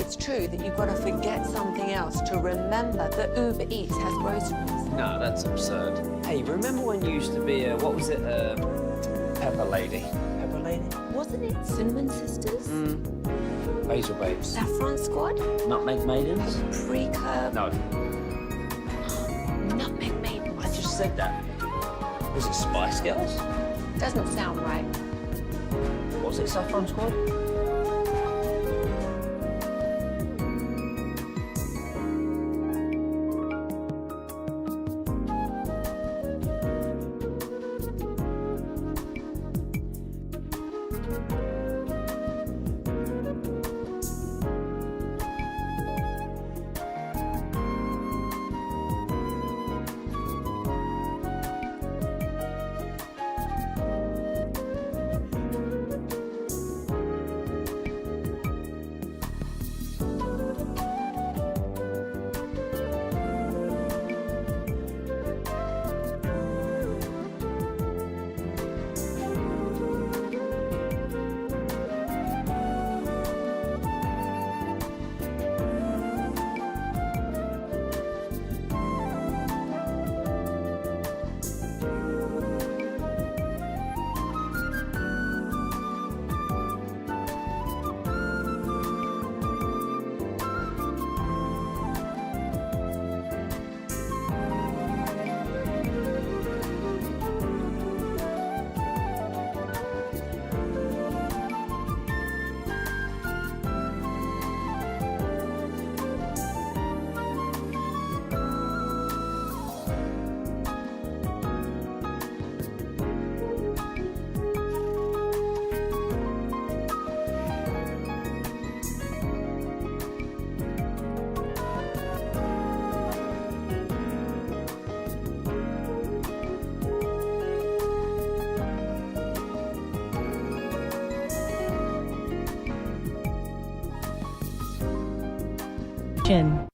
it's true that you've got to forget something else to remember that Uber Eats has groceries. No, that's absurd. Hey, remember when you used to be a, what was it, Pepper Lady? Pepper Lady? Wasn't it Cinnamon Sisters? Basil Babes. Saffron Squad? Nutmeg Maidens? Pre-curb? No. Nutmeg Maidens. I just said that. Was it Spice Girls? Doesn't sound right. Was it Saffron Squad? question.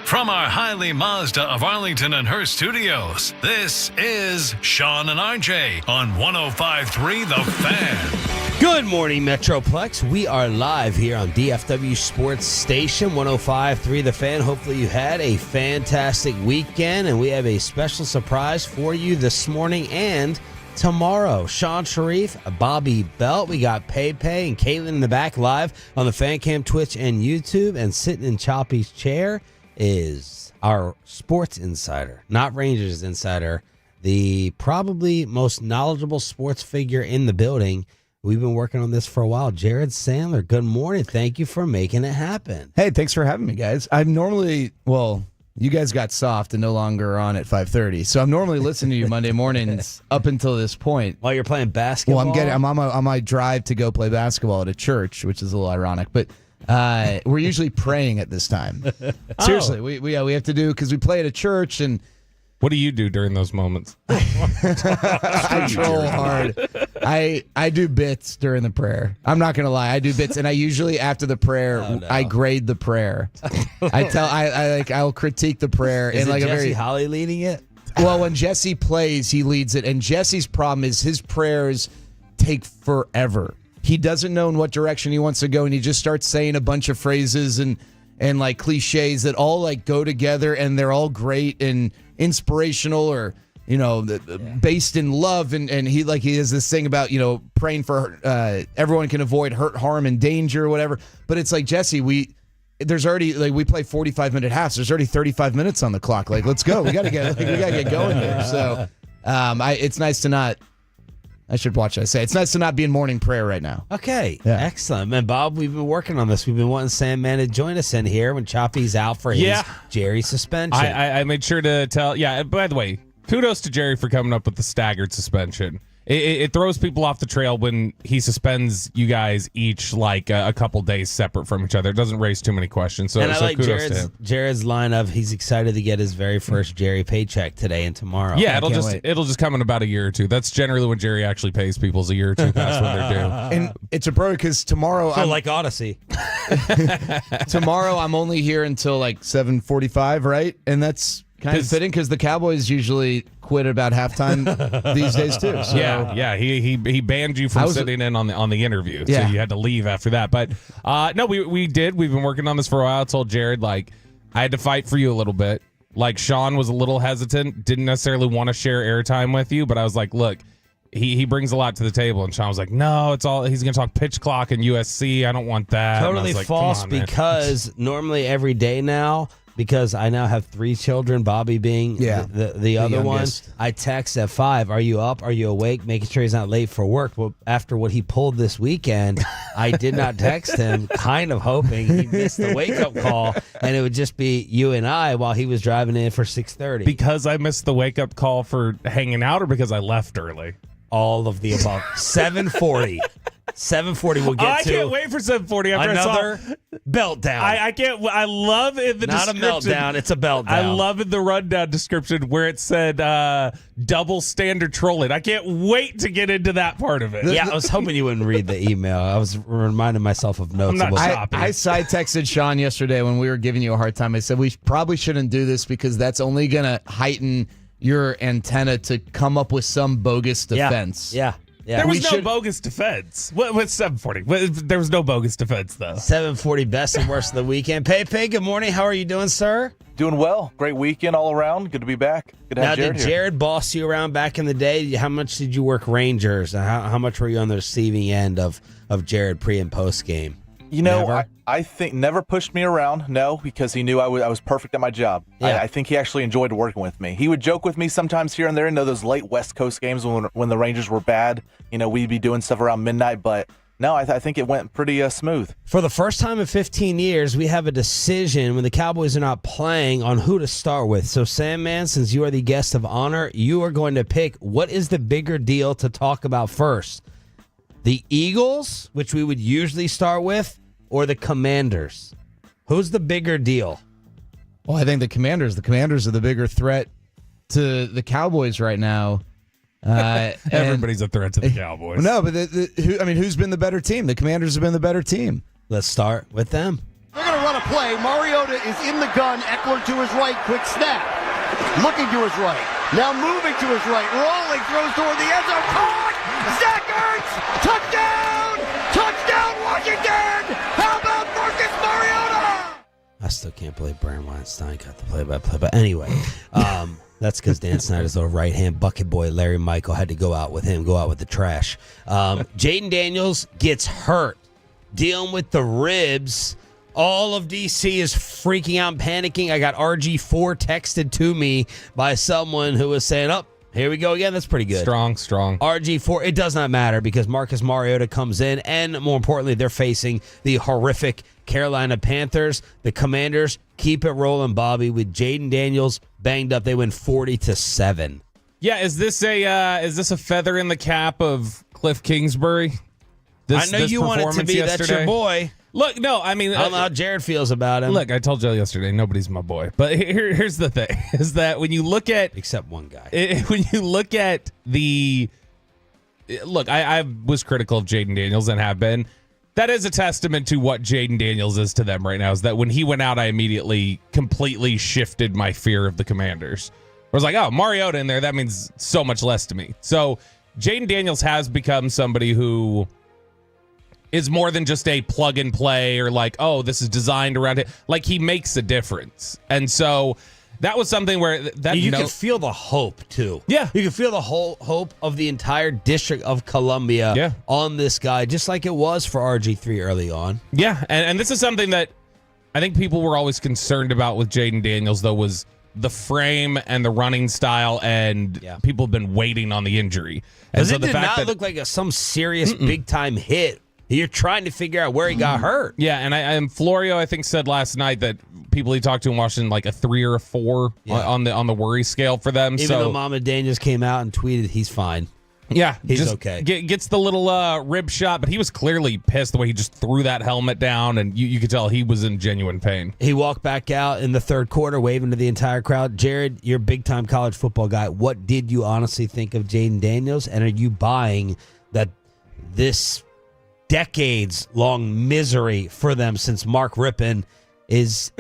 From our Highly Mazda of Arlington and Hearst studios, this is Sean and RJ on 105.3 The Fan. Good morning, Metroplex. We are live here on DFW Sports Station 105.3 The Fan. Hopefully you had a fantastic weekend, and we have a special surprise for you this morning and tomorrow. Sean Sharif, Bobby Belt, we got Pepe and Caitlin in the back live on the Fan Cam, Twitch, and YouTube, and sitting in Choppy's chair is our sports insider, not Rangers insider, the probably most knowledgeable sports figure in the building. We've been working on this for a while. Jared Sandler, good morning. Thank you for making it happen. Hey, thanks for having me, guys. I'm normally, you guys got soft and no longer on at 5:30, so I'm normally listening to you Monday mornings up until this point. While you're playing basketball? Well, I'm on my drive to go play basketball at a church, which is a little ironic, but we're usually praying at this time. Seriously, we have to do, because we play at a church. And what do you do during those moments? I troll hard. I do bits during the prayer. I'm not gonna lie, I do bits, and I usually after the prayer I grade the prayer. I'll critique the prayer. Is and it a Jesse Holly leading it? Well, when Jesse plays, he leads it, and Jesse's problem is his prayers take forever. He doesn't know in what direction he wants to go, and he just starts saying a bunch of phrases and like cliches that all like go together, and they're all great and inspirational, or based in love. And he has this thing about praying for everyone can avoid hurt, harm, and danger, or whatever. But it's like, Jesse, there's already we play 45-minute halves. There's already 35 minutes on the clock. Like, let's go. We gotta get going here. So it's nice to not. I should watch what I say. It's nice to not be in morning prayer right now. Okay, excellent. Man, Bob, we've been working on this. We've been wanting Sandman to join us in here when Choppy's out for his Jerry suspension. I made sure to tell. Yeah, by the way, kudos to Jerry for coming up with the staggered suspension. It throws people off the trail when he suspends you guys each like a couple days separate from each other. It doesn't raise too many questions. So, and I like kudos to him. Jared's line of he's excited to get his very first Jerry paycheck today and tomorrow. Yeah, it'll just come in about a year or two. That's generally when Jerry actually pays people, is a year or two past when they're due. And it's a pro, because tomorrow like Odyssey. Tomorrow I'm only here until like 7:45, right? And that's kind of fitting, because the Cowboys usually quit about halftime these days too. So. Yeah. He banned you from sitting in on the interview, so you had to leave after that. But no, we did. We've been working on this for a while. I told Jared I had to fight for you a little bit. Like, Sean was a little hesitant, didn't necessarily want to share airtime with you, but I was like, look, he brings a lot to the table, and Sean was like, no, he's going to talk pitch clock and USC. I don't want that. Totally false, because normally every day now, because I now have 3 children, Bobby being the other one, I text at 5, are you up? Are you awake? Making sure he's not late for work. Well, after what he pulled this weekend, I did not text him, kind of hoping he missed the wake-up call, and it would just be you and I while he was driving in for 6:30. Because I missed the wake-up call for hanging out, or because I left early? All of the above. 7:40. 7:40 we'll get to. I can't wait for 7:40 after another meltdown. I can't. I love in the not description. Not a meltdown. It's a meltdown. I love in the rundown description where it said double standard trolling. I can't wait to get into that part of it. Yeah, I was hoping you wouldn't read the email. I was reminding myself of notes. I side texted Sean yesterday when we were giving you a hard time. I said we probably shouldn't do this, because that's only going to heighten your antenna to come up with some bogus defense. Yeah. There was no bogus defense. What's 7:40? There was no bogus defense, though. 7:40, best and worst of the weekend. Pepe, good morning. How are you doing, sir? Doing well. Great weekend all around. Good to be back. Good to have Jared here. Did Jared boss you around back in the day? How much did you work Rangers? How much were you on the receiving end of Jared pre and post game? I think never pushed me around, no, because he knew I was perfect at my job. Yeah. I think he actually enjoyed working with me. He would joke with me sometimes here and there, those late West Coast games when the Rangers were bad. We'd be doing stuff around midnight, but no, I think it went pretty smooth. For the first time in 15 years, we have a decision when the Cowboys are not playing on who to start with. So, Sandman, since you are the guest of honor, you are going to pick what is the bigger deal to talk about first. The Eagles, which we would usually start with, or the Commanders? Who's the bigger deal? Well, I think the Commanders. The Commanders are the bigger threat to the Cowboys right now. Everybody's a threat to the Cowboys. No, but who's been the better team? The Commanders have been the better team. Let's start with them. They're going to run a play. Mariota is in the gun. Eckler to his right. Quick snap. Looking to his right. Now moving to his right. Rolling. Throws toward the end zone. Caught! Zach Ertz! Touchdown! Touchdown, Washington! How about Marcus Mariota? I still can't believe Brian Weinstein got the play-by-play. But anyway, that's because Dan Snyder's little right-hand bucket boy, Larry Michael, had to go out with the trash. Jaden Daniels gets hurt, dealing with the ribs. All of D.C. is freaking out and panicking. I got RG4 texted to me by someone who was saying, oh, here we go again. That's pretty good. Strong. RG4, it does not matter because Marcus Mariota comes in, and more importantly, they're facing the horrific Carolina Panthers. The Commanders keep it rolling, Bobby, with Jaden Daniels banged up. They win 40-7. Yeah, is this a feather in the cap of Cliff Kingsbury? I know you want it to be. Yesterday? That's your boy. Look, no, I mean, I don't know how Jared feels about him. Look, I told you yesterday, nobody's my boy. But here's the thing, is that when you look at... Except one guy. When you look at the... Look, I was critical of Jaden Daniels and have been. That is a testament to what Jaden Daniels is to them right now, is that when he went out, I immediately completely shifted my fear of the Commanders. I was like, oh, Mariota in there, that means so much less to me. So Jaden Daniels has become somebody who... is more than just a plug and play or like, oh, this is designed around it. Like, he makes a difference. And so that was something where that you can feel the hope too. Yeah. You can feel the whole hope of the entire District of Columbia on this guy, just like it was for RG3 early on. Yeah. And this is something that I think people were always concerned about with Jaden Daniels, though, was the frame and the running style, and people have been waiting on the injury. And so it did not look like some serious big-time hit. You're trying to figure out where he got hurt. Yeah, and Florio, I think, said last night that people he talked to in Washington, like a 3 or a 4 on the worry scale for them. Even though Mama Daniels came out and tweeted he's fine. Yeah, he's okay. Gets the little rib shot, but he was clearly pissed the way he just threw that helmet down, and you could tell he was in genuine pain. He walked back out in the third quarter, waving to the entire crowd. Jared, you're a big-time college football guy. What did you honestly think of Jaden Daniels, and are you buying that this decades-long misery for them since Mark Rippon is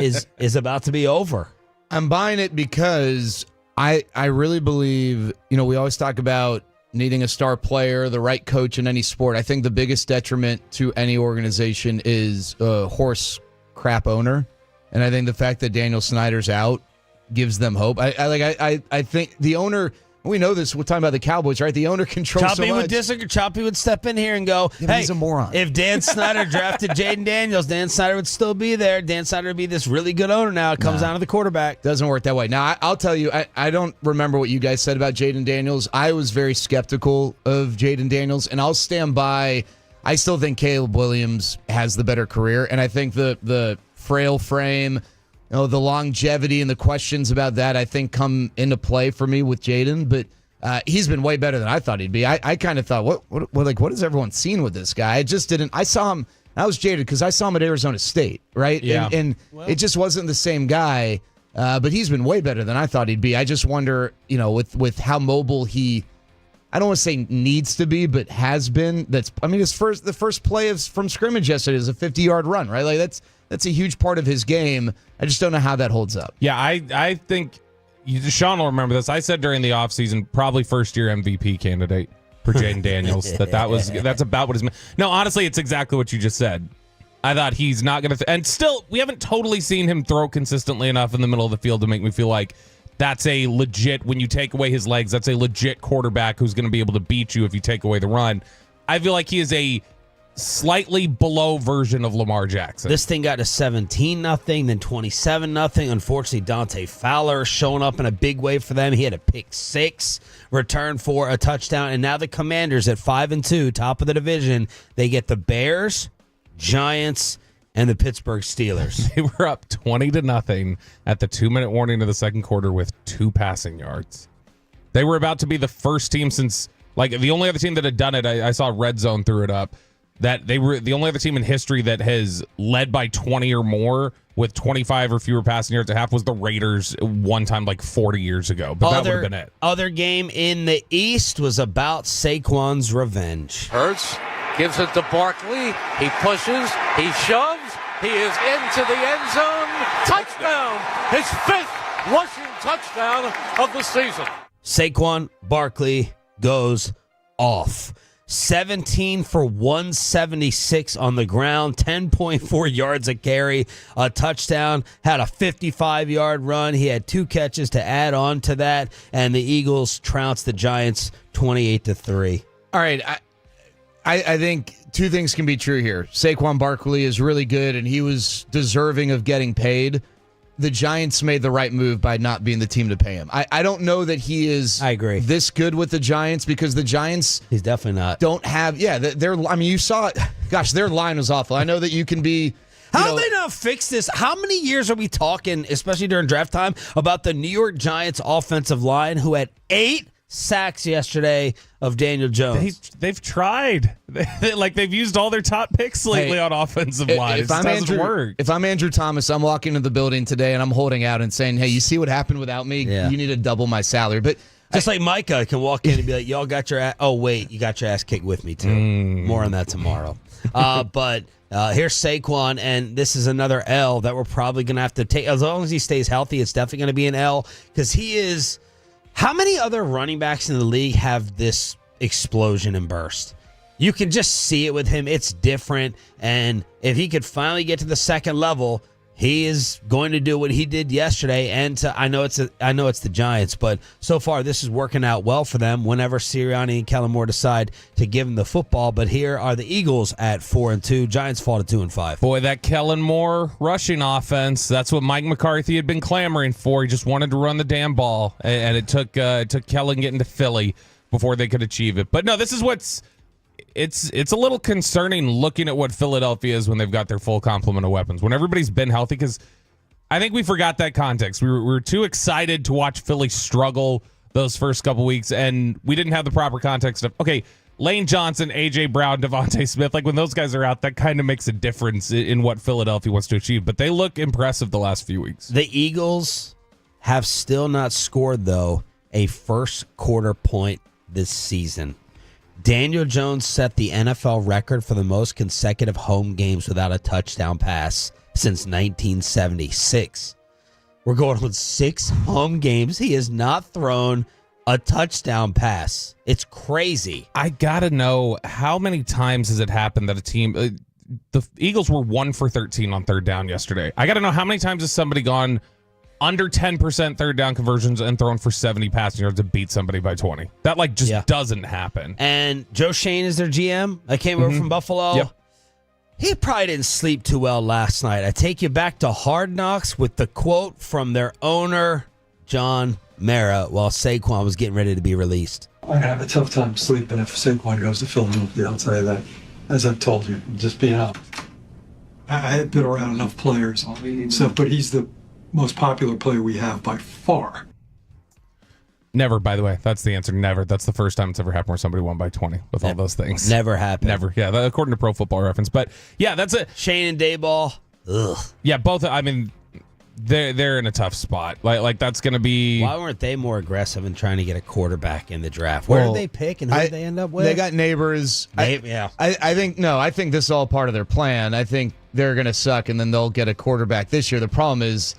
about to be over? I'm buying it because I really believe, we always talk about needing a star player, the right coach in any sport. I think the biggest detriment to any organization is a horse crap owner. And I think the fact that Daniel Snyder's out gives them hope. I think the owner... We know this. We're talking about the Cowboys, right? The owner controls so much. Choppy would step in here and go, hey, he's a moron. If Dan Snyder drafted Jaden Daniels, Dan Snyder would still be there. Dan Snyder would be this really good owner now. It comes down to the quarterback. Doesn't work that way. Now, I'll tell you, I don't remember what you guys said about Jaden Daniels. I was very skeptical of Jaden Daniels, and I'll stand by. I still think Caleb Williams has the better career, and I think the frail frame, the longevity and the questions about that, I think, come into play for me with Jaden. But he's been way better than I thought he'd be. I kind of thought, what has everyone seen with this guy? I just didn't. I saw him. I was jaded because I saw him at Arizona State, right? Yeah. And it just wasn't the same guy. But he's been way better than I thought he'd be. I just wonder, with how mobile he, I don't want to say needs to be, but has been. The first play from scrimmage yesterday is a 50-yard run, right? Like that's a huge part of his game. I just don't know how that holds up. Yeah, I think Sean will remember this. I said during the offseason, probably first-year MVP candidate for Jaden Daniels. That's about what his. No, honestly, it's exactly what you just said. I thought he's not going to. And still, we haven't totally seen him throw consistently enough in the middle of the field to make me feel like that's a legit, when you take away his legs, that's a legit quarterback who's going to be able to beat you if you take away the run. I feel like he is a slightly below version of Lamar Jackson. This thing got to 17-0, then 27-0. Unfortunately, Dante Fowler showing up in a big way for them. He had a pick 6, return for a touchdown, and now the Commanders at 5-2, top of the division. They get the Bears, Giants, and the Pittsburgh Steelers. They were up 20-0 at the 2-minute warning of the second quarter with 2 passing yards. They were about to be the first team since, the only other team that had done it, I saw Red Zone threw it up, that they were the only other team in history that has led by 20 or more with 25 or fewer passing yards at half was the Raiders one time 40 years ago. But that would have been it. Other game in the East was about Saquon's revenge. Hurts gives it to Barkley. He pushes. He shoves. He is into the end zone. Touchdown! His 5th rushing touchdown of the season. Saquon Barkley goes off. 17 for 176 on the ground, 10.4 yards a carry, a touchdown, had a 55-yard run. He had 2 catches to add on to that, and the Eagles trounced the Giants 28-3. All right, I think 2 things can be true here. Saquon Barkley is really good, and he was deserving of getting paid. The Giants made the right move by not being the team to pay him. I don't know that he is I agree. This good with the Giants because the Giants He's definitely not. don't have you saw it. Gosh, their line was awful. I know that you can be How have they not fixed this? How many years are we talking, especially during draft time, about the New York Giants offensive line who had 8 sacks yesterday of Daniel Jones? They've tried. They've used all their top picks lately on offensive line. It just doesn't work. If I'm Andrew Thomas, I'm walking into the building today and I'm holding out and saying, hey, you see what happened without me? Yeah. You need to double my salary. But Just like Micah can walk in and be like, y'all got your ass. Oh, wait, you got your ass kicked with me, too. More on that tomorrow. But here's Saquon, and this is another L that we're probably going to have to take. As long as he stays healthy, it's definitely going to be an L because he is. How many other running backs in the league have this explosion and burst? You can just see it with him. It's different. And if he could finally get to the second level, he is going to do what he did yesterday. And I know it's the Giants, but so far this is working out well for them whenever Sirianni and Kellen Moore decide to give him the football. But here are the Eagles at 4-2. Giants fall to 2-5. Boy, that Kellen Moore rushing offense, that's what Mike McCarthy had been clamoring for. He just wanted to run the damn ball, and it took Kellen getting to Philly before they could achieve it. But no, this is what's it's a little concerning looking at what Philadelphia is when they've got their full complement of weapons. When everybody's been healthy, because I think we forgot that context. We were too excited to watch Philly struggle those first couple weeks, and we didn't have the proper context of, okay, Lane Johnson, A.J. Brown, Devontae Smith, like when those guys are out, that kind of makes a difference in what Philadelphia wants to achieve. But they look impressive the last few weeks. The Eagles have still not scored, though, a first quarter point this season. Daniel Jones set the NFL record for the most consecutive home games without a touchdown pass since 1976. We're going with 6 home games. He has not thrown a touchdown pass. It's crazy. I got to know, how many times has it happened that a team... the Eagles were 1 for 13 on third down yesterday. I got to know, how many times has somebody gone under 10% third down conversions and thrown for 70 passing yards to beat somebody by 20? That just doesn't happen. And Joe Shane is their GM. I came over from Buffalo. Yep. He probably didn't sleep too well last night. I take you back to Hard Knocks with the quote from their owner, John Mara, while Saquon was getting ready to be released. I'm going to have a tough time sleeping if Saquon goes to Philadelphia, I'll tell you that. As I've told you, just being honest. I've been around enough players, but he's the most popular player we have by far. Never, by the way. That's the answer. Never. That's the first time it's ever happened where somebody won by 20 with all those things. Never happened. Never. Yeah, according to Pro Football Reference. But yeah, that's it. Shane and Dayball. Ugh. Yeah, both. I mean, they're in a tough spot. Like that's going to be. Why weren't they more aggressive in trying to get a quarterback in the draft? Where did they pick and who did they end up with? They got Neighbors. I think this is all part of their plan. I think they're going to suck and then they'll get a quarterback this year. The problem is,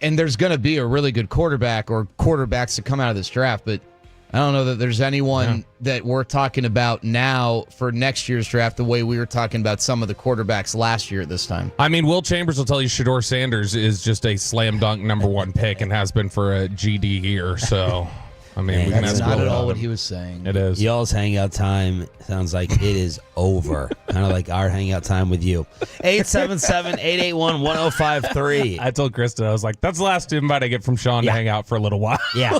and there's going to be a really good quarterback or quarterbacks to come out of this draft, but I don't know that there's anyone that we're talking about now for next year's draft the way we were talking about some of the quarterbacks last year at this time. I mean, Will Chambers will tell you Shedeur Sanders is just a slam dunk number 1 pick and has been for a GD year. So, I mean, we can that's ask not Will at all about what him. he was saying. It is. Y'all's hangout time sounds like it is over. Kind of like our hangout time with you. 877-881-1053. I told Krista, I was like, that's the last invite I get from Sean to hang out for a little while. Yeah.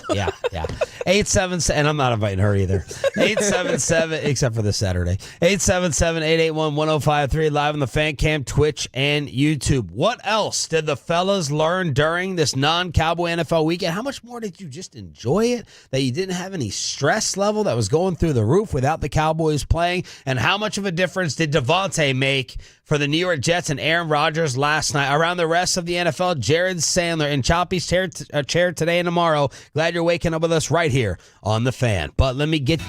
877, and I'm not inviting her either. 877, except for this Saturday. 877-881-1053, live on the Fan Cam, Twitch, and YouTube. What else did the fellas learn during this non-Cowboy NFL weekend? How much more did you just enjoy it? That you didn't have any stress level that was going through the roof without the Cowboys playing? And how much of a difference did Devontae make for the New York Jets and Aaron Rodgers last night? Around the rest of the NFL, Jared Sandler in Choppy's chair today and tomorrow. Glad you're waking up with us right here on The Fan. But let me get...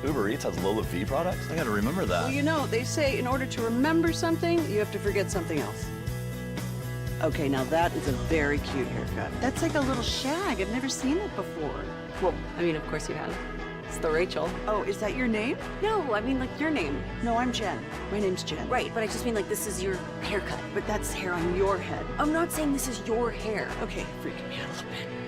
Uber Eats has Lola V products? I gotta remember that. Well, you know, they say in order to remember something, you have to forget something else. Okay, now that is a very cute haircut. That's like a little shag. I've never seen it before. Well, I mean, of course you have. It's the Rachel. Oh, is that your name? No, I mean like your name. No, I'm Jen. My name's Jen. Right, but I just mean like this is your haircut. But that's hair on your head. I'm not saying this is your hair. Okay, freaking me out a little bit.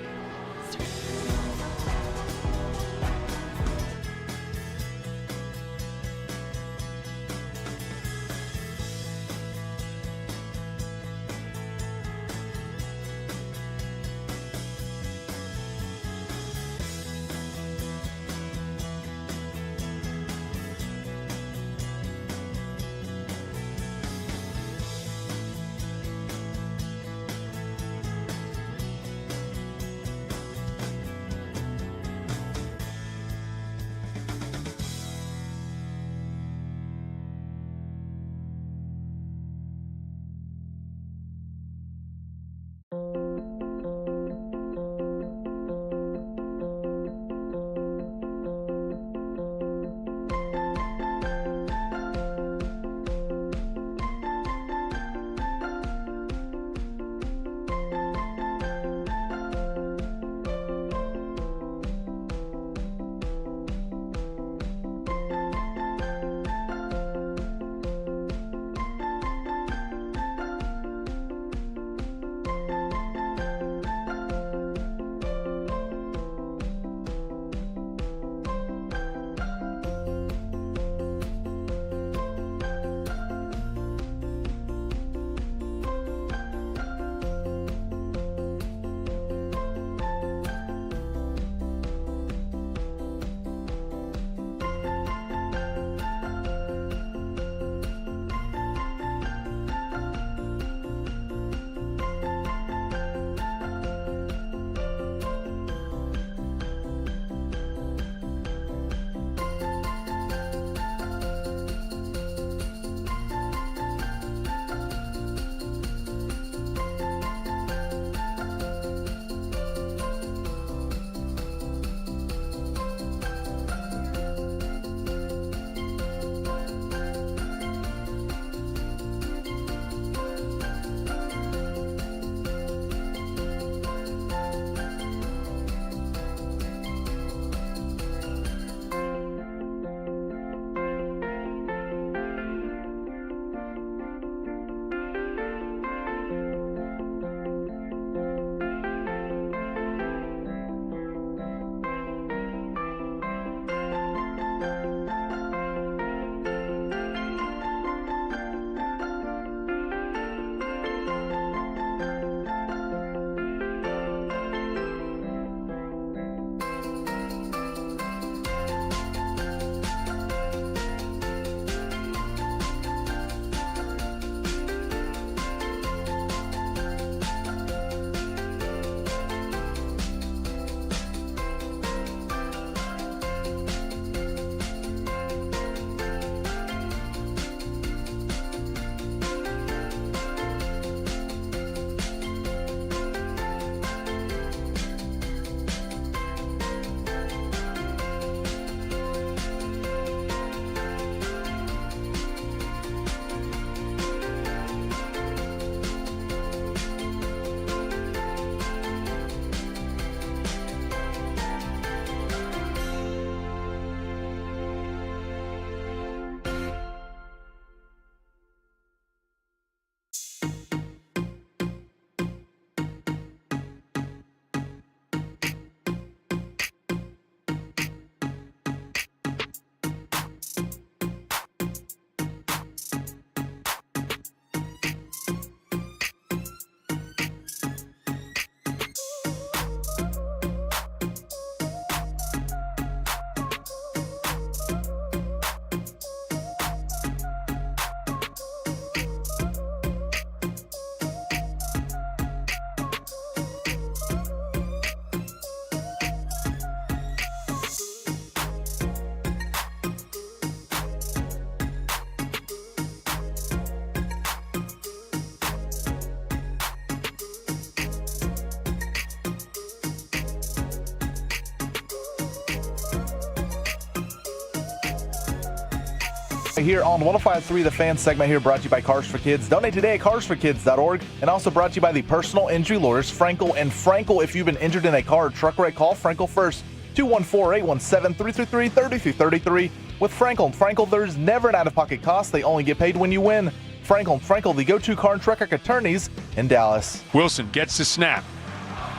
Here on 105.3 The Fan segment here brought to you by Cars for Kids. Donate today at carsforkids.org, and also brought to you by the personal injury lawyers Frankel and Frankel. If you've been injured in a car or truck wreck, call Frankel first. 214-817-333-3333 with Frankel and Frankel. There's never an out-of-pocket cost. They only get paid when you win. Frankel and Frankel, the go-to car and truck wreck attorneys in Dallas. Wilson gets the snap.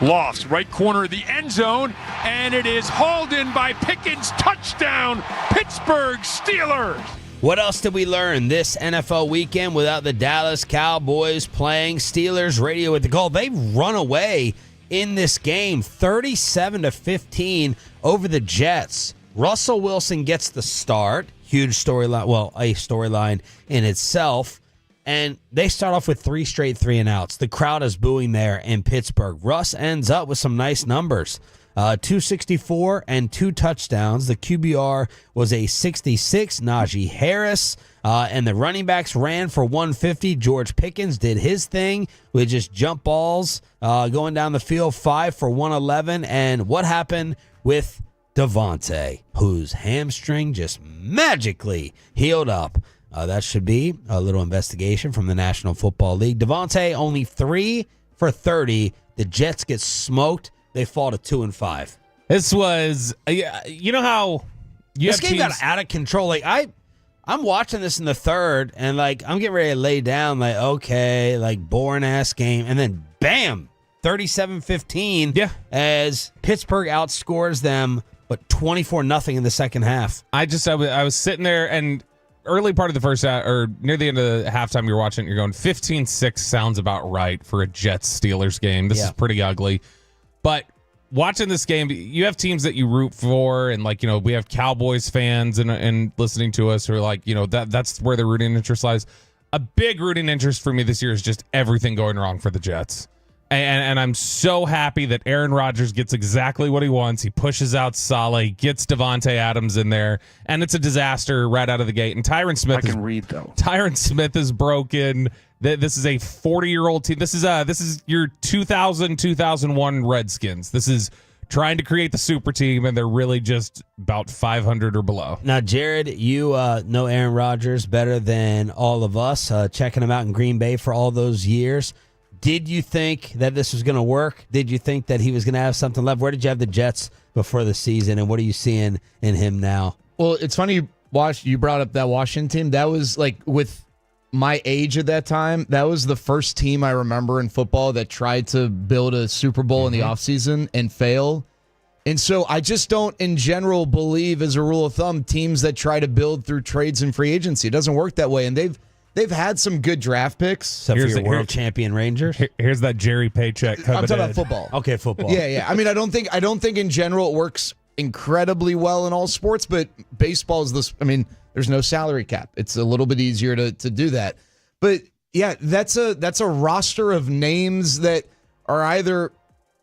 Lofts, right corner of the end zone, and it is hauled in by Pickens. Touchdown, Pittsburgh Steelers. What else did we learn this NFL weekend without the Dallas Cowboys playing Steelers radio with the goal? They run away in this game, 37-15 over the Jets. Russell Wilson gets the start. Huge storyline, well, a storyline in itself. And they start off with 3 straight 3-and-outs. The crowd is booing there in Pittsburgh. Russ ends up with some nice numbers. 264 and 2 touchdowns. The QBR was a 66. Najee Harris. And the running backs ran for 150. George Pickens did his thing with just jump balls going down the field, 5 for 111. And what happened with Devontae, whose hamstring just magically healed up? That should be a little investigation from the National Football League. Devontae only 3 for 30. The Jets get smoked. They fall to 2-5. This was, you know how this game got out of control. Like I'm watching this in the third, and like I'm getting ready to lay down. Like okay, like boring ass game, and then bam, 37-15. Yeah, as Pittsburgh outscores them, but 24-0 in the second half. I was sitting there and. Early part of the first half, or near the end of the halftime, you're watching, you're going 15-6 sounds about right for a Jets-Steelers game. This is pretty ugly. But watching this game, you have teams that you root for, and like, you know, we have Cowboys fans and listening to us who are like, you know, that's where the rooting interest lies. A big rooting interest for me this year is just everything going wrong for the Jets. And I'm so happy that Aaron Rodgers gets exactly what he wants. He pushes out Saleh, gets Devontae Adams in there, and it's a disaster right out of the gate. And Tyron Smith Tyron Smith is broken. This is a 40-year-old team. This is your 2000-2001 Redskins. This is trying to create the super team, and they're really just about 500 or below. Now, Jared, you know Aaron Rodgers better than all of us, checking him out in Green Bay for all those years. Did you think that this was going to work? Did you think that he was going to have something left? Where did you have the Jets before the season, and what are you seeing in him now? Well, it's funny you brought up that Washington team. That was like, with my age at that time, that was the first team I remember in football that tried to build a Super Bowl in the offseason and fail. And so I just don't, in general, believe, as a rule of thumb, teams that try to build through trades and free agency. It doesn't work that way, and they've had some good draft picks. Except for your world champion Rangers. Here's that Jerry paycheck coming in. I'm talking about football. Okay, football. Yeah. I mean, I don't think in general it works incredibly well in all sports, but baseball is this. I mean, there's no salary cap. It's a little bit easier to do that. But yeah, that's a roster of names that are either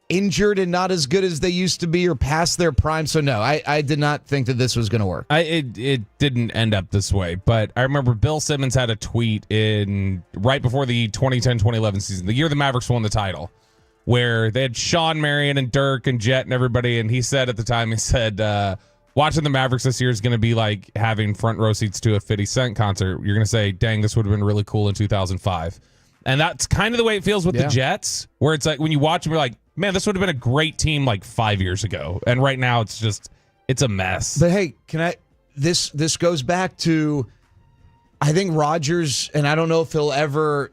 injured and not as good as they used to be or past their prime. So no, I did not think that this was going to work. It didn't end up this way, but I remember Bill Simmons had a tweet right before the 2010-2011 season, the year the Mavericks won the title, where they had Sean Marion and Dirk and Jet and everybody, and he said at the time, watching the Mavericks this year is going to be like having front row seats to a 50 Cent concert. You're going to say, dang, this would have been really cool in 2005. And that's kind of the way it feels with the Jets, where it's like when you watch them, you're like, man, this would have been a great team like 5 years ago. And right now it's a mess. But hey, this goes back to, I think Rodgers, and I don't know if he'll ever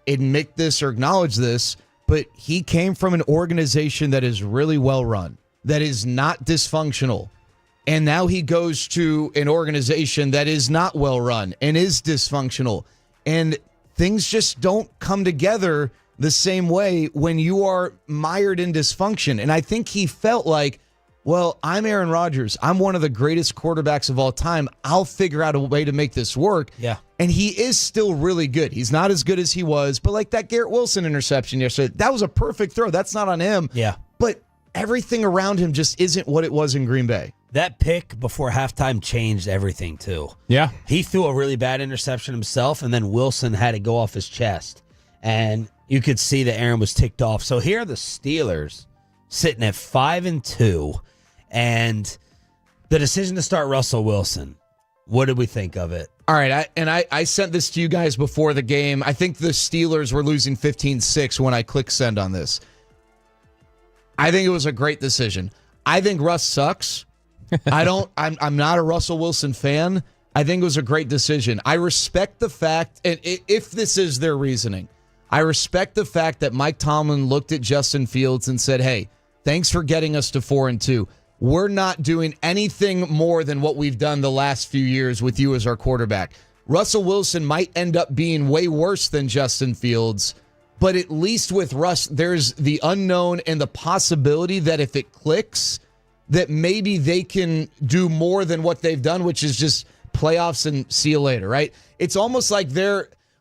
admit this or acknowledge this, but he came from an organization that is really well run, that is not dysfunctional. And now he goes to an organization that is not well run and is dysfunctional. And things just don't come together the same way when you are mired in dysfunction. And I think he felt like, well, I'm Aaron Rodgers. I'm one of the greatest quarterbacks of all time. I'll figure out a way to make this work. Yeah. And he is still really good. He's not as good as he was, but like that Garrett Wilson interception yesterday, that was a perfect throw. That's not on him. Yeah. But everything around him just isn't what it was in Green Bay. That pick before halftime changed everything, too. Yeah. He threw a really bad interception himself, and then Wilson had to go off his chest. And you could see that Aaron was ticked off. So here are the Steelers sitting at 5-2, and the decision to start Russell Wilson. What did we think of it? All right, I sent this to you guys before the game. I think the Steelers were losing 15-6 when I clicked send on this. I think it was a great decision. I think Russ sucks. I'm not a Russell Wilson fan. I think it was a great decision. I respect the fact, and if this is their reasoning, I respect the fact that Mike Tomlin looked at Justin Fields and said, hey, thanks for getting us to 4-2. We're not doing anything more than what we've done the last few years with you as our quarterback. Russell Wilson might end up being way worse than Justin Fields, but at least with Russ, there's the unknown and the possibility that if it clicks, that maybe they can do more than what they've done, which is just playoffs and see you later, right? It's almost like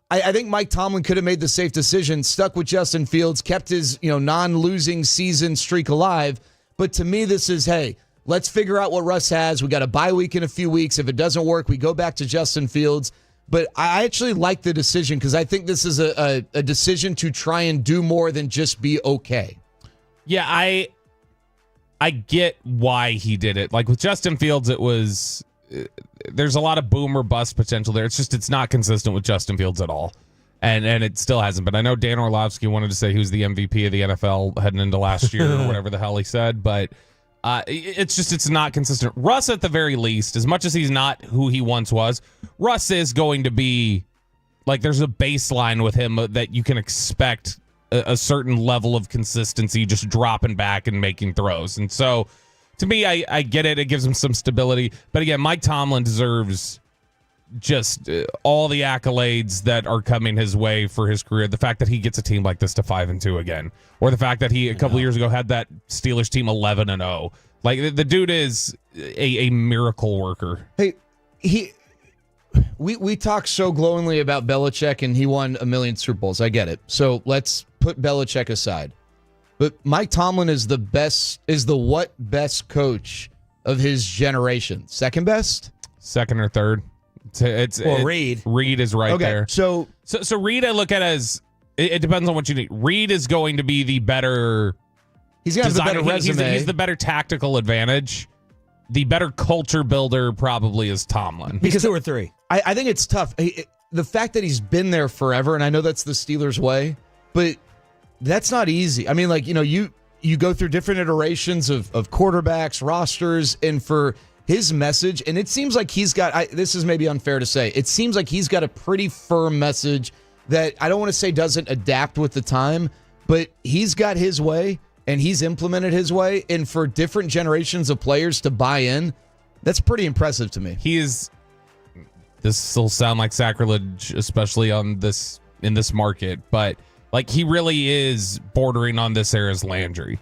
I think Mike Tomlin could have made the safe decision, stuck with Justin Fields, kept his non-losing season streak alive. But to me, this is, hey, let's figure out what Russ has. We got a bye week in a few weeks. If it doesn't work, we go back to Justin Fields. But I actually like the decision because I think this is a decision to try and do more than just be okay. Yeah, I get why he did it. Like with Justin Fields, it was there's a lot of boom or bust potential there. It's not consistent with Justin Fields at all. And it still hasn't been. I know Dan Orlovsky wanted to say he was the MVP of the NFL heading into last year or whatever the hell he said, but it's not consistent. Russ, at the very least, as much as he's not who he once was, Russ is going to be, like, there's a baseline with him that you can expect a certain level of consistency just dropping back and making throws. And so, to me, I get it. It gives him some stability. But again, Mike Tomlin deserves just all the accolades that are coming his way for his career. The fact that he gets a team like this to 5-2 again, or the fact that he a couple years ago had that Steelers team 11-0. Like the dude is a miracle worker. Hey, we talk so glowingly about Belichick, and he won 1 million Super Bowls. I get it. So let's put Belichick aside. But Mike Tomlin is the best coach of his generation? Second best? Second or third. Reed. Reed is right there. So Reed I look at as it depends on what you need. Reed is going to be the better. He's got the better resume. He's the better tactical advantage. The better culture builder probably is Tomlin. Because 2 or 3. I think it's tough. The fact that he's been there forever, and I know that's the Steelers' way, but that's not easy. I mean, like, you go through different iterations of quarterbacks, rosters, and for his message, and it seems like he's got, this is maybe unfair to say, it seems like he's got a pretty firm message that I don't want to say doesn't adapt with the time, but he's got his way, and he's implemented his way, and for different generations of players to buy in, that's pretty impressive to me. This will sound like sacrilege, especially in this market, but like he really is bordering on this era's Landry.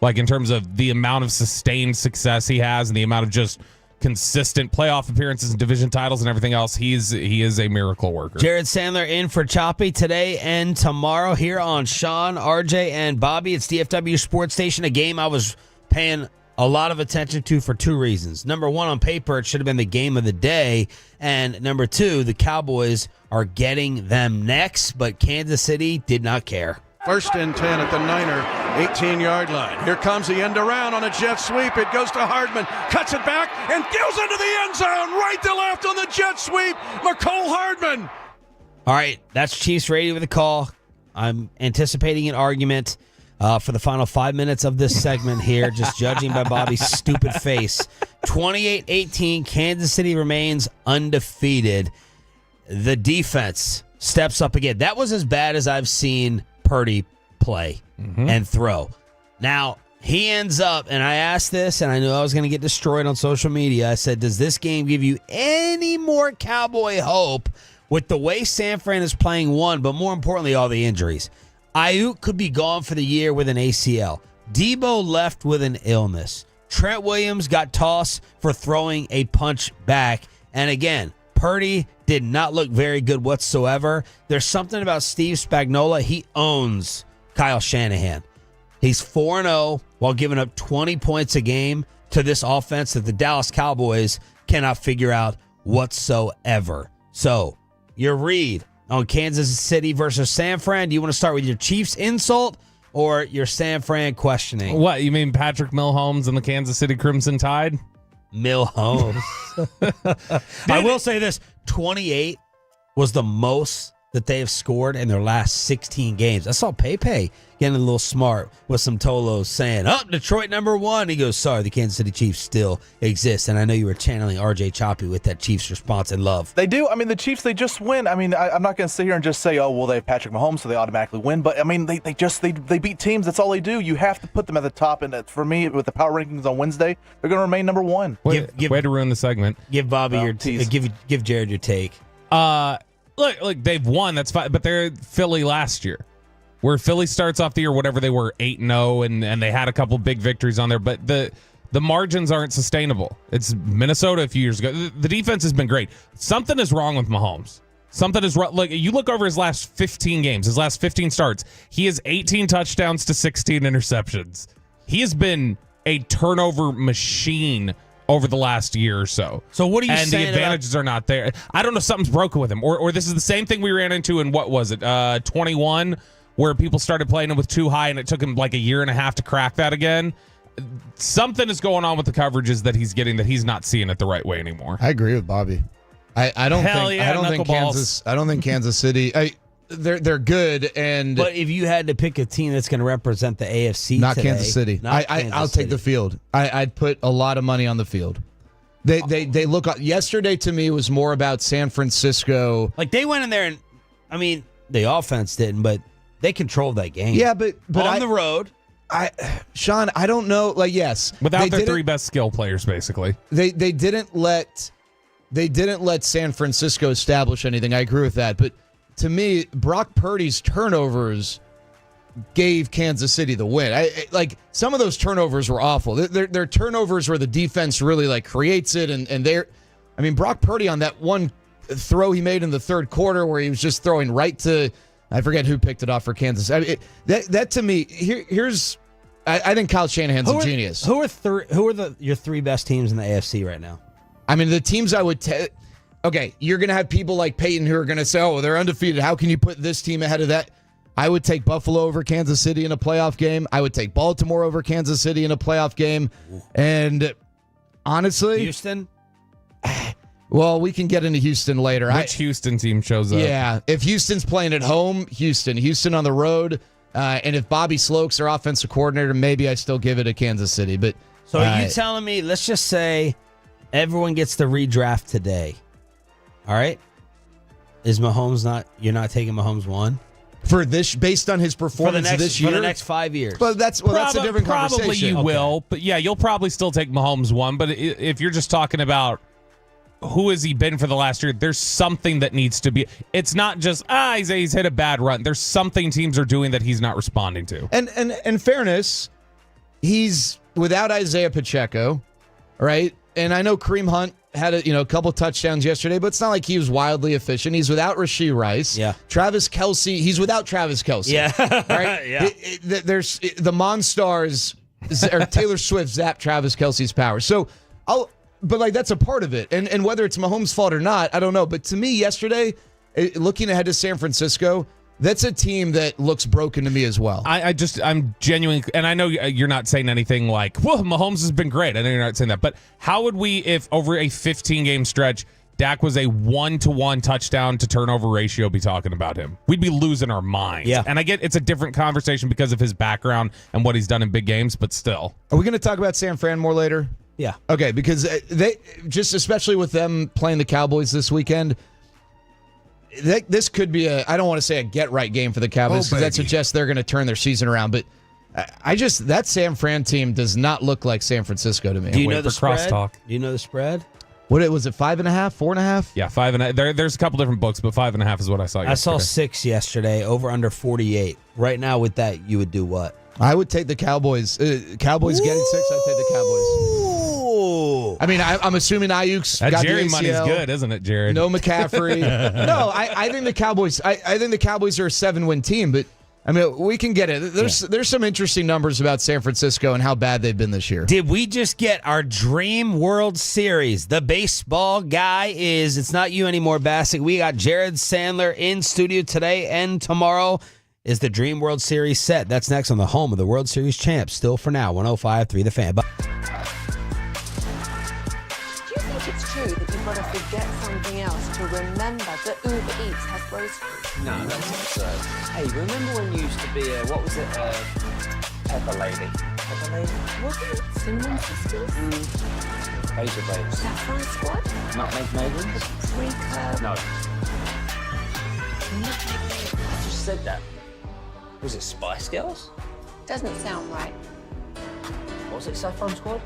Like in terms of the amount of sustained success he has and the amount of just consistent playoff appearances and division titles and everything else, he is a miracle worker. Jared Sandler in for Choppy today and tomorrow here on Sean, RJ, and Bobby. It's DFW Sports Station, a game I was paying a lot of attention to for 2 reasons. Number 1, on paper, it should have been the game of the day. And number 2, the Cowboys are getting them next, but Kansas City did not care. 1st and 10 at the Niner 18-yard line. Here comes the end around on a jet sweep. It goes to Hardman, cuts it back, and goes into the end zone, right to left on the jet sweep. McCole Hardman. All right, that's Chiefs Radio with a call. I'm anticipating an argument for the final 5 minutes of this segment here, just judging by Bobby's stupid face. 28-18, Kansas City remains undefeated. The defense steps up again. That was as bad as I've seen Purdy play and throw. Now, he ends up, and I asked this, and I knew I was going to get destroyed on social media. I said, does this game give you any more Cowboy hope with the way San Fran is playing, one, but more importantly, all the injuries? Ayuk could be gone for the year with an ACL. Debo left with an illness. Trent Williams got tossed for throwing a punch back. And again, Purdy did not look very good whatsoever. There's something about Steve Spagnuolo. He owns Kyle Shanahan. He's 4-0 while giving up 20 points a game to this offense that the Dallas Cowboys cannot figure out whatsoever. So, your read on Kansas City versus San Fran. Do you want to start with your Chiefs insult or your San Fran questioning? What, you mean Patrick Mahomes and the Kansas City Crimson Tide? Milhomes. I will say this, 28 was the most that they have scored in their last 16 games. I saw Pepe getting a little smart with some Tolos saying, Detroit #1. He goes, sorry, the Kansas City Chiefs still exist. And I know you were channeling RJ Choppy with that Chiefs response and love. They do. I mean, the Chiefs, they just win. I mean, I'm not going to sit here and just say, oh, well, they have Patrick Mahomes, so they automatically win. But, I mean, they beat teams. That's all they do. You have to put them at the top. And for me, with the power rankings on Wednesday, they're going to remain #1. Way to ruin the segment. Give Bobby your give Jared your take. Look, they've won. That's fine. But they're Philly last year, where Philly starts off the year, whatever they were, 8-0, and they had a couple big victories on there. But the margins aren't sustainable. It's Minnesota a few years ago. The defense has been great. Something is wrong with Mahomes. Something is wrong. Look, you look over his last 15 games, his last 15 starts. He has 18 touchdowns to 16 interceptions. He has been a turnover machine over the last year or so. So what are you saying? And the advantages are not there. I don't know, something's broken with him. Or this is the same thing we ran into in, what was it, 21, where people started playing him with too high and it took him like a year and a half to crack that again. Something is going on with the coverages that he's getting that he's not seeing it the right way anymore. I agree with Bobby. I don't think Kansas City they're good, but if you had to pick a team that's going to represent the AFC not today, Kansas City. I'll take the field. I'd put a lot of money on the field. They look. Yesterday to me was more about San Francisco. Like they went in there and, I mean, the offense didn't, but they controlled that game. Yeah, but on the road. Sean, I don't know. Like, yes, without their three best skill players, basically. They didn't let San Francisco establish anything. I agree with that, but to me, Brock Purdy's turnovers gave Kansas City the win. Like some of those turnovers were awful. They're turnovers where the defense really like creates it, and they're. I mean, Brock Purdy on that one throw he made in the third quarter where he was just throwing right to, I forget who picked it off for Kansas. I mean, that to me, here's. I think Kyle Shanahan's a genius. Who are your three best teams in the AFC right now? I mean, the teams I would okay, you're going to have people like Peyton who are going to say, oh, they're undefeated. How can you put this team ahead of that? I would take Buffalo over Kansas City in a playoff game. I would take Baltimore over Kansas City in a playoff game. And honestly, Houston? Well, we can get into Houston later. Which Houston team shows up? Yeah, if Houston's playing at home, Houston on the road. And if Bobby Sloak's their offensive coordinator, maybe I still give it to Kansas City. But so are you telling me, let's just say everyone gets the redraft today. All right. Is Mahomes you're not taking Mahomes 1? For this, based on his performance this year? For the next 5 years. Well, that's a different conversation. Probably you will. But yeah, you'll probably still take Mahomes 1. But if you're just talking about who has he been for the last year, there's something that needs to be. It's not just, he's hit a bad run. There's something teams are doing that he's not responding to. And in fairness, he's without Isaiah Pacheco, right? And I know Kareem Hunt had a couple touchdowns yesterday, but it's not like he was wildly efficient. He's without Rashee Rice. Yeah. Travis Kelce, he's without Travis Kelce. Yeah. Right? Yeah. There's the Monstars, or Taylor Swift zapped Travis Kelce's power. So but like that's a part of it. And whether it's Mahomes' fault or not, I don't know. But to me yesterday, looking ahead to San Francisco, that's a team that looks broken to me as well. I'm genuinely, and I know you're not saying anything like, well, Mahomes has been great. I know you're not saying that. But how would we, if over a 15-game stretch, Dak was a 1-to-1 touchdown to turnover ratio, be talking about him? We'd be losing our minds. Yeah. And I get it's a different conversation because of his background and what he's done in big games, but still. Are we going to talk about San Fran more later? Yeah. Okay, because they just, especially with them playing the Cowboys this weekend, this could be I don't want to say a get-right game for the Cowboys because that suggests they're going to turn their season around. But that San Fran team does not look like San Francisco to me. Do you know the spread? Crosstalk. Do you know the spread? What was it, 5.5, 4.5? Yeah, 5.5. There's a couple different books, but 5.5 is what I saw yesterday. I saw 6 yesterday, over under 48. Right now with that, you would do what? I would take the Cowboys. Cowboys getting 6, I'd take the Cowboys. I mean, I'm assuming Ayuk's got Jerry the ACL. money's good, isn't it, Jared? No McCaffrey. No, I think the Cowboys. I think the Cowboys are a 7-win team, but I mean, we can get it. There's some interesting numbers about San Francisco and how bad they've been this year. Did we just get our Dream World Series? The baseball guy it's not you anymore, Bassick. We got Jared Sandler in studio today and tomorrow. Is the Dream World Series set? That's next on the home of the World Series champs. Still for now, 105.3 The Fan. got to forget something else to remember that Uber Eats has groceries. No, that's absurd. Hey, remember when you used to be a, what was it, Pepper Lady? Pepper Lady? Was it Cinnamon Sisters? Razor Babes. Saffron Squad? Nutmeg Maidens? Pre-curb? No. Nutmeg Maidens. I just said that. Was it Spice Girls? Doesn't sound right. Was it Saffron Squad?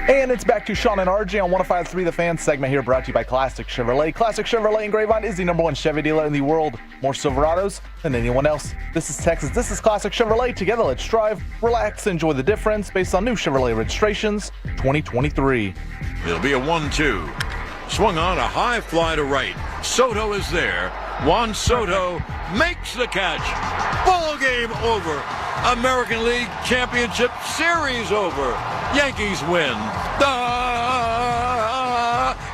And it's back to Sean and RJ on 105.3 The Fan segment here, brought to you by Classic Chevrolet. Classic Chevrolet in Grapevine is the #1 Chevy dealer in the world. More Silverados than anyone else. This is Texas. This is Classic Chevrolet. Together, let's drive, relax, enjoy the difference based on new Chevrolet registrations 2023. It'll be a 1-2. Swung on, a high fly to right. Soto is there. Juan Soto makes the catch. Ball game over. American League Championship Series over. Yankees win. The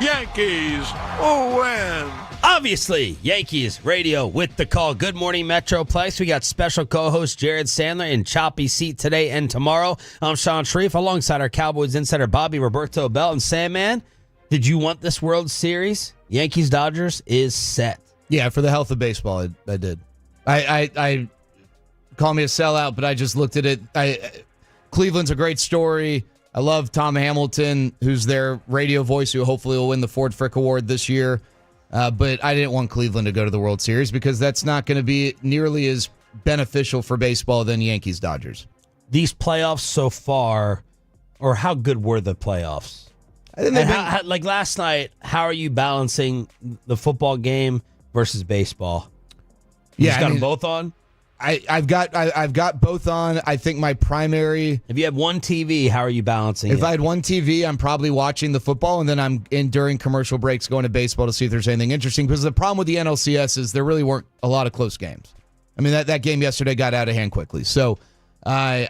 Yankees win. Obviously, Yankees radio with the call. Good morning, Metroplex. We got special co-host Jared Sandler in Choppy Seat today and tomorrow. I'm Sean Sharif alongside our Cowboys insider Bobby Roberto Bell. And Sandman, did you want this World Series? Yankees-Dodgers is set. Yeah, for the health of baseball, I did. I call me a sellout, but I just looked at it. Cleveland's a great story. I love Tom Hamilton, who's their radio voice, who hopefully will win the Ford Frick Award this year. But I didn't want Cleveland to go to the World Series because that's not going to be nearly as beneficial for baseball than Yankees-Dodgers. These playoffs so far, or how good were the playoffs? I think like last night, how are you balancing the football game versus baseball? You just got them both on? I've got both on. I think my primary. If you have one TV, how are you balancing If I had one TV, I'm probably watching the football, and then I'm in during commercial breaks going to baseball to see if there's anything interesting. Because the problem with the NLCS is there really weren't a lot of close games. I mean that game yesterday got out of hand quickly. So I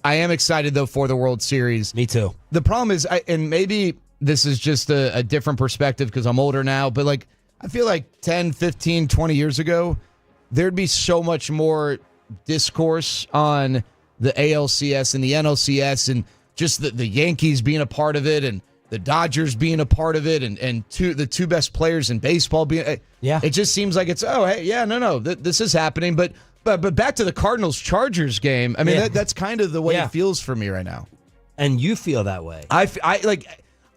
am excited though for the World Series. Me too. The problem is, and maybe this is just a different perspective because I'm older now, but like I feel like 10, 15, 20 years ago, there'd be so much more discourse on the ALCS and the NLCS and just the Yankees being a part of it and the Dodgers being a part of it and the two best players in baseball being. Yeah. It just seems like it's, this is happening. But back to the Cardinals-Chargers game, I mean, that's kind of the way it feels for me right now. And you feel that way.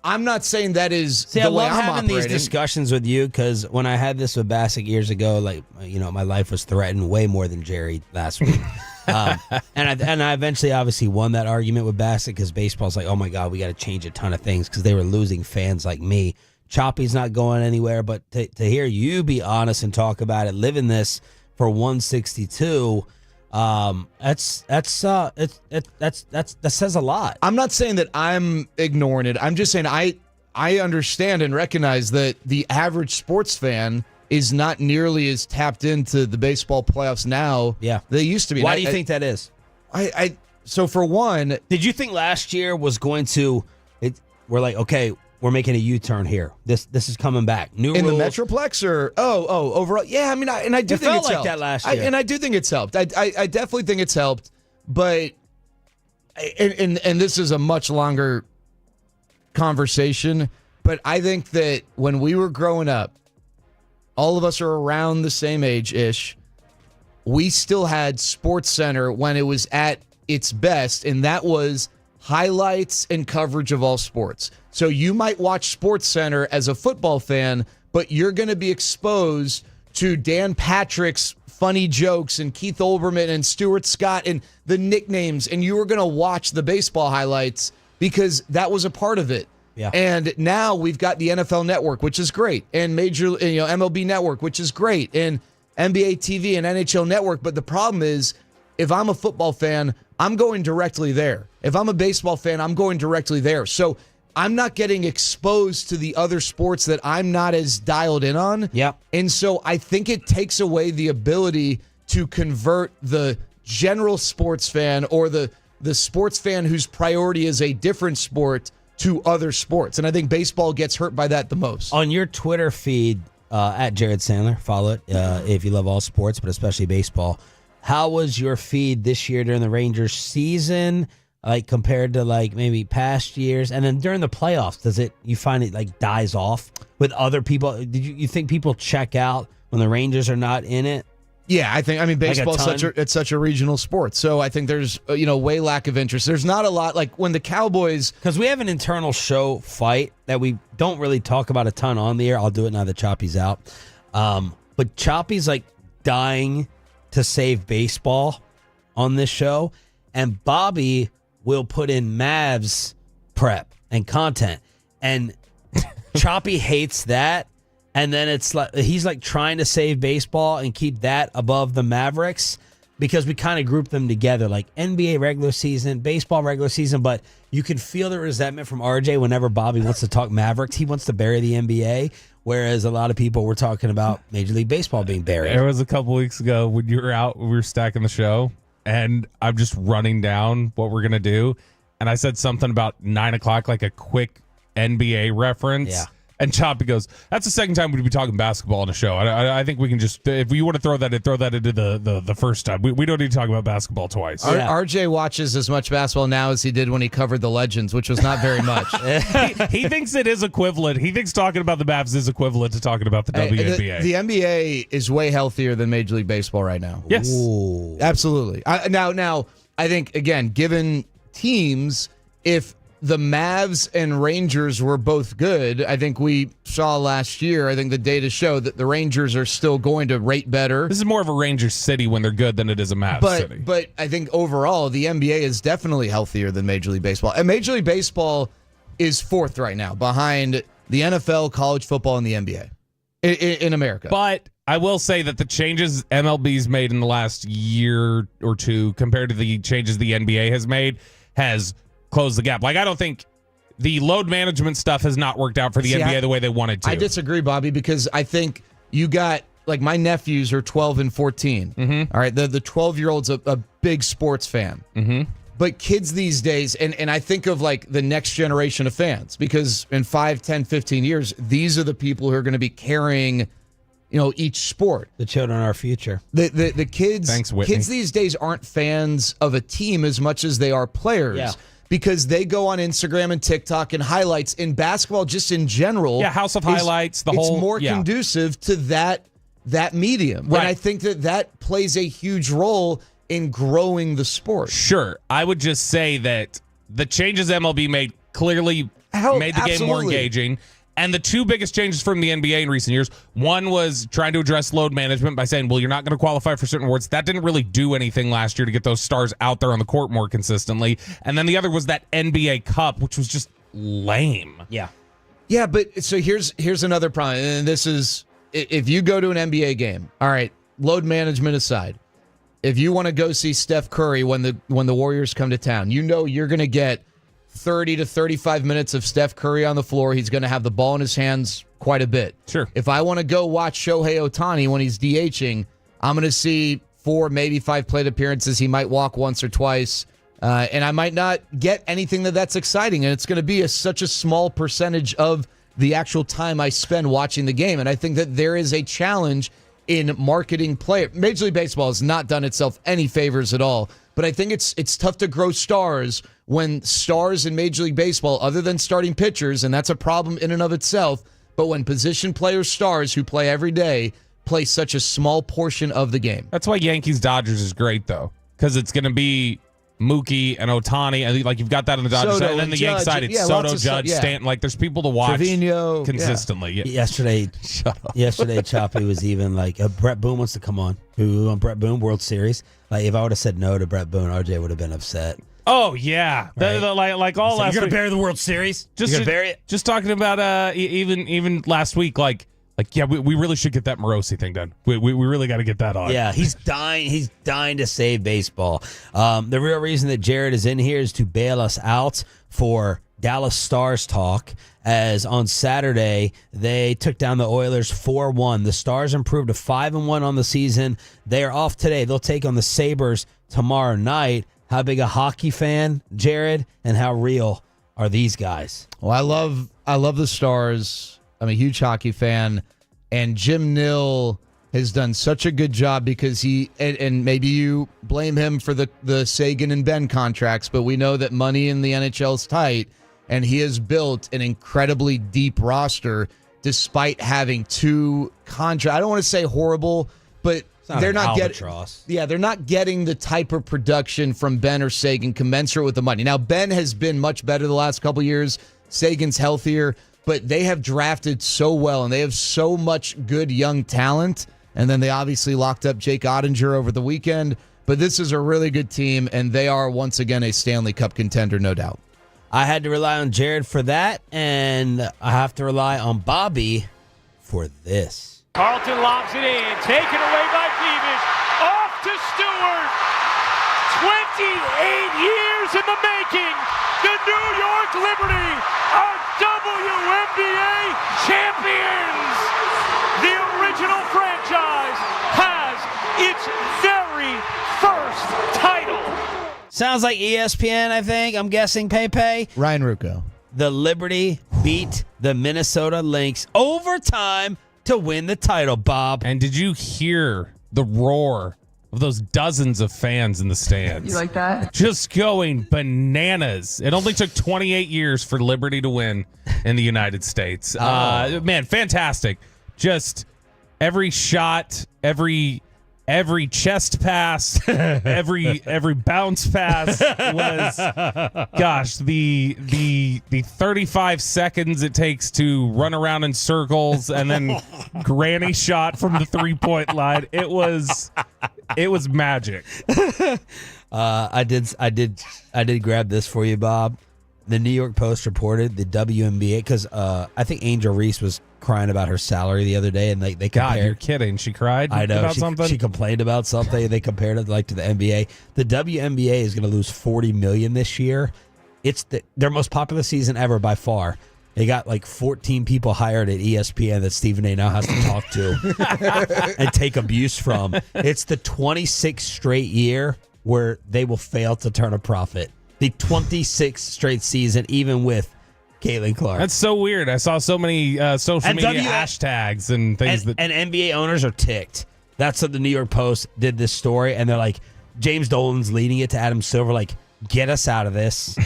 I'm not saying that is the way way I'm having operating. these discussions with you because when I had this with Bassick years ago, my life was threatened way more than Jerry last week. And I eventually obviously won that argument with Bassick because baseball's like, oh my God, we got to change a ton of things because they were losing fans like me. Choppy's not going anywhere, but to hear you be honest and talk about it, living this for 162. That says a lot. I'm not saying that I'm ignoring it. I'm just saying I understand and recognize that the average sports fan is not nearly as tapped into the baseball playoffs now. Yeah, they used to be. Why do you think that is? So for one, did you think last year was going to? We're like, okay, we're making a U-turn here. This is coming back. New in rules. The Metroplex or overall? Yeah, I mean, I do think it's like helped. That last year. And I do think it's helped. I definitely think it's helped. But and this is a much longer conversation. But I think that when we were growing up, all of us are around the same age-ish. We still had SportsCenter when it was at its best, and that was highlights and coverage of all sports. So you might watch SportsCenter as a football fan, but you're going to be exposed to Dan Patrick's funny jokes and Keith Olbermann and Stuart Scott and the nicknames, and you were going to watch the baseball highlights because that was a part of it. Yeah. And now we've got the NFL Network, which is great, and MLB Network, which is great, and NBA TV and NHL Network. But the problem is, if I'm a football fan, I'm going directly there. If I'm a baseball fan, I'm going directly there. So I'm not getting exposed to the other sports that I'm not as dialed in on. Yep. And so I think it takes away the ability to convert the general sports fan or the sports fan whose priority is a different sport to other sports. And I think baseball gets hurt by that the most. On your Twitter feed, at Jared Sandler, follow it if you love all sports, but especially baseball. How was your feed this year during the Rangers season, like compared to like maybe past years? And then during the playoffs, you find it like dies off with other people? Did you think people check out when the Rangers are not in it? Yeah, baseball is such a regional sport. So I think there's way lack of interest. There's not a lot like when the Cowboys, because we have an internal show fight that we don't really talk about a ton on the air. I'll do it now that Choppy's out. But Choppy's like dying to save baseball on this show, and Bobby will put in Mavs prep and content. And Choppy hates that. And then it's like he's like trying to save baseball and keep that above the Mavericks because we kind of group them together, like NBA regular season, baseball regular season. But you can feel the resentment from RJ whenever Bobby wants to talk Mavericks. He wants to bury the NBA, whereas a lot of people were talking about Major League Baseball being buried. There was a couple weeks ago when you were out, we were stacking the show, and I'm just running down what we're going to do. And I said something about 9 o'clock, like a quick NBA reference. Yeah. And Choppy goes, that's the second time we'd be talking basketball on the show. I think we can just, if you want to throw that into the first time. We don't need to talk about basketball twice. RJ watches as much basketball now as he did when he covered the Legends, which was not very much. he thinks it is equivalent. He thinks talking about the Mavs is equivalent to talking about the WNBA. The NBA is way healthier than Major League Baseball right now. Yes. Ooh. Absolutely. Now, I think, again, given teams, if the Mavs and Rangers were both good, I think we saw last year, I think the data show that the Rangers are still going to rate better. This is more of a Rangers city when they're good than it is a Mavs city. But I think overall, the NBA is definitely healthier than Major League Baseball. And Major League Baseball is fourth right now behind the NFL, college football, and the NBA in America. But I will say that the changes MLB's made in the last year or two compared to the changes the NBA has made has closed the gap. Like, I don't think the load management stuff has not worked out for the NBA the way they wanted to. I disagree, Bobby, because I think you got, like, my nephews are 12 and 14. Mm-hmm. All right, the 12-year-old's a big sports fan. Mm-hmm. But kids these days, and I think of, like, the next generation of fans, because in 5, 10, 15 years, these are the people who are going to be carrying, each sport. The children are our future. The kids, Thanks, Whitney. kids these days aren't fans of a team as much as they are players. Yeah. Because they go on Instagram and TikTok and highlights. In basketball, just in general, House of Highlights, it's more conducive to that medium. Right. And I think that plays a huge role in growing the sport. Sure. I would just say that the changes MLB made clearly made the game more engaging. And the two biggest changes from the NBA in recent years, one was trying to address load management by saying, well, you're not going to qualify for certain awards. That didn't really do anything last year to get those stars out there on the court more consistently. And then the other was that NBA Cup, which was just lame. Yeah. Yeah, but so here's another problem. And this is, if you go to an NBA game, all right, load management aside, if you want to go see Steph Curry when the Warriors come to town, you're going to get 30 to 35 minutes of Steph Curry on the floor. He's going to have the ball in his hands quite a bit. Sure. If I want to go watch Shohei Ohtani when he's DHing, I'm going to see 4, maybe 5 plate appearances. He might walk once or twice, and I might not get anything that's exciting. And it's going to be such a small percentage of the actual time I spend watching the game. And I think that there is a challenge in marketing player. Major League Baseball has not done itself any favors at all. But I think it's tough to grow stars when stars in Major League Baseball, other than starting pitchers, and that's a problem in and of itself, but when position players, stars who play every day, play such a small portion of the game. That's why Yankees-Dodgers is great, though, because it's going to be Mookie and Ohtani, and like you've got that on the Dodgers side, and then the Yankees side, it's Soto, Judge, Stanton. Like, there's people to watch Trevino, consistently. Yeah. Yesterday, Choppy was even like, Brett Boone wants to come on. Who on Brett Boone World Series? Like, if I would have said no to Brett Boone, RJ would have been upset. Oh yeah, Right. like all last. You're gonna week. bury the World Series? Just You're gonna bury it? Just talking about even last week, like yeah, we really should get that Morosi thing done. We really got to get that on. Yeah, he's dying. He's dying to save baseball. The real reason that Jared is in here is to bail us out for Dallas Stars talk. As on Saturday, they took down the Oilers 4-1. The Stars improved to 5-1 on the season. They are off today. They'll take on the Sabres tomorrow night. How big a hockey fan, Jared, and how real are these guys? Well, I love the Stars. I'm a huge hockey fan, and Jim Nill has done such a good job because he, and maybe you blame him for the Sagan and Ben contracts, but we know that money in the NHL is tight, and he has built an incredibly deep roster despite having 2 contracts. I don't want to say horrible, but they're not getting the type of production from Ben or Sagan commensurate with the money. Now, Ben has been much better the last couple years. Sagan's healthier, but they have drafted so well, and they have so much good young talent. And then they obviously locked up Jake Ottinger over the weekend. But this is a really good team, and they are once again a Stanley Cup contender, no doubt. I had to rely on Jared for that, and I have to rely on Bobby for this. Carlton lobs it in, taken away by Beamish, off to Stewart. 28 years in the making. The New York Liberty are WNBA champions. The original franchise has its very first title. Sounds like ESPN, I think. I'm guessing, Pepe. Ryan Rucco. The Liberty beat the Minnesota Lynx overtime to win the title, Bob. And did you hear the roar of those dozens of fans in the stands? You like that? Just going bananas. It only took 28 years for Liberty to win in the United States. Man, fantastic. Just every shot, every chest pass, every bounce pass was, gosh, the 35 seconds it takes to run around in circles and then granny shot from the 3-point line. It was magic. I did grab this for you, Bob. The New York Post reported the WNBA because I think Angel Reese was crying about her salary the other day, and they compared. God, you're kidding. She cried. I know about something. She complained about something. They compared it to the NBA. The WNBA is going to lose $40 million this year. It's their most popular season ever by far. They got like 14 people hired at ESPN that Stephen A now has to talk to and take abuse from. It's the 26th straight year where they will fail to turn a profit. The 26th straight season, even with Caitlin Clark. That's so weird. I saw so many social media hashtags and things and NBA owners are ticked. That's what the New York Post did this story, and they're like, James Dolan's leading it to Adam Silver, like, get us out of this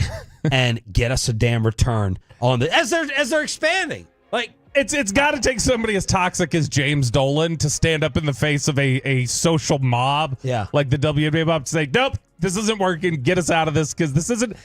and get us a damn return on the as they're expanding. Like, it's got to take somebody as toxic as James Dolan to stand up in the face of a social mob, like the WNBA mob, to say, nope, this isn't working. Get us out of this because this isn't.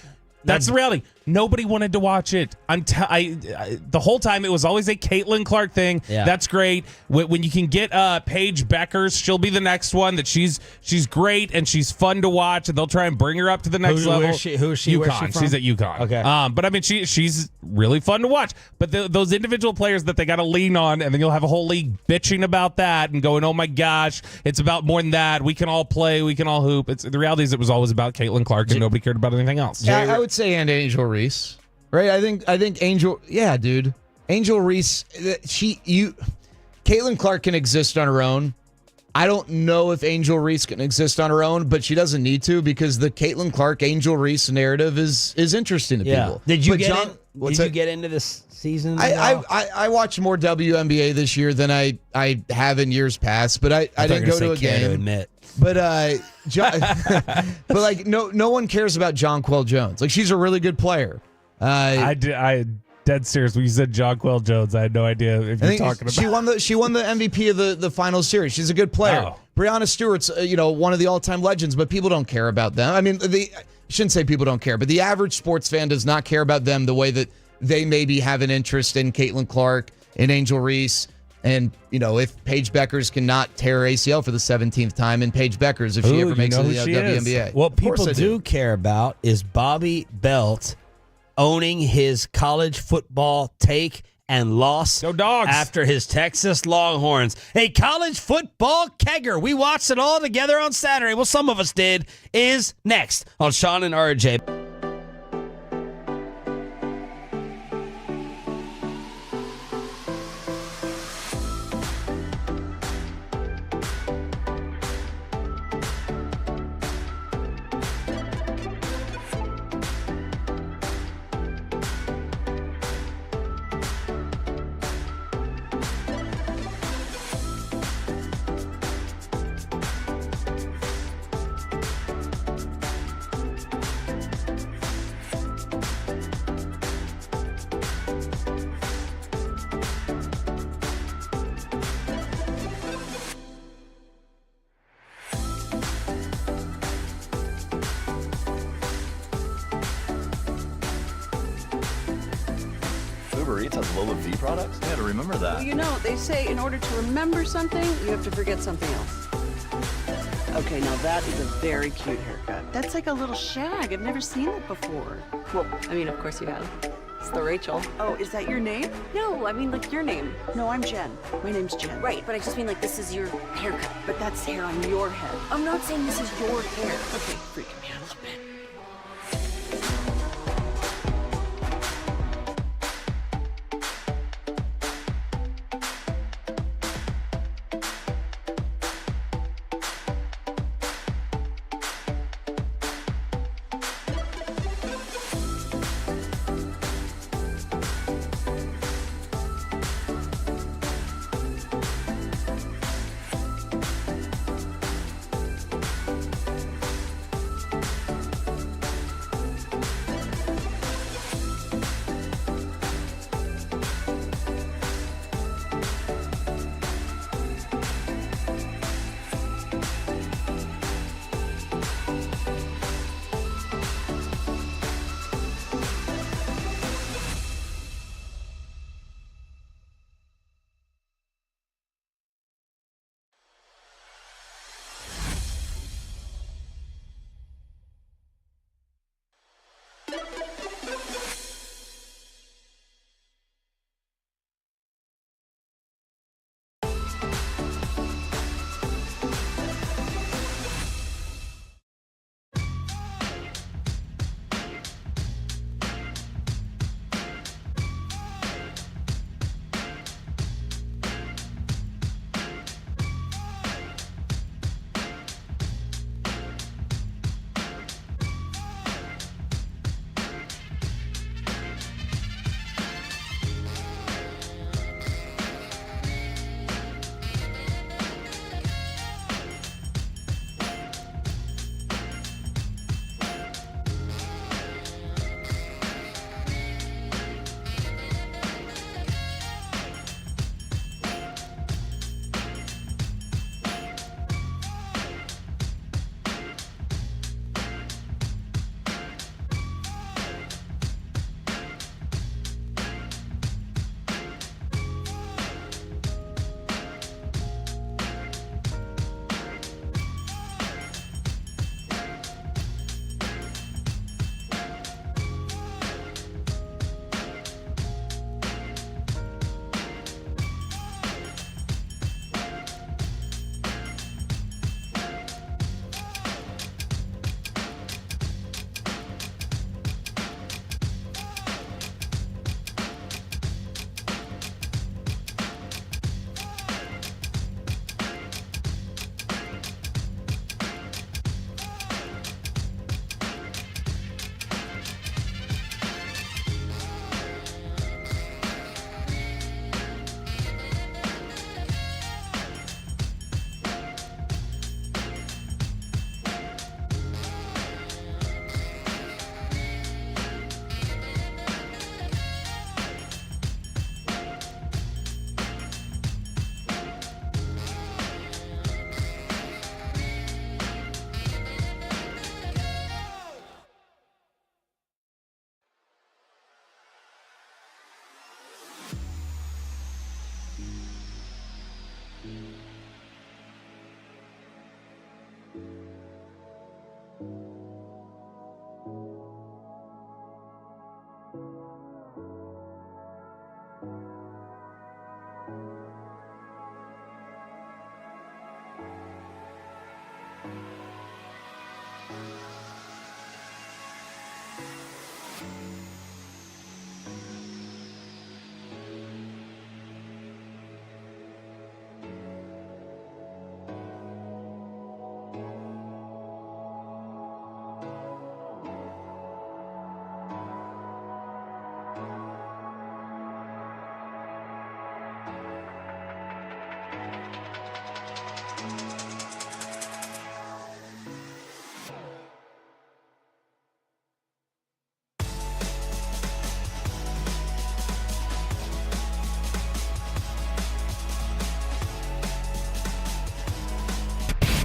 That's the reality. Nobody wanted to watch it. The whole time it was always a Caitlin Clark thing. Yeah. That's great. When you can get Paige Beckers, she'll be the next one. That she's great and she's fun to watch, and they'll try and bring her up to the next level. Who is she? Where's she UConn. from? She's at UConn. Okay. But I mean, she's really fun to watch. But those individual players that they got to lean on, and then you'll have a whole league bitching about that and going, "Oh my gosh, it's about more than that. We can all play. We can all hoop." The reality is, it was always about Caitlin Clark, and nobody cared about anything else. Yeah, I would say and Angel Reese. Right, I think Angel. Yeah, dude, Angel Reese. Caitlin Clark can exist on her own. I don't know if Angel Reese can exist on her own, but she doesn't need to because the Caitlin Clark Angel Reese narrative is interesting to people. Did you get into this season? I watched more WNBA this year than I have in years past, but I didn't go to a game. To admit. But but like no one cares about Jonquel Jones. Like, she's a really good player. I dead serious. When you said Jonquel Jones, I had no idea if you're talking about. She won the MVP of the final series. She's a good player. Oh. Breonna Stewart's one of the all-time legends, but people don't care about them. I mean, I shouldn't say people don't care, but the average sports fan does not care about them the way that they maybe have an interest in Caitlin Clark and Angel Reese. And, if Paige Beckers cannot tear her ACL for the 17th time, and Paige Beckers, if she ever makes it to the WNBA. What people do care about is Bobby Belt owning his college football take and loss Go Dogs. after his Texas Longhorns. A college football kegger. We watched it all together on Saturday. Well, some of us did. Is next on Sean and RJ. Uber Eats has Lola V products? I gotta remember that. Well, they say in order to remember something, you have to forget something else. Okay, now that is a very cute haircut. That's like a little shag. I've never seen it before. Well, I mean, of course you have. It's the Rachel. Oh, is that your name? No, I mean, like, your name. No, I'm Jen. My name's Jen. Right, but I just mean, like, this is your haircut. But that's hair on your head. I'm not saying this is your hair. Okay, freaking me out a little bit.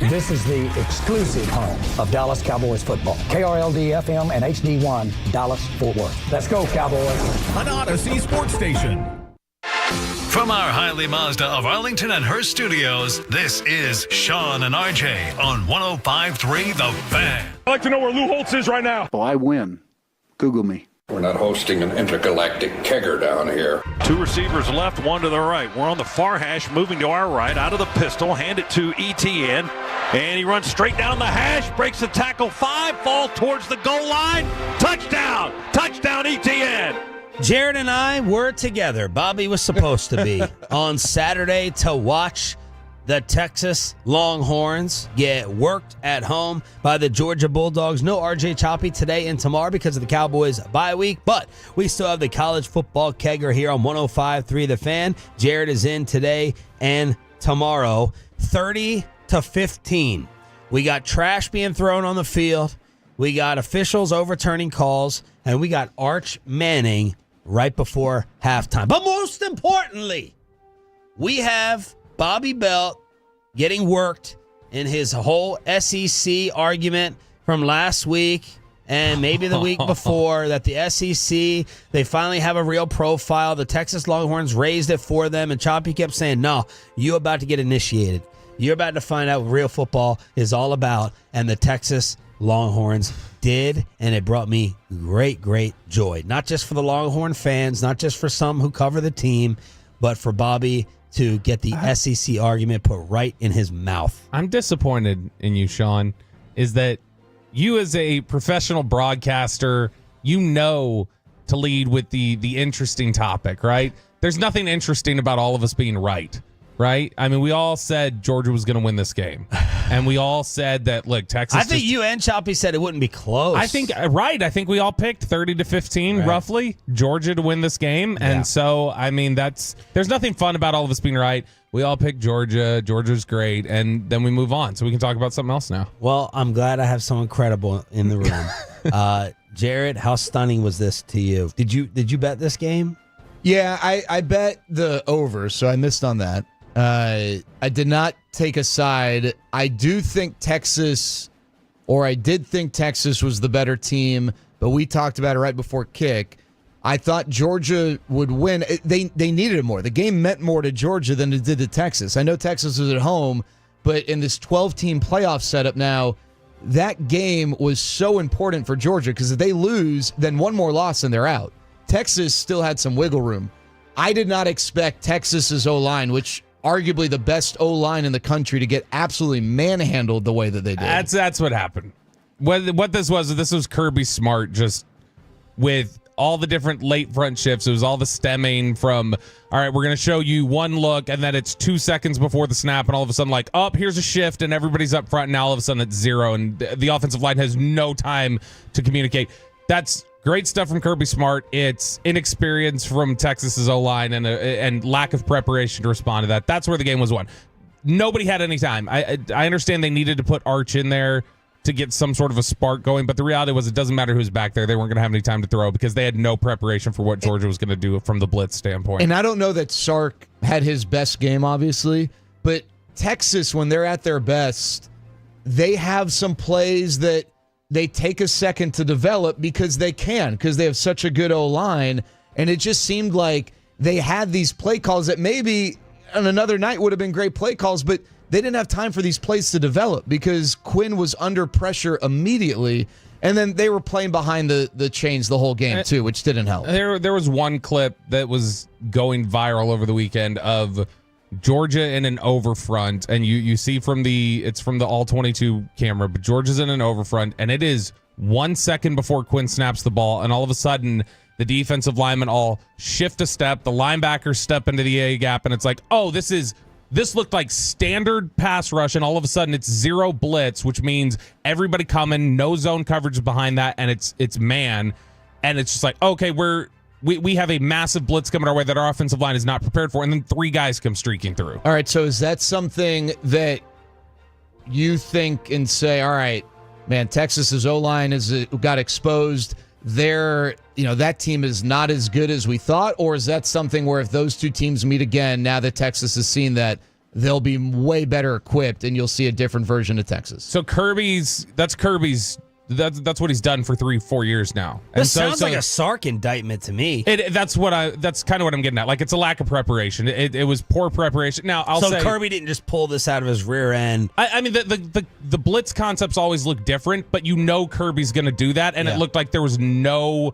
This is the exclusive home of Dallas Cowboys football. KRLD-FM and HD1, Dallas, Fort Worth. Let's go, Cowboys. An Odyssey sports station. From our Highly Mazda of Arlington and Hearst studios, this is Sean and RJ on 105.3 The Fan. I'd like to know where Lou Holtz is right now. Well, I win. Google me. We're not hosting an intergalactic kegger down here. Two receivers left, one to the right. We're on the far hash, moving to our right, out of the pistol, hand it to ETN. And he runs straight down the hash, breaks the tackle 5, falls towards the goal line. Touchdown! Touchdown, ETN! Jared and I were together. Bobby was supposed to be on Saturday to watch the Texas Longhorns get worked at home by the Georgia Bulldogs. No RJ Choppy today and tomorrow because of the Cowboys bye week, but we still have the college football kegger here on 105.3 The Fan. Jared is in today and tomorrow. 30-15. We got trash being thrown on the field. We got officials overturning calls, and we got Arch Manning right before halftime. But most importantly, we have Bobby Belt getting worked in his whole SEC argument from last week and maybe the week before, that the SEC, they finally have a real profile. The Texas Longhorns raised it for them, and Choppy kept saying, no, you're about to get initiated. You're about to find out what real football is all about, and the Texas Longhorns did, and it brought me great, great joy. Not just for the Longhorn fans, not just for some who cover the team, but for Bobby to get the SEC argument put right in his mouth. I'm disappointed in you, Sean, is that you as a professional broadcaster, you know to lead with the interesting topic, right? There's nothing interesting about all of us being right? I mean, we all said Georgia was going to win this game. And we all said that, look, Texas... I think you and Choppy said it wouldn't be close. I think we all picked 30-15, roughly, Georgia to win this game. Yeah. And so, I mean, there's nothing fun about all of us being right. We all picked Georgia. Georgia's great. And then we move on. So we can talk about something else now. Well, I'm glad I have someone credible in the room. Jared, how stunning was this to you? Did you bet this game? Yeah, I bet the over, so I missed on that. I did not take a side. I did think Texas was the better team, but we talked about it right before kick. I thought Georgia would win. They needed it more. The game meant more to Georgia than it did to Texas. I know Texas was at home, but in this 12-team playoff setup now, that game was so important for Georgia because if they lose, then one more loss and they're out. Texas still had some wiggle room. I did not expect Texas's O-line, which arguably the best O-line in the country, to get absolutely manhandled the way that they did. That's what happened. What this was Kirby Smart just with all the different late front shifts. It was all the stemming from, all right, we're going to show you one look, and then it's 2 seconds before the snap, and all of a sudden, like, here's a shift, and everybody's up front, and now all of a sudden it's zero, and the offensive line has no time to communicate. That's great stuff from Kirby Smart. It's inexperience from Texas's O-line and lack of preparation to respond to that. That's where the game was won. Nobody had any time. I understand they needed to put Arch in there to get some sort of a spark going, but the reality was it doesn't matter who's back there. They weren't going to have any time to throw because they had no preparation for what Georgia was going to do from the blitz standpoint. And I don't know that Sark had his best game, obviously, but Texas, when they're at their best, they have some plays that they take a second to develop because they have such a good O-line. And it just seemed like they had these play calls that maybe on another night would have been great play calls, but they didn't have time for these plays to develop because Quinn was under pressure immediately. And then they were playing behind the chains the whole game too, which didn't help. There was one clip that was going viral over the weekend of Georgia in an overfront, and you see it's from the all-22 camera, but Georgia's in an overfront, and it is 1 second before Quinn snaps the ball, and all of a sudden the defensive linemen all shift a step, the linebackers step into the A gap, and it's like, this looked like standard pass rush, and all of a sudden it's zero blitz, which means everybody coming, no zone coverage behind that, and it's man, and it's just like, okay, we have a massive blitz coming our way that our offensive line is not prepared for, and then 3 guys come streaking through. All right, so is that something that you think and say, all right, man, Texas's O-line got exposed. That team is not as good as we thought, or is that something where if those two teams meet again, now that Texas has seen that, they'll be way better equipped and you'll see a different version of Texas? So that's Kirby's That's what he's done for 3-4 years now. And This sounds like a Sark indictment to me. That's kind of what I'm getting at. Like, it's a lack of preparation. It was poor preparation. Now, I'll say Kirby didn't just pull this out of his rear end. I mean, the blitz concepts always look different, but Kirby's going to do that, and it looked like there was no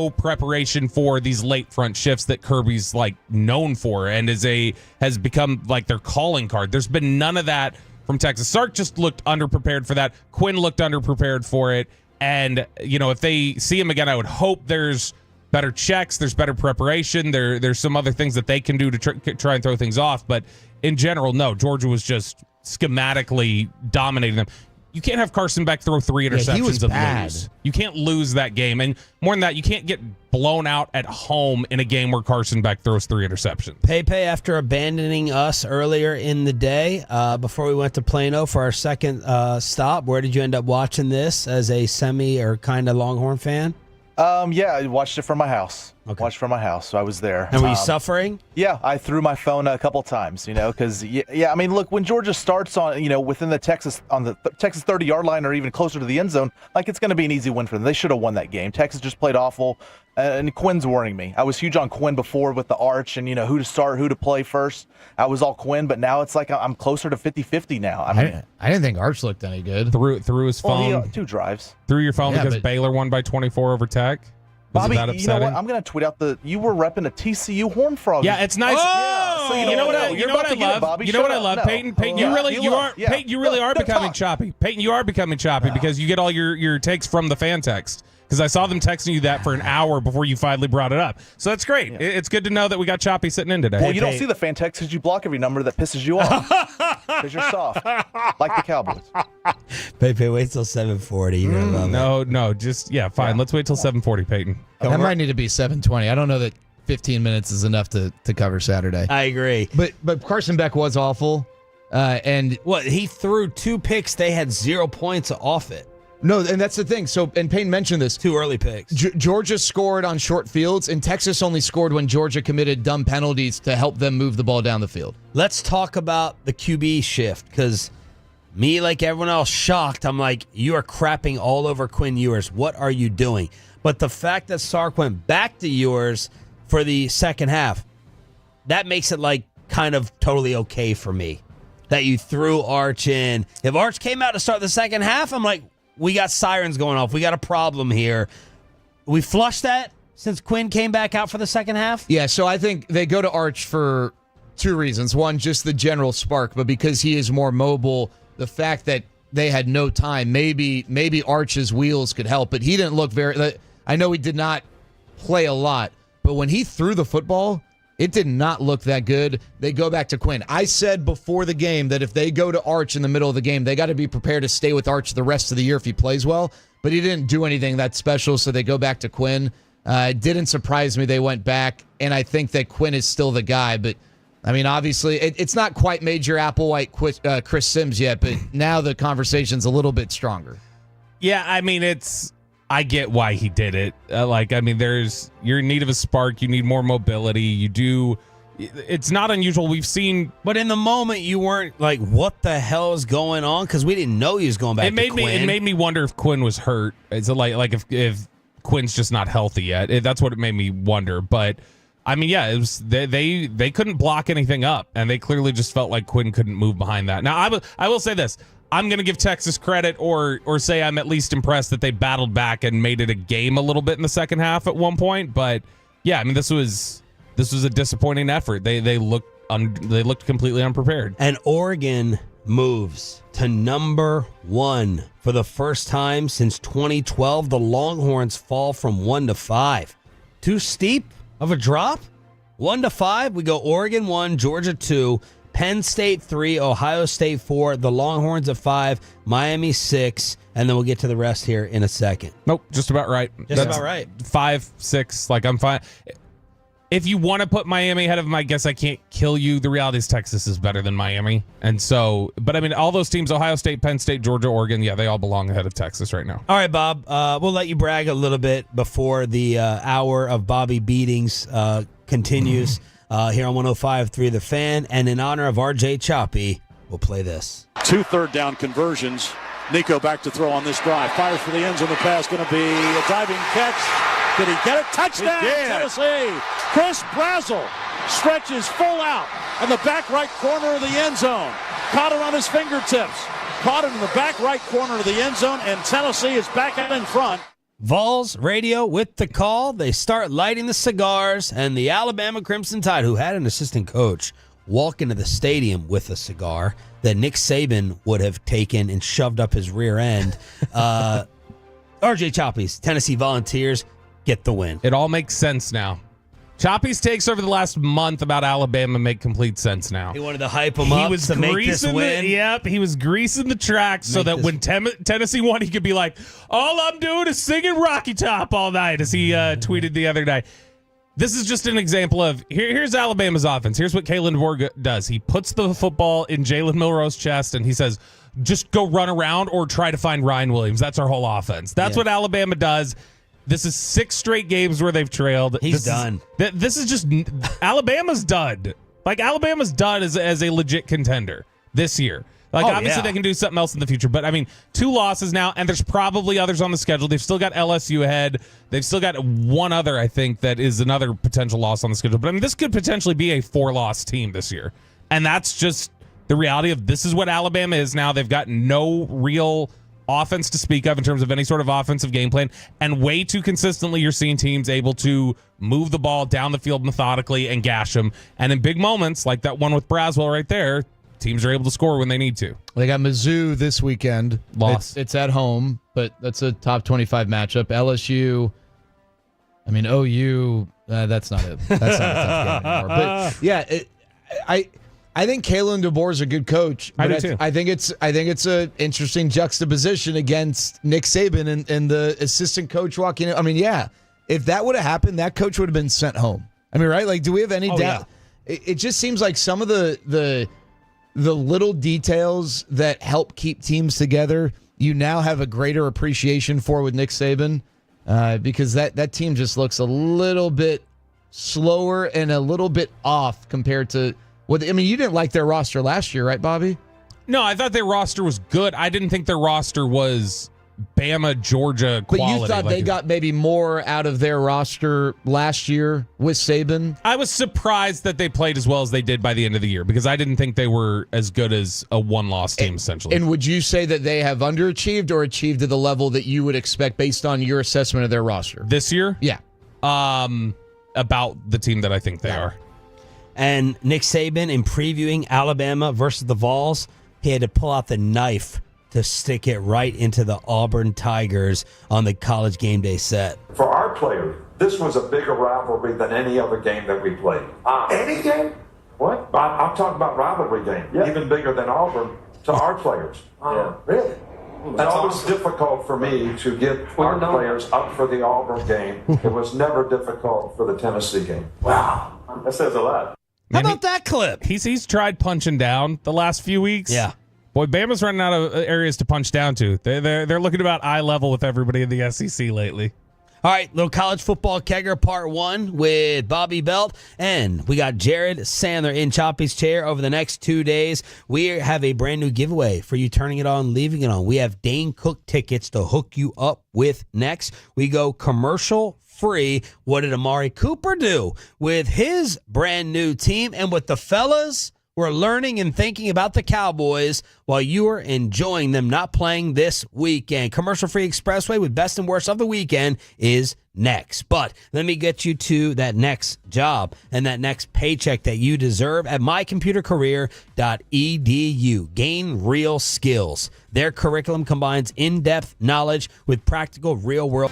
preparation for these late front shifts that Kirby's like known for, and has become like their calling card. There's been none of that from Texas. Sark just looked underprepared for that. Quinn looked underprepared for it. And, if they see him again, I would hope there's better checks, there's better preparation, there's some other things that they can do to try and throw things off. But in general, no, Georgia was just schematically dominating them. You can't have Carson Beck throw 3 interceptions he was and bad. lose. You can't lose that game. And more than that, you can't get blown out at home in a game where Carson Beck throws 3 interceptions. Pepe, after abandoning us earlier in the day, before we went to Plano for our second stop, where did you end up watching this as a semi or kind of Longhorn fan? Yeah, I watched it from my house. Okay. Watched from my house, so I was there. And were you suffering? Yeah, I threw my phone a couple times, because I mean, look, when Georgia starts on, within the Texas 30-yard line or even closer to the end zone, like it's going to be an easy win for them. They should have won that game. Texas just played awful, and Quinn's worrying me. I was huge on Quinn before with the arch and who to start, who to play first. I was all Quinn, but now it's like I'm closer to 50-50 now. I mean, I didn't think Arch looked any good. Threw his phone. 2 drives. Threw your phone Yeah, because but- Baylor won by 24 over Tech. Was Bobby, it that you know what? upsetting? I'm going to tweet out you were repping a TCU Horn Frog. Yeah, it's nice. Yeah, so You know what I You're love? about to get it, Bobby. You know what I Shut love? up. No. Peyton, you really are becoming choppy. Peyton, you are becoming choppy because you get all your takes from the fan text. Because I saw them texting you that for an hour before you finally brought it up. So that's great. Yeah. It's good to know that we got choppy sitting in today. Well, you don't see the fan text because you block every number that pisses you off. Because you're soft, like the Cowboys. Pepe, wait till 7:40. You're gonna love it. No, just fine. Yeah. Let's wait till 7:40, Peyton. That might need to be 7:20. I don't know that 15 minutes is enough to cover Saturday. I agree. But Carson Beck was awful. And he threw 2 picks. They had 0 points off it. No, and that's the thing. So, and Payne mentioned this. 2 early picks. Georgia scored on short fields, and Texas only scored when Georgia committed dumb penalties to help them move the ball down the field. Let's talk about the QB shift, because me, like everyone else, shocked. I'm like, you are crapping all over Quinn Ewers. What are you doing? But the fact that Sark went back to Ewers for the second half, that makes it like kind of totally okay for me. That you threw Arch in. If Arch came out to start the second half, I'm like, we got sirens going off. We got a problem here. We flushed that since Quinn came back out for the second half? Yeah, so I think they go to Arch for 2 reasons. One, just the general spark, but because he is more mobile, the fact that they had no time, maybe Arch's wheels could help, but he didn't look very... I know he did not play a lot, but when he threw the football, it did not look that good. They go back to Quinn. I said before the game that if they go to Arch in the middle of the game, they got to be prepared to stay with Arch the rest of the year if he plays well, but he didn't do anything that special, so they go back to Quinn. It didn't surprise me they went back, and I think that Quinn is still the guy, but I mean, obviously, it's not quite Major Applewhite Chris Sims yet, but now the conversation's a little bit stronger. Yeah, I mean, I get why he did it. You're in need of a spark. You need more mobility. It's not unusual. We've seen. But in the moment, you weren't like, what the hell is going on? Because we didn't know he was going back to Quinn. It made me wonder if Quinn was hurt. It's like if Quinn's just not healthy yet. That's what it made me wonder. But I mean, yeah, it was they couldn't block anything up, and they clearly just felt like Quinn couldn't move behind that. Now, I will say this. I'm going to give Texas credit or say I'm at least impressed that they battled back and made it a game a little bit in the second half at one point. But, yeah, I mean, this was a disappointing effort. They looked completely unprepared. And Oregon moves to number 1 for the first time since 2012. The Longhorns fall from 1 to 5. Too steep of a drop? 1 to 5. We go Oregon 1, Georgia 2. Penn State 3, Ohio State 4, the Longhorns at 5, Miami 6, and then we'll get to the rest here in a second. Nope, just about right. That's about right. 5, 6, like I'm fine. If you want to put Miami ahead of them, I guess I can't kill you. The reality is Texas is better than Miami. And so, but I mean, all those teams, Ohio State, Penn State, Georgia, Oregon, yeah, they all belong ahead of Texas right now. All right, Bob, we'll let you brag a little bit before the hour of Bobby beatings continues. Here on 105.3 The Fan, and in honor of RJ Choppy, we'll play this. 2 third down conversions Nico back to throw on this drive. Fires for the end zone. The pass going to be a diving catch. Did he get it? Touchdown, Tennessee. Chris Brazzell stretches full out in the back right corner of the end zone. Caught it on his fingertips. Caught it in the back right corner of the end zone, and Tennessee is back up in front. Vols radio with the call. They start lighting the cigars, and the Alabama Crimson Tide, who had an assistant coach walk into the stadium with a cigar that Nick Saban would have taken and shoved up his rear end. RJ Choppy's Tennessee Volunteers get the win. It all makes sense now. Choppy's takes over the last month about Alabama make complete sense now. He wanted to hype him up to make this win. He was greasing the tracks so that when Tennessee won, he could be like, all I'm doing is singing Rocky Top all night, as he tweeted the other day. This is just an example of, here's Alabama's offense. Here's what Kalen DeBoer does. He puts the football in Jalen Milroe's chest, and he says, just go run around or try to find Ryan Williams. That's our whole offense. That's what Alabama does. This is 6 straight games where they've trailed. He's done. This is just Alabama's done. Like, Alabama's done as a legit contender this year. Like, obviously they can do something else in the future. But, I mean, 2 losses now, and there's probably others on the schedule. They've still got LSU ahead. They've still got one other, I think, that is another potential loss on the schedule. But, I mean, this could potentially be a 4-loss team this year. And that's just the reality of this is what Alabama is now. They've got no real offense to speak of in terms of any sort of offensive game plan, and way too consistently you're seeing teams able to move the ball down the field methodically and gash them, and in big moments like that one with Braswell right there, teams are able to score when they need to. They got Mizzou this weekend. Loss. It's at home, but that's a top 25 matchup. LSU, I mean, OU, that's not a tough game anymore. But yeah, I think Kalen DeBoer is a good coach. I do too. I think it's an interesting juxtaposition against Nick Saban and the assistant coach walking in. I mean, yeah, if that would have happened, that coach would have been sent home. I mean, right? Like, do we have any doubt? Yeah. It just seems like some of the little details that help keep teams together, you now have a greater appreciation for with Nick Saban, because that team just looks a little bit slower and a little bit off compared to. I mean, you didn't like their roster last year, right, Bobby? No, I thought their roster was good. I didn't think their roster was Bama, Georgia quality. But you thought they got maybe more out of their roster last year with Saban? I was surprised that they played as well as they did by the end of the year, because I didn't think they were as good as a one-loss team, essentially. And would you say that they have underachieved or achieved at the level that you would expect based on your assessment of their roster? This year? Yeah. About the team that I think they are. And Nick Saban, in previewing Alabama versus the Vols, he had to pull out the knife to stick it right into the Auburn Tigers on the College Game Day set. For our players, this was a bigger rivalry than any other game that we played. Any game? What? I'm talking about rivalry game. Yeah. Even bigger than Auburn to our players. Really? That's always difficult for me to get our players up for the Auburn game. It was never difficult for the Tennessee game. Wow. That says a lot. How about that clip? He's tried punching down the last few weeks. Yeah. Boy, Bama's running out of areas to punch down to. They're looking about eye level with everybody in the SEC lately. All right, little college football kegger part 1 with Bobby Belt. And we got Jared Sandler in Choppy's chair over the next 2 days. We have a brand new giveaway for you turning it on, leaving it on. We have Dane Cook tickets to hook you up with next. We go commercial free. What did Amari Cooper do with his brand new team? And what the fellas were learning and thinking about the Cowboys while you are enjoying them not playing this weekend. Commercial-free Expressway with best and worst of the weekend is next. But let me get you to that next job and that next paycheck that you deserve at mycomputercareer.edu. Gain real skills. Their curriculum combines in-depth knowledge with practical real-world.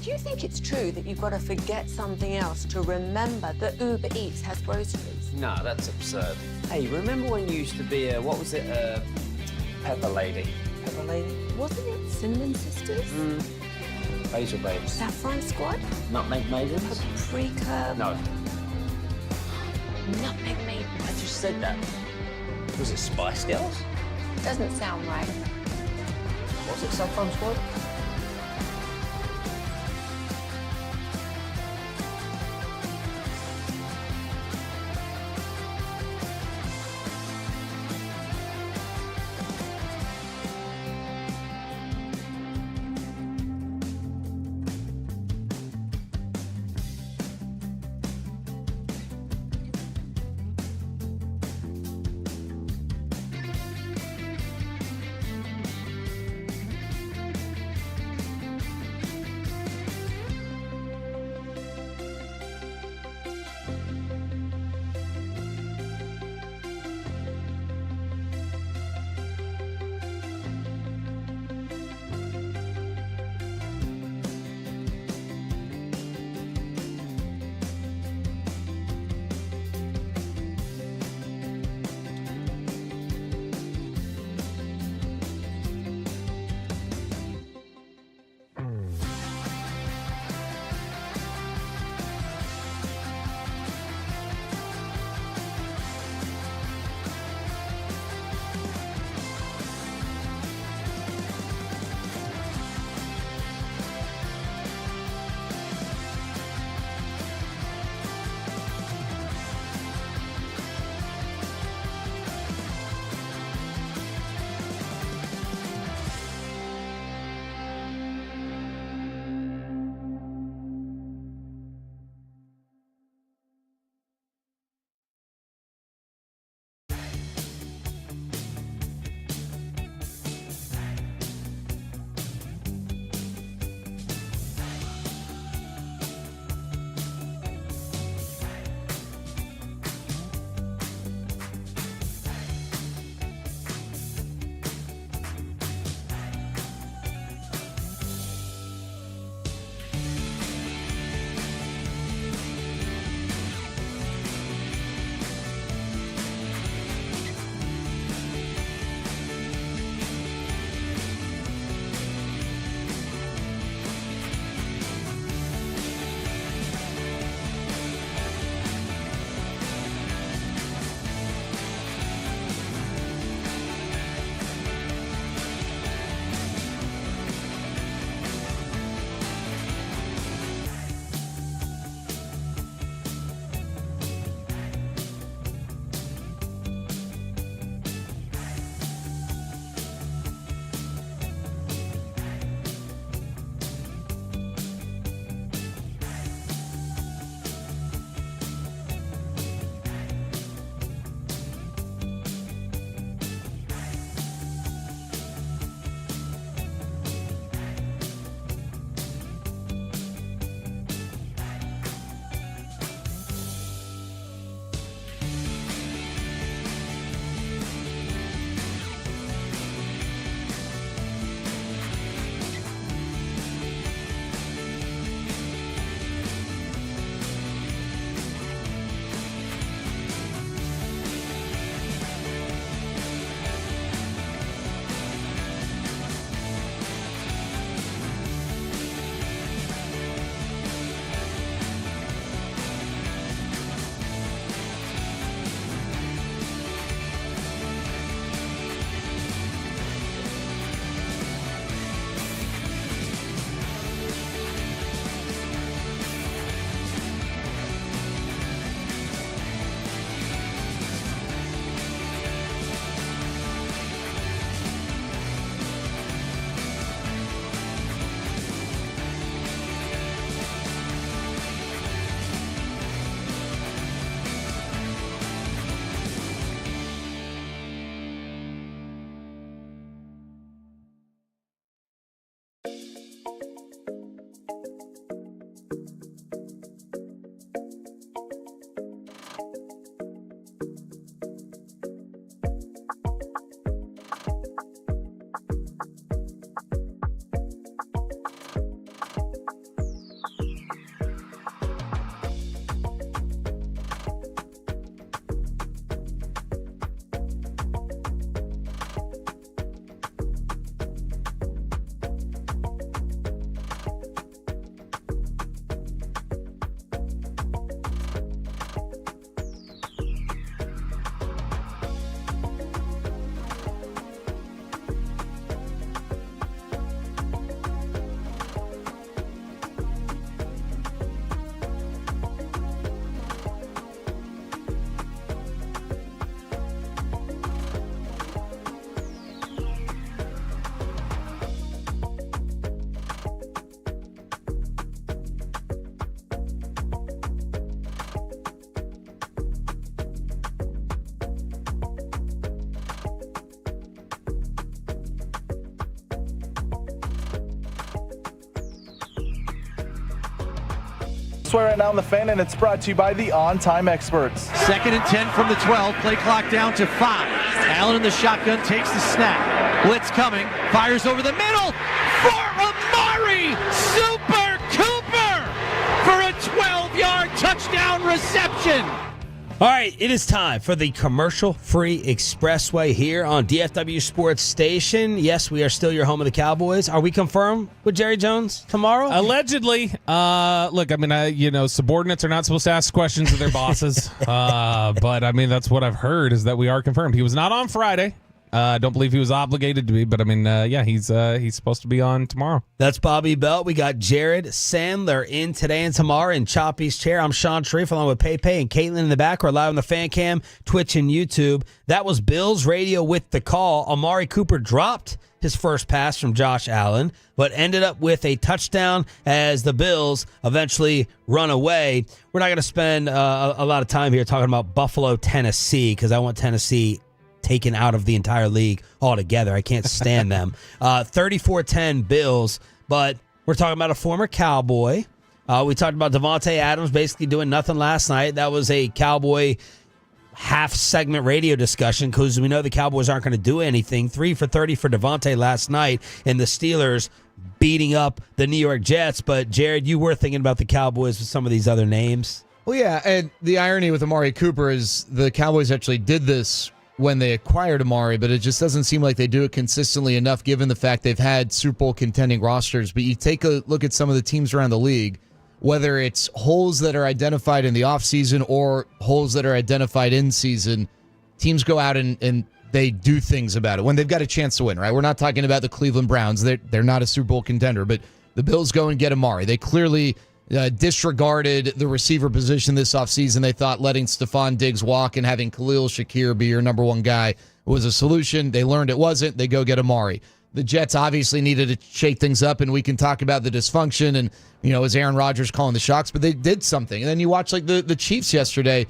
Do you think it's true that you've got to forget something else to remember that Uber Eats has groceries? No, that's absurd. Hey, remember when you used to be Pepper Lady? Pepper Lady? Wasn't it Cinnamon Sisters? Basil Babes. Saffron Squad? Nutmeg Maidens? Paprika? No. Nutmeg Maidens. I just said that. Was it Spice Girls? Doesn't sound right. Was it Saffron Squad? Swear right now on the Fan, and it's brought to you by the On Time Experts. 2nd and 10 from the 12. Play clock down to 5. Allen in the shotgun takes the snap. Blitz coming. Fires over the middle for Amari Super Cooper for a 12-yard touchdown reception. All right, it is time for the commercial-free expressway here on DFW Sports Station. Yes, we are still your home of the Cowboys. Are we confirmed with Jerry Jones tomorrow? Allegedly. Look, I mean, subordinates are not supposed to ask questions of their bosses. But, I mean, that's what I've heard is that we are confirmed. He was not on Friday. I don't believe he was obligated to be, but I mean, he's supposed to be on tomorrow. That's Bobby Belt. We got Jared Sandler in today and tomorrow in Choppy's chair. I'm Sean Sharif along with Pepe and Caitlin in the back. We're live on the Fan Cam, Twitch, and YouTube. That was Bills Radio with the call. Amari Cooper dropped his first pass from Josh Allen, but ended up with a touchdown as the Bills eventually run away. We're not going to spend a lot of time here talking about Buffalo, Tennessee, because I want Tennessee taken out of the entire league altogether. I can't stand them. 34-10 Bills, but we're talking about a former Cowboy. We talked about Davante Adams basically doing nothing last night. That was a Cowboy half-segment radio discussion because we know the Cowboys aren't going to do anything. 3 for 30 for Davante last night, and the Steelers beating up the New York Jets. But, Jared, you were thinking about the Cowboys with some of these other names. Well, yeah, and the irony with Amari Cooper is the Cowboys actually did this when they acquired Amari, but it just doesn't seem like they do it consistently enough given the fact they've had Super Bowl contending rosters. But you take a look at some of the teams around the league, whether it's holes that are identified in the offseason or holes that are identified in season, teams go out and they do things about it when they've got a chance to win, right? We're not talking about the Cleveland Browns. They're not a Super Bowl contender, but the Bills go and get Amari. They clearly disregarded the receiver position this offseason. They thought letting Stephon Diggs walk and having Khalil Shakir be your number one guy was a solution. They learned it wasn't. They go get Amari. The Jets obviously needed to shake things up, and we can talk about the dysfunction and, is Aaron Rodgers calling the shots, but they did something. And then you watch like the Chiefs yesterday,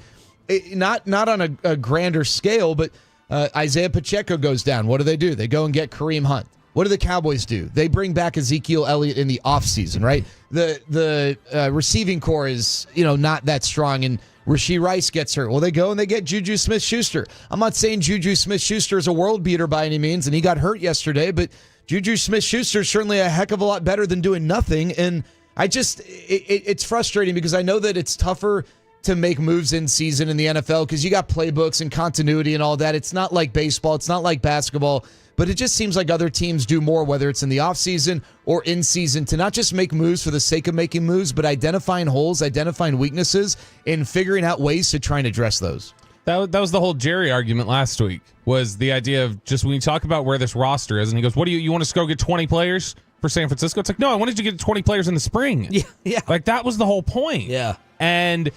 not on a grander scale, but Isaiah Pacheco goes down. What do? They go and get Kareem Hunt. What do the Cowboys do? They bring back Ezekiel Elliott in the offseason, right? The receiving core is, not that strong, and Rashee Rice gets hurt. Well, they go and they get Juju Smith-Schuster. I'm not saying Juju Smith-Schuster is a world beater by any means, and he got hurt yesterday, but Juju Smith-Schuster is certainly a heck of a lot better than doing nothing, and it's frustrating because I know that it's tougher to make moves in season in the NFL because you got playbooks and continuity and all that. It's not like baseball. It's not like basketball. But it just seems like other teams do more, whether it's in the offseason or in season, to not just make moves for the sake of making moves, but identifying holes, identifying weaknesses, and figuring out ways to try and address those. That was the whole Jerry argument last week, was the idea of just when you talk about where this roster is, and he goes, what do you want us to go get 20 players for San Francisco? It's like, no, I wanted you to get 20 players in the spring. Yeah. Like, that was the whole point. Yeah. And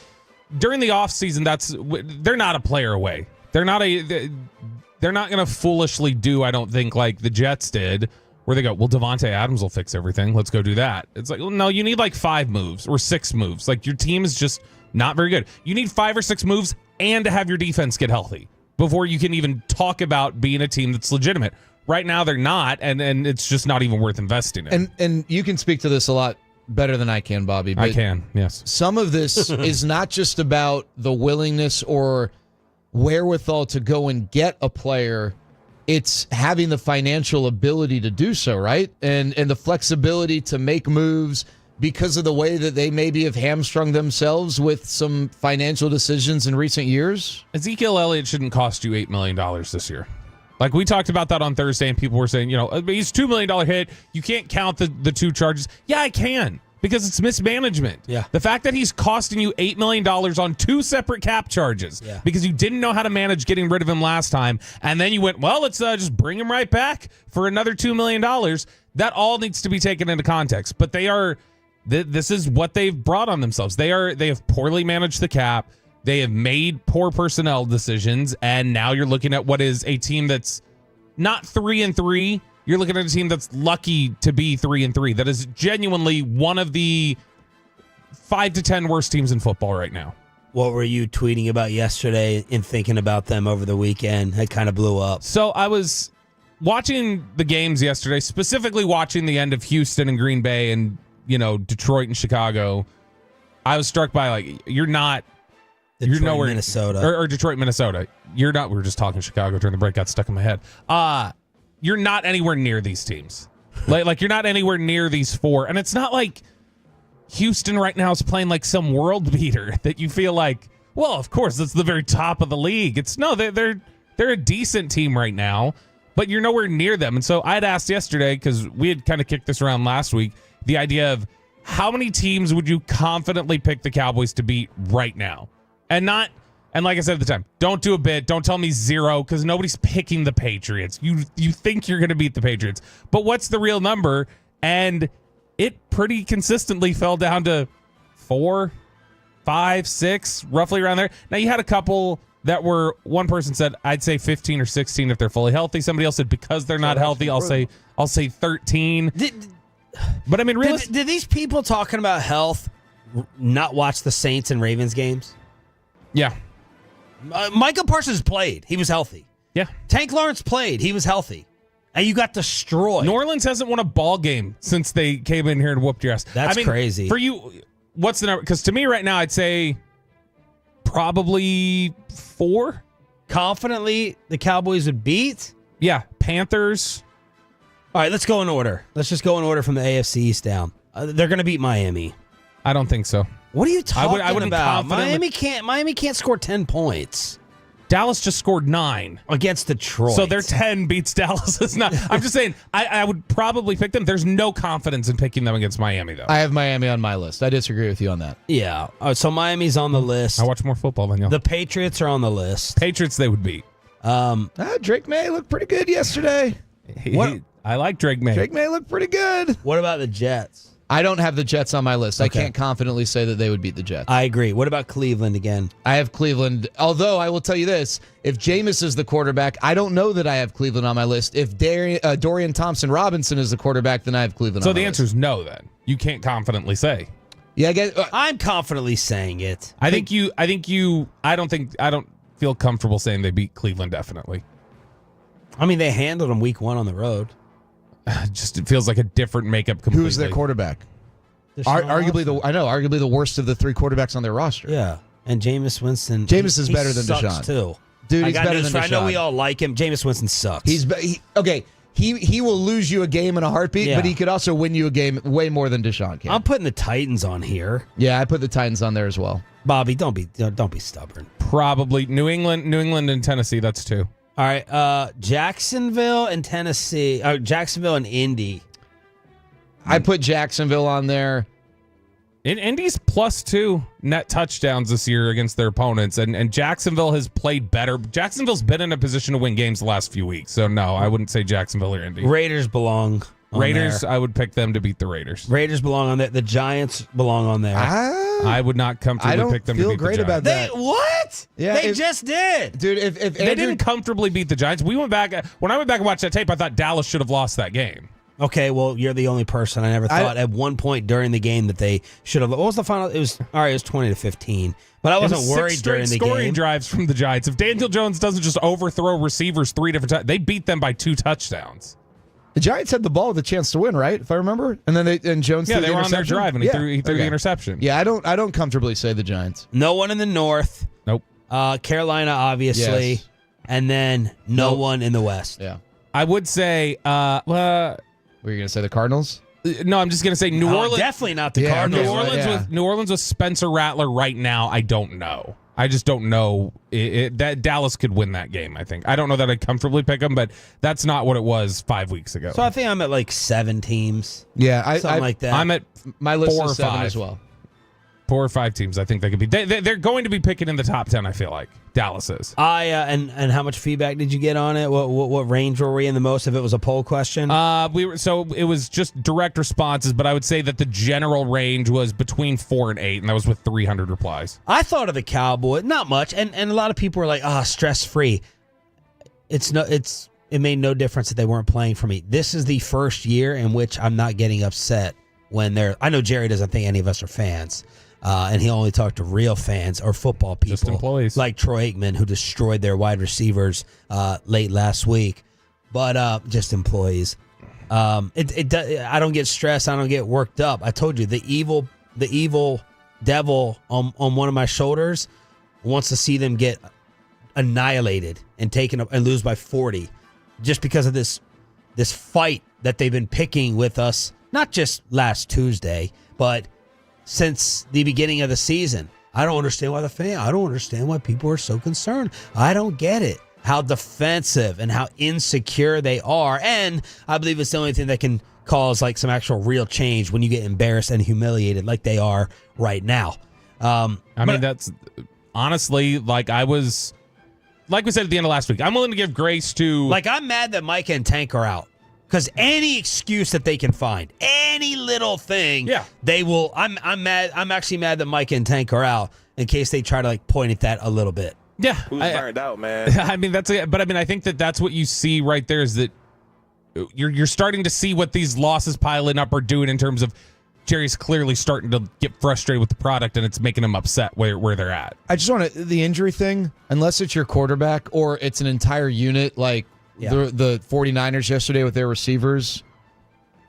during the offseason, they're not a player away. They're not going to foolishly do, I don't think, like the Jets did, where they go, well, Davante Adams will fix everything. Let's go do that. It's like, well, no, you need like 5 moves or 6 moves. Like, your team is just not very good. You need 5 or 6 moves and to have your defense get healthy before you can even talk about being a team that's legitimate. right now they're not, and it's just not even worth investing in. And you can speak to this a lot better than I can, Bobby. But I can, yes. Some of this is not just about the willingness or wherewithal to go and get a player. It's having the financial ability to do so, right? And the flexibility to make moves because of the way that they maybe have hamstrung themselves with some financial decisions in recent years. Ezekiel Elliott shouldn't cost you $8 million this year. Like, we talked about that on Thursday, and people were saying, he's $2 million hit. You can't count the 2 charges. Yeah, I can, because it's mismanagement. Yeah. The fact that he's costing you $8 million on 2 separate cap charges because you didn't know how to manage getting rid of him last time, and then you went, well, let's just bring him right back for another $2 million. That all needs to be taken into context. But they are... This is what they've brought on themselves. They have poorly managed the cap. They have made poor personnel decisions, and now you're looking at what is a team that's not 3-3. You're looking at a team that's lucky to be 3-3. That is genuinely one of the 5 to 10 worst teams in football right now. What were you tweeting about yesterday and thinking about them over the weekend? It kind of blew up. So I was watching the games yesterday, specifically watching the end of Houston and Green Bay and Detroit and Chicago. I was struck by, you're not... Detroit, you're nowhere, Minnesota. Or Detroit, Minnesota. You're not... We were just talking Chicago during the break. Got stuck in my head. You're not anywhere near these teams. like you're not anywhere near these 4. And it's not like Houston right now is playing like some world beater that you feel like, well, of course, that's the very top of the league. It's no, they're a decent team right now, but you're nowhere near them. And so I'd asked yesterday, because we had kind of kicked this around last week, the idea of how many teams would you confidently pick the Cowboys to beat right now? And like I said at the time, don't do a bit. Don't tell me 0, because nobody's picking the Patriots. You think you're going to beat the Patriots. But what's the real number? And it pretty consistently fell down to 4, 5, 6, roughly around there. Now, you had a couple that were, one person said, I'd say 15 or 16 if they're fully healthy. Somebody else said, because they're not healthy, I'll say 13. But I mean, did these people talking about health not watch the Saints and Ravens games? Yeah. Micah Parsons played. He was healthy. Yeah. Tank Lawrence played. He was healthy. And you got destroyed. New Orleans hasn't won a ball game since they came in here and whooped your ass. That's crazy. For you, what's the number? Because to me right now, I'd say probably 4. Confidently, the Cowboys would beat? Yeah. Panthers. All right, let's go in order. Let's just go in order from the AFC East down. They're going to beat Miami. I don't think so. What are you talking about? Miami can't score 10 points. Dallas just scored 9 against Detroit. So their 10 beats Dallas. It's not. I'm just saying I would probably pick them. There's no confidence in picking them against Miami, though. I have Miami on my list. I disagree with you on that. Yeah. So Miami's on the list. I watch more football than you. The Patriots are on the list. Patriots they would beat. Drake May looked pretty good yesterday. I like Drake May. Drake May looked pretty good. What about the Jets? I don't have the Jets on my list. Okay. I can't confidently say that they would beat the Jets. I agree. What about Cleveland again? I have Cleveland. Although I will tell you this, if Jameis is the quarterback, I don't know that I have Cleveland on my list. If Dorian Thompson-Robinson is the quarterback, then I have Cleveland on my list. So the answer is no, then. You can't confidently say. Yeah, I guess, I'm confidently saying it. I don't feel comfortable saying they beat Cleveland definitely. I mean, they handled them week 1 on the road. Just it feels like a different makeup completely. Who's their quarterback? Arguably the worst of the 3 quarterbacks on their roster. Yeah, and Jameis Winston. Jameis is better than sucks Deshaun too. Dude, he's better than Deshaun. I know we all like him. Jameis Winston sucks. He will lose you a game in a heartbeat, but he could also win you a game way more than Deshaun can. I'm putting the Titans on here. Yeah, I put the Titans on there as well. Bobby, don't be stubborn. Probably New England and Tennessee. That's 2. All right, Jacksonville and Tennessee. Jacksonville and Indy. I put Jacksonville on there. Indy's +2 net touchdowns this year against their opponents, and Jacksonville has played better. Jacksonville's been in a position to win games the last few weeks, so no, I wouldn't say Jacksonville or Indy. Raiders belong on Raiders, there. I would pick them to beat the Raiders. Raiders belong on there. The Giants belong on there. I would not comfortably pick them to beat the Giants. I don't feel great about that. What? Yeah, they just did. Dude, if they didn't comfortably beat the Giants. When I went back and watched that tape, I thought Dallas should have lost that game. Okay, well, you're the only person. I never thought at one point during the game that they should have. What was the final? It was 20-15. But I wasn't worried during the scoring game. Drives from the Giants. If Daniel Jones doesn't just overthrow receivers 3 different times, they beat them by 2 touchdowns. The Giants had the ball with a chance to win, right? If I remember, and then Jones. Yeah, threw they the were on their interception? drive and he threw the interception. Yeah, I don't comfortably say the Giants. No one in the North. Nope. Carolina, obviously, Yes. and then no one in the West. Yeah. I would say. Were you going to say the Cardinals? No, I'm just going to say New Orleans. Definitely not the Cardinals. New Orleans with Spencer Rattler right now. I don't know. I just don't know that Dallas could win that game. I think I don't know that I'd comfortably pick them, but that's not what it was 5 weeks ago. So I think I'm at like 7 teams. Yeah, something like that. I'm at my list 4 is or 7 5 as well. 4 or 5 teams. I think they could be. They're going to be picking in the top 10. I feel like Dallas is. And how much feedback did you get on it? What range were we in the most? If it was a poll question, So it was just direct responses, but I would say that the general range was between 4 and 8, and that was with 300 replies. I thought of the Cowboys, not much, and a lot of people were like, stress free. It made no difference that they weren't playing for me. This is the first year in which I'm not getting upset when they're. I know Jerry doesn't think any of us are fans. And he only talked to real fans or football people. Just employees. Like Troy Aikman, who destroyed their wide receivers late last week. But just employees. I don't get stressed. I don't get worked up. I told you, the evil devil on one of my shoulders wants to see them get annihilated and taken up and lose by 40. Just because of this fight that they've been picking with us, not just last Tuesday, but since the beginning of the season. I don't understand why people are so concerned. I don't get it. How defensive and how insecure they are. And I believe it's the only thing that can cause like some actual real change when you get embarrassed and humiliated like they are right now. I mean, that's honestly like we said at the end of last week, I'm willing to give grace to. Like, I'm mad that Micah and Tank are out. Because any excuse that they can find, any little thing, they will. I'm mad. I'm actually mad that Micah and Tank are out in case they try to like point at that a little bit. Yeah, Who's burned out, man? I mean, I think that's what you see right there is that you're starting to see what these losses piling up are doing in terms of Jerry's clearly starting to get frustrated with the product and it's making him upset where they're at. I just want the injury thing, unless it's your quarterback or it's an entire unit like. Yeah. The 49ers yesterday with their receivers,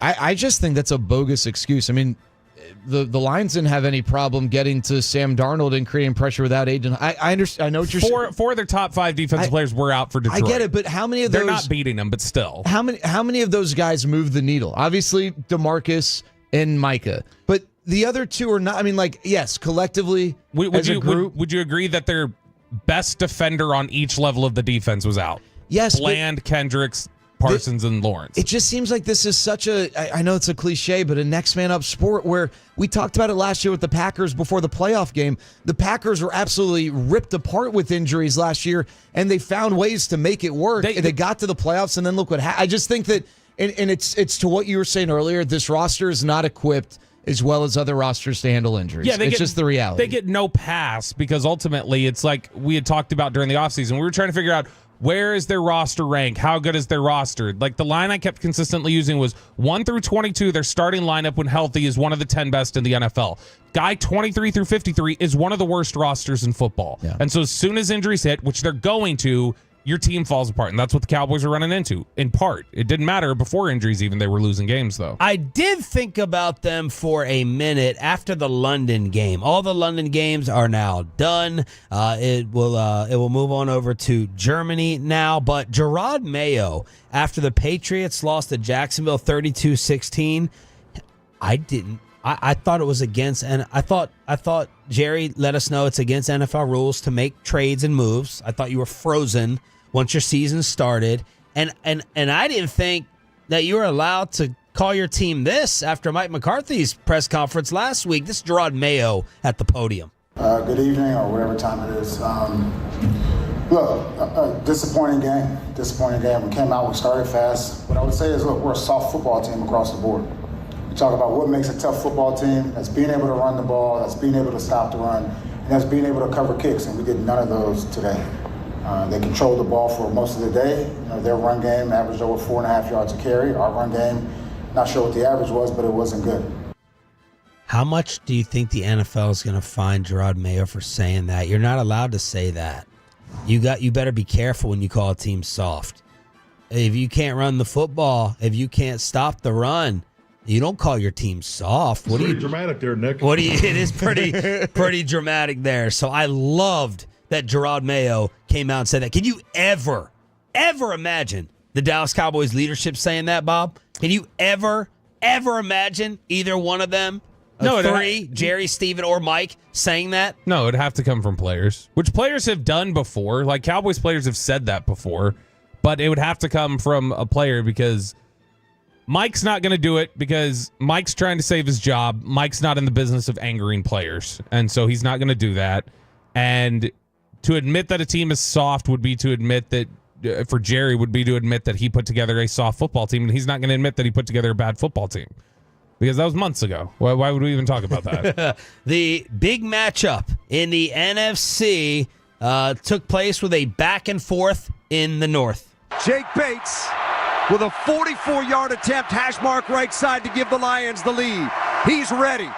I just think that's a bogus excuse. I mean, the Lions didn't have any problem getting to Sam Darnold and creating pressure without Aiden. I understand. I know what you're saying. 4 of their top 5 defensive players were out for Detroit. I get it, but how many of those? They're not beating them, but still. How many of those guys move the needle? Obviously, DeMarcus and Micah, but the other two are not. I mean, like, yes, collectively as a group. Would you agree that their best defender on each level of the defense was out? Yes, Bland, Kendricks, Parsons, and Lawrence. It just seems like this is such I know it's a cliche, but a next man up sport where we talked about it last year with the Packers before the playoff game. The Packers were absolutely ripped apart with injuries last year, and they found ways to make it work. They got to the playoffs, and then look what happened. I just think that, and it's to what you were saying earlier, this roster is not equipped as well as other rosters to handle injuries. Yeah, it's just the reality. They get no pass because ultimately it's like we had talked about during the offseason. We were trying to figure out where is their roster rank? How good is their roster? Like the line I kept consistently using was 1 through 22. Their starting lineup when healthy is one of the 10 best in the NFL. Guy 23 through 53 is one of the worst rosters in football. Yeah. And so as soon as injuries hit, which they're going to, your team falls apart. And that's what the Cowboys are running into, in part. It didn't matter before injuries even. They were losing games, though. I did think about them for a minute after the London game. All the London games are now done. It will move on over to Germany now. But Gerard Mayo, after the Patriots lost to Jacksonville 32-16, I thought it was against, and I thought Jerry let us know it's against NFL rules to make trades and moves. I thought you were frozen once your season started, and I didn't think that you were allowed to call your team this after Mike McCarthy's press conference last week. This is Gerard Mayo at the podium. Good evening, or whatever time it is. Look, disappointing game. We came out, we started fast. What I would say is, look, we're a soft football team across the board. We talk about what makes a tough football team. That's being able to run the ball, that's being able to stop the run, and that's being able to cover kicks, and we did none of those today. They controlled the ball for most of the day. Their run game averaged over 4.5 yards a carry. Our run game Not sure what the average was, but it wasn't good. How much do you think the NFL is going to fine Gerard Mayo for saying that? You're not allowed to say that. You better be careful when you call a team soft. If you can't run the football, if you can't stop the run, you don't call your team soft. What pretty dramatic there, Nick. It is pretty dramatic there. So I loved that Gerard Mayo came out and said that. Can you ever imagine the Dallas Cowboys leadership saying that, Bob? Can you ever imagine either one of them? Three, Jerry, Steven, or Mike saying that? No, it'd have to come from players, which players have done before. Like Cowboys players have said that before, but it would have to come from a player because Mike's not going to do it because Mike's trying to save his job. Mike's not in the business of angering players, and so he's not going to do that. And to admit that a team is soft would be to admit that, for Jerry, would be to admit that he put together a soft football team, and he's not going to admit that he put together a bad football team. Because that was months ago. Why would we even talk about that? The big matchup in the NFC took place with a back and forth in the North. Jake Bates with a 44-yard attempt, hash mark right side to give the Lions the lead. He's ready.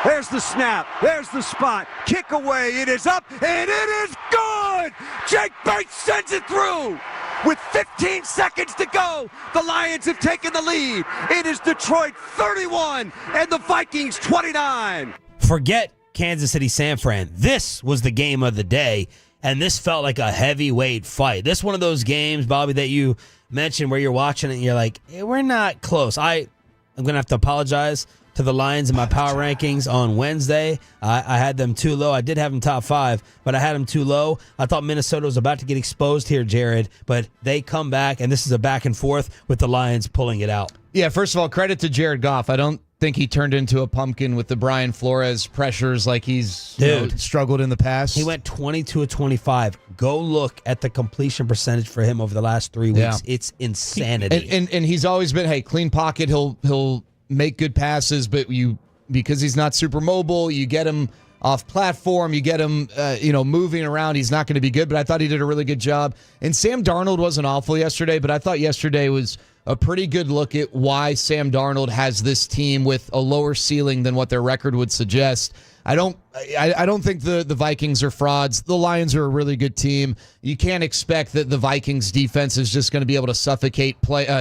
There's the snap. There's the spot. Kick away. It is up, and it is good! Jake Bates sends it through! With 15 seconds to go, the Lions have taken the lead. It is Detroit 31 and the Vikings 29. Forget Kansas City San Fran. This was the game of the day, and this felt like a heavyweight fight. This one of those games, Bobby, that you mentioned where you're watching it and you're like, hey, we're not close. I'm going to have to apologize to the Lions in my power rankings on Wednesday. I had them too low. I did have them top 5, but I had them too low. I thought Minnesota was about to get exposed here, Jared, but they come back, and this is a back and forth with the Lions pulling it out. Yeah, first of all, credit to Jared Goff. I don't think he turned into a pumpkin with the Brian Flores pressures like he's struggled in the past. He went 22 of 25. Go look at the completion percentage for him over the last 3 weeks. Yeah. It's insanity. And he's always been, clean pocket. He'll make good passes, but because he's not super mobile, you get him off platform, you get him moving around, he's not going to be good, but I thought he did a really good job. And Sam Darnold wasn't awful yesterday, but I thought yesterday was a pretty good look at why Sam Darnold has this team with a lower ceiling than what their record would suggest. I don't think the Vikings are frauds. The Lions are a really good team. You can't expect that the Vikings defense is just going to be able to suffocate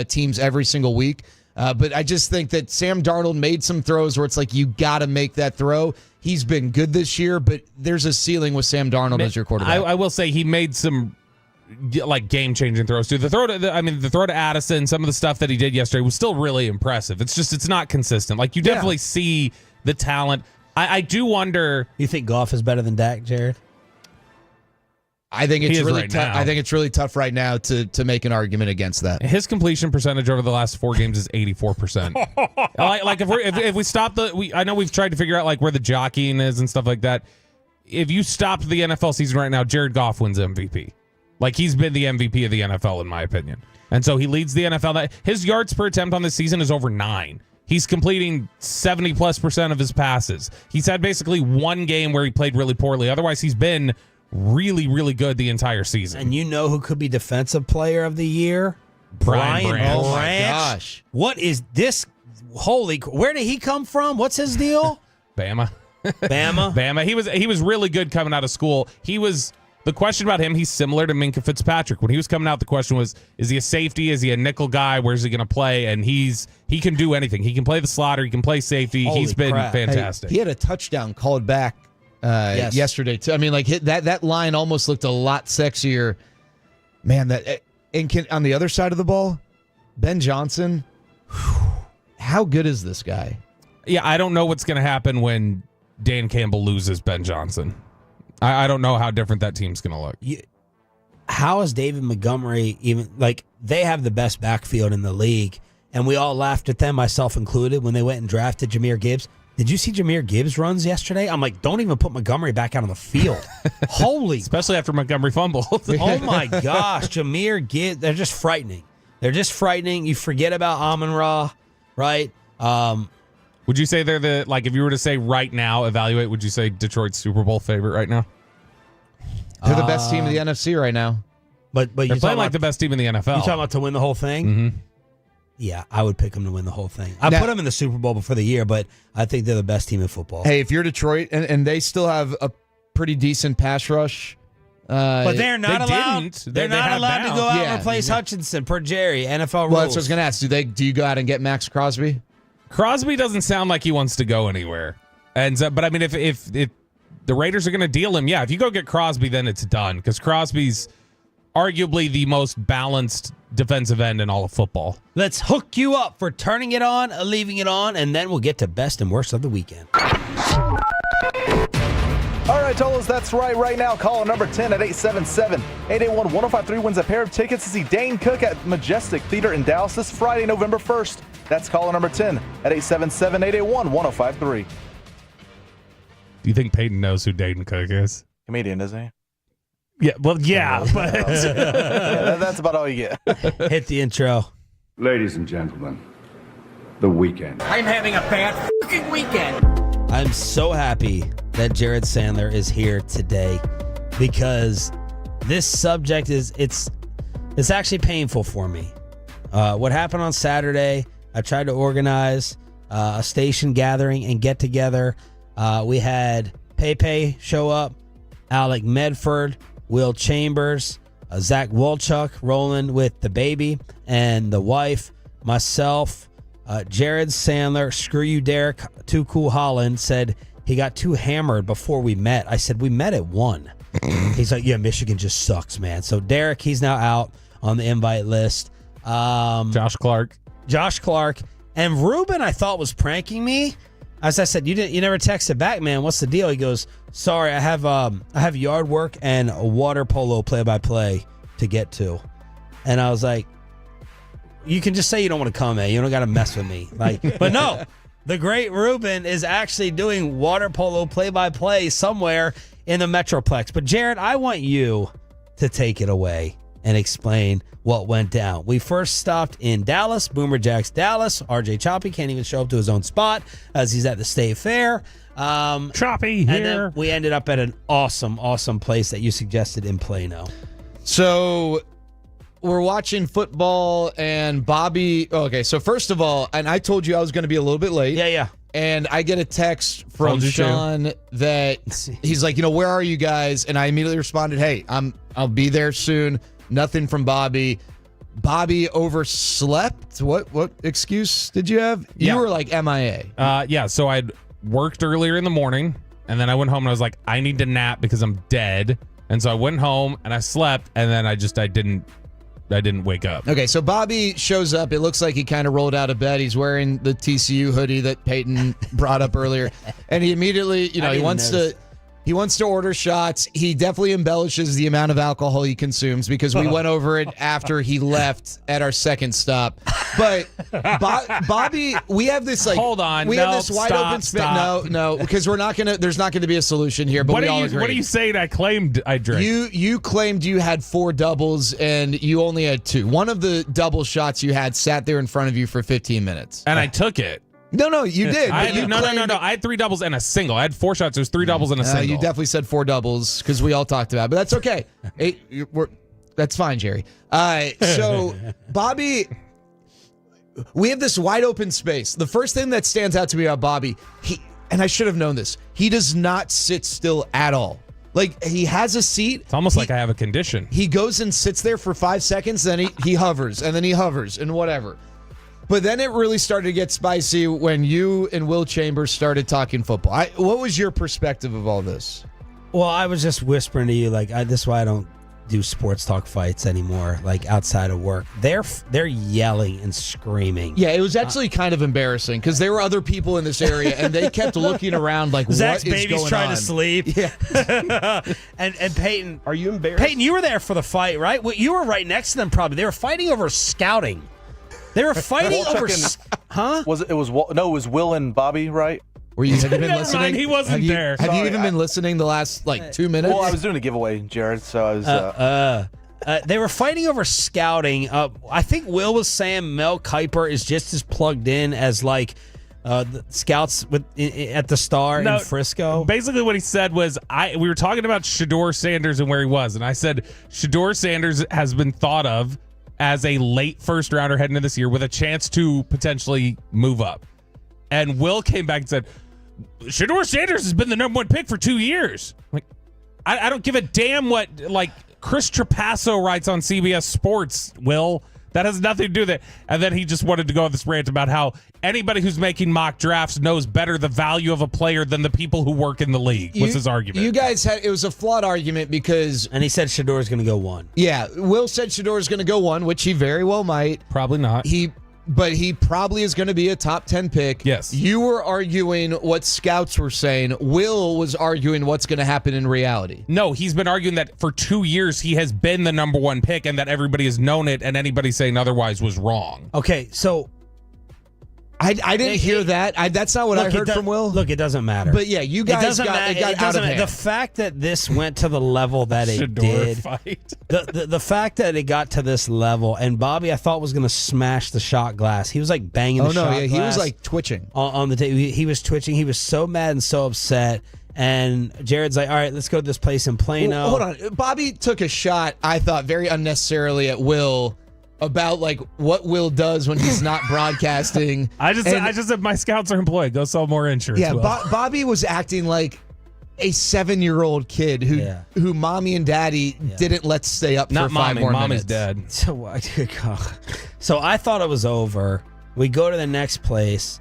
teams every single week. But I just think that Sam Darnold made some throws where it's like you got to make that throw. He's been good this year, but there's a ceiling with Sam Darnold as your quarterback. I will say he made some game-changing throws too. The throw to Addison, some of the stuff that he did yesterday was still really impressive. It's not consistent. Like you definitely see the talent. I do wonder. You think Goff is better than Dak, Jared? I think it's really tough. I think it's really tough right now to make an argument against that. His completion percentage over the last 4 games is 84%. If we stop I know we've tried to figure out where the jockeying is and stuff like that. If you stopped the NFL season right now, Jared Goff wins MVP. He's been the MVP of the NFL in my opinion, and so he leads the NFL. His yards per attempt on this season is over 9. He's completing 70+% of his passes. He's had basically one game where he played really poorly. Otherwise, he's been really, really good the entire season. And you know who could be Defensive Player of the Year? Brian Branch. Oh, my gosh. What is this? Where did he come from? What's his deal? Bama. Bama? He was really good coming out of school. The question about him, he's similar to Minkah Fitzpatrick. When he was coming out, the question was, is he a safety? Is he a nickel guy? Where's he going to play? And he can do anything. He can play the slaughter. He can play safety. He's been fantastic. He had a touchdown called back yesterday too. I mean, that line almost looked a lot sexier. Man, on the other side of the ball, Ben Johnson. How good is this guy? Yeah, I don't know what's going to happen when Dan Campbell loses Ben Johnson. I don't know how different that team's going to look. How is David Montgomery even they have the best backfield in the league, and we all laughed at them, myself included, when they went and drafted Jahmyr Gibbs. Did you see Jahmyr Gibbs' runs yesterday? I'm like, don't even put Montgomery back out on the field. Especially after Montgomery fumbled. Oh, my gosh. Jahmyr Gibbs, they're just frightening. You forget about Amon-Ra, right? Would you say they're if you were to say right now, evaluate, would you say Detroit's Super Bowl favorite right now? They're the best team in the NFC right now. But they're playing the best team in the NFL. You talking about to win the whole thing? Mm-hmm. Yeah, I would pick them to win the whole thing. I put them in the Super Bowl before the year, but I think they're the best team in football. Hey, if you're Detroit and they still have a pretty decent pass rush, but they're not allowed. They're not allowed to go out and replace Hutchinson per Jerry. NFL rules. Well, that's what I was going to ask. Do you go out and get Max Crosby? Crosby doesn't sound like he wants to go anywhere. And so, but I mean, if the Raiders are going to deal him, if you go get Crosby, then it's done because Crosby's arguably the most balanced defensive end in all of football. Let's hook you up for turning it on, leaving it on, and then we'll get to best and worst of the weekend. All right, Tolos, that's right. Right now, caller number 10 at 877-881-1053 wins a pair of tickets to see Dane Cook at Majestic Theater in Dallas this Friday, November 1st. That's caller number 10 at 877-881-1053. Do you think Peyton knows who Dane Cook is? Comedian, isn't he? Yeah, well, yeah, but that's about all you get. Hit the intro. Ladies and gentlemen, the weekend. I'm having a bad fucking weekend. I'm so happy that Jared Sandler is here today because this subject it's actually painful for me. What happened on Saturday, I tried to organize a station gathering and get together. We had Pepe show up, Alec Medford, Will Chambers, Zach Wolchuk rolling with the baby and the wife, myself, Jared Sandler, screw you, Derek, Too Cool Holland, said he got too hammered before we met. I said, we met at 1. He's like, yeah, Michigan just sucks, man. So Derek, he's now out on the invite list. Josh Clark. And Ruben, I thought, was pranking me. As I said, you never texted back, man. What's the deal? He goes, sorry, I have yard work and a water polo play-by-play to get to. And I was like, you can just say you don't want to come, man. You don't got to mess with me. But no, the great Ruben is actually doing water polo play-by-play somewhere in the Metroplex. But Jared, I want you to take it away and explain what went down. We first stopped in Dallas, Boomer Jacks Dallas. RJ Choppy can't even show up to his own spot as he's at the State Fair. Choppy here. And then we ended up at an awesome place that you suggested in Plano. So we're watching football and Bobby. Okay, so first of all, and I told you I was going to be a little bit late. Yeah. And I get a text from Sean that he's like, where are you guys? And I immediately responded, hey, I'll be there soon. Nothing from Bobby. Bobby overslept. What excuse did you have? You were like MIA. So I'd worked earlier in the morning, and then I went home and I was like, I need to nap because I'm dead. And so I went home and I slept, and then I didn't wake up. Okay, so Bobby shows up. It looks like he kind of rolled out of bed. He's wearing the TCU hoodie that Peyton brought up earlier, and he immediately, he wants to order shots. He definitely embellishes the amount of alcohol he consumes because we went over it after he left at our second stop. But Bobby, we have this hold on, we have this wide open space. No, because there's not gonna be a solution here. But we all agree. What are you saying? I claimed I drank. You claimed you had 4 doubles and you only had 2. One of the double shots you had sat there in front of you for 15 minutes, and I took it. No, you did. No. I had 3 doubles and a single. I had 4 shots. There's 3 doubles and a single. You definitely said 4 doubles because we all talked about it, but that's okay. That's fine, Jerry. So, Bobby, we have this wide open space. The first thing that stands out to me about Bobby, and I should have known this, he does not sit still at all. Like, he has a seat. It's almost like I have a condition. He goes and sits there for 5 seconds, then he hovers, and then he hovers, and whatever. But then it really started to get spicy when you and Will Chambers started talking football. What was your perspective of all this? Well, I was just whispering to you, this is why I don't do sports talk fights anymore, outside of work. They're yelling and screaming. Yeah, it was actually kind of embarrassing because there were other people in this area and they kept looking around like, Zach's what is baby's going trying on? to sleep. Yeah. and Peyton. Are you embarrassed? Peyton, you were there for the fight, right? Well, you were right next to them probably. They were fighting over scouting. They were fighting over... Huh? It was Will and Bobby, right? Have you been Never listening? mind, he wasn't there. Have you even been listening the last 2 minutes? Well, I was doing a giveaway, Jared, so I was... They were fighting over scouting. I think Will was saying Mel Kiper is just as plugged in as the scouts at the Star in Frisco. Basically, what he said was, we were talking about Shedeur Sanders and where he was, and I said Shedeur Sanders has been thought of as a late first rounder heading into this year with a chance to potentially move up. And Will came back and said, Shedeur Sanders has been the number 1 pick for 2 years. Like, I don't give a damn what like Chris Trapasso writes on CBS Sports, Will. That has nothing to do with it. And then he just wanted to go on this rant about how anybody who's making mock drafts knows better the value of a player than the people who work in the league, was his argument. You guys it was a flawed argument because... And he said Shedeur's going to go 1. Yeah, Will said Shedeur's going to go 1, which he very well might. Probably not. But he probably is going to be a top 10 pick. Yes. You were arguing what scouts were saying. Will was arguing what's going to happen in reality. No, he's been arguing that for 2 years he has been the number 1 pick and that everybody has known it, and anybody saying otherwise was wrong. Okay, so... I didn't hear that. That's not what I heard from Will. Look, it doesn't matter. But yeah, you guys got out of hand. The fact that this went to the level that it did, fight. the fact that it got to this level, and Bobby I thought was going to smash the shot glass. He was like banging the shot glass. He was like twitching. On the table. He was twitching. He was so mad and so upset. And Jared's like, all right, let's go to this place in Plano. Well, hold on. Bobby took a shot, I thought, very unnecessarily at Will about like what Will does when he's not broadcasting. I just said my scouts are employed. Go sell more insurance. Yeah, Bobby was acting like a 7-year-old kid who mommy and daddy didn't let stay up not for 5 more mommy's minutes. dead. So I thought it was over. We go to the next place.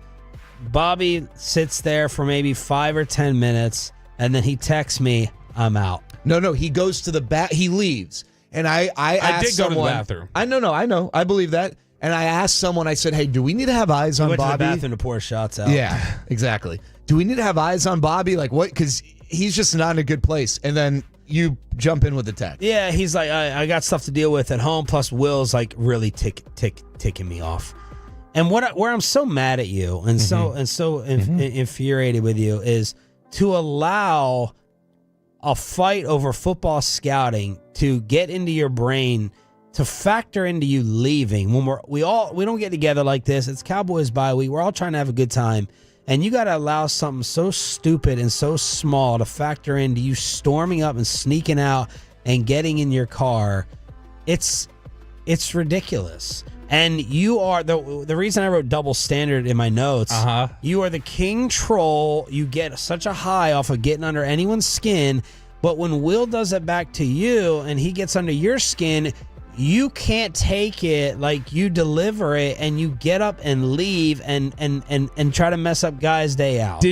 Bobby sits there for maybe 5 or 10 minutes, and then he texts me, I'm out. No, he goes to the back. He leaves. And I asked did go someone, to the bathroom. I know. I believe that. And I asked someone, I said, hey, do we need to have eyes on went Bobby? To the bathroom to pour shots out. Yeah, exactly. Do we need to have eyes on Bobby? Like what? Because he's just not in a good place. And then you jump in with the text. Yeah, he's like, I got stuff to deal with at home. Plus, Will's like really ticking me off. And where I'm so mad at you and so infuriated with you is to allow a fight over football scouting to get into your brain, to factor into you leaving when we don't get together like this. It's Cowboys bye week. We're all trying to have a good time. And you got to allow something so stupid and so small to factor into you storming up and sneaking out and getting in your car. It's ridiculous. And you are the reason I wrote double standard in my notes. You are the king troll. You get such a high off of getting under anyone's skin. But when Will does it back to you and he gets under your skin, you can't take it. Like you deliver it and you get up and leave and try to mess up guys' day out.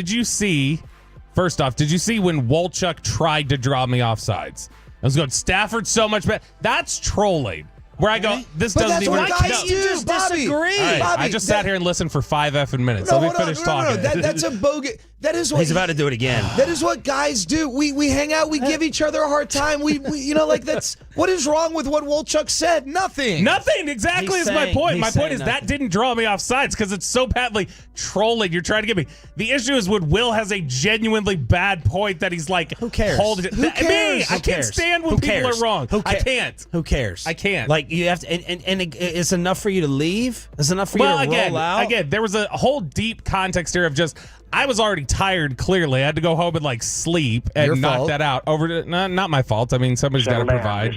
First off, did you see when Wolchuk tried to draw me offsides? I was going, Stafford's so much better. That's trolling. Where I go, this but doesn't even... But that's what guys do, just Bobby. Disagree. Right, Bobby, I just sat here and listened for 5 effing minutes. No, Let me finish talking. That's a bogus... That is what he's about to do it again. That is what guys do. We hang out. We give each other a hard time. We that's what is wrong with what Wolchuk said? Nothing. Nothing. Exactly is my point. My point is that didn't draw me off sides because it's so badly trolling. You're trying to get me. The issue is when Will has a genuinely bad point that he's like, who cares? Hold it. Who cares? I can't stand when people are wrong. I can't. Who cares? I can't. Like you have to, and it's enough for you to leave. It's enough for you to roll out. Again, there was a whole deep context here of just. I was already tired, clearly. I had to go home and, sleep and knock that out. Not my fault. I mean, somebody's got to provide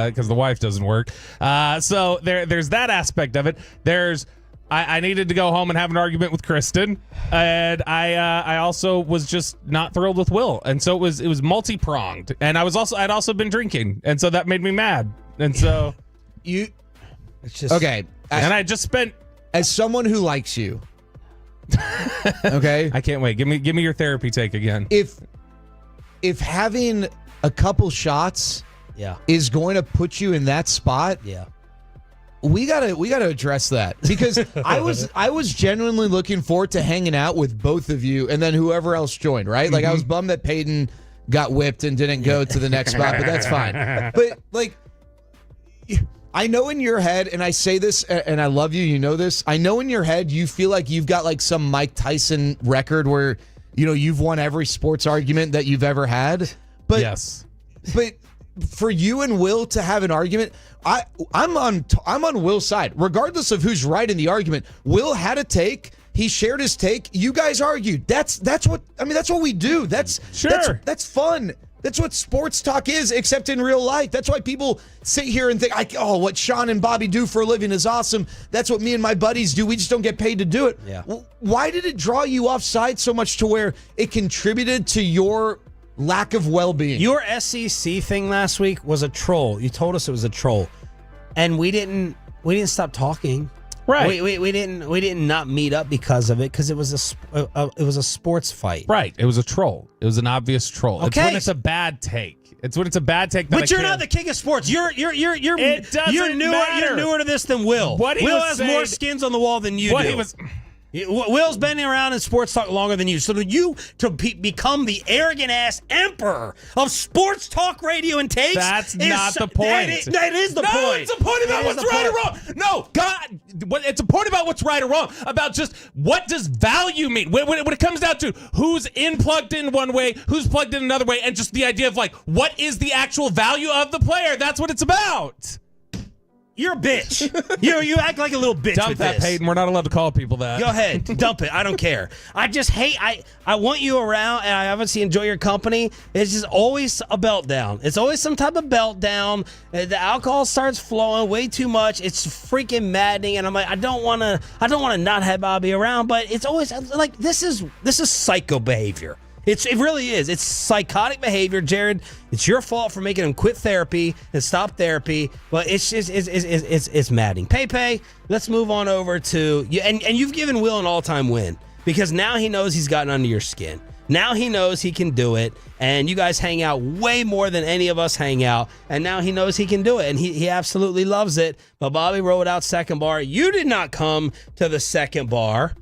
because the wife doesn't work. So there's that aspect of it. I needed to go home and have an argument with Kristen, and I also was just not thrilled with Will. And so it was multi-pronged. And I'd also been drinking, and so that made me mad. And so... It's just... Okay. And I just spent... As someone who likes you... Okay, I can't wait. Give me your therapy take again. If having a couple shots, is going to put you in that spot, we gotta address that because I was genuinely looking forward to hanging out with both of you and then whoever else joined. Right, like I was bummed that Peyton got whipped and didn't go to the next spot, but that's fine. But I know in your head, and I say this, and I love you, you know this, I know in your head you feel like you've got some Mike Tyson record where, you've won every sports argument that you've ever had. But, yes. But for you and Will to have an argument, I'm on Will's side. Regardless of who's right in the argument, Will had a take. He shared his take. You guys argued. That's what we do. That's fun. That's what sports talk is, except in real life. That's why people sit here and think, what Sean and Bobby do for a living is awesome. That's what me and my buddies do. We just don't get paid to do it. Yeah. Why did it draw you offside so much to where it contributed to your lack of well-being? Your SEC thing last week was a troll. You told us it was a troll, and we didn't stop talking. Right. We didn't not meet up because of it, because it was a sports fight. Right. It was a troll. It was an obvious troll. Okay. It's when it's a bad take. It's when it's a bad take. But you're not the king of sports. You're newer to this than Will. Will has more skins on the wall than you do. Will's been around in sports talk longer than you. So to become the arrogant ass emperor of sports talk radio and takes. That's not the point. That is the point. No, it's a point about what's right or wrong. No, God, it's a point about what's right or wrong. About just what does value mean when it comes down to who's plugged in one way, who's plugged in another way, and just the idea of like what is the actual value of the player. That's what it's about. You're a bitch. You act like a little bitch. Dump with that, this. Peyton. We're not allowed to call people that. Go ahead. Dump it. I don't care. I just hate. I want you around, and I obviously enjoy your company. It's just always a belt down. It's always some type of belt down. The alcohol starts flowing way too much. It's freaking maddening, and I'm like, I don't want to not have Bobby around, but it's always like this is psycho behavior. It really is. It's psychotic behavior, Jared. It's your fault for making him quit therapy and stop therapy. But it's just it's maddening. Pepe, let's move on over to you. And you've given Will an all-time win because now he knows he's gotten under your skin. Now he knows he can do it, and you guys hang out way more than any of us hang out. And now he knows he can do it, and he absolutely loves it. But Bobby rode out second bar. You did not come to the second bar.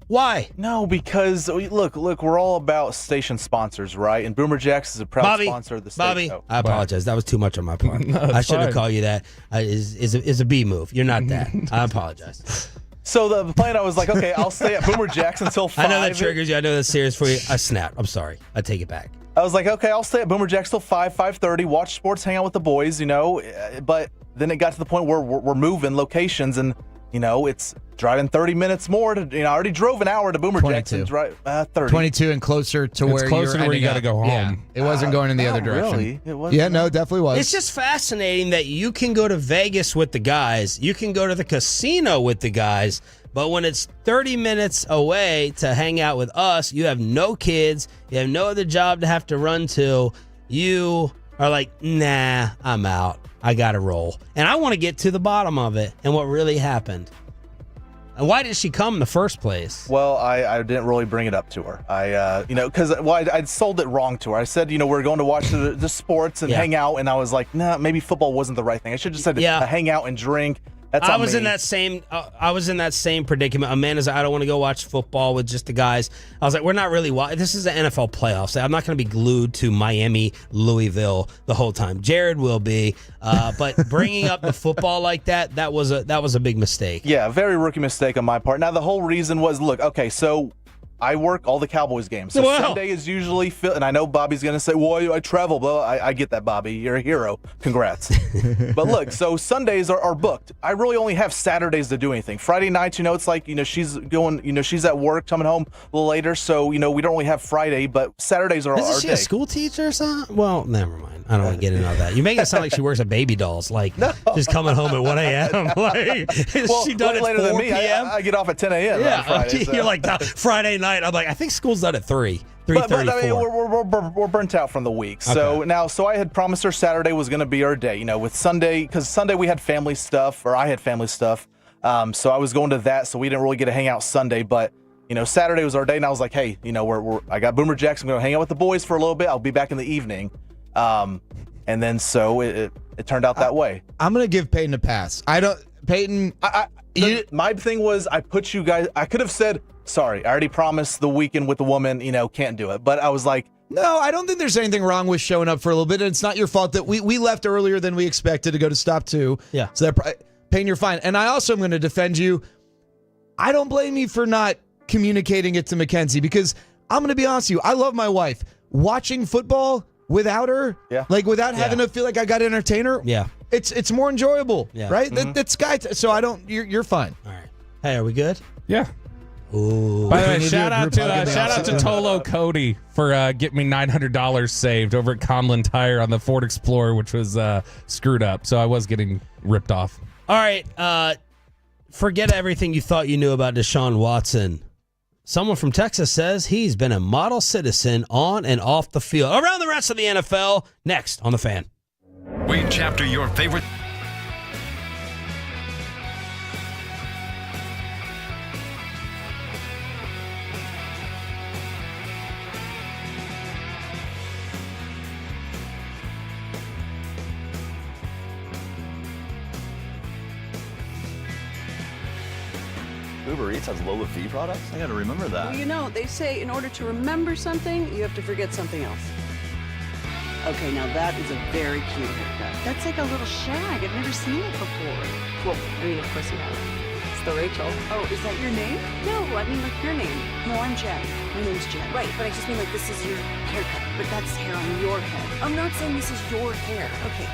Why? No, because look, we're all about station sponsors, right? And Boomer Jacks is a proud sponsor of the station. Bobby, I apologize. That was too much on my part. I shouldn't have called you that. Is a B move. You're not that. I apologize. So the plan, I was like, okay, I'll stay at Boomer Jacks until 5. I know that triggers you. I know that's serious for you. I snap. I'm sorry. I take it back. I was like, okay, I'll stay at Boomer Jacks till 5:30, watch sports, hang out with the boys, But then it got to the point where we're moving locations and, it's driving 30 minutes more to, I already drove an hour to Boomer Jacks and drive 30. 22 and closer to where you got to go home. Yeah, it wasn't going in the other direction. Really? It wasn't. Yeah, no, it definitely was. It's just fascinating that you can go to Vegas with the guys, you can go to the casino with the guys, but when it's 30 minutes away to hang out with us, you have no kids, you have no other job to have to run to, you are like, nah, I'm out. I got to roll. And I want to get to the bottom of it and what really happened. And why did she come in the first place? Well, I didn't really bring it up to her. Because I sold it wrong to her. I said, we're going to watch the sports and hang out. And I was like, nah, maybe football wasn't the right thing. I should have just said hang out and drink. I was in that same predicament. Amanda's like, I don't want to go watch football with just the guys. I was like, we're not really this is the NFL playoffs. I'm not going to be glued to Miami, Louisville the whole time. Jared will be, but bringing up the football like that was a big mistake. Yeah, very rookie mistake on my part. Now the whole reason was, look, okay, so I work all the Cowboys games. So Sunday is usually and I know Bobby's going to say, well, I travel. Well, I get that, Bobby. You're a hero. Congrats. But look, so Sundays are booked. I really only have Saturdays to do anything. Friday nights, it's like, she's going, she's at work, coming home a little later. So, we don't really have Friday, but Saturdays are our day. Isn't she a school teacher or something? Well, never mind. I don't want to get into all that. You make it sound like she works at Baby Dolls, like just coming home at 1 a.m. Like, is she done at 4 later than me. p.m.? I get off at 10 a.m. on Friday. You're like, Friday night. I'm like, I think school's done at 3:34. But I mean, we're burnt out from the week. So so I had promised her Saturday was going to be our day. With Sunday, because Sunday we had family stuff, or I had family stuff. So I was going to that, so we didn't really get to hang out Sunday. But Saturday was our day, and I was like, hey, I got Boomer Jacks. I'm going to hang out with the boys for a little bit. I'll be back in the evening. And then so it turned out that way. I'm going to give Peyton a pass. My thing was, I put you guys, I could have said, sorry, I already promised the weekend with the woman, can't do it. But I was like, no, I don't think there's anything wrong with showing up for a little bit. And it's not your fault that we left earlier than we expected to go to stop 2. Yeah. So Peyton, you're fine. And I also am going to defend you. I don't blame you for not communicating it to Mackenzie, because I'm going to be honest with you. I love my wife. Watching football without her, without having to feel like I got to entertain her, it's more enjoyable, right? Mm-hmm. That's guy. So I don't. You're fine. All right. Hey, are we good? Yeah. Ooh. By the way, Can you do shout a out group hug in the to outset? Tolo Cody for getting me $900 saved over at Conlin Tire on the Ford Explorer, which was screwed up. So I was getting ripped off. All right. Forget everything you thought you knew about Deshaun Watson. Someone from Texas says he's been a model citizen on and off the field. Around the rest of the NFL, next on The Fan. We chapter your favorite. Uber Eats has low fee products? I gotta remember that. Well, you know, they say in order to remember something, you have to forget something else. Okay, now that is a very cute haircut. That's like a little shag. I've never seen it before. Well, I mean, of course you have. It's the Rachel. Oh, is that your name? No, I mean, like your name. No, I'm Jen. My name's Jen. Right, but I just mean like this is your haircut. But that's hair on your head. I'm not saying this is your hair. Okay.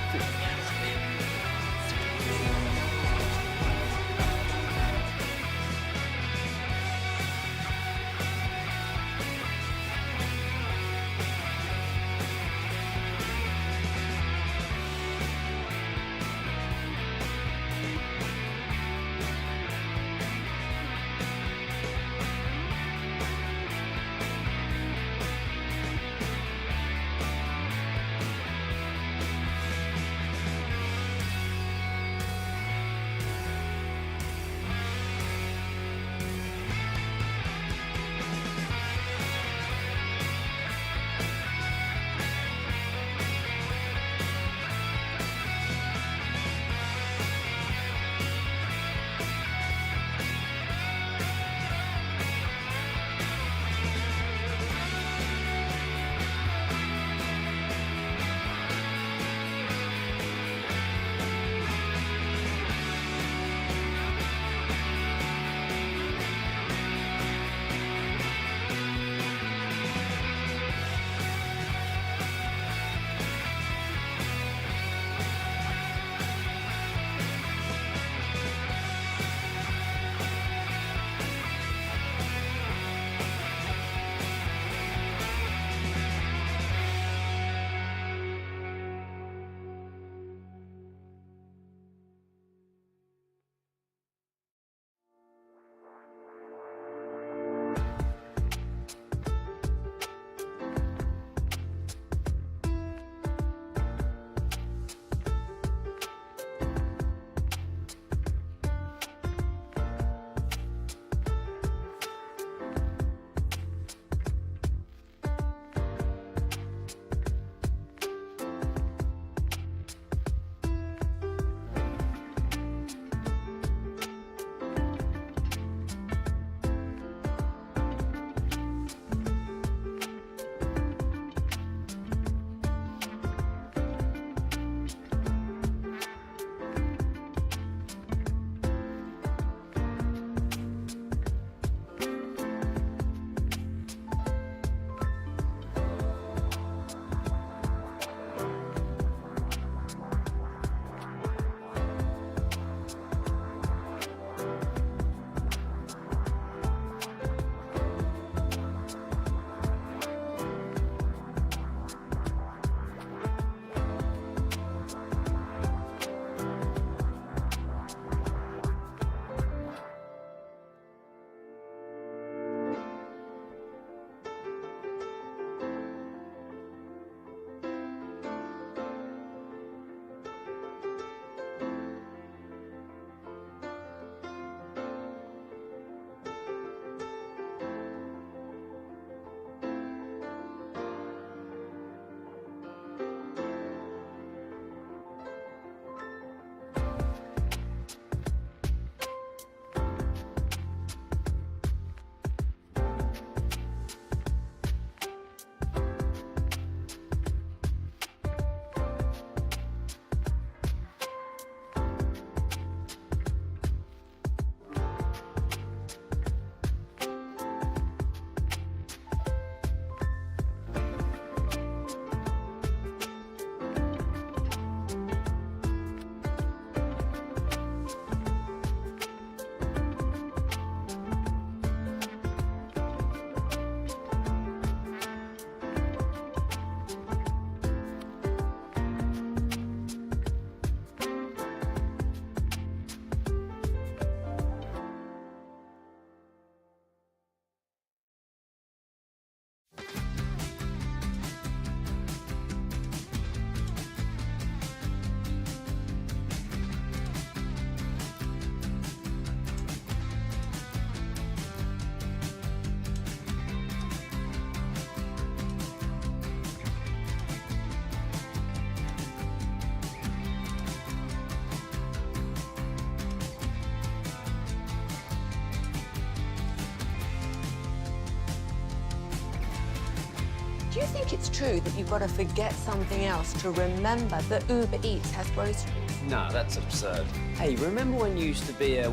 Do you think it's true that you've got to forget something else to remember that Uber Eats has groceries? No, that's absurd. Hey, remember when you used to be From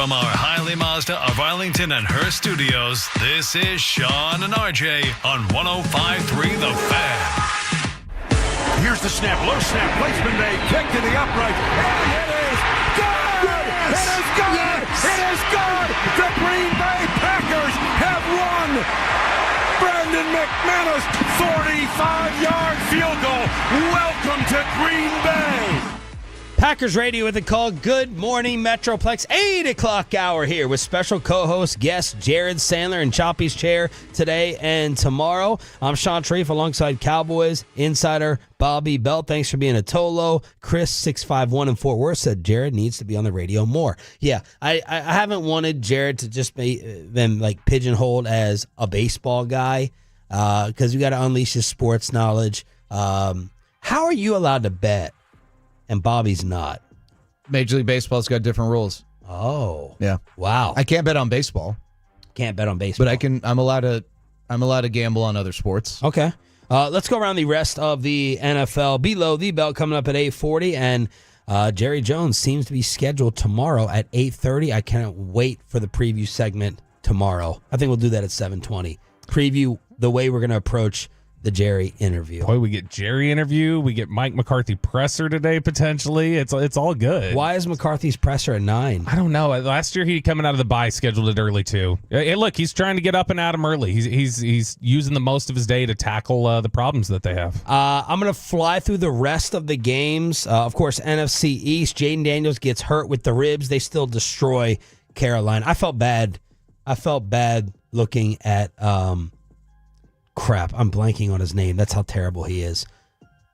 our Highly Mazda of Arlington and Hearst studios, this is Sean and RJ on 105.3 The Fan. Here's the snap, low snap, placement made, kick to the upright, and it is good! Yes! It is good! Yes! It is good! The Green Bay Packers have won! Brandon McManus, 45-yard field goal. Welcome to Green Bay! Packers Radio with a call. Good morning, Metroplex. 8 o'clock hour here with special co-host, guest Jared Sandler in Choppy's chair today and tomorrow. I'm Sean Sharif alongside Cowboys insider Bobby Belt. Thanks for being a Tolo. Chris 651 in Fort Worth said Jared needs to be on the radio more. Yeah, I haven't wanted Jared to just be them like pigeonholed as a baseball guy because we got to unleash his sports knowledge. How are you allowed to bet? And Bobby's not. Major League Baseball's got different rules. Oh. Yeah. Wow. I can't bet on baseball. Can't bet on baseball. But I'm allowed to gamble on other sports. Okay. Let's go around the rest of the NFL. Below the belt coming up at 8:40, and Jerry Jones seems to be scheduled tomorrow at 8:30. I cannot wait for the preview segment tomorrow. I think we'll do that at 7:20. Preview the way we're going to approach the Jerry interview. Boy, we get Jerry interview. We get Mike McCarthy presser today, potentially. It's all good. Why is McCarthy's presser at 9? I don't know. Last year, he coming out of the bye scheduled it early, too. Hey, look, he's trying to get up and at him early. He's using the most of his day to tackle the problems that they have. I'm going to fly through the rest of the games. Of course, NFC East, Jaden Daniels gets hurt with the ribs. They still destroy Carolina. I felt bad looking at... Crap, I'm blanking on his name. That's how terrible he is.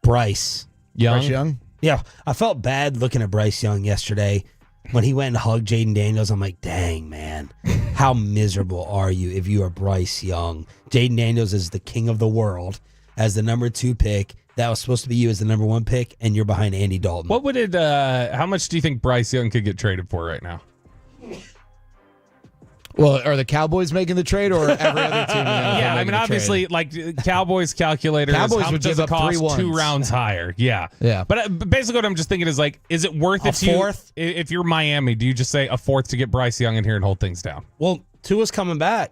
Bryce Young? Yeah, I felt bad looking at Bryce Young yesterday. When he went and hugged Jaden Daniels, I'm like, dang, man. How miserable are you if you are Bryce Young? Jaden Daniels is the king of the world as the number 2 pick. That was supposed to be you as the number 1 pick, and you're behind Andy Dalton. What would it? How much do you think Bryce Young could get traded for right now? Well, are the Cowboys making the trade or every other team? Yeah, I mean, obviously, like Cowboys calculator. Cowboys how would much does give it up 3 cost? 2 ones. rounds higher. Yeah. Yeah. But basically, what I'm just thinking is like, is it worth it to fourth? you? If you're Miami, do you just say a 4th to get Bryce Young in here and hold things down? Well, Tua's coming back,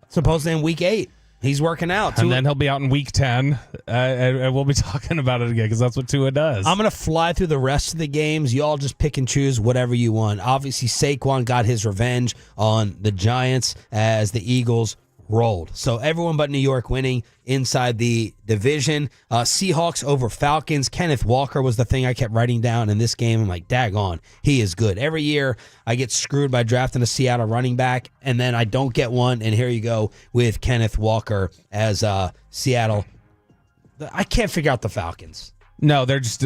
supposedly in week 8. He's working out. And then he'll be out in week 10, and we'll be talking about it again because that's what Tua does. I'm going to fly through the rest of the games. You all just pick and choose whatever you want. Obviously, Saquon got his revenge on the Giants as the Eagles rolled. So everyone but New York winning inside the division. Seahawks over Falcons. Kenneth Walker was the thing I kept writing down in this game. I'm like, daggone, he is good. Every year I get screwed by drafting a Seattle running back, and then I don't get one, and here you go with Kenneth Walker as Seattle. I can't figure out the Falcons. No, they're just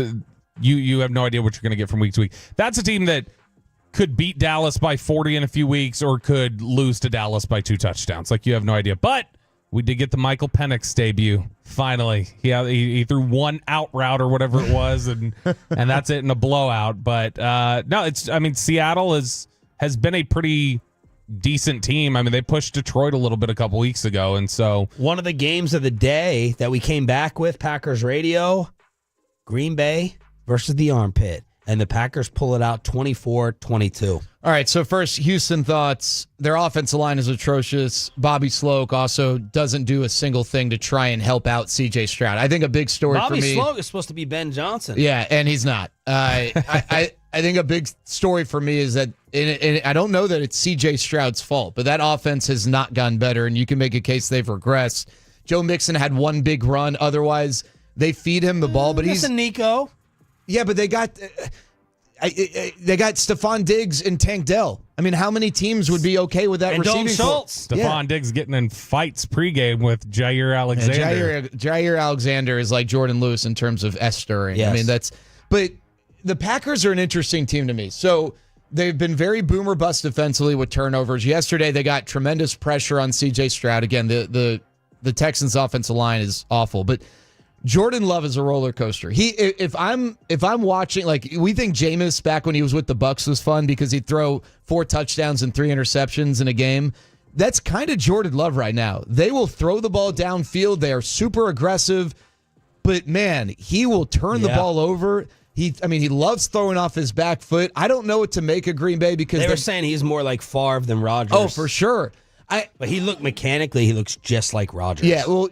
you have no idea what you're going to get from week to week. That's a team that could beat Dallas by 40 in a few weeks or could lose to Dallas by 2 touchdowns. Like, you have no idea. But we did get the Michael Penix debut, finally. He threw 1 out route or whatever it was, and that's it in a blowout. But, no, Seattle has been a pretty decent team. I mean, they pushed Detroit a little bit a couple weeks ago, and so... One of the games of the day that we came back with, Packers Radio, Green Bay versus the Armpit. And the Packers pull it out 24-22. All right, so first, Houston thoughts. Their offensive line is atrocious. Bobby Sloak also doesn't do a single thing to try and help out C.J. Stroud. I think a big story for me... Bobby Sloak is supposed to be Ben Johnson. Yeah, and he's not. I think a big story for me is that, and I don't know that it's C.J. Stroud's fault, but that offense has not gotten better, and you can make a case they've regressed. Joe Mixon had 1 big run. Otherwise, they feed him the ball, but he's... Nico. Yeah, but they got Stephon Diggs and Tank Dell. I mean, how many teams would be okay with that receiving Schultz? Stephon Diggs getting in fights pregame with Jair Alexander. Jair Alexander is like Jordan Lewis in terms of S-stirring. Yes. I mean, but the Packers are an interesting team to me. So they've been very boom or bust defensively with turnovers. Yesterday, they got tremendous pressure on C.J. Stroud. Again, the Texans' offensive line is awful, but Jordan Love is a roller coaster. If I'm watching, like, we think Jameis back when he was with the Bucs was fun because he'd throw 4 touchdowns and 3 interceptions in a game. that's kind of Jordan Love right now. They will throw the ball downfield. They are super aggressive, but man, he will turn the ball over. He loves throwing off his back foot. I don't know what to make of Green Bay because they were saying he's more like Favre than Rodgers. Oh, for sure. But he he looks just like Rodgers. Yeah, well,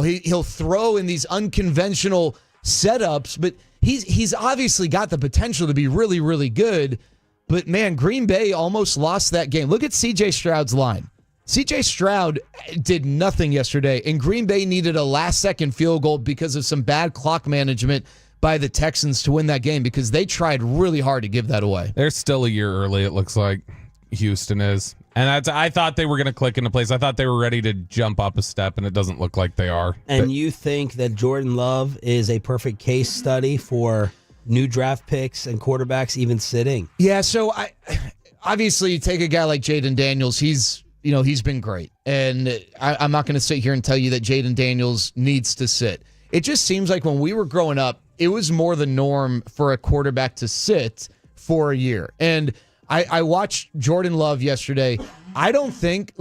he'll throw in these unconventional setups, but he's obviously got the potential to be really, really good. But, man, Green Bay almost lost that game. Look at C.J. Stroud's line. C.J. Stroud did nothing yesterday, and Green Bay needed a last-second field goal because of some bad clock management by the Texans to win that game because they tried really hard to give that away. They're still a year early, it looks like. Houston is. And I thought they were going to click into place. I thought they were ready to jump up a step, and it doesn't look like they are. And you think that Jordan Love is a perfect case study for new draft picks and quarterbacks even sitting? Yeah, so obviously you take a guy like Jaden Daniels, he's been great. And I'm not going to sit here and tell you that Jaden Daniels needs to sit. It just seems like when we were growing up, it was more the norm for a quarterback to sit for a year. And I watched Jordan Love yesterday. I don't think,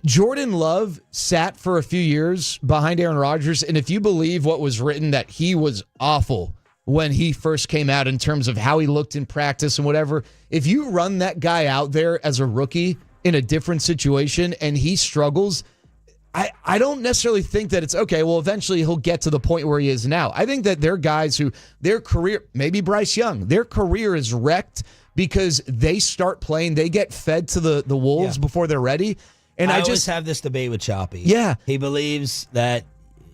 Jordan Love sat for a few years behind Aaron Rodgers, and if you believe what was written that he was awful when he first came out in terms of how he looked in practice and whatever, if you run that guy out there as a rookie in a different situation and he struggles, I don't necessarily think that it's okay, well, eventually he'll get to the point where he is now. I think that they're guys who their career, maybe Bryce Young, their career is wrecked because they start playing, they get fed to the wolves before they're ready. And I always have this debate with Choppy. Yeah. He believes that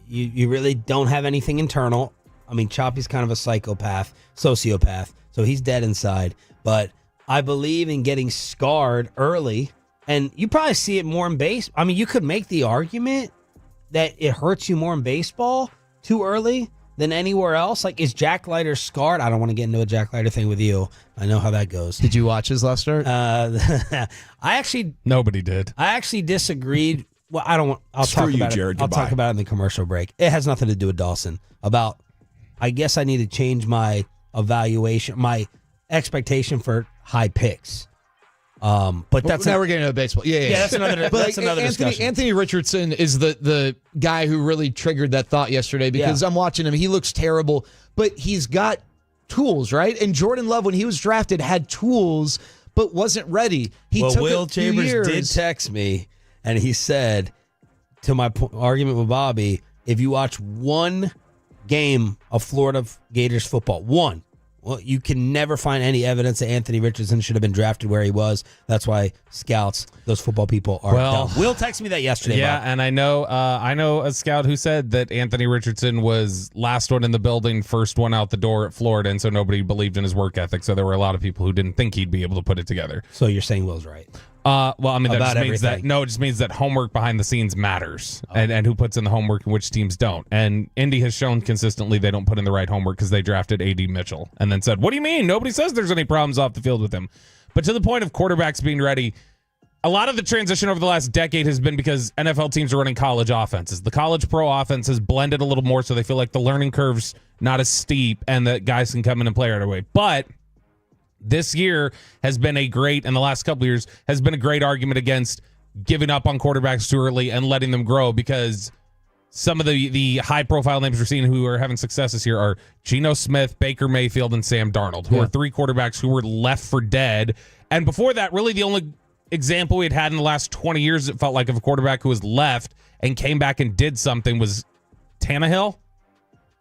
you really don't have anything internal. I mean, Choppy's kind of a sociopath, so he's dead inside. But I believe in getting scarred early. And you probably see it more in baseball. I mean, you could make the argument that it hurts you more in baseball too early than anywhere else. Like, is Jack Leiter scarred? I don't want to get into a Jack Leiter thing with you. I know how that goes. Did you watch his last start? Nobody did. I actually disagreed. Well, I don't want. I'll Screw talk you, about Jared. it. I'll talk about it in the commercial break. It has nothing to do with Dawson. I guess I need to change my evaluation, my expectation for high picks. But that's now we're getting into baseball. Yeah. That's another. That's another discussion. Anthony Richardson is the guy who really triggered that thought yesterday because I'm watching him. He looks terrible, but he's got tools, right? And Jordan Love, when he was drafted, had tools but wasn't ready. Will Chambers did text me, and he said, to my argument with Bobby, if you watch one game of Florida Gators football, one. Well, you can never find any evidence that Anthony Richardson should have been drafted where he was. That's why scouts, those football people, are dumb. Will texted me that yesterday. Yeah, Bob. and I know a scout who said that Anthony Richardson was last one in the building, first one out the door at Florida, and so nobody believed in his work ethic. So there were a lot of people who didn't think he'd be able to put it together. So you're saying Will's right? Well, I mean, that About just means everything. it just means that homework behind the scenes matters, and who puts in the homework and which teams don't. And Indy has shown consistently they don't put in the right homework because they drafted A.D. Mitchell and then said, "What do you mean? Nobody says there's any problems off the field with him." But to the point of quarterbacks being ready, a lot of the transition over the last decade has been because NFL teams are running college offenses. The college pro offense has blended a little more, so they feel like the learning curve's not as steep and that guys can come in and play right away. But this year has been and the last couple of years has been a great argument against giving up on quarterbacks too early and letting them grow, because some of the high-profile names we're seeing who are having success this year are Geno Smith, Baker Mayfield, and Sam Darnold, who are three quarterbacks who were left for dead. And before that, really the only example we had in the last 20 years, it felt like, of a quarterback who was left and came back and did something was Tannehill.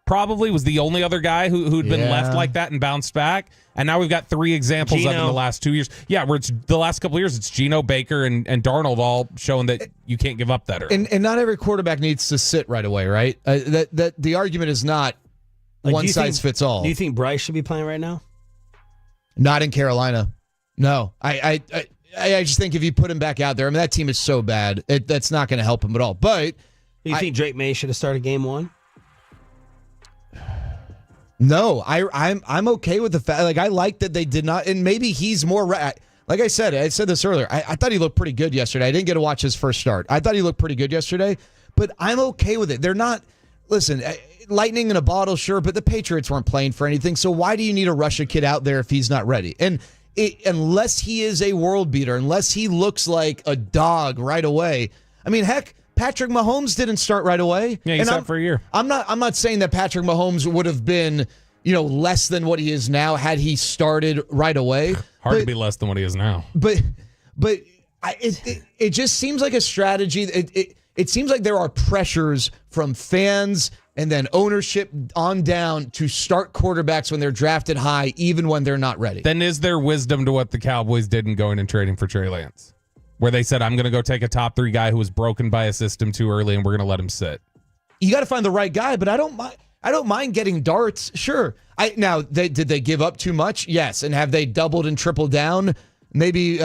Probably was the only other guy who'd been left like that and bounced back. And now we've got three examples of it in the last 2 years. Yeah, where it's the last couple of years, it's Geno, Baker, and Darnold all showing that you can't give up that early. And not every quarterback needs to sit right away, right? That the argument is not one size fits all. Do you think Bryce should be playing right now? Not in Carolina. No. I just think if you put him back out there, I mean, that team is so bad. That's not going to help him at all. But do you think Drake May should have started game one? No, I'm okay with the fact. Like, I like that they did not, and maybe he's more. Like I said this earlier. I thought he looked pretty good yesterday. I didn't get to watch his first start. I thought he looked pretty good yesterday, but I'm okay with it. They're not. Listen, lightning in a bottle, sure, but the Patriots weren't playing for anything. So why do you need to rush a kid out there if he's not ready? And unless he is a world beater, unless he looks like a dog right away. I mean, heck, Patrick Mahomes didn't start right away. Yeah, he sat for a year. I'm not saying that Patrick Mahomes would have been, less than what he is now had he started right away. Hard to be less than what he is now. But it just seems like a strategy. It seems like there are pressures from fans and then ownership on down to start quarterbacks when they're drafted high, even when they're not ready. Then is there wisdom to what the Cowboys did in going and trading for Trey Lance? Where they said, I'm going to go take a top 3 guy who was broken by a system too early, and we're going to let him sit. You got to find the right guy, but I don't mind getting darts. Sure. Did they give up too much? Yes. And have they doubled and tripled down? Maybe,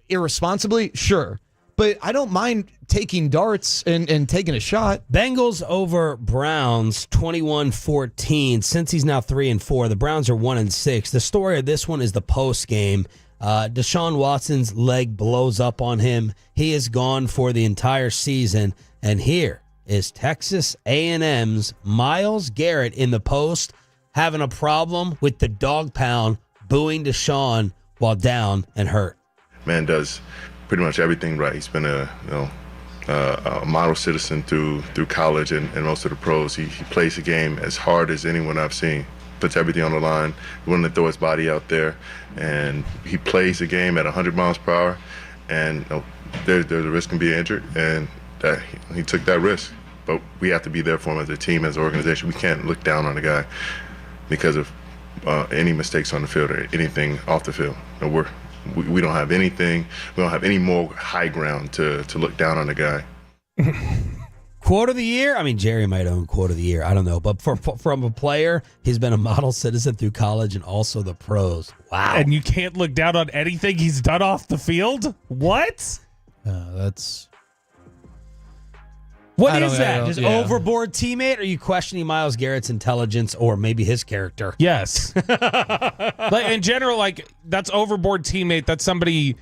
irresponsibly? Sure. But I don't mind taking darts and taking a shot. Bengals over Browns 21-14. Since he's now 3-4, the Browns are 1-6. The story of this one is the post game. Deshaun Watson's leg blows up on him. He is gone for the entire season. And here is Texas A&M's Myles Garrett in the post having a problem with the dog pound booing Deshaun while down and hurt. Man does pretty much everything right. He's been a model citizen through college and most of the pros. He plays the game as hard as anyone I've seen. Puts everything on the line, willing to throw his body out there, and he plays the game at 100 miles per hour, and there's a risk of being injured, and that he took that risk. But we have to be there for him as a team, as an organization. We can't look down on the guy because of any mistakes on the field or anything off the field. We don't have anything. We don't have any more high ground to look down on the guy. Quote of the year? I mean, Jerry might own quote of the year. I don't know. But from a player, he's been a model citizen through college and also the pros. Wow. And you can't look down on anything he's done off the field? What? That's... What is that? Just overboard teammate? Or are you questioning Myles Garrett's intelligence or maybe his character? Yes. In general, that's overboard teammate. That's somebody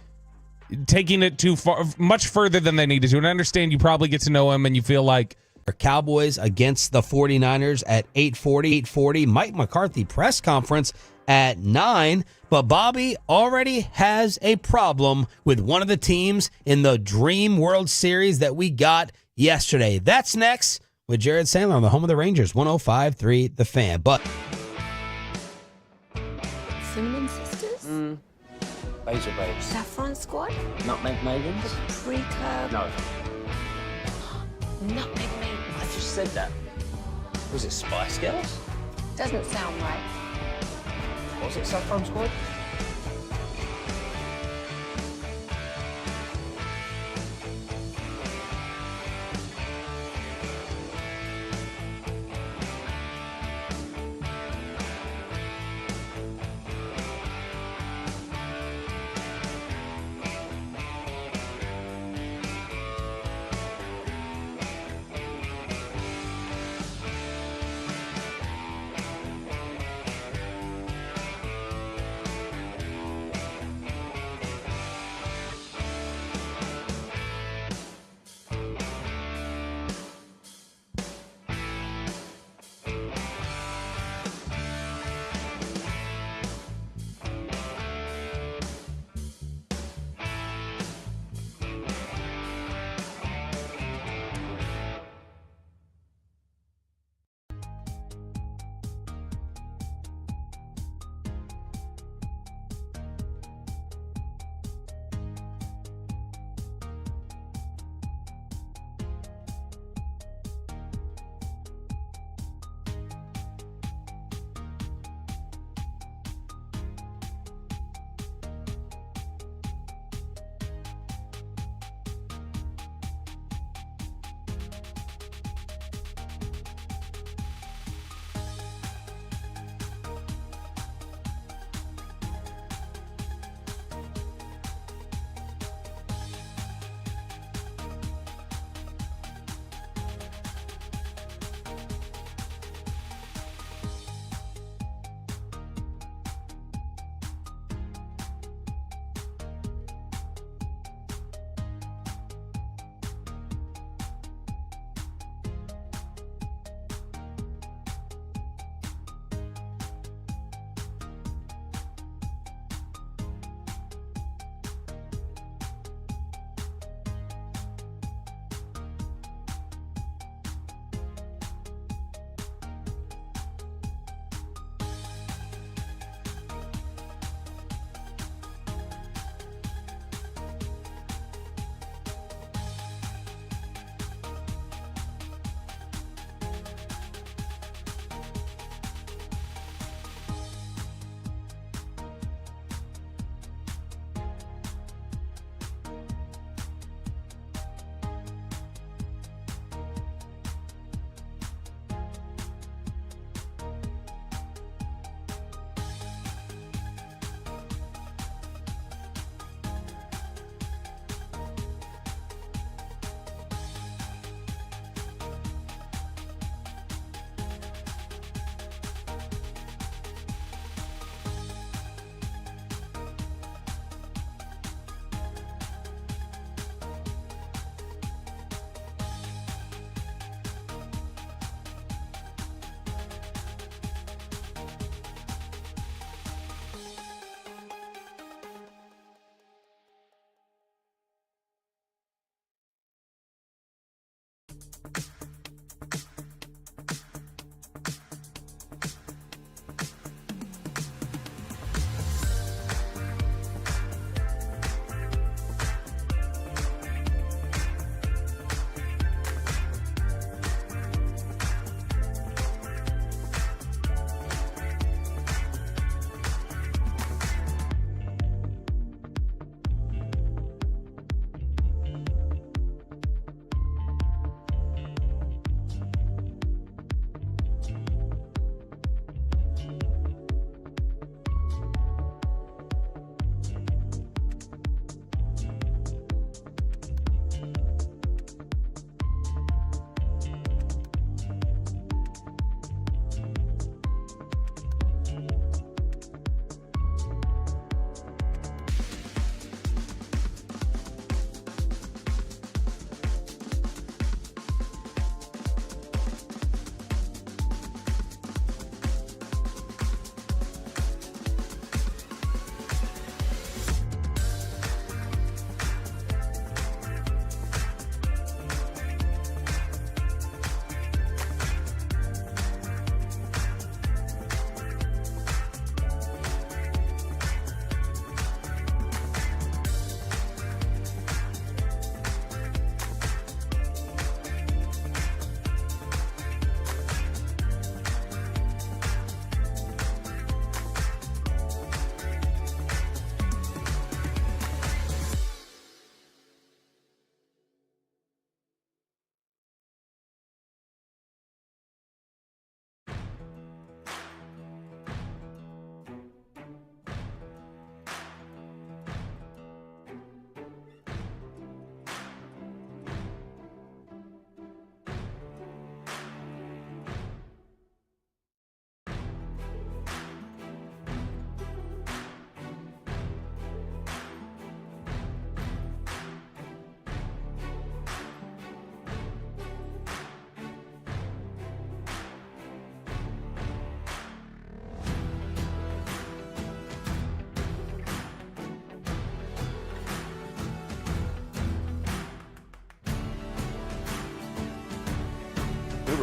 taking it too far, much further than they needed to. And I understand you probably get to know him and you feel like... Cowboys against the 49ers at 8:40. Mike McCarthy press conference at 9. But Bobby already has a problem with one of the teams in the Dream World Series that we got yesterday. That's next with Jared Sandler on the home of the Rangers, 105.3 The Fan. But Cinnamon Sisters? Basil Babes. Saffron Squad? Nutmeg Maidens? The Pre-Curb? No. Nutmeg Maidens. I just said that. Was it Spice Girls? Doesn't sound right. Was it Saffron Squad?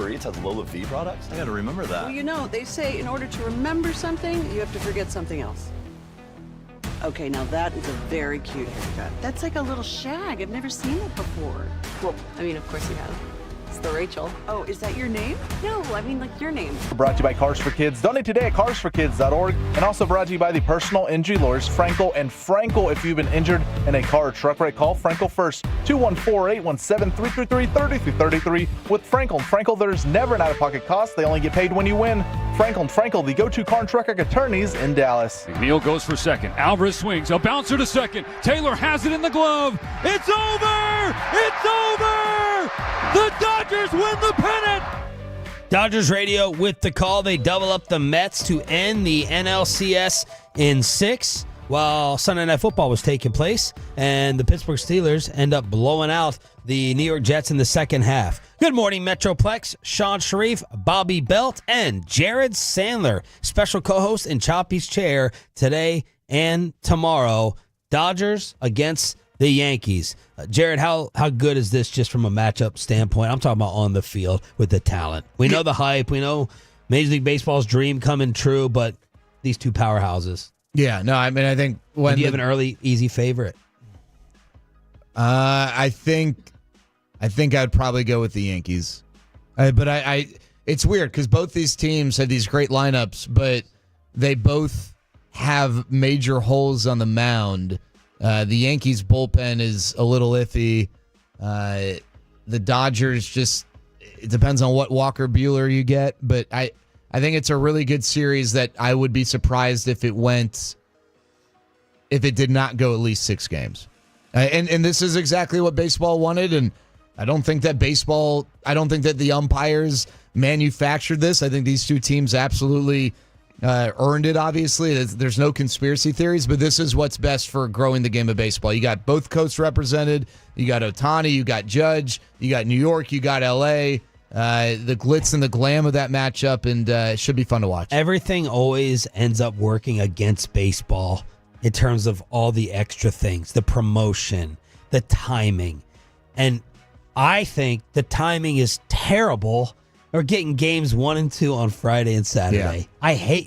Uber Eats has Lola V products? I gotta remember that. Well, you know, they say in order to remember something, you have to forget something else. Okay, now that is a very cute haircut. That's like a little shag. I've never seen it before. Well, I mean, of course you have. It's the Rachel. Oh, is that your name? No, I mean like your name. Brought to you by Cars for Kids. Donate today at carsforkids.org. And also brought to you by the personal injury lawyers, Frankel and Frankel. If you've been injured in a car or truck wreck, call Frankel first. 214-817-333-3333. With Frankel and Frankel, there's never an out-of-pocket cost. They only get paid when you win. Frankel and Frankel, the go-to car and truck wreck attorneys in Dallas. McNeil goes for second. Alvarez swings. A bouncer to second. Taylor has it in the glove. It's over! It's over! The Dodgers win the pennant! Dodgers radio with the call. They double up the Mets to end the NLCS in 6 while Sunday Night Football was taking place, and the Pittsburgh Steelers end up blowing out the New York Jets in the second half. Good morning, Metroplex. Sean Sharif, Bobby Belt, and Jared Sandler, special co-host in Choppy's chair today and tomorrow. Dodgers against the Yankees. Jared, how good is this just from a matchup standpoint? I'm talking about on the field with the talent. We know the hype. We know Major League Baseball's dream coming true, but these two powerhouses. Yeah, no, I mean, I think when do you have an early, easy favorite? I think I'd probably go with the Yankees. But it's weird because both these teams have these great lineups, but they both have major holes on the mound. The Yankees bullpen is a little iffy. The Dodgers it depends on what Walker Buehler you get, but I think it's a really good series that I would be surprised if it did not go at least 6 games. And this is exactly what baseball wanted, and I don't think that the umpires manufactured this. I think these two teams absolutely earned it, obviously. There's no conspiracy theories, but this is what's best for growing the game of baseball. You got both coasts represented. You got Ohtani, you got Judge, you got New York, you got L.A., the glitz and the glam of that matchup, and it should be fun to watch. Everything always ends up working against baseball in terms of all the extra things, the promotion, the timing. And I think the timing is terrible. We're getting games 1 and 2 on Friday and Saturday. Yeah.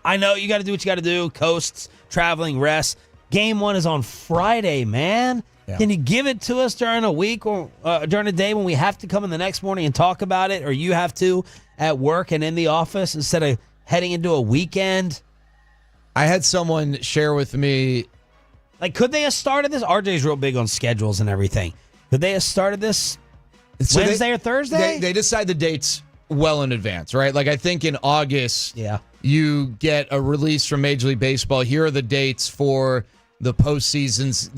I know you got to do what you got to do. Coasts, traveling, rest. Game 1 is on Friday, man. Yeah. Can you give it to us during a week or during a day when we have to come in the next morning and talk about it, or you have to at work and in the office instead of heading into a weekend? I had someone share with me. Like, could they have started this? RJ's real big on schedules and everything. Could they have started this Wednesday or Thursday? They decide the dates well in advance, right? Like, I think in August, you get a release from Major League Baseball. Here are the dates for the postseasons.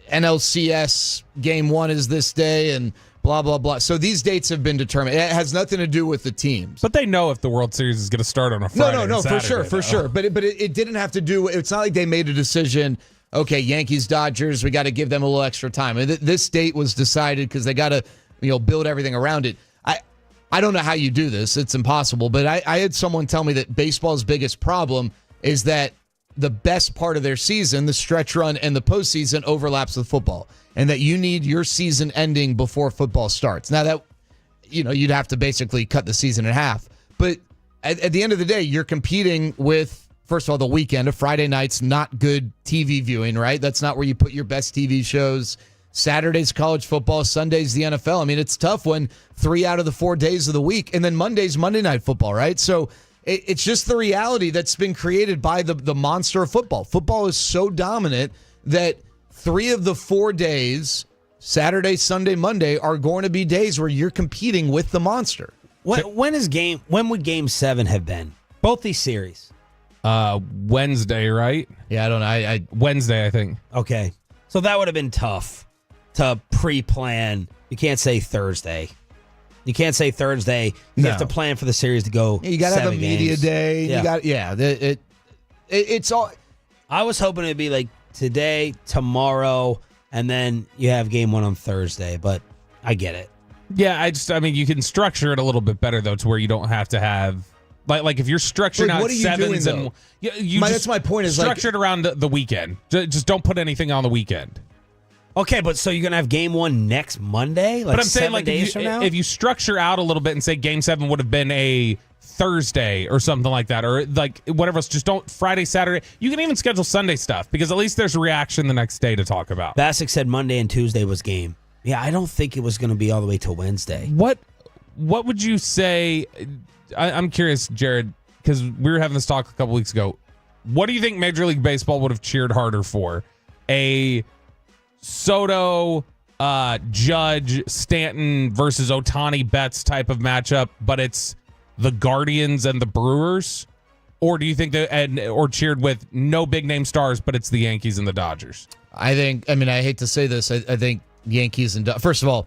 NLCS Game 1 is this day, and blah, blah, blah. So these dates have been determined. It has nothing to do with the teams. But they know if the World Series is going to start on a Friday. No, Saturday, for sure. But it didn't have to do. It's not like they made a decision. Okay, Yankees, Dodgers, we got to give them a little extra time. And this date was decided because they got to, build everything around it. I don't know how you do this. It's impossible. But I had someone tell me that baseball's biggest problem is that the best part of their season, the stretch run and the postseason, overlaps with football, and that you need your season ending before football starts. Now that, you'd have to basically cut the season in half. But at the end of the day, you're competing with, first of all, the weekend. A Friday night's not good TV viewing, right? That's not where you put your best TV shows. Saturday's college football, Sunday's the NFL. I mean, it's tough when 3 out of the 4 days of the week, and then Monday's Monday Night Football, right? So it's just the reality that's been created by the monster of football. Football is so dominant that 3 of the 4 days, Saturday, Sunday, Monday, are going to be days where you're competing with the monster. When would Game 7 have been? Both these series. Wednesday, right? Yeah, I don't know. Wednesday, I think. Okay. So that would have been tough to pre-plan. You can't say Thursday. You can't say Thursday. You have to plan for the series to go. You got to have a media day. Yeah. You got it's all. I was hoping it'd be like today, tomorrow, and then you have Game 1 on Thursday. But I get it. Yeah, I mean, you can structure it a little bit better though, to where you don't have to have like if you're structuring out sevens and that's my point. Is structured around the weekend. Just don't put anything on the weekend. Okay, but so you're going to have game 1 next Monday? But I'm saying, 7 days from now? if you structure out a little bit and say game 7 would have been a Thursday or something like that, or like whatever else, just don't Friday, Saturday. You can even schedule Sunday stuff because at least there's a reaction the next day to talk about. Bassick said Monday and Tuesday was game. Yeah, I don't think it was going to be all the way till Wednesday. What would you say? I'm curious, Jared, because we were having this talk a couple weeks ago. What do you think Major League Baseball would have cheered harder for? A Soto, Judge, Stanton versus Ohtani Betts type of matchup, but it's the Guardians and the Brewers? Or do you think or cheered with no big name stars, but it's the Yankees and the Dodgers? I hate to say this. I think Yankees and first of all,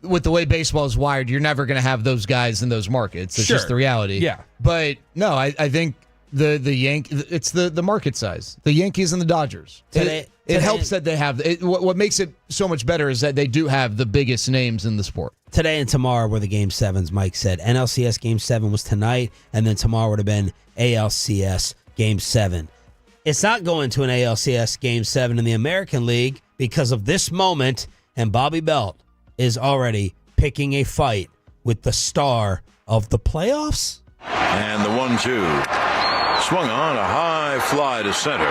with the way baseball is wired, you're never going to have those guys in those markets. It's just the reality. Yeah. But no, I think it's the market size. The Yankees and the Dodgers. It helps that they have it. What makes it so much better is that they do have the biggest names in the sport. Today and tomorrow were the Game 7s, Mike said. NLCS Game 7 was tonight, and then tomorrow would have been ALCS Game 7. It's not going to an ALCS Game 7 in the American League because of this moment, and Bobby Belt is already picking a fight with the star of the playoffs. And the 1-2. Swung on, a high fly to center.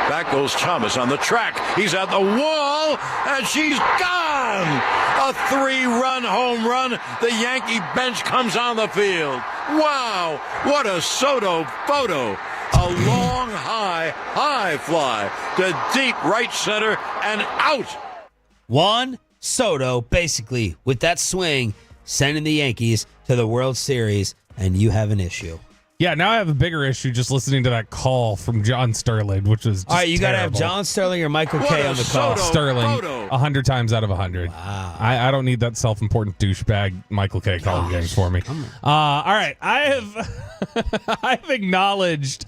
Back goes Thomas on the track. He's at the wall, and she's gone! A 3-run home run. The Yankee bench comes on the field. Wow, what a Soto photo. A long, high fly to deep right center and out. Juan Soto, basically, with that swing, sending the Yankees to the World Series, and you have an issue. Yeah, now I have a bigger issue just listening to that call from John Sterling, which was just all right, you got to have terrible. John Sterling or Michael Kay on the call. Sterling, 100 times out of 100. Wow. I don't need that self-important douchebag Michael Kay calling games for me. All right, I've acknowledged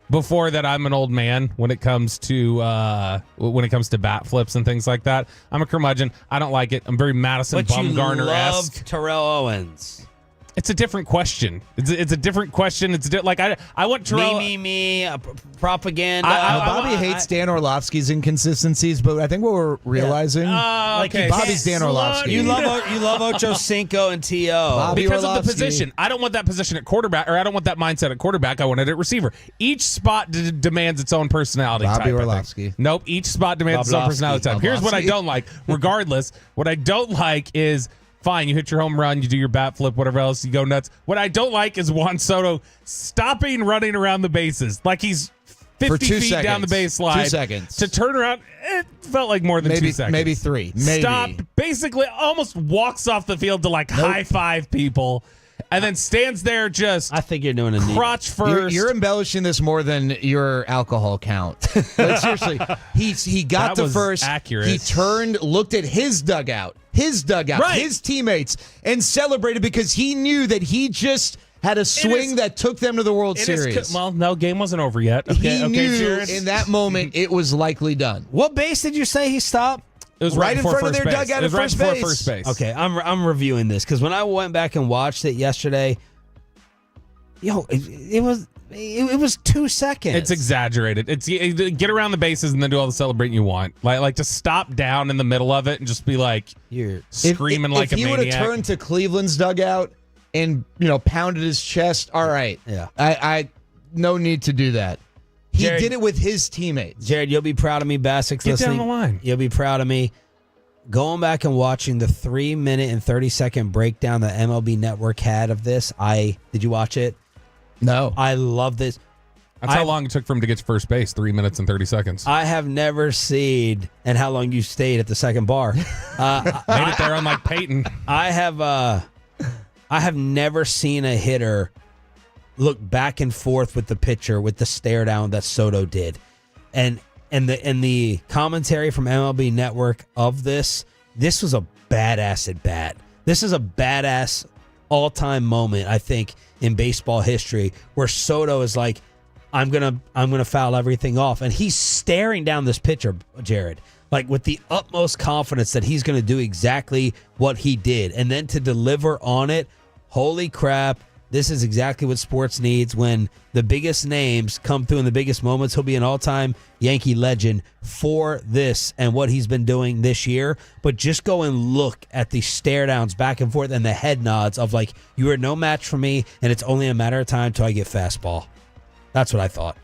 before that I'm an old man when it comes to bat flips and things like that. I'm a curmudgeon. I don't like it. I'm very Madison Bumgarner-esque. You love Terrell Owens. It's a different question. It's a different question. I want Terrell. Me, propaganda. Bobby hates Dan Orlovsky's inconsistencies, but I think what we're realizing, Bobby's Dan Orlovsky. You love Ocho Cinco and T.O. Because of the position. I don't want that position at quarterback, or I don't want that mindset at quarterback. I want it at receiver. Each spot demands its own personality type. Bobby Orlovsky. Nope. Each spot demands its own personality type. Here's what I don't like. Regardless, what I don't like is, fine, you hit your home run, you do your bat flip, whatever else, you go nuts. What I don't like is Juan Soto stopping running around the bases like he's 50 feet down the baseline. 2 seconds. To turn around, it felt like more than 2 seconds. Maybe 3. Stopped, basically almost walks off the field to high five people, and then stands there just I think you're doing a crotch first. You're embellishing this more than your alcohol count. But seriously, he got That to was first. accurate. He turned, looked at his dugout, Right. his teammates, and celebrated because he knew that he just had a swing that took them to the World Series. No, game wasn't over yet. He knew Jared. in that moment it was likely done. What base did you say he stopped? It was right in before front of first their base. dugout It was at right first before base. first base. Okay, I'm reviewing this because when I went back and watched it yesterday, it was 2 seconds. It's exaggerated. It's get around the bases and then do all the celebrating you want. Like to stop down in the middle of it and just be like you're screaming like a maniac. If he would have turned to Cleveland's dugout and pounded his chest, all right. Yeah. I no need to do that. He Jared, did it with his teammates. Jared, you'll be proud of me, Bassick's Get listening. down the line. You'll be proud of me. Going back and watching the 3-minute and 30-second breakdown that MLB Network had of this, did you watch it? No. I love this. That's how long it took for him to get to first base, 3 minutes and 30 seconds. I have never seen, and how long you stayed at the second bar. Made it there unlike Peyton. I have never seen a hitter look back and forth with the pitcher with the stare down that Soto did. And the commentary from MLB Network of this was a badass at bat. This is a badass all-time moment, I think, in baseball history where Soto is like, I'm gonna foul everything off. And he's staring down this pitcher, Jared, like with the utmost confidence that he's gonna do exactly what he did. And then to deliver on it, holy crap, this is exactly what sports needs. When the biggest names come through in the biggest moments, he'll be an all-time Yankee legend for this and what he's been doing this year. But just go and look at the stare downs back and forth and the head nods of like, you are no match for me, and it's only a matter of time till I get fastball. That's what I thought.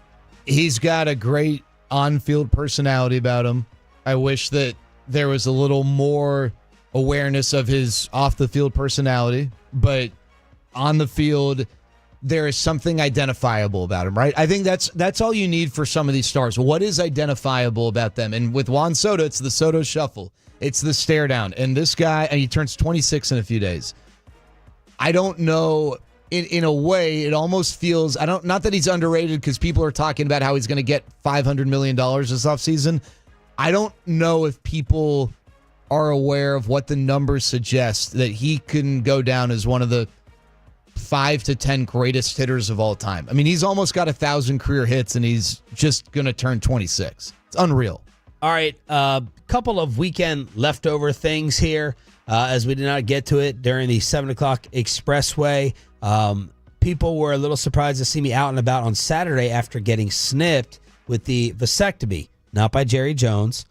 He's got a great on-field personality about him. I wish that there was a little more awareness of his off-the-field personality, but on the field, there is something identifiable about him, right? I think that's all you need for some of these stars. What is identifiable about them? And with Juan Soto, it's the Soto shuffle. It's the stare down. And this guy, and he turns 26 in a few days. I don't know. In a way, it almost feels, not that he's underrated because people are talking about how he's going to get $500 million this offseason. I don't know if people are aware of what the numbers suggest that he can go down as one of the 5 to 10 greatest hitters of all time. I mean, he's almost got 1,000 career hits, and he's just going to turn 26. It's unreal. All right, couple of weekend leftover things here, as we did not get to it during the 7 o'clock expressway. People were a little surprised to see me out and about on Saturday after getting snipped with the vasectomy. Not by Jerry Jones.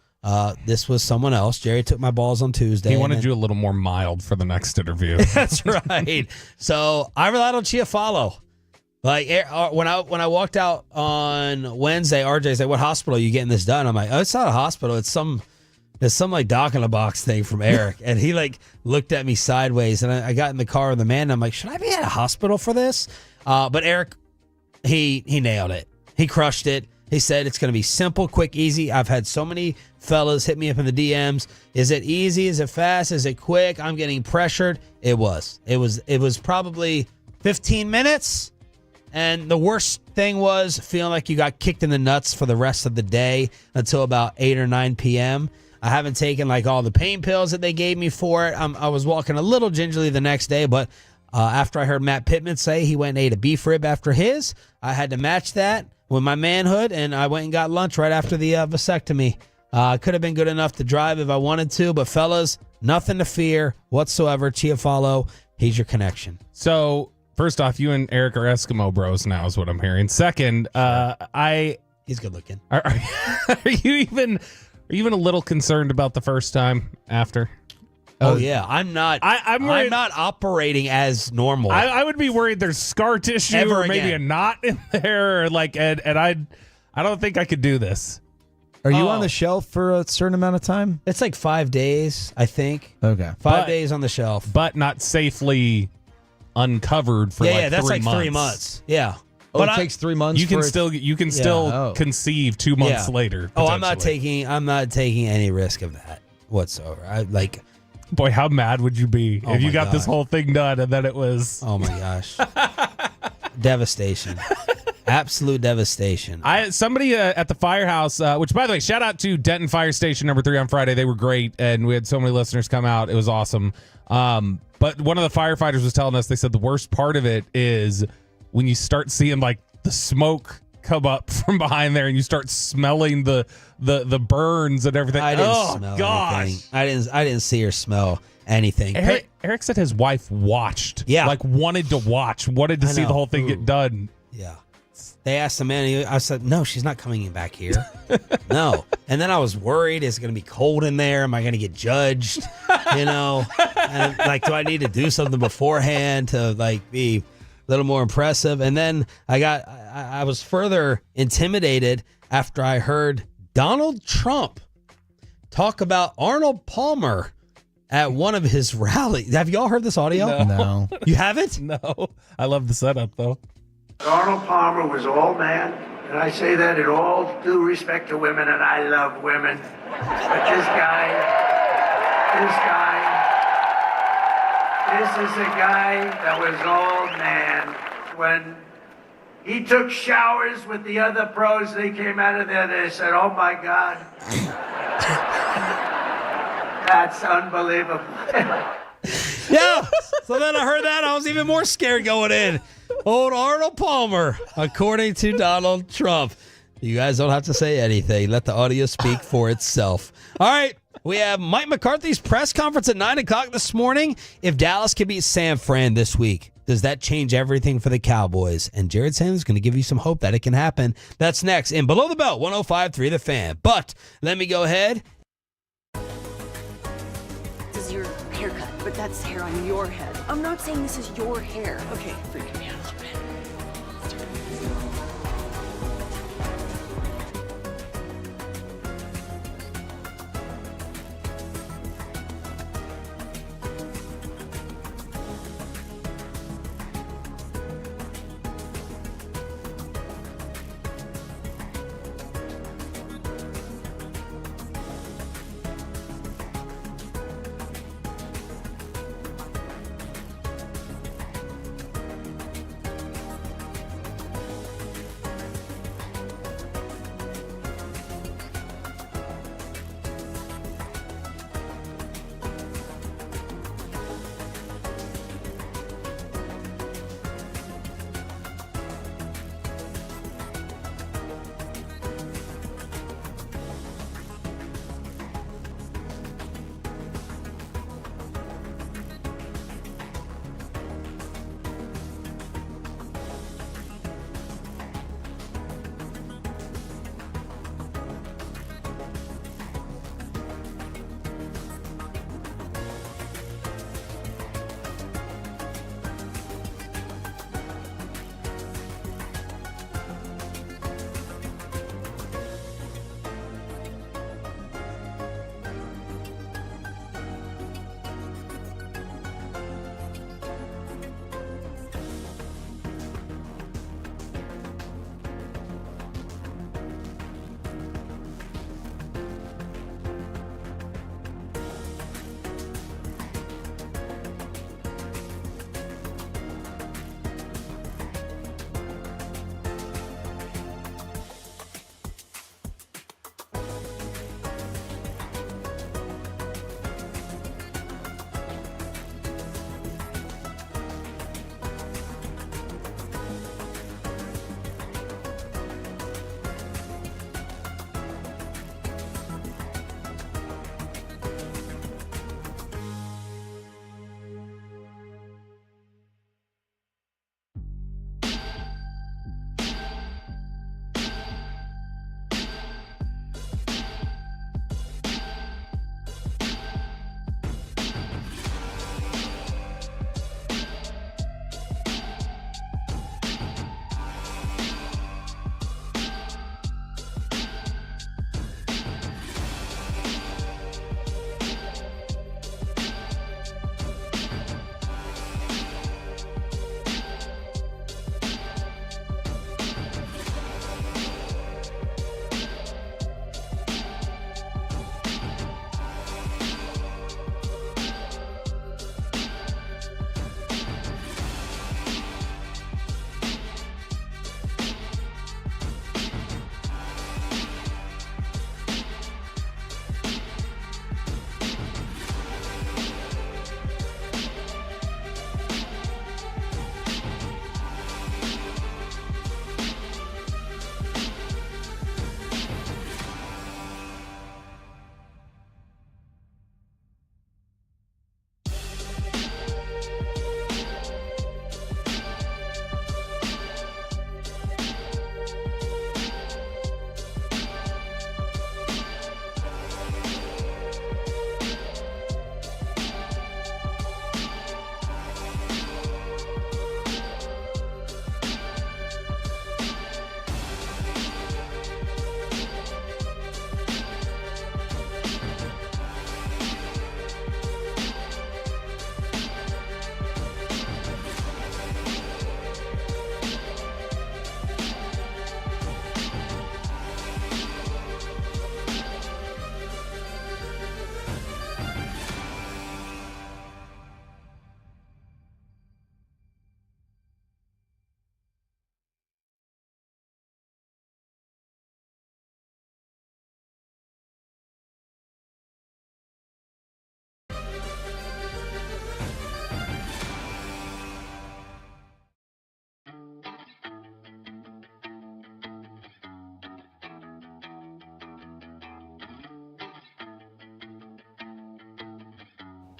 This was someone else. Jerry took my balls on Tuesday. He wanted you a little more mild for the next interview. That's right. So I relied on Chiafalo. Like when I walked out on Wednesday, RJ's like, "What hospital are you getting this done?" I'm like, "Oh, it's not a hospital. It's some like doc in a box thing from Eric." And he like looked at me sideways, and I got in the car with the man. And I'm like, "Should I be at a hospital for this?" But Eric, he nailed it. He crushed it. He said it's going to be simple, quick, easy. I've had so many fellas hit me up in the DMs. Is it easy? Is it fast? Is it quick? I'm getting pressured. It was probably 15 minutes. And the worst thing was feeling like you got kicked in the nuts for the rest of the day until about 8 or 9 p.m. I haven't taken like all the pain pills that they gave me for it. I was walking a little gingerly the next day, but after I heard Matt Pittman say he went and ate a beef rib after his, I had to match that with my manhood, and I went and got lunch right after the vasectomy. Could have been good enough to drive if I wanted to, but fellas, nothing to fear whatsoever. Chiafalo, he's your connection. So, first off, you and Eric are Eskimo bros now is what I'm hearing. Second, he's good looking. Are you even a little concerned about the first time after? Oh yeah, I'm not. I'm not operating as normal. I would be worried there's scar tissue Ever or maybe again. a knot in there, or like, and I don't think I could do this. Are you on the shelf for a certain amount of time? It's like 5 days, I think. Okay, 5 days on the shelf, but not safely uncovered for yeah, like that's 3 like months. 3 months. Yeah. Oh, But it takes 3 months. You can still conceive 2 months later. Oh, I'm not taking any risk of that whatsoever. Boy, how mad would you be if you got this whole thing done and then it was... Oh, my gosh. Devastation. Absolute devastation. Somebody at the firehouse, which, by the way, shout out to Denton Fire Station number 3 on Friday. They were great, and we had so many listeners come out. It was awesome. But one of the firefighters was telling us, they said the worst part of it is when you start seeing, like, the smoke come up from behind there and you start smelling the burns and everything. I didn't smell anything. I didn't see or smell anything. Eric said his wife watched. Yeah. Like wanted to see the whole thing get done. Yeah. They asked the man, I said, no, she's not coming back here. No. And then I was worried, is it going to be cold in there? Am I going to get judged? And like, do I need to do something beforehand to like be a little more impressive? And then I was further intimidated after I heard Donald Trump talk about Arnold Palmer at one of his rallies. Have y'all heard this audio? No. You haven't? No. I love the setup, though. Arnold Palmer was all man, and I say that in all due respect to women, and I love women. But this is a guy that was all man. When he took showers with the other pros, they came out of there, they said, oh my God. That's unbelievable. Yeah. So then I heard that. I was even more scared going in. Old Arnold Palmer, according to Donald Trump. You guys don't have to say anything. Let the audio speak for itself. All right. We have Mike McCarthy's press conference at 9 o'clock this morning. If Dallas can beat San Fran this week, Does that change everything for the Cowboys? And Jared Sanders is going to give you some hope that it can happen. That's next in Below the Belt, 105.3 The Fan. But let me go ahead. This is your haircut, but that's hair on your head. I'm not saying this is your hair. Okay, freaking me out a little bit.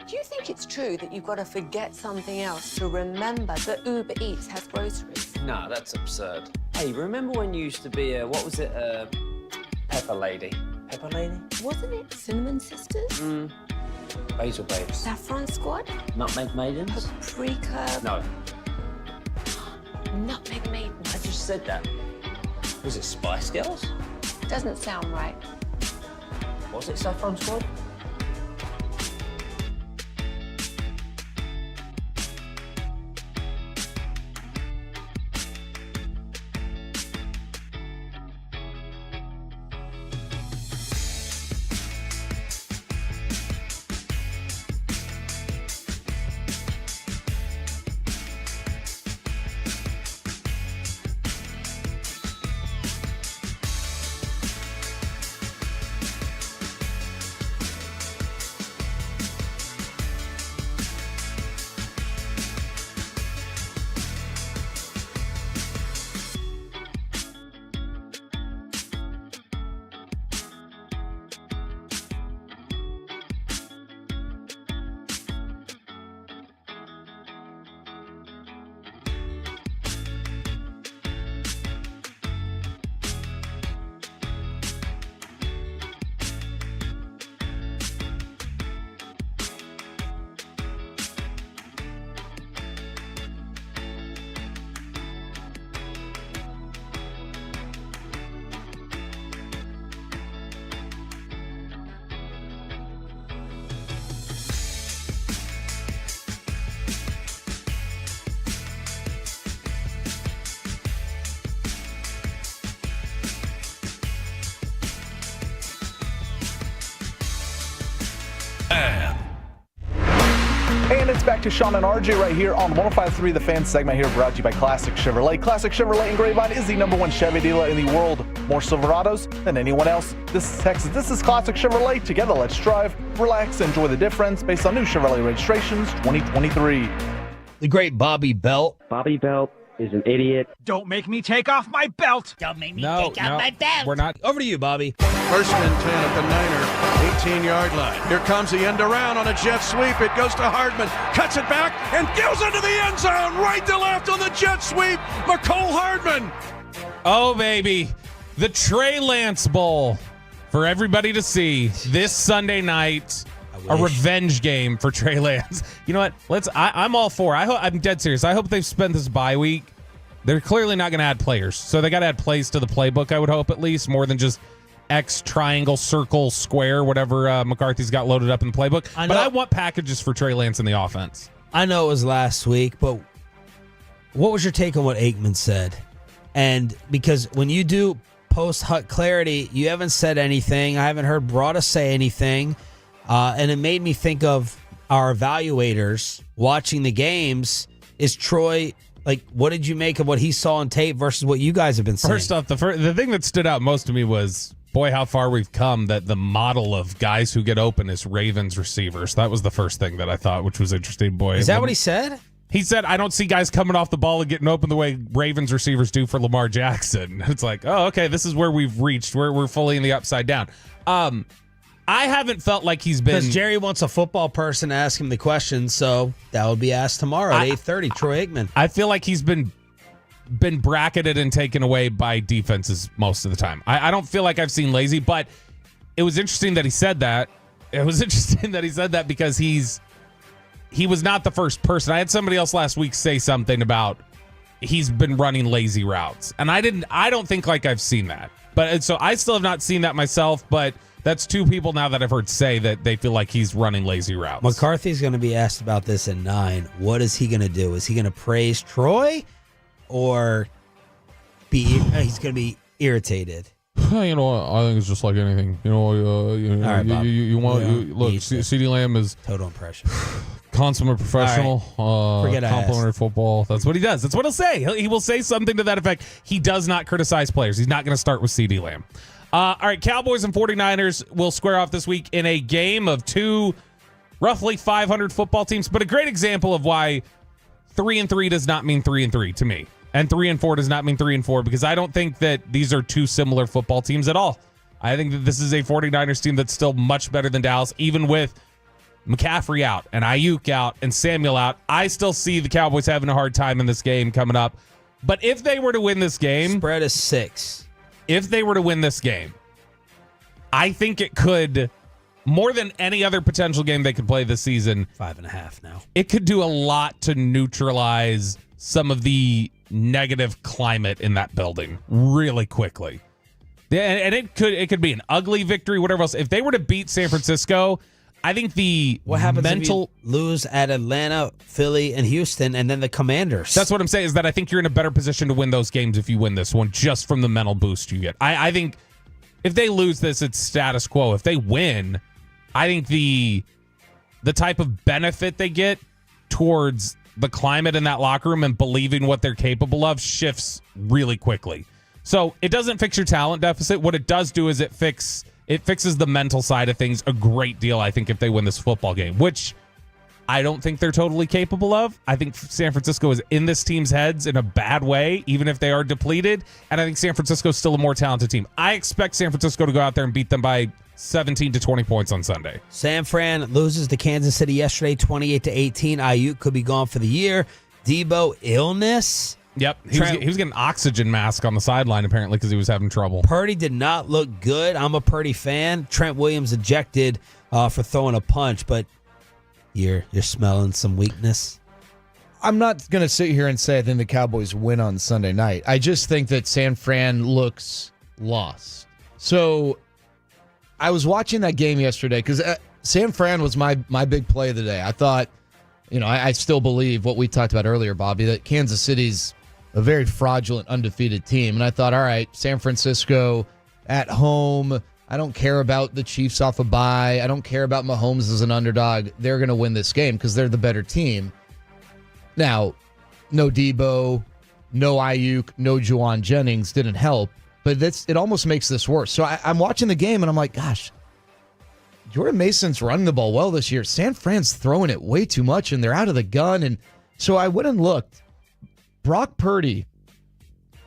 Do you think it's true that you've got to forget something else to remember that Uber Eats has groceries? No, that's absurd. Hey, remember when you used to be a, what was it, Pepper Lady? Pepper Lady? Wasn't it Cinnamon Sisters? Basil Babes. Saffron Squad? Nutmeg Maidens? Paprika? No. Nutmeg Maidens. I just said that. Was it Spice Girls? Doesn't sound right. Was it Saffron Squad? And it's back to Sean and RJ right here on 105.3 The Fan segment here, brought to you by Classic Chevrolet. Classic Chevrolet in Grapevine is the #1 Chevy dealer in the world. More Silverados than anyone else. This is Texas. This is Classic Chevrolet. Together, let's drive, relax, enjoy the difference based on new Chevrolet registrations 2023. The great Bobby Belt. Bobby Belt is an idiot. Don't make me take off my belt. Don't make me No, take out my belt. we're not. Over to you, Bobby. First and 10 at the Niner, 18-yard line. Here comes the end around on a jet sweep. It goes to Hardman, cuts it back, and goes into the end zone, right to left on the jet sweep. McCole Hardman. Oh, baby. The Trey Lance Bowl for everybody to see this Sunday night. A revenge game for Trey Lance. You know what? I'm all for it. I'm dead serious. I hope they've spent this bye week. They're clearly not going to add players. So they got to add plays to the playbook, I would hope, at least, more than just X, triangle, circle, square, whatever McCarthy's got loaded up in the playbook. But I want packages for Trey Lance in the offense. I know it was last week, but what was your take on what Aikman said? And because when you do post-Hut clarity, you haven't said anything. I haven't heard Broada say anything. And it made me think of our evaluators watching the games. Is Troy, what did you make of what he saw on tape versus what you guys have been saying? First off, the thing that stood out most to me was, boy, how far we've come, that the model of guys who get open is Ravens receivers. That was the first thing that I thought, which was interesting. Boy, is that what he said? He said, I don't see guys coming off the ball and getting open the way Ravens receivers do for Lamar Jackson. It's like, oh, okay, this is where we've reached. We're fully in the upside down. I haven't felt like he's been... Because Jerry wants a football person to ask him the question, so that will be asked tomorrow at 8:30. Troy Aikman. I feel like he's been bracketed and taken away by defenses most of the time. I don't feel like I've seen lazy, but it was interesting that he said that. It was interesting that he said that because he was not the first person. I had somebody else last week say something about he's been running lazy routes, and I don't think like I've seen that. But so I still have not seen that myself, but that's two people now that I've heard say that they feel like he's running lazy routes. McCarthy's going to be asked about this at 9. What is he going to do? Is he going to praise Troy or he's going to be irritated? You know what? I think it's just like anything. You know, look, CeeDee Lamb is total impression. Consummate professional, complimentary football. That's what he does. That's what he'll say. He will say something to that effect. He does not criticize players. He's not going to start with CeeDee Lamb. All right, Cowboys and 49ers will square off this week in a game of two roughly 500 football teams, but a great example of why 3-3 does not mean 3-3 to me. And 3-4 does not mean 3-4, because I don't think that these are two similar football teams at all. I think that this is a 49ers team that's still much better than Dallas, even with McCaffrey out and Ayuk out and Samuel out, I still see the Cowboys having a hard time in this game coming up. But if they were to win this game, spread is 6. If they were to win this game, I think it could, more than any other potential game they could play this season, 5.5 now. It could do a lot to neutralize some of the negative climate in that building really quickly. And it could be an ugly victory, whatever else. If they were to beat San Francisco, I think what happens if you lose at Atlanta, Philly, and Houston, and then the Commanders? That's what I'm saying, is that I think you're in a better position to win those games if you win this one, just from the mental boost you get. I think if they lose this, it's status quo. If they win, I think the type of benefit they get towards the climate in that locker room and believing what they're capable of shifts really quickly. So it doesn't fix your talent deficit. What it does do is it fixes the mental side of things a great deal, I think, if they win this football game, which I don't think they're totally capable of. I think San Francisco is in this team's heads in a bad way, even if they are depleted. And I think San Francisco is still a more talented team. I expect San Francisco to go out there and beat them by 17 to 20 points on Sunday. San Fran loses to Kansas City yesterday, 28-18. Ayuk could be gone for the year. Debo, illness. Yep. He was getting an oxygen mask on the sideline, apparently, because he was having trouble. Purdy did not look good. I'm a Purdy fan. Trent Williams ejected for throwing a punch, but you're smelling some weakness. I'm not going to sit here and say I think the Cowboys win on Sunday night. I just think that San Fran looks lost. So I was watching that game yesterday because San Fran was my big play of the day. I thought, I still believe what we talked about earlier, Bobby, that Kansas City's a very fraudulent, undefeated team. And I thought, all right, San Francisco at home. I don't care about the Chiefs off a bye. I don't care about Mahomes as an underdog. They're going to win this game because they're the better team. Now, no Debo, no Ayuk, no Juwan Jennings didn't help, but it almost makes this worse. So I'm watching the game, and I'm like, gosh, Jordan Mason's running the ball well this year. San Fran's throwing it way too much, and they're out of the gun. And so I went and looked. Brock Purdy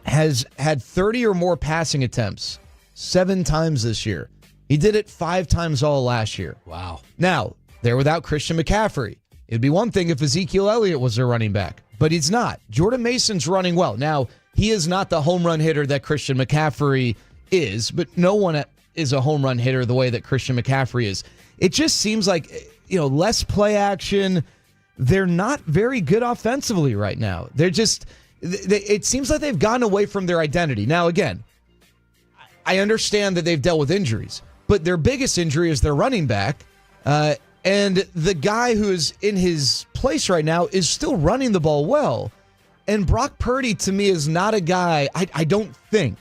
has had 30 or more passing attempts 7 times this year. He did it 5 times all last year. Wow. Now, they're without Christian McCaffrey. It'd be one thing if Ezekiel Elliott was their running back, but he's not. Jordan Mason's running well. Now, he is not the home run hitter that Christian McCaffrey is, but no one is a home run hitter the way that Christian McCaffrey is. It just seems like, less play action. They're not very good offensively right now. They're just, it seems like they've gotten away from their identity. Now, again, I understand that they've dealt with injuries, but their biggest injury is their running back. And the guy who is in his place right now is still running the ball well. And Brock Purdy, to me, is not a guy, I don't think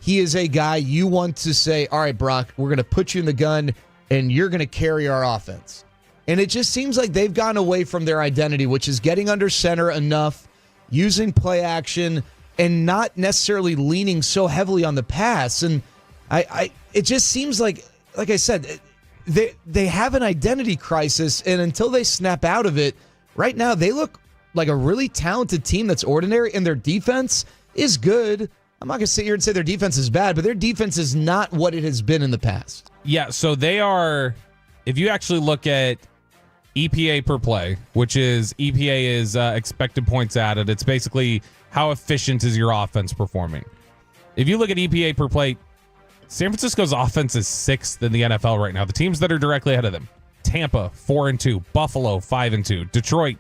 he is a guy you want to say, all right, Brock, we're going to put you in the gun and you're going to carry our offense. And it just seems like they've gone away from their identity, which is getting under center enough, using play action, and not necessarily leaning so heavily on the pass. And it just seems like I said, they have an identity crisis, and until they snap out of it, right now they look like a really talented team that's ordinary, and their defense is good. I'm not going to sit here and say their defense is bad, but their defense is not what it has been in the past. Yeah, so they are, if you actually look at EPA per play, which is EPA is expected points added, it's basically how efficient is your offense performing. If you look at EPA per play, San Francisco's offense is 6th in the NFL right now. The teams that are directly ahead of them: Tampa 4-2, Buffalo 5-2, Detroit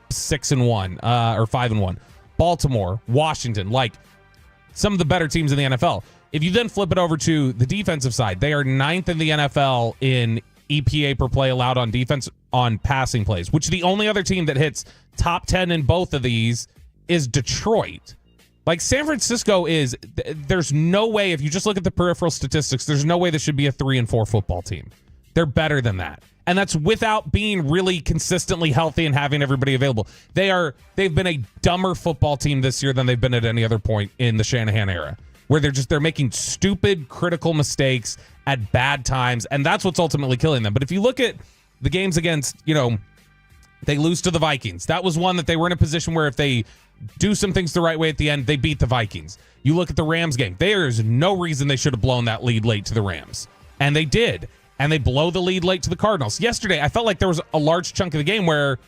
6-1 or 5-1, Baltimore, Washington, like some of the better teams in the NFL. If you then flip it over to the defensive side, they are 9th in the NFL in EPA per play allowed on defense on passing plays, which the only other team that hits top 10 in both of these is Detroit. Like, San Francisco is, there's no way, if you just look at the peripheral statistics, there's no way this should be a 3-4 football team. They're better than that. And that's without being really consistently healthy and having everybody available. They've been a dumber football team this year than they've been at any other point in the Shanahan era, where they're making stupid, critical mistakes at bad times, and that's what's ultimately killing them. But if you look at the games against, they lose to the Vikings. That was one that they were in a position where if they do some things the right way at the end, they beat the Vikings. You look at the Rams game. There is no reason they should have blown that lead late to the Rams, and they did. and they blow the lead late to the Cardinals. Yesterday, I felt like there was a large chunk of the game where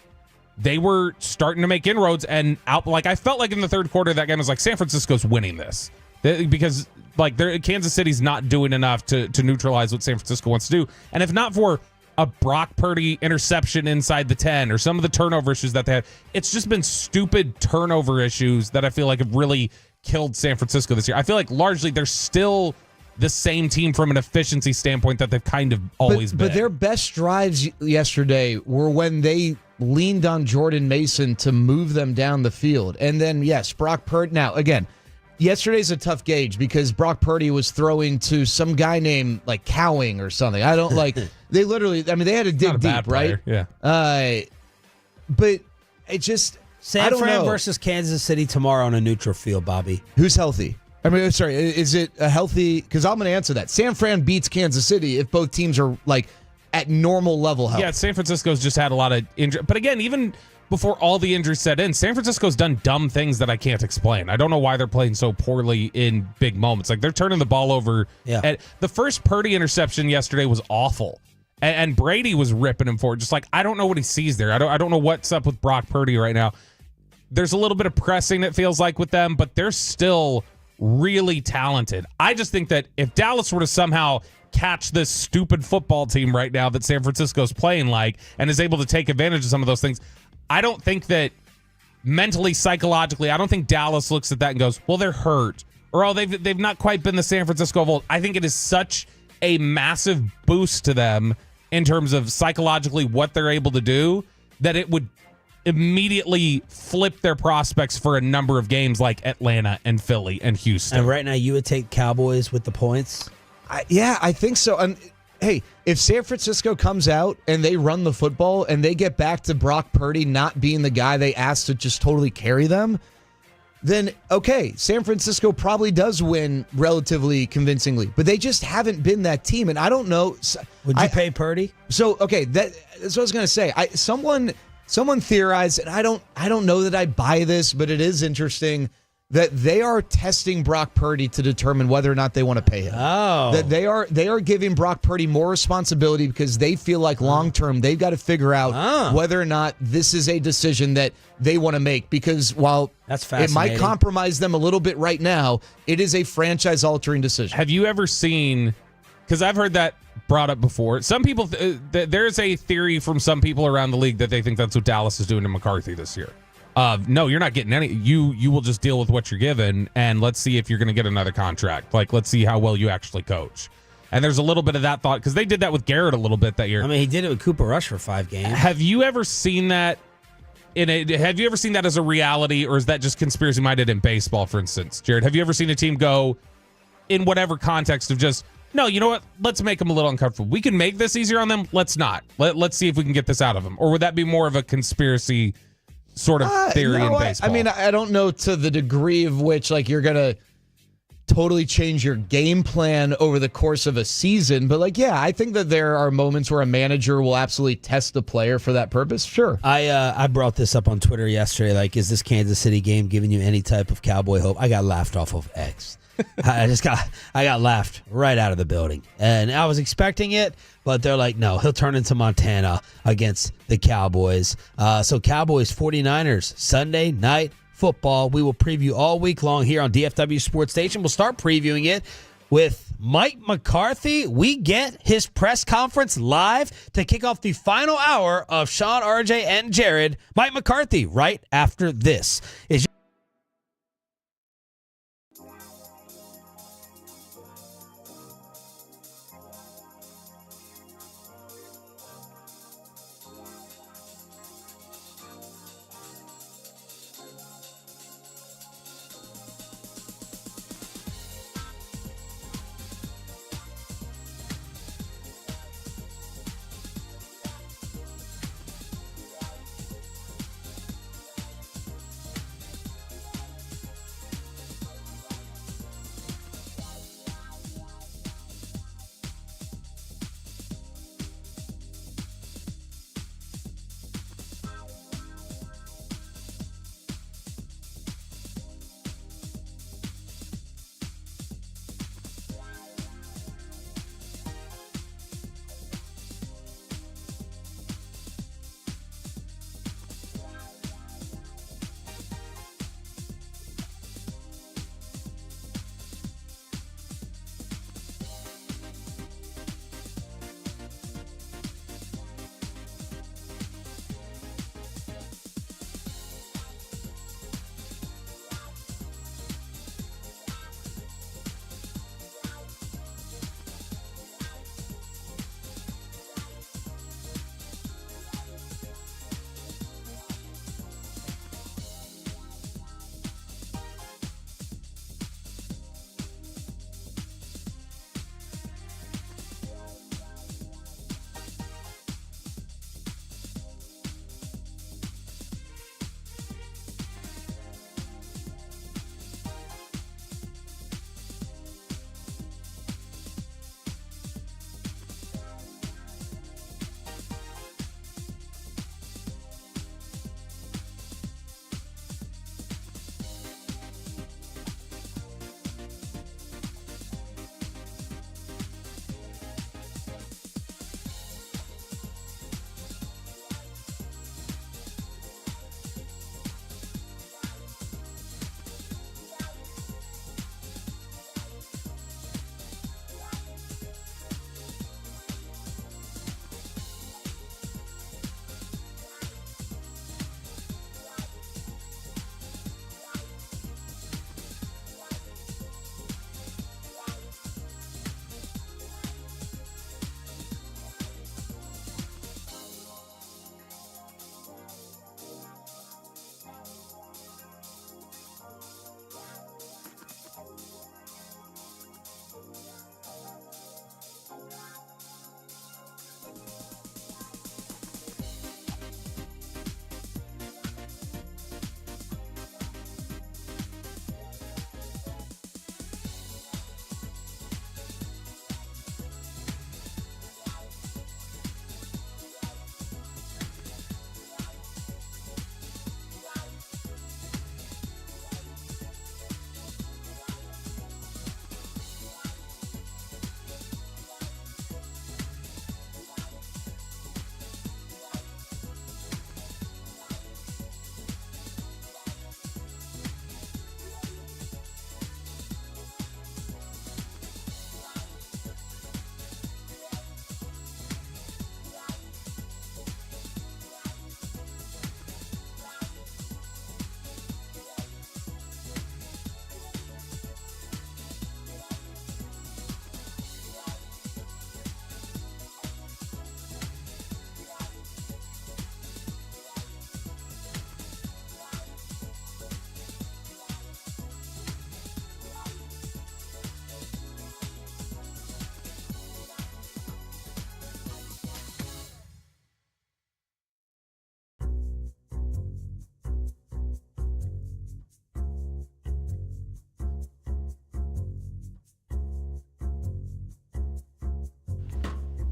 they were starting to make inroads and out. Like, I felt like in the third quarter, that game was like, San Francisco's winning this. Because, like, Kansas City's not doing enough to neutralize what San Francisco wants to do. And if not for a Brock Purdy interception inside the 10 or some of the turnover issues that they had, it's just been stupid turnover issues that I feel like have really killed San Francisco this year. I feel like largely they're still the same team from an efficiency standpoint that they've kind of always been. But their best drives yesterday were when they leaned on Jordan Mason to move them down the field. And then, yes, Brock Purdy. Now, again, yesterday's a tough gauge because Brock Purdy was throwing to some guy named like Cowing or something. I don't like, they literally, I mean, they had to dig deep, right? Yeah. But it just, I San don't Fran know. versus Kansas City tomorrow on a neutral field, Bobby. Who's healthy? I mean, sorry, is it a healthy? Because I'm going to answer that. San Fran beats Kansas City if both teams are like at normal level health. Yeah, San Francisco's just had a lot of injury. But again, even before all the injuries set in, San Francisco's done dumb things that I can't explain. I don't know why they're playing so poorly in big moments. Like, they're turning the ball over. Yeah. The first Purdy interception yesterday was awful. And Brady was ripping him for it. Just like, I don't know what he sees there. I don't know what's up with Brock Purdy right now. There's a little bit of pressing, it feels like, with them, but they're still really talented. I just think that if Dallas were to somehow catch this stupid football team right now that San Francisco's playing like and is able to take advantage of some of those things, I don't think that mentally, psychologically, I don't think Dallas looks at that and goes, well, they're hurt. Or, oh, they've not quite been the San Francisco of old. I think it is such a massive boost to them in terms of psychologically what they're able to do that it would immediately flip their prospects for a number of games like Atlanta and Philly and Houston. And right now, you would take Cowboys with the points? Yeah, I think so. And hey, if San Francisco comes out and they run the football and they get back to Brock Purdy not being the guy they asked to just totally carry them, then okay, San Francisco probably does win relatively convincingly. But they just haven't been that team. And I don't know. Would you pay Purdy? So, okay, that's what I was going to say. Someone theorized, and I don't know that I buy this, but it is interesting that they are testing Brock Purdy to determine whether or not they want to pay him. Oh. That they are giving Brock Purdy more responsibility because they feel like long term they've got to figure out whether or not this is a decision that they want to make. Because while that's it fascinating, might compromise them a little bit right now, it is a franchise altering decision. Have you ever seen, because I've heard that brought up before, some people, there's a theory from some people around the league that they think that's what Dallas is doing to McCarthy this year. No, you're not getting any. You will just deal with what you're given, and let's see if you're going to get another contract. Like, let's see how well you actually coach. And there's a little bit of that thought because they did that with Garrett a little bit that year. I mean, he did it with Cooper Rush for 5 games. Have you ever seen that? Have you ever seen that as a reality, or is that just conspiracy minded in baseball, for instance, Jared? Have you ever seen a team go in whatever context of just, no, you know what? Let's make them a little uncomfortable. We can make this easier on them. Let's not. Let's see if we can get this out of them. Or would that be more of a conspiracy sort of theory in baseball? I mean, I don't know to the degree of which like you're gonna totally change your game plan over the course of a season, but like, yeah, I think that there are moments where a manager will absolutely test the player for that purpose. Sure. I brought this up on Twitter yesterday. Like, is this Kansas City game giving you any type of Cowboy hope? I got laughed off of X. I got laughed right out of the building, and I was expecting it, but they're like, no, he'll turn into Montana against the Cowboys. So Cowboys 49ers Sunday night football. We will preview all week long here on DFW Sports Station. We'll start previewing it with Mike McCarthy. We get his press conference live to kick off the final hour of Sean, RJ, and Jared. Mike McCarthy right after this.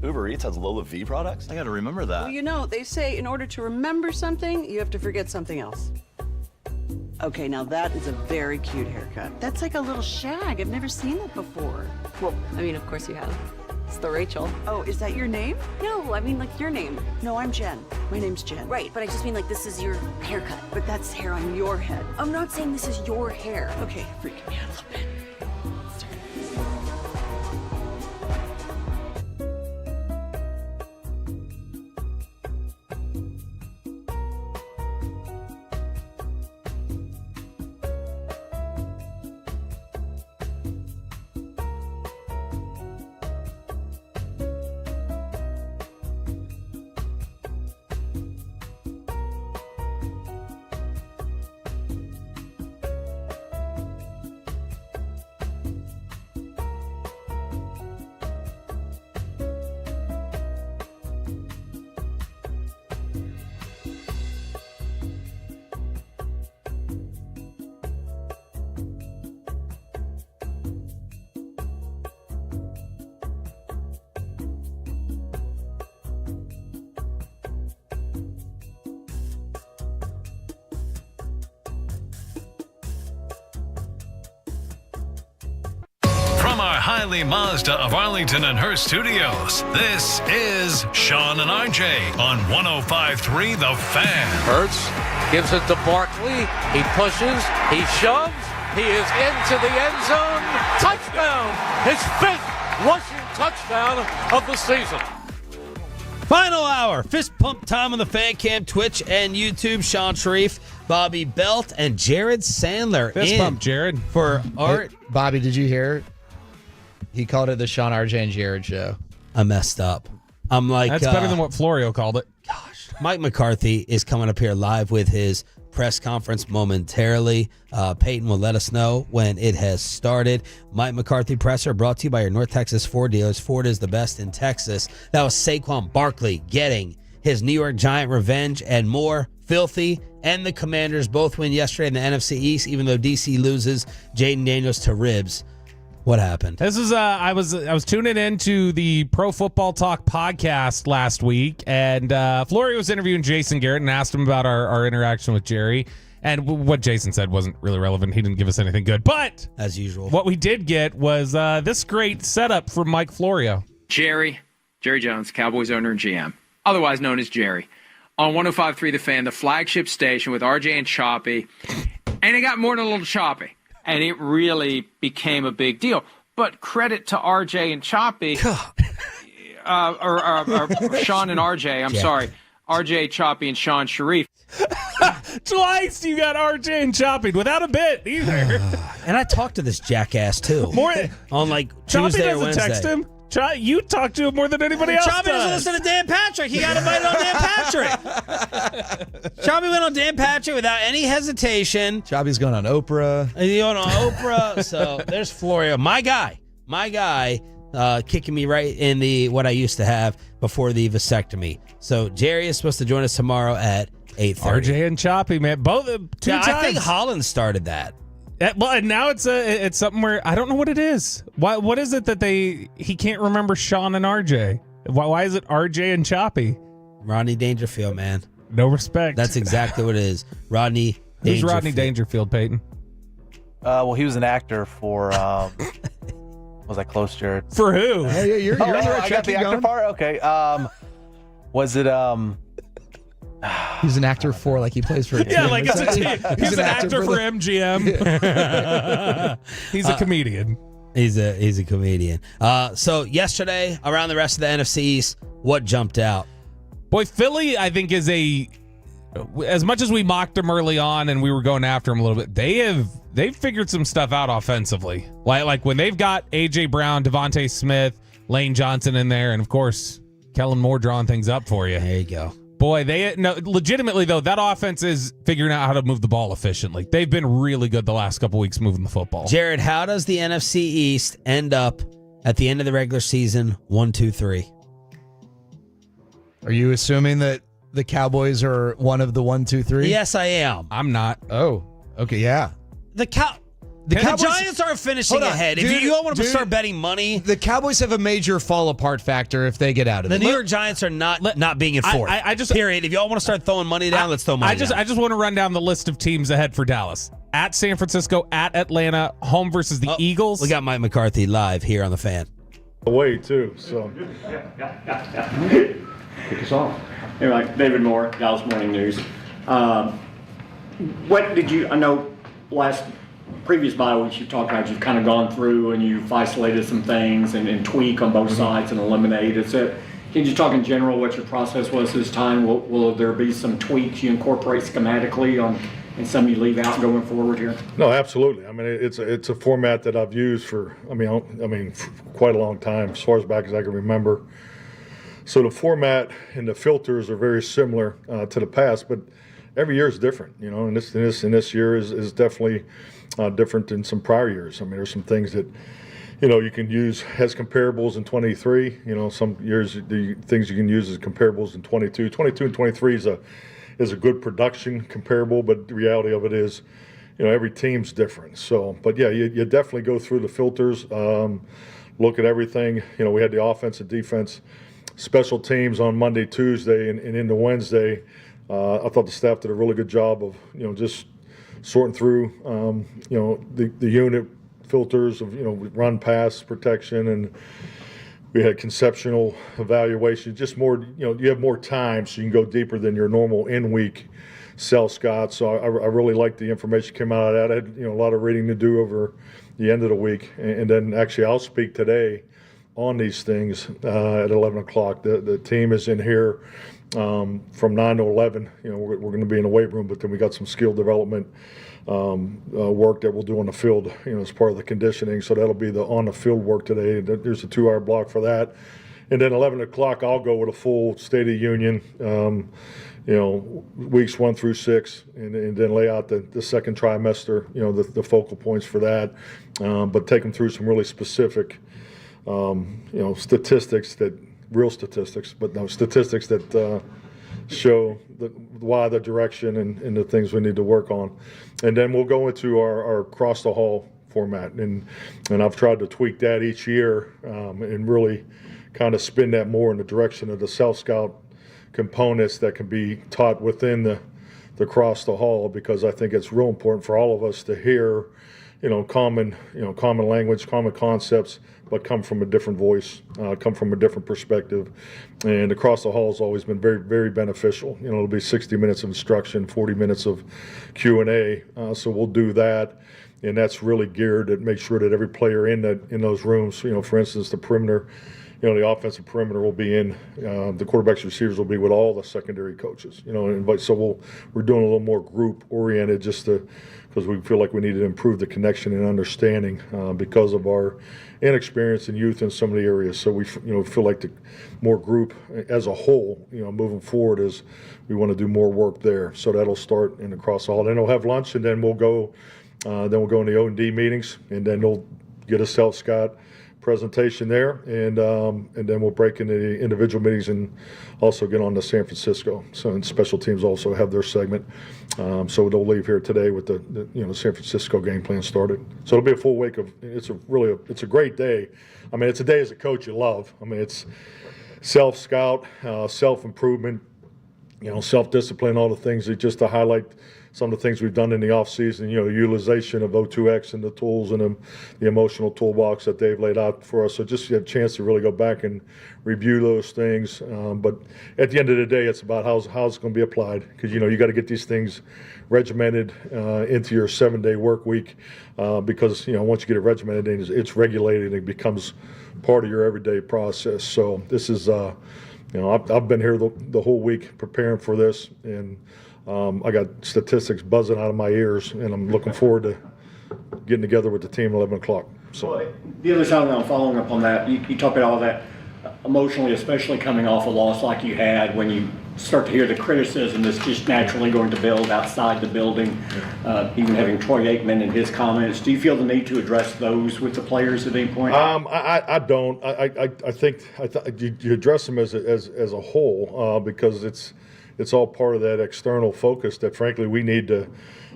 Uber Eats has Lola V products? I gotta remember that. Well, you know, they say in order to remember something, you have to forget something else. Okay, now that is a very cute haircut. That's like a little shag. I've never seen that before. Well, I mean, of course you have. It's the Rachel. Oh, is that your name? No, I mean like your name. No, I'm Jen. My name's Jen. Right, but I just mean like this is your haircut. But that's hair on your head. I'm not saying this is your hair. Okay, freaking me out a little bit. From our Hiley Mazda of Arlington and Hearst studios, this is Sean and RJ on 105.3 The Fan. Hurts gives it to Barkley. He pushes. He shoves. He is into the end zone. Touchdown! His 5th rushing touchdown of the season. Final hour. Fist pump time on the Fan Cam, Twitch, and YouTube. Sean Sharif, Bobby Belt, and Jared Sandler. Fist pump, Jared. For Art. Hey, Bobby, did you hear? He called it the Sean, RJ, and Jared show. I messed up. I'm like... That's better than what Florio called it. Gosh. Mike McCarthy is coming up here live with his press conference momentarily. Peyton will let us know when it has started. Mike McCarthy presser brought to you by your North Texas Ford dealers. Ford is the best in Texas. That was Saquon Barkley getting his New York Giant revenge and more. Filthy and the Commanders both win yesterday in the NFC East, even though DC loses Jaden Daniels to ribs. What happened? This is I was tuning into the Pro Football Talk podcast last week, and Flory was interviewing Jason Garrett and asked him about our interaction with Jerry. And what Jason said wasn't really relevant. He didn't give us anything good. But as usual, what we did get was this great setup from Mike Florio. Jerry Jones, Cowboys owner and GM, otherwise known as Jerry, on 105.3 The Fan, the flagship station with RJ and Choppy, and it got more than a little choppy. And it really became a big deal. But credit to RJ and Choppy, or Sean and RJ, I'm sorry. RJ, Choppy, and Sean Sharif. Twice you got RJ and Choppy without a bit either. And I talked to this jackass too. More on like Choppy Tuesday or doesn't Wednesday. text him. You talk to him more than anybody else Choppy does. doesn't listen to Dan Patrick. He got invited on Dan Patrick. Choppy went on Dan Patrick without any hesitation. Choppy's going on Oprah. He's going on Oprah. So there's Florio. My guy, kicking me right in the what I used to have before the vasectomy. So Jerry is supposed to join us tomorrow at 8:30. RJ and Choppy, man. Both two times. I think Holland started that. Well, and now it's something where I don't know what it is. What is it that he can't remember Sean and RJ? Why is it RJ and Choppy? Rodney Dangerfield, man. No respect. That's exactly what it is. Rodney Dangerfield. Who's Rodney Dangerfield, Peyton? Well, he was an actor for. Was I close, Jared? For who? Hey, you're on the right I track. got the actor part. Okay. Was it He's an actor for, like, he plays for a team. Yeah, like it's a team. He's an actor for MGM. He's a comedian. He's a comedian. So yesterday, around the rest of the NFC East, what jumped out? Boy, Philly, I think, is as much as we mocked them early on and we were going after them a little bit, they've figured some stuff out offensively. Like when they've got A.J. Brown, Devontae Smith, Lane Johnson in there, and of course, Kellen Moore drawing things up for you. There you go. Boy, legitimately, though, that offense is figuring out how to move the ball efficiently. They've been really good the last couple weeks moving the football. Jared, how does the NFC East end up at the end of the regular season 1-2-3? Are you assuming that the Cowboys are one of the 1, 2, 3? Yes, I am. I'm not. Oh, okay, yeah. The Giants aren't finishing ahead. If you don't want to start betting money, the Cowboys have a major fall apart factor if they get out of it. The New York Giants are not being in fourth. I just period. If y'all want to start throwing money down, let's throw money down. I just want to run down the list of teams ahead for Dallas. At San Francisco, at Atlanta, home versus the Eagles. We got Mike McCarthy live here on the Fan. Away too. So. Kick us off. Anyway, David Moore, Dallas Morning News. What did you? I know previous bye weeks you've talked about, you've kind of gone through and you've isolated some things and tweak on both sides and eliminate. Can you talk in general what your process was this time? Will there be some tweaks you incorporate schematically and some you leave out going forward here? No, absolutely. I mean, it's a format that I've used for quite a long time, as far as back as I can remember. So the format and the filters are very similar to the past, but every year is different, and this year is definitely different than some prior years. I mean, there's some things that, you can use as comparables in 23. Some years the things you can use as comparables in 22. 22 and 23 is a good production comparable, but the reality of it is, every team's different. So, but yeah, you definitely go through the filters, look at everything. We had the offense and defense, special teams on Monday, Tuesday, and into Wednesday. I thought the staff did a really good job of, just sorting through, the unit filters of, run, pass, protection, and we had conceptual evaluation. Just more, you have more time, so you can go deeper than your normal in-week cell scout. So I really liked the information came out of that. I had, a lot of reading to do over the end of the week, and then actually I'll speak today on these things at 11 o'clock. The team is in here from 9 to 11. We're going to be in the weight room, but then we got some skill development work that we'll do on the field, as part of the conditioning. So that'll be the on the field work today. There's a 2-hour block for that. And then 11 o'clock, I'll go with a full State of the Union, weeks 1 through 6, and then lay out the second trimester, the focal points for that, but take them through some really specific statistics that show why the direction and the things we need to work on. And then we'll go into our across the hall format. And I've tried to tweak that each year and really kind of spin that more in the direction of the self-scout components that can be taught within the cross the hall, because I think it's real important for all of us to hear common language, common concepts, but come from a different voice, come from a different perspective. And across the hall has always been very, very beneficial. It'll be 60 minutes of instruction, 40 minutes of Q&A. So we'll do that. And that's really geared to make sure that every player in those rooms, for instance, the perimeter, the offensive perimeter will be in, the quarterbacks, receivers will be with all the secondary coaches, and so we're doing a little more group oriented because we feel like we need to improve the connection and understanding because of our inexperience and youth in some of the areas. So we feel like the more group as a whole, moving forward, is we want to do more work there. So that'll start in the cross hall. Then we'll have lunch, and then we'll go in the O&D meetings, and then they'll get a self-scout presentation there, and then we'll break into the individual meetings and also get on to San Francisco. So, and special teams also have their segment. So they'll leave here today with the San Francisco game plan started. So it'll be a full week of. It's a great day. I mean, it's a day as a coach you love. I mean, it's self-scout, self-improvement, self-discipline, all the things that just to highlight some of the things we've done in the offseason, the utilization of O2X and the tools and the emotional toolbox that they've laid out for us. So just you have a chance to really go back and review those things. But at the end of the day, it's about how it's going to be applied, because, you got to get these things regimented into your 7-day work week because, once you get it regimented, it's regulated. It becomes part of your everyday process. So this is, I've been here the whole week preparing for this, and I got statistics buzzing out of my ears, and I'm looking forward to getting together with the team at 11 o'clock. So the other side, now following up on that, you talk about all that emotionally, especially coming off a loss like you had, when you start to hear the criticism that's just naturally going to build outside the building, even having Troy Aikman and his comments. Do you feel the need to address those with the players at any point? I don't. I think you address them as a whole because it's all part of that external focus that, frankly, we need to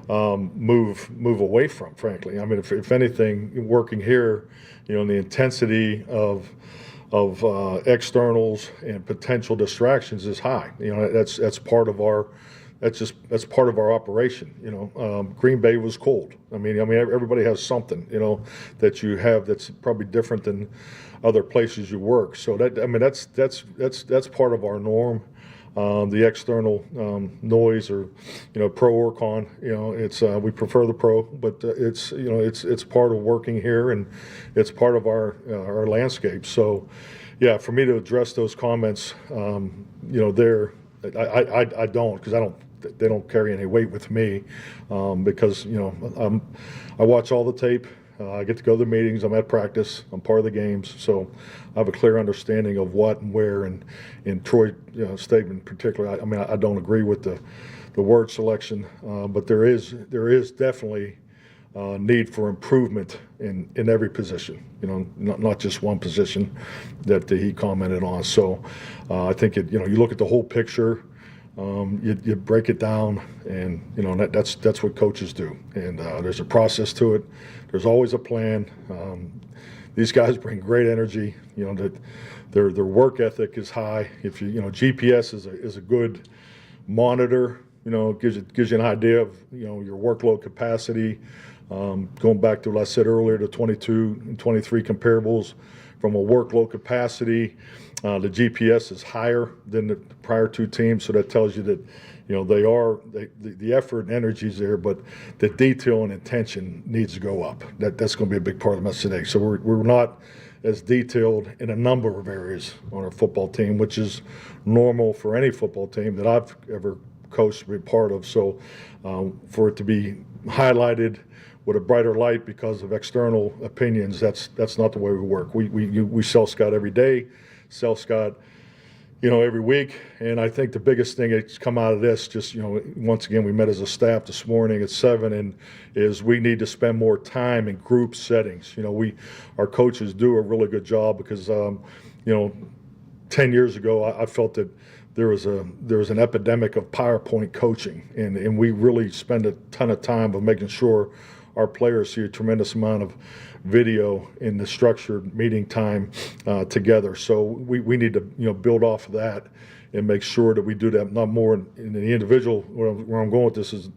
move away from, frankly. I mean, if anything, working here, the intensity of externals and potential distractions is high. That's part of our part of our operation. Green Bay was cold. I mean, everybody has something, that you have that's probably different than other places you work. So that's part of our norm. The external noise or pro or con, it's we prefer the pro, but it's part of working here and it's part of our landscape. So yeah, for me to address those comments, there I don't, because they don't carry any weight with me, because I watch all the tape. I get to go to the meetings. I'm at practice. I'm part of the games, so I have a clear understanding of what and where. And in Troy's statement, particularly, I don't agree with the word selection, but there is definitely need for improvement in every position. Not just one position that he commented on. So I think you look at the whole picture. You break it down, and that's what coaches do. And there's a process to it. There's always a plan. These guys bring great energy. That their work ethic is high. If GPS is a good monitor. Gives you an idea of your workload capacity. Going back to what I said earlier, the 22 and 23 comparables from a workload capacity. The GPS is higher than the prior two teams, so that tells you that the effort and energy is there, but the detail and intention needs to go up. That's going to be a big part of the mess today. So we're not as detailed in a number of areas on our football team, which is normal for any football team that I've ever coached to be part of. So for it to be highlighted with a brighter light because of external opinions, that's not the way we work. We sell scout every day, sell scout every week. And I think the biggest thing that's come out of this, just once again, we met as a staff this morning at 7, and is we need to spend more time in group settings. Our coaches do a really good job, because 10 years ago I felt that there was an epidemic of PowerPoint coaching, and we really spend a ton of time of making sure our players see a tremendous amount of video in the structured meeting time together. So we need to build off of that and make sure that we do that, not more in the individual. Where I'm going with this is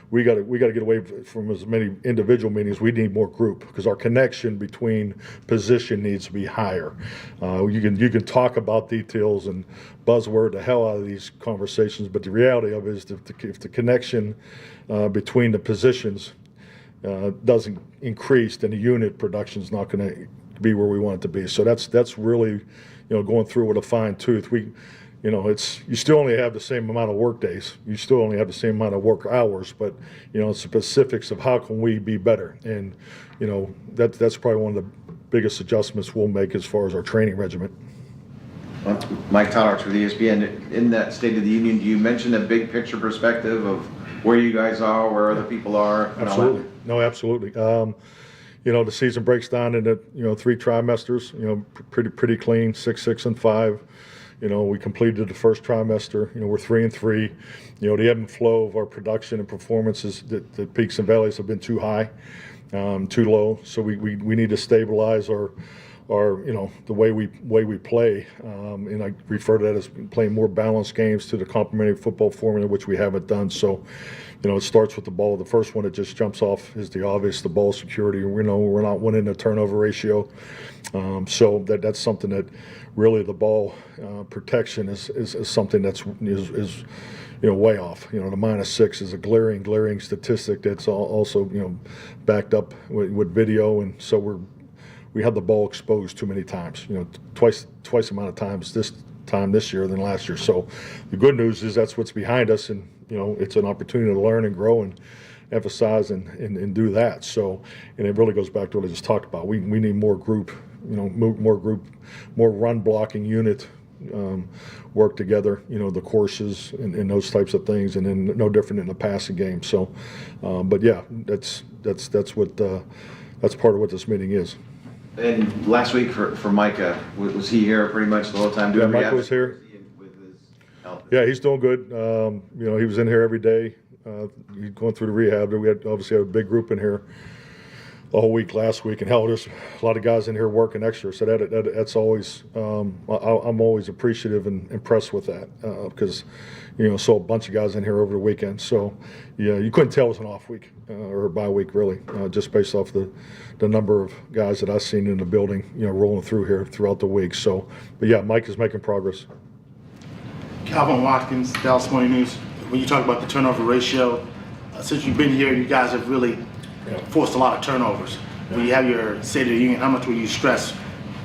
we got to get away from as many individual meetings. We need more group, because our connection between position needs to be higher. You can talk about details and buzzword the hell out of these conversations, but the reality of it is if the connection between the positions doesn't increase, then the unit production is not going to be where we want it to be. So that's really going through with a fine tooth. You still only have the same amount of work days. You still only have the same amount of work hours, but it's the specifics of how can we be better. And that's probably one of the biggest adjustments we'll make as far as our training regimen. Well, Mike Toddarks with ESPN. In that State of the Union, do you mention a big picture perspective of where you guys are, where other people are? Absolutely. No, absolutely. The season breaks down into 3 trimesters. Pretty clean, 6, 6, and 5. We completed the first trimester. We're 3 and 3. The ebb and flow of our production and performances, the peaks and valleys have been too high, too low. So we need to stabilize our the way we play, and I refer to that as playing more balanced games to the complementary football formula, which we haven't done. So, it starts with the ball. The first one that just jumps off is the obvious, the ball security. We're not winning the turnover ratio, so that's something that really the ball protection is something that's way off. The -6 is a glaring statistic that's also backed up with video, and so we had the ball exposed too many times, twice the amount of times this year than last year. So the good news is that's what's behind us, and it's an opportunity to learn and grow and emphasize and do that. So, and it really goes back to what I just talked about. We need more group, more run blocking unit work together, the courses and those types of things, and then no different in the passing game. So, but yeah, that's part of what this meeting is. And last week for Micah, was he here pretty much the whole time? Yeah, Micah was here. Yeah, he's doing good. He was in here every day. going through the rehab. We obviously had a big group in here all week last week, and hell, there's a lot of guys in here working extra. So that's always I'm always appreciative and impressed with that because saw a bunch of guys in here over the weekend. So yeah, you couldn't tell it was an off week or a bye week really, just based off the number of guys that I've seen in the building, rolling through here throughout the week. So, but yeah, Mike is making progress. Calvin Watkins, Dallas Morning News. When you talk about the turnover ratio, since you've been here, you guys have really forced a lot of turnovers. When you have your State of the Union, how much will you stress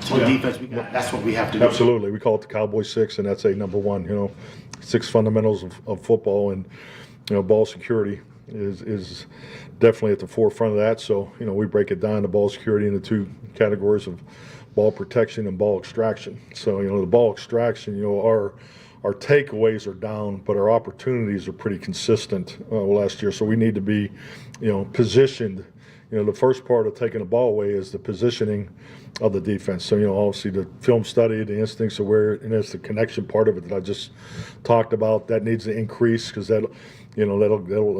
to the defense? That's what we have to do. Absolutely. We call it the Cowboys 6, and that's a number one, 6 fundamentals of football, and, ball security is definitely at the forefront of that. So, we break it down to ball security into 2 categories of ball protection and ball extraction. So, the ball extraction, our takeaways are down, but our opportunities are pretty consistent last year. So we need to be, positioned. The first part of taking the ball away is the positioning of the defense. So, obviously the film study, the instincts of where, and it's the connection part of it that I just talked about. That needs to increase because that'll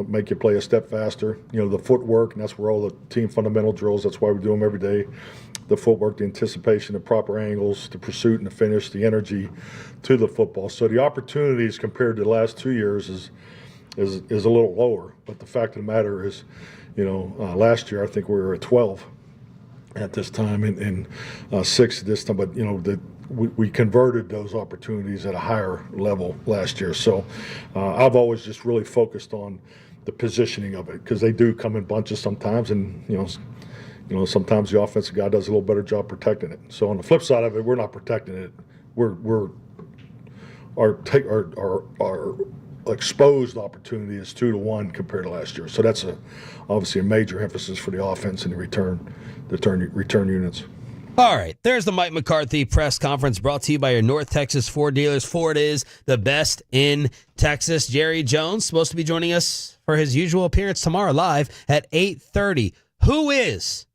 make you play a step faster. The footwork, and that's where all the team fundamental drills, that's why we do them every day. The footwork, the anticipation, the proper angles, the pursuit and the finish, the energy to the football. So the opportunities compared to the last 2 years is a little lower. But the fact of the matter is, last year I think we were at 12 at this time and 6 this time. But we converted those opportunities at a higher level last year. So I've always just really focused on the positioning of it because they do come in bunches sometimes, and sometimes the offensive guy does a little better job protecting it. So on the flip side of it, we're not protecting it. Our exposed opportunity is 2-1 compared to last year. So that's obviously a major emphasis for the offense and the return units. All right, there's the Mike McCarthy press conference brought to you by your North Texas Ford dealers. Ford is the best in Texas. Jerry Jones supposed to be joining us for his usual appearance tomorrow live at 8:30. Who is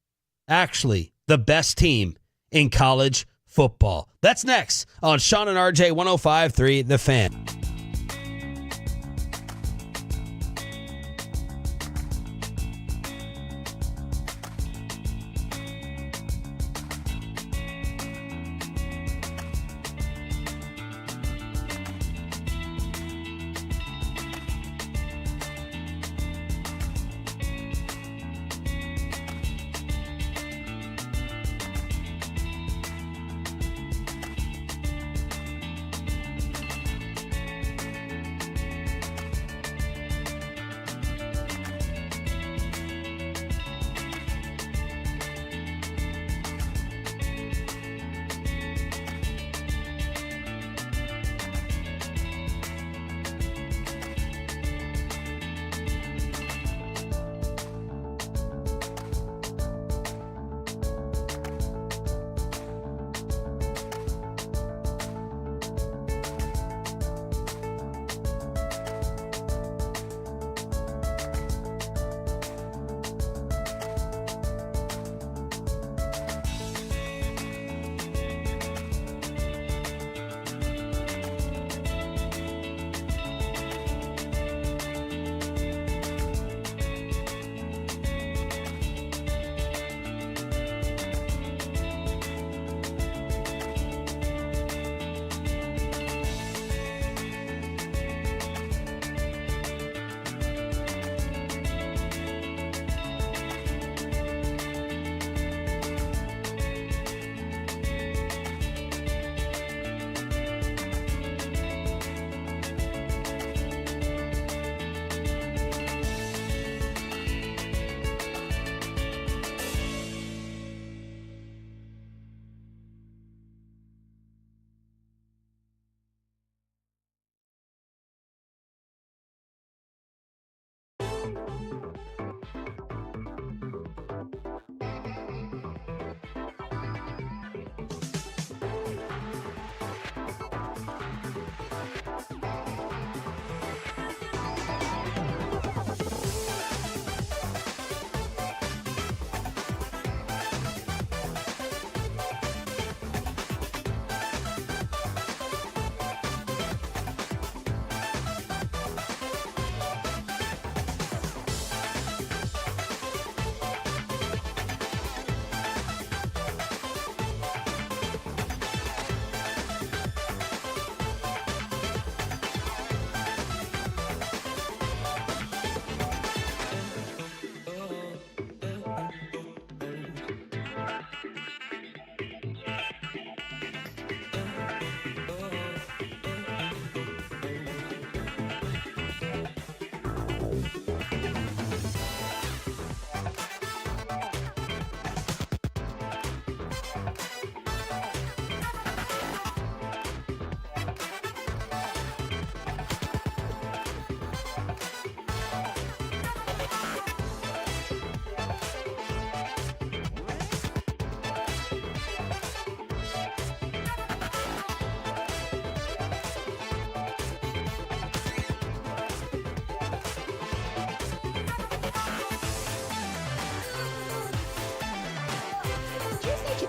actually the best team in college football? That's next on Sean and RJ 105.3 The Fan.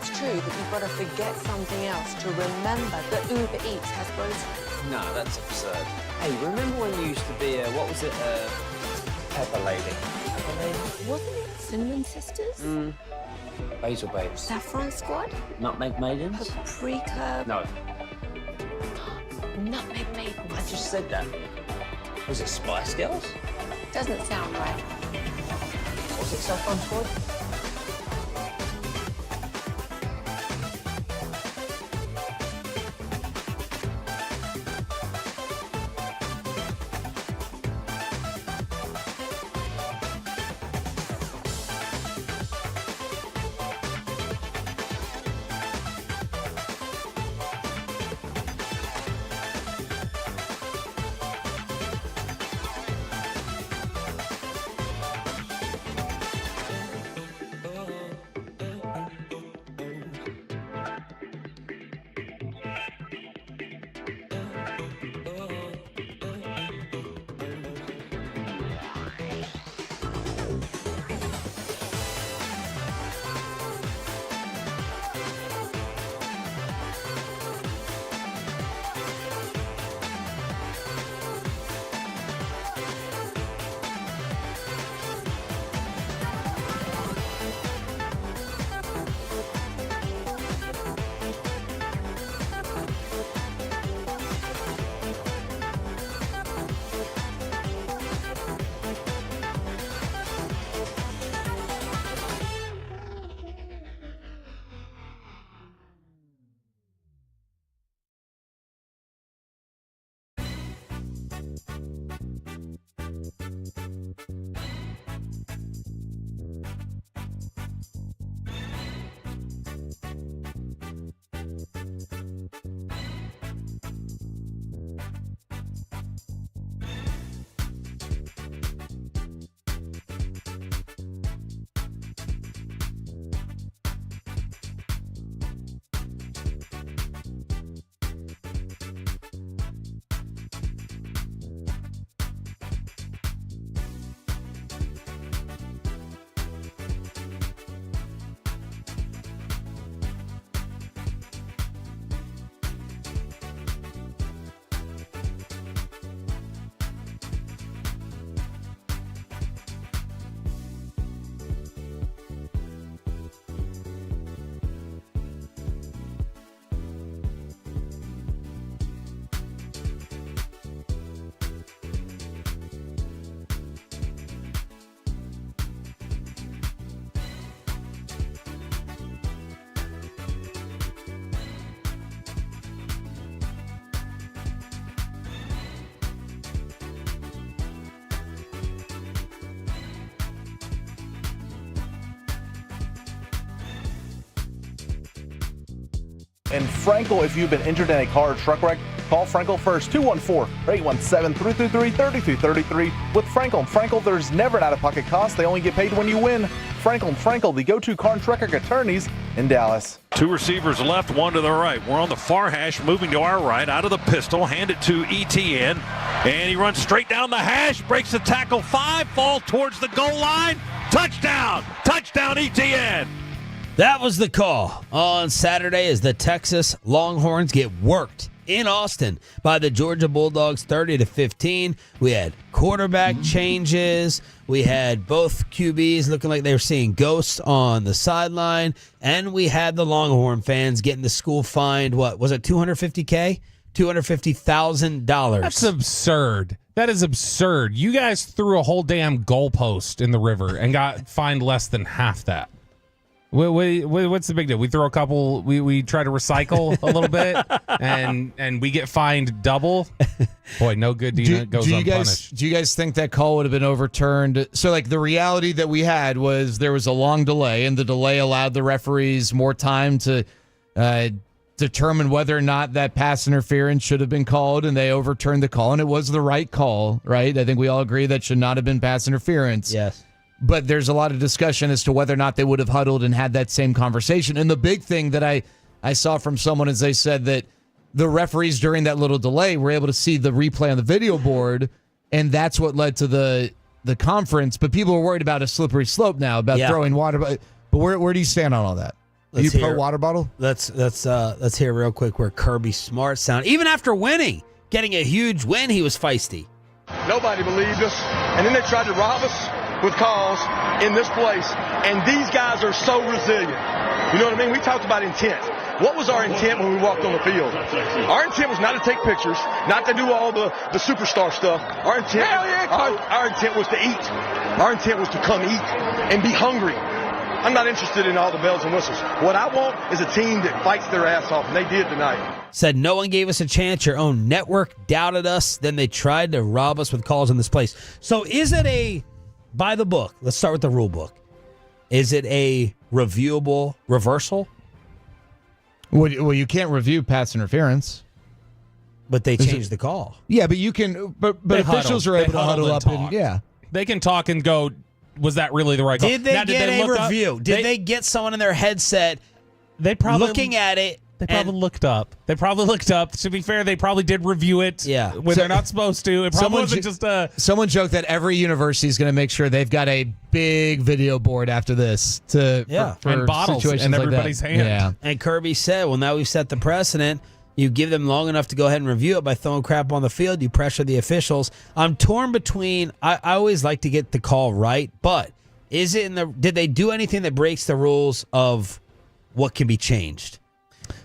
it's true that you've got to forget something else to remember that Uber Eats has groceries? No, that's absurd. Hey, remember when you used to be what was it, Pepper Lady? Pepper Lady? Wasn't it Cinnamon Sisters? Basil Babes. Saffron Squad? Nutmeg Maidens? Paprika? No. Nutmeg Maidens. I just said that. Was it Spice Girls? Doesn't sound right. Was it Saffron Squad? And Frankel, if you've been injured in a car or truck wreck, call Frankel first, 214-817-3333, With Frankel, there's never an out-of-pocket cost. They only get paid when you win. Frankel, the go-to car and truck wreck attorneys in Dallas. Two receivers left, one to the right. We're on the far hash, moving to our right, out of the pistol, hand it to ETN. And he runs straight down the hash, breaks the tackle 5, falls towards the goal line. Touchdown! Touchdown, ETN! That was the call on Saturday as the Texas Longhorns get worked in Austin by the Georgia Bulldogs 30-15. We had quarterback changes. We had both QBs looking like they were seeing ghosts on the sideline. And we had the Longhorn fans getting the school fined, what was it, $250K? $250,000. That's absurd. That is absurd. You guys threw a whole damn goalpost in the river and got fined less than half that. What's the big deal? We throw a couple. We try to recycle a little bit, and we get fined double. Boy, no good deed goes unpunished. Do you guys think that call would have been overturned? So, like, the reality that we had was there was a long delay, and the delay allowed the referees more time to determine whether or not that pass interference should have been called, and they overturned the call, and it was the right call, right? I think we all agree that should not have been pass interference. Yes. But there's a lot of discussion as to whether or not they would have huddled and had that same conversation. And the big thing that I saw from someone is they said that the referees during that little delay were able to see the replay on the video board, and that's what led to the conference. But people are worried about a slippery slope now, about throwing water. But where do you stand on all that? You pro water bottle? Let's hear real quick where Kirby Smart sound. Even after winning, getting a huge win, he was feisty. Nobody believed us, and then they tried to rob us with calls in this place, and these guys are so resilient. You know what I mean? We talked about intent. What was our intent when we walked on the field? Our intent was not to take pictures, not to do all the superstar stuff. Our intent was to eat. Our intent was to come eat and be hungry. I'm not interested in all the bells and whistles. What I want is a team that fights their ass off, and they did tonight. Said no one gave us a chance. Your own network doubted us. Then they tried to rob us with calls in this place. So is it a, by the book, let's start with the rule book. Is it a reviewable reversal? Well, you can't review pass interference. But they changed the call. Yeah, but you can, but officials are able to huddle up and, yeah. They can talk and go, was that really the right call? Did they get a review? Did they get someone in their headset looking at it? They probably looked up. To be fair, they probably did review it when they're not supposed to. It probably wasn't just a... Someone joked that every university is going to make sure they've got a big video board after this for and bottles situations in like everybody's that. hand. Yeah. And Kirby said, well, now we've set the precedent. You give them long enough to go ahead and review it by throwing crap on the field. You pressure the officials. I'm torn between... I always like to get the call right, but is it did they do anything that breaks the rules of what can be changed?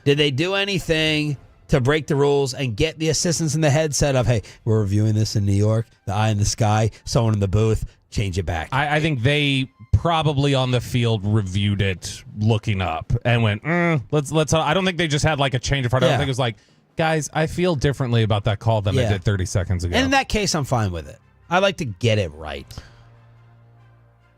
Did they do anything to break the rules and get the assistants in the headset of, hey, we're reviewing this in New York, the eye in the sky, someone in the booth, change it back? I think they probably on the field reviewed it looking up and went, let's. I don't think they just had like a change of heart. I don't think it was like, guys, I feel differently about that call than I did 30 seconds ago. And in that case, I'm fine with it. I like to get it right.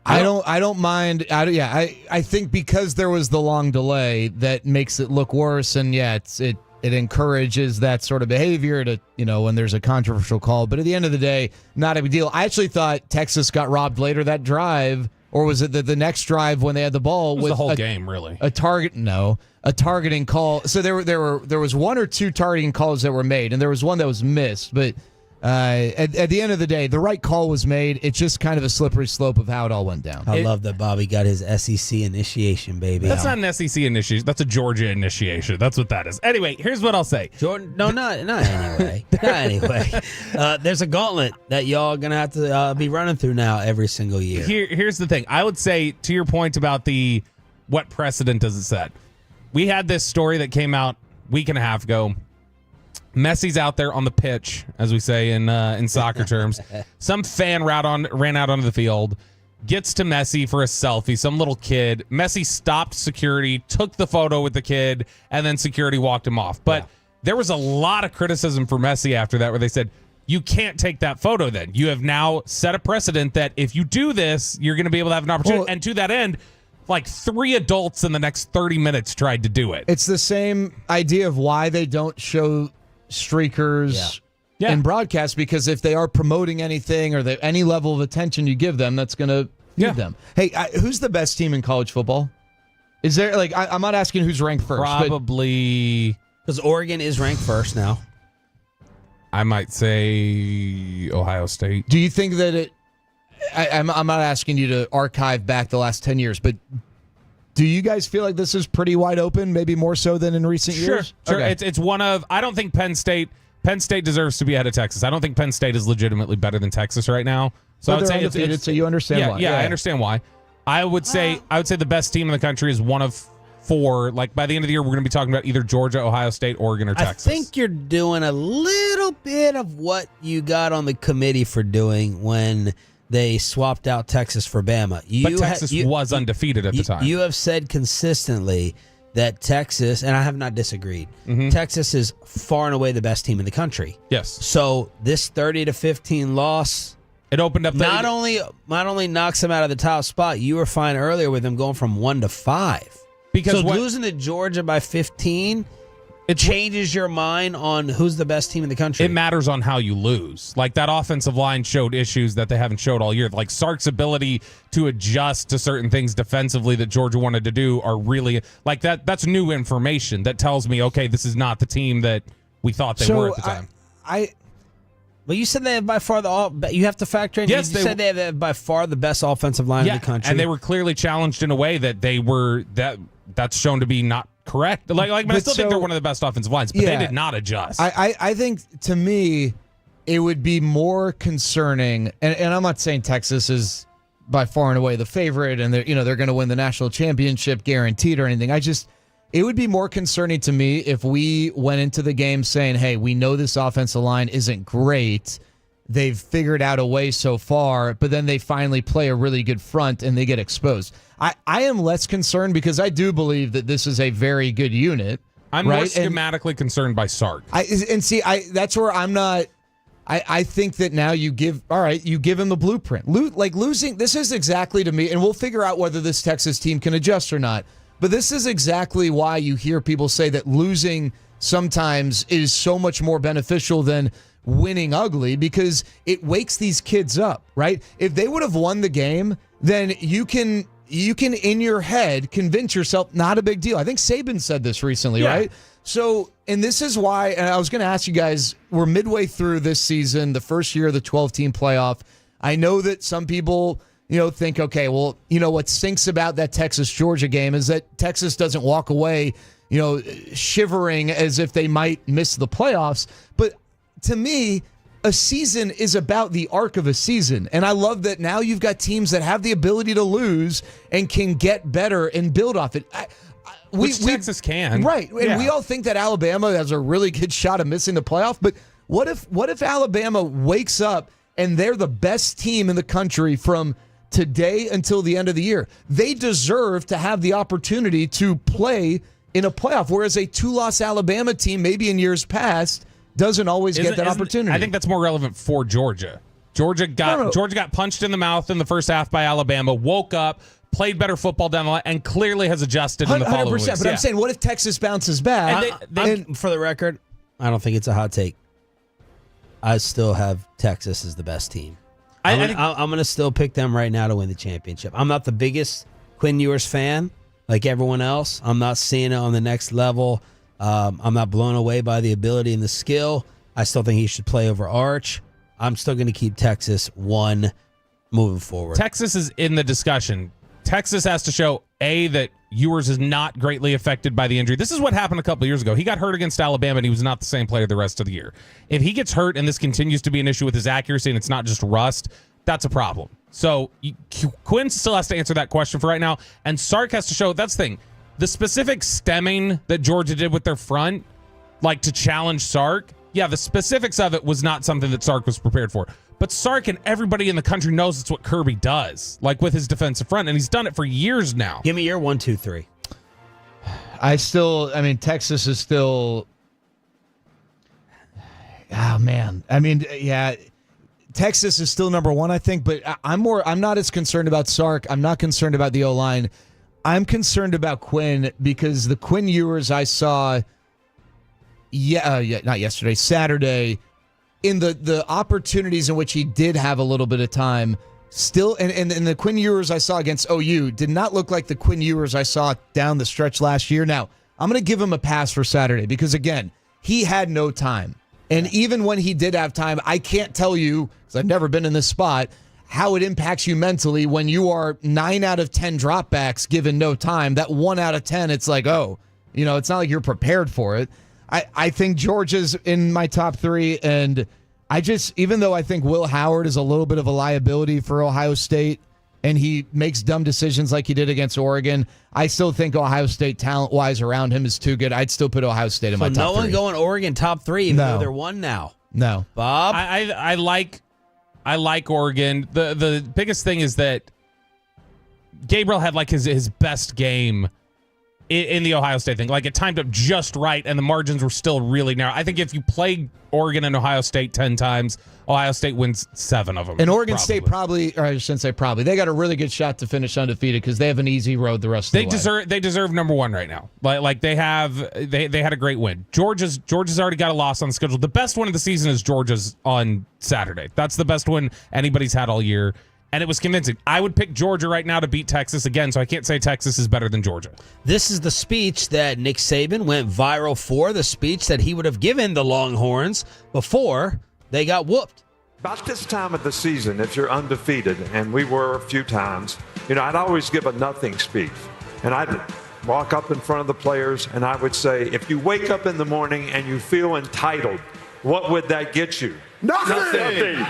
I don't mind. I think because there was the long delay that makes it look worse, and it encourages that sort of behavior to, when there's a controversial call. But at the end of the day, not a big deal. I actually thought Texas got robbed later that drive, or was it the next drive when they had the ball? It was the whole game, really. A targeting call. So there was one or two targeting calls that were made, and there was one that was missed, but. At the end of the day, the right call was made. It's just kind of a slippery slope of how it all went down. I love that Bobby got his SEC initiation, baby. That's not an SEC initiation. That's a Georgia initiation. That's what that is. Anyway, here's what I'll say. Jordan, no, not anyway. Not anyway. There's a gauntlet that y'all are going to have to be running through now every single year. Here's the thing. I would say, to your point about what precedent does it set? We had this story that came out a week and a half ago. Messi's out there on the pitch, as we say in soccer terms. Some fan ran out onto the field, gets to Messi for a selfie, some little kid. Messi stopped security, took the photo with the kid, and then security walked him off. But there was a lot of criticism for Messi after that, where they said, you can't take that photo then. You have now set a precedent that if you do this, you're going to be able to have an opportunity. And to that end, like 3 adults in the next 30 minutes tried to do it. It's the same idea of why they don't show streakers in broadcast, because if they are promoting anything or any level of attention you give them, that's going to feed them. Hey, who's the best team in college football? Is there, I'm not asking who's ranked first. Probably. Because Oregon is ranked first now. I might say Ohio State. Do you think that I'm not asking you to archive back the last 10 years, but do you guys feel like this is pretty wide open, maybe more so than in recent years? Sure. Okay. It's one of, I don't think Penn State deserves to be ahead of Texas. I don't think Penn State is legitimately better than Texas right now. So I would say it's so you understand why. Yeah, I understand why. I would say the best team in the country is one of 4. Like by the end of the year, we're going to be talking about either Georgia, Ohio State, Oregon, or Texas. I think you're doing a little bit of what you got on the committee for doing when they swapped out Texas for Bama. But Texas was undefeated at the time. You have said consistently that Texas, and I have not disagreed, Texas is far and away the best team in the country. Yes. So this 30-15 loss, it opened up. Not only knocks them out of the top spot. You were fine earlier with them going from 1 to 5. Because losing to Georgia by 15. It changes your mind on who's the best team in the country. It matters on how you lose. Like that offensive line showed issues that they haven't showed all year. Like Sark's ability to adjust to certain things defensively that Georgia wanted to do are really like that. That's new information that tells me, okay, this is not the team that we thought they were at the time. Well, you said they have by far you have to factor in. Yes, you said they have by far the best offensive line in the country. And they were clearly challenged in a way that they were that's shown to be not correct. But I still think they're one of the best offensive lines, but they did not adjust. I think, to me, it would be more concerning, and I'm not saying Texas is by far and away the favorite, and they're going to win the national championship guaranteed or anything. It would be more concerning to me if we went into the game saying, hey, we know this offensive line isn't great. They've figured out a way so far, but then they finally play a really good front and they get exposed. I am less concerned because I do believe that this is a very good unit. I'm more schematically concerned by Sark. That's where I'm not. I think that now you give him the blueprint. Losing, this is exactly to me, and we'll figure out whether this Texas team can adjust or not. But this is exactly why you hear people say that losing sometimes is so much more beneficial than winning ugly, because it wakes these kids up, right? If they would have won the game, then you can in your head convince yourself not a big deal. I think Saban said this recently, right? So, and this is why, and I was going to ask you guys, we're midway through this season, the first year of the 12-team playoff. I know that some people, think, okay, well, what stinks about that Texas-Georgia game is that Texas doesn't walk away, shivering as if they might miss the playoffs. But to me, a season is about the arc of a season. And I love that now you've got teams that have the ability to lose and can get better and build off it. Which Texas can. Right. And we all think that Alabama has a really good shot of missing the playoff. But what if Alabama wakes up and they're the best team in the country from today until the end of the year? They deserve to have the opportunity to play in a playoff, whereas a 2-loss Alabama team, maybe in years past, doesn't always get that opportunity. I think that's more relevant for Georgia. Georgia got punched in the mouth in the first half by Alabama, woke up, played better football down the line, and clearly has adjusted in the following weeks. But I'm saying, what if Texas bounces back? For the record, I don't think it's a hot take. I still have Texas as the best team. I'm going to still pick them right now to win the championship. I'm not the biggest Quinn Ewers fan like everyone else. I'm not seeing it on the next level. I'm not blown away by the ability and the skill. I still think he should play over Arch. I'm still going to keep Texas 1 moving forward. Texas is in the discussion. Texas has to show, A, that Ewers is not greatly affected by the injury. This is what happened a couple of years ago. He got hurt against Alabama, and he was not the same player the rest of the year. If he gets hurt and this continues to be an issue with his accuracy and it's not just rust, that's a problem. So Quinn still has to answer that question for right now, and Sark has to show, that's the thing, the specific stemming that Georgia did with their front, like to challenge Sark, the specifics of it was not something that Sark was prepared for. But Sark and everybody in the country knows it's what Kirby does, like with his defensive front, and he's done it for years now. Give me your 1, 2, 3. Texas is still. Oh man, Texas is still number 1, I think. But I'm not as concerned about Sark. I'm not concerned about the O-line. I'm concerned about Quinn, because the Quinn Ewers I saw, not yesterday, Saturday, in the opportunities in which he did have a little bit of time, still, and the Quinn Ewers I saw against OU did not look like the Quinn Ewers I saw down the stretch last year. Now, I'm going to give him a pass for Saturday because, again, he had no time. And even when he did have time, I can't tell you, because I've never been in this spot, how it impacts you mentally when you are 9 out of 10 dropbacks given no time. That 1 out of 10, it's like, it's not like you're prepared for it. I think Georgia's in my top 3, and even though I think Will Howard is a little bit of a liability for Ohio State, and he makes dumb decisions like he did against Oregon, I still think Ohio State talent-wise around him is too good. I'd still put Ohio State in my top 3. No one going Oregon top 3, even though they're 1 now. No. Bob? I like Oregon. The biggest thing is that Gabriel had like his best game in the Ohio State thing. Like, it timed up just right, and the margins were still really narrow. I think if you play Oregon and Ohio State 10 times, Ohio State wins 7 of them. And Oregon State probably, or I shouldn't say probably, they got a really good shot to finish undefeated because they have an easy road the rest of the way. They deserve number 1 right now. Like they had a great win. Georgia's already got a loss on the schedule. The best win of the season is Georgia's on Saturday. That's the best win anybody's had all year. And it was convincing. I would pick Georgia right now to beat Texas again, so I can't say Texas is better than Georgia. This is the speech that Nick Saban went viral for, the speech that he would have given the Longhorns before they got whooped. About this time of the season, if you're undefeated, and we were a few times, I'd always give a nothing speech. And walk up in front of the players, and I would say, if you wake up in the morning and you feel entitled, what would that get you? Nothing.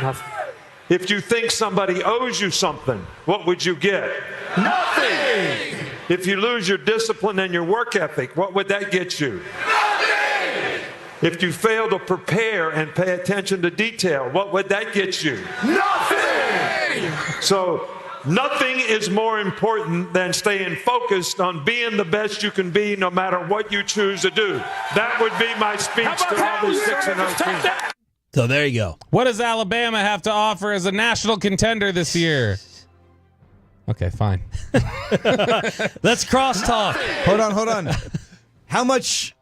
If you think somebody owes you something, what would you get? Nothing. If you lose your discipline and your work ethic, what would that get you? Nothing. If you fail to prepare and pay attention to detail, what would that get you? Nothing. So nothing is more important than staying focused on being the best you can be no matter what you choose to do. That would be my speech to all the 6-0 teams. So there you go. What does Alabama have to offer as a national contender this year? Okay, fine. Let's crosstalk. Hold on. How much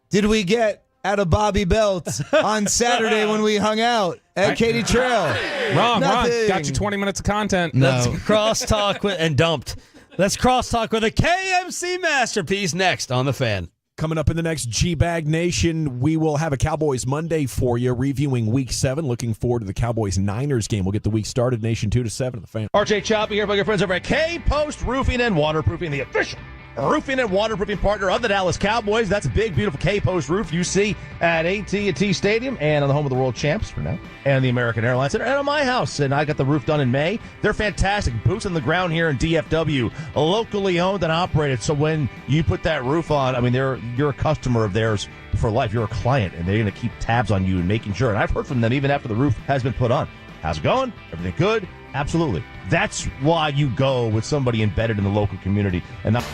did we get out of Bobby Belt on Saturday when we hung out at Katy Trail? Wrong. Nothing. Got you 20 minutes of content. No. Let's crosstalk with and dumped. Let's crosstalk with a KMC masterpiece next on The Fan. Coming up in the next G-Bag Nation, we will have a Cowboys Monday for you, reviewing Week 7. Looking forward to the Cowboys-Niners game. We'll get the week started, Nation 2 to 7 of The Fan. RJ Choppy here by your friends over at K-Post Roofing and Waterproofing, the official roofing and waterproofing partner of the Dallas Cowboys. That's a big, beautiful K-Post roof you see at AT&T Stadium and on the home of the World Champs for now, and the American Airlines Center, and on my house. And I got the roof done in May. They're fantastic. Boots on the ground here in DFW, locally owned and operated. So when you put that roof on, I mean, you're a customer of theirs for life. You're a client, and they're going to keep tabs on you and making sure. And I've heard from them even after the roof has been put on. How's it going? Everything good? Absolutely. That's why you go with somebody embedded in the local community and not.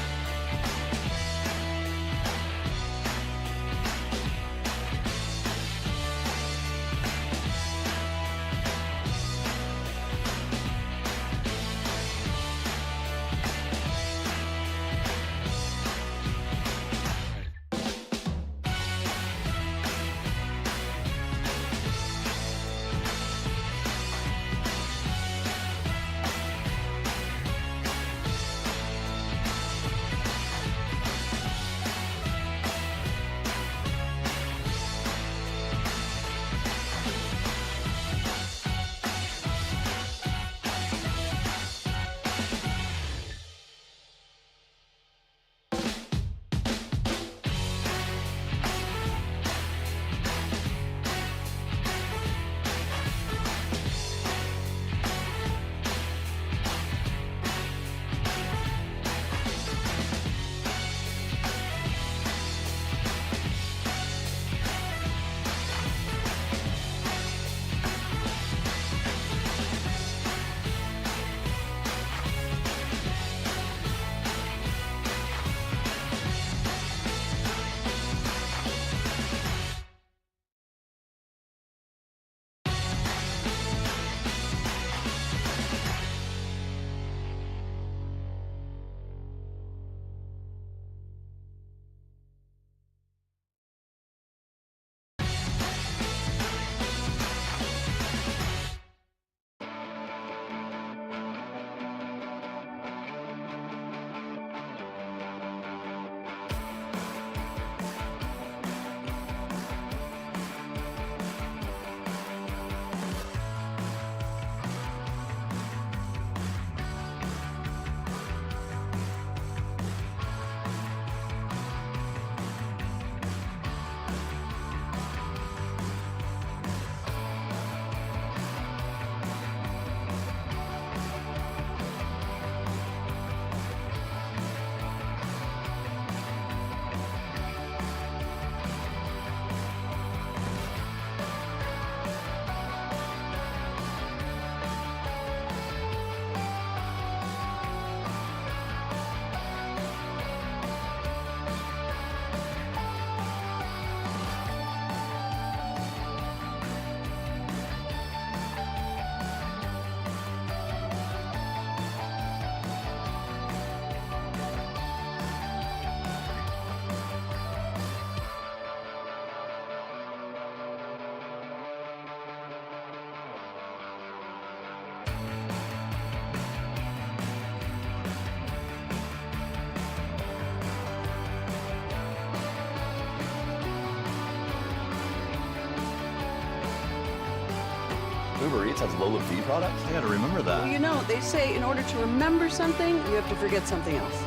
Uber Eats has low fee products? I gotta remember that. Well, you know, they say in order to remember something, you have to forget something else.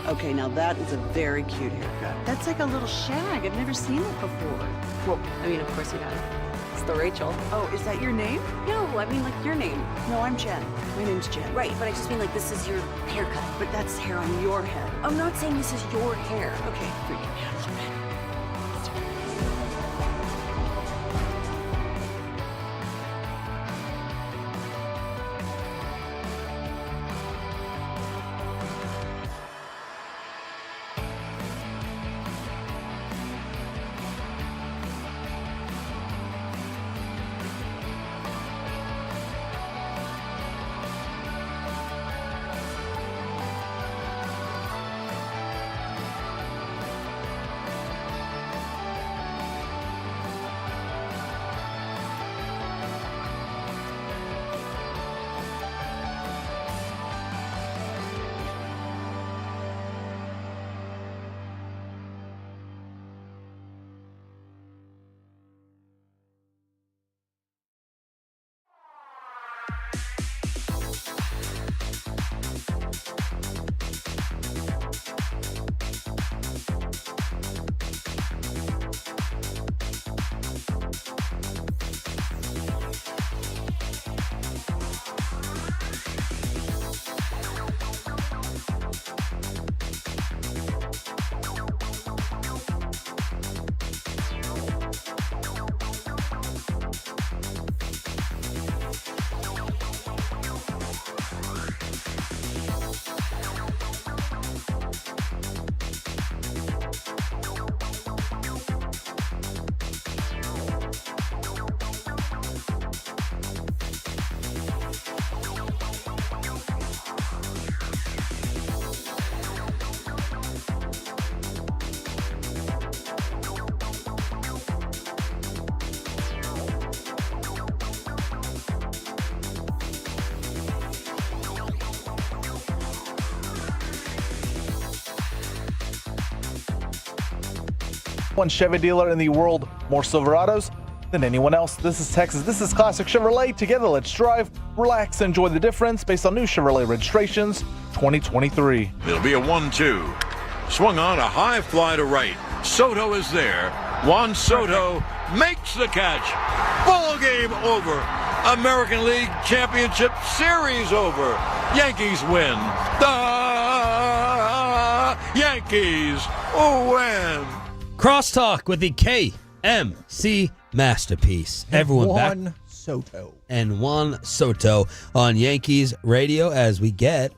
Okay, now that is a very cute haircut. That's like a little shag. I've never seen it before. Well, I mean, of course you have. It's the Rachel. Oh, is that your name? No, I mean like your name. No, I'm Jen. My name's Jen. Right, but I just mean like this is your haircut. But that's hair on your head. I'm not saying this is your hair. Okay, freaking me out a little bit. One Chevy dealer in the world, more Silverados than anyone else. This is Texas. This is Classic Chevrolet. Together, let's drive, relax, enjoy the difference based on new Chevrolet registrations 2023. It'll be a 1-2. Swung on, a high fly to right. Soto is there. Juan Soto makes the catch. Ball game over. American League Championship Series over. Yankees win. The Yankees win. Crosstalk with the KMC masterpiece. Everyone Juan back. Soto. And Juan Soto on Yankees radio as we get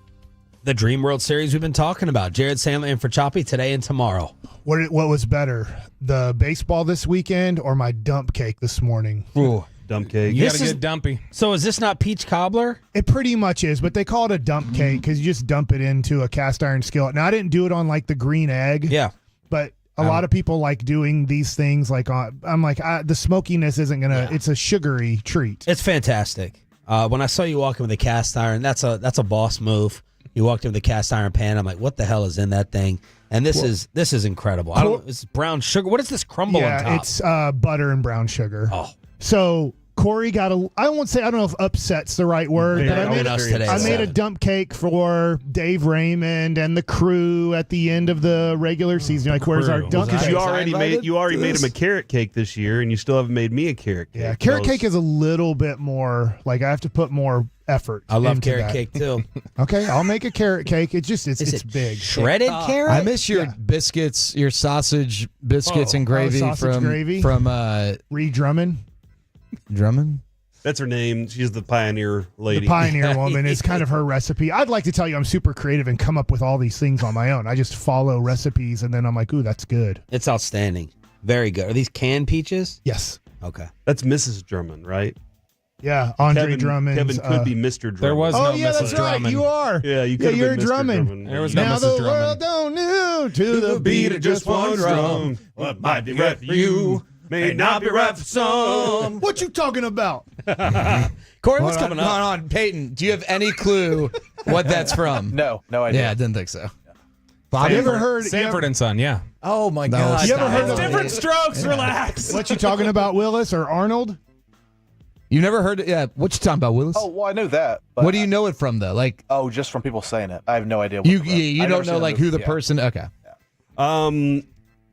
the Dream World Series we've been talking about. Jared Sandler in for Choppy today and tomorrow. What was better, the baseball this weekend or my dump cake this morning? Ooh. Dump cake. You got to get dumpy. So is this not peach cobbler? It pretty much is, but they call it a dump cake because you just dump it into a cast iron skillet. Now, I didn't do it on like the green egg. Yeah. But a lot of people like doing these things like on, I'm like, the smokiness isn't going to, it's a sugary treat. It's fantastic. When I saw you walking with a cast iron, that's a boss move. You walked in with a cast iron pan. I'm like, what the hell is in that thing? And this is incredible. I don't, it's brown sugar. What is this crumble on top? Yeah, it's butter and brown sugar. Oh. So Corey got I don't know if upset's the right word, but I made a dump cake for Dave Raymond and the crew at the end of the regular season. Like, where's our dump cake? You already made him a carrot cake this year, and you still haven't made me a carrot cake. Yeah, carrot cake is a little bit more, like, I have to put more effort. I love into carrot that. cake too. Okay, I'll make a carrot cake. It's big. Shredded carrot? I miss your biscuits, your sausage biscuits and gravy from Ree Drummond. That's her name. She's the pioneer lady. The pioneer woman is kind of her recipe. I'd like to tell you I'm super creative and come up with all these things on my own. I just follow recipes and then I'm like, ooh, that's good. It's outstanding. Very good. Are these canned peaches? Yes. Okay. That's Mrs. Drummond, right? Yeah, Andre Drummond. Kevin could be Mr. Drummond. There was no Mrs. Mrs. Drummond. Right, you are. Yeah, you could you're have been Mr. Drummond. There was no now Mrs. the Drummond. world don't know to the beat of just one drum. What might be right for you may not be right for some. What you talking about? Corey, what's coming Hold up? on, Peyton. Do you have any clue what that's from? No idea. Yeah, I didn't think so. Bob, you ever heard Sanford and Son, yeah. Oh my God! You ever heard of Different strokes, relax. What you talking about, Willis or Arnold? You never heard it? Yeah. What you talking about, Willis? Oh, well, I know that. But What do you know it from, though? Like, just from people saying it. I have no idea. You don't know like who the person? Okay.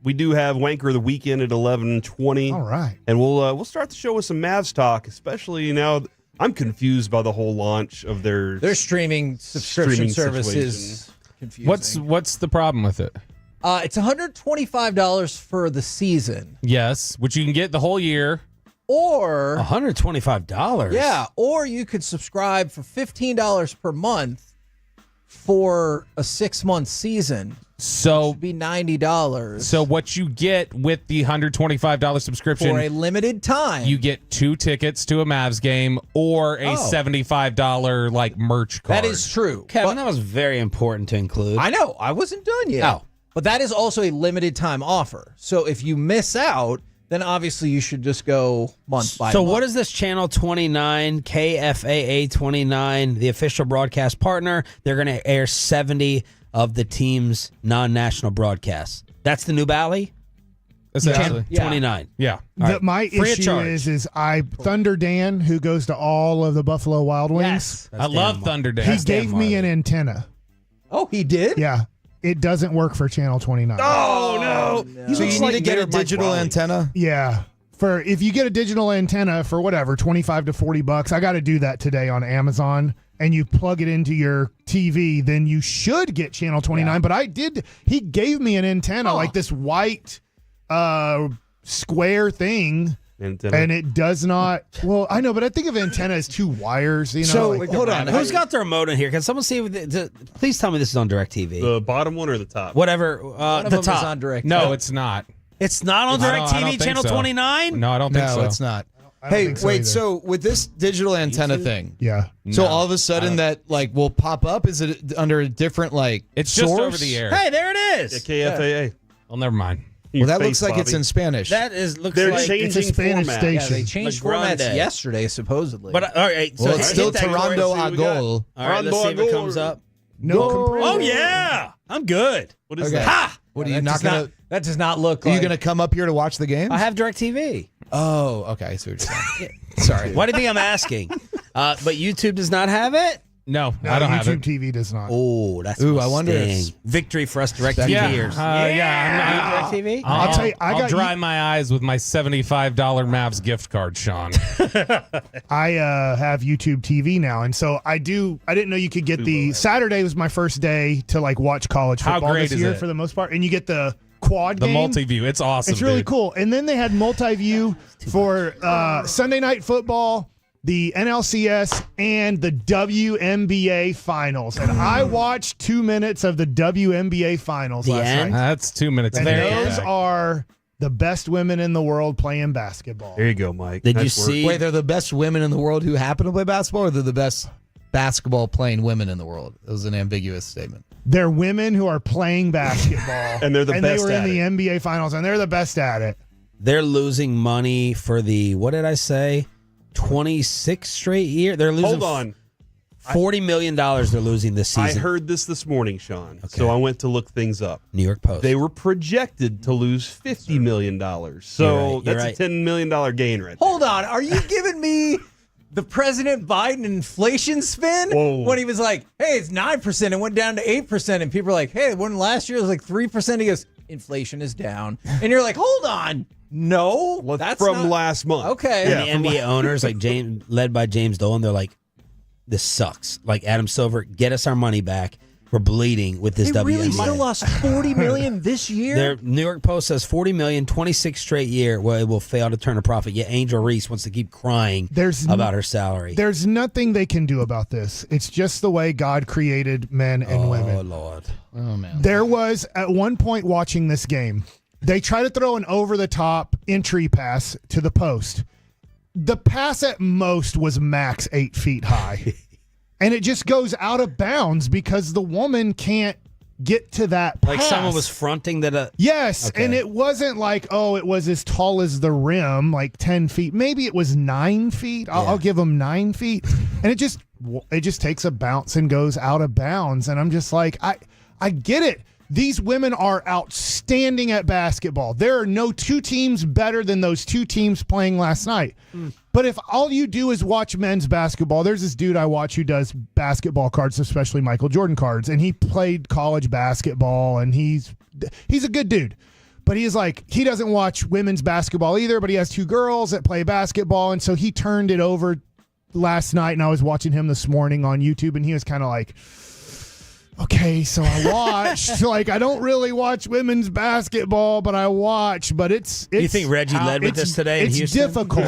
We do have Wanker of the Weekend at 11:20. All right. And we'll start the show with some Mavs talk, especially now. I'm confused by the whole launch of their streaming subscription service situation. is confusing. What's the problem with it? It's $125 for the season. Yes, which you can get the whole year. Or $125. Yeah, or you could subscribe for $15 per month for a 6-month season. So it'd be $90. So what you get with the $125 subscription For a limited time. you get 2 tickets to a Mavs game or a $75 like merch card. That is true. Kevin, that was very important to include. I know. I wasn't done yet. Oh. But that is also a limited time offer. So if you miss out, then obviously you should just go month by month. So what is this channel 29, KFAA 29, the official broadcast partner? They're going to air 70 of the team's non-national broadcasts. That's the new Bally? Essentially. 29. Yeah. My issue is Thunder Dan, who goes to all of the Buffalo Wild Wings. I love Thunder Dan. He gave me an antenna. Oh, he did? Yeah. It doesn't work for channel 29. Oh, no. So you need to get a digital antenna? Yeah. If you get a digital antenna for whatever, $25 to $40, I got to do that today on Amazon, and you plug it into your TV, then you should get channel 29. Yeah. But he gave me an antenna, like this white square thing. Antenna. And it does not. Well, I know, but I think of antenna as 2 wires. You know. So hold on, who's got the remote in here? Can someone see? Please tell me this is on DirecTV. The bottom one or the top? Whatever. The top. Is on DirecTV. No, it's not. It's not on DirecTV channel 29. No, I don't think so. No, it's not. Hey, wait. So with this digital antenna thing, So all of a sudden that will pop up. Is it under a different It's source? just over the air. Hey, there it is. KFAA. Well, never mind. Well, that looks like it's in Spanish. That looks They're like changing it's a Spanish format. station. Yeah, they changed formats yesterday, supposedly. But all right, so Well, it's still hit that Toronto chorus. a goal. All right, let's see if it comes up. No compression. Oh yeah, I'm good. What is Okay. that? Ha! What are you not gonna? That does not look Are like. you gonna come up here to watch the game? I have DirecTV. Oh, okay. So you're saying. Sorry. Why do you think I'm asking? But YouTube does not have it. No, No, I don't have YouTube it. TV does not. Oh, that's Ooh, a I wonder if- sting. Victory for us DirecTVers. Yeah. DirecTV. I'll tell you, I'll dry my eyes with my $75 Mavs gift card, Sean. I have YouTube TV now, and so I didn't know you could get the Saturday was my first day to watch college How football great this is year it? for the most part, and you get the quad The game. multi-view. It's awesome. It's really dude. cool. And then they had multi-view for Sunday Night Football, the NLCS, and the WNBA Finals. And I watched 2 minutes of the WNBA Finals last night. That's 2 minutes. And Very those back. are the best women in the world playing basketball. There you go, Mike. Did you Nice work. see? Wait, they're the best women in the world who happen to play basketball, or they're the best basketball playing women in the world? It was an ambiguous statement. They're women who are playing basketball. And they're the best they were at in the NBA Finals, and they're the best at it. They're losing money for the, what did I say? 26th straight year. They're losing. Hold on. $40 million they're losing this season. I heard this morning, Sean. So I went to look things up. New York Post. They were projected to lose $50 million. So You're that's right. a $10 million gain right there. Hold on. Are you giving me the President Biden inflation spin? Whoa. When he was like, hey, it's 9%. It went down to 8%. And people are like, hey, when last year it was like 3%. He goes, inflation is down. And you're like, hold on. No. That's from not- last month. Okay. And the NBA owners, led by James Dolan, they're like, this sucks. Like Adam Silver, get us our money back. We're bleeding with this They WNBA. really still lost $40 million this year? Their New York Post says $40 million, 26 straight year where it will fail to turn a profit. Yet Angel Reese wants to keep crying about her salary. There's nothing they can do about this. It's just the way God created men and women. Oh, Lord. Oh, man. There was, at one point watching this game, they try to throw an over-the-top entry pass to the post. The pass at most was max 8 feet high. And it just goes out of bounds because the woman can't get to that pass. Like someone was fronting that. Yes, Okay. and it wasn't like, it was as tall as the rim, like 10 feet. Maybe it was 9 feet. I'll give them 9 feet. And it just takes a bounce and goes out of bounds. And I'm just like, I get it. These women are outstanding at basketball. There are no two teams better than those two teams playing last night. But if all you do is watch men's basketball, there's this dude I watch who does basketball cards, especially Michael Jordan cards, and he played college basketball, and he's a good dude. But he doesn't watch women's basketball either, but he has two girls that play basketball, and so he turned it over last night, and I was watching him this morning on YouTube, and he was kind of like, okay, so I watched. I don't really watch women's basketball, but I watch. But it's you think Reggie led with this today in Houston? It's difficult.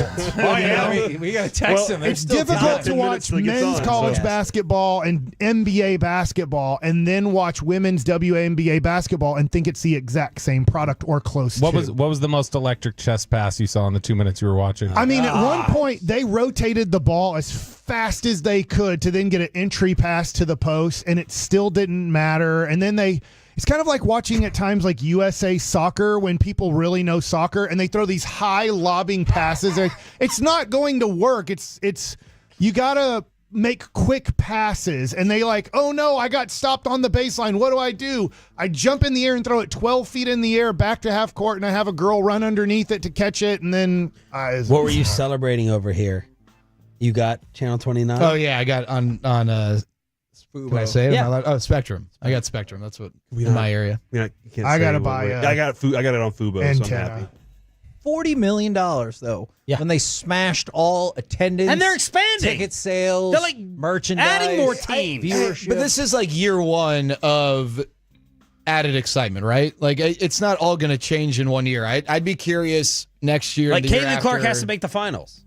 We got to text him. It's difficult to watch men's college basketball and NBA basketball and then watch women's WNBA basketball and think it's the exact same product or close to. What was the most electric chest pass you saw in the 2 minutes you were watching? I mean, at one point, they rotated the ball as fast as they could to then get an entry pass to the post, and it still didn't matter. And then it's kind of like watching at times like USA Soccer when people really know soccer and they throw these high lobbing passes. It's not going to work. It's you gotta make quick passes, and they oh no, I got stopped on the baseline. What do? I jump in the air and throw it 12 feet in the air back to half court, and I have a girl run underneath it to catch it, and then what were you celebrating over here? You got Channel 29? Oh yeah, I got on can I say it? Yeah. Spectrum. I got Spectrum. That's what in my area. I gotta buy I got it on Fubo, antenna. so I'm happy. $40 million though. Yeah. When they smashed all attendance, and they're expanding ticket sales. They're merchandise, adding more teams. Viewership. But this is year one of added excitement, right? It's not all going to change in 1 year. I'd be curious next year. Caitlin Clark has to make the finals.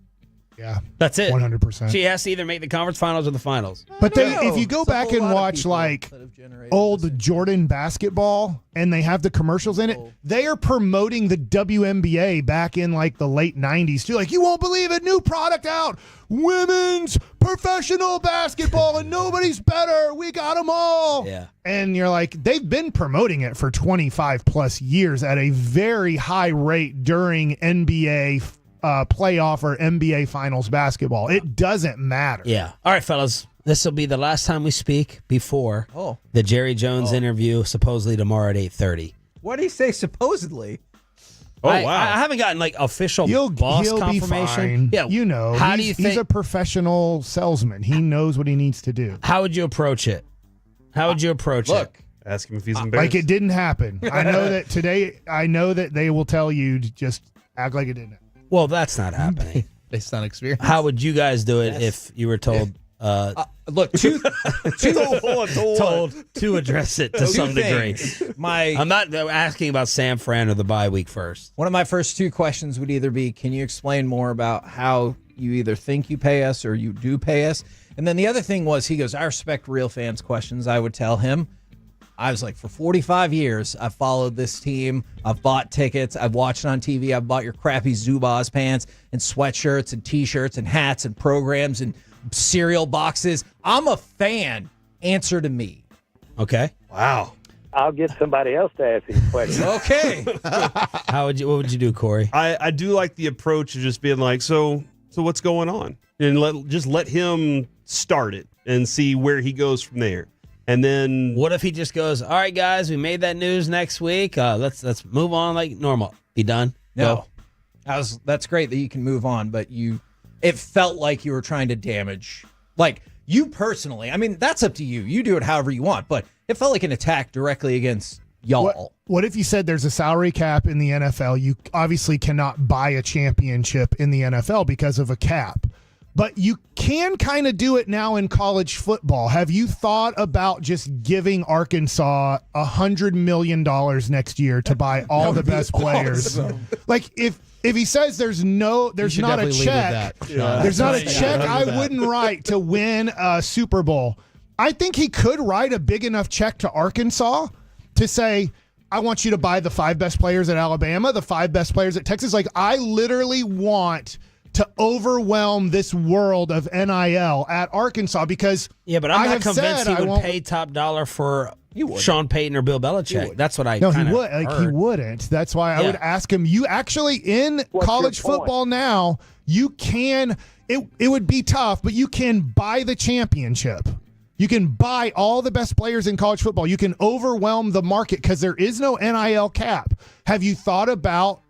Yeah, that's it. 100%. She has to either make the conference finals or the finals. But if you go back and watch old Jordan basketball and they have the commercials in it, they are promoting the WNBA back in the late 90s too. You won't believe it, new product out, women's professional basketball, and nobody's better. We got them all. Yeah. And you're they've been promoting it for 25 plus years at a very high rate during NBA playoff or NBA finals basketball. It doesn't matter. Yeah. All right, fellas. This will be the last time we speak before the Jerry Jones interview, supposedly tomorrow at 8:30. What did he say supposedly? I haven't gotten official boss confirmation. Be fine. Yeah. How do you think? He's a professional salesman. He knows what he needs to do. How would you approach it? Look, ask him if he's embarrassed. It didn't happen. I know that today. I know that they will tell you to just act like it didn't happen. Well, that's not happening. Based on experience. How would you guys do it if you were told? Told to address it to some degree. I'm not asking about San Fran or the bye week first. One of my first two questions would either be, can you explain more about how you either think you pay us or you do pay us? And then the other thing was, he goes, I respect real fans' questions. I would tell him. I was for 45 years, I've followed this team. I've bought tickets. I've watched it on TV. I've bought your crappy Zubaz pants and sweatshirts and T-shirts and hats and programs and cereal boxes. I'm a fan. Answer to me. Okay. Wow. I'll get somebody else to ask these questions. Okay. What would you do, Corey? I do like the approach of just being so what's going on? And let him start it and see where he goes from there. And then what if he just goes, all right, guys, we made that news next week. Let's move on like normal. Be done? No. That's great that you can move on, but it felt like you were trying to damage. You personally, I mean, that's up to you. You do it however you want, but it felt like an attack directly against y'all. What if you said there's a salary cap in the NFL? You obviously cannot buy a championship in the NFL because of a cap. But you can kind of do it now in college football. Have you thought about just giving Arkansas $100 million next year to buy all the best players? Awesome. If he says there's not a check, there's not a check I wouldn't write to win a Super Bowl. I think he could write a big enough check to Arkansas to say, I want you to buy the 5 best players at Alabama, the 5 best players at Texas. I literally want to overwhelm this world of NIL at Arkansas because but I'm not convinced he would pay top dollar for Sean Payton or Bill Belichick. That's what I he would. He wouldn't. That's why I would ask him. You actually in college football now, you can. It would be tough, but you can buy the championship. You can buy all the best players in college football. You can overwhelm the market because there is no NIL cap. Have you thought about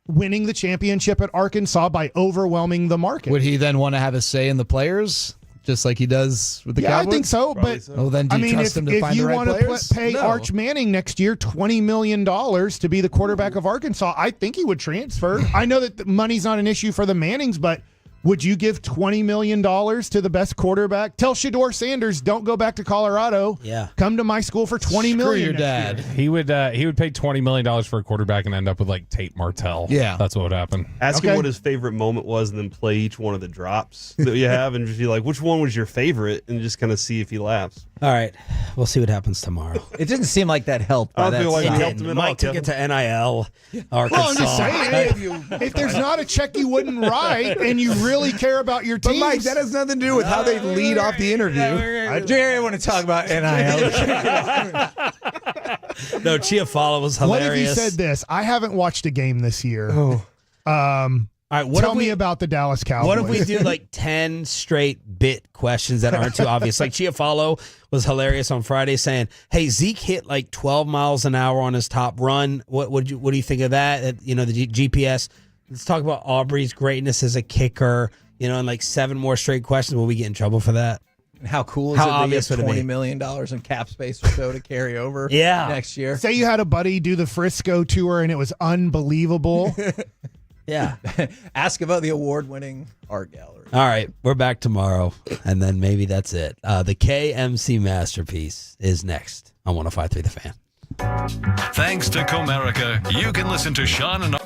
winning the championship at Arkansas by overwhelming the market? Would he then want to have a say in the players, just like he does with the Cowboys? I think so. But well, then do you trust him to find the right players? If you want to pay Arch Manning next year $20 million to be the quarterback of Arkansas, I think he would transfer. I know that the money's not an issue for the Mannings, but would you give $20 million to the best quarterback? Tell Shedeur Sanders, don't go back to Colorado. Yeah. Come to my school for $20 million. Screw your dad. He would pay $20 million for a quarterback and end up with like Tate Martell. Yeah. That's what would happen. Ask him what his favorite moment was and then play each one of the drops that you have and just be like, which one was your favorite? And just kind of see if he laughs. All right. We'll see what happens tomorrow. It didn't seem like that helped. I don't feel like it helped him at all. Mike took it to NIL, Arkansas. Well, I'm just saying, if there's not a check you wouldn't write and you really care about your team. But Mike, that has nothing to do with how they lead off the interview. Jerry, I want to talk about NIL. No, Chiafalo was hilarious. What if he said this? I haven't watched a game this year. All right, tell me about the Dallas Cowboys. What if we do like 10 straight bit questions that aren't too obvious? Like Chiafalo was hilarious on Friday saying, hey, Zeke hit like 12 miles an hour on his top run. What do you think of that? The GPS. Let's talk about Aubrey's greatness as a kicker, and like 7 more straight questions. Will we get in trouble for that? And how cool is it that you have $20 million in cap space or so to carry over next year? Say you had a buddy do the Frisco tour and it was unbelievable. Yeah. Ask about the award-winning art gallery. All right, we're back tomorrow, and then maybe that's it. The KMC Masterpiece is next on 105.3 The Fan. Thanks to Comerica, you can listen to Sean and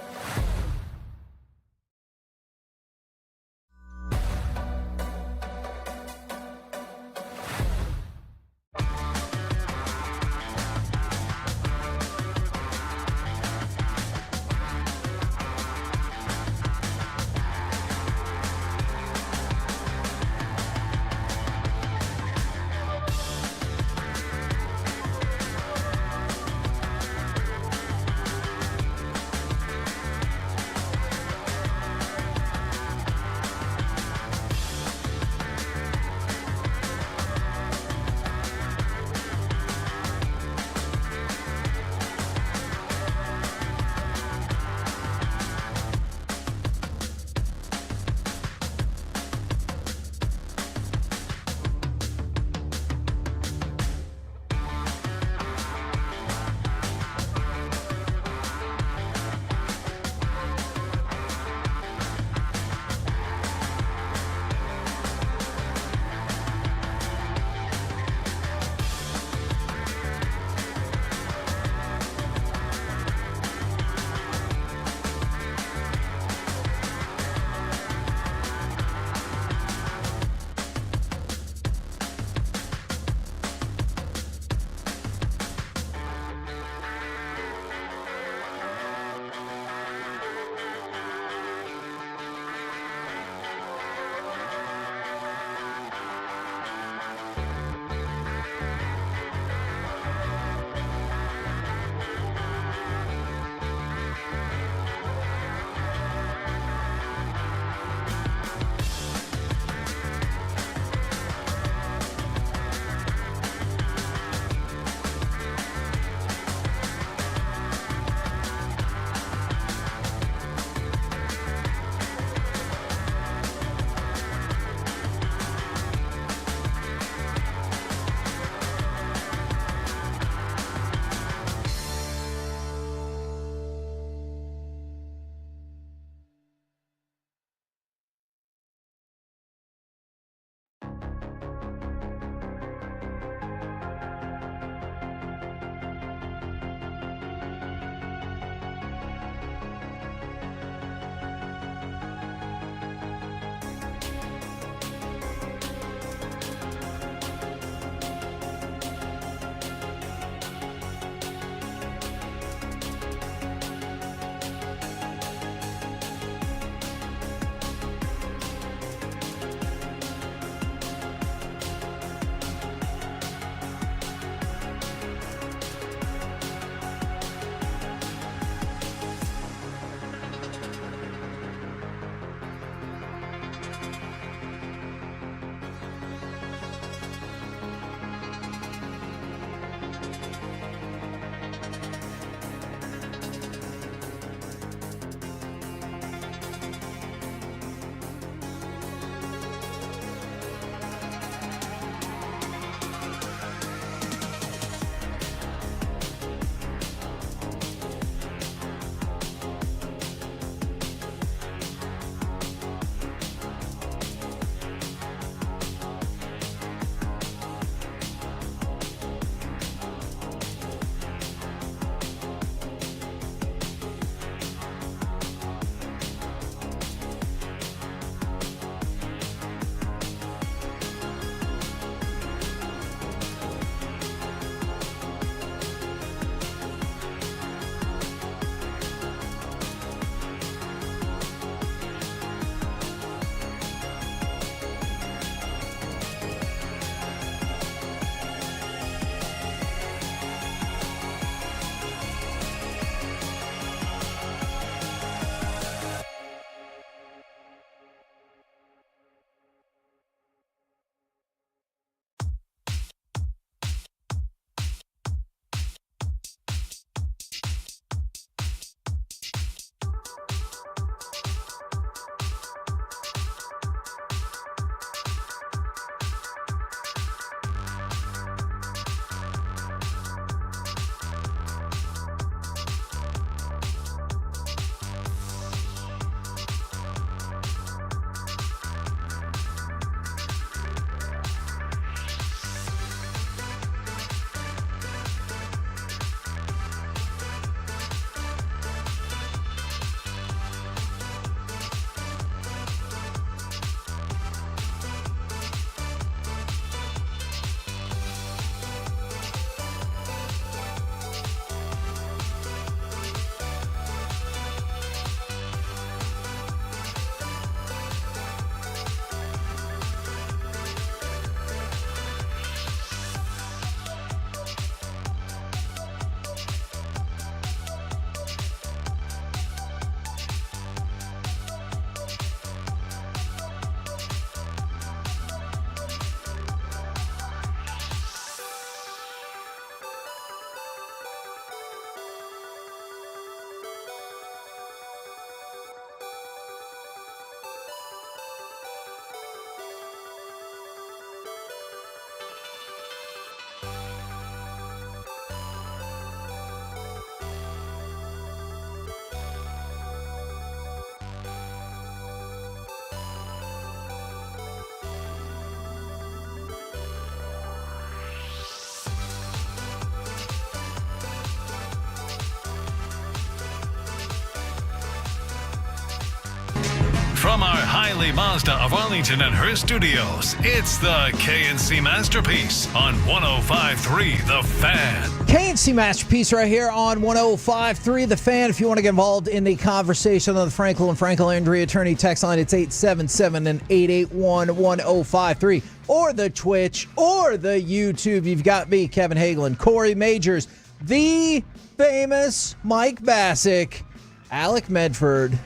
O'Reilly Mazda of Arlington and her studios. It's the KNC Masterpiece on 105.3 The Fan. KNC Masterpiece right here on 105.3 The Fan. If you want to get involved in the conversation on the Frankel and Frankel Injury Attorney text line, it's 877 and 881-1053. Or the Twitch or the YouTube. You've got me, Kevin Hagelin, Corey Majors, the famous Mike Bassick, Alec Medford,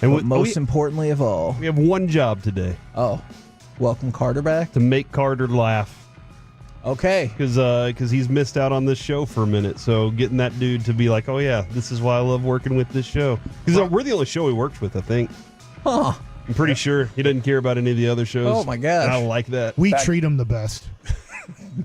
and most importantly of all, we have one job today. Oh, welcome Carter back? To make Carter laugh. Okay. Because he's missed out on this show for a minute. So getting that dude to be like, oh, yeah, this is why I love working with this show. Because we're the only show he worked with, I think. Huh. I'm pretty sure he doesn't care about any of the other shows. Oh, my gosh. And I like that. We treat him the best.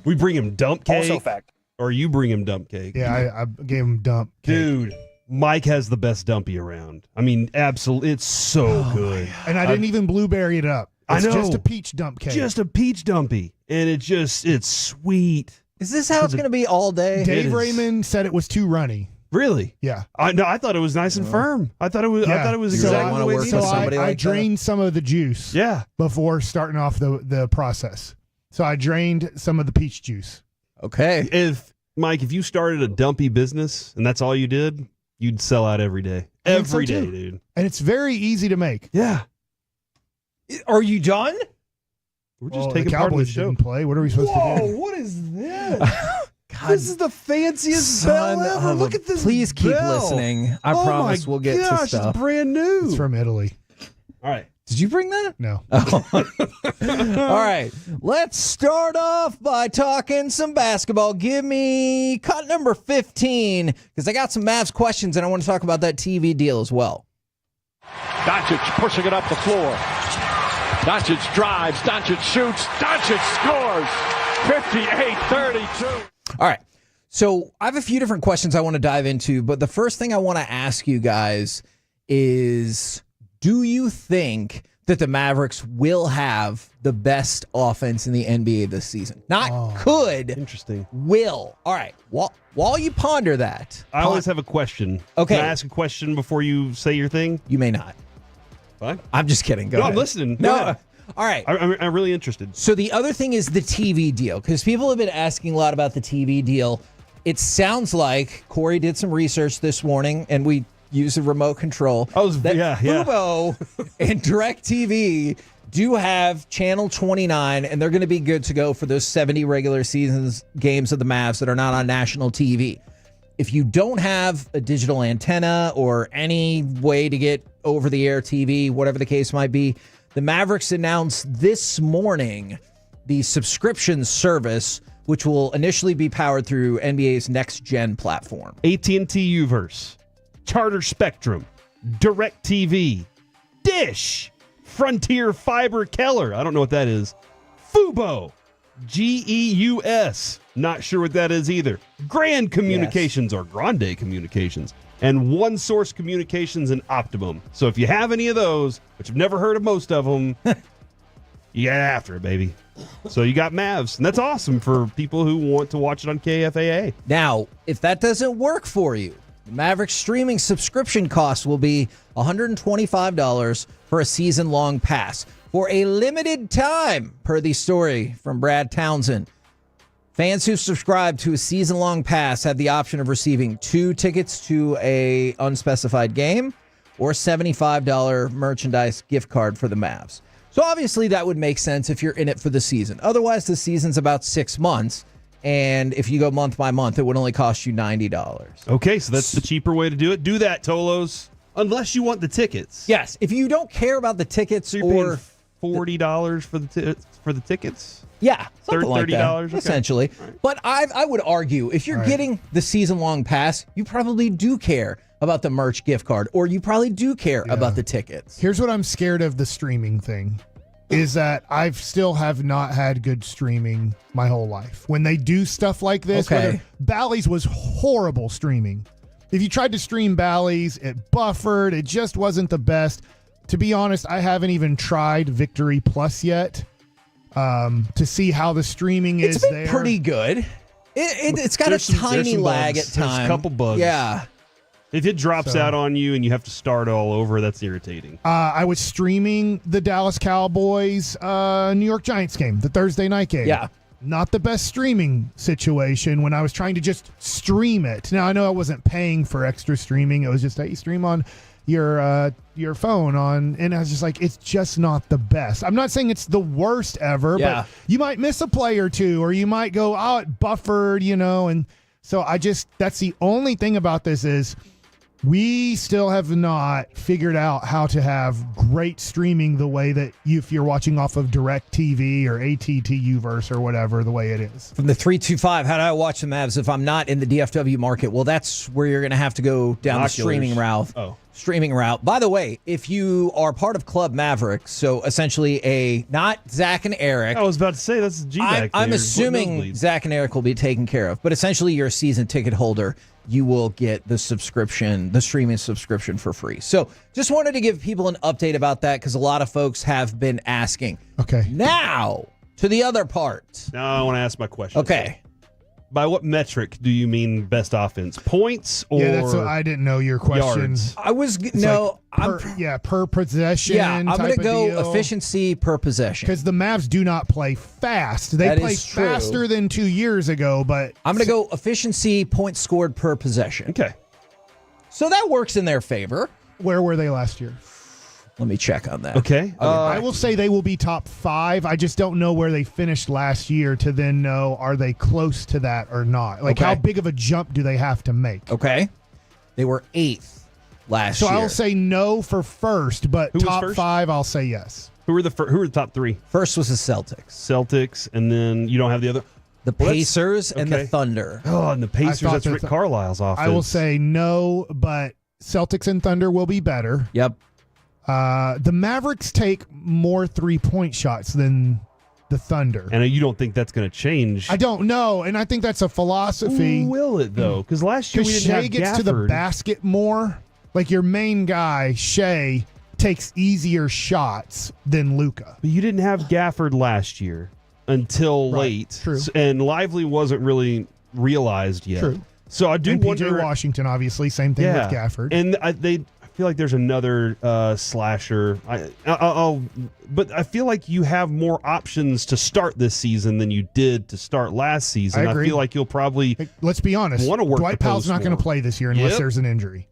We bring him dump cake. Also fact. Or you bring him dump cake. Yeah, I gave him dump cake. Dude, Mike has the best dumpy around. I mean, absolutely. It's so good. And I didn't even blueberry it up. It's I know. just a peach dump cake. Just a peach dumpy. And it's sweet. Is this how it's going to be all day? Dave Raymond said it was too runny. Really? Yeah. I thought it was nice and firm. I thought it was exactly the way it needed. I drained some of the juice before starting off the process. So I drained some of the peach juice. Okay. If you started a dumpy business and that's all you did, you'd sell out every day. Every day, dude. And it's very easy to make. Yeah. Are you done? We're just taking part of the Cowboys show. didn't play. What are we supposed to do? What is this? This is the fanciest bell ever. Look at this. Please keep bell. listening. I promise we'll get to stuff. It's brand new. It's from Italy. All right. Did you bring that? No. Oh. All right. Let's start off by talking some basketball. Give me cut number 15 because I got some Mavs questions and I want to talk about that TV deal as well. Doncic pushing it up the floor. Doncic drives. Doncic shoots. Doncic scores. 58-32. All right. So I have a few different questions I want to dive into, but the first thing I want to ask you guys is, do you think that the Mavericks will have the best offense in the NBA this season? Not could. Interesting. Will. All right. While you ponder that. I always have a question. Okay. Can I ask a question before you say your thing? You may not. Fine. I'm just kidding. Go ahead. I'm listening. No. Go ahead. All right. I'm really interested. So the other thing is the TV deal, because people have been asking a lot about the TV deal. It sounds like Corey did some research this morning, and we used a remote control. Fubo and DirecTV do have Channel 29, and they're going to be good to go for those 70 regular seasons games of the Mavs that are not on national TV. If you don't have a digital antenna or any way to get over-the-air TV, whatever the case might be, the Mavericks announced this morning the subscription service, which will initially be powered through NBA's next-gen platform. AT&T Uverse, Charter Spectrum, DirecTV, Dish, Frontier Fiber Keller. I don't know what that is. Fubo, GEUS. Not sure what that is either. Grand Communications or Grande Communications. And One Source Communications and Optimum. So if you have any of those, which I've never heard of most of them, you get after it, baby. So you got Mavs. And that's awesome for people who want to watch it on KFAA. Now, if that doesn't work for you, the Mavericks streaming subscription cost will be $125 for a season-long pass. For a limited time, per the story from Brad Townsend, fans who subscribe to a season-long pass have the option of receiving 2 tickets to a unspecified game or $75 merchandise gift card for the Mavs. So obviously that would make sense if you're in it for the season. Otherwise, the season's about 6 months, and if you go month by month, it would only cost you $90. Okay, so that's the cheaper way to do it. Do that, Tolos, unless you want the tickets. Yes, if you don't care about the tickets so or $40 for the tickets. Yeah, something like that, $30, okay. essentially. Right. But I would argue, if you're getting the season-long pass, you probably do care about the merch gift card, or you probably do care about the tickets. Here's what I'm scared of the streaming thing, is that I still have not had good streaming my whole life. When they do stuff like this, Bally's was horrible streaming. If you tried to stream Bally's, it buffered. It just wasn't the best. To be honest, I haven't even tried Victory Plus yet. To see how the streaming is there. It's pretty good. It's got a tiny lag at times. There's a couple bugs. Yeah. If it drops out on you and you have to start all over, that's irritating. I was streaming the Dallas Cowboys New York Giants game, the Thursday night game. Yeah. Not the best streaming situation when I was trying to just stream it. Now, I know I wasn't paying for extra streaming. It was just that you stream on your phone and I was just like, it's just not the best. I'm not saying it's the worst ever, but you might miss a play or two, or you might go, oh, it buffered, and so that's the only thing about this is we still have not figured out how to have great streaming the way that if you're watching off of DirecTV or ATT-Uverse or whatever, the way it is. From the 325, how do I watch the Mavs if I'm not in the DFW market? Well, that's where you're going to have to go down the streaming route. Streaming route. By the way, if you are part of Club Mavericks, so essentially not Zach and Eric. I was about to say, that's G-Bag. I'm assuming Zach and Eric will be taken care of, but essentially you're a season ticket holder. You will get the streaming subscription for free. So just wanted to give people an update about that because a lot of folks have been asking. Okay. Now to the other part. Now I want to ask my question. Okay. By what metric do you mean best offense? Points or that's what I didn't know your question. Yards? I was per possession. Yeah, I'm going to go deal. Efficiency per possession because the Mavs do not play fast. They play faster than 2 years ago, but I'm going to go efficiency points scored per possession. Okay, so that works in their favor. Where were they last year? Let me check on that. Okay. I will say they will be top 5. I just don't know where they finished last year to then know are they close to that or not. Like how big of a jump do they have to make? Okay. They were 8th last year. So I'll say no for first, but top first? 5 I'll say yes. Who were the top 3? First was the Celtics. And then you don't have the other. The Pacers and the Thunder. Oh, and the Pacers, that's Rick Carlisle's offense. I will say no, but Celtics and Thunder will be better. Yep. The Mavericks take more 3-point shots than the Thunder. And you don't think that's going to change? I don't know, and I think that's a philosophy. Will it, though? Because last year we didn't have Shea gets Gafford. to the basket more. Like your main guy, Shea, takes easier shots than Luka. But you didn't have Gafford last year until late. True. And Lively wasn't really realized yet. True. So I do wonder. PJ Washington, obviously, same thing with Gafford. And I feel like there's another slasher. But I feel like you have more options to start this season than you did to start last season. I agree. feel like you'll probably let's be honest. Want to work Dwight Powell's not going to play this year unless there's an injury.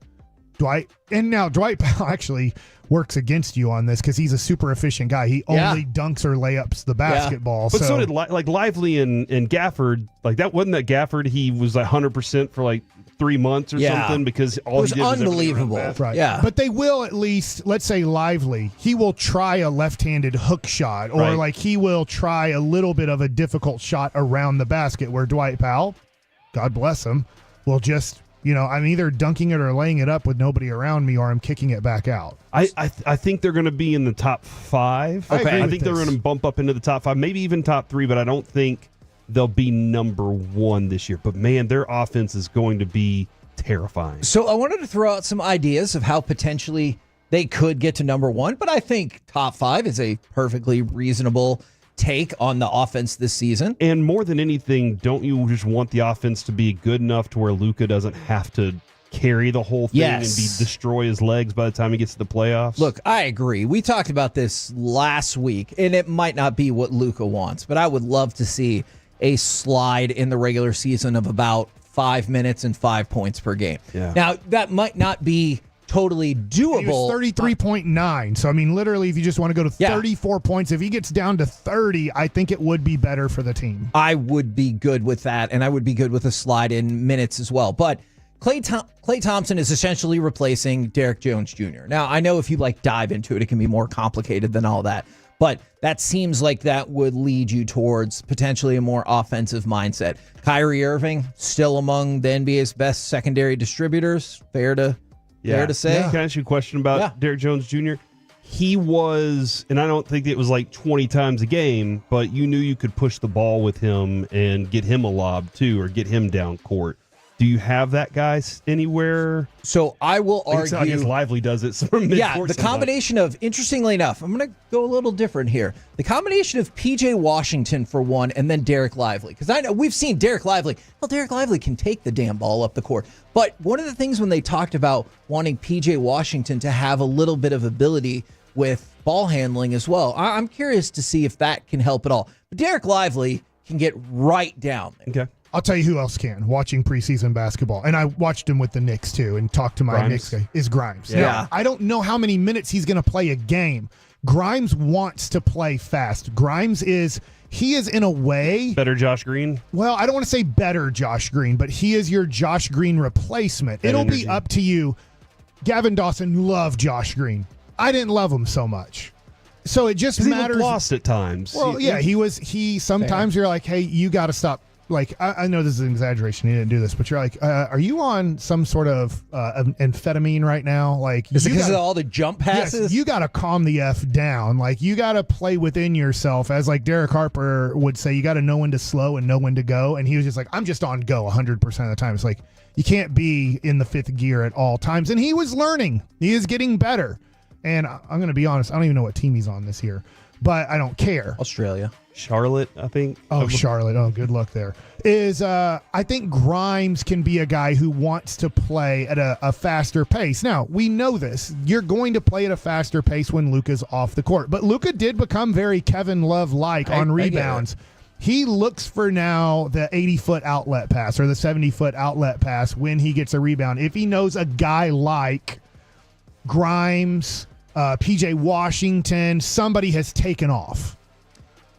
Dwight Powell actually works against you on this because he's a super efficient guy. He only dunks or layups the basketball. But so did Lively and Gafford. Like that wasn't that Gafford. He was 100% for like 3 months or something because all he did was unbelievable. Right. Yeah. But they will at least, let's say Lively, he will try a left-handed hook shot or like he will try a little bit of a difficult shot around the basket where Dwight Powell, God bless him, will just, I'm either dunking it or laying it up with nobody around me or I'm kicking it back out. I think they're going to be in the top 5. Okay. I think they're going to bump up into the top 5, maybe even top 3, but I don't think they'll be number 1 this year. But, man, their offense is going to be terrifying. So I wanted to throw out some ideas of how potentially they could get to number 1, but I think top 5 is a perfectly reasonable take on the offense this season. And more than anything, don't you just want the offense to be good enough to where Luka doesn't have to carry the whole thing and destroy his legs by the time he gets to the playoffs? Look, I agree. We talked about this last week, and it might not be what Luka wants, but I would love to see a slide in the regular season of about 5 minutes and 5 points per game. Yeah. Now, that might not be totally doable. He was 33.9. So, I mean, literally, if you just want to go to 34 points, if he gets down to 30, I think it would be better for the team. I would be good with that, and I would be good with a slide in minutes as well. But Klay Thompson is essentially replacing Derek Jones Jr. Now, I know if you dive into it, it can be more complicated than all that. But that seems like that would lead you towards potentially a more offensive mindset. Kyrie Irving, still among the NBA's best secondary distributors. Fair to say. Can I ask you a question about Derek Jones Jr.? He was, and I don't think it was 20 times a game, but you knew you could push the ball with him and get him a lob too, or get him down court. Do you have that guy anywhere? So I will argue. I guess Lively does it. So the combination of, interestingly enough, I'm going to go a little different here. The combination of P.J. Washington for one, and then Derek Lively. Because I know we've seen Derek Lively. Well, Derek Lively can take the damn ball up the court. But one of the things when they talked about wanting P.J. Washington to have a little bit of ability with ball handling as well, I'm curious to see if that can help at all. But Derek Lively can get right down there. Okay. I'll tell you who else can watching preseason basketball. And I watched him with the Knicks too and talked to my Knicks guy, is Grimes. Yeah. Now, I don't know how many minutes he's going to play a game. Grimes wants to play fast. Grimes is in a way better Josh Green. Well, I don't want to say better Josh Green, but he is your Josh Green replacement. It'll be up to you. Gavin Dawson loved Josh Green. I didn't love him so much. So it just matters. He lost at times. Well, yeah, he sometimes you're like, hey, you got to stop. Like, I know this is an exaggeration. He didn't do this, but you're like, are you on some sort of amphetamine right now? Like, is it because of all the jump passes? Yes, you got to calm the F down. Like, you got to play within yourself. As like Derek Harper would say, you got to know when to slow and know when to go. And he was just like, I'm just on go 100% of the time. It's like, you can't be in the fifth gear at all times. And he was learning. He is getting better. And I'm going to be honest, I don't even know what team he's on this year, but I don't care. Australia. Charlotte, I think. Oh, Charlotte. Oh, good luck there. I think Grimes can be a guy who wants to play at a faster pace. Now, we know this. You're going to play at a faster pace when Luka's off the court. But Luka did become very Kevin Love-like on rebounds. He looks for now the 80-foot outlet pass or the 70-foot outlet pass when he gets a rebound. If he knows a guy like Grimes, P.J. Washington, somebody has taken off.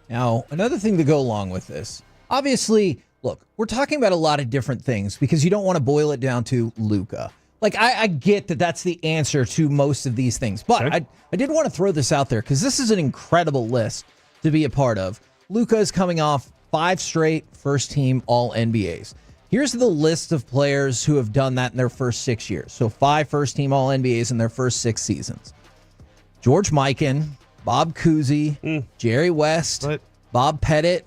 Now, another thing to go along with this, obviously, look, we're talking about a lot of different things because you don't want to boil it down to Luka. Like, I get that that's the answer to most of these things, but okay. I did want to throw this out there because this is an incredible list to be a part of. Luka is coming off 5 straight first-team All-NBAs. Here's the list of players who have done that in their first 6 years. So 5 first-team All-NBAs in their first 6 seasons. George Mikan, Bob Cousy, Jerry West, Bob Pettit,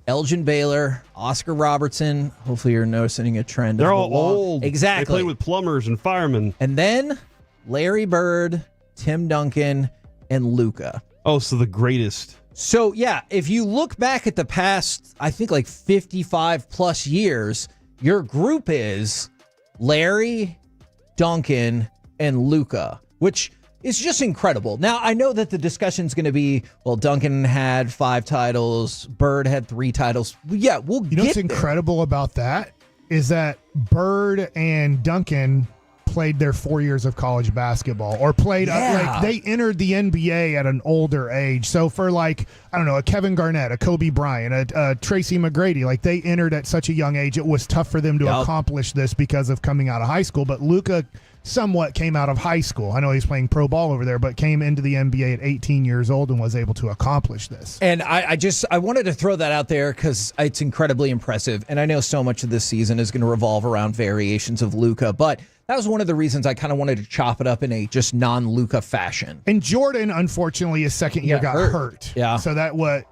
Elgin Baylor, Oscar Robertson. Hopefully you're noticing a trend. They're all old. Exactly. They play with plumbers and firemen. And then Larry Bird, Tim Duncan, and Luka. Oh, so the greatest. So, yeah, if you look back at the past, I think like 55 plus years, your group is Larry, Duncan, and Luka, which is just incredible. Now, I know that the discussion's going to be, well, Duncan had 5 titles, Bird had 3 titles. Yeah, we'll get there. You know what's incredible about that is that Bird and Duncan played their 4 years of college basketball or played like they entered the NBA at an older age. So for like, I don't know, a Kevin Garnett, a Kobe Bryant, a Tracy McGrady, like they entered at such a young age. It was tough for them to accomplish this because of coming out of high school. But Luka somewhat came out of high school. I know he's playing pro ball over there, but came into the NBA at 18 years old and was able to accomplish this. And I wanted to throw that out there because it's incredibly impressive. And I know so much of this season is going to revolve around variations of Luka, but that was one of the reasons I kind of wanted to chop it up in a just non-Luka fashion. And Jordan, unfortunately, his second year got hurt. Yeah. So that what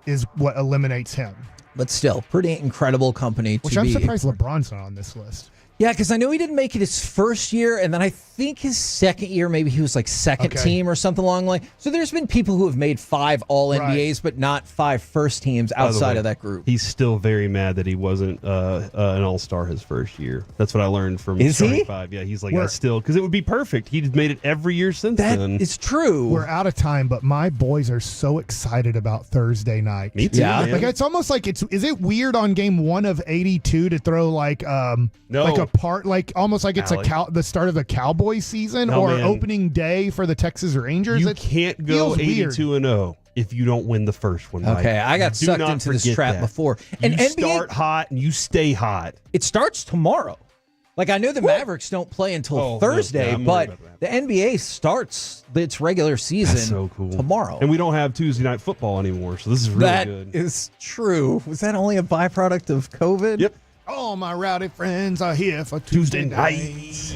eliminates him. But still, pretty incredible company. Which I'm surprised LeBron's not on this list. Yeah, because I know he didn't make it his first year, and then I think his second year, maybe he was like second team or something along the line. So there's been people who have made 5 All-NBAs, but not 5 first teams outside of that group. He's still very mad that he wasn't an All-Star his first year. That's what I learned from Is he? 5. Yeah, he's like, I still, because it would be perfect. He'd made it every year since then. It's true. We're out of time, but my boys are so excited about Thursday night. Me too, man. Like, it's almost like is it weird on game 1 of 82 to throw like a part, like almost like it's the start of the Cowboys season opening day for the Texas Rangers? You can't go 82-0 if you don't win the first one. Okay, Mike. I got sucked into this trap before. And you NBA, start hot and you stay hot. It starts tomorrow. Like, I know the Mavericks don't play until Thursday, but the NBA starts its regular season tomorrow. And we don't have Tuesday night football anymore, so this is really good. That is true. Was that only a byproduct of COVID? Yep. All my rowdy friends are here for Tuesday night.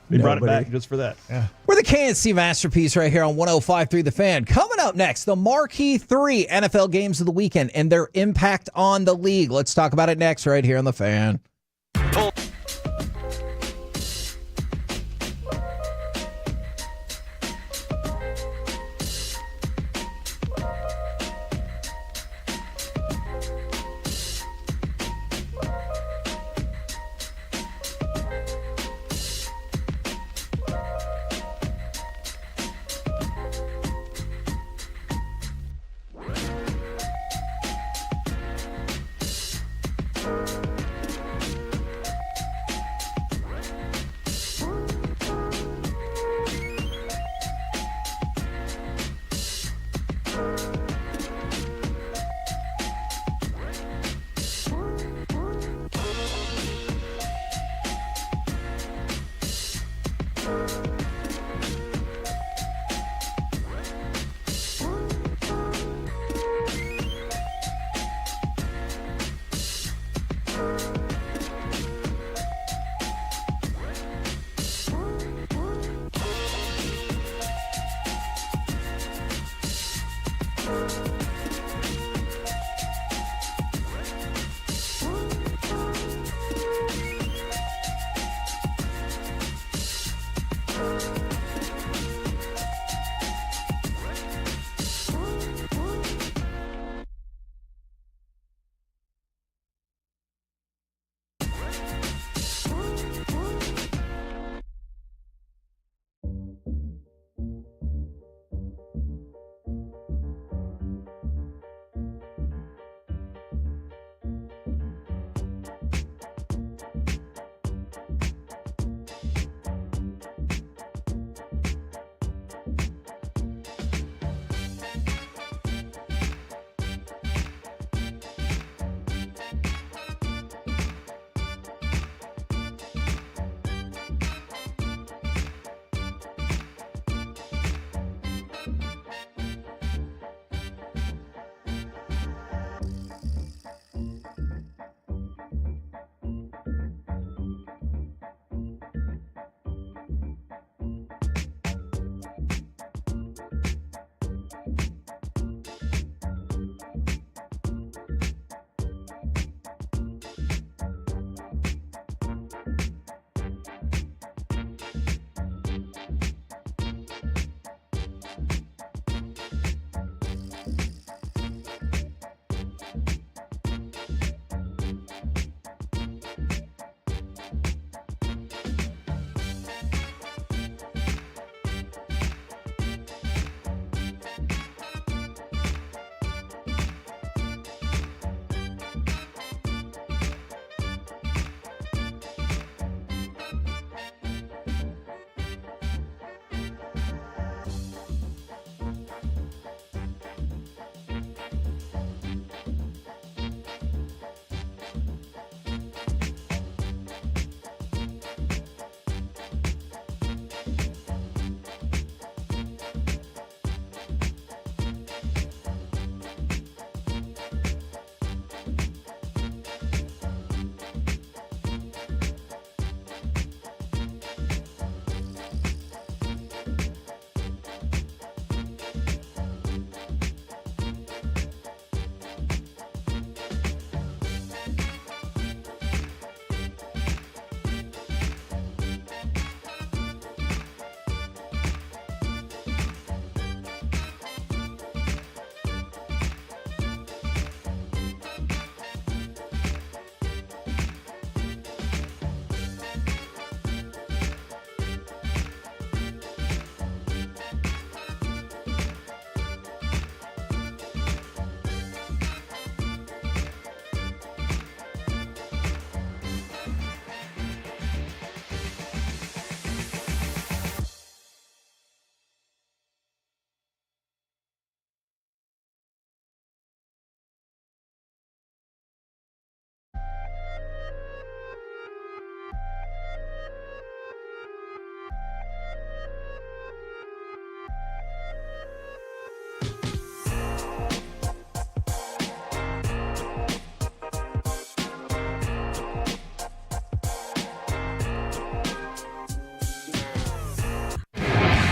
They brought it back just for that. Yeah. We're the KNC Masterpiece right here on 105.3 The Fan. Coming up next, the marquee 3 NFL games of the weekend and their impact on the league. Let's talk about it next right here on The Fan.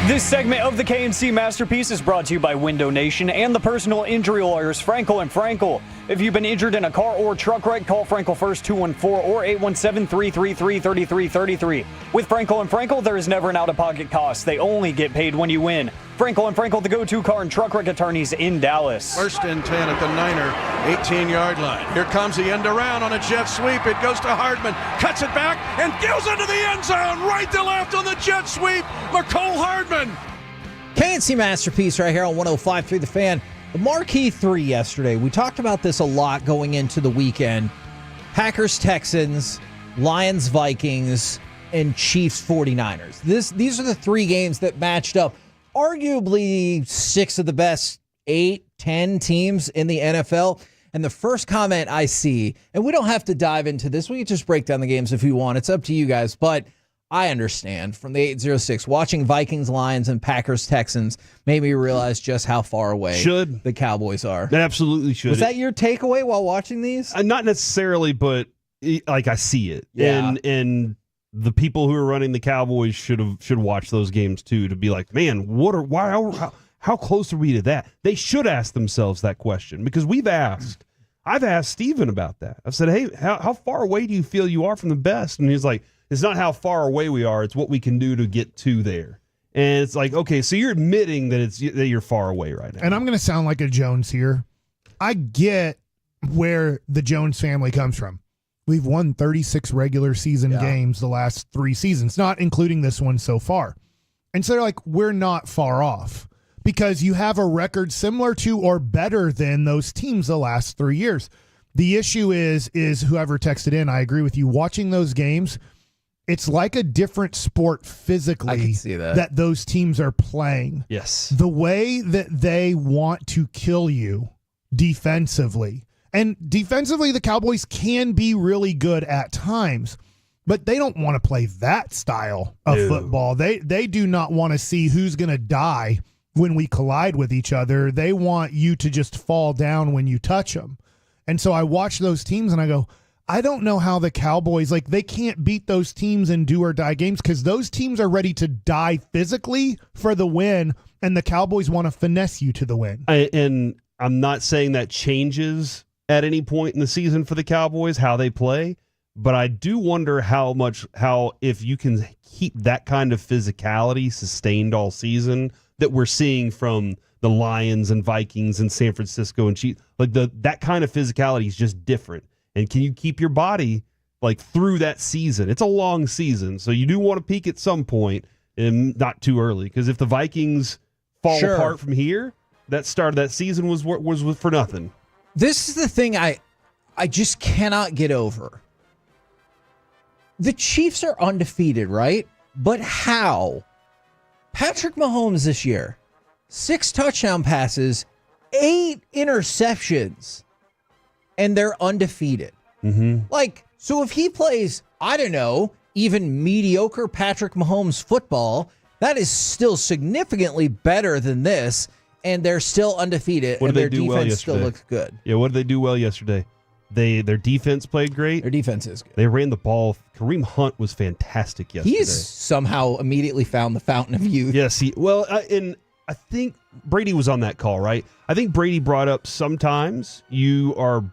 This segment of the KNC Masterpiece is brought to you by Window Nation and the personal injury lawyers Frankel & Frankel. If you've been injured in a car or truck wreck, call Frankel first 214 or 817-333-3333. With Frankel & Frankel, there is never an out-of-pocket cost. They only get paid when you win. Frankel & Frankel, the go-to car and truck wreck attorneys in Dallas. First and 10 at the Niner 18-yard line. Here comes the end around on a jet sweep. It goes to Hardman, cuts it back, and goes into the end zone. Right to left on the jet sweep. Mecole Hardman. KNC Masterpiece right here on 105.3 The Fan. The marquee three yesterday. We talked about this a lot going into the weekend. Packers-Texans, Lions-Vikings, and Chiefs-49ers. These are the three games that matched up. Arguably 6 of the best 8-10 teams in the NFL. And the first comment I see, and we don't have to dive into this. We can just break down the games if we want. It's up to you guys. But I understand from the 806, watching Vikings, Lions, and Packers, Texans made me realize just how far away the Cowboys are. That absolutely should. Was that your takeaway while watching these? Not necessarily, but like I see it. Yeah. And the people who are running the Cowboys should watch those games too, to be like, man, How close are we to that? They should ask themselves that question because I've asked Steven about that. I've said, hey, how far away do you feel you are from the best? And he's like, it's not how far away we are. It's what we can do to get to there. And it's like, okay, so you're admitting that you're far away right now. And I'm going to sound like a Jones here. I get where the Jones family comes from. We've won 36 regular season games the last 3 seasons, not including this one so far. And so they're like, we're not far off because you have a record similar to or better than those teams the last 3 years. The issue is whoever texted in, I agree with you, watching those games, it's like a different sport physically I can see that those teams are playing. Yes. The way that they want to kill you defensively. And defensively, the Cowboys can be really good at times, but they don't want to play that style of football. They do not want to see who's going to die when we collide with each other. They want you to just fall down when you touch them. And so I watch those teams and I go, I don't know how the Cowboys, they can't beat those teams in do or die games because those teams are ready to die physically for the win, and the Cowboys want to finesse you to the win. And I'm not saying that changes at any point in the season for the Cowboys, how they play, but I do wonder how if you can keep that kind of physicality sustained all season that we're seeing from the Lions and Vikings and San Francisco and Chiefs, that kind of physicality is just different. And can you keep your body through that season? It's a long season, so you do want to peak at some point and not too early. Because if the Vikings fall apart from here, that start of that season was for nothing. This is the thing I just cannot get over. The Chiefs are undefeated, right? But how? Patrick Mahomes this year, 6 touchdown passes, 8 interceptions. And they're undefeated. Mm-hmm. So if he plays, I don't know, even mediocre Patrick Mahomes football, that is still significantly better than this, and they're still undefeated, and their defense still looks good. Yeah, what did they do well yesterday? Their defense played great. Their defense is good. They ran the ball. Kareem Hunt was fantastic yesterday. He's somehow immediately found the fountain of youth. Yes, and I think Brady was on that call, right? I think Brady brought up sometimes you are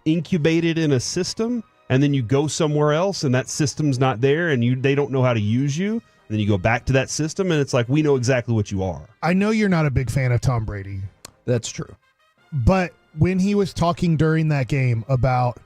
incubated in a system and then you go somewhere else and that system's not there and they don't know how to use you. And then you go back to that system and it's like, we know exactly what you are. I know you're not a big fan of Tom Brady. That's true. But when he was talking during that game about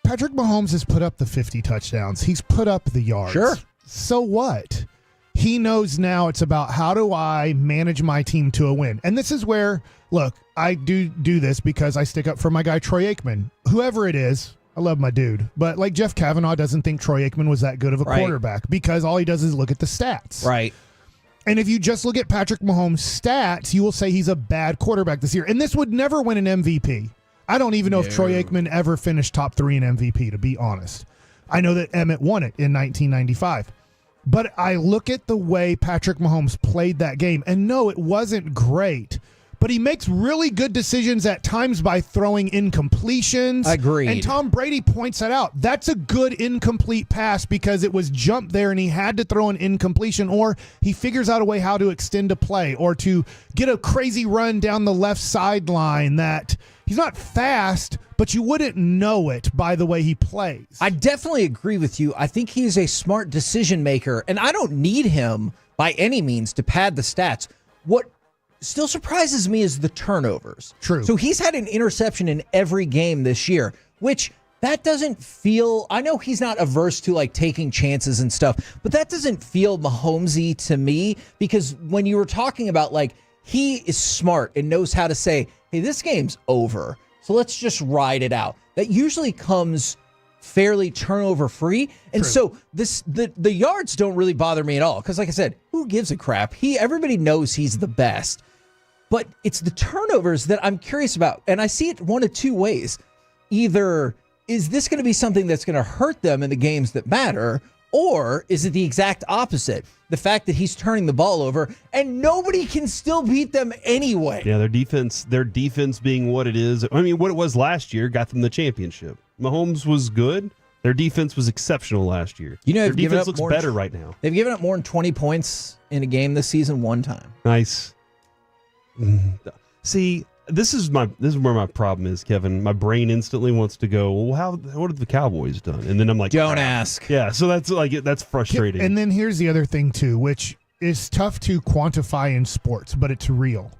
Patrick Mahomes has put up the 50 touchdowns, he's put up the yards. Sure. So what? He knows now it's about how do I manage my team to a win. And this is where, look, I do this because I stick up for my guy Troy Aikman. Whoever it is, I love my dude. But Jeff Kavanaugh doesn't think Troy Aikman was that good of a quarterback because all he does is look at the stats. Right. And if you just look at Patrick Mahomes' stats, you will say he's a bad quarterback this year. And this would never win an MVP. I don't even know if Troy Aikman ever finished top 3 in MVP, to be honest. I know that Emmett won it in 1995. But I look at the way Patrick Mahomes played that game, and no, it wasn't great. But he makes really good decisions at times by throwing incompletions. Agreed. And Tom Brady points that out. That's a good incomplete pass because it was jumped there and he had to throw an incompletion, or he figures out a way how to extend a play or to get a crazy run down the left sideline that he's not fast, but you wouldn't know it by the way he plays. I definitely agree with you. I think he's a smart decision maker, and I don't need him by any means to pad the stats. What still surprises me is the turnovers. True. So he's had an interception in every game this year, which that doesn't feel, I know he's not averse to taking chances and stuff, but that doesn't feel Mahomesy to me, because when you were talking about he is smart and knows how to say, hey, this game's over, so let's just ride it out. That usually comes fairly turnover free. And so the yards don't really bother me at all. Because like I said, who gives a crap? Everybody knows he's the best. But it's the turnovers that I'm curious about. And I see it one of two ways. Either is this going to be something that's going to hurt them in the games that matter, or is it the exact opposite? The fact that he's turning the ball over and nobody can still beat them anyway. Yeah, their defense being what it is. I mean, what it was last year got them the championship. Mahomes was good. Their defense was exceptional last year. Their defense looks better right now. They've given up more than 20 points in a game this season one time. Nice. See, this is where my problem is, Kevin. My brain instantly wants to go, well, what have the Cowboys done? And then I'm like, don't ask. Yeah, so that's frustrating. And then here's the other thing too, which is tough to quantify in sports, but it's real.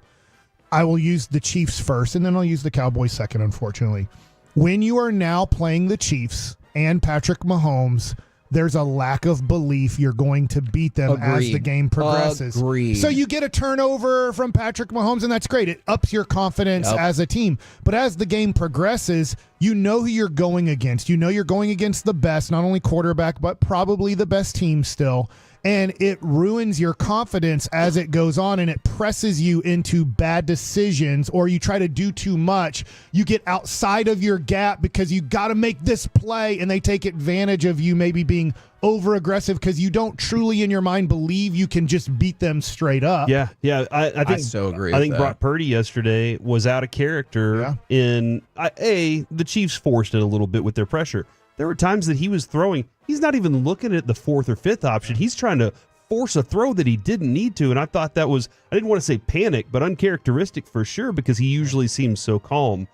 I will use the Chiefs first, and then I'll use the Cowboys second, unfortunately. When you are now playing the Chiefs and Patrick Mahomes, there's a lack of belief you're going to beat them as the game progresses. Agreed. So you get a turnover from Patrick Mahomes, and that's great. It ups your confidence as a team. But as the game progresses, you know who you're going against. You know you're going against the best, not only quarterback, but probably the best team still. And it ruins your confidence as it goes on, and it presses you into bad decisions, or you try to do too much. You get outside of your gap because you got to make this play, and they take advantage of you maybe being over-aggressive because you don't truly in your mind believe you can just beat them straight up. Yeah. I think I so agree. I think Brock Purdy yesterday was out of character in the Chiefs forced it a little bit with their pressure. There were times that he was throwing. He's not even looking at the fourth or fifth option. He's trying to force a throw that he didn't need to. And I thought that was, I didn't want to say panic, but uncharacteristic for sure because he usually seems so calm.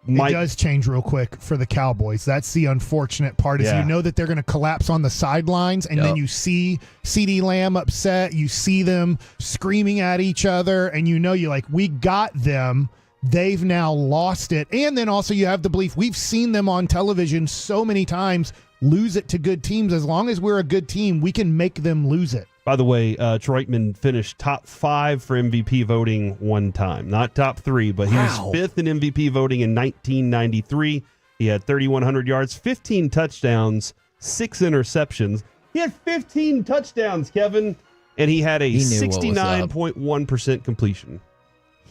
It does change real quick for the Cowboys. That's the unfortunate part is you know that they're going to collapse on the sidelines, and then you see CeeDee Lamb upset. You see them screaming at each other, and you know you're like, we got them. They've now lost it. And then also you have the belief, we've seen them on television so many times lose it to good teams. As long as we're a good team, we can make them lose it. By the way, Troy Aikman finished top 5 for MVP voting one time. Not top 3, but he was 5th in MVP voting in 1993. He had 3,100 yards, 15 touchdowns, 6 interceptions. He had 15 touchdowns, Kevin, and he had a 69.1% completion.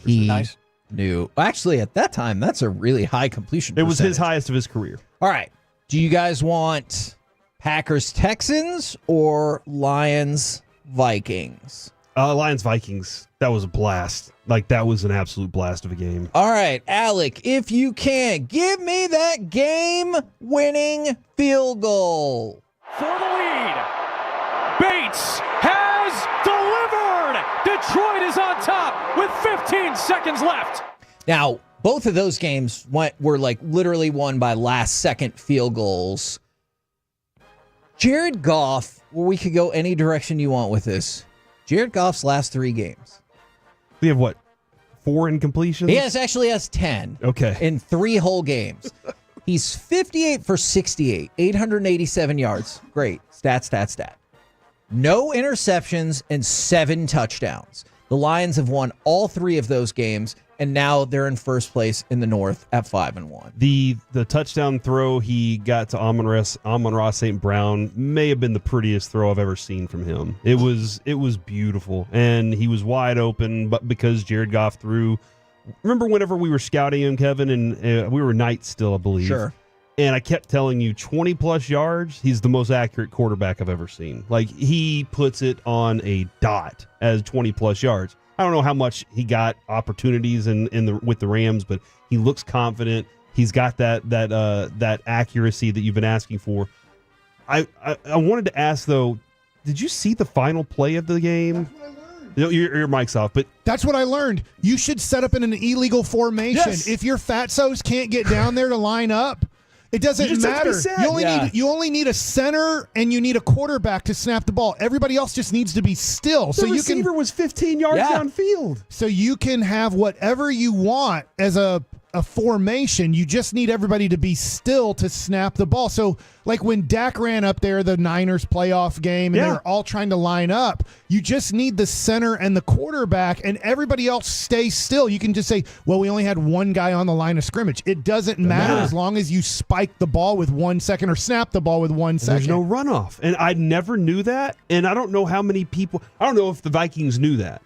Nice. Knew. Actually, at that time, that's a really high completion percentage. It was his highest of his career. All right. Do you guys want Packers-Texans or Lions-Vikings? Lions-Vikings. That was a blast. That was an absolute blast of a game. All right, Alec, if you can, give me that game-winning field goal. For the lead, Bates has delivered. Detroit is on top with 15 seconds left. Now, both of those games were literally won by last-second field goals. Jared Goff, well, we could go any direction you want with this. Jared Goff's last 3 games. We have 4 incompletions? He actually has 10. Okay. In 3 whole games. He's 58 for 68, 887 yards. Great. Stat. No interceptions and 7 touchdowns. The Lions have won all 3 of those games, and now they're in first place in the North at 5-1. The touchdown throw he got to Amon-Ra St. Brown may have been the prettiest throw I've ever seen from him. It was beautiful, and he was wide open, but because Jared Goff threw. Remember whenever we were scouting him, Kevin, and we were Knights still, I believe. Sure. And I kept telling you 20-plus yards, he's the most accurate quarterback I've ever seen. He puts it on a dot as 20-plus yards. I don't know how much he got opportunities with the Rams, but he looks confident. He's got that accuracy that you've been asking for. I wanted to ask, though, did you see the final play of the game? Your mic's off, but that's what I learned. You should set up in an illegal formation. Yes. If your fatsos can't get down there to line up, it doesn't matter. You only need a center and you need a quarterback to snap the ball. Everybody else just needs to be still. The receiver was 15 yards downfield. So you can have whatever you want as a formation. You just need everybody to be still to snap the ball. So when Dak ran up there, the Niners playoff game, and they're all trying to line up, you just need the center and the quarterback, and everybody else stay still. You can just say, well, we only had one guy on the line of scrimmage. It doesn't matter as long as you spike the ball with 1 second or snap the ball with 1 second. There's no runoff. And I never knew that, and I don't know how many people – I don't know if the Vikings knew that.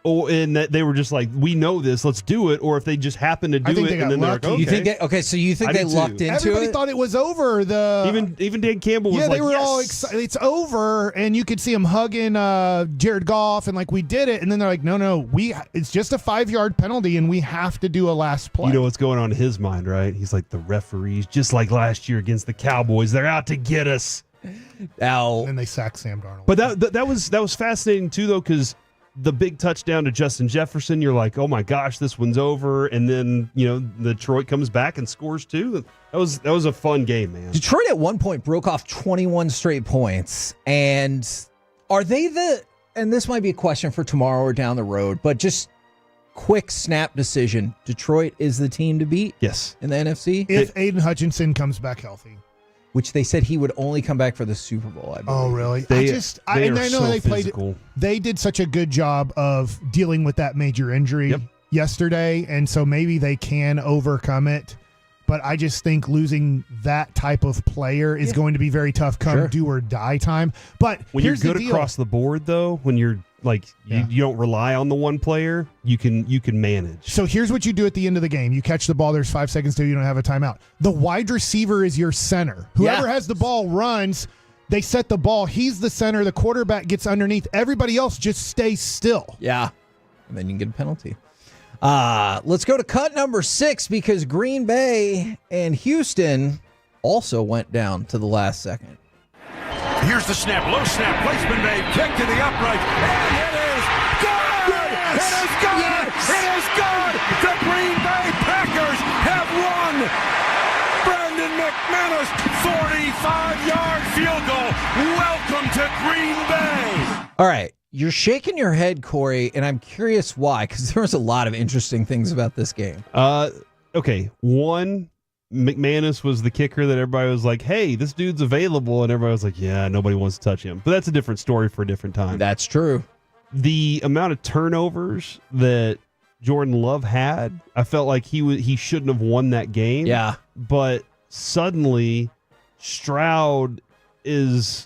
And that they were just like, we know this, let's do it, or if they just happened to do it, and then they're like, okay. You think so you think they lucked into Everybody it? thought it was over. Even Dan Campbell was like, they were yes. all excited. It's over, and you could see them hugging Jared Goff, and we did it, and then they're like, no, it's just a 5-yard penalty, and we have to do a last play. You know what's going on in his mind, right? He's like, the referees, just like last year against the Cowboys, they're out to get us. Now, and then they sacked Sam Darnold. But that was fascinating too, though, because the big touchdown to Justin Jefferson, you're like, oh my gosh, this one's over. And then, the Detroit comes back and scores too. That was a fun game, man. Detroit at one point broke off 21 straight points. And are they and this might be a question for tomorrow or down the road, but just quick snap decision. Detroit is the team to beat? Yes. In the NFC? If Aiden Hutchinson comes back healthy. Which they said he would only come back for the Super Bowl, I believe. Oh, really? I know they played. They did such a good job of dealing with that major injury yesterday, and so maybe they can overcome it. But I just think losing that type of player is going to be very tough come do or die time. But when here's you're good the deal. across the board, though, when you're like you don't rely on the one player, you can manage. So here's what you do at the end of the game. You catch the ball, there's 5 seconds till you don't have a timeout. The wide receiver is your center. Whoever has the ball runs, they set the ball. He's the center. The quarterback gets underneath. Everybody else just stays still. Yeah. And then you can get a penalty. Let's go to cut number 6 because Green Bay and Houston also went down to the last second. Here's the snap, low snap, placement made, kick to the upright, and it is good! Yes! It is good! Yes! It is good! The Green Bay Packers have won! Brandon McManus, 45-yard field goal. Welcome to Green Bay! All right. You're shaking your head, Corey, and I'm curious why, because there was a lot of interesting things about this game. Okay. One, McManus was the kicker that everybody was like, hey, this dude's available. And everybody was like, yeah, nobody wants to touch him. But that's a different story for a different time. That's true. The amount of turnovers that Jordan Love had, I felt like he shouldn't have won that game. Yeah. But suddenly, Stroud is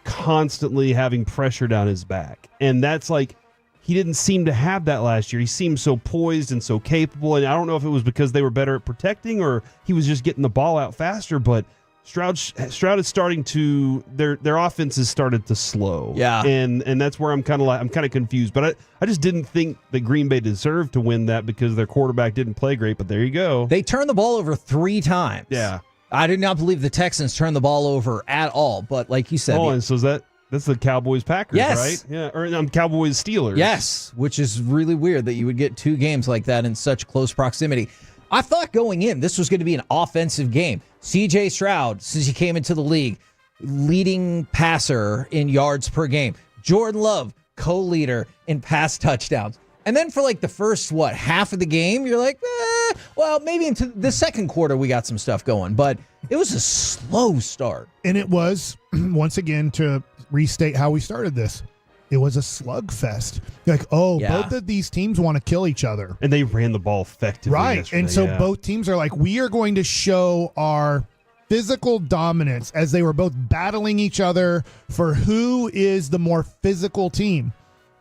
constantly having pressure down his back. And that's like, he didn't seem to have that last year. He seemed so poised and so capable. And I don't know if it was because they were better at protecting or he was just getting the ball out faster, but Stroud is starting to, their offense has started to slow. Yeah. And that's where I'm kind of confused. But I just didn't think that Green Bay deserved to win that because their quarterback didn't play great, but there you go. They turned the ball over 3 times. Yeah. I did not believe the Texans turned the ball over at all, but like you said. Oh, and so that's the Cowboys-Packers, right? Yeah, or Cowboys-Steelers. Yes, which is really weird that you would get 2 games like that in such close proximity. I thought going in, this was going to be an offensive game. C.J. Stroud, since he came into the league, leading passer in yards per game. Jordan Love, co-leader in pass touchdowns. And then for like the first, half of the game, you're like, well, maybe into the second quarter we got some stuff going. But it was a slow start. And it was, once again, to restate how we started this, it was a slugfest. Like, both of these teams want to kill each other. And they ran the ball effectively. Right. And so both teams are like, we are going to show our physical dominance as they were both battling each other for who is the more physical team.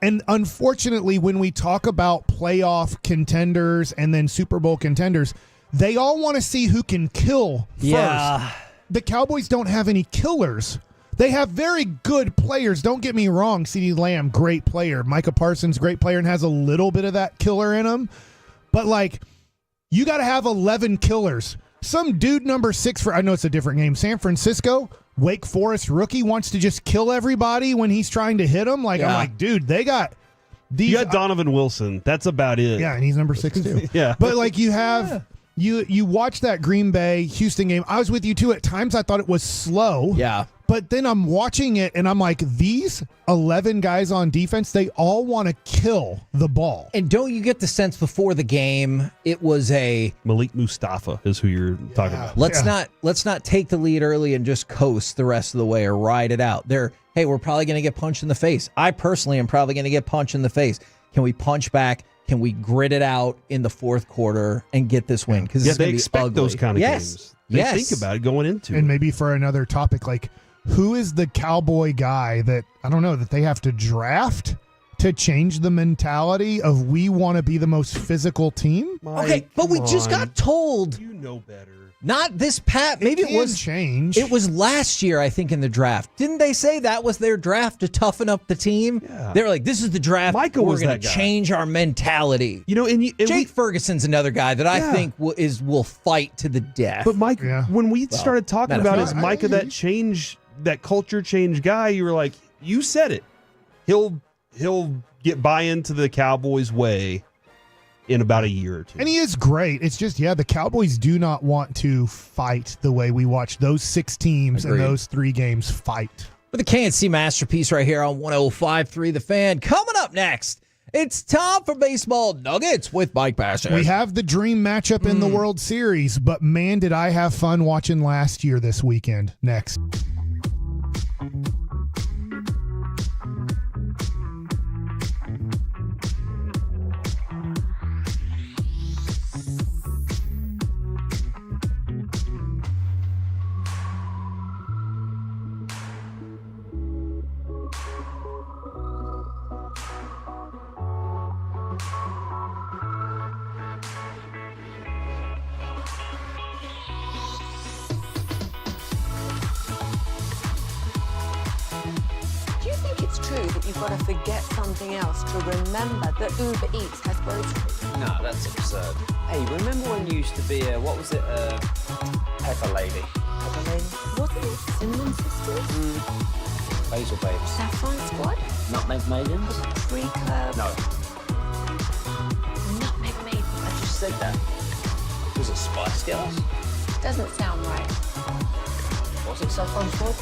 And unfortunately, when we talk about playoff contenders and then Super Bowl contenders, they all want to see who can kill first. Yeah. The Cowboys don't have any killers. They have very good players. Don't get me wrong. CeeDee Lamb, great player. Micah Parsons, great player and has a little bit of that killer in him. But, you got to have 11 killers. Some dude number 6 I know it's a different game, San Francisco, Wake Forest rookie wants to just kill everybody when he's trying to hit them. I'm like, dude, they got these. You got Donovan Wilson. That's about it. Yeah, and he's number 6 too. Yeah. But you have you watch that Green Bay Houston game. I was with you too. At times I thought it was slow. Yeah. But then I'm watching it and I'm like, these 11 guys on defense, they all want to kill the ball. And don't you get the sense before the game it was a Malik Mustafa is who you're talking about. Let's not take the lead early and just coast the rest of the way or ride it out. Hey, we're probably going to get punched in the face. I personally am probably going to get punched in the face. Can we punch back? Can we grit it out in the fourth quarter and get this win? Because they expect those kind of games. They think about it going into it. And maybe for another topic, who is the Cowboy guy that, I don't know, that they have to draft to change the mentality of we want to be the most physical team? Okay, but we just got told. You know better. Not this maybe it was change. It was last year, I think, in the draft. Didn't they say that was their draft to toughen up the team? Yeah. They were like, "This is the draft. We're going to change our mentality." Jake Ferguson's another guy that I think will fight to the death. But Mike, when we started talking about is Micah that culture change guy, you were like, you said it. He'll get buy into the Cowboys way in about a year or two. And he is great. It's just, the Cowboys do not want to fight the way we watch those 6 teams Agreed. and those 3 games fight. With the KNC Masterpiece right here on 105.3 The Fan. Coming up next, it's time for Baseball Nuggets with Mike Bassett. We have the dream matchup in the World Series, but man, did I have fun watching last year this weekend. Next. That you've got to forget something else to remember that Uber Eats has groceries. No, that's absurd. Hey, remember when you used to be what was it, Pepper Lady? Pepper Lady? Wasn't it Cinnamon Sisters? Basil Babes. Saffron Squad? Nutmeg Maidens? Tree Club? No. Nutmeg Maidens. I just said that. Was it Spice Girls? Doesn't sound right. Was it Saffron Squad?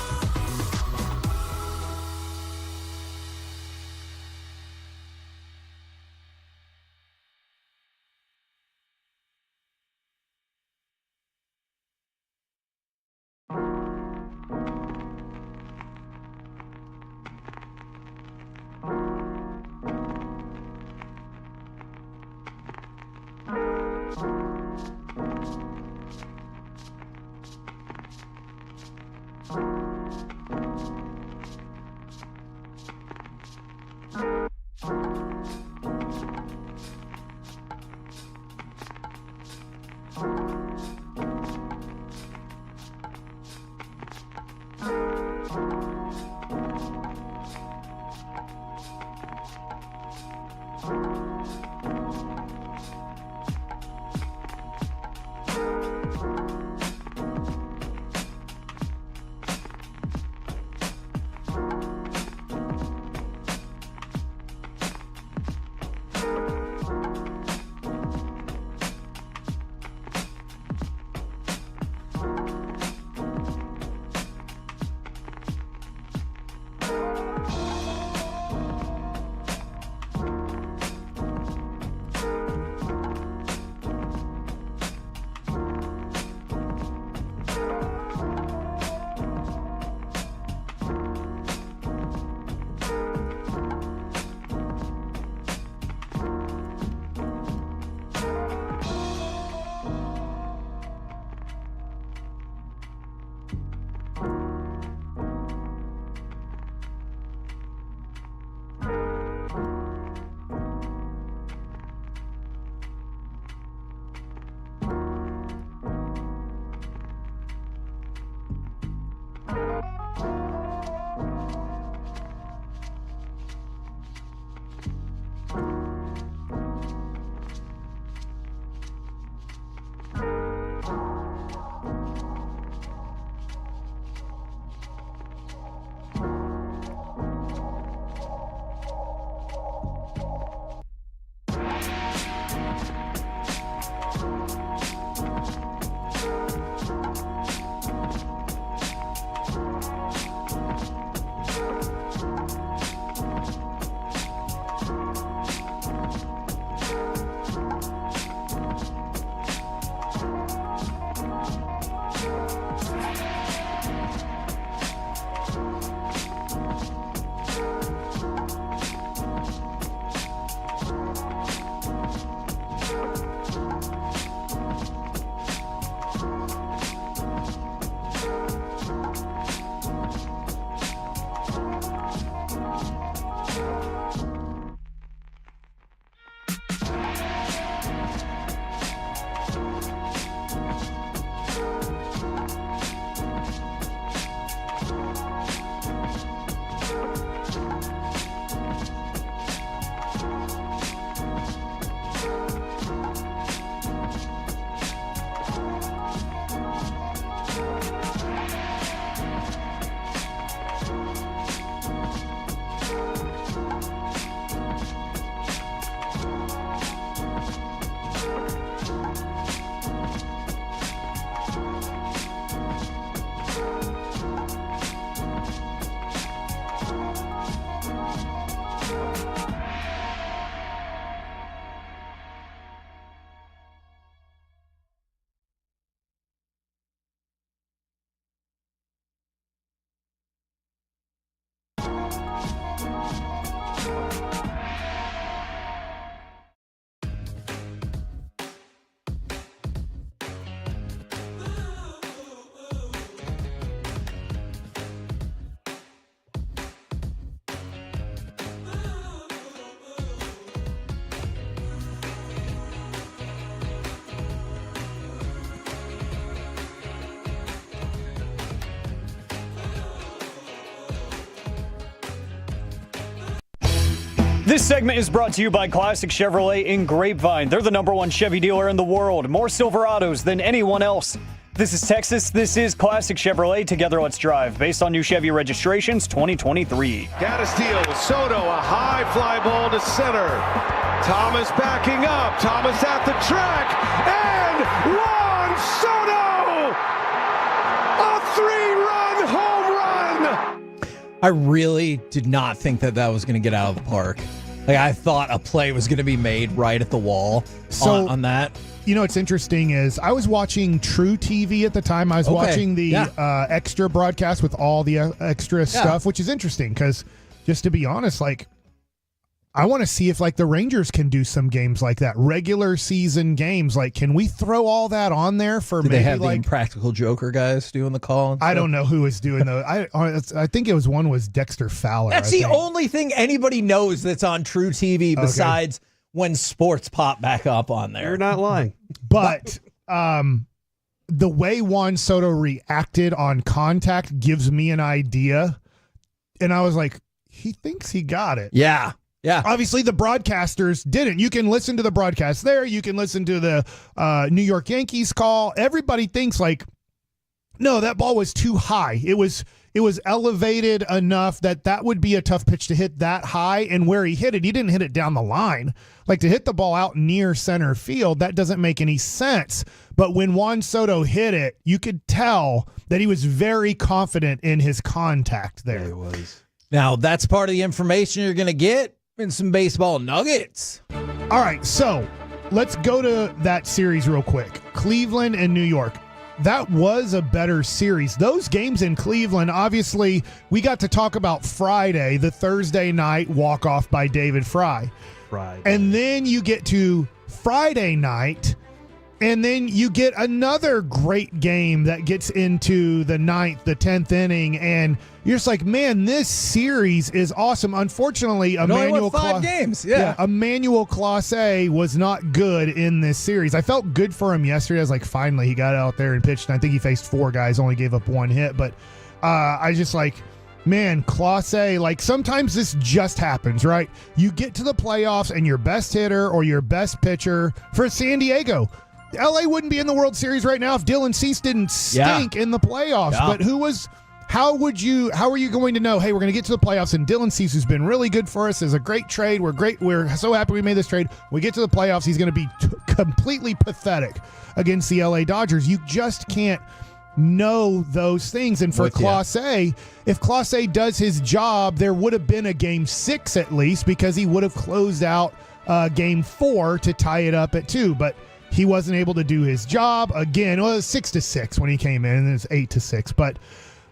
This segment is brought to you by Classic Chevrolet in Grapevine. They're the #1 Chevy dealer in the world. More Silverados than anyone else. This is Texas. This is Classic Chevrolet. Together, let's drive. Based on new Chevy registrations, 2023. Castillo, Soto, a high fly ball to center. Thomas backing up. Thomas at the track. And Juan Soto! A 3-run home run! I really did not think that was going to get out of the park. Like, I thought a play was going to be made right at the wall on that. You know what's interesting is I was watching True TV at the time. I was watching the extra broadcast with all the extra stuff, which is interesting because, just to be honest, like, I want to see if like the Rangers can do some games like that, regular season games. Like, can we throw all that on there for? Did maybe they have like the Impractical Joker guys doing the call? I don't know who was doing those. I think it was one was Dexter Fowler. That's the only thing anybody knows that's on True TV besides when sports pop back up on there. You're not lying. But the way Juan Soto reacted on contact gives me an idea, and I was like, he thinks he got it. Yeah. Yeah. Obviously, the broadcasters didn't. You can listen to the broadcast there. You can listen to the New York Yankees call. Everybody thinks like, no, that ball was too high. It was elevated enough that would be a tough pitch to hit that high. And where he hit it, he didn't hit it down the line. Like, to hit the ball out near center field, that doesn't make any sense. But when Juan Soto hit it, you could tell that he was very confident in his contact there. Yeah, he was. Now, that's part of the information you're going to get in some baseball nuggets. All right, so let's go to that series real quick. Cleveland and New York. That was a better series. Those games in Cleveland, obviously, we got to talk about Friday, the Thursday night walk-off by David Fry. And then you get to Friday night, and then you get another great game that gets into the 9th, the 10th inning, and you're just like, man, this series is awesome. Unfortunately, Emmanuel games. Emmanuel Clase was not good in this series. I felt good for him yesterday. I was like, finally, he got out there and pitched. And I think he faced 4 guys, only gave up 1 hit. But I just like, man, Clase, like sometimes this just happens, right? You get to the playoffs and your best hitter or your best pitcher for San Diego. LA wouldn't be in the World Series right now if Dylan Cease didn't stink in the playoffs. Yeah. But how are you going to know, hey, we're going to get to the playoffs and Dylan Cease, who's been really good for us, is a great trade. We're so happy we made this trade. We get to the playoffs, he's going to be completely pathetic against the LA Dodgers. You just can't know those things. And for Clase, if Clase does his job, there would have been a game 6 at least, because he would have closed out game 4 to tie it up at 2. But he wasn't able to do his job. Again, it was 6-6 when he came in, and then it's 8-6. But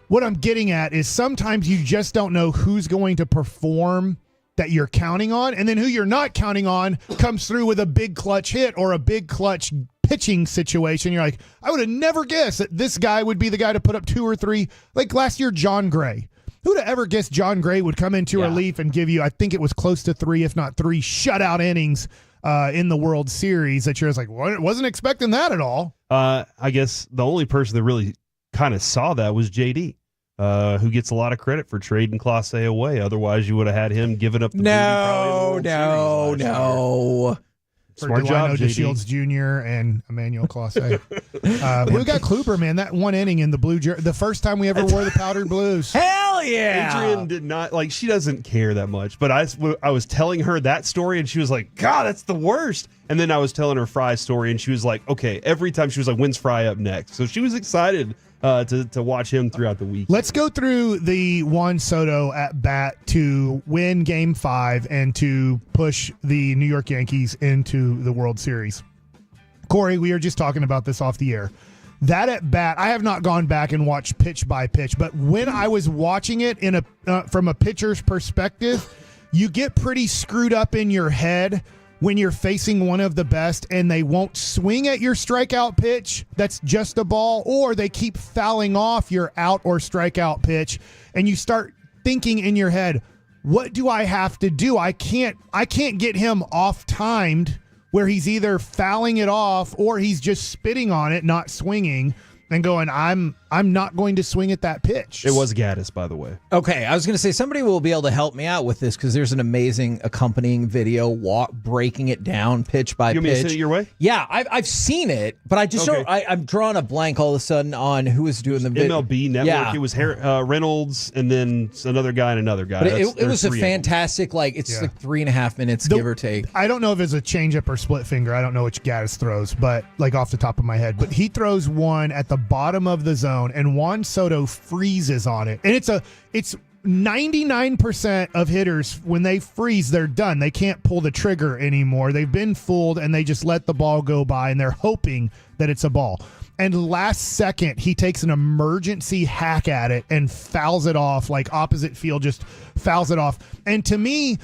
what I'm getting at is sometimes you just don't know who's going to perform that you're counting on, and then who you're not counting on comes through with a big clutch hit or a big clutch pitching situation. You're like, I would have never guessed that this guy would be the guy to put up 2 or 3. Like last year, John Gray. Who'd have ever guessed John Gray would come into relief and give you, I think it was close to 3, if not 3, shutout innings in the World Series that you're just like, wasn't expecting that at all. I guess the only person that really kind of saw that was JD, who gets a lot of credit for trading Clase away. Otherwise, you would have had him giving up the No. Smart job, JD. Shields Jr. and Emmanuel Clase. We got Kluber, man. That 1 inning in the blue jersey, the first time we ever wore the powdered blues. Hell yeah! Adrian did not like. She doesn't care that much. But I was telling her that story, and she was like, "God, that's the worst." And then I was telling her Fry's story, and she was like, "Okay." Every time she was like, "When's Fry up next?" So she was excited to watch him throughout the week. Let's go through the Juan Soto at bat to win Game 5 and to push the New York Yankees into the World Series. Corey, we were just talking about this off the air. That at bat, I have not gone back and watched pitch by pitch, but when I was watching it from a pitcher's perspective, you get pretty screwed up in your head when you're facing one of the best and they won't swing at your strikeout pitch that's just a ball, or they keep fouling off your out or strikeout pitch, and you start thinking in your head, what do I have to do? I can't get him off-timed where he's either fouling it off or he's just spitting on it, not swinging, and going, I'm I'm not going to swing at that pitch. It was Gaddis, by the way. Okay, I was going to say somebody will be able to help me out with this because there's an amazing accompanying video breaking it down pitch by pitch. You want me to send it your way? Yeah, I've seen it, but I just don't. I'm drawing a blank all of a sudden on who was doing the video. MLB Network. Yeah. It was Reynolds and then another guy and another guy. But it was a fantastic, like 3.5 minutes, give or take. I don't know if it's a changeup or split finger. I don't know which Gaddis throws, but like off the top of my head. But he throws one at the bottom of the zone, and Juan Soto freezes on it. And it's 99% of hitters, when they freeze, they're done. They can't pull the trigger anymore. They've been fooled, and they just let the ball go by, and they're hoping that it's a ball. And last second, he takes an emergency hack at it and fouls it off, like opposite field, just fouls it off. And to me,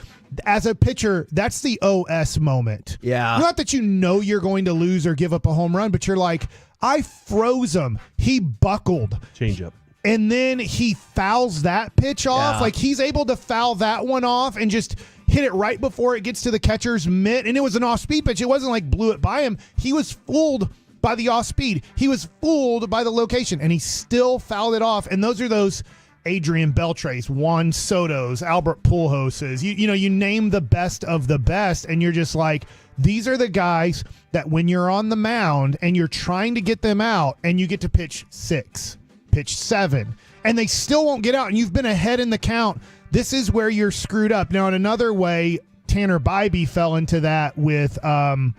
as a pitcher, that's the OS moment. Yeah. Not that you know you're going to lose or give up a home run, but you're like, I froze him. He buckled. Change up. And then he fouls that pitch off. Yeah. Like he's able to foul that one off and just hit it right before it gets to the catcher's mitt. And it was an off-speed pitch. It wasn't like blew it by him. He was fooled by the off-speed. He was fooled by the location, and he still fouled it off. And those are those Adrian Beltres, Juan Sotos, Albert Pujolses. You name the best of the best, and you're just like, these are the guys that when you're on the mound and you're trying to get them out and you get to pitch 6, pitch 7, and they still won't get out and you've been ahead in the count, this is where you're screwed up. Now, in another way, Tanner Bybee fell into that with Giancarlo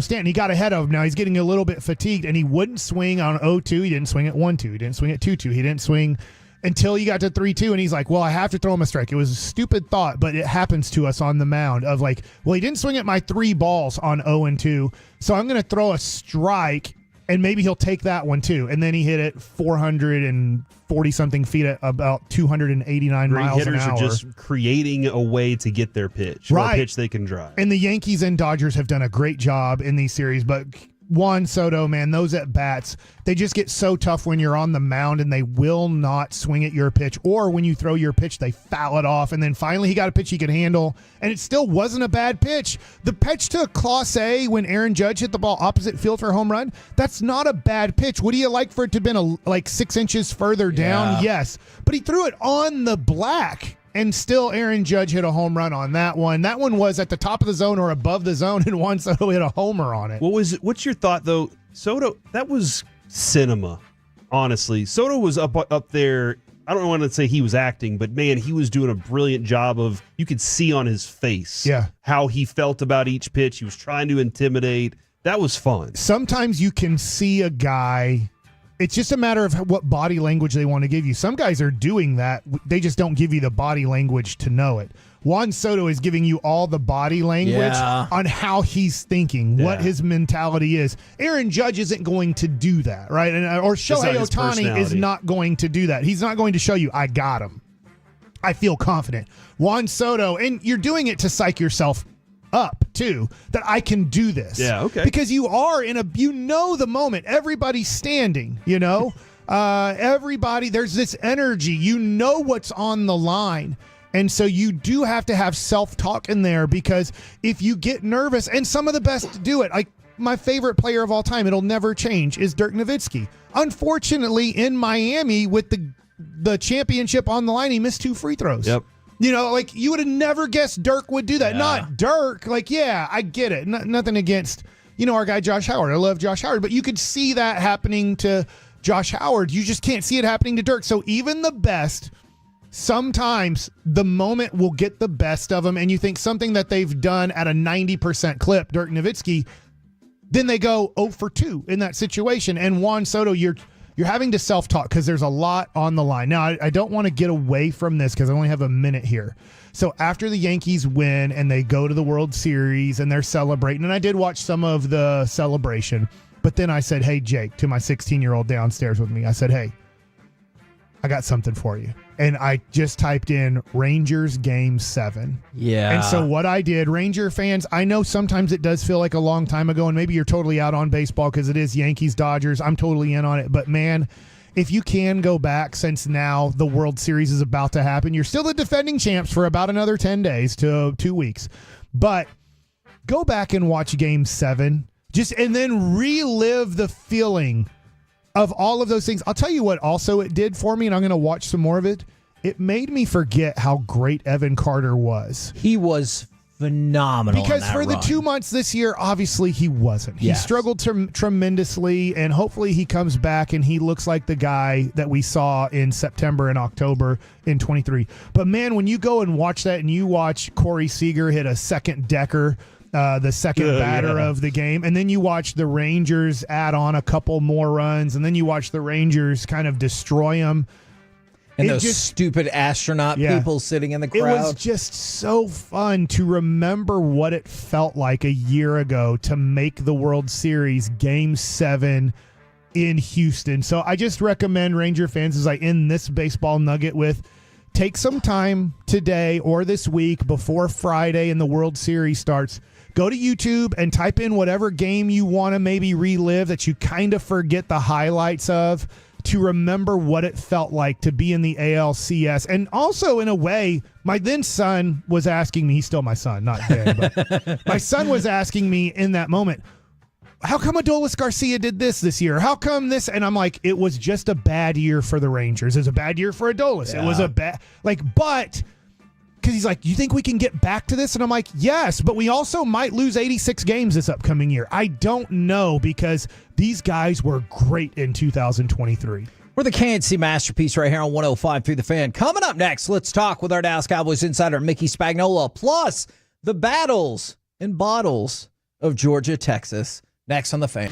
Stanton. He got ahead of him. Now he's getting a little bit fatigued, and he wouldn't swing on 0-2. He didn't swing at 1-2. He didn't swing at 2-2. He didn't swing until he got to 3-2, and he's like, well, I have to throw him a strike. It was a stupid thought, but it happens to us on the mound of like, well, he didn't swing at my 3 balls on 0-2, so I'm going to throw a strike, and maybe he'll take that one too. And then he hit it 440-something feet at about 289 Great miles an hitters hour. are just creating a way to get their pitch, or a pitch they can drive. And the Yankees and Dodgers have done a great job in these series, but Juan Soto, man, those at-bats, they just get so tough when you're on the mound, and they will not swing at your pitch. Or when you throw your pitch, they foul it off. And then finally he got a pitch he could handle, and it still wasn't a bad pitch. The pitch to Clase when Aaron Judge hit the ball opposite field for a home run, that's not a bad pitch. Would you like for it to have been like 6 inches further down? Yes. But he threw it on the black. And still, Aaron Judge hit a home run on that one. That one was at the top of the zone or above the zone, and Juan Soto hit a homer on it. What's your thought, though? Soto, that was cinema, honestly. Soto was up there. I don't want to say he was acting, but, man, he was doing a brilliant job of, you could see on his face how he felt about each pitch. He was trying to intimidate. That was fun. Sometimes you can see a guy. It's just a matter of what body language they want to give you. Some guys are doing that. They just don't give you the body language to know it. Juan Soto is giving you all the body language on how he's thinking, what his mentality is. Aaron Judge isn't going to do that, right? Or Shohei Ohtani is not going to do that. He's not going to show you, I got him. I feel confident. Juan Soto, and you're doing it to psych yourself up too, that I can do this. Yeah, okay. Because you are the moment. Everybody's standing, everybody, there's this energy. You know what's on the line. And so you do have to have self-talk in there, because if you get nervous, and some of the best do it, like my favorite player of all time, it'll never change, is Dirk Nowitzki. Unfortunately, in Miami with the championship on the line, he missed 2 free throws. Yep. You would have never guessed Dirk would do that. Yeah. Not Dirk. I get it. Nothing against, our guy Josh Howard. I love Josh Howard. But you could see that happening to Josh Howard. You just can't see it happening to Dirk. So even the best, sometimes the moment will get the best of them, and you think something that they've done at a 90% clip, Dirk Nowitzki, then they go 0 for 2 in that situation. And Juan Soto, you're having to self-talk because there's a lot on the line. Now, I don't want to get away from this because I only have a minute here. So after the Yankees win and they go to the World Series and they're celebrating, and I did watch some of the celebration, but then I said, hey, Jake, to my 16-year-old downstairs with me, I said, hey, I got something for you. And I just typed in Rangers Game 7. Yeah. And so what I did, Ranger fans, I know sometimes it does feel like a long time ago, and maybe you're totally out on baseball because it is Yankees, Dodgers. I'm totally in on it. But, man, if you can go back, since now the World Series is about to happen, you're still the defending champs for about another 10 days to 2 weeks. But go back and watch Game 7 and then relive the feeling of all of those things, I'll tell you what also it did for me, and I'm going to watch some more of it. It made me forget how great Evan Carter was. He was phenomenal. Because for the 2 months this year, obviously he wasn't. He struggled tremendously, and hopefully he comes back and he looks like the guy that we saw in September and October in 23. But man, when you go and watch that and you watch Corey Seager hit a second decker, the second batter of the game, and then you watch the Rangers add on a couple more runs, and then you watch the Rangers kind of destroy them. And those stupid astronaut people sitting in the crowd. It was just so fun to remember what it felt like a year ago to make the World Series Game 7 in Houston. So I just recommend Ranger fans, as I end this baseball nugget with, take some time today or this week before Friday and the World Series starts. Go to YouTube and type in whatever game you want to maybe relive that you kind of forget the highlights of, to remember what it felt like to be in the ALCS. And also, in a way, my then son was asking me, he's still my son, not then, but my son was asking me in that moment, how come Adolis Garcia did this year? How come this? And I'm like, it was just a bad year for the Rangers. It was a bad year for Adolis. It was a bad, but... Because he's like, you think we can get back to this? And I'm like, yes, but we also might lose 86 games this upcoming year. I don't know, because these guys were great in 2023. We're the KNC Masterpiece right here on 105.3 The Fan. Coming up next, let's talk with our Dallas Cowboys insider, Mickey Spagnola, plus the battles and bottles of Georgia, Texas. Next on The Fan.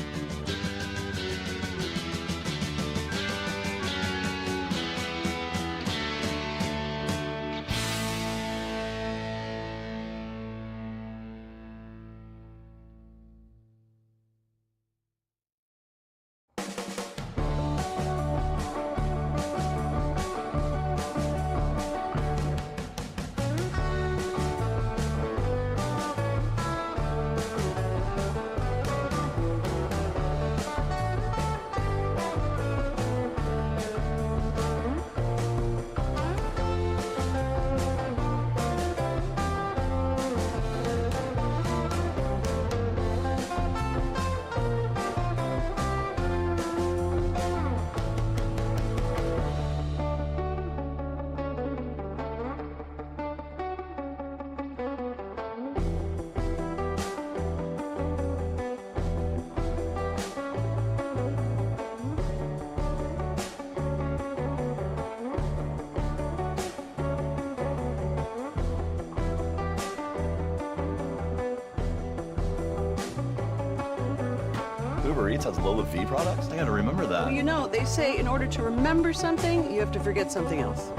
Uber Eats has Lola V products? I gotta remember that. Well, you know, they say in order to remember something, you have to forget something else.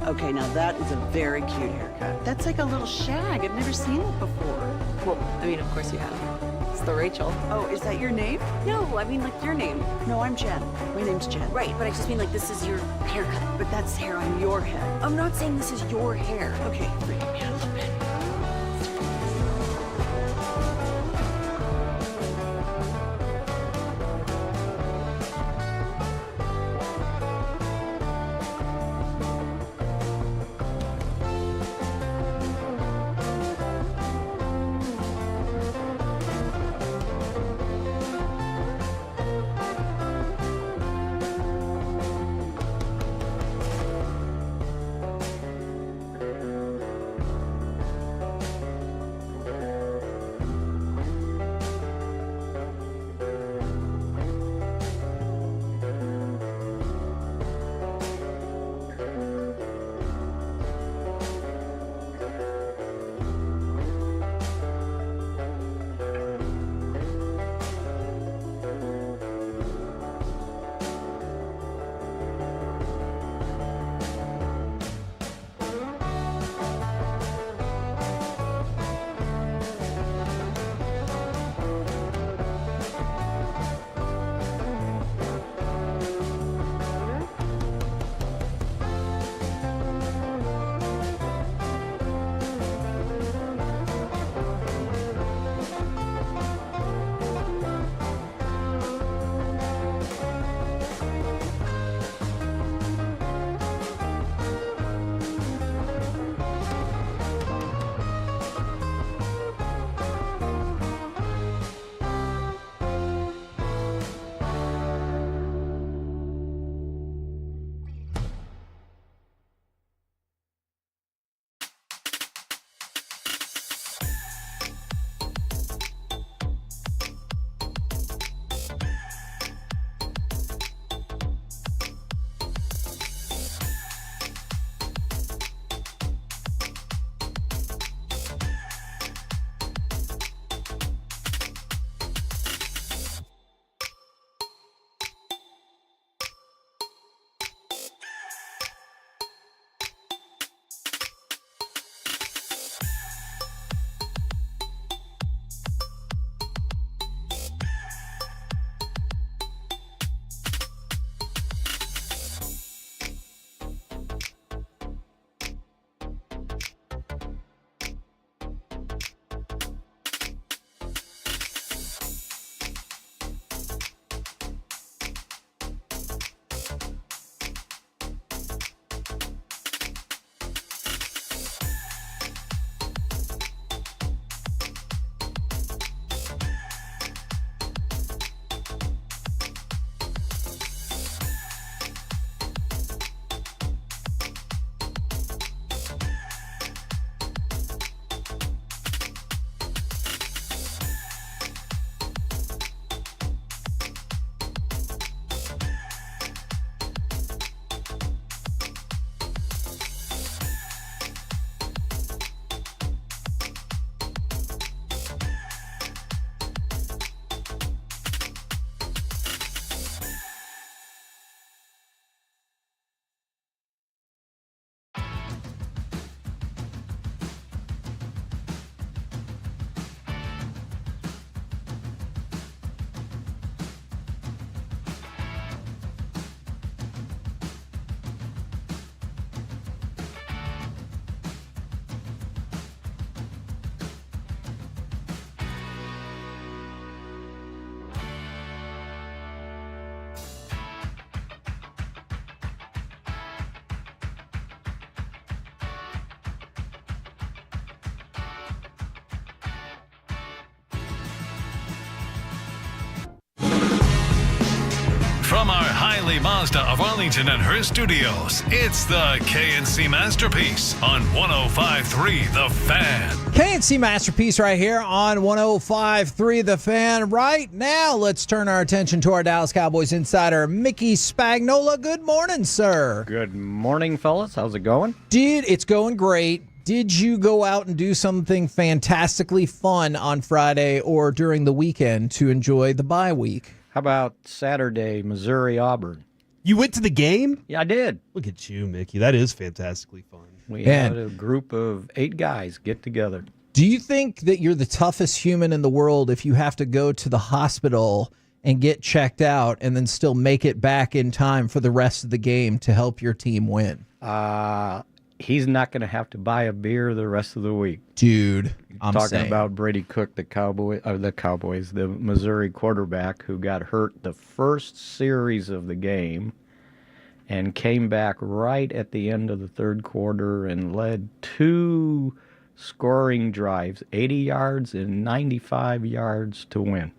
Okay, now that is a very cute haircut. That's like a little shag. I've never seen it before. Well, I mean, of course you have. It's the Rachel. Oh, is that your name? No, I mean like your name. No, I'm Jen. My name's Jen. Right, but I just mean like this is your haircut. But that's hair on your head. I'm not saying this is your hair. Okay, freaking me out a little bit. From our Highly Mazda of Arlington and Hearst studios, it's the KNC Masterpiece on 105.3 The Fan. KNC Masterpiece right here on 105.3 The Fan. Right now, let's turn our attention to our Dallas Cowboys insider, Mickey Spagnola. Good morning, sir. Good morning, fellas. How's it going? It's going great. Did you go out and do something fantastically fun on Friday or during the weekend to enjoy the bye week? How about Saturday, Missouri-Auburn? You went to the game? Yeah, I did. Look at you, Mickey. That is fantastically fun. We had a group of 8 guys get together. Do you think that you're the toughest human in the world if you have to go to the hospital and get checked out and then still make it back in time for the rest of the game to help your team win? He's not going to have to buy a beer the rest of the week. Dude, I'm talking saying. about Brady Cook, the Missouri quarterback who got hurt the first series of the game and came back right at the end of the third quarter and led 2 scoring drives, 80 yards and 95 yards to win.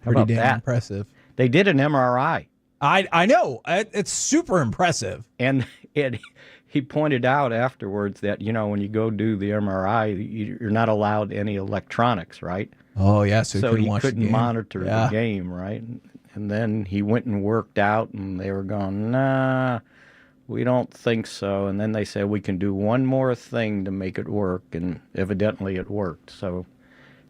How Pretty about damn that? impressive. They did an MRI. I know. It's super impressive. And he pointed out afterwards that, when you go do the MRI, you're not allowed any electronics, right? Oh, yeah, so he watch the couldn't game. monitor Yeah. the game, right? And then he went and worked out, and they were going, nah, we don't think so. And then they said, we can do one more thing to make it work, and evidently it worked. So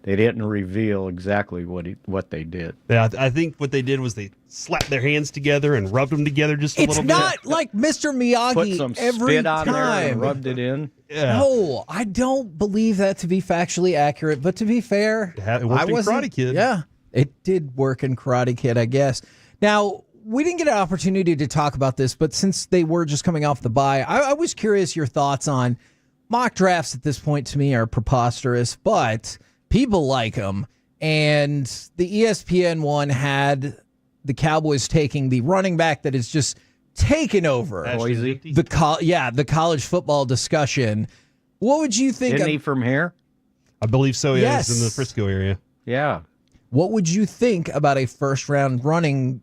they didn't reveal exactly what they did. Yeah, I think what they did was they slapped their hands together and rubbed them together just a It's little bit. not like Mr. Miyagi Put some every spit on there time. and rubbed it in. Yeah. No, I don't believe that to be factually accurate. But to be fair, It worked in Karate Kid. Yeah, it did work in Karate Kid, I guess. Now, we didn't get an opportunity to talk about this, but since they were just coming off the bye, I was curious your thoughts on mock drafts at this point. To me, are preposterous, but people like them. And the ESPN one had the Cowboys taking the running back that is just taken over Boise? the college football discussion. What would you think? Isn't he from here? I believe so, yeah. Yes. He's in the Frisco area. Yeah. What would you think about a first-round running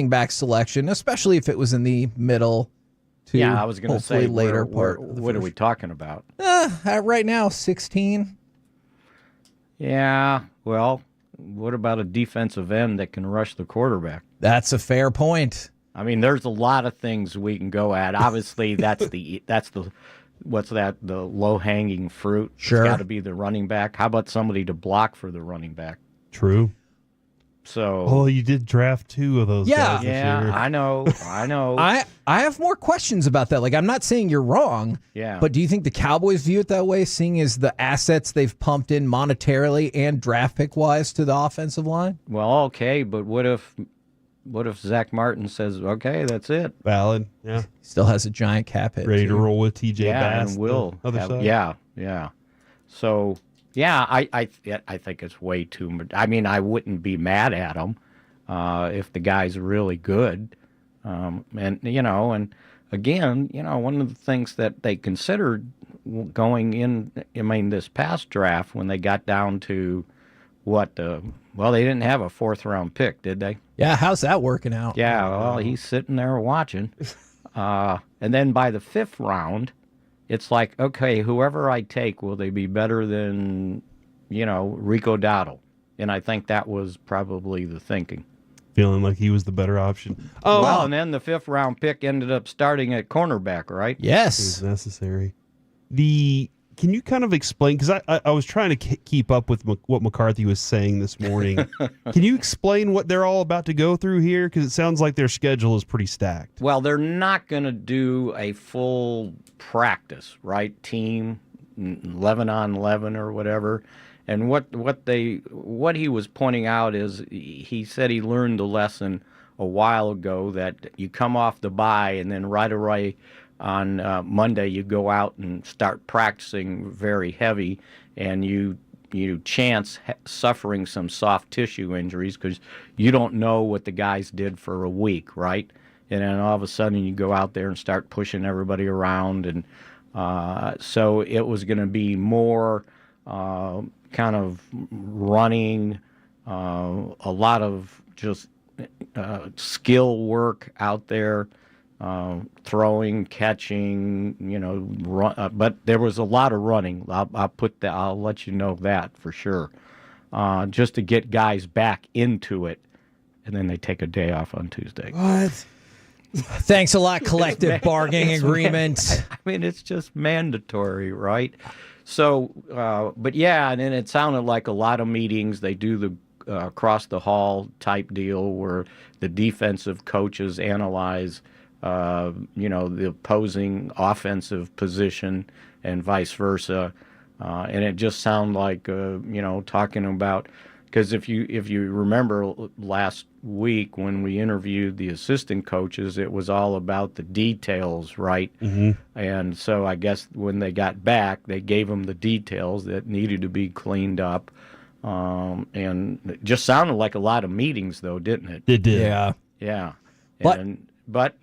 back selection, especially if it was in the middle to Yeah, I was going to say, later where, part? of the what are first- we talking about? Right now, 16. Yeah, well, what about a defensive end that can rush the quarterback? That's a fair point. I mean, there's a lot of things we can go at. Obviously, that's the low-hanging fruit. Sure. It's got to be the running back. How about somebody to block for the running back? True. So, Oh, you did draft 2 of those guys this year. I know. I have more questions about that. Like, I'm not saying you're wrong. Yeah. But do you think the Cowboys view it that way, seeing as the assets they've pumped in monetarily and draft pick wise to the offensive line? Well, okay, but what if Zach Martin says, okay, that's it? Valid. Yeah. Still has a giant cap hit. Ready to too. roll with TJ Yeah, Bass. and will. the other have- side. Yeah. So, yeah, I think it's way too much. I mean, I wouldn't be mad at him if the guy's really good. And again, one of the things that they considered going in, this past draft when they got down to they didn't have a 4th-round pick, did they? Yeah, how's that working out? Yeah, well, he's sitting there watching. And then by the 5th round, it's like, okay, whoever I take, will they be better than, Rico Dowdle? And I think that was probably the thinking. Feeling like he was the better option. Oh, well, and then the 5th-round pick ended up starting at cornerback, right? Yes. It was necessary. Can you kind of explain, because I was trying to keep up with what McCarthy was saying this morning. Can you explain what they're all about to go through here? Because it sounds like their schedule is pretty stacked. Well, they're not going to do a full practice, right? Team, 11 on 11 or whatever. And what he was pointing out is he said he learned the lesson a while ago that you come off the bye and then right away on Monday you go out and start practicing very heavy, and you chance suffering some soft tissue injuries because you don't know what the guys did for a week, right? And then all of a sudden you go out there and start pushing everybody around, and so it was going to be more kind of running, a lot of just skill work out there, throwing, catching, run, but there was a lot of running. I'll let you know that for sure. Just to get guys back into it, and then they take a day off on Tuesday. What? Thanks a lot, collective bargaining agreement. I mean, it's just mandatory, right? So, but yeah, and then it sounded like a lot of meetings. They do the across the hall type deal where the defensive coaches analyze, the opposing offensive position and vice versa. And it just sounded like, talking about, because if you remember last week when we interviewed the assistant coaches, it was all about the details, right? Mm-hmm. And so I guess when they got back, they gave them the details that needed to be cleaned up. And it just sounded like a lot of meetings, though, didn't it? It did. Yeah. But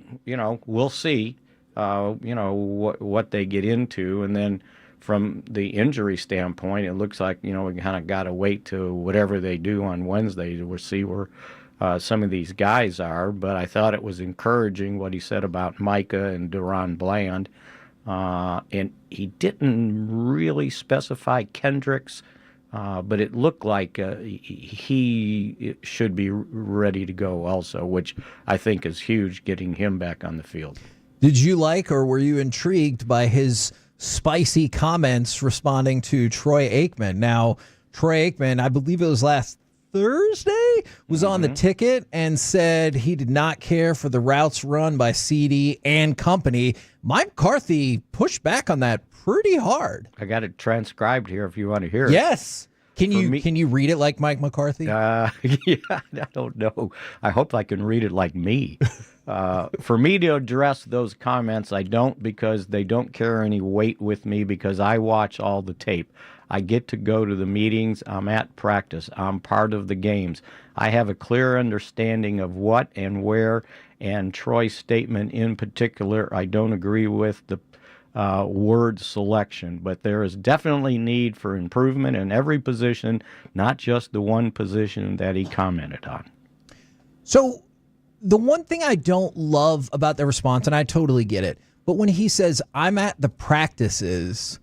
we'll see, what they get into. And then from the injury standpoint, it looks like, we kind of got to wait to whatever they do on Wednesday to see where some of these guys are. But I thought it was encouraging what he said about Micah and Deron Bland. And he didn't really specify Kendricks, but it looked like he should be ready to go also, which I think is huge, getting him back on the field. Did you like, or were you intrigued by his spicy comments responding to Troy Aikman? Now, Troy Aikman, I believe it was last Thursday, was on the ticket and said he did not care for the routes run by CD and company. Mike McCarthy pushed back on that pretty hard. I got it transcribed here if you want to hear it. Yes. Can you read it like Mike McCarthy? Yeah, I don't know. I hope I can read it like me. For me to address those comments, I don't, because they don't carry any weight with me, because I watch all the tape. I get to go to the meetings. I'm at practice. I'm part of the games. I have a clear understanding of what and where, and Troy's statement in particular, I don't agree with the word selection, but there is definitely need for improvement in every position, not just the one position that he commented on. So the one thing I don't love about the response, and I totally get it, but when he says, I'm at the practices,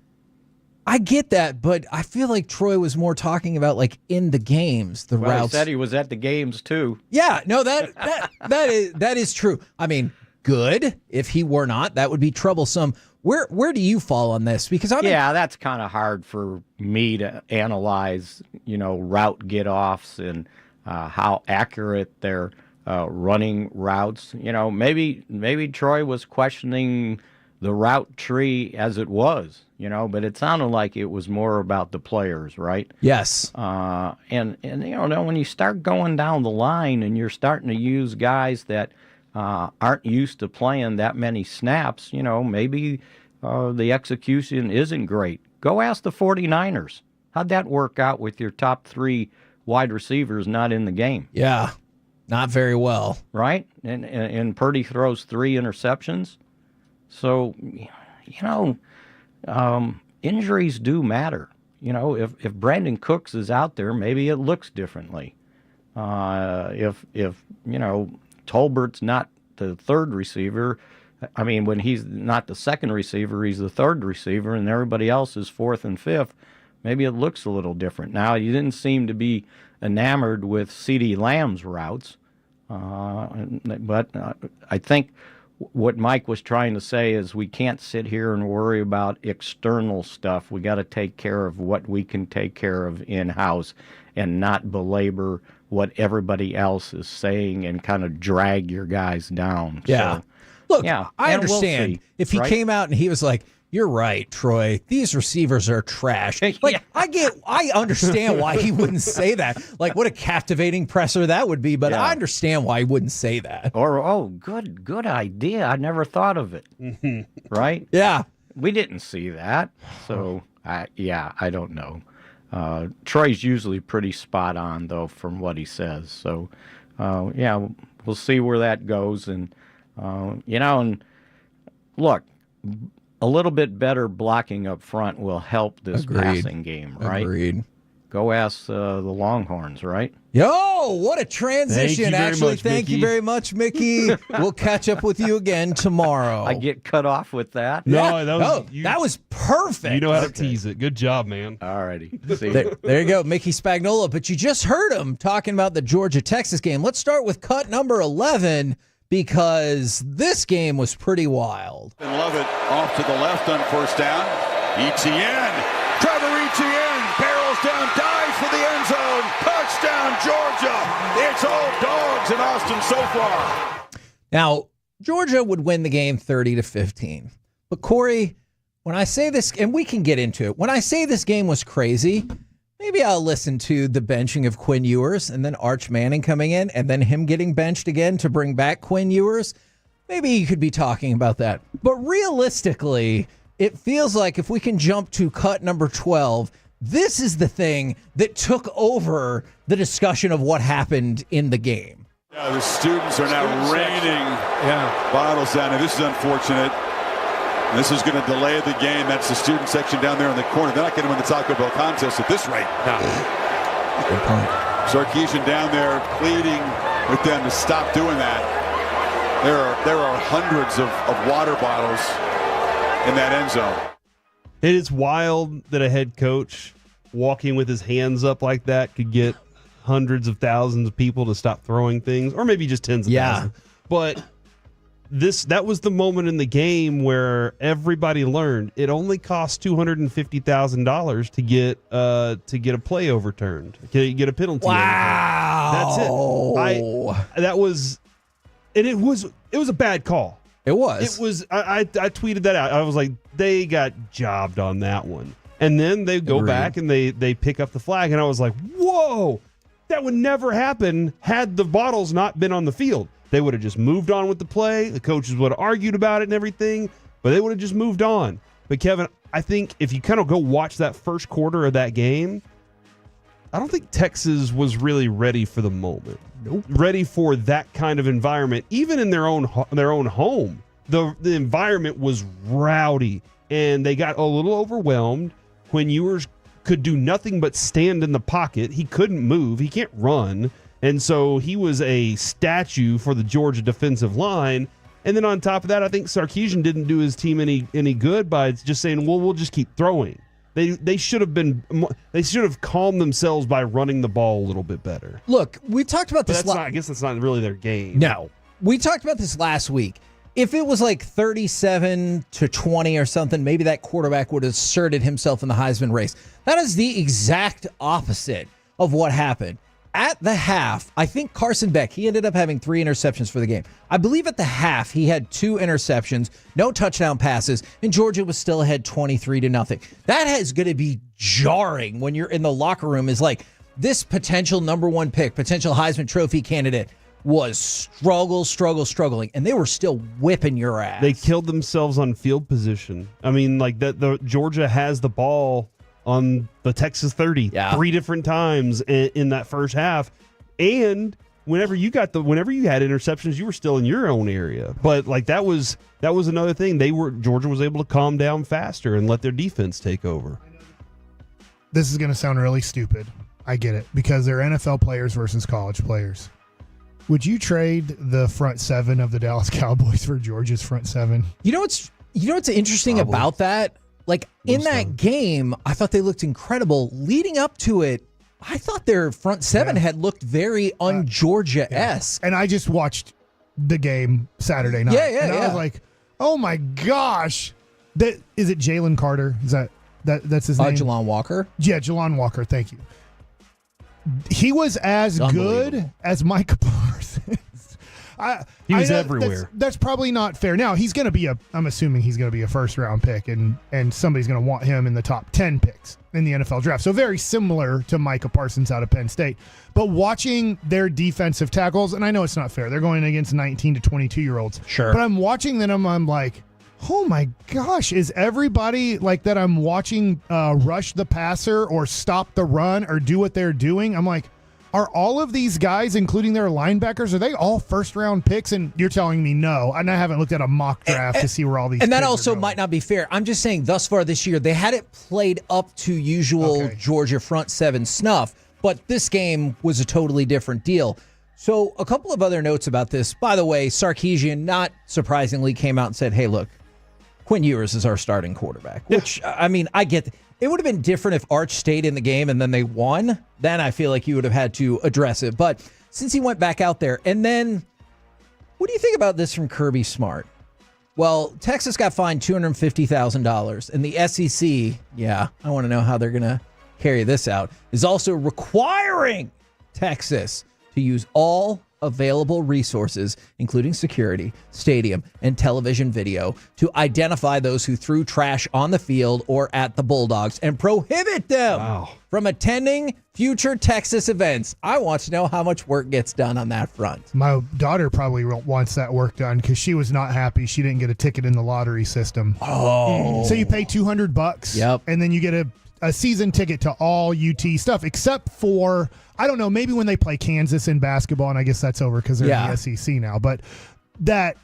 I get that, but I feel like Troy was more talking about like in the games, the routes. He said he was at the games too. Yeah, no, that is true. I mean, good. If he were not, that would be troublesome. Where do you fall on this? Because that's kind of hard for me to analyze, route get-offs and how accurate they're running routes. Maybe Troy was questioning the route tree as it was, but it sounded like it was more about the players, right? Yes. And when you start going down the line and you're starting to use guys that aren't used to playing that many snaps, maybe the execution isn't great. Go ask the 49ers. How'd that work out with your top three wide receivers not in the game? Yeah, not very well. Right? And Purdy throws 3 interceptions. So, injuries do matter. If Brandon Cooks is out there, maybe it looks differently. If Tolbert's not the third receiver, when he's not the second receiver, he's the third receiver, and everybody else is fourth and fifth, maybe it looks a little different. Now, you didn't seem to be enamored with CeeDee Lamb's routes, but I think what Mike was trying to say is we can't sit here and worry about external stuff. We got to take care of what we can take care of in-house and not belabor what everybody else is saying and kind of drag your guys down. Yeah. So, look, yeah, I understand. We'll see, if he came out and he was like, you're right, Troy, these receivers are trash. Like, I understand why he wouldn't say that. Like, what a captivating presser that would be, but I understand why he wouldn't say that. Or, good idea. I never thought of it. Right? Yeah. We didn't see that. So, I don't know. Troy's usually pretty spot on, though, from what he says. So, we'll see where that goes. And, and look, a little bit better blocking up front will help this passing game, right? Agreed. Go ask the Longhorns, right? Yo, what a transition. Thank You very much, Mickey. We'll catch up with you again tomorrow. I get cut off with that? No, that was perfect. You know how to tease it. Good job, man. All righty. There you go, Mickey Spagnola. But you just heard him talking about the Georgia-Texas game. Let's start with cut number 11 because this game was pretty wild. And Lovett off to the left on first down. Etienne. Trevor Etienne barrels down, dives for the end zone. Touchdown, Georgia. It's all dogs in Austin so far. Now, Georgia would win the game 30-15. But Corey, when I say this, and we can get into it, when I say this game was crazy, maybe I'll listen to the benching of Quinn Ewers and then Arch Manning coming in and then him getting benched again to bring back Quinn Ewers. Maybe you could be talking about that. But realistically, it feels like if we can jump to cut number 12, this is the thing that took over the discussion of what happened in the game. Yeah, the students are now raining bottles down, and this is unfortunate. This is going to delay the game. That's the student section down there in the corner. They're not going to win the Taco Bell contest at this rate. No. Good point. Sarkisian down there pleading with them to stop doing that. There are hundreds of water bottles in that end zone. It is wild that a head coach walking with his hands up like that could get hundreds of thousands of people to stop throwing things, or maybe just tens of thousands. But that was the moment in the game where everybody learned it only costs $250,000 to get a play overturned, to get a penalty. Wow, that's it. It was a bad call. It was. It was. I tweeted that out. I was like, they got jobbed on that one. And then they go back and they pick up the flag, and I was like, whoa, that would never happen had the bottles not been on the field. They would have just moved on with the play. The coaches would have argued about it and everything, but they would have just moved on. But Kevin, I think if you kind of go watch that first quarter of that game, I don't think Texas was really ready for the moment. Nope. Ready for that kind of environment, even in their own home. The environment was rowdy, and they got a little overwhelmed. When Ewers could do nothing but stand in the pocket, he couldn't move. He can't run, and so he was a statue for the Georgia defensive line. And then on top of that, I think Sarkisian didn't do his team any good by just saying, "Well, we'll just keep throwing." They should have calmed themselves by running the ball a little bit better. Look, we talked about this. I guess that's not really their game. No, we talked about this last week. If it was like 37-20 or something, maybe that quarterback would have asserted himself in the Heisman race. That is the exact opposite of what happened. At the half, I think Carson Beck, he ended up having 3 interceptions for the game. I believe at the half, he had 2 interceptions, no touchdown passes, and Georgia was still ahead 23-0. That is going to be jarring when you're in the locker room, is like this potential number 1 pick, potential Heisman Trophy candidate was struggling, and they were still whipping your ass. They killed themselves on field position. I mean, like the Georgia has the ball on the Texas 30 3 different times in that first half, and whenever you had interceptions, you were still in your own area. But like that was another thing. Georgia was able to calm down faster and let their defense take over. This is going to sound really stupid. I get it, because they're NFL players versus college players. Would you trade the front 7 of the Dallas Cowboys for Georgia's front 7? You know what's interesting about that? Like in that game, I thought they looked incredible. Leading up to it, I thought their front 7 had looked very un-Georgia-esque. And I just watched the game Saturday night. I was like, oh my gosh. Is it Jalen Carter? Is that's his name? Jalon Walker? Yeah, Jalon Walker. Thank you. He was as good as Micah Parsons. He was everywhere. That's probably not fair. Now, he's going to be I'm assuming he's going to be a first-round pick, and somebody's going to want him in the top 10 picks in the NFL draft. So very similar to Micah Parsons out of Penn State. But watching their defensive tackles, and I know it's not fair. They're going against 19 to 22-year-olds. Sure. But I'm watching them, I'm like, oh my gosh, is everybody like that I'm watching rush the passer or stop the run or do what they're doing? I'm like, Are all of these guys, including their linebackers, are they all first-round picks? And you're telling me no. And I haven't looked at a mock draft to see where all these and that kids also are going. might not be fair. I'm just saying thus far this year, they hadn't played up to usual Georgia front seven snuff, but this game was a totally different deal. So a couple of other notes about this. By the way, Sarkisian, not surprisingly, came out and said, hey, look, Quinn Ewers is our starting quarterback, which, I mean, I get it would have been different if Arch stayed in the game and then they won. Then I feel like you would have had to address it. But since he went back out there, and then what do you think about this from Kirby Smart? Well, Texas got fined $250,000, and the SEC, I want to know how they're going to carry this out, is also requiring Texas to use all available resources, including security, stadium, and television video, to identify those who threw trash on the field or at the Bulldogs and prohibit them from attending future Texas events. I want to know how much work gets done on that front. My daughter probably wants that work done because she was not happy she didn't get a ticket in the lottery system. So you pay $200, and then you get a season ticket to all UT stuff, except for, I don't know, maybe when they play Kansas in basketball, and I guess that's over because they're in the SEC now, but that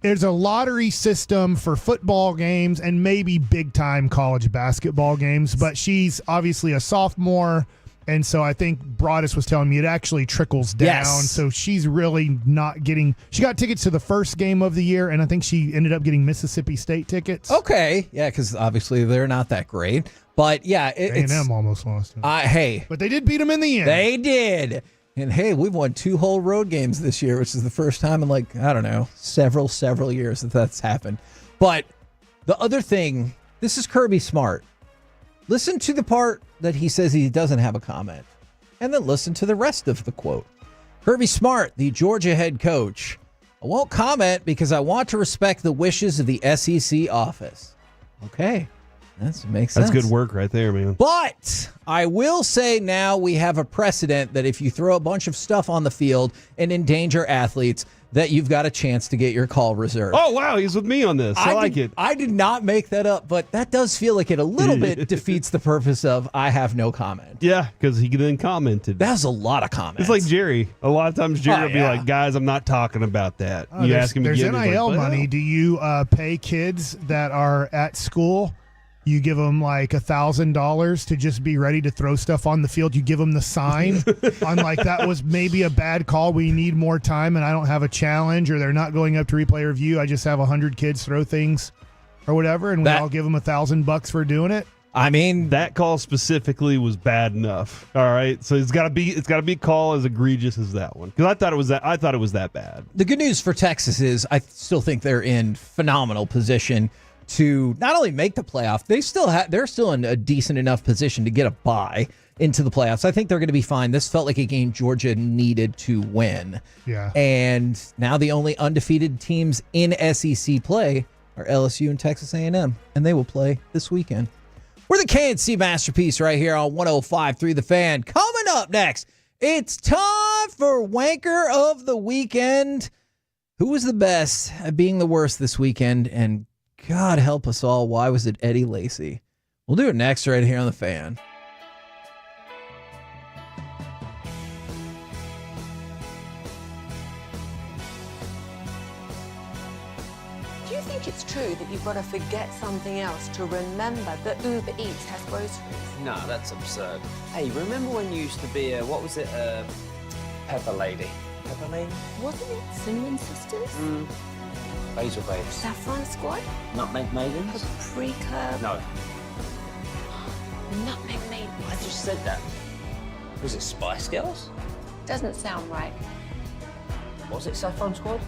there's a lottery system for football games and maybe big-time college basketball games, but she's obviously a sophomore, and so I think Broadus was telling me it actually trickles down, so she's really not getting – she got tickets to the first game of the year, and I think she ended up getting Mississippi State tickets. Okay, because obviously they're not that great. But, A&M almost lost. But they did beat them in the end. They did. And, hey, we've won 2 whole road games this year, which is the first time in, several years that's happened. But the other thing, this is Kirby Smart. Listen to the part that he says he doesn't have a comment, and then listen to the rest of the quote. Kirby Smart, the Georgia head coach, I won't comment because I want to respect the wishes of the SEC office. Okay. That makes sense. That's good work right there, man. But I will say now we have a precedent that if you throw a bunch of stuff on the field and endanger athletes, that you've got a chance to get your call reserved. Oh, wow. He's with me on this. I like it. I did not make that up, but that does feel like it a little bit defeats the purpose of I have no comment. Yeah, because he then commented. That was a lot of comments. It's like Jerry. A lot of times Jerry will be like, guys, I'm not talking about that. You ask him there's again. NIL like, money. Do you pay kids that are at school? You give them like $1,000 to just be ready to throw stuff on the field. You give them the sign on like that was maybe a bad call. We need more time and I don't have a challenge, or they're not going up to replay review. I just have 100 kids throw things or whatever, and we all give them $1,000 for doing it. I mean, that call specifically was bad enough. All right, so it's got to be a call as egregious as that one, because I thought it was that bad. The good news for Texas is I still think they're in phenomenal position to not only make the playoff, they're still in a decent enough position to get a bye into the playoffs. I think they're going to be fine. This felt like a game Georgia needed to win. Yeah. And now the only undefeated teams in SEC play are LSU and Texas A&M, and they will play this weekend. We're the KNC Masterpiece right here on 105.3 The Fan. Coming up next, it's time for Wanker of the Weekend. Who was the best at being the worst this weekend? And God help us all, why was it Eddie Lacy? We'll do it next right here on The Fan. Do you think it's true that you've got to forget something else to remember that Uber Eats has groceries? No, that's absurd. Hey, remember when you used to be Pepper Lady? Pepper Lady? Wasn't it Cinnamon Sisters? Basil Babes. Saffron Squad? Nutmeg Maidens? Paprika? No. Nutmeg Maidens. I just said that. Was it Spice Girls? Doesn't sound right. Was it Saffron Squad?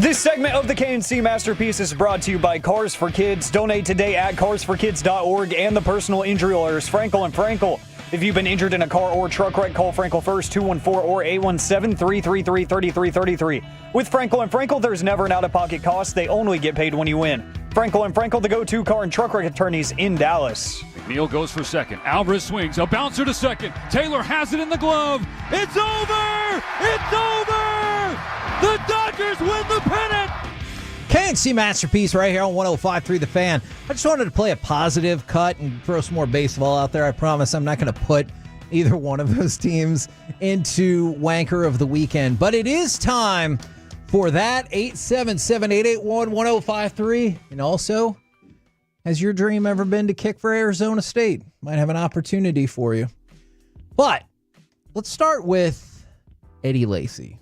This segment of the KNC Masterpiece is brought to you by Cars for Kids. Donate today at carsforkids.org and the personal injury lawyers, Frankel and Frankel. If you've been injured in a car or truck wreck, call Frankel first, 214 or 817-333-3333. With Frankel and Frankel, there's never an out-of-pocket cost. They only get paid when you win. Frankel and Frankel, the go-to car and truck wreck attorneys in Dallas. McNeil goes for second. Alvarez swings. A bouncer to second. Taylor has it in the glove. It's over! It's over! The Dodgers win the pennant! KNC Masterpiece right here on 105.3 The Fan. I just wanted to play a positive cut and throw some more baseball out there. I promise I'm not going to put either one of those teams into Wanker of the Weekend. But it is time for that. 877-881-1053. And also, has your dream ever been to kick for Arizona State? Might have an opportunity for you. But let's start with Eddie Lacy.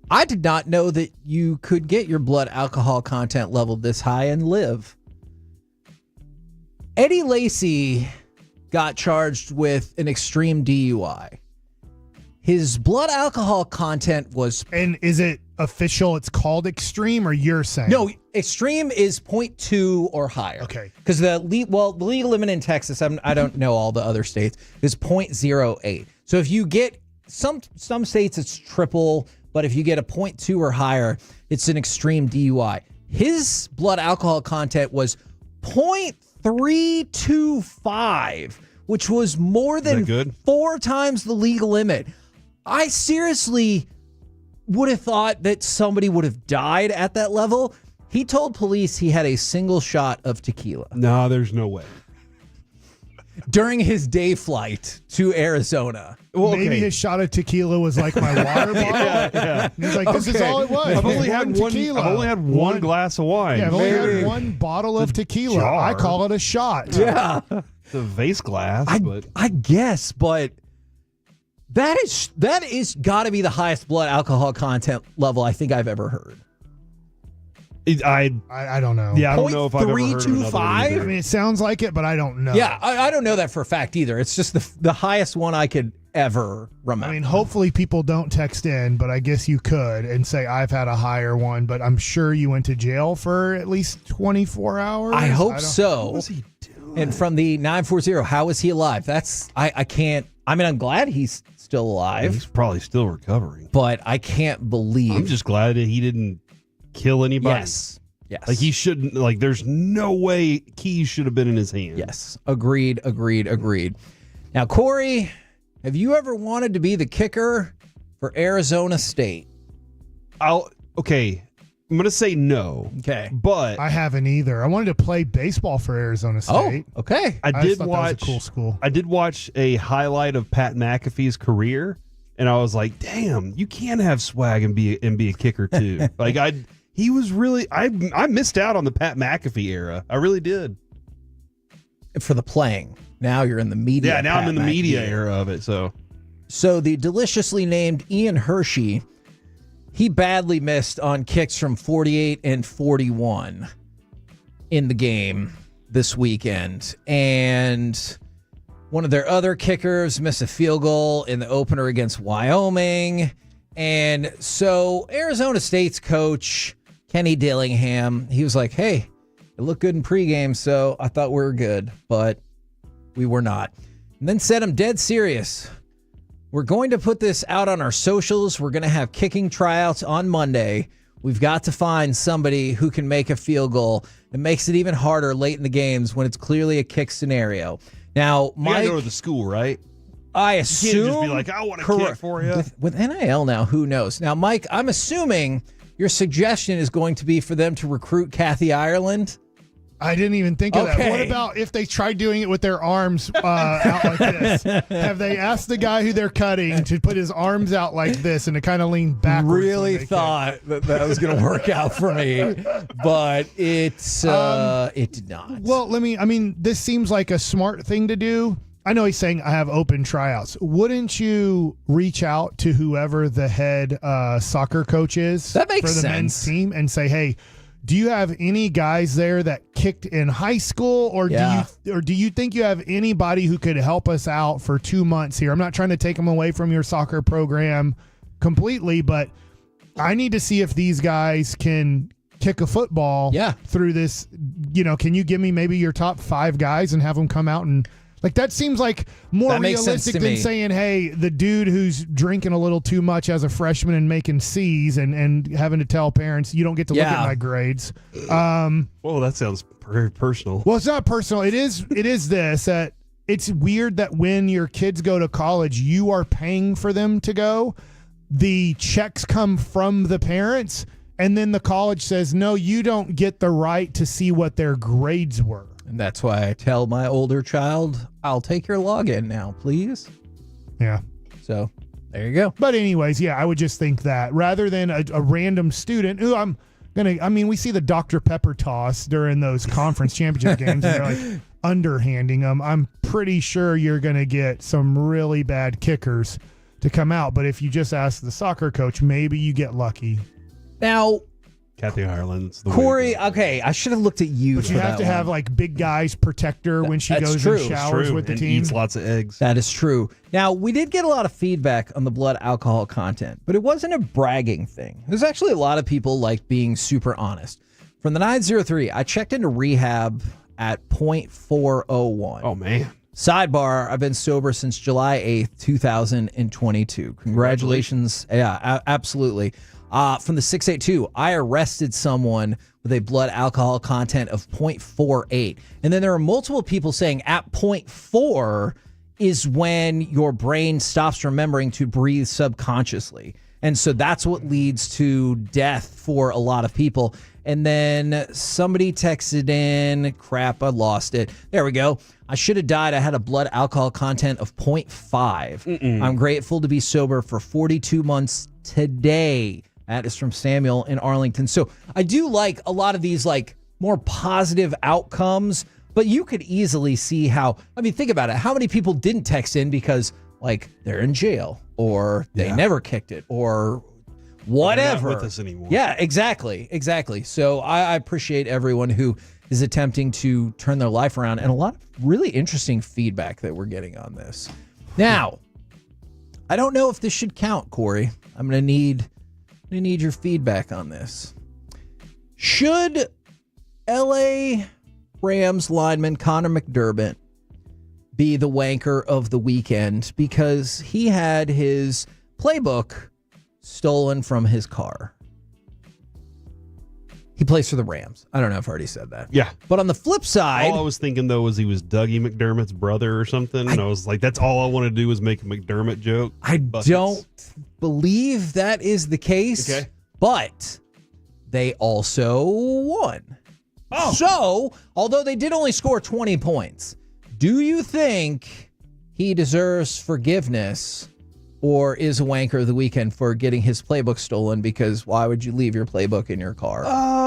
I did not know that you could get your blood alcohol content level this high and live. Eddie Lacy got charged with an extreme DUI. His blood alcohol content was... And is it official? It's called extreme, or you're saying? No, extreme is 0.2 or higher. Okay. Because the legal limit in Texas, I don't know all the other states, is 0.08. So if you get... Some states it's triple... But if you get a 0.2 or higher, it's an extreme DUI. His blood alcohol content was 0.325, which was more than 4 times the legal limit. I seriously would have thought that somebody would have died at that level. He told police he had a single shot of tequila. No, there's no way. During his day flight to Arizona. Well, maybe his shot of tequila was like my water bottle. Yeah. He's like, this is all it was. I've only had one glass of wine. Yeah, I've only had one bottle of tequila. Jar. I call it a shot. Yeah. The vase glass. I guess, but that is got to be the highest blood alcohol content level I think I've ever heard. I don't know. Yeah, I don't know if I've ever heard of another one 0.325? I mean, it sounds like it, but I don't know. Yeah, I don't know that for a fact either. It's just the highest one I could ever remember. I mean, hopefully people don't text in, but I guess you could and say, I've had a higher one, but I'm sure you went to jail for at least 24 hours. I hope so. What was he doing? And from the 940, how is he alive? That's, I can't, I mean, I'm glad he's still alive. He's probably still recovering. But I can't believe. I'm just glad that he didn't kill anybody. Yes. Like he shouldn't, like there's no way keys should have been in his hand. Yes. Agreed. Now, Corey, have you ever wanted to be the kicker for Arizona State? Okay. I'm going to say no. Okay. But I haven't either. I wanted to play baseball for Arizona State. Oh, okay. I did watch. That was a cool school. I did watch a highlight of Pat McAfee's career, and I was like, damn, you can have swag and be a kicker too. He was really, I missed out on the Pat McAfee era. I really did. For the playing. Now you're in the media. Yeah, now I'm in the media era of it. So the deliciously named Ian Hershey, he badly missed on kicks from 48 and 41 in the game this weekend. And one of their other kickers missed a field goal in the opener against Wyoming. And so Arizona State's coach, Kenny Dillingham, he was like, hey, it looked good in pregame, so I thought we were good, but we were not. And then said, I'm dead serious. We're going to put this out on our socials. We're going to have kicking tryouts on Monday. We've got to find somebody who can make a field goal. It makes it even harder late in the games when it's clearly a kick scenario. Now, Mike, you gotta go to the school, right? I assume. You can't just be like, I want to kick for you. With NIL now, who knows? Now, Mike, I'm assuming your suggestion is going to be for them to recruit Kathy Ireland. I didn't even think of that. What about if they tried doing it with their arms out like this? Have they asked the guy who they're cutting to put his arms out like this and to kind of lean backwards? Really thought that was going to work out for me, but it did not. Well, this seems like a smart thing to do. I know he's saying I have open tryouts. Wouldn't you reach out to whoever the head soccer coach is that makes for the sense. men's team and say, hey, do you have any guys there that kicked in high school, or do you think you have anybody who could help us out for 2 months here? I'm not trying to take them away from your soccer program completely, but I need to see if these guys can kick a football through this. Can you give me maybe your top 5 guys and have them come out and that seems like more realistic than saying, hey, the dude who's drinking a little too much as a freshman and making C's and having to tell parents you don't get to look at my grades. Well, that sounds very personal. Well, it's not personal. It is this that it's weird that when your kids go to college, you are paying for them to go. The checks come from the parents, and then the college says, no, you don't get the right to see what their grades were. And that's why I tell my older child, I'll take your login now, please. Yeah. So there you go. But anyways, I would just think that rather than a random student who we see the Dr. Pepper toss during those conference championship games and they're like underhanding them. I'm pretty sure you're going to get some really bad kickers to come out. But if you just ask the soccer coach, maybe you get lucky. Now, Kathy Ireland's the Corey, okay, I should have looked at you. But you have to have big guys protect her when she goes and showers with the team. Eats lots of eggs. That is true. Now, we did get a lot of feedback on the blood alcohol content, but it wasn't a bragging thing. There's actually a lot of people being super honest. From the 903, I checked into rehab at 0.401. Oh, man. Sidebar, I've been sober since July 8th, 2022. Congratulations. Yeah, absolutely. From the 682, I arrested someone with a blood alcohol content of 0.48. And then there are multiple people saying at 0.4 is when your brain stops remembering to breathe subconsciously. And so that's what leads to death for a lot of people. And then somebody texted in, crap, I lost it. There we go. I should have died. I had a blood alcohol content of 0.5. I'm grateful to be sober for 42 months today. That is from Samuel in Arlington. So I do like a lot of these more positive outcomes, but you could easily see how, think about it. How many people didn't text in because they're in jail or they never kicked it or whatever. They're not with us anymore. Yeah, exactly. So I appreciate everyone who is attempting to turn their life around and a lot of really interesting feedback that we're getting on this. Now, I don't know if this should count, Corey. I'm going to need your feedback on this. Should LA Rams lineman Connor McDermott be the wanker of the weekend because he had his playbook stolen from his car? He plays for the Rams. I don't know if I already said that. Yeah. But on the flip side... All I was thinking, though, was he was Dougie McDermott's brother or something. And I was like, that's all I want to do is make a McDermott joke. I don't believe that is the case. Okay. But they also won. Oh. So, although they did only score 20 points, do you think he deserves forgiveness or is a wanker of the weekend for getting his playbook stolen? Because why would you leave your playbook in your car?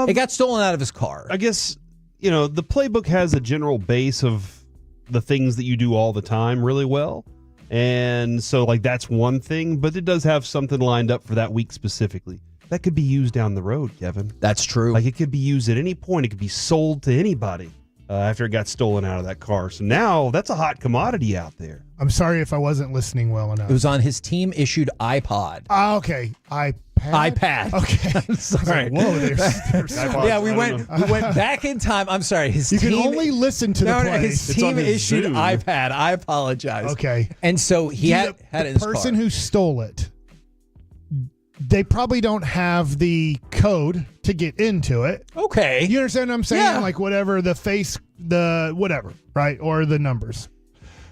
It got stolen out of his car. I guess, the playbook has a general base of the things that you do all the time really well. And so, that's one thing, but it does have something lined up for that week specifically. That could be used down the road, Kevin. That's true. It could be used at any point. It could be sold to anybody after it got stolen out of that car. So now that's a hot commodity out there. I'm sorry if I wasn't listening well enough. It was on his team-issued iPod. Okay. iPad. Okay. I'm sorry. Whoa, there's yeah, we went back in time. I'm sorry. You can only listen to the place. His team-issued iPad. I apologize. Okay. And so he had it in his car. The person who stole it, they probably don't have the code to get into it. Okay. You understand what I'm saying? Yeah. Whatever the whatever, right? Or the numbers.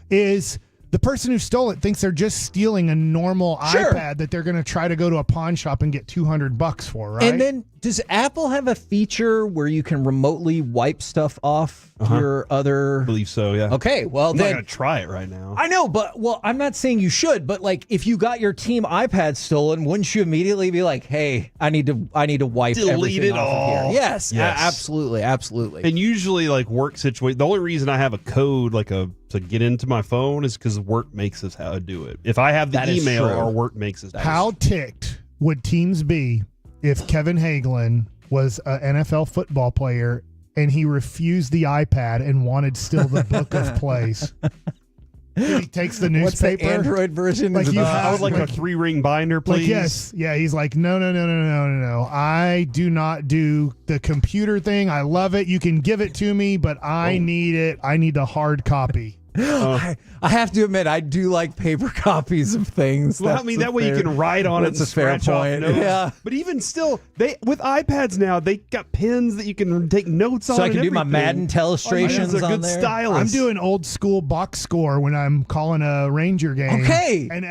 Is the person who stole it thinks they're just stealing a normal iPad that they're going to try to go to a pawn shop and get $200 for, right? And then does Apple have a feature where you can remotely wipe stuff off your other... I believe so, yeah. Okay, well I'm then... not going to try it right now. I know, but, I'm not saying you should, but, if you got your team iPad stolen, wouldn't you immediately be like, hey, I need to wipe delete everything it off all? of here? Yes. Absolutely. And usually, work situation, the only reason I have a code, to get into my phone is because work makes us how to do it. If I have the email, our work makes us. How ticked would teams be if Kevin Hagelin was an NFL football player and he refused the iPad and wanted still the book of plays? He takes the What's the newspaper. Android version? Like Is it you the- have- I would like a 3-ring binder, please. Like, yes. Yeah, he's like, no. I do not do the computer thing. I love it. You can give it to me, but I need it. I need the hard copy. I have to admit, I do like paper copies of things. Well, I mean, that way you can write on it and That's a fair scratch off point. notes. Yeah. But even still, with iPads now, they got pens that you can take notes on. So I can and do my everything. Madden illustrations They're on good there. stylus. I'm doing old school box score when I'm calling a Ranger game. Okay. And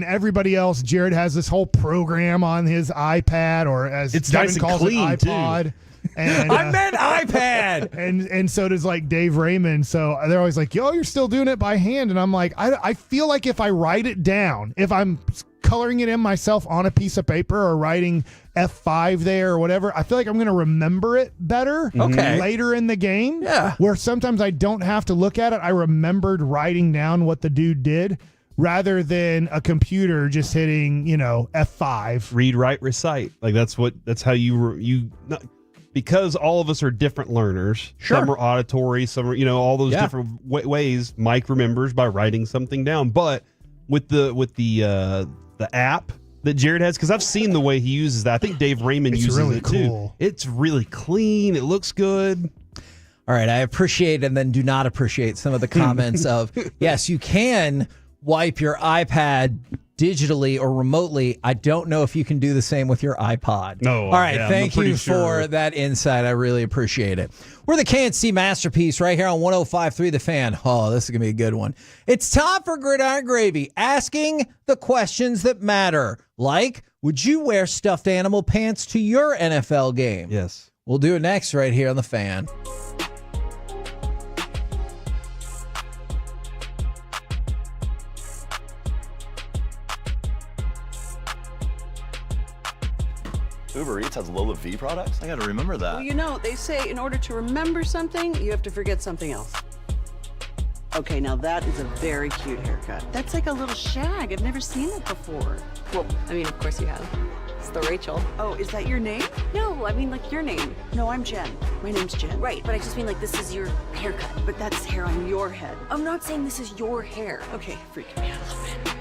everybody else, Jared has this whole program on his iPad, or as It's Devin nice and calls clean, it, iPod. And, I meant iPad. and so does like Dave Raymond. So they're always like, yo, you're still doing it by hand. And I'm like, I feel like if I write it down, if I'm coloring it in myself on a piece of paper or writing F5 there or whatever, I feel like I'm going to remember it better later in the game. Yeah. Where sometimes I don't have to look at it. I remembered writing down what the dude did rather than a computer just hitting, F5. Read, write, recite. Like that's how you because all of us are different learners. Sure. Some are auditory, some are, all those different ways. Mike remembers by writing something down. But with the app that Jared has, because I've seen the way he uses that. I think Dave Raymond uses really it cool. too. It's really clean. It looks good. All right, I appreciate and then do not appreciate some of the comments of, yes, you can wipe your iPad digitally or remotely. I don't know if you can do the same with your iPod. No. All right, yeah, thank I'm pretty you sure. for that insight. I really appreciate it. We're the KNC Masterpiece right here on 105.3 The Fan. Oh, this is going to be a good one. It's time for Gridiron Gravy, asking the questions that matter. Like, would you wear stuffed animal pants to your NFL game? Yes. We'll do it next right here on The Fan. Uber Eats has Lola V products? I gotta remember that. Well, they say in order to remember something, you have to forget something else. Okay, now that is a very cute haircut. That's like a little shag. I've never seen it before. Well, I mean, of course you have. It's the Rachel. Oh, is that your name? No, I mean like your name. No, I'm Jen. My name's Jen. Right, but I just mean like this is your haircut. But that's hair on your head. I'm not saying this is your hair. Okay, freaking me out a little bit.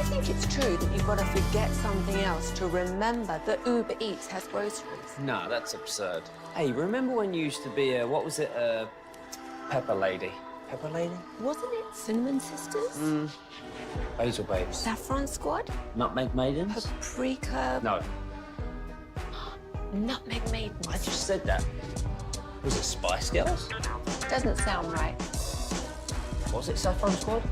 think it's true that you've got to forget something else to remember that Uber Eats has groceries? No, that's absurd. Hey, remember when you used to be Pepper Lady? Pepper Lady? Wasn't it Cinnamon Sisters? Basil Babes. Saffron Squad? Nutmeg Maidens? Paprika? No. Nutmeg Maidens. I just said that. Was it Spice Girls? Doesn't sound right. Was it Saffron Squad?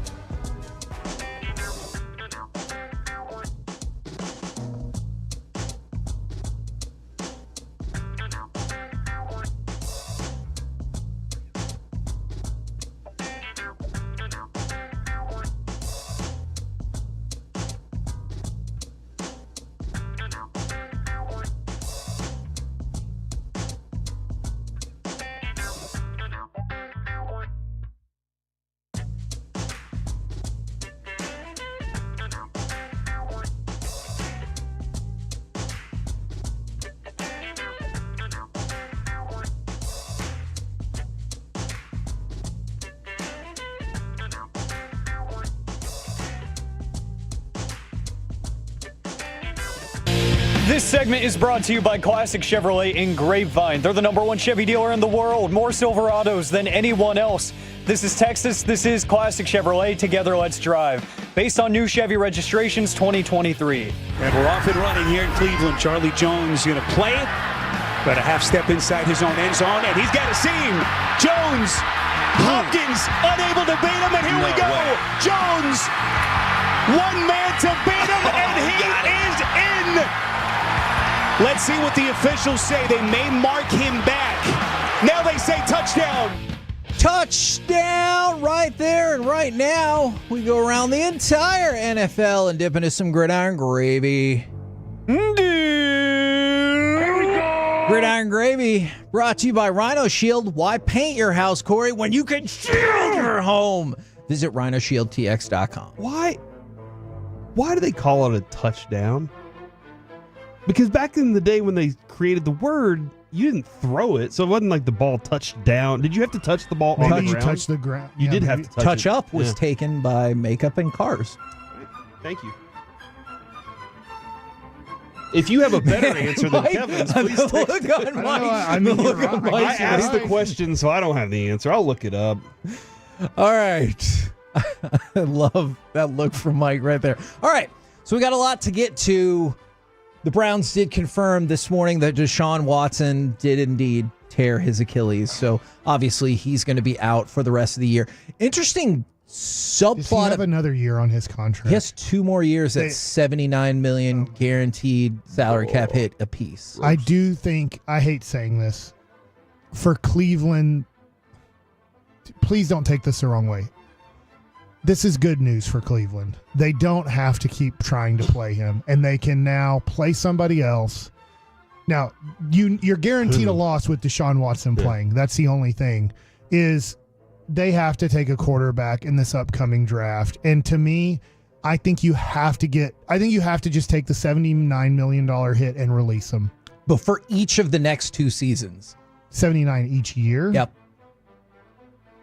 This segment is brought to you by Classic Chevrolet in Grapevine. They're the #1 Chevy dealer in the world. More Silverados than anyone else. This is Texas. This is Classic Chevrolet. Together, let's drive. Based on new Chevy registrations 2023. And we're off and running here in Cleveland. Charlie Jones going to play it. But a half step inside his own end zone. And he's got a seam. Jones. Hopkins unable to beat him. And here we go. Jones. One man to beat him. And he is in. Let's see what the officials say. They may mark him back. Now they say touchdown. Touchdown right there and right now. We go around the entire NFL and dip into some gridiron gravy. Gridiron gravy brought to you by Rhino Shield. Why paint your house, Corey, when you can shield your home? Visit rhinoshieldtx.com. Why do they call it a touchdown? Because back in the day when they created the word, you didn't throw it, so it wasn't like the ball touched down. Did you have to touch the ball on the ground? You touched the ground. You did have to touch it. Touch up was taken by makeup and cars. Thank you. If you have a better answer than Kevin's, please text it. I asked the question, so I don't have the answer. I'll look it up. All right. I love that look from Mike right there. All right. So we got a lot to get to. The Browns did confirm this morning that Deshaun Watson did indeed tear his Achilles. So obviously he's going to be out for the rest of the year. Interesting subplot. Does he have another year on his contract? He has 2 more years at $79 million guaranteed salary cap hit apiece. I do think, I hate saying this, for Cleveland, please don't take this the wrong way. This is good news for Cleveland. They don't have to keep trying to play him, and they can now play somebody else. Now, you're guaranteed a loss with Deshaun Watson playing. That's the only thing, is they have to take a quarterback in this upcoming draft. And to me, I think you have to just take the $79 million hit and release him. But for each of the next 2 seasons. 79 each year? Yep.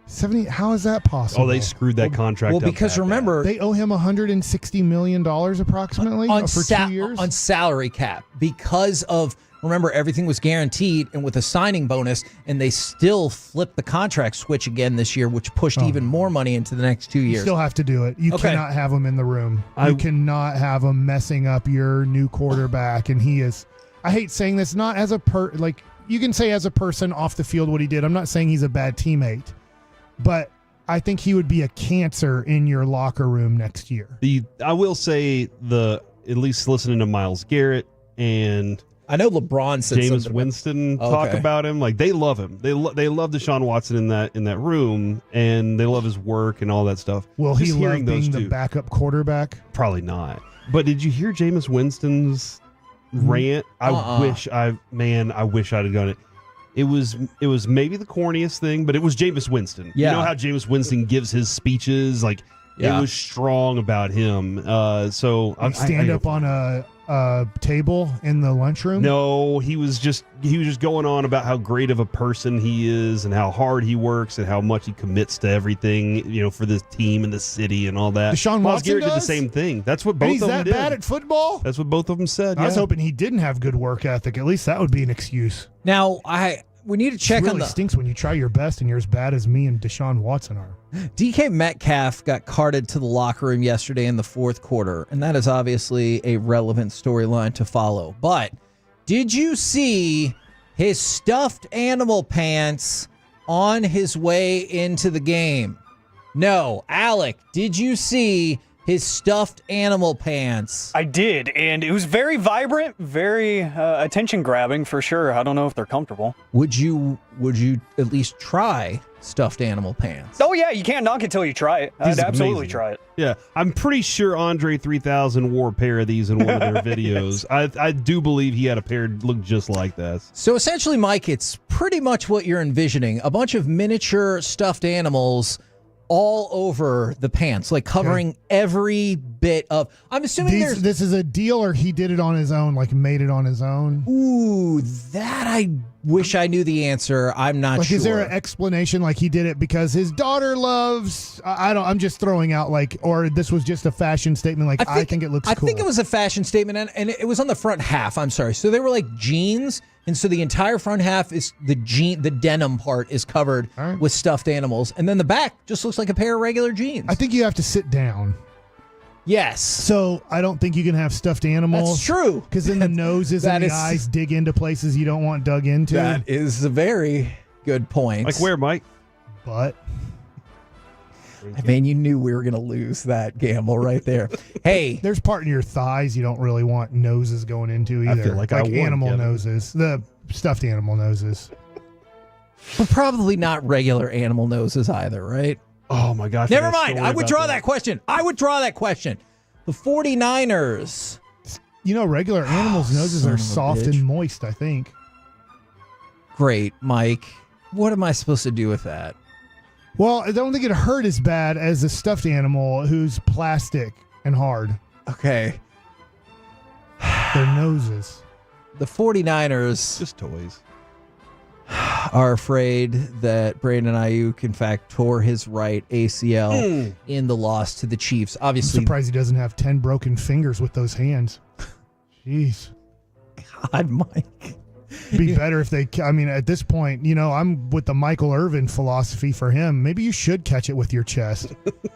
70. How is that possible? Oh, they screwed that contract up. Well, because remember, they owe him $160 million approximately for 2 years on salary cap because of, remember, everything was guaranteed and with a signing bonus, and they still flipped the contract switch again this year, which pushed even more money into the next 2 years. You still have to do it. You cannot have him in the room. You cannot have him messing up your new quarterback. And he is, I hate saying this, not as a you can say as a person off the field what he did. I'm not saying he's a bad teammate. But I think he would be a cancer in your locker room next year. I will say at least listening to Myles Garrett and I know LeBron said Jameis Winston talk about him. Like, they love him. They love Deshaun Watson in that room, and they love his work and all that stuff. Will he love being the backup quarterback? Probably not. But did you hear Jameis Winston's rant? I wish I'd have done it. It was maybe the corniest thing, but it was Jameis Winston. Yeah. You know how Jameis Winston gives his speeches? Like, it was strong about him. So He'd stand up on table in the lunchroom? No, he was just going on about how great of a person he is and how hard he works and how much he commits to everything, for this team and the city and all that. Deshaun Myles Watson Garrett did the does? same thing. That's what both And he's of them that did. bad at football? That's what both of them said. I was yeah. hoping he didn't have good work ethic. At least that would be an excuse. Now, we need to check it on really the stinks when you try your best and you're as bad as me and Deshaun Watson are. DK Metcalf got carted to the locker room yesterday in the fourth quarter, and that is obviously a relevant storyline to follow. But did you see his stuffed animal pants on his way into the game? No. Alec, did you see his stuffed animal pants? I did, and it was very vibrant, very attention-grabbing for sure. I don't know if they're comfortable. Would you at least try stuffed animal pants? Oh, yeah, you can't knock it till you try it. I'd absolutely try it. Yeah, I'm pretty sure Andre 3000 wore a pair of these in one of their videos. Yes. I do believe he had a pair that looked just like this. So essentially, Mike, it's pretty much what you're envisioning. A bunch of miniature stuffed animals all over the pants, like covering every bit of... I'm assuming this is a deal, or he did it on his own, like made it on his own? Ooh, that I wish I knew the answer. I'm not sure. Is there an explanation, like he did it because his daughter loves... I'm just throwing out, or this was just a fashion statement, like I think it looks cool. I think it was a fashion statement, and it was on the front half, I'm sorry. So they were like jeans, and so the entire front half is the denim part is covered with stuffed animals, and then the back just looks like a pair of regular jeans. I think you have to sit down. Yes. So I don't think you can have stuffed animals. That's true. Because then the noses and the eyes dig into places you don't want dug into. That is a very good point. Like where, Mike? Butt. I mean, you knew we were going to lose that gamble right there. Hey. There's part in your thighs you don't really want noses going into either. I feel like I won, animal Kevin. noses. The stuffed animal noses. But probably not regular animal noses either, right? Oh, my gosh. Never mind. I withdraw that question. The 49ers. Regular animals' noses are soft and moist, I think. Great, Mike. What am I supposed to do with that? Well, I don't think it hurt as bad as a stuffed animal who's plastic and hard. Okay. Their noses. The 49ers. Just toys. Are afraid that Brandon Ayuk, in fact, tore his right ACL in the loss to the Chiefs. Obviously, I'm surprised he doesn't have 10 broken fingers with those hands. Jeez. God, Mike. Be better if they, at this point, I'm with the Michael Irvin philosophy for him. Maybe you should catch it with your chest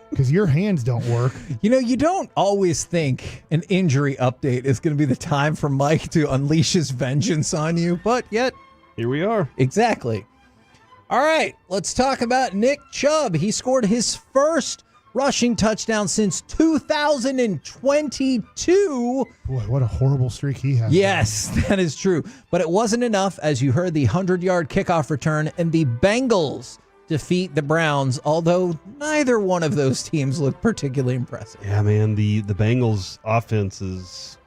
because your hands don't work. You don't always think an injury update is going to be the time for Mike to unleash his vengeance on you, but yet here we are. Exactly. All right, let's talk about Nick Chubb. He scored his first rushing touchdown since 2022. Boy, what a horrible streak he has. Yes, that is true. But it wasn't enough, as you heard the 100-yard kickoff return, and the Bengals defeat the Browns, although neither one of those teams looked particularly impressive. Yeah, man, the Bengals offense is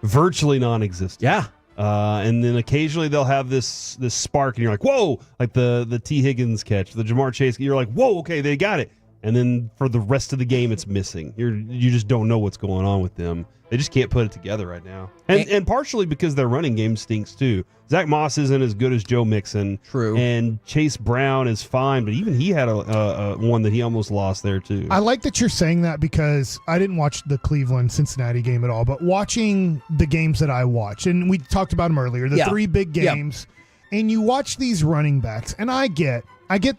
virtually non-existent. Yeah. And then occasionally they'll have this spark, and you're like, whoa, like the T. Higgins catch, the Jamar Chase. You're like, whoa, okay, they got it. And then for the rest of the game, it's missing. You just don't know what's going on with them. They just can't put it together right now. And partially because their running game stinks too. Zach Moss isn't as good as Joe Mixon. True. And Chase Brown is fine, but even he had a one that he almost lost there too. I like that you're saying that because I didn't watch the Cleveland-Cincinnati game at all, but watching the games that I watched, and we talked about them earlier, the three big games, and you watch these running backs, and I get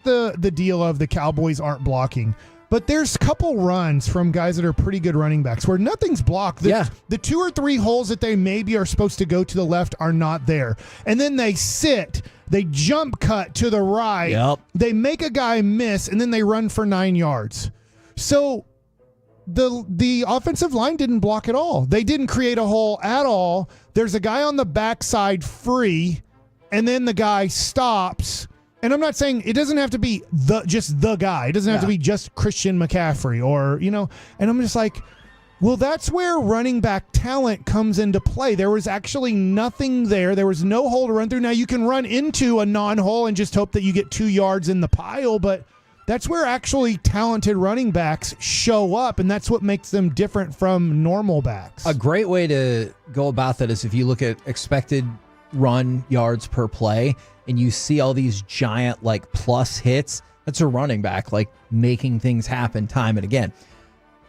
the deal of the Cowboys aren't blocking, but there's a couple runs from guys that are pretty good running backs where nothing's blocked. The 2 or 3 holes that they maybe are supposed to go to the left are not there. And then they jump cut to the right. Yep. They make a guy miss, and then they run for 9 yards. So the offensive line didn't block at all. They didn't create a hole at all. There's a guy on the backside free, and then the guy stops. And I'm not saying it doesn't have to be just the guy. It doesn't have to be just Christian McCaffrey or, and I'm just like, well, that's where running back talent comes into play. There was actually nothing there. There was no hole to run through. Now you can run into a non-hole and just hope that you get 2 yards in the pile, but That's where actually talented running backs show up, and that's what makes them different from normal backs. A great way to go about that is if you look at expected run yards per play and you see all these giant like plus hits, that's a running back like making things happen time and again.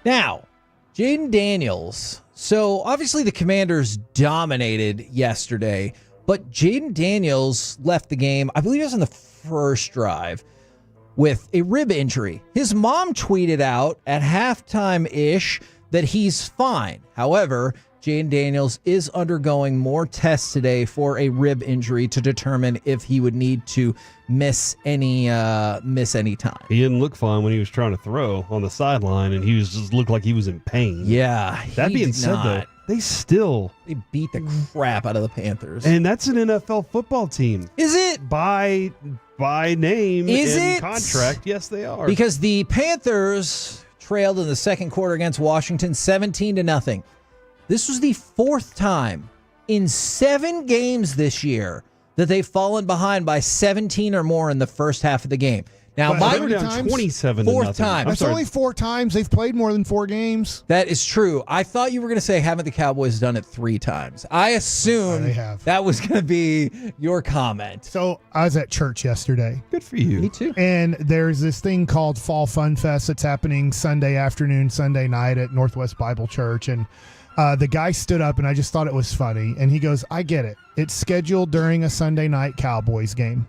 Now, Jaden Daniels. So obviously the Commanders dominated yesterday, but Jaden Daniels left the game, I believe it was on the first drive, with a rib injury. His mom tweeted out at halftime-ish that he's fine. However, Jaden Daniels is undergoing more tests today for a rib injury to determine if he would need to miss any time. He didn't look fine when he was trying to throw on the sideline, and he was just looked like he was in pain. Yeah. That being said, though, they beat the crap out of the Panthers. And that's an NFL football team. Is it? By name Is and it? contract, yes, they are. Because the Panthers trailed in the second quarter against Washington 17-0. This was the fourth time in 7 games this year that they've fallen behind by 17 or more in the first half of the game. Now, But by times? 27 fourth time. That's only 4 times. They've played more than 4 games. That is true. I thought you were going to say, haven't the Cowboys done it 3 times? I assumed they have. that was going to be your comment. So I was at church yesterday. Good for you. Me too. And there's this thing called Fall Fun Fest that's happening Sunday afternoon, Sunday night at Northwest Bible Church. And the guy stood up, and I just thought it was funny. And he goes, I get it. It's scheduled during a Sunday night Cowboys game.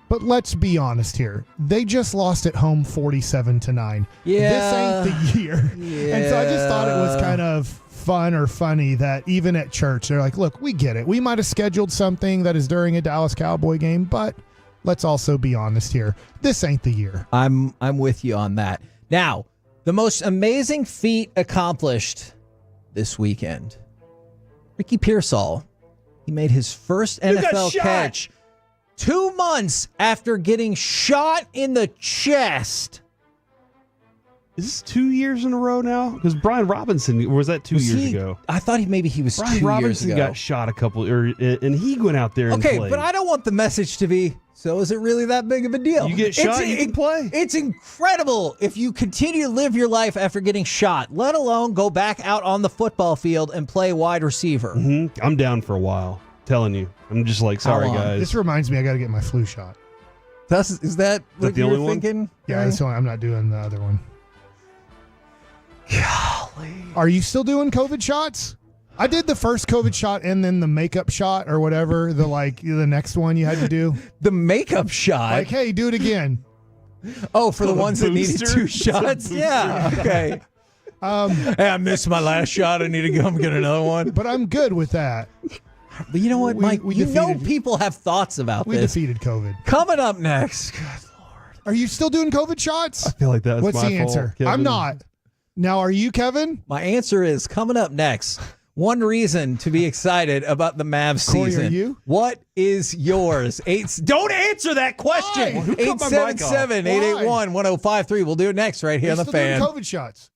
But let's be honest here. They just lost at home 47-9. Yeah. This ain't the year. Yeah. And so I just thought it was kind of fun or funny that even at church, they're like, look, we get it. We might have scheduled something that is during a Dallas Cowboy game, but let's also be honest here. This ain't the year. I'm with you on that. Now, the most amazing feat accomplished this weekend. Ricky Pearsall. He made his first NFL catch 2 months after getting shot in the chest. Is this 2 years in a row now? Because Brian Robinson, or was that 2 years ago? I thought maybe he was Brian 2 Robinson years ago. got shot and he went out there and Okay, played. but I don't want the message to be, so is it really that big of a deal? You get shot, you can play. It's incredible if you continue to live your life after getting shot, let alone go back out on the football field and play wide receiver. Mm-hmm. I'm down for a while. Telling you. I'm just like, sorry, guys. This reminds me I got to get my flu shot. Is that what the you only were one? thinking? Yeah, that's why I'm not doing the other one. Golly. Are you still doing COVID shots? I did the first COVID shot and then the makeup shot or whatever, the next one you had to do. The makeup shot? Like, hey, do it again. Oh, for the ones that needed 2 shots? Yeah, okay. Hey, I missed my last shot. I need to go and get another one. But I'm good with that. But you know what, Mike? You know people have thoughts about We this. defeated COVID. Coming up next. Good Lord. Are you still doing COVID shots? I feel like that's What's my the answer? fault, Kevin. I'm not. Now, are you, Kevin? My answer is coming up next. One reason to be excited about the Mavs Corey, season. are you? What is yours? Don't answer that question. Why? Who cut my mic off? 877-881-1053. We'll do it next right here on the Still doing Fan. COVID shots.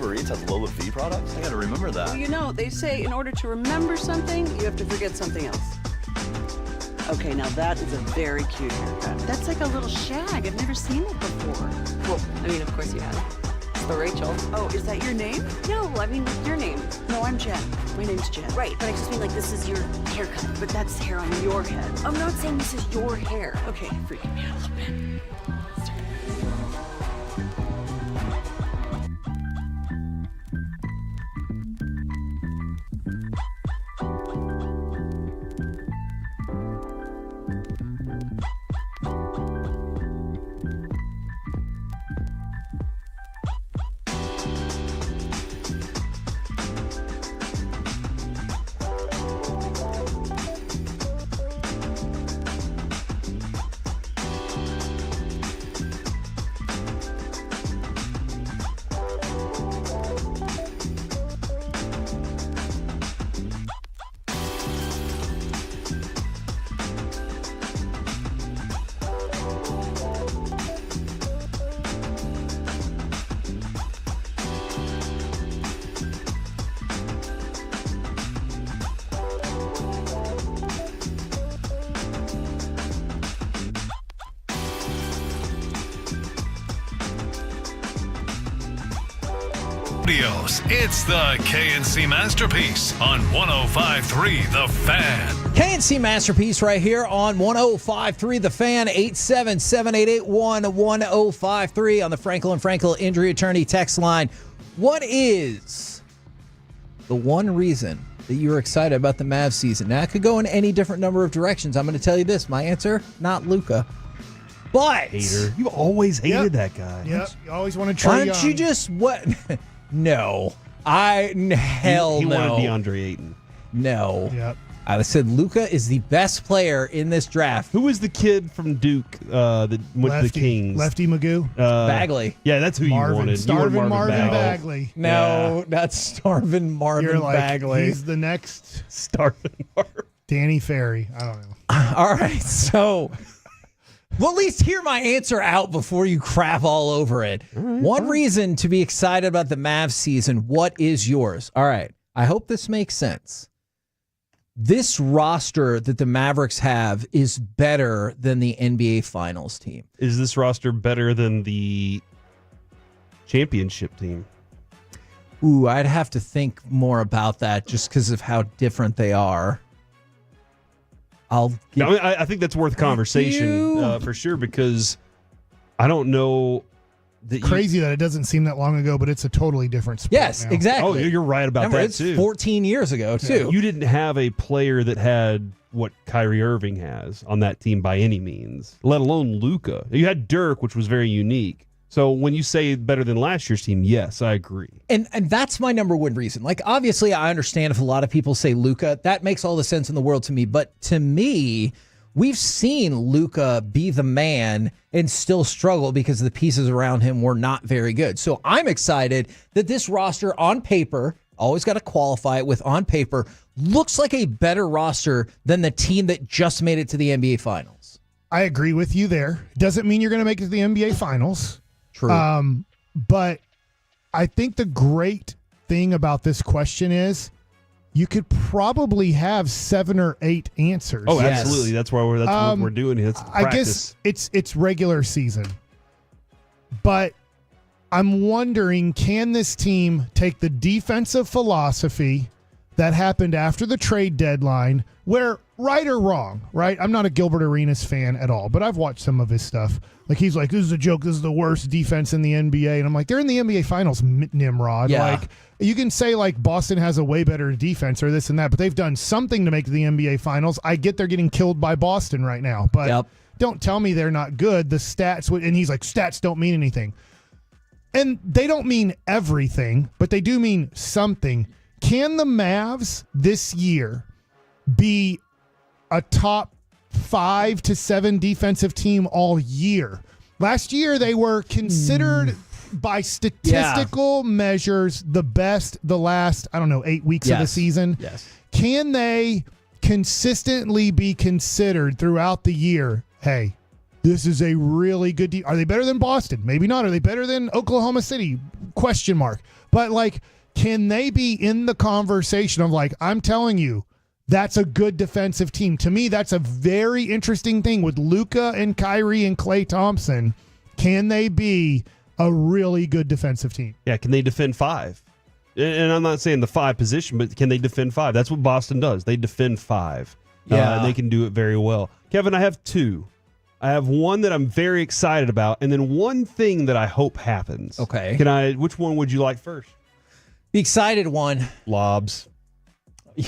Uber Eats has Lola V products? I gotta remember that. Well, you know, they say in order to remember something, you have to forget something else. Okay, now that is a very cute haircut. That's like a little shag. I've never seen it before. Well, I mean, of course you have. It's the Rachel. Oh, is that your name? No, I mean, your name. No, I'm Jen. My name's Jen. Right, but I just mean like this is your haircut. But that's hair on your head. I'm not saying this is your hair. Okay, freaking me out a little bit. It's the KNC Masterpiece on 105.3 The Fan. KNC Masterpiece right here on 105.3 The Fan, 877-788-1053 on the Frankel & Frankel Injury Attorney text line. What is the one reason that you're excited about the Mavs season? Now, it could go in any different number of directions. I'm going to tell you this. My answer, not Luka. But hater. You always hated that guy. Yep. You always want to try. Why don't you just what? No. Hell he no. wanted DeAndre Ayton. No. Yep. I said Luka is the best player in this draft. Who was the kid from Duke that went to the Kings? Lefty Magoo? Bagley. Yeah, that's who you wanted. Starvin' Marvin Bagley. No, that's Starvin' Marvin You're like, Bagley. He's the next Starvin' Marvin. Danny Ferry. I don't know. All right, so well, at least hear my answer out before you crap all over it. One reason to be excited about the Mavs season. What is yours? All right, I hope this makes sense. This roster that the Mavericks have is better than the NBA Finals team. Is this roster better than the championship team? Ooh, I'd have to think more about that just because of how different they are. I think that's worth conversation for sure, because I don't know. Crazy that it doesn't seem that long ago, but it's a totally different sport. Yes, now. exactly. Oh, you're right about Remember, that it's too. 14 years ago too. You didn't have a player that had what Kyrie Irving has on that team by any means, let alone Luka. You had Dirk, which was very unique. So when you say better than last year's team, yes, I agree. And that's my number one reason. Like, obviously, I understand if a lot of people say Luka. That makes all the sense in the world to me. But to me, we've seen Luka be the man and still struggle because the pieces around him were not very good. So I'm excited that this roster on paper, always got to qualify it with on paper, looks like a better roster than the team that just made it to the NBA Finals. I agree with you there. Doesn't mean you're going to make it to the NBA Finals. True. But I think the great thing about this question is you could probably have 7 or 8 answers. Oh, absolutely. That's why what we're doing here. I guess it's regular season. But I'm wondering, can this team take the defensive philosophy that happened after the trade deadline, where, right or wrong, right? I'm not a Gilbert Arenas fan at all, but I've watched some of his stuff. Like, he's like, this is a joke. This is the worst defense in the NBA. And I'm like, they're in the NBA Finals, Nimrod. Yeah. Like, you can say, like, Boston has a way better defense or this and that, but they've done something to make the NBA Finals. I get they're getting killed by Boston right now, but don't tell me they're not good. The stats, and he's like, stats don't mean anything. And they don't mean everything, but they do mean something. Can the Mavs this year be a top 5 to 7 defensive team all year? Last year, they were considered by statistical measures the best the last, 8 weeks of the season. Yes. Can they consistently be considered throughout the year? Hey, this is a really good team. Are they better than Boston? Maybe not. Are they better than Oklahoma City? Question mark. But, like, can they be in the conversation of, like, I'm telling you, that's a good defensive team. To me, that's a very interesting thing with Luka and Kyrie and Klay Thompson. Can they be a really good defensive team? Yeah, can they defend 5? And I'm not saying the 5 position, but can they defend 5? That's what Boston does. They defend 5. Yeah. And they can do it very well. Kevin, I have 2. I have one that I'm very excited about, and then one thing that I hope happens. Okay. Which one would you like first? The excited one. Lobs.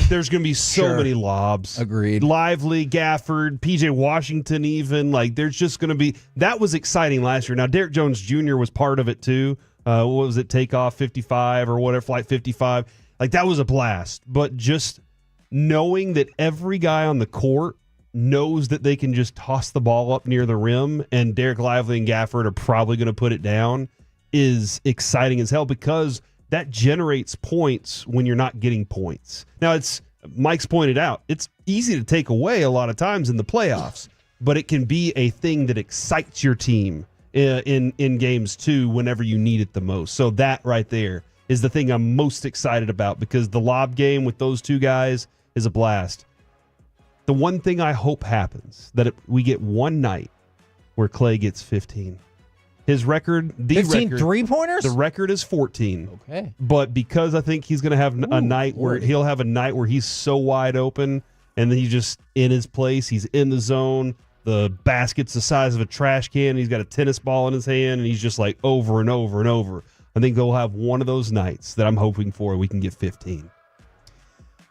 There's going to be so many lobs. Agreed. Lively, Gafford, PJ Washington even. Like, there's just going to be – that was exciting last year. Now, Derek Jones Jr. was part of it too. What was it, Takeoff 55 or whatever, Flight 55. Like, that was a blast. But just knowing that every guy on the court knows that they can just toss the ball up near the rim and Derek Lively and Gafford are probably going to put it down is exciting as hell because – that generates points when you're not getting points. Now, it's Mike's pointed out, it's easy to take away a lot of times in the playoffs, but it can be a thing that excites your team in games too whenever you need it the most. So that right there is the thing I'm most excited about because the lob game with those 2 guys is a blast. The one thing I hope happens, that we get one night where Klay gets 15. His record, 15 3-pointers? The record is 14. Okay. But because I think he's going to have a night where he'll have a night where he's so wide open and then he's just in his place, he's in the zone, the basket's the size of a trash can, he's got a tennis ball in his hand, and he's just like over and over and over. I think they'll have one of those nights that I'm hoping for. We can get 15.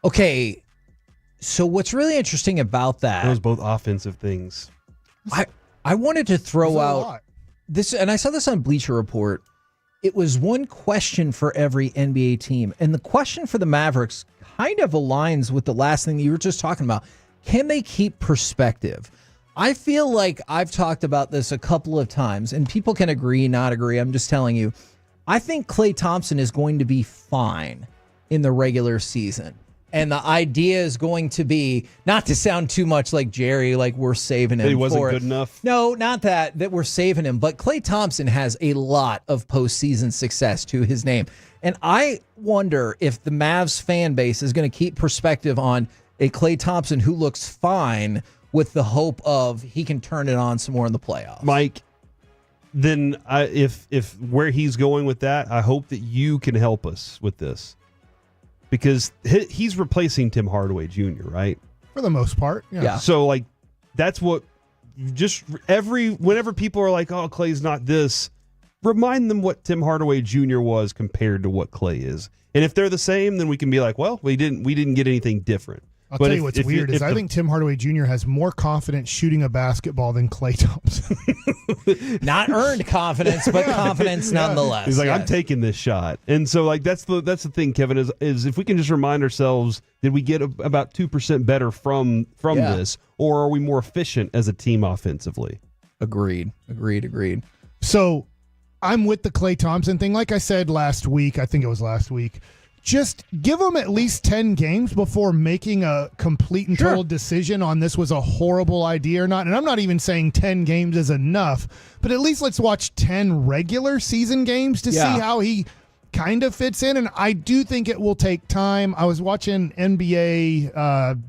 Okay. So what's really interesting about that? Those both offensive things. I wanted to throw out this, and I saw this on Bleacher Report. It was one question for every NBA team. And the question for the Mavericks kind of aligns with the last thing you were just talking about. Can they keep perspective? I feel like I've talked about this a couple of times, and people can agree, not agree. I'm just telling you. I think Klay Thompson is going to be fine in the regular season. And the idea is going to be, not to sound too much like Jerry, like we're saving him. He wasn't for good enough? No, not that we're saving him. But Klay Thompson has a lot of postseason success to his name. And I wonder if the Mavs fan base is going to keep perspective on a Klay Thompson who looks fine with the hope of he can turn it on some more in the playoffs. Mike, then if where he's going with that, I hope that you can help us with this. Because he's replacing Tim Hardaway Jr., right? For the most part, yeah. So, like, that's what whenever people are like, oh, Klay's not this, remind them what Tim Hardaway Jr. was compared to what Klay is. And if they're the same, then we can be like, well, we didn't get anything different. I'll tell you what's weird is I think Tim Hardaway Jr. has more confidence shooting a basketball than Klay Thompson. Not earned confidence, but confidence nonetheless. He's like, I'm taking this shot. And so, like, that's the thing, Kevin, is if we can just remind ourselves, did we get about 2% better from this, or are we more efficient as a team offensively? Agreed. So I'm with the Klay Thompson thing. Like I said last week, I think it was last week, just give them at least 10 games before making a complete and total decision on this was a horrible idea or not. And I'm not even saying 10 games is enough, but at least let's watch 10 regular season games to see how he kind of fits in. And I do think it will take time. I was watching NBA.com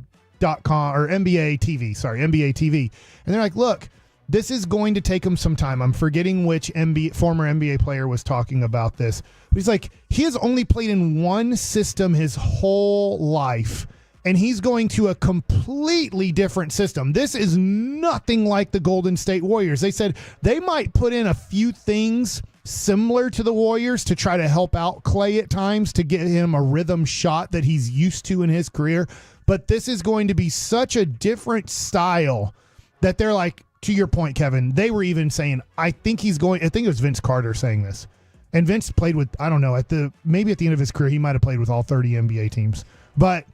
or NBA TV. And they're like, look, this is going to take him some time. I'm forgetting which former NBA player was talking about this. He's like, he has only played in one system his whole life, and he's going to a completely different system. This is nothing like the Golden State Warriors. They said they might put in a few things similar to the Warriors to try to help out Klay at times to get him a rhythm shot that he's used to in his career. But this is going to be such a different style that they're like, to your point, Kevin, they were even saying, I think it was Vince Carter saying this. And Vince played with, I don't know, maybe at the end of his career, he might have played with all 30 NBA teams. But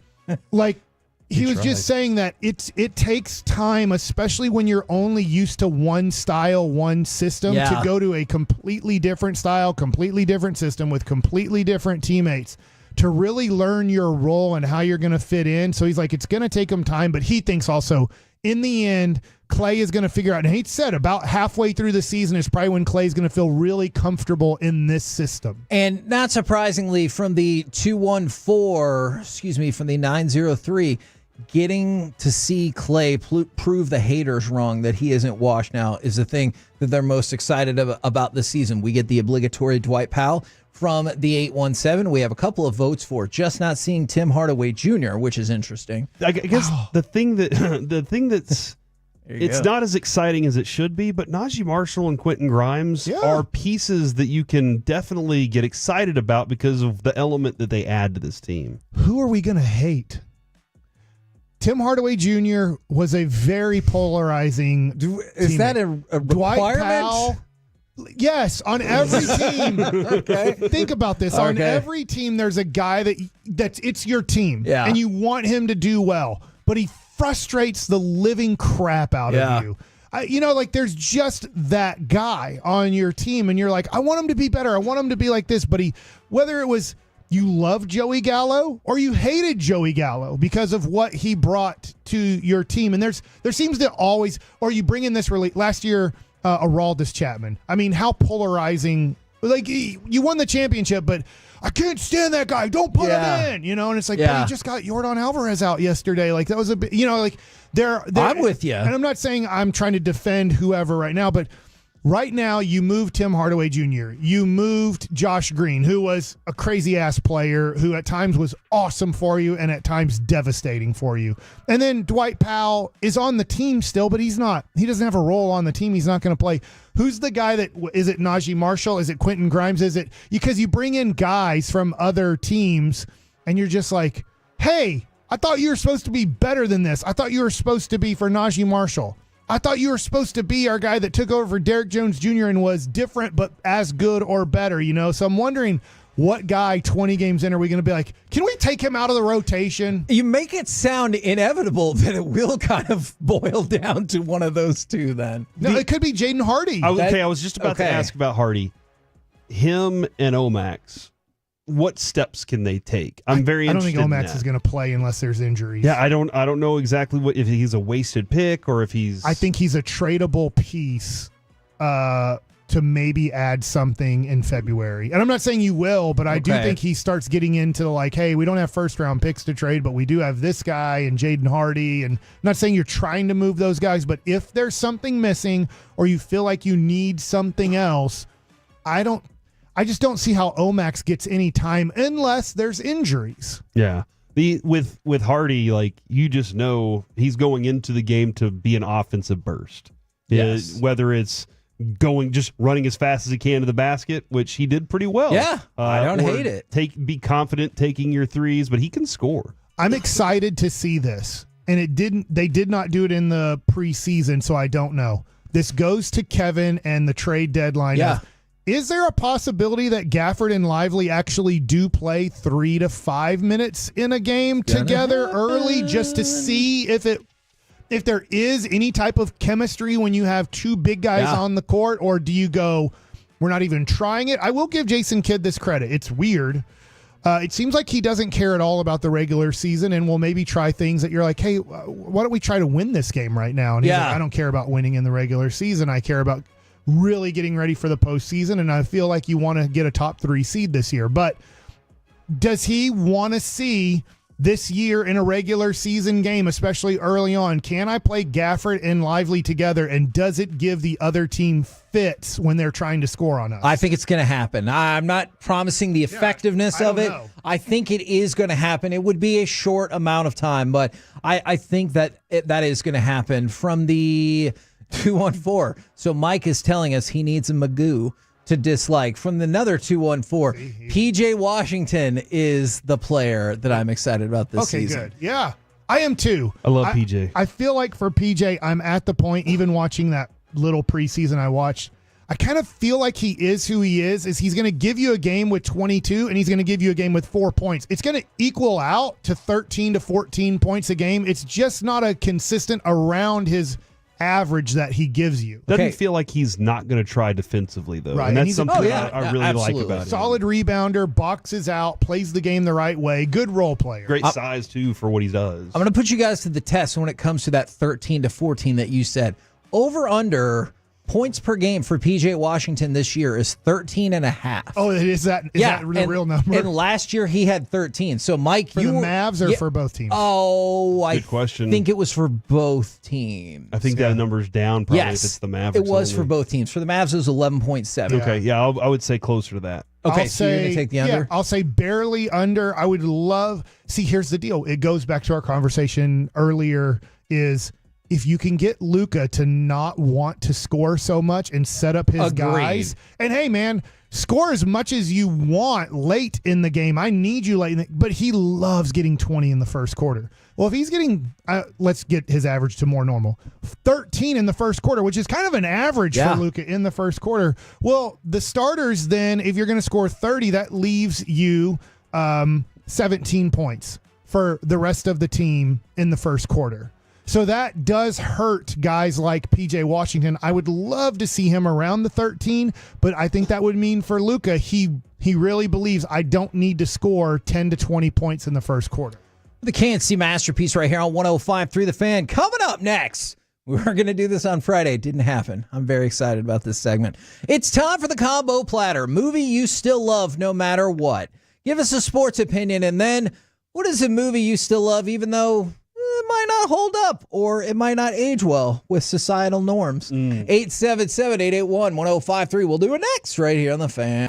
like, he was just saying that it takes time, especially when you're only used to one style, one system, to go to a completely different style, completely different system with completely different teammates to really learn your role and how you're going to fit in. So he's like, it's going to take him time, but he thinks also in the end, Clay is going to figure out, and he said about halfway through the season is probably when Clay's going to feel really comfortable in this system. And not surprisingly, from the 214, from the 903, getting to see Clay prove the haters wrong that he isn't washed now is the thing that they're most excited about this season. We get the obligatory Dwight Powell from the 817. We have a couple of votes for just not seeing Tim Hardaway Jr., which is interesting. I guess the thing that's it's not as exciting as it should be, but Najee Marshall and Quentin Grimes are pieces that you can definitely get excited about because of the element that they add to this team. Who are we going to hate? Tim Hardaway Jr. was a very polarizing Is that a Dwight requirement? Powell, yes, on every team. Okay. Think about this. On every team, there's a guy that's it's your team, and you want him to do well, but he frustrates the living crap out of you. There's just that guy on your team, and you're like, I want him to be better. I want him to be like this, but whether it was you loved Joey Gallo or you hated Joey Gallo because of what he brought to your team, and there seems to always, or you bring in this last year, Aroldis Chapman. I mean, how polarizing! Like you won the championship, but I can't stand that guy. Don't put him in, and it's like, but you just got Yordan Alvarez out yesterday. Like that was a bit, I'm with you. And I'm not saying I'm trying to defend whoever right now, but right now you moved Tim Hardaway Jr. You moved Josh Green, who was a crazy ass player who at times was awesome for you and at times devastating for you. And then Dwight Powell is on the team still, but he doesn't have a role on the team. He's not going to play. Who's the guy is it Najee Marshall? Is it Quentin Grimes? Is it, because you bring in guys from other teams and you're just like, hey, I thought you were supposed to be better than this. I thought you were supposed to be for Najee Marshall. I thought you were supposed to be our guy that took over for Derrick Jones Jr. and was different but as good or better, So I'm wondering what guy 20 games in are we going to be like, can we take him out of the rotation? You make it sound inevitable that it will kind of boil down to one of those two then. No, it could be Jaden Hardy. I was just about to ask about Hardy. Him and Omax. What steps can they take? I'm very interested. I don't think Omax is going to play unless there's injuries. Yeah, I don't know exactly if he's a wasted pick or if he's. I think he's a tradable piece to maybe add something in February. And I'm not saying you will, but I do think he starts getting into like, hey, we don't have first round picks to trade, but we do have this guy and Jaden Hardy. And I'm not saying you're trying to move those guys, but if there's something missing or you feel like you need something else, I just don't see how Omax gets any time unless there's injuries. Yeah. With Hardy, like, you just know he's going into the game to be an offensive burst. Yes. Whether it's just running as fast as he can to the basket, which he did pretty well. Yeah. I don't hate it. Be confident taking your threes, but he can score. I'm excited to see this. And they did not do it in the preseason, so I don't know. This goes to Kevin and the trade deadline. Yeah. Is there a possibility that Gafford and Lively actually do play 3 to 5 minutes in a game together early just to see if there is any type of chemistry when you have two big guys on the court, or do you go, we're not even trying it? I will give Jason Kidd this credit. It's weird. It seems like he doesn't care at all about the regular season and will maybe try things that you're like, hey, why don't we try to win this game right now? And he's like, I don't care about winning in the regular season. I care about really getting ready for the postseason, and I feel like you want to get a top 3 seed this year. But does he want to see this year in a regular season game, especially early on, can I play Gafford and Lively together, and does it give the other team fits when they're trying to score on us? I think it's going to happen. I'm not promising the effectiveness of it. I think it is going to happen. It would be a short amount of time, but I think that that is going to happen. From the 214. So Mike is telling us he needs a Magoo to dislike. From another 214, PJ Washington is the player that I'm excited about this season. Okay, good. Yeah, I am too. I love PJ. I feel like for PJ, I'm at the point, even watching that little preseason I watched, I kind of feel like he is who he is he's going to give you a game with 22 and he's going to give you a game with 4 points. It's going to equal out to 13 to 14 points a game. It's just not a consistent around his average that he gives you. Doesn't feel like he's not going to try defensively, though. Right. And that's he's something I really like about him. Solid rebounder, boxes out, plays the game the right way, good role player. Great size, too, for what he does. I'm going to put you guys to the test when it comes to that 13 to 14 that you said. Over under points per game for PJ Washington this year is 13.5. Oh, is that the real number? And last year he had 13. So, Mike, for the Mavs or for both teams? Oh, Good question. I think it was for both teams. I think that number's down probably if it's the Mavericks. It was only. for both teams. For the Mavs, it was 11.7. Okay, yeah, I would say closer to that. Okay, so you're going to take the under? Yeah, I'll say barely under. I would love... See, here's the deal. It goes back to our conversation earlier is... If you can get Luka to not want to score so much and set up his guys, and hey, man, score as much as you want late in the game. I need you late, but he loves getting 20 in the first quarter. Well, if he's getting, let's get his average to more normal, 13 in the first quarter, which is kind of an average for Luka in the first quarter. Well, the starters then, if you're going to score 30, that leaves you 17 points for the rest of the team in the first quarter. So that does hurt guys like PJ Washington. I would love to see him around the 13, but I think that would mean for Luka, he really believes I don't need to score 10 to 20 points in the first quarter. The KNC Masterpiece right here on 105.3 The Fan. Coming up next, we were going to do this on Friday. It didn't happen. I'm very excited about this segment. It's time for the Combo Platter. Movie you still love no matter what. Give us a sports opinion, and then what is a movie you still love even though it might not hold up or it might not age well with societal norms. 877-881-1053. We'll do it next right here on The Fan.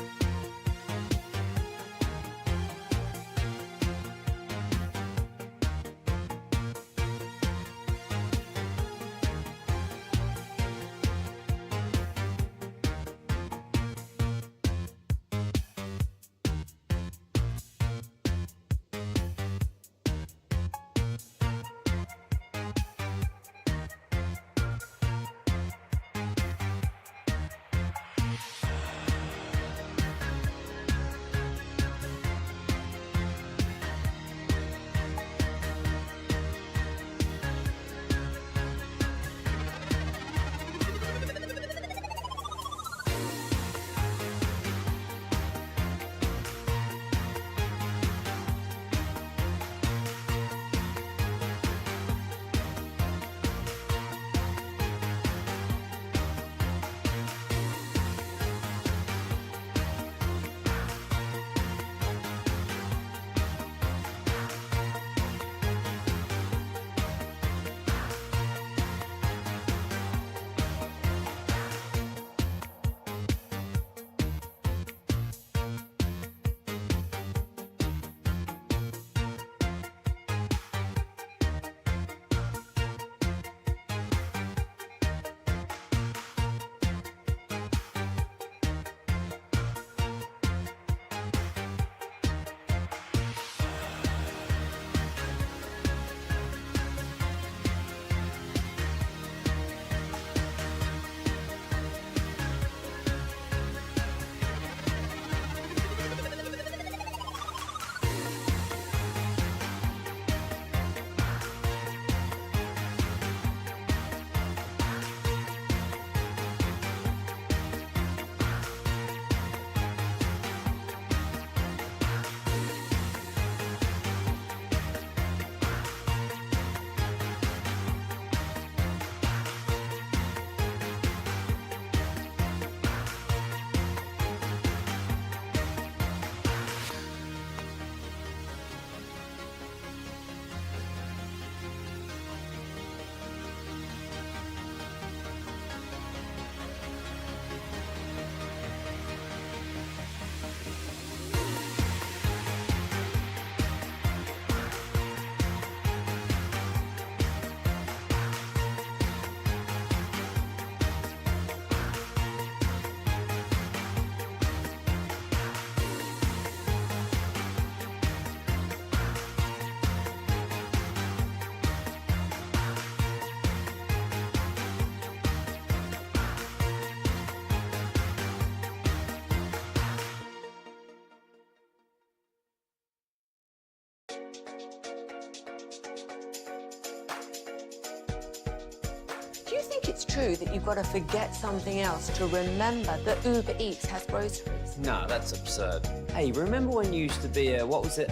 it's true that you've got to forget something else to remember that Uber Eats has groceries? No, that's absurd. Hey, remember when you used to be a, what was it,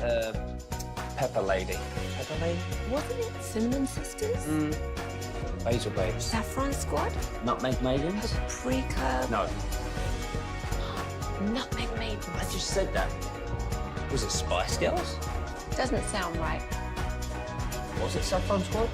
Pepper Lady? Pepper Lady? Wasn't it Cinnamon Sisters? Basil Babes. Saffron Squad? Nutmeg Maidens? Paprika? No. Nutmeg Maidens. I just said that. Was it Spice Girls? Doesn't sound right. Was it Saffron Squad?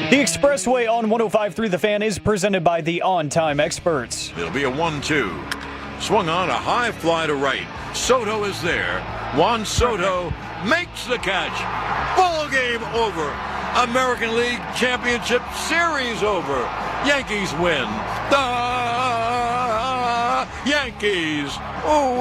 The Expressway on 105.3 The Fan is presented by the On Time Experts. It'll be a 1-2. Swung on a high fly to right. Soto is there. Juan Soto makes the catch. Ball game over. American League Championship Series over. Yankees win. The Yankees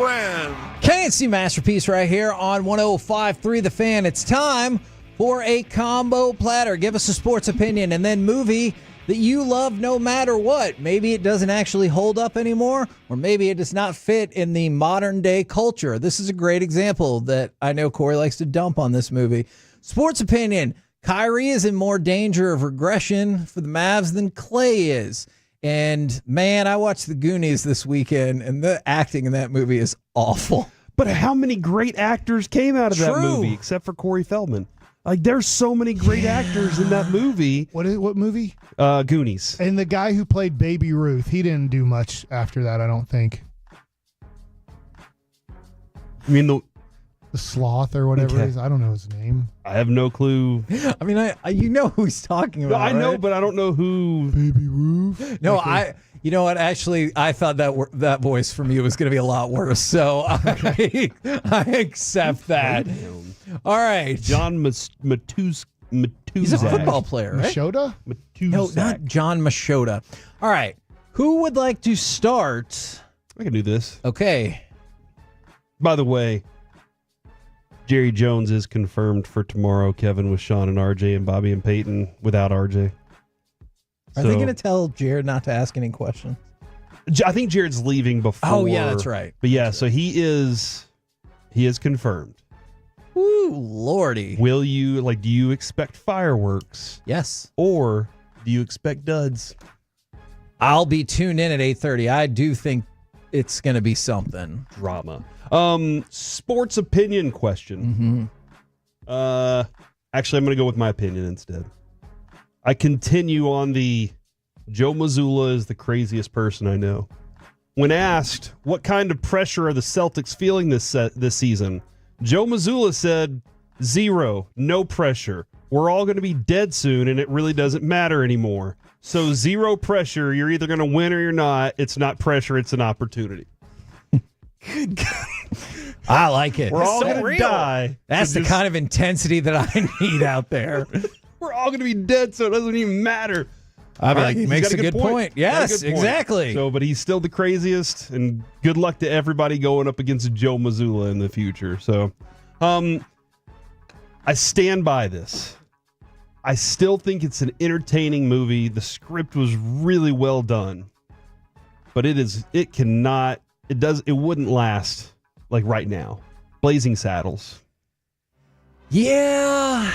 win. KNC Masterpiece right here on 105.3 The Fan. It's time for a combo platter. Give us a sports opinion and then movie that you love no matter what. Maybe it doesn't actually hold up anymore, or maybe it does not fit in the modern day culture. This is a great example that I know Corey likes to dump on this movie. Sports opinion. Kyrie is in more danger of regression for the Mavs than Clay is. And man, I watched The Goonies this weekend, and the acting in that movie is awful. But how many great actors came out of that movie, except for Corey Feldman? Like, there's so many great actors in that movie. What movie? Goonies. And the guy who played Baby Ruth, he didn't do much after that, I don't think. I mean, the sloth or whatever it is. I don't know his name. I have no clue. I mean, you know who he's talking about. No, I know, right? but I don't know who. Baby Ruth. No, you know what? Actually, I thought that voice from you was going to be a lot worse. So I accept that. All right, John Matuzak. He's a football player, right? Machota? No, not John Machota. All right, who would like to start? I can do this. Okay. By the way, Jerry Jones is confirmed for tomorrow, Kevin, with Sean and RJ and Bobby and Peyton without RJ. Are they going to tell Jared not to ask any questions? I think Jared's leaving before. Oh, yeah, that's right. But yeah, so he is confirmed. Woo, Lordy. Will you, do you expect fireworks? Yes. Or do you expect duds? I'll be tuned in at 8:30. I do think it's going to be something. Drama. Sports opinion question. Actually, I'm going to go with my opinion instead. I continue on the Joe Mazzulla is the craziest person I know. When asked what kind of pressure are the Celtics feeling this season, Joe Mazzulla said, 0, no pressure. We're all going to be dead soon, and it really doesn't matter anymore. So 0 pressure. You're either going to win or you're not. It's not pressure. It's an opportunity. Good God. I like it. We're all going to die. That's the kind of intensity that I need out there. We're all going to be dead, so it doesn't even matter. I mean, he makes a good point. Yes, exactly. So, but he's still the craziest, and good luck to everybody going up against Joe Mazzulla in the future. So, I stand by this. I still think it's an entertaining movie. The script was really well done, but it wouldn't last like right now. Blazing Saddles. Yeah.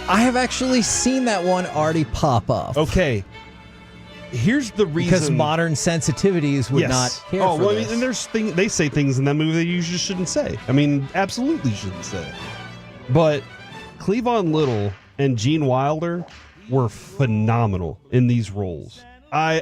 I have actually seen that one already pop up. Okay. Here's the reason. Because modern sensitivities would not care for this. I mean, and there's they say things in that movie that you just shouldn't say. I mean, absolutely shouldn't say. But Cleavon Little and Gene Wilder were phenomenal in these roles. I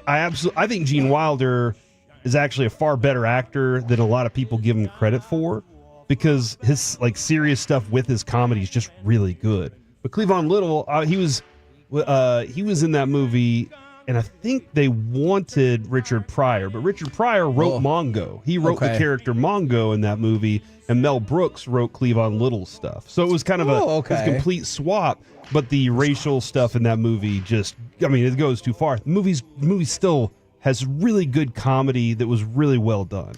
think Gene Wilder is actually a far better actor than a lot of people give him credit for, because his serious stuff with his comedy is just really good. But Cleavon Little, he was in that movie, and I think they wanted Richard Pryor, but Richard Pryor wrote Mongo. He wrote the character Mongo in that movie, and Mel Brooks wrote Cleavon Little's stuff. So it was kind of a complete swap. But the racial stuff in that movie it goes too far. The movie still has really good comedy that was really well done.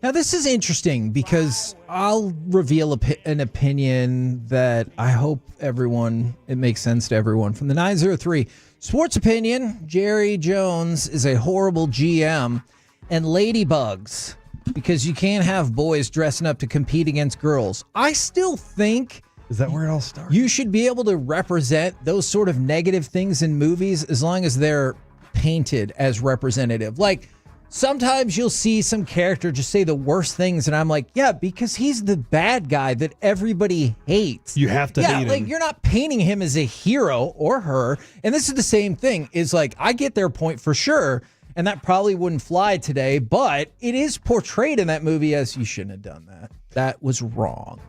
Now, this is interesting because I'll reveal an opinion that I hope it makes sense to everyone. From the 903, sports opinion, Jerry Jones is a horrible GM, and ladybugs, because you can't have boys dressing up to compete against girls. I still think... Is that where it all starts? You should be able to represent those sort of negative things in movies as long as they're painted as representative. Like, sometimes you'll see some character just say the worst things, and I'm like, yeah, because he's the bad guy that everybody hates. You have to hate him. You're not painting him as a hero or her. And this is the same thing. Is I get their point for sure, and that probably wouldn't fly today, but it is portrayed in that movie as you shouldn't have done that. That was wrong.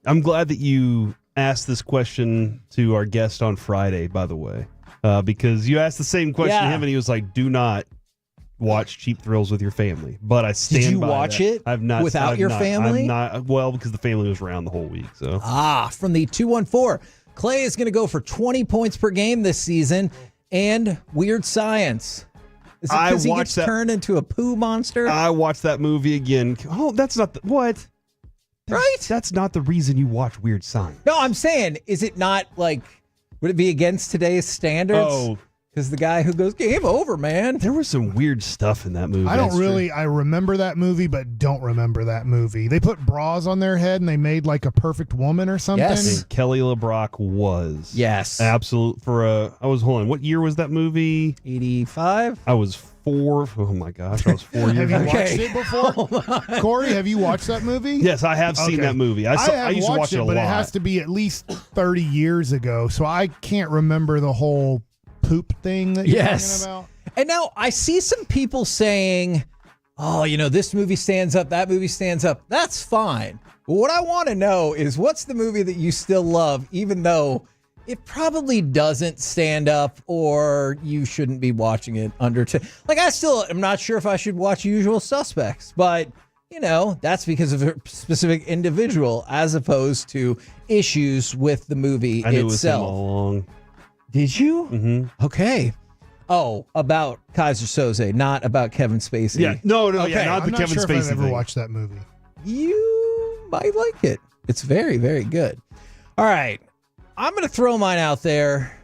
I'm glad that you asked this question to our guest on Friday, by the way, because you asked the same question to him, and he was like, "Do not watch Cheap Thrills with your family." But I stand by Did you watch it I've not without your family? I'm not, well, because the family was around the whole week. So from the 214, Clay is going to go for 20 points per game this season, and Weird Science. Is it because he gets turned into a poo monster? I watched that movie again. Oh, that's not what. Right? That's not the reason you watch Weird Science. No, I'm saying, is it not like, would it be against today's standards? Oh. Because the guy who goes, game over, man. There was some weird stuff in that movie. I remember that movie, but don't remember that movie. They put bras on their head and they made like a perfect woman or something. Yes. And Kelly LeBrock was. Yes. Absolute hold on. What year was that movie? 85? I was 4. Oh my gosh, I was 4 years Have you old. watched it before? Corey, have you watched that movie? Yes, I have seen that movie. I used to watch it a lot. But it has to be at least 30 years ago, so I can't remember the whole poop thing that you're talking about. And now I see some people saying, oh, this movie stands up, that movie stands up. That's fine. But what I want to know is, what's the movie that you still love, even though it probably doesn't stand up, or you shouldn't be watching it under I still am not sure if I should watch Usual Suspects, but that's because of a specific individual as opposed to issues with the movie I knew itself. It was him all along. Did you? Mm-hmm. Okay. Oh, about Kaiser Soze, not about Kevin Spacey. Yeah, no, okay. yeah, not the I'm Kevin not sure Spacey if I've ever thing. watched that movie. You might like it. It's very, very good. All right. I'm going to throw mine out there.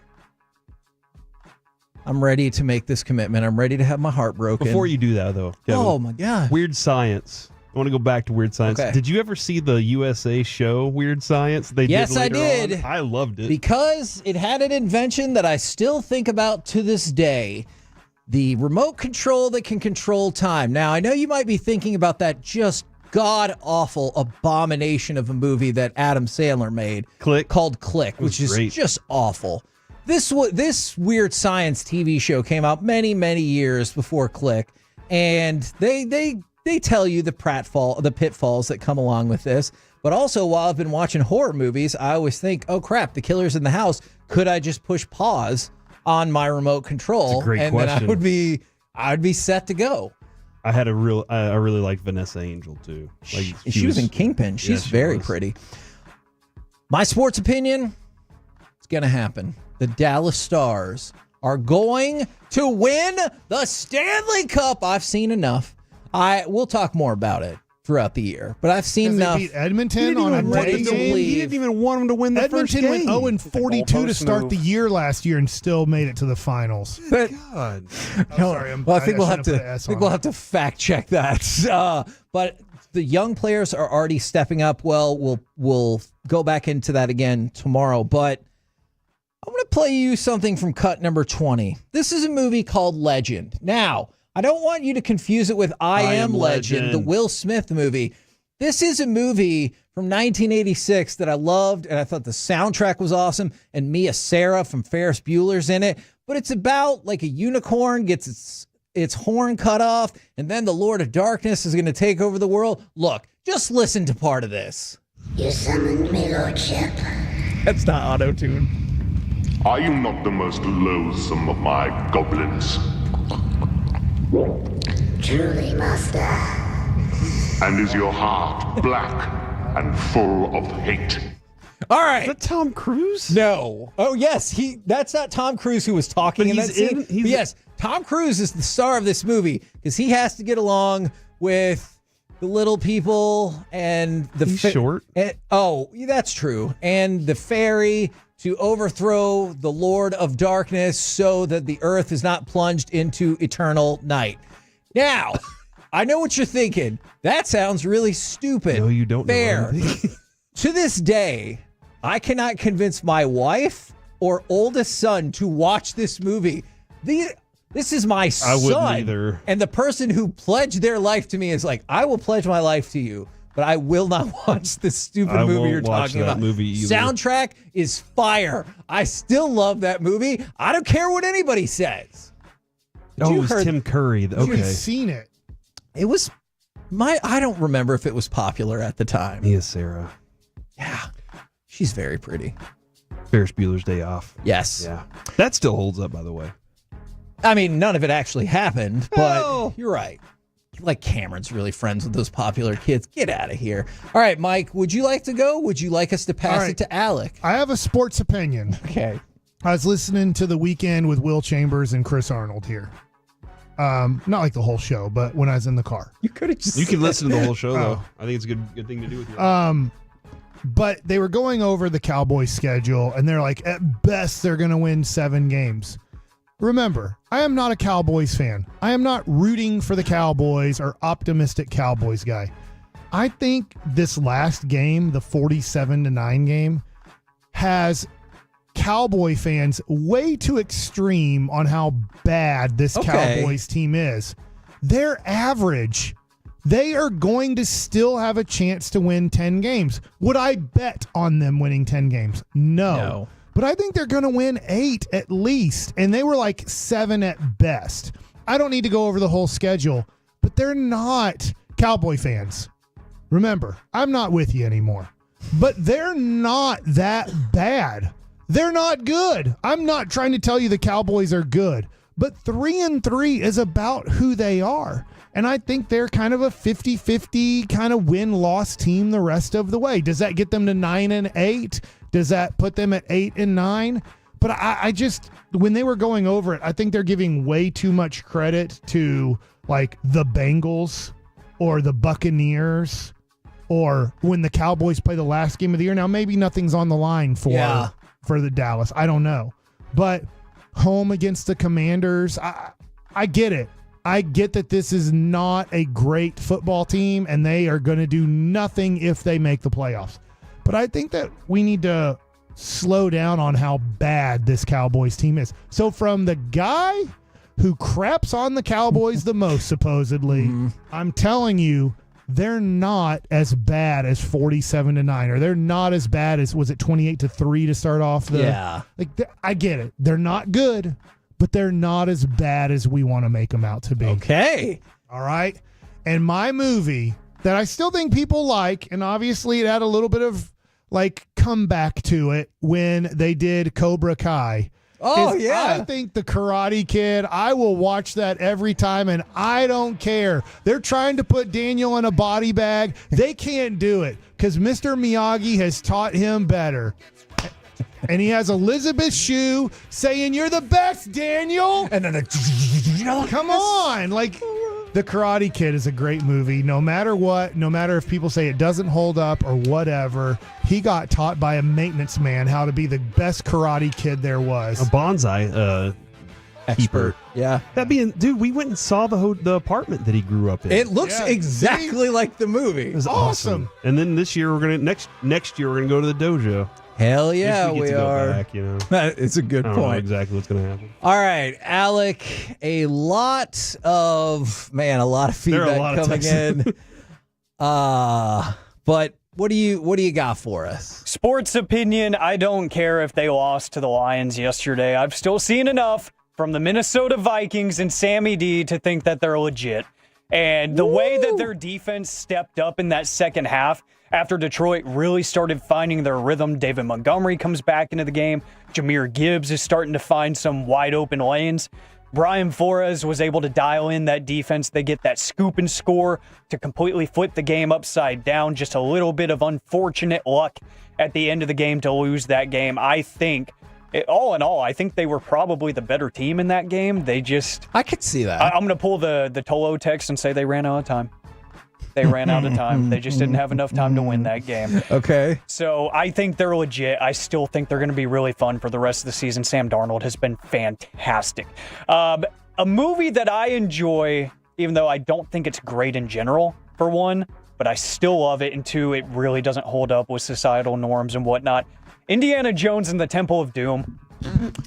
I'm ready to make this commitment. I'm ready to have my heart broken. Before you do that, though, Kevin, oh my God. Weird Science. I want to go back to Weird Science. Okay. Did you ever see the USA show Weird Science? Yes, I did. I loved it. Because it had an invention that I still think about to this day. The remote control that can control time. Now, I know you might be thinking about that just god-awful abomination of a movie that Adam Sandler made. Called Click, which is great. just awful. This Weird Science TV show came out many, many years before Click. And they tell you the pitfalls that come along with this. But also, while I've been watching horror movies, I always think, oh crap, the killer's in the house. Could I just push pause on my remote control? That's a great and question. then I'd be set to go. I really liked Vanessa Angel too. She was in Kingpin. She's very pretty. My sports opinion, it's going to happen. The Dallas Stars are going to win the Stanley Cup. I've seen enough. We'll talk more about it throughout the year, but I've seen enough. They beat Edmonton on a day game. He didn't even want him to win the first game. Edmonton went 0-42 to start the year last year and still made it to the finals. But God, I think we'll have to fact check that. But the young players are already stepping up. Well, we'll go back into that again tomorrow. But I'm going to play you something from cut number 20. This is a movie called Legend. Now, I don't want you to confuse it with I Am Legend, the Will Smith movie. This is a movie from 1986 that I loved, and I thought the soundtrack was awesome, and Mia Sara from Ferris Bueller's in it. But it's about like a unicorn gets its horn cut off, and then the Lord of Darkness is going to take over the world. Look, just listen to part of this. You summoned me, Lordship. That's not auto-tune. Are you not the most loathsome of my goblins? Truly, Master. And is your heart black and full of hate? All right. Is that Tom Cruise? No. Oh, yes. That's not Tom Cruise who was talking in that scene. But yes, Tom Cruise is the star of this movie because he has to get along with the little people and the He's short. That's true. And the fairy to overthrow the Lord of Darkness so that the earth is not plunged into eternal night. Now, I know what you're thinking. That sounds really stupid. No, you don't. Fair. To this day, I cannot convince my wife or oldest son to watch this movie. This is my son. I wouldn't either. And the person who pledged their life to me is like, I will pledge my life to you, but I will not watch this stupid movie you're talking about. Movie either. Soundtrack is fire. I still love that movie. I don't care what anybody says. It was Tim Curry. Okay. You've seen it. It was I don't remember if it was popular at the time. Mia Sara. Yeah. She's very pretty. Ferris Bueller's Day Off. Yes. Yeah. That still holds up, by the way. I mean, none of it actually happened, but you're right. Like Cameron's really friends with those popular kids. Get out of here. All right, Mike, would you like to go? Would you like us to pass it to Alec? I have a sports opinion. Okay. I was listening to The Weekend with Will Chambers and Chris Arnold here. Not like the whole show, but when I was in the car. You could have just You can listen to the whole show, though. I think it's a good thing to do with your But they were going over the Cowboys schedule, and they're like, at best, they're going to win 7 games. Remember, I am not a Cowboys fan. I am not rooting for the Cowboys or optimistic Cowboys guy. I think this last game, the 47-9 game, has Cowboy fans way too extreme on how bad this Cowboys team is. They're average. They are going to still have a chance to win 10 games. Would I bet on them winning 10 games? No. But I think they're going to win 8 at least. And they were like 7 at best. I don't need to go over the whole schedule, but they're not Cowboy fans. Remember, I'm not with you anymore. But they're not that bad. They're not good. I'm not trying to tell you the Cowboys are good. But 3-3 is about who they are. And I think they're kind of a 50-50 kind of win-loss team the rest of the way. Does that get them to 9-8? Does that put them at 8-9? But I just, when they were going over it, I think they're giving way too much credit to like the Bengals or the Buccaneers or when the Cowboys play the last game of the year. Now, maybe nothing's on the line for the Dallas. I don't know. But home against the Commanders, I get it. I get that this is not a great football team, and they are going to do nothing if they make the playoffs. But I think that we need to slow down on how bad this Cowboys team is. So from the guy who craps on the Cowboys the most, supposedly, I'm telling you, they're not as bad as 47-9, or they're not as bad as, was it 28-3 to start off? I get it. They're not good, but they're not as bad as we want to make them out to be. Okay. All right. And my movie that I still think people like, and obviously it had a little bit of like comeback to it when they did Cobra Kai. Oh, yeah. I think the Karate Kid, I will watch that every time, and I don't care. They're trying to put Daniel in a body bag. They can't do it because Mr. Miyagi has taught him better. And he has Elizabeth Shue saying, "You're the best, Daniel." And then come on. Like, The Karate Kid is a great movie. No matter what, no matter if people say it doesn't hold up or whatever, he got taught by a maintenance man how to be the best karate kid there was. A bonsai keeper. Yeah. That being, dude, we went and saw the apartment that he grew up in. It looks exactly like the movie. It was awesome. And then this year next year we're gonna go to the dojo. Hell yeah, we are. Go back, you know. It's a good I point. don't know exactly what's going to happen. All right, Alec, a lot of feedback coming in. But what do you got for us? Sports opinion, I don't care if they lost to the Lions yesterday. I've still seen enough from the Minnesota Vikings and Sammy D to think that they're legit. And the way that their defense stepped up in that second half after Detroit really started finding their rhythm, David Montgomery comes back into the game. Jahmyr Gibbs is starting to find some wide open lanes. Brian Flores was able to dial in that defense. They get that scoop and score to completely flip the game upside down. Just a little bit of unfortunate luck at the end of the game to lose that game. I think, all in all, I think they were probably the better team in that game. I could see that. I'm going to pull the Tolo text and say they ran out of time. They ran out of time. They just didn't have enough time to win that game. Okay. So I think they're legit. I still think they're going to be really fun for the rest of the season. Sam Darnold has been fantastic. A movie that I enjoy, even though I don't think it's great in general, for one, but I still love it, and two, it really doesn't hold up with societal norms and whatnot. Indiana Jones and the Temple of Doom.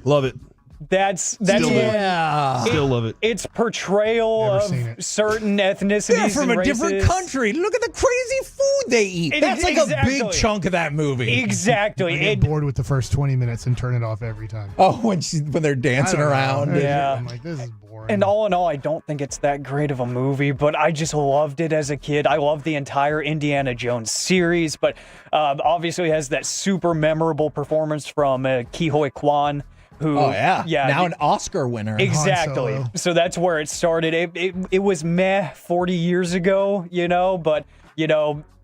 Love it. That's Still love it. It's portrayal of certain ethnicities. They're from and a different races. country. Look at the crazy food they eat. That's like a big chunk of that movie. Exactly. I get bored with the first 20 minutes and turn it off every time. Oh, when they're dancing around. Yeah. I'm like, this is boring. And all in all, I don't think it's that great of a movie, but I just loved it as a kid. I loved the entire Indiana Jones series, but obviously has that super memorable performance from Ke Huy Quan, who, now an Oscar winner. Exactly. So that's where it started. It was meh 40 years ago, but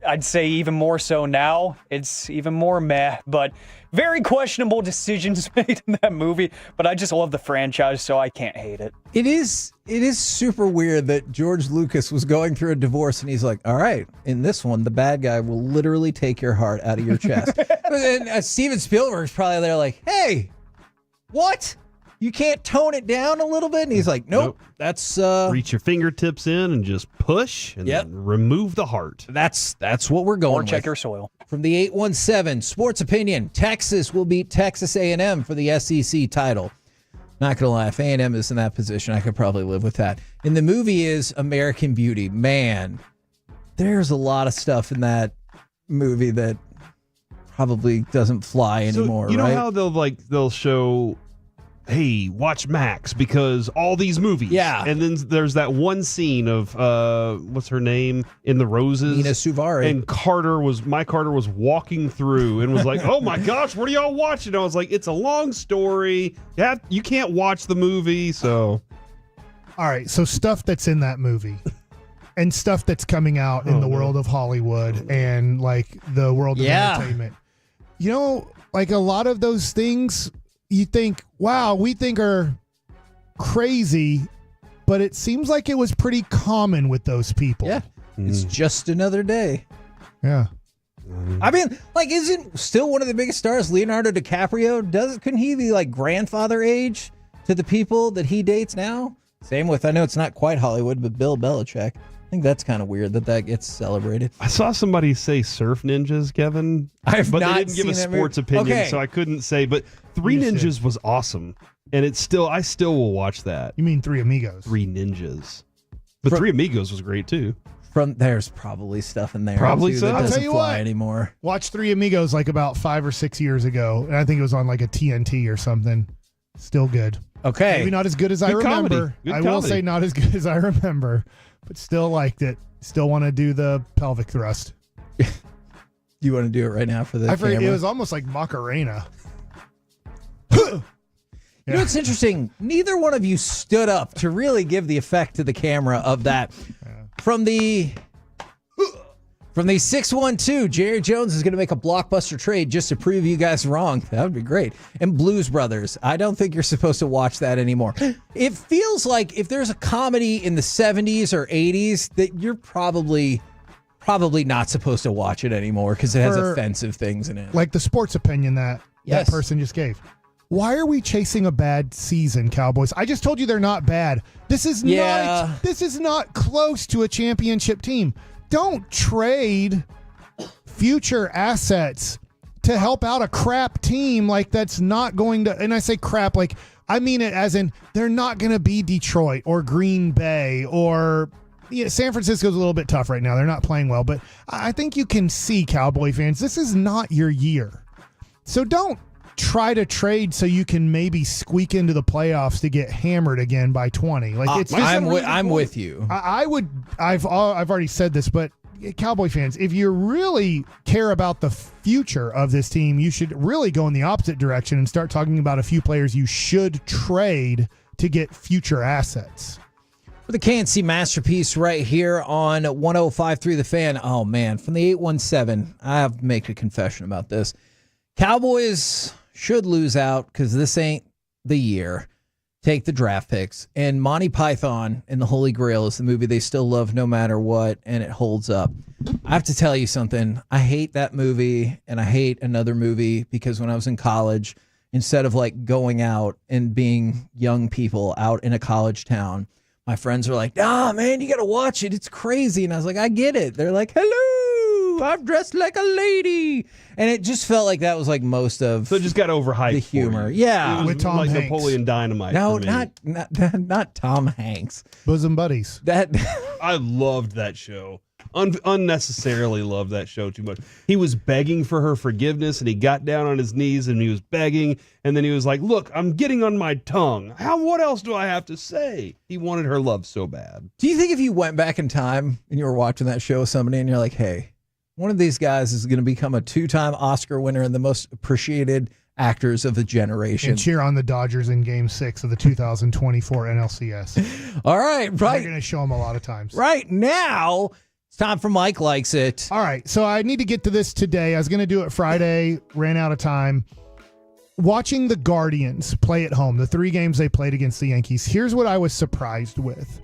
I'd say even more so now. It's even more meh, but very questionable decisions made in that movie. But I just love the franchise, so I can't hate it. It is super weird that George Lucas was going through a divorce and he's like, all right, in this one, the bad guy will literally take your heart out of your chest. And Steven Spielberg's probably there like, hey, what? You can't tone it down a little bit? And he's like, nope. That's reach your fingertips in and just push and then remove the heart. That's what we're going or with. Check your soil. From the 817 Sports Opinion, Texas will beat Texas A&M for the SEC title. Not gonna lie, if A&M is in that position, I could probably live with that. And the movie is American Beauty. Man, there's a lot of stuff in that movie that probably doesn't fly anymore. You know right? how they'll show, hey, watch Max because all these movies. Yeah. And then there's that one scene of what's her name in the Roses? Nina Suvari. And my Carter was walking through and was like, oh my gosh, what are y'all watching? I was like, it's a long story. You can't watch the movie, so. All right, so stuff that's in that movie. And stuff that's coming out in the world of Hollywood and like the world of entertainment. Like a lot of those things you think, wow, we think are crazy, but it seems like it was pretty common with those people. Yeah. It's just another day. Yeah. I mean, like, isn't still one of the biggest stars Leonardo DiCaprio? Couldn't he be like grandfather age to the people that he dates now? Same with, I know it's not quite Hollywood, but Bill Belichick. I think that's kind of weird that gets celebrated. I saw somebody say Surf Ninjas, Kevin. But they didn't give a sports opinion, so I couldn't say. But Three Ninjas was awesome, and I still will watch that. You mean Three Amigos? Three Ninjas. But Three Amigos was great, too. There's probably stuff in there. Probably too, so. that I'll doesn't tell you fly what. anymore. Watch Three Amigos like about 5 or 6 years ago, and I think it was on like a TNT or something. Still good. Okay. Maybe not as good as I remember. I will say not as good as I remember, but still liked it. Still want to do the pelvic thrust. You want to do it right now for the camera? It was almost like Macarena. You know what's interesting? Neither one of you stood up to really give the effect to the camera of that. From the 612, Jerry Jones is going to make a blockbuster trade just to prove you guys wrong. That would be great. And Blues Brothers. I don't think you're supposed to watch that anymore. It feels like if there's a comedy in the 70s or 80s that you're probably not supposed to watch it anymore because it has offensive things in it. Like the sports opinion that person just gave. Why are we chasing a bad season, Cowboys? I just told you they're not bad. This is not close to a championship team. Don't trade future assets to help out a crap team like that's not going to, and I say crap like I mean it as in they're not going to be Detroit or Green Bay or San Francisco's a little bit tough right now. They're not playing well, but I think you can see, Cowboy fans, this is not your year. So don't try to trade so you can maybe squeak into the playoffs to get hammered again by 20. Like it's I'm with you. I've already said this, but Cowboy fans, if you really care about the future of this team, you should really go in the opposite direction and start talking about a few players you should trade to get future assets. For the KNC Masterpiece right here on 105.3 The Fan. Oh man, from the 817, I have to make a confession about this. Cowboys should lose out because this ain't the year. Take the draft picks. And Monty Python and the Holy Grail is the movie they still love no matter what, and it holds up. I have to tell you something. I hate that movie, and I hate another movie because when I was in college, instead of like going out and being young people out in a college town, my friends are like, man, you got to watch it. It's crazy. And I was like, I get it. They're like, hello, I'm dressed like a lady. And it just felt like that was like most of So it just got overhyped. the humor. Yeah. It was With Tom like Hanks. Napoleon Dynamite. No, for me. not Tom Hanks. Bosom buddies. That I loved that show. Unnecessarily loved that show too much. He was begging for her forgiveness, and he got down on his knees and he was begging, and then he was like, "Look, I'm getting on my tongue. What else do I have to say?" He wanted her love so bad. Do you think if you went back in time and you were watching that show with somebody and you're like, hey, one of these guys is going to become a 2-time Oscar winner and the most appreciated actors of the generation. And cheer on the Dodgers in Game 6 of the 2024 NLCS. All right, right. We're going to show them a lot of times. Right now, it's time for Mike Likes It. All right, so I need to get to this today. I was going to do it Friday, ran out of time. Watching the Guardians play at home, the 3 games they played against the Yankees, here's what I was surprised with.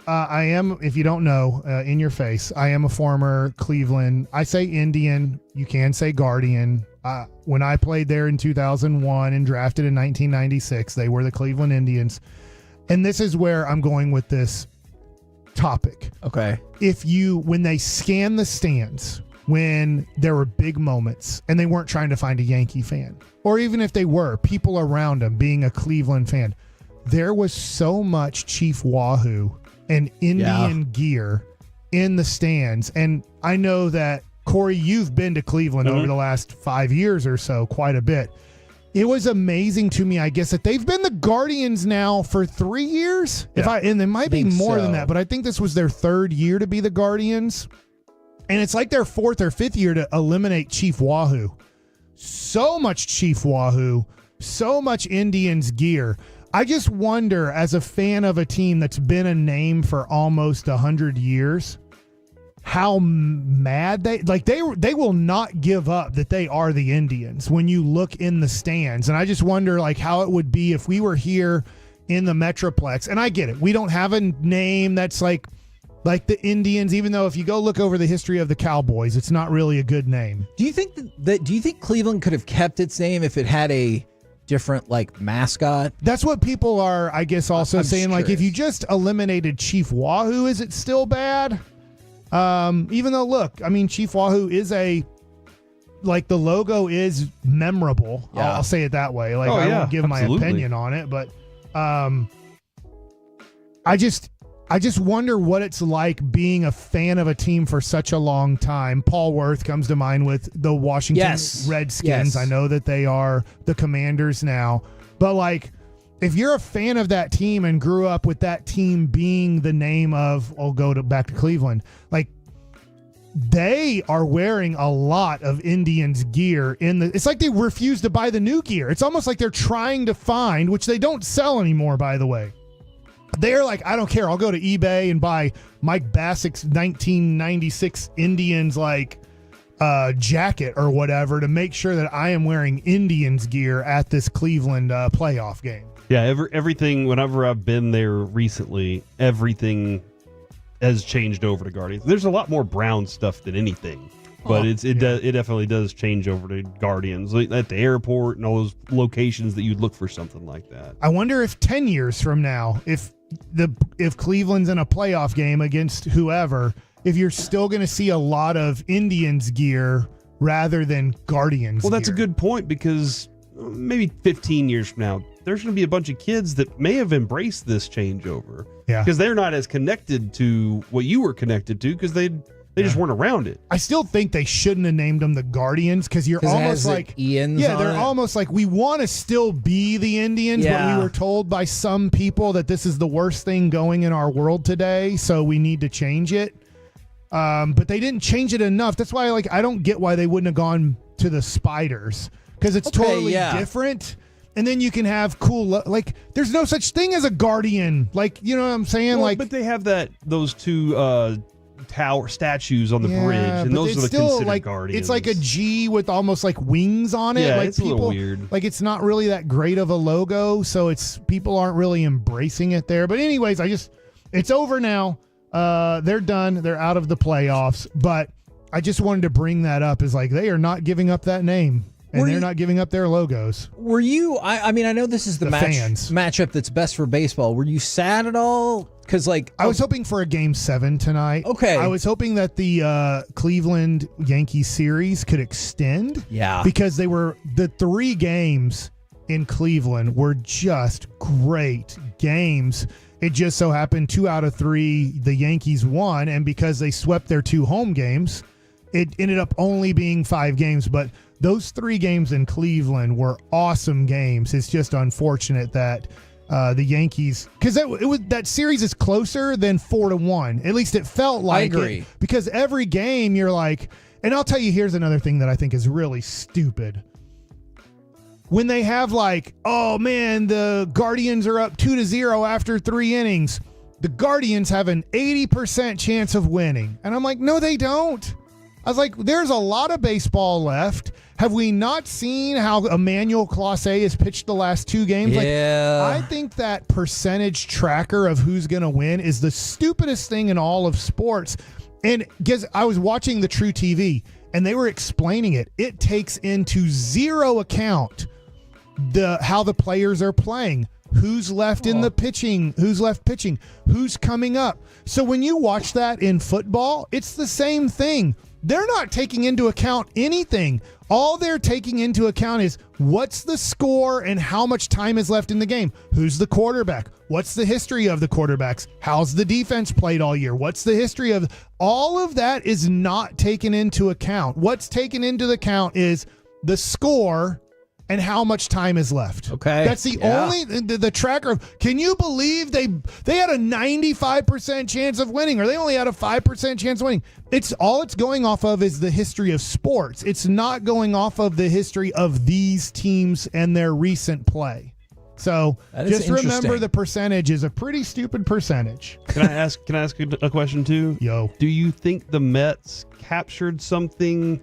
I am, if you don't know, in your face, I am a former Cleveland. I say Indian. You can say Guardian. When I played there in 2001 and drafted in 1996, they were the Cleveland Indians. And this is where I'm going with this topic. Okay. When they scan the stands, when there were big moments and they weren't trying to find a Yankee fan, or even if they were, people around them being a Cleveland fan, there was so much Chief Wahoo and Indian gear in the stands. And I know that, Corey, you've been to Cleveland over the last 5 years or so, quite a bit. It was amazing to me, I guess, that they've been the Guardians now for 3 years. Yeah. And it might be more than that, but I think this was their 3rd year to be the Guardians. And it's like their 4th or 5th year to eliminate Chief Wahoo. So much Chief Wahoo, so much Indians gear. I just wonder, as a fan of a team that's been a name for almost 100 years, how mad they will not give up that they are the Indians when you look in the stands. And I just wonder how it would be if we were here in the Metroplex. And I get it. We don't have a name that's like the Indians, even though if you go look over the history of the Cowboys, it's not really a good name. Do you think do you think Cleveland could have kept its name if it had a different mascot? That's what people are, I guess, also saying. If you just eliminated Chief Wahoo, is it still bad? Even though, look, I mean, Chief Wahoo is the logo is memorable. Yeah. I'll say it that way. I won't give my opinion on it, but I just wonder what it's like being a fan of a team for such a long time. Paul Worth comes to mind with the Washington Redskins. Yes. I know that they are the Commanders now, but if you're a fan of that team and grew up with that team being the name of, back to Cleveland, they are wearing a lot of Indians gear it's like they refuse to buy the new gear. It's almost like they're trying to find, which they don't sell anymore, by the way. They're like, I don't care. I'll go to eBay and buy Mike Bassick's 1996 Indians jacket or whatever to make sure that I am wearing Indians gear at this Cleveland playoff game. Yeah, everything, whenever I've been there recently, everything has changed over to Guardians. There's a lot more brown stuff than anything, but it definitely does change over to Guardians, at the airport and all those locations that you'd look for something like that. I wonder if 10 years from now, if Cleveland's in a playoff game against whoever, if you're still going to see a lot of Indians gear rather than Guardians Well, that's gear. a good point, because maybe 15 years from now, there's going to be a bunch of kids that may have embraced this changeover. Yeah. Because they're not as connected to what you were connected to, because they just weren't around it. I still think they shouldn't have named them the Guardians, because you're almost Ian's they're almost like, we want to still be the Indians, but we were told by some people that this is the worst thing going in our world today, so we need to change it. But they didn't change it enough. That's why I don't get why they wouldn't have gone to the Spiders, because it's totally different. And then you can have cool, there's no such thing as a Guardian. You know what I'm saying? But they have those two tower statues on the bridge, and those are considered Guardians. It's like a G with almost wings on it. Yeah, it's a little weird. It's not really that great of a logo, so people aren't really embracing it there. But anyways, it's over now. They're done. They're out of the playoffs. But I just wanted to bring that up as they are not giving up that name. And they're not giving up their logos. Were you? I mean, I know this is the matchup that's best for baseball. Were you sad at all? Because I was hoping for a Game 7 tonight. Okay, I was hoping that the Cleveland Yankees series could extend. Yeah, because the 3 games in Cleveland were just great games. It just so happened 2 out of 3 the Yankees won, and because they swept their 2 home games, it ended up only being 5 games. But those 3 games in Cleveland were awesome games. It's just unfortunate that the Yankees, because that series is closer than 4-1. At least it felt like. I agree. Because every game you're like, and I'll tell you, here's another thing that I think is really stupid. When they have like, oh man, the Guardians are up 2-0 after 3 innings. The Guardians have an 80% chance of winning. And I'm like, no, they don't. I was like, there's a lot of baseball left. Have we not seen how Emmanuel Clase has pitched the last 2 games? Yeah. Like, I think that percentage tracker of who's going to win is the stupidest thing in all of sports. And because I was watching the True TV and they were explaining it, it takes into zero account how the players are playing, who's left in the pitching, who's left pitching, who's coming up. So when you watch that in football, it's the same thing. They're not taking into account anything. All they're taking into account is what's the score and how much time is left in the game. Who's the quarterback? What's the history of the quarterbacks? How's the defense played all year? What's the history of all of that is not taken into account. What's taken into account is the score and how much time is left. Okay. That's the only the tracker of, can you believe they had a 95% chance of winning, or they only had a 5% chance of winning? It's going off of is the history of sports. It's not going off of the history of these teams and their recent play. So just remember the percentage is a pretty stupid percentage. Can I ask a question too? Yo. Do you think the Mets captured something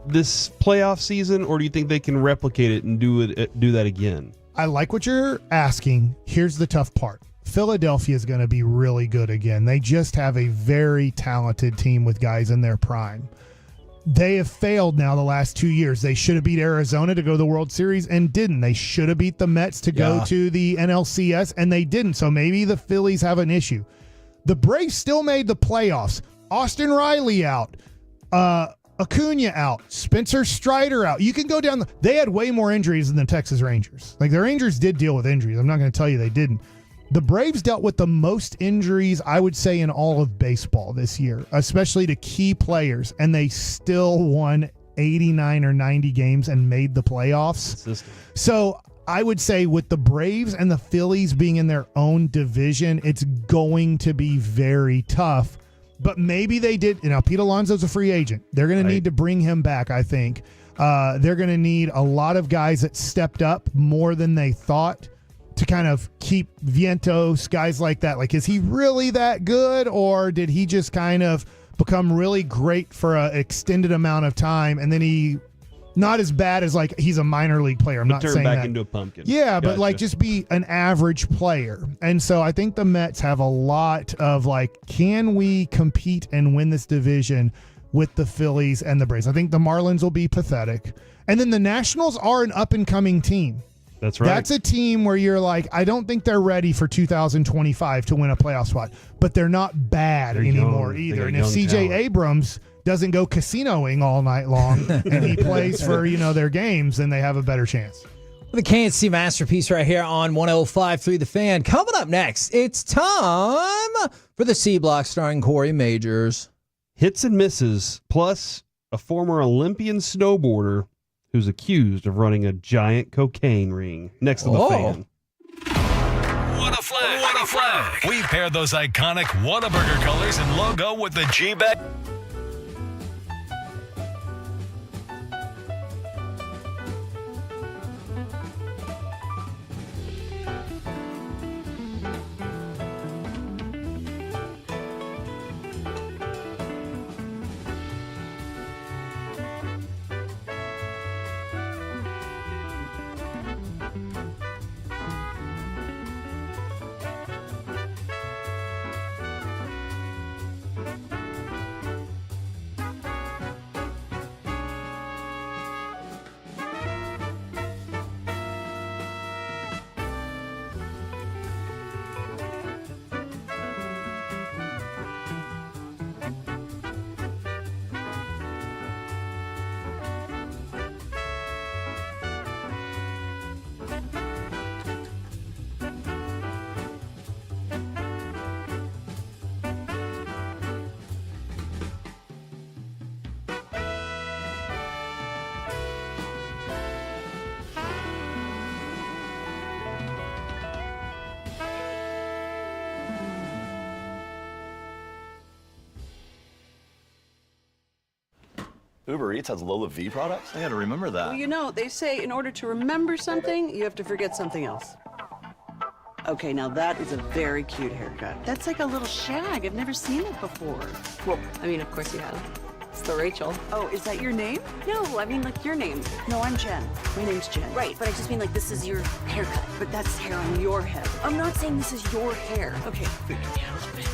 this playoff season, or do you think they can replicate it and do that again? I like what you're asking. Here's the tough part. Philadelphia is going to be really good again. They just have a very talented team with guys in their prime. They have failed now the last 2 years. They should have beat Arizona to go to the World Series and didn't. They should have beat the Mets to go to the NLCS and they didn't. So maybe the Phillies have an issue. The Braves still made the playoffs. Austin Riley out. Acuna out, Spencer Strider out. You can go down. They had way more injuries than the Texas Rangers. Like the Rangers did deal with injuries. I'm not going to tell you they didn't. The Braves dealt with the most injuries, I would say, in all of baseball this year, especially to key players, and they still won 89 or 90 games and made the playoffs. So I would say with the Braves and the Phillies being in their own division, it's going to be very tough. But maybe they did. Pete Alonso's a free agent. They're going to need to bring him back, I think. They're going to need a lot of guys that stepped up more than they thought to kind of keep Vientos, guys like that. Like, is he really that good, or did he just kind of become really great for an extended amount of time, and then he not as bad as like he's a minor league player? I'm not saying back that. Into a pumpkin. Yeah, but like just be an average player. And so I think the Mets have a lot of like, can we compete and win this division with the Phillies and the Braves? I think the Marlins will be pathetic. And then the Nationals are an up and coming team. That's right. That's a team where you're like, I don't think they're ready for 2025 to win a playoff spot, but they're not bad anymore either. And if CJ Abrams doesn't go casinoing all night long and he plays for, their games, then they have a better chance. The KNC Masterpiece right here on 105.3 The Fan. Coming up next, it's time for the C Block starring Corey Majors. Hits and misses, plus a former Olympian snowboarder who's accused of running a giant cocaine ring. Next to The Fan. What a flag! What a flag! We paired those iconic Whataburger colors and logo with the G-Bag. Uber Eats has Lola V products? I gotta remember that. Well, you know, they say in order to remember something, you have to forget something else. Okay, now that is a very cute haircut. That's like a little shag. I've never seen it before. Well, I mean, of course you have. It's the Rachel. Oh, is that your name? No, I mean, like, your name. No, I'm Jen. My name's Jen. Right, but I just mean, like, this is your haircut. But that's hair on your head. I'm not saying this is your hair. Okay, freak me out a little bit.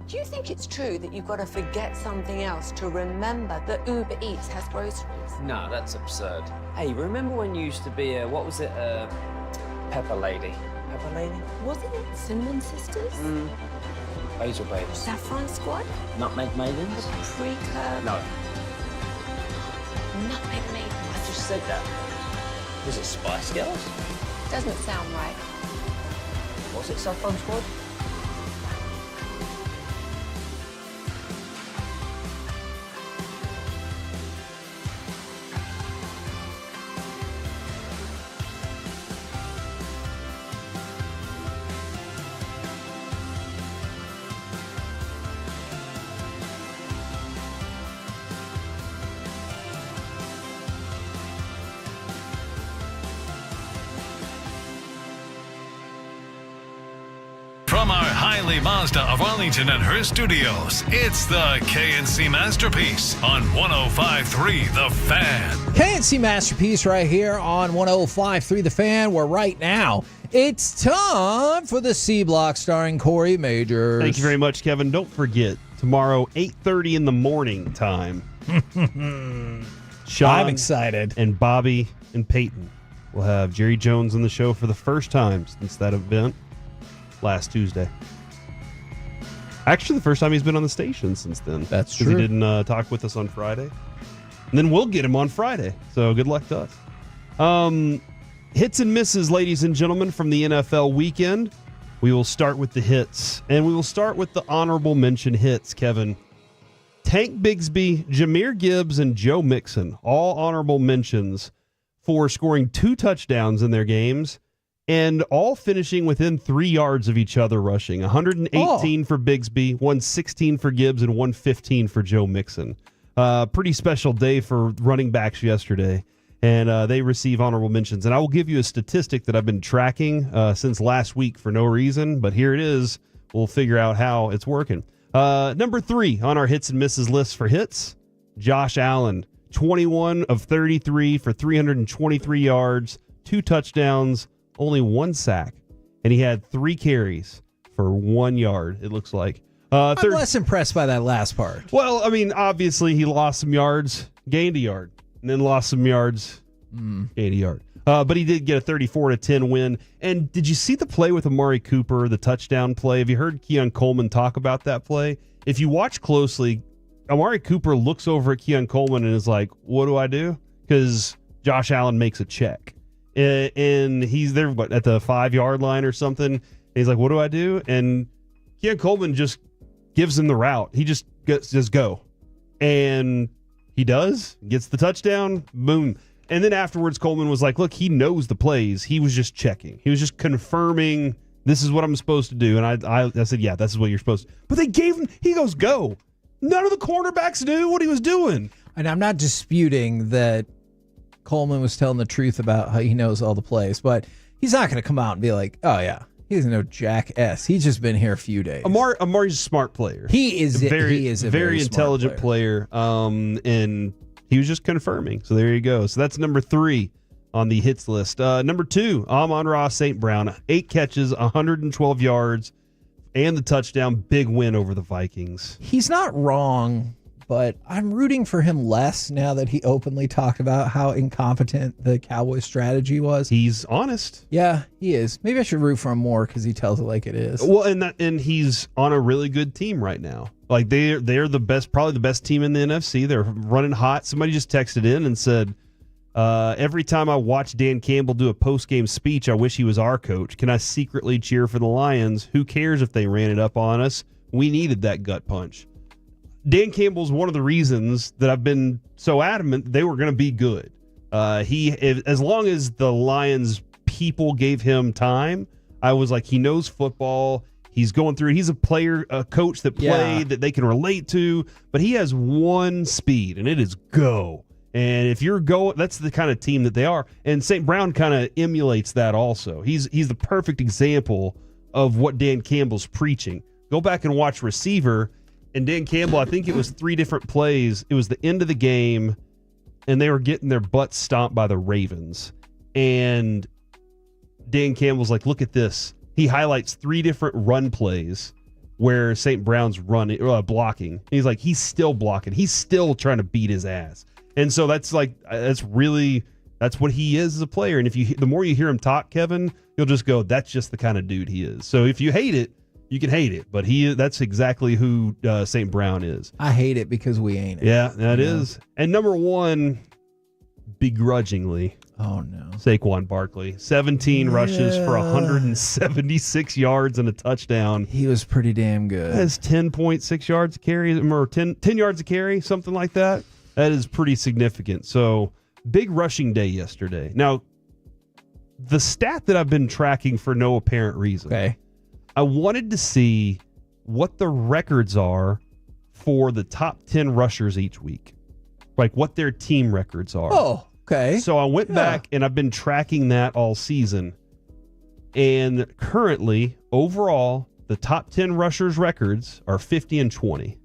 Do you think it's true that you've got to forget something else to remember that Uber Eats has groceries? No, that's absurd. Hey, remember when you used to be a, what was it, Pepper Lady? Pepper Lady? Wasn't it Cinnamon Sisters? Basil Babes. Saffron Squad? Nutmeg Maidens? Pre-curd? No. No. said that? Was it Spice Girls? Doesn't sound right. Was it Saffron Squad? From our Highly Mazda of Arlington and Hearst studios, it's the KNC Masterpiece on 105.3 The Fan. KNC Masterpiece right here on 105.3 The Fan, where right now it's time for the C Block starring Corey Majors. Thank you very much, Kevin. Don't forget, tomorrow, 8:30 in the morning time. Sean, I'm excited. And Bobby and Peyton will have Jerry Jones on the show for the first time since that event last Tuesday. Actually, the first time he's been on the station since then. That's true. Because he didn't talk with us on Friday. And then we'll get him on Friday. So good luck to us. Hits and misses, ladies and gentlemen, from the NFL weekend. We will start with the hits. And we will start with the honorable mention hits, Kevin. Tank Bigsby, Jahmyr Gibbs, and Joe Mixon, all honorable mentions for scoring 2 touchdowns in their games and all finishing within 3 yards of each other rushing. 118 for Bigsby, 116 for Gibbs, and 115 for Joe Mixon. Pretty special day for running backs yesterday, and they receive honorable mentions. And I will give you a statistic that I've been tracking since last week for no reason, but here it is. We'll figure out how it's working. Number 3 on our hits and misses list for hits, Josh Allen, 21 of 33 for 323 yards, 2 touchdowns, only 1 sack, and he had 3 carries for 1 yard, it looks like. I'm less impressed by that last part. Well, I mean, obviously he lost some yards, gained a yard, and then lost some yards, gained a yard. But he did get a 34-10 win. And did you see the play with Amari Cooper, the touchdown play? Have you heard Keon Coleman talk about that play? If you watch closely, Amari Cooper looks over at Keon Coleman and is like, what do I do? Because Josh Allen makes a check. And he's there at the 5-yard line or something. And he's like, what do I do? And Keon Coleman just gives him the route. He just go. And he does, gets the touchdown, boom. And then afterwards, Coleman was like, look, he knows the plays. He was just checking. He was just confirming this is what I'm supposed to do. And I said, yeah, this is what you're supposed to do. But they gave him, he goes, go. None of the cornerbacks knew what he was doing. And I'm not disputing that Coleman was telling the truth about how he knows all the plays, but he's not going to come out and be like, oh, yeah, he doesn't know Jack S. He's just been here a few days. Amari's a smart player. He is a very intelligent player. And he was just confirming. So there you go. So that's number 3 on the hits list. Number 2, Amon-Ra St. Brown, 8 catches, 112 yards, and the touchdown. Big win over the Vikings. He's not wrong, but I'm rooting for him less now that he openly talked about how incompetent the Cowboys strategy was. He's honest. Yeah, he is. Maybe I should root for him more because he tells it like it is. Well, and he's on a really good team right now. Like they're the best, probably the best team in the NFC. They're running hot. Somebody just texted in and said, every time I watch Dan Campbell do a post-game speech, I wish he was our coach. Can I secretly cheer for the Lions? Who cares if they ran it up on us? We needed that gut punch. Dan Campbell's one of the reasons that I've been so adamant they were going to be good. As long as the Lions people gave him time, I was like, he knows football. He's going through it. He's a player, a coach that played that they can relate to, but he has one speed, and it is go. And if you're going, that's the kind of team that they are. And St. Brown kind of emulates that also. He's the perfect example of what Dan Campbell's preaching. Go back and watch receiver. And Dan Campbell, I think it was 3 different plays. It was the end of the game, and they were getting their butts stomped by the Ravens. And Dan Campbell's like, look at this. He highlights 3 different run plays where St. Brown's blocking. He's like, he's still blocking. He's still trying to beat his ass. And so that's what he is as a player. And the more you hear him talk, Kevin, you'll just go, that's just the kind of dude he is. So if you hate it, you can hate it, but that's exactly who St. Brown is. I hate it because we ain't it. Yeah, that is. And number 1, begrudgingly. Oh, no. Saquon Barkley. 17 rushes for 176 yards and a touchdown. He was pretty damn good. That's 10.6 yards a carry, or 10 yards a carry, something like that. That is pretty significant. So, big rushing day yesterday. Now, the stat that I've been tracking for no apparent reason. Okay. I wanted to see what the records are for the top 10 rushers each week. Like what their team records are. Oh, okay. So I went back and I've been tracking that all season. And currently, overall, the top 10 rushers records are 50 and 20.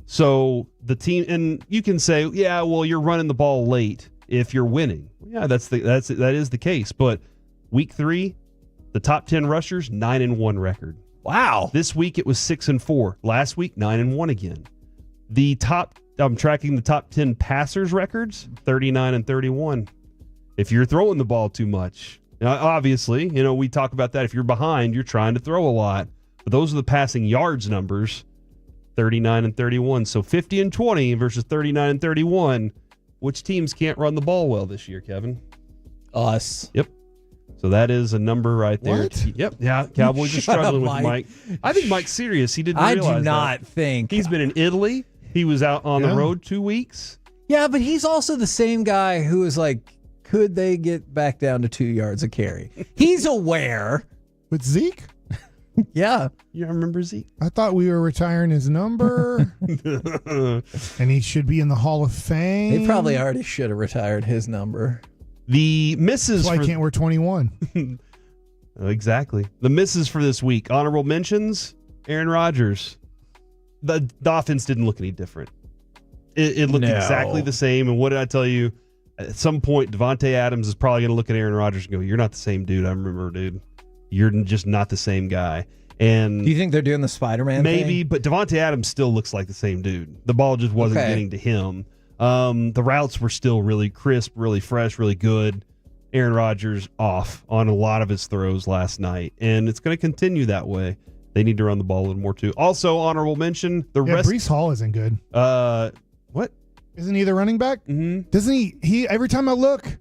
So the team, and you can say, yeah, well, you're running the ball late if you're winning. Yeah, that is the case. But week 3, the top 10 rushers, 9-1 record. Wow. This week it was 6-4. Last week, 9-1 again. I'm tracking the top 10 passers records, 39-31. If you're throwing the ball too much, obviously, we talk about that. If you're behind, you're trying to throw a lot. But those are the passing yards numbers, 39-31. So 50 and 20 versus 39-31. Which teams can't run the ball well this year, Kevin? Us. Yep. So that is a number right there. What? Yep. Yeah. Cowboys are struggling with Mike. I think Mike's serious. He didn't realize I do not think. He's been in Italy. He was out on the road 2 weeks. Yeah, but he's also the same guy who is like, could they get back down to 2 yards a carry? He's aware. With Zeke? Yeah. You remember Zeke? I thought we were retiring his number. And he should be in the Hall of Fame. They probably already should have retired his number. The misses. That's why I can't wear 21. Exactly. The misses for this week. Honorable mentions, Aaron Rodgers. The offense didn't look any different. It looked exactly the same. And what did I tell you? At some point, Devontae Adams is probably going to look at Aaron Rodgers and go, "You're not the same dude I remember, dude. You're just not the same guy." And do you think they're doing the Spider-Man maybe, thing? but Devontae Adams still looks like the same dude. The ball just wasn't getting to him. The routes were still really crisp, really fresh, really good. Aaron Rodgers off on a lot of his throws last night, and it's going to continue that way. They need to run the ball a little more too. Also, honorable mention, Breece Hall isn't good. What? Isn't he the running back? Mm-hmm. Doesn't he every time I look,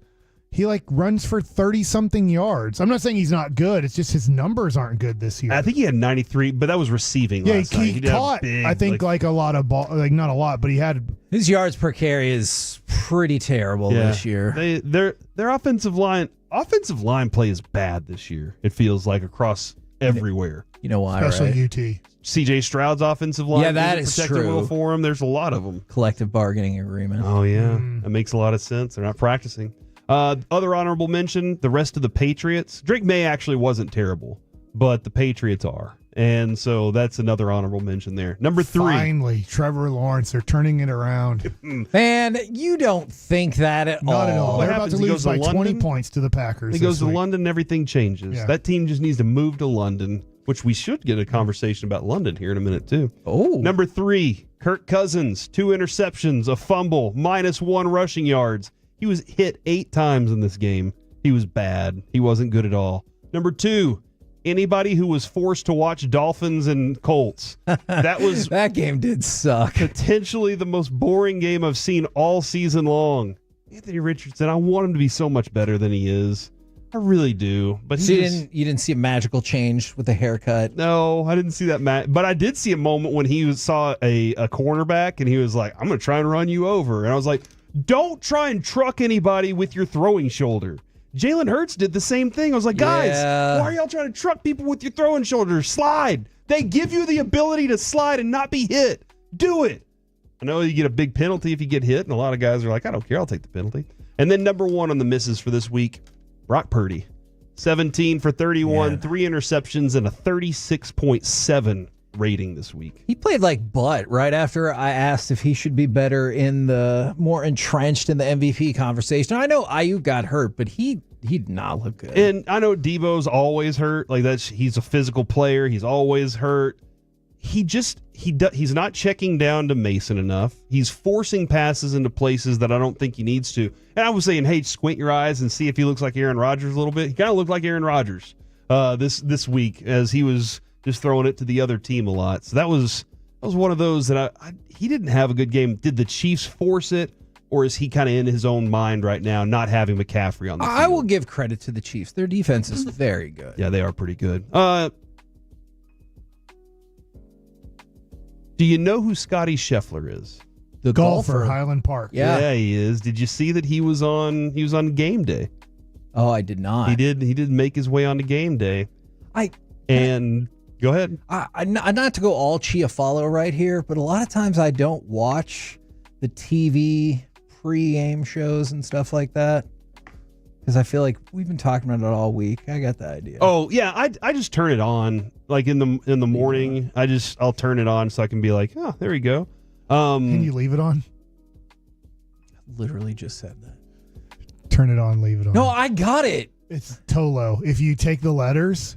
he runs for 30-something yards. I'm not saying he's not good. It's just his numbers aren't good this year. I think he had 93, but that was receiving last night. He caught, I think, a lot of ball, not a lot, but he had... His yards per carry is pretty terrible this year. Their offensive line play is bad this year. It feels like across everywhere. You know why, especially right? UT. C.J. Stroud's offensive line. Yeah, that is protecting true. well for him. There's a lot of them. Collective bargaining agreement. Oh, yeah. That makes a lot of sense. They're not practicing. Other honorable mention, the rest of the Patriots. Drake May actually wasn't terrible, but the Patriots are. And so that's another honorable mention there. Number 3. Finally, Trevor Lawrence. They're turning it around. Man, you don't think that at all. Not at all. What They're about to lose by 20 points to the Packers. He goes to London, everything changes. Yeah. That team just needs to move to London, which we should get a conversation about London here in a minute, too. Oh. Number 3, Kirk Cousins, 2 interceptions, a fumble, -1 rushing yards. He was hit 8 times in this game. He was bad. He wasn't good at all. Number 2, anybody who was forced to watch Dolphins and Colts. That game did suck. Potentially the most boring game I've seen all season long. Anthony Richardson, I want him to be so much better than he is. I really do. But so you didn't see a magical change with the haircut? No, I didn't see that. But I did see a moment when he saw a cornerback and he was like, "I'm going to try and run you over." And I was like, don't try and truck anybody with your throwing shoulder. Jalen Hurts did the same thing. I was like, guys, why are y'all trying to truck people with your throwing shoulder? Slide. They give you the ability to slide and not be hit. Do it. I know you get a big penalty if you get hit, and a lot of guys are like, I don't care, I'll take the penalty. And then number 1 on the misses for this week, Brock Purdy. 17 for 31, 3 interceptions, and a 36.7 rating this week. He played like butt right after I asked if he should be better more entrenched in the MVP conversation. I know Ayuk got hurt, but he did not look good. And I know Devo's always hurt. He's a physical player. He's always hurt. He's not checking down to Mason enough. He's forcing passes into places that I don't think he needs to. And I was saying, hey, squint your eyes and see if he looks like Aaron Rodgers a little bit. He kind of looked like Aaron Rodgers this week as he was just throwing it to the other team a lot. So that was one of those that he didn't have a good game. Did the Chiefs force it, or is he kind of in his own mind right now, not having McCaffrey on the field? I will give credit to the Chiefs. Their defense is very good. Yeah, they are pretty good. Do you know who Scotty Scheffler is? The golfer, Highland Park. Yeah, he is. Did you see that he was on game day? Oh, I did not. He did make his way onto game day. Go ahead. Not to go all Chiafalo right here, but a lot of times I don't watch the TV pre-game shows and stuff like that because I feel like we've been talking about it all week. I got the idea. Oh yeah, I just turn it on like in the morning. I'll turn it on so I can be like, oh, there you go. Can you leave it on? Literally just said that. Turn it on, leave it on. No, I got it. It's Tolo. If you take the letters,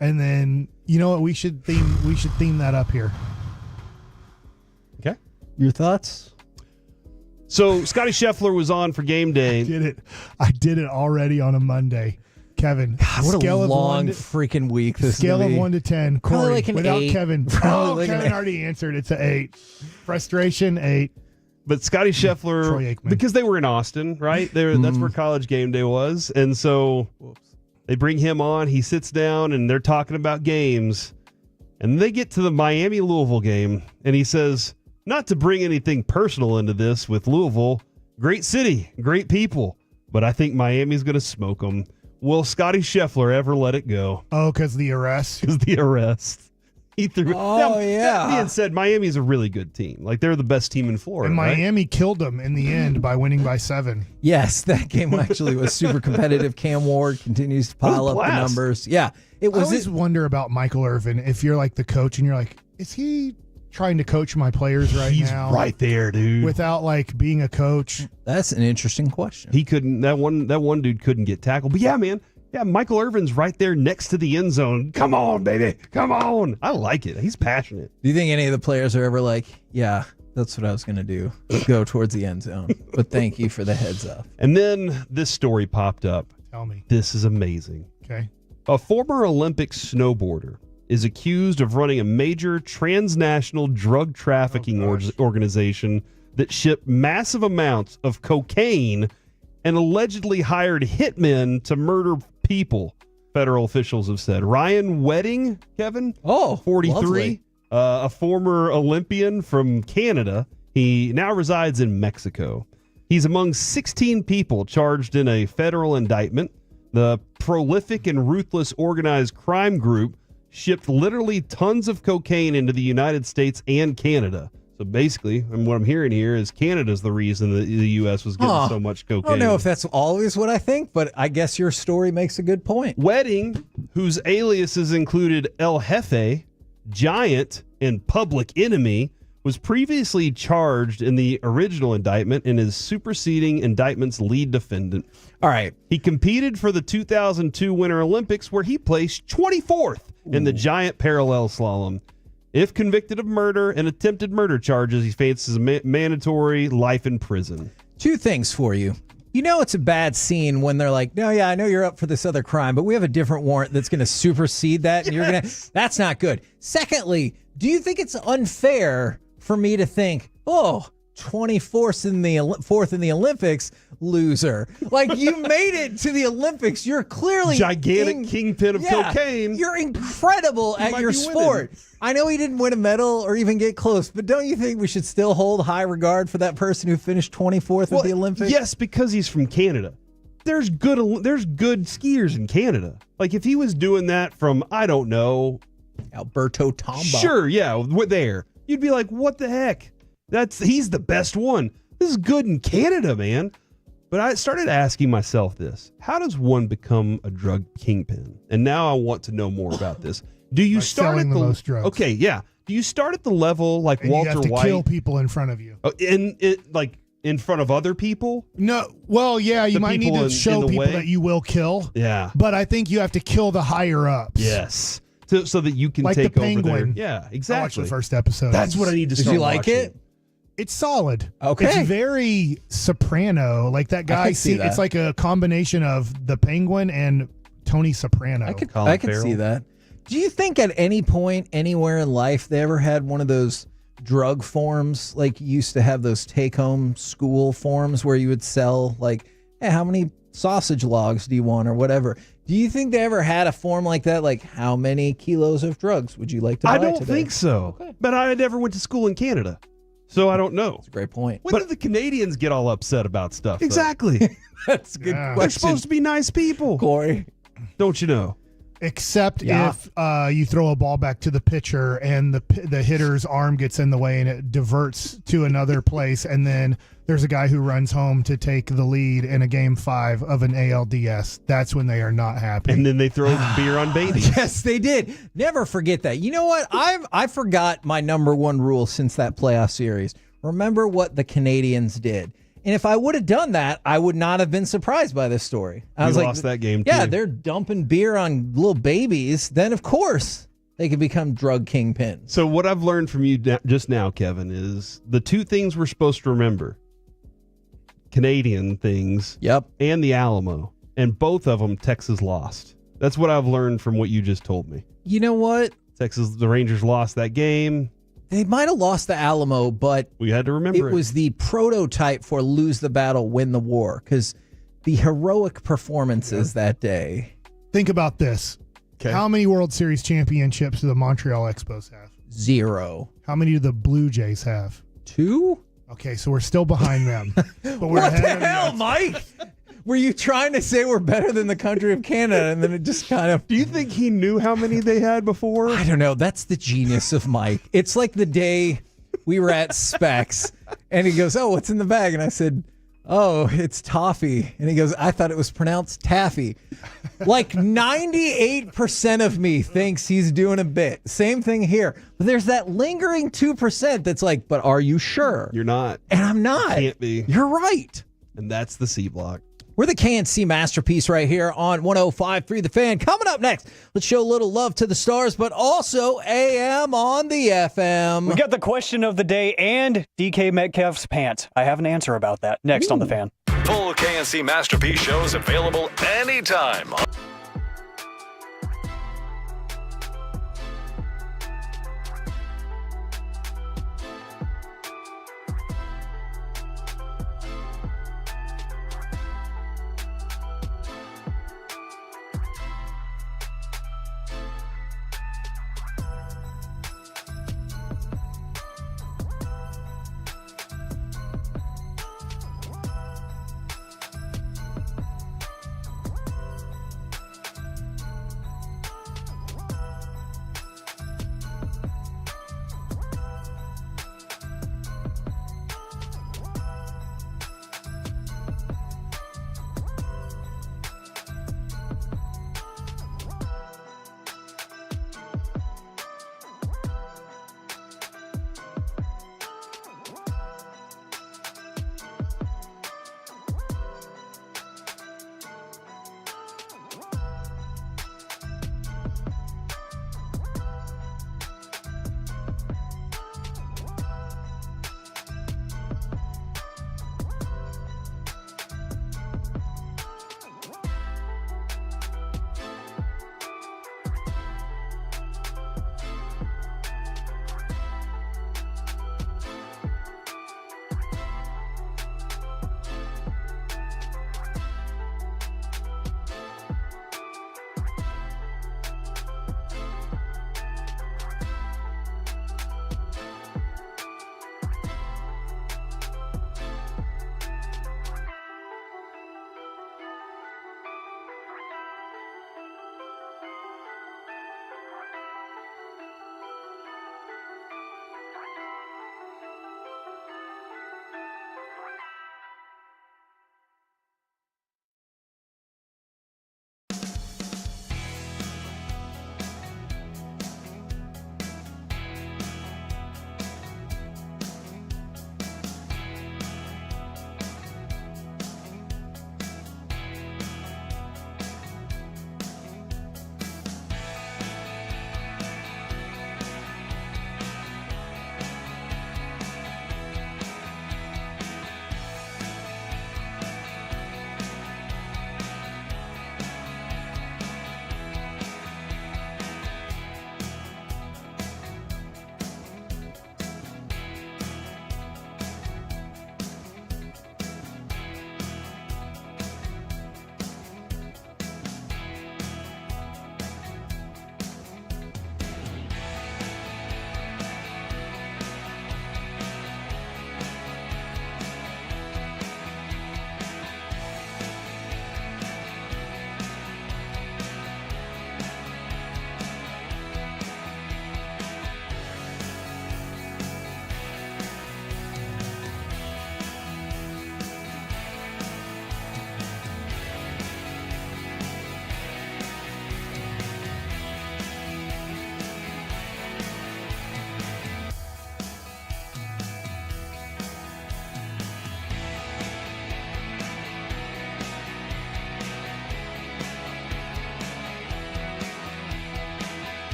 and then you know what we should theme that up here. Okay. Your thoughts? So Scotty Scheffler was on for game day. I did it already on a Monday. Kevin, God, what a long freaking week this scale is. of 1 to 10. Corey, like without 8. Kevin. Kevin already answered. It's an 8. Frustration, 8. But Scotty Scheffler, because they were in Austin, right? That's where College game day was. And so they bring him on. He sits down, and they're talking about games. And they get to the Miami-Louisville game, and he says, not to bring anything personal into this with Louisville, great city, great people, but I think Miami's going to smoke them. Will Scotty Scheffler ever let it go? Oh, because the arrest? Because the arrest. He threw. Oh, yeah. That being said, Miami's a really good team. Like, they're the best team in Florida. And Miami right? killed them in the end by winning by 7. Yes, that game actually was super competitive. Cam Ward continues to pile up the numbers. Yeah, it was. I always wonder about Michael Irvin. If you're like the coach and you're like, is he trying to coach my players now? He's right there, dude. Without like being a coach. That's an interesting question. He couldn't. That one dude couldn't get tackled. But yeah, man. Yeah, Michael Irvin's right there next to the end zone. Come on, baby. Come on. I like it. He's passionate. Do you think any of the players are ever like, yeah, that's what I was going to do, go towards the end zone? But thank you for the heads up. And then this story popped up. Tell me. This is amazing. Okay. A former Olympic snowboarder is accused of running a major transnational drug trafficking organization that shipped massive amounts of cocaine and allegedly hired hitmen to murder people, federal officials have said. Ryan Wedding, Kevin? 43, a former Olympian from Canada. He now resides in Mexico. He's among 16 people charged in a federal indictment. The prolific and ruthless organized crime group shipped literally tons of cocaine into the United States and Canada. So basically, and what I'm hearing here is Canada's the reason that the U.S. was getting so much cocaine. I don't know if that's always what I think, but I guess your story makes a good point. Wedding, whose aliases included El Jefe, Giant, and Public Enemy, was previously charged in the original indictment and is superseding indictment's lead defendant. All right. He competed for the 2002 Winter Olympics, where he placed 24th in the giant parallel slalom. If convicted of murder and attempted murder charges, he faces a mandatory life in prison. 2 things for you. You know it's a bad scene when they're like, no, yeah, I know you're up for this other crime, but we have a different warrant that's going to supersede that, and you're going to... That's not good. Secondly, do you think it's unfair for me to think, 24th in the Olympics, loser. Like, you made it to the Olympics. You're clearly gigantic kingpin of cocaine. You're incredible at your sport. I know he didn't win a medal or even get close, but don't you think we should still hold high regard for that person who finished 24th at the Olympics? Yes, because he's from Canada. There's good skiers in Canada. Like, if he was doing that from, I don't know, Alberto Tomba. Sure, yeah, there. You'd be like, what the heck? He's the best one. This is good in Canada, man. But I started asking myself this. How does one become a drug kingpin? And now I want to know more about this. Do you start at the most drugs? Okay, yeah. Do you start at the level like and Walter you have to White? Kill people in front of you. In front of other people? No. Well, yeah, you might need to show people that you will kill. Yeah. But I think you have to kill the higher ups. Yes. So that you can like take the over Penguin. there. Yeah, exactly. I watched the first episode. That's what I need to start Did you like watching. it? It's solid. Okay. It's very Soprano. Like that guy. It's like a combination of the Penguin and Tony Soprano. I could see that. Do you think at any point, anywhere in life, they ever had one of those drug forms, like you used to have those take-home school forms where you would sell, like, hey, how many sausage logs do you want or whatever. Do you think they ever had a form like that? Like, how many kilos of drugs would you like to buy today? I don't think so. Okay. But I never went to school in Canada, so I don't know. That's a great point. When did the Canadians get all upset about stuff? Exactly. That's a good question. They're supposed to be nice people. Corey. Don't you know? Except if you throw a ball back to the pitcher and the hitter's arm gets in the way and it diverts to another place, and then there's a guy who runs home to take the lead in a game 5 of an ALDS. That's when they are not happy. And then they throw beer on babies. Yes, they did. Never forget that. You know what? I forgot my number one rule since that playoff series. Remember what the Canadians did. And if I would have done that, I would not have been surprised by this story. I was lost that game, yeah, too. they're dumping beer on little babies. Then, of course, they could become drug kingpins. So what I've learned from you just now, Kevin, is the two things we're supposed to remember. Canadian things. Yep. And the Alamo. And both of them, Texas lost. That's what I've learned from what you just told me. You know what? The Rangers lost that game. They might have lost the Alamo, but we had to remember it was the prototype for lose the battle, win the war, because the heroic performances that day. Think about this. Okay. How many World Series championships do the Montreal Expos have? 0. How many do the Blue Jays have? 2? Okay, so we're still behind them. But we're What ahead the hell, of Mike? Were you trying to say we're better than the country of Canada? And then it just kind of... Do you think he knew how many they had before? I don't know. That's the genius of Mike. It's like the day we were at Specs, and he goes, oh, what's in the bag? And I said, oh, it's toffee. And he goes, I thought it was pronounced taffy. Like 98% of me thinks he's doing a bit. Same thing here. But there's that lingering 2% that's like, but are you sure? You're not. And I'm not. Can't be. You're right. And that's the C block. We're the KNC Masterpiece right here on 105.3 The Fan. Coming up next, let's show a little love to the stars, but also AM on the FM. We got the question of the day and DK Metcalf's pants. I have an answer about that next on The Fan. Full KNC Masterpiece shows available anytime.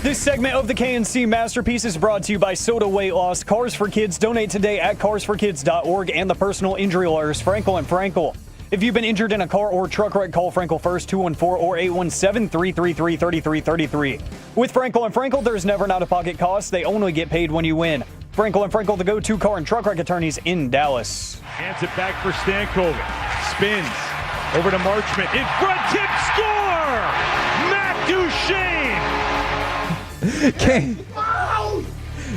This segment of the KNC Masterpiece is brought to you by Soda Weight Loss, Cars for Kids. Donate today at carsforkids.org and the personal injury lawyers, Frankel and Frankel. If you've been injured in a car or truck wreck, call Frankel first, 214 or 817-333-3333. With Frankel and Frankel, there's never an out-of-pocket cost. They only get paid when you win. Frankel and Frankel, the go-to car and truck wreck attorneys in Dallas. Hands it back for Stankoven. Spins over to Marchment. In front, tip, score! Matt Duchene!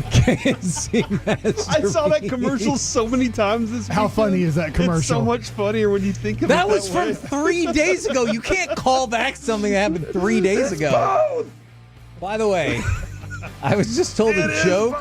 KNC Masterpiece. I saw that commercial so many times this week. How funny is that commercial? It's so much funnier when you think of That it was from way. 3 days ago. You can't call back something that happened 3 days ago. By the way, I was just told a joke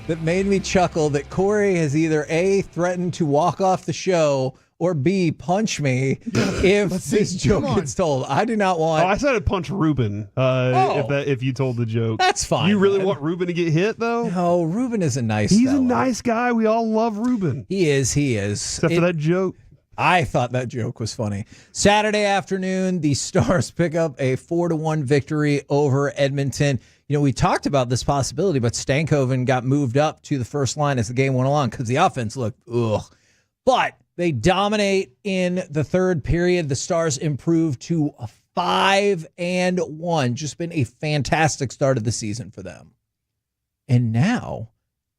that made me chuckle that Corey has either A, threatened to walk off the show, or B, punch me if this joke gets told. I do not want... I said I'd punch Ruben if you told the joke. That's fine. You really want Ruben to get hit, though? No, Ruben is a nice He's fella. a nice guy. We all love Ruben. He is. Except for that joke. I thought that joke was funny. Saturday afternoon, the Stars pick up a 4-1 victory over Edmonton. You know, we talked about this possibility, but Stankoven got moved up to the first line as the game went along because the offense looked ugh. But they dominate in the third period. The Stars improved to 5-1. Just been a fantastic start of the season for them. And now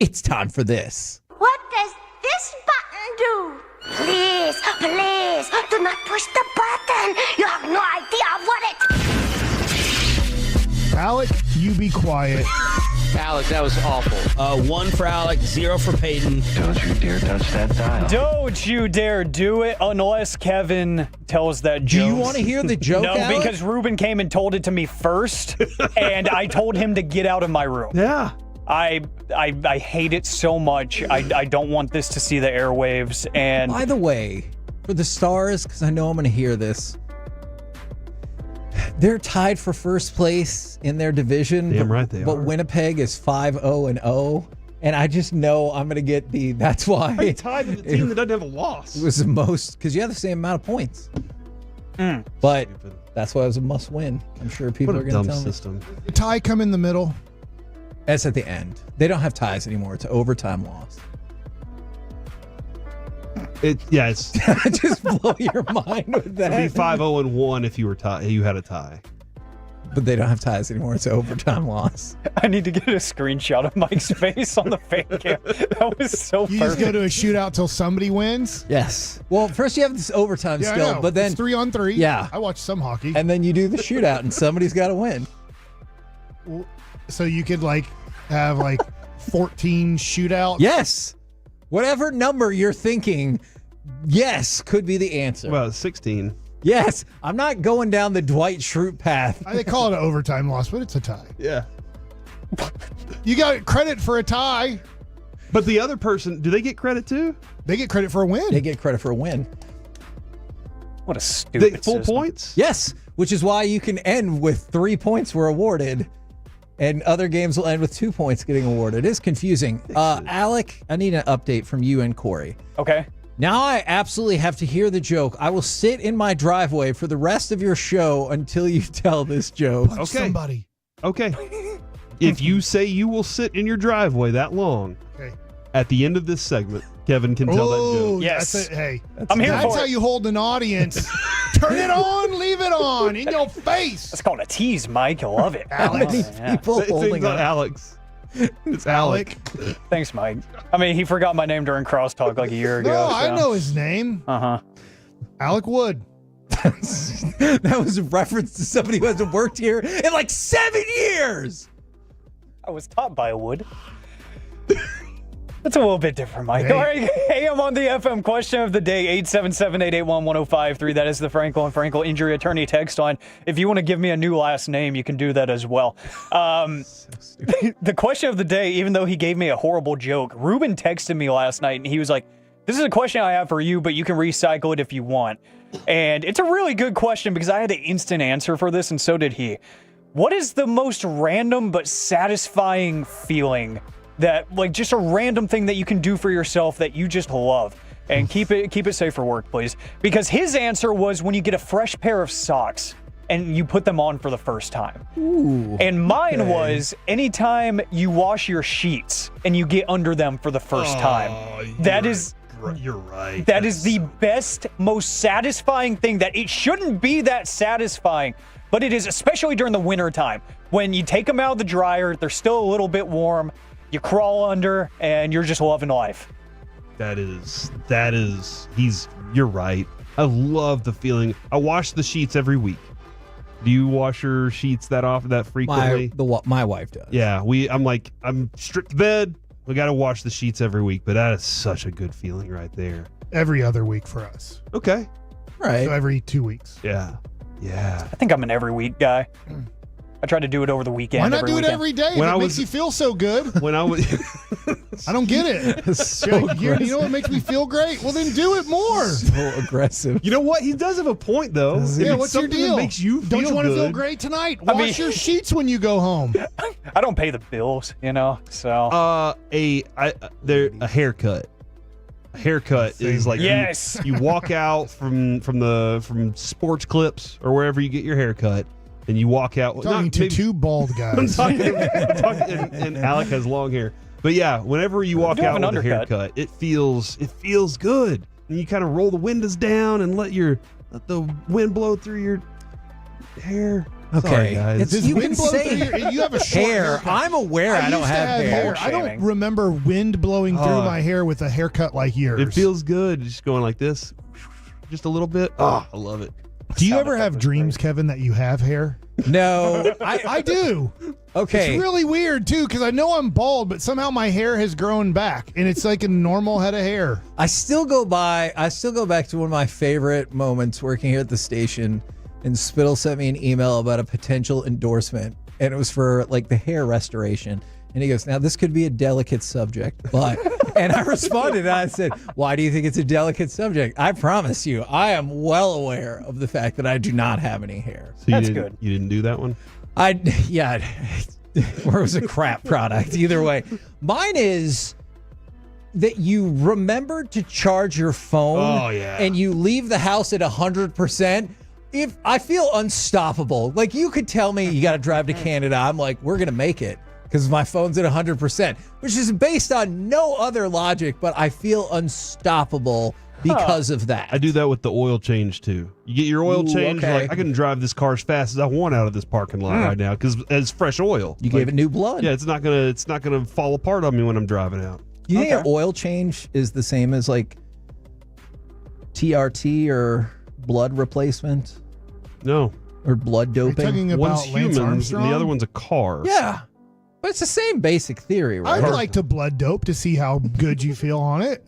it's time for this. What does this button do? Please, please, do not push the button. You have no idea what it... Alec, you be quiet. Alec, that was awful. 1 for Alec, 0 for Peyton. Don't you dare touch that dial. Don't you dare do it unless Kevin tells that joke. Do you want to hear the joke, No, Alec? because Ruben came and told it to me first, and I told him to get out of my room. Yeah. I hate it so much. I don't want this to see the airwaves. And By the way, for the Stars, because I know I'm going to hear this, they're tied for first place in their division. Damn right they But are. Winnipeg is 5-0-0, and I just know I'm going to get the. That's why How are you tied with a team that doesn't have a loss? it was the most because you have the same amount of points. But that's why it was a must-win. I'm sure people What are a going to dumb tell me. system. The tie come in the middle. That's at the end. They don't have ties anymore. It's an overtime loss. It's Just blow your mind with that. it'd be 5-0-1 if you were you had a tie. But they don't have ties anymore. It's an overtime loss. I need to get a screenshot of Mike's face on the fan cam. That was so You perfect. just go to a shootout till somebody wins. Yes. Well, first you have this overtime Yeah, I skill, know. but then it's 3-on-3. Yeah. I watch some hockey. and then you do the shootout, and somebody's got to win. So you could have 14 shootouts. Yes. Whatever number you're thinking, yes, could be the answer. Well, 16. Yes. I'm not going down the Dwight Schrute path. They call it an overtime loss, but it's a tie. Yeah. You got credit for a tie. But the other person, do they get credit too? They get credit for a win. They get credit for a win. What a stupid Full system. points? Yes, which is why you can end with 3 points were awarded, and other games will end with 2 points getting awarded. It is confusing. Alec, I need an update from you and Corey. Okay. Now I absolutely have to hear the joke. I will sit in my driveway for the rest of your show until you tell this joke. Punch somebody. Okay. If you say you will sit in your driveway that long, Okay. at the end of this segment, Kevin can tell that joke. Yes. That's it. Hey, I'm here that's for how it. you hold an audience. Turn it on, leave it on, in your face. That's called a tease, Mike. You'll love it. How many Yeah. people It's holding not on? Alex. It's Alec. Thanks, Mike. I mean, he forgot my name during crosstalk like a year ago. No, so. I know his name. Uh-huh. Alec Wood. That was a reference to somebody who hasn't worked here in like 7 years. I was taught by a wood. That's a little bit different, Mike. Hey. All right, AM on the FM question of the day, 877-881-1053. That is the Frankel and Frankel injury attorney text line. If you want to give me a new last name, you can do that as well. The question of the day, even though he gave me a horrible joke, Ruben texted me last night, and he was like, this is a question I have for you, but you can recycle it if you want. And it's a really good question because I had an instant answer for this, and so did he. What is the most random but satisfying feeling that, like, just a random thing that you can do for yourself that you just love? And keep it safe for work, please. Because his answer was when you get a fresh pair of socks. and you put them on for the first time. Ooh, and mine was anytime you wash your sheets and you get under them for the first time. You're right. That is the best, most satisfying thing. That it shouldn't be that satisfying, but it is, especially during the winter time. When you take them out of the dryer, they're still a little bit warm. You crawl under, and you're just loving life. You're right. I love the feeling. I wash the sheets every week. Do you wash your sheets that frequently? My wife does. Yeah, I'm stripped to bed. We got to wash the sheets every week, but that is such a good feeling right there. Every other week for us. Okay. Right. So every 2 weeks. Yeah. I think I'm an every week guy. I try to do it over the weekend. Why not do it weekend. every day? It makes you feel so good. When I was, I don't get it. You know what makes me feel great? Well, then do it more. So aggressive. You know what? He does have a point, though. Yeah, what's your deal? That makes you feel don't you want to feel good. great tonight? Wash your sheets when you go home. I don't pay the bills, so. A haircut. A haircut is like you walk out from Sports Clips or wherever you get your haircut. And you walk out. Talking to two bald guys. and Alec has long hair. But yeah, whenever you walk out with a haircut, it feels good. And you kind of roll the windows down and let the wind blow through your hair. Okay, sorry, guys. You can say you have a short hair. I'm aware I don't have hair. I don't remember wind blowing through my hair with a haircut like yours. It feels good, just going like this, just a little bit. Oh, I love it. Do you ever have dreams, Kevin, that you have hair? No, I do. Okay, it's really weird too because I know I'm bald, but somehow my hair has grown back, and it's like a normal head of hair. I still go back to one of my favorite moments working here at the station, and Spittle sent me an email about a potential endorsement, and it was for like the hair restoration. And he goes, now this could be a delicate subject, but, and I responded and I said, why do you think it's a delicate subject? I promise you, I am well aware of the fact that I do not have any hair. So That's good. You didn't do that one? Or it was a crap product. Either way, mine is that you remember to charge your phone and you leave the house at 100%. If I feel unstoppable, like you could tell me you got to drive to Canada. I'm like, we're going to make it. Because my phone's at 100%, which is based on no other logic, but I feel unstoppable because of that. I do that with the oil change too. You get your oil change, like I can drive this car as fast as I want out of this parking lot right now because it's fresh oil. You gave it new blood. Yeah, it's not gonna fall apart on me when I'm driving out. You think an oil change is the same as like TRT or blood replacement? No. Or blood doping? Are you talking about one's Lance humans Armstrong? and the other one's a car. Yeah. But it's the same basic theory, right? I'd like to blood dope to see how good you feel on it.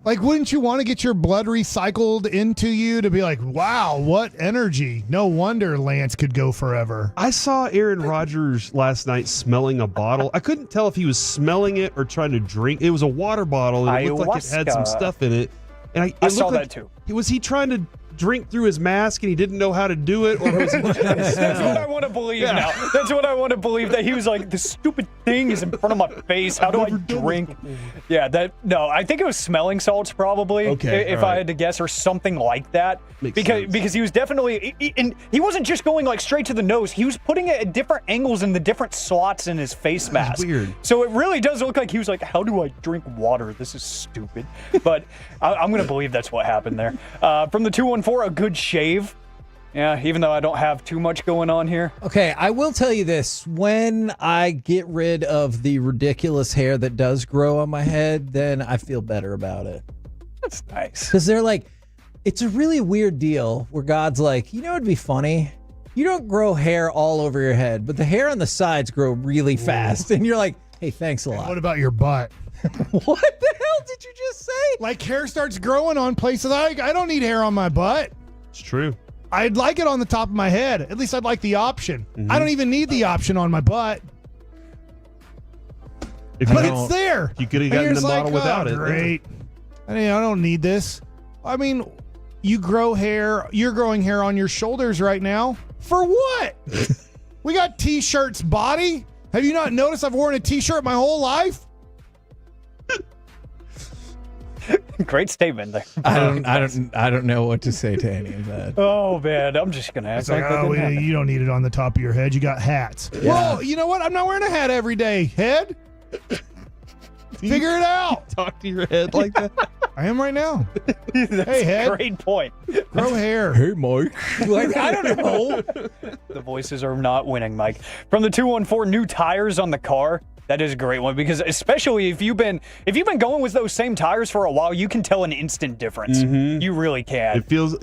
Like, wouldn't you want to get your blood recycled into you to be like, wow, what energy? No wonder Lance could go forever. I saw Aaron Rodgers last night smelling a bottle. I couldn't tell if he was smelling it or trying to drink. It was a water bottle, and it looked like it had some stuff in it. And I saw that too. Was he trying to drink through his mask and he didn't know how to do it, or was he That's what I want to believe now. That's what I want to believe, that he was like, this stupid thing is in front of my face. How do I drink? Yeah, I think it was smelling salts probably. Okay, if I had to guess, or something like that. Because he was definitely, and he wasn't just going like straight to the nose. He was putting it at different angles in the different slots in his face mask. Weird. So it really does look like he was like, how do I drink water? This is stupid. But I'm going to believe that's what happened there. From the 214, a good shave. Yeah, even though I don't have too much going on here. Okay, I will tell you this. When I get rid of the ridiculous hair that does grow on my head, then I feel better about it. That's nice. Because they're like, it's a really weird deal where God's like, you know what'd be funny? You don't grow hair all over your head, but the hair on the sides grow really fast. And you're like, hey, thanks a lot. What about your butt? What the hell did you just say? Like, hair starts growing on places. I don't need hair on my butt. It's true. I'd like it on the top of my head. At least I'd like the option. I don't even need the option on my butt. But it's there. You could have gotten the model without it. Great. I don't need this. I mean, you grow hair. You're growing hair on your shoulders right now. For what? We got T-shirts body. Have you not noticed I've worn a T-shirt my whole life? Great statement there. I don't know what to say to any of that. Oh man, I'm just gonna ask. It's like, you don't need it on the top of your head. You got hats. Yeah. Well, you know what? I'm not wearing a hat every day. Head, figure it out. Talk to your head like that. I am right now. That's hey, head. a great point. Grow hair. Hey, Mike. Like, I don't know. The voices are not winning, Mike. From the 214, new tires on the car. That is a great one because especially if you've been going with those same tires for a while, you can tell an instant difference. Mm-hmm. You really can. It feels,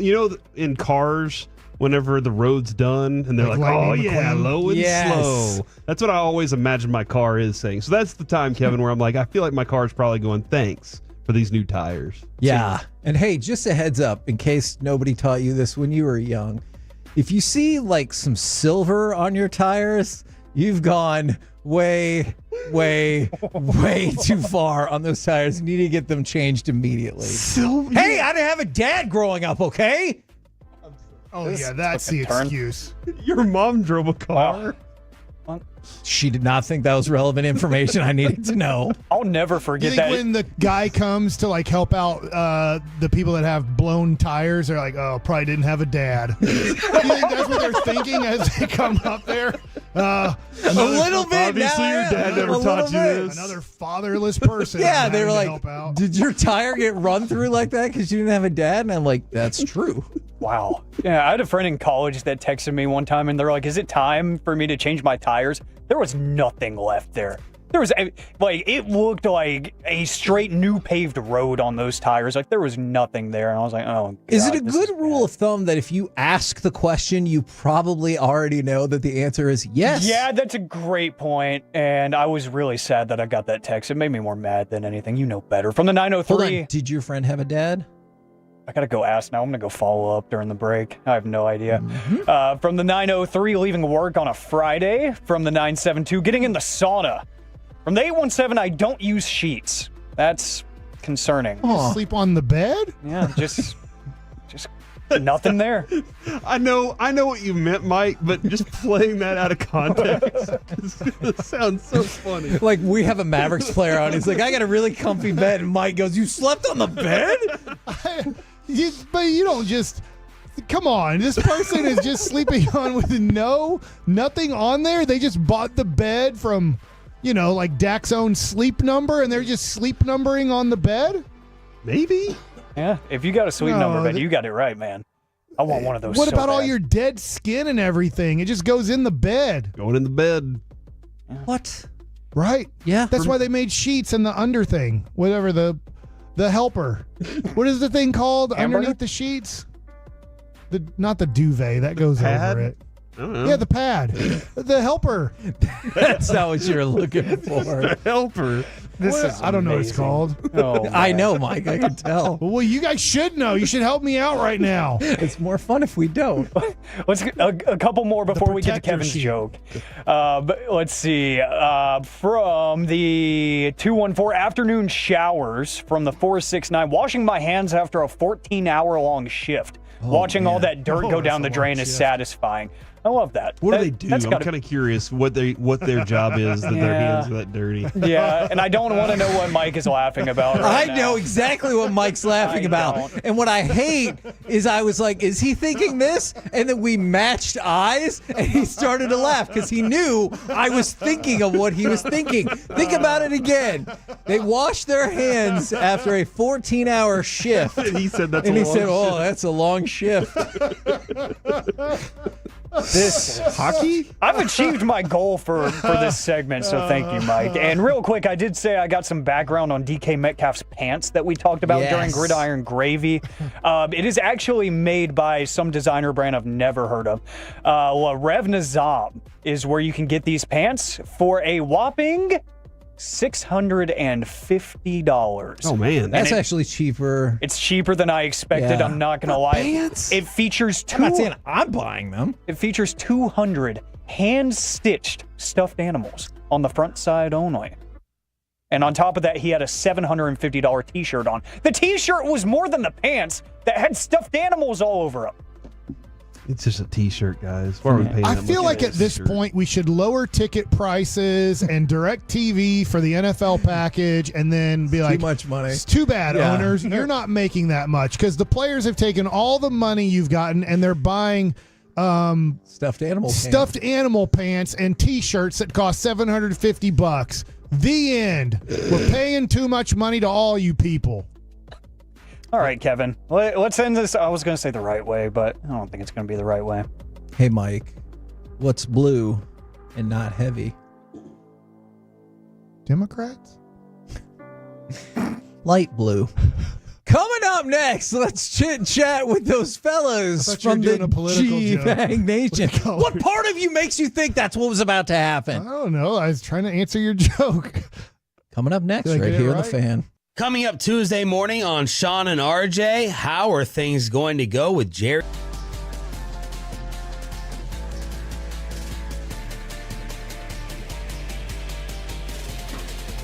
in cars, whenever the road's done and they're like, oh yeah, low and slow. That's what I always imagine my car is saying. So that's the time, Kevin, where I'm like, I feel like my car's probably going, thanks for these new tires. Yeah. And hey, just a heads up in case nobody taught you this when you were young. If you see like some silver on your tires, you've gone way too far on those tires. You need to get them changed immediately. Hey, I didn't have a dad growing up, okay? Oh, yeah, that's the excuse. Your mom drove a car. Wow. She did not think that was relevant information I needed to know. I'll never You forget think that. when the guy comes to like help out the people that have blown tires, they're like, oh, probably didn't have a dad. You think that's what they're thinking as they come up there? A little bit. Obviously, your dad never taught you this. Another fatherless person. Yeah, they were having to like, help out. did your tire get run through like that because you didn't have a dad? And I'm like, that's true. Wow. Yeah, I had a friend in college that texted me one time and they're like, is it time for me to change my tires? There was nothing left there. There was, it looked like a straight new paved road on those tires. Like, there was nothing there. And I was like, oh, God, Is it a good rule of thumb that if you ask the question, you probably already know that the answer is yes? Yeah, that's a great point. And I was really sad that I got that text. It made me more mad than anything. You know better. From the 903. Hold on. Did your friend have a dad? I got to go ask now. I'm going to go follow up during the break. I have no idea. From the 903, leaving work on a Friday. From the 972, getting in the sauna. From the 817, I don't use sheets. That's concerning. You sleep on the bed? Yeah, just nothing there. I know what you meant, Mike, but just playing that out of context sounds so funny. Like, we have a Mavericks player on. He's like, I got a really comfy bed. And Mike goes, you slept on the bed? But you don't just... Come on, this person is just sleeping on with nothing on there. They just bought the bed from... like Dak's own sleep number, and they're just sleep numbering on the bed? Maybe. Yeah, if you got a sleep number bed, you got it right, man. I want one of those. What so about all bad. your dead skin and everything? It just goes in the bed. Going in the bed. What? Right. Yeah. That's why they made sheets and the under thing. Whatever, the helper. What is the thing called underneath the sheets? Not the duvet. That goes over it. I don't know. Yeah, the pad. The helper. That's not what you're looking for. The helper. I don't know what it's called. Oh, I know, Mike. I can tell. Well, you guys should know. You should help me out right now. It's more fun if we don't. Let's get a couple more before we get to Kevin's joke. But let's see. From the 214, afternoon showers. From the 469, washing my hands after a 14-hour-long shift. Watching all that dirt go down the drain is satisfying. I love that. What do they do? I'm kind of curious what their job is that their hands are that dirty. Yeah, and I don't want to know what Mike is laughing about right I know exactly what Mike's laughing about. And what I hate is I was like, is he thinking this? And then we matched eyes, and he started to laugh because he knew I was thinking of what he was thinking. Think about it again. They wash their hands after a 14-hour shift. And he said that's and a he long said, shift. oh, that's a long shift. This hockey? I've achieved my goal for this segment, so thank you, Mike. And real quick, I did say I got some background on DK Metcalf's pants that we talked about during Gridiron Gravy. It is actually made by some designer brand I've never heard of. Rev Nizam is where you can get these pants for a whopping $650. Oh man, that's actually cheaper. It's cheaper than I expected. Yeah. I'm not gonna lie. Pants? It features I'm not saying I'm buying them. It features 200 hand-stitched stuffed animals on the front side only. And on top of that, he had a $750 t-shirt on. The t-shirt was more than the pants that had stuffed animals all over them. It's just a T-shirt, guys. Why are we paying I that feel much like for a at this T-shirt? point we should lower ticket prices and direct TV for the NFL package, and then be like, too much money. It's too bad, Yeah. owners. You're not making that much because the players have taken all the money you've gotten and they're buying stuffed animal pants and T-shirts that cost $750. The end. We're paying too much money to all you people. All right, Kevin. Let's end this. I was going to say the right way, but I don't think it's going to be the right way. Hey, Mike, what's blue and not heavy? Democrats? Light blue. Coming up next, let's chit chat with those fellows from the G-Bang Nation. What part of you makes you think that's what was about to happen? I don't know. I was trying to answer your joke. Coming up next, Did I right get it here on right? The Fan. Coming up Tuesday morning on Sean and RJ, how are things going to go with Jerry?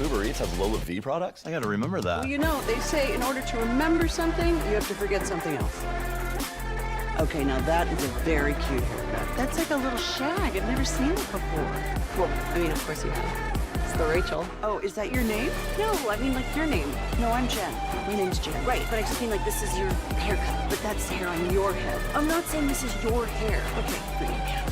Uber Eats has Lola V products? I gotta remember that. Well, you know, they say in order to remember something, you have to forget something else. Okay, now that is a very cute haircut. That's like a little shag. I've never seen it before. Well, I mean, of course you have. It's the Rachel. Oh, is that your name? No, I mean like your name. No, I'm Jen. My name's Jen. Right, but I just mean like this is your haircut. But that's hair on your head. I'm not saying this is your hair. Okay, great.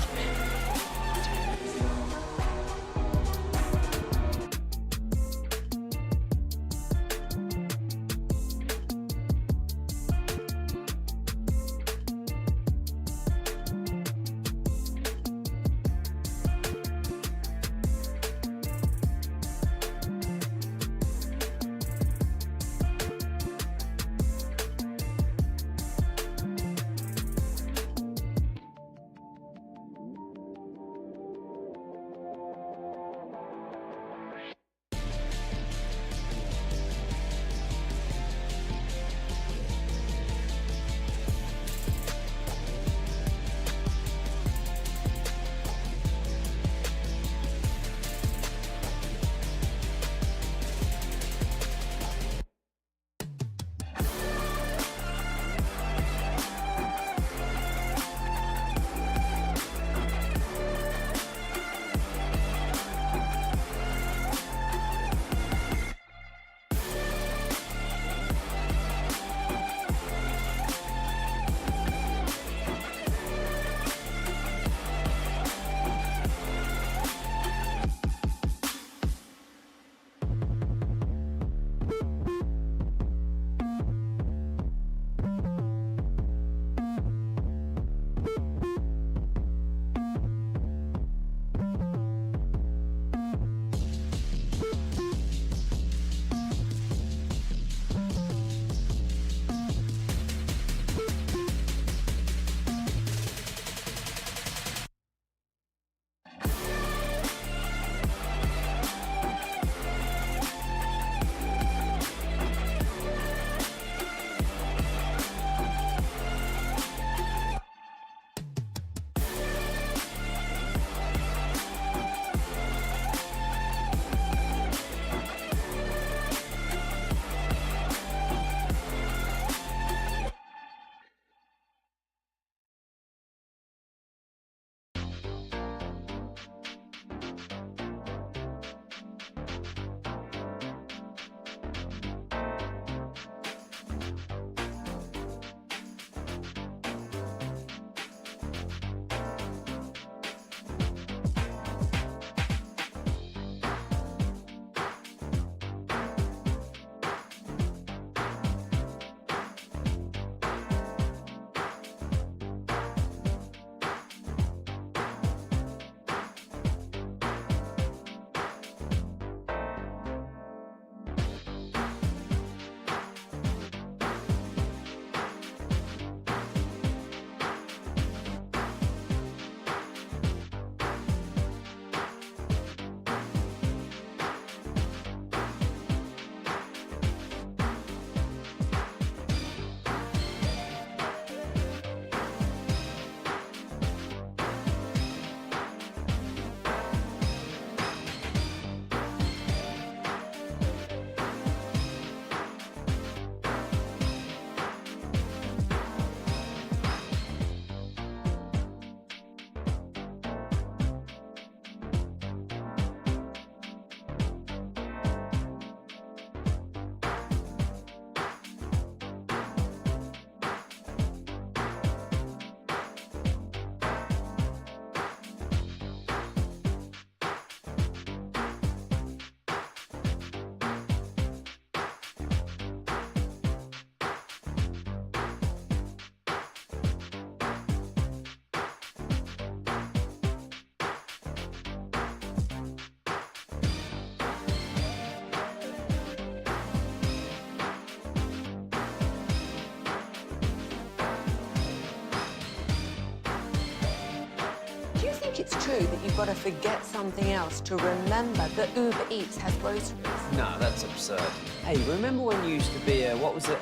think it's true that you've got to forget something else to remember that Uber Eats has groceries? No, that's absurd. Hey, remember when you used to be a, what was it,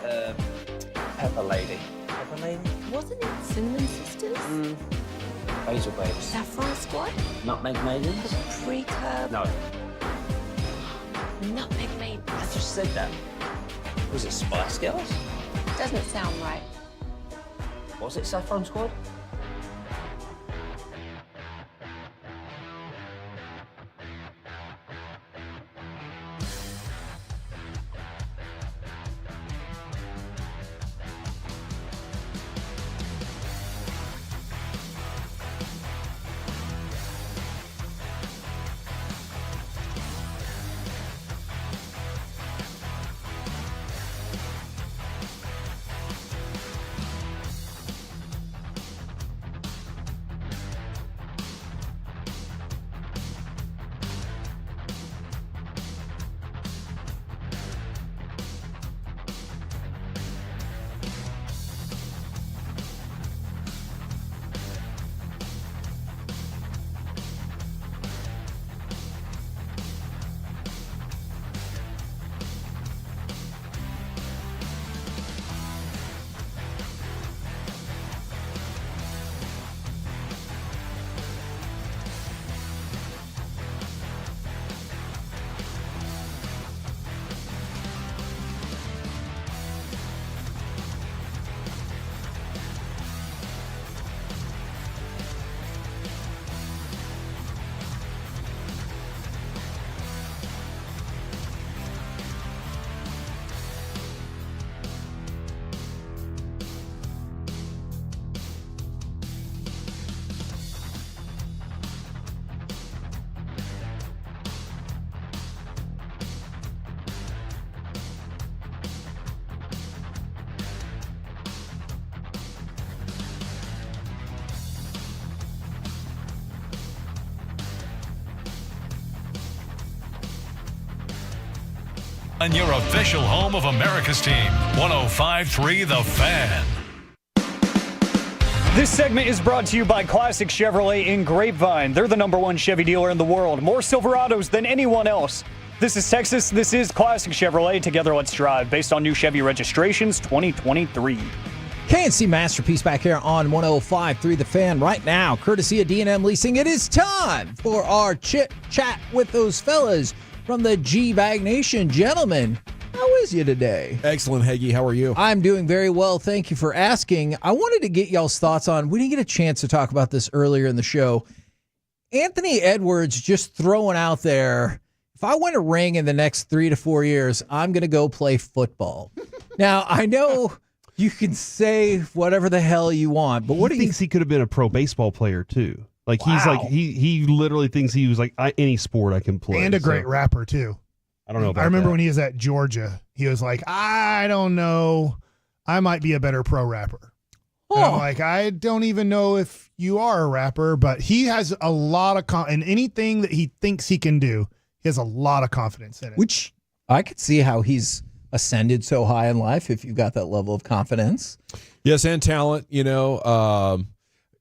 Pepper Lady? Pepper Lady? Wasn't it Cinnamon Sisters? Basil Babes. Saffron Squad? Nutmeg Maidens? Pre-curb? No. Nutmeg Maidens. I just said that. Was it Spice Girls? Doesn't sound right. Was it Saffron Squad? And your official home of America's team, 105.3 The Fan. This segment is brought to you by Classic Chevrolet in Grapevine. They're the #1 Chevy dealer in the world. More Silverados than anyone else. This is Texas. This is Classic Chevrolet. Together, let's drive. Based on new Chevy registrations, 2023. KNC Masterpiece back here on 105.3 The Fan right now, courtesy of D&M Leasing. It is time for our chit-chat with those fellas from the G-Bag Nation. Gentlemen, how is you today? Excellent, Heggie. How are you? I'm doing very well. Thank you for asking. I wanted to get y'all's thoughts on, we didn't get a chance to talk about this earlier in the show. Anthony Edwards just throwing out there, if I win a ring in the next 3 to 4 years, I'm going to go play football. Now, I know you can say whatever the hell you want, but what do you thinks he could have been a pro baseball player too? Like Wow. he's like he literally thinks he was like any sport I can play. And a great rapper too. I don't know about I remember that. when he was at Georgia, he was like, I don't know, I might be a better pro rapper. And I'm like, I don't even know if you are a rapper, but he has a lot of in anything that he thinks he can do, he has a lot of confidence in it. Which I could see how he's ascended so high in life if you've got that level of confidence. Yes, and talent. You know,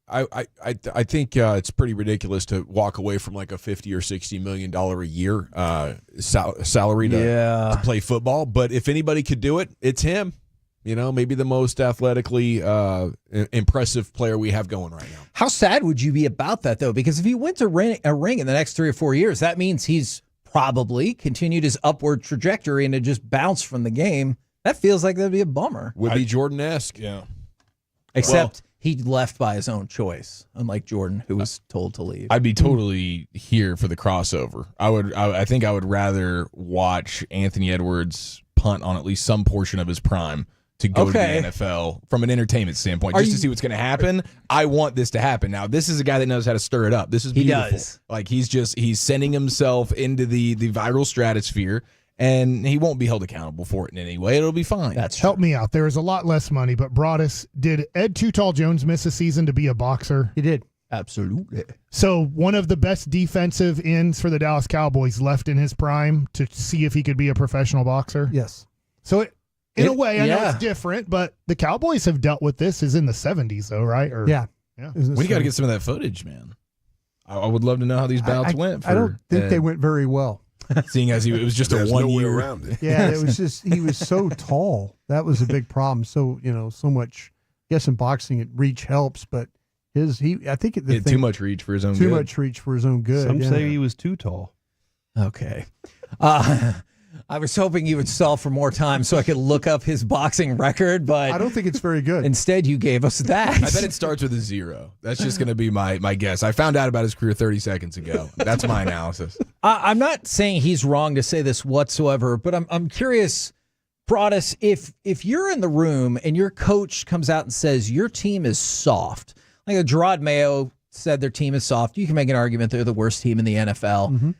I think it's pretty ridiculous to walk away from like a $50 or $60 million a year salary to play football. But if anybody could do it, it's him. You know, maybe the most athletically impressive player we have going right now. How sad would you be about that, though? Because if he wins a ring in the next 3 or 4 years, that means he's probably continued his upward trajectory and to just bounce from the game. That feels like that'd be a bummer. Would be Jordan-esque. Yeah. Except he left by his own choice, unlike Jordan, who was told to leave. I'd be totally here for the crossover. I think I would rather watch Anthony Edwards punt on at least some portion of his prime to go to the NFL from an entertainment standpoint, just to see what's going to happen. I want this to happen. Now, this is a guy that knows how to stir it up. This is beautiful. He does. Like he's sending himself into the viral stratosphere, and he won't be held accountable for it in any way. It'll be fine. Help me out. There is a lot less money, but Broadus, did Ed Too Tall Jones miss a season to be a boxer? He did. Absolutely. So one of the best defensive ends for the Dallas Cowboys left in his prime to see if he could be a professional boxer? Yes. So in a way, I know it's different, but the Cowboys have dealt with this is in the 70s, though, right? Yeah. Yeah. We got to get some of that footage, man. I would love to know how these bouts went. I don't think they went very well. Seeing as it was just a 1 year around it. Yeah, it was just he was so tall. That was a big problem. So so much. I guess in boxing, reach helps, but I think too much reach for his own. Too much reach for his own good. Some say he was too tall. Okay. I was hoping you would stall for more time so I could look up his boxing record, but I don't think it's very good. Instead, you gave us that. I bet it starts with a 0. That's just going to be my guess. I found out about his career 30 seconds ago. That's my analysis. I'm not saying he's wrong to say this whatsoever, but I'm curious, Broadus, if you're in the room and your coach comes out and says your team is soft, like Gerard Mayo said their team is soft, you can make an argument they're the worst team in the NFL. Mm-hmm.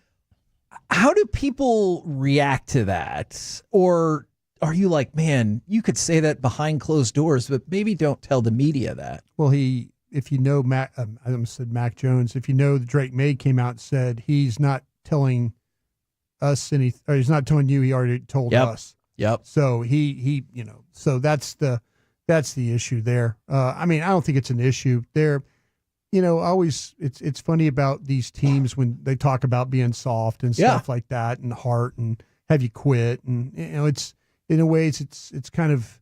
How do people react to that? Or are you like, man, you could say that behind closed doors, but maybe don't tell the media that? Well, if you know I almost said Mac Jones, if you know that Drake May came out and said he's not telling us or he's not telling you, he already told us. Yep. So so that's the issue there. I don't think it's an issue there. Always it's funny about these teams when they talk about being soft and stuff like that, and heart and have you quit, and it's in a way it's kind of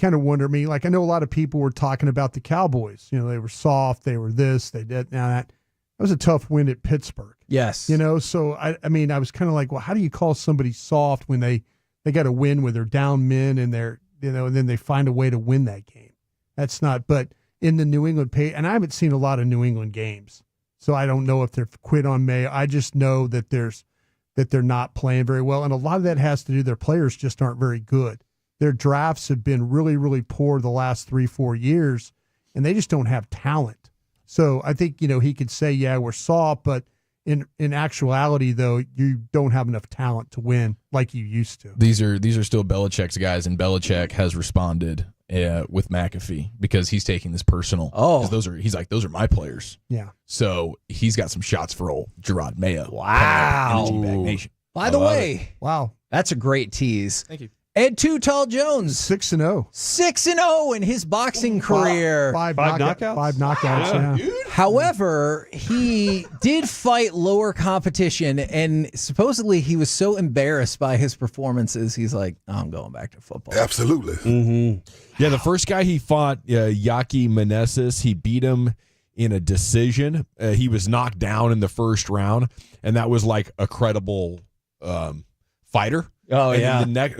wonder. I mean, like I know a lot of people were talking about the Cowboys. They were soft, they were this, they did. Now that was a tough win at Pittsburgh. Yes. So I was kind of like, well, how do you call somebody soft when they got to win with their down men and they're and then they find a way to win that game? That's not, but. In the New England and I haven't seen a lot of New England games, so I don't know if they're quit on Mayo. I just know that they're not playing very well, and a lot of that has to do their players just aren't very good. Their drafts have been really, really poor the last 3-4 years, and they just don't have talent. So I think he could say, yeah, we're soft, but in actuality, though, you don't have enough talent to win like you used to. These are still Belichick's guys, and Belichick has responded with McAfee because he's taking this personal. Oh, he's like, those are my players. Yeah. So he's got some shots for old Gerard Mayo. Wow. Energy Bag Nation. By the way, wow, that's a great tease. Thank you. Ed Too Tall Jones, 6-0. 6-0 in his boxing career. Five knockouts. 5 knockouts. Yeah. However, he did fight lower competition, and supposedly he was so embarrassed by his performances, he's like, oh, I'm going back to football. Absolutely. Mm-hmm. Yeah, the first guy he fought, Yaki Meneses, he beat him in a decision. He was knocked down in the first round, and that was like a credible fighter. Oh, and yeah.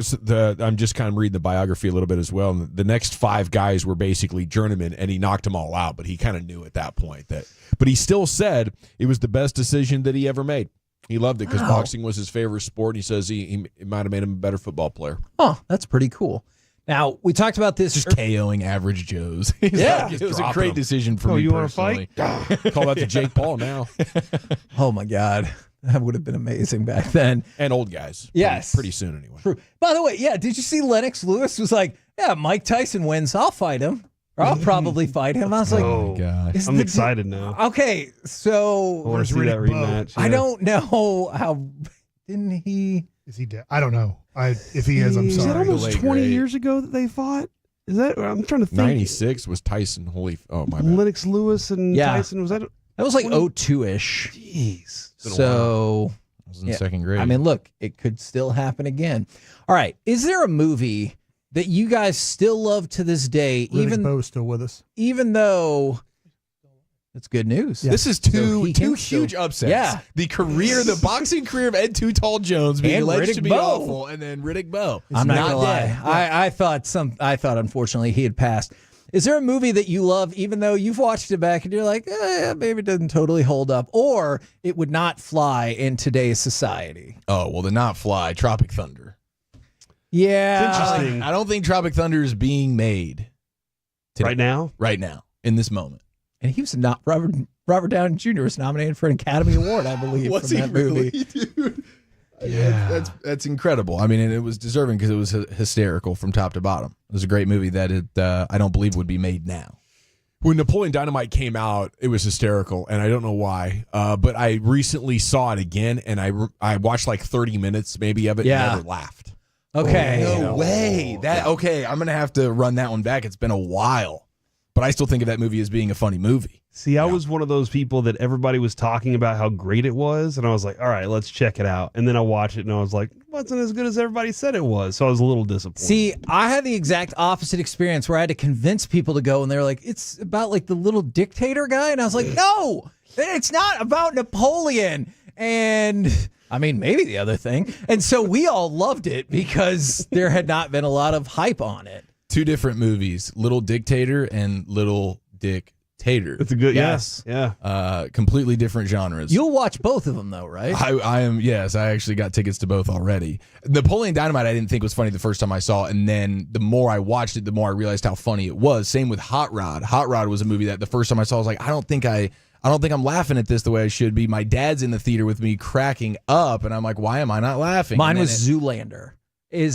I'm just kind of reading the biography a little bit as well. And the next 5 guys were basically journeymen, and he knocked them all out. But he kind of knew at that point that. But he still said it was the best decision that he ever made. He loved it because boxing was his favorite sport. And he says it might have made him a better football player. Oh, that's pretty cool. Now, we talked about this. Just KOing average Joes. Yeah. It was a great decision for me you personally. Want to fight? Call that to Jake Paul now. Oh, my God. That would have been amazing back then. And old guys. Yes. Pretty soon anyway. True. By the way, yeah, did you see Lennox Lewis was like, yeah, Mike Tyson wins, I'll fight him. Or I'll probably fight him. I was like, oh, God. I'm excited now. Okay, so. I want to see that rematch. I don't know how. Didn't he? Is he dead? I don't know. If he is, I'm sorry. Is that almost 20 years ago that they fought? Is that? I'm trying to think. 96 was Tyson. Oh, my bad. Lennox Lewis and Tyson. Was that? That was like 02-ish. Jeez. So I was in second grade. I mean, look, it could still happen again. All right. Is there a movie that you guys still love to this day? Riddick Bowe's still with us. Even though that's good news. Yeah. This is two huge upsets. Yeah. The boxing career of Ed Too Tall Jones being alleged to be awful, and then Riddick Bowe. I'm not gonna lie. I thought unfortunately he had passed. Is there a movie that you love, even though you've watched it back and you're like, maybe it doesn't totally hold up, or it would not fly in today's society? Oh, well, the not fly, Tropic Thunder. Yeah. It's interesting. I don't think Tropic Thunder is being made today. Right now, in this moment. And he was not Robert Downey Jr. was nominated for an Academy Award, I believe, was from he that movie. Really, dude? Yeah, that's incredible. I mean, and it was deserving because it was hysterical from top to bottom. It was a great movie that I don't believe would be made now. When Napoleon Dynamite came out, it was hysterical, and I don't know why. But I recently saw it again, and I watched like 30 minutes maybe of it, and never laughed. Okay, no way. I'm gonna have to run that one back. It's been a while. but I still think of that movie as being a funny movie. See, I was one of those people that everybody was talking about how great it was, and I was like, all right, let's check it out. And then I watched it, and I was like, it wasn't as good as everybody said it was. So I was a little disappointed. See, I had the exact opposite experience where I had to convince people to go, and they were like, it's about like the little dictator guy. And I was like, no, it's not about Napoleon. And I mean, maybe the other thing. And so we all loved it because there had not been a lot of hype on it. Two different movies, Little Dictator and Little Dick Tater. It's a good, Yes. yeah. Completely different genres. You'll watch both of them, though, right? I am, yes. I actually got tickets to both already. Napoleon Dynamite I didn't think was funny the first time I saw it, and then the more I watched it, the more I realized how funny it was. Same with Hot Rod. Hot Rod was a movie that the first time I saw, I was like, I don't think I'm laughing at this the way I should be. My dad's in the theater with me cracking up, and I'm like, why am I not laughing? Mine was Zoolander.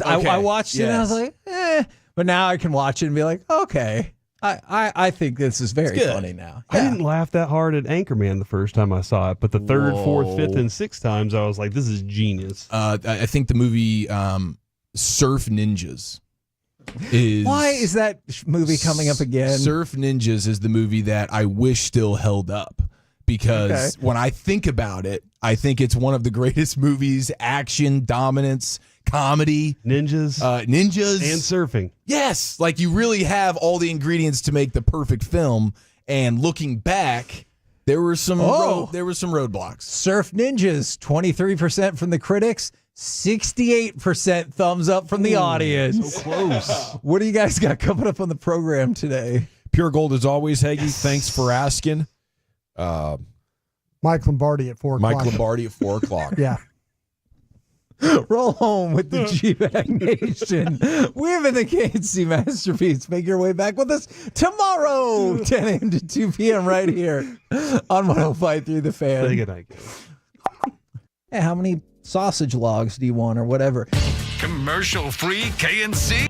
I watched it, and I was like, but now I can watch it and be like, okay. I think this is very funny now. I didn't laugh that hard at Anchorman the first time I saw it, but the third, fourth, fifth, and sixth times I was like, this is genius. I think the movie Surf Ninjas is... Why is that movie coming up again? Surf Ninjas is the movie that I wish still held up, because when I think about it, I think it's one of the greatest movies, action, dominance, comedy, ninjas, and surfing. Yes, like you really have all the ingredients to make the perfect film. And looking back, there were some roadblocks. Surf Ninjas, 23% from the critics, 68% thumbs up from the audience. So close. What do you guys got coming up on the program today? Pure gold as always, Heggy. Yes. Thanks for asking. Mike Lombardi at 4 o'clock. Mike Lombardi at 4 o'clock. Yeah. Roll home with the G-Bag Nation. We've been the KNC Masterpiece. Make your way back with us tomorrow, 10 a.m. to 2 p.m. right here on 105.3 The Fan. Say goodnight. Hey, how many sausage logs do you want or whatever? Commercial-free KNC.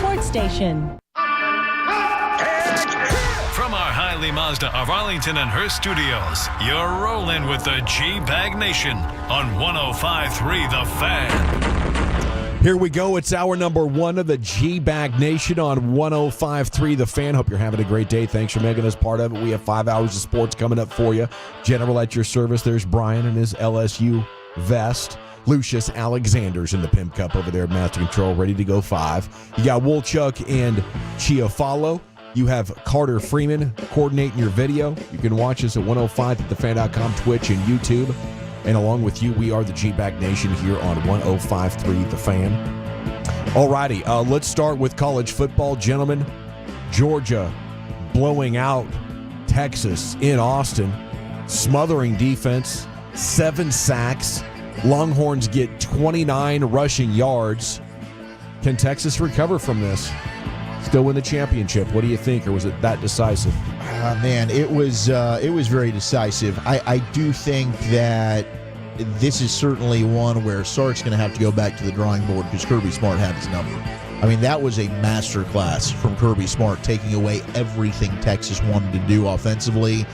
Sports Station. From our Highly Mazda of Arlington and Hearst studios, you're rolling with the G-Bag Nation on 105.3 The Fan. Here we go. It's hour number 1 of the G-Bag Nation on 105.3 The Fan. Hope you're having a great day. Thanks for making us part of it. We have 5 hours of sports coming up for you. General at your service. There's Brian in his LSU vest. Lucius Alexander's in the Pimp Cup over there at Master Control, ready to go 5. You got Wolchuk and Chiafalo. You have Carter Freeman coordinating your video. You can watch us at 105thefan.com, Twitch, and YouTube. And along with you, we are the G-Bag Nation here on 105.3 The Fan. All righty, let's start with college football. Gentlemen, Georgia blowing out Texas in Austin. Smothering defense, 7 sacks. Longhorns get 29 rushing yards. Can Texas recover from this? Still win the championship? What do you think, or was it that decisive? Man, it was very decisive. I do think that this is certainly one where Sark's going to have to go back to the drawing board because Kirby Smart had his number. I mean, that was a masterclass from Kirby Smart, taking away everything Texas wanted to do offensively.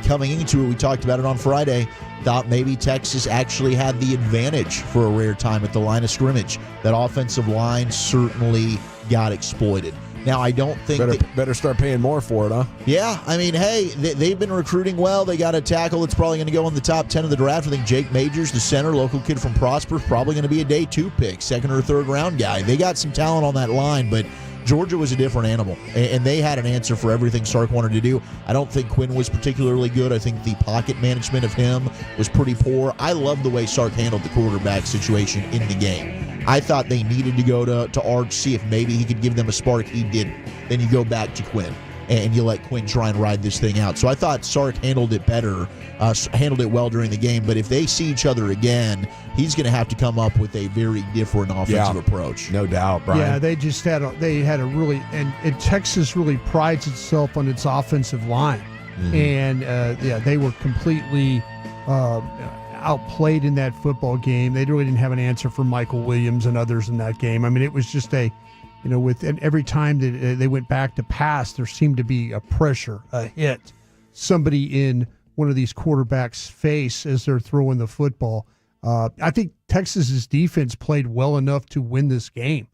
Coming into it, we talked about it on Friday, thought maybe Texas actually had the advantage for a rare time at the line of scrimmage. That offensive line certainly got exploited. Now, I don't think better start paying more for it, huh? Yeah, I mean, hey, they've been recruiting well. They got a tackle that's probably going to go in the top 10 of the draft. I think Jake Majors, the center, local kid from Prosper, probably going to be a day 2 pick, second or third round guy. They got some talent on that line, but Georgia was a different animal, and they had an answer for everything Sark wanted to do. I don't think Quinn was particularly good. I think the pocket management of him was pretty poor. I love the way Sark handled the quarterback situation in the game. I thought they needed to go to Arch, see if maybe he could give them a spark. He didn't. Then you go back to Quinn, and you let Quinn try and ride this thing out. So I thought Sark handled it better, handled it well during the game. But if they see each other again, he's going to have to come up with a very different offensive approach. No doubt, Brian. Yeah, they just had a really, and Texas really prides itself on its offensive line. Mm-hmm. And they were completely outplayed in that football game. They really didn't have an answer for Michael Williams and others in that game. I mean, it was just and every time that they went back to pass, there seemed to be a pressure, a hit, somebody in one of these quarterbacks' face as they're throwing the football. I think Texas's defense played well enough to win this game,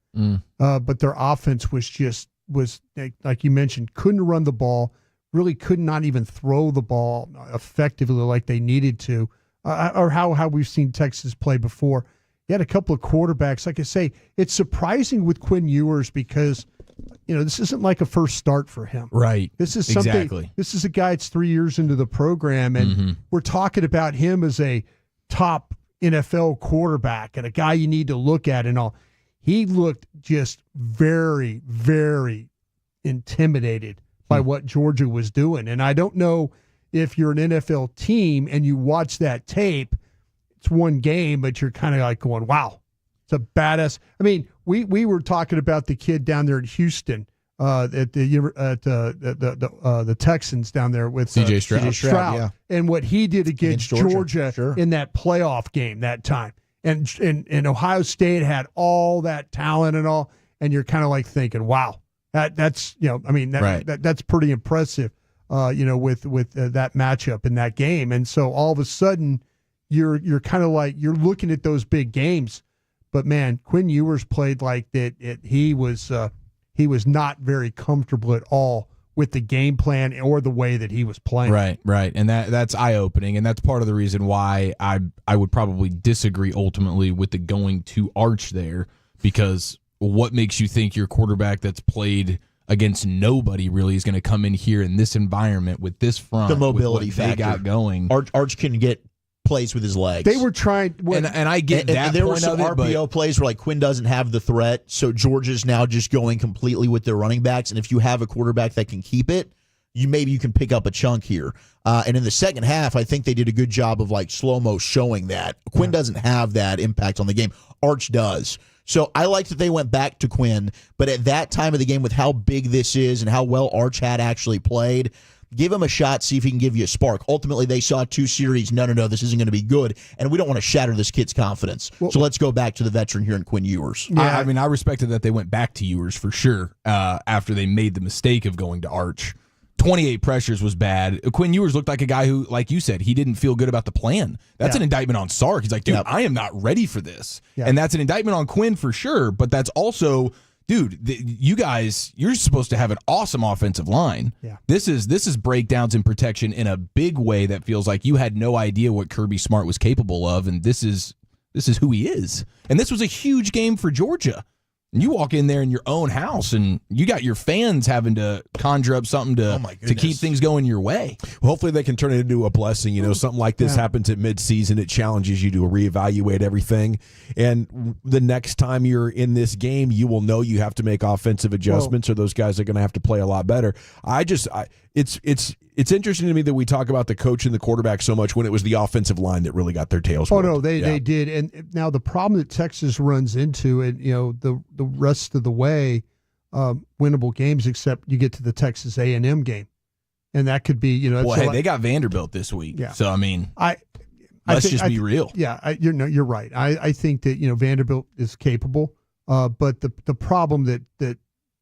but their offense was like you mentioned, couldn't run the ball, really could not even throw the ball effectively like they needed to. Or how we've seen Texas play before. You had a couple of quarterbacks. Like I say, it's surprising with Quinn Ewers because, this isn't like a first start for him. Right. This is something. Exactly. This is a guy that's 3 years into the program, and we're talking about him as a top NFL quarterback and a guy you need to look at and all. He looked just very, very intimidated by what Georgia was doing. And I don't know if you're an NFL team and you watch that tape, it's one game, but you're kind of like going, wow, it's a badass. I mean, we were talking about the kid down there in Houston at the Texans down there with C.J. Stroud. C.J. Stroud, yeah. and what he did against Georgia sure. in that playoff game that time. And Ohio State had all that talent and all, and you're kind of like thinking, wow, that's that's pretty impressive. With that matchup in that game. And so all of a sudden you're kind of like, you're looking at those big games, but man, Quinn Ewers played like that. He was not very comfortable at all with the game plan or the way that he was playing. Right. And that's eye-opening, and that's part of the reason why I would probably disagree ultimately with the going to Arch there, because what makes you think your quarterback that's played against nobody really is going to come in here in this environment with this front, the mobility with what factor they got going. Arch can get plays with his legs. They were trying, and I get that. And there were point some of it, RPO plays where like Quinn doesn't have the threat, so Georgia's now just going completely with their running backs. And if you have a quarterback that can keep it, maybe you can pick up a chunk here. And in the second half, I think they did a good job of like slow-mo showing that. Quinn doesn't have that impact on the game. Arch does. So I like that they went back to Quinn, but at that time of the game with how big this is and how well Arch had actually played, Give him a shot, see if he can give you a spark. Ultimately, they saw 2 series. No, this isn't going to be good, and we don't want to shatter this kid's confidence. So let's go back to the veteran here in Quinn Ewers. I mean, I respected that they went back to Ewers for sure after they made the mistake of going to Arch. 28 pressures was bad. Quinn Ewers looked like a guy who, like you said, he didn't feel good about the plan. That's an indictment on Sark. He's like, dude, I am not ready for this. And that's an indictment on Quinn for sure, but that's also, dude, you guys, you're supposed to have an awesome offensive line. Yeah. This is breakdowns and protection in a big way that feels like you had no idea what Kirby Smart was capable of, and this is who he is. And this was a huge game for Georgia. And you walk in there in your own house, and you got your fans having to conjure up something to keep things going your way. Well, hopefully they can turn it into a blessing. Something like this happens at midseason. It challenges you to reevaluate everything. And the next time you're in this game, you will know you have to make offensive adjustments, or those guys are going to have to play a lot better. It's interesting to me that we talk about the coach and the quarterback so much when it was the offensive line that really got their tails whipped. No, they did. And now the problem that Texas runs into, and the rest of the way, winnable games, except you get to the Texas A&M game, and that could be they got Vanderbilt this week. Yeah. So I mean, let's just be real. Yeah, you're right. I think that Vanderbilt is capable, but the problem that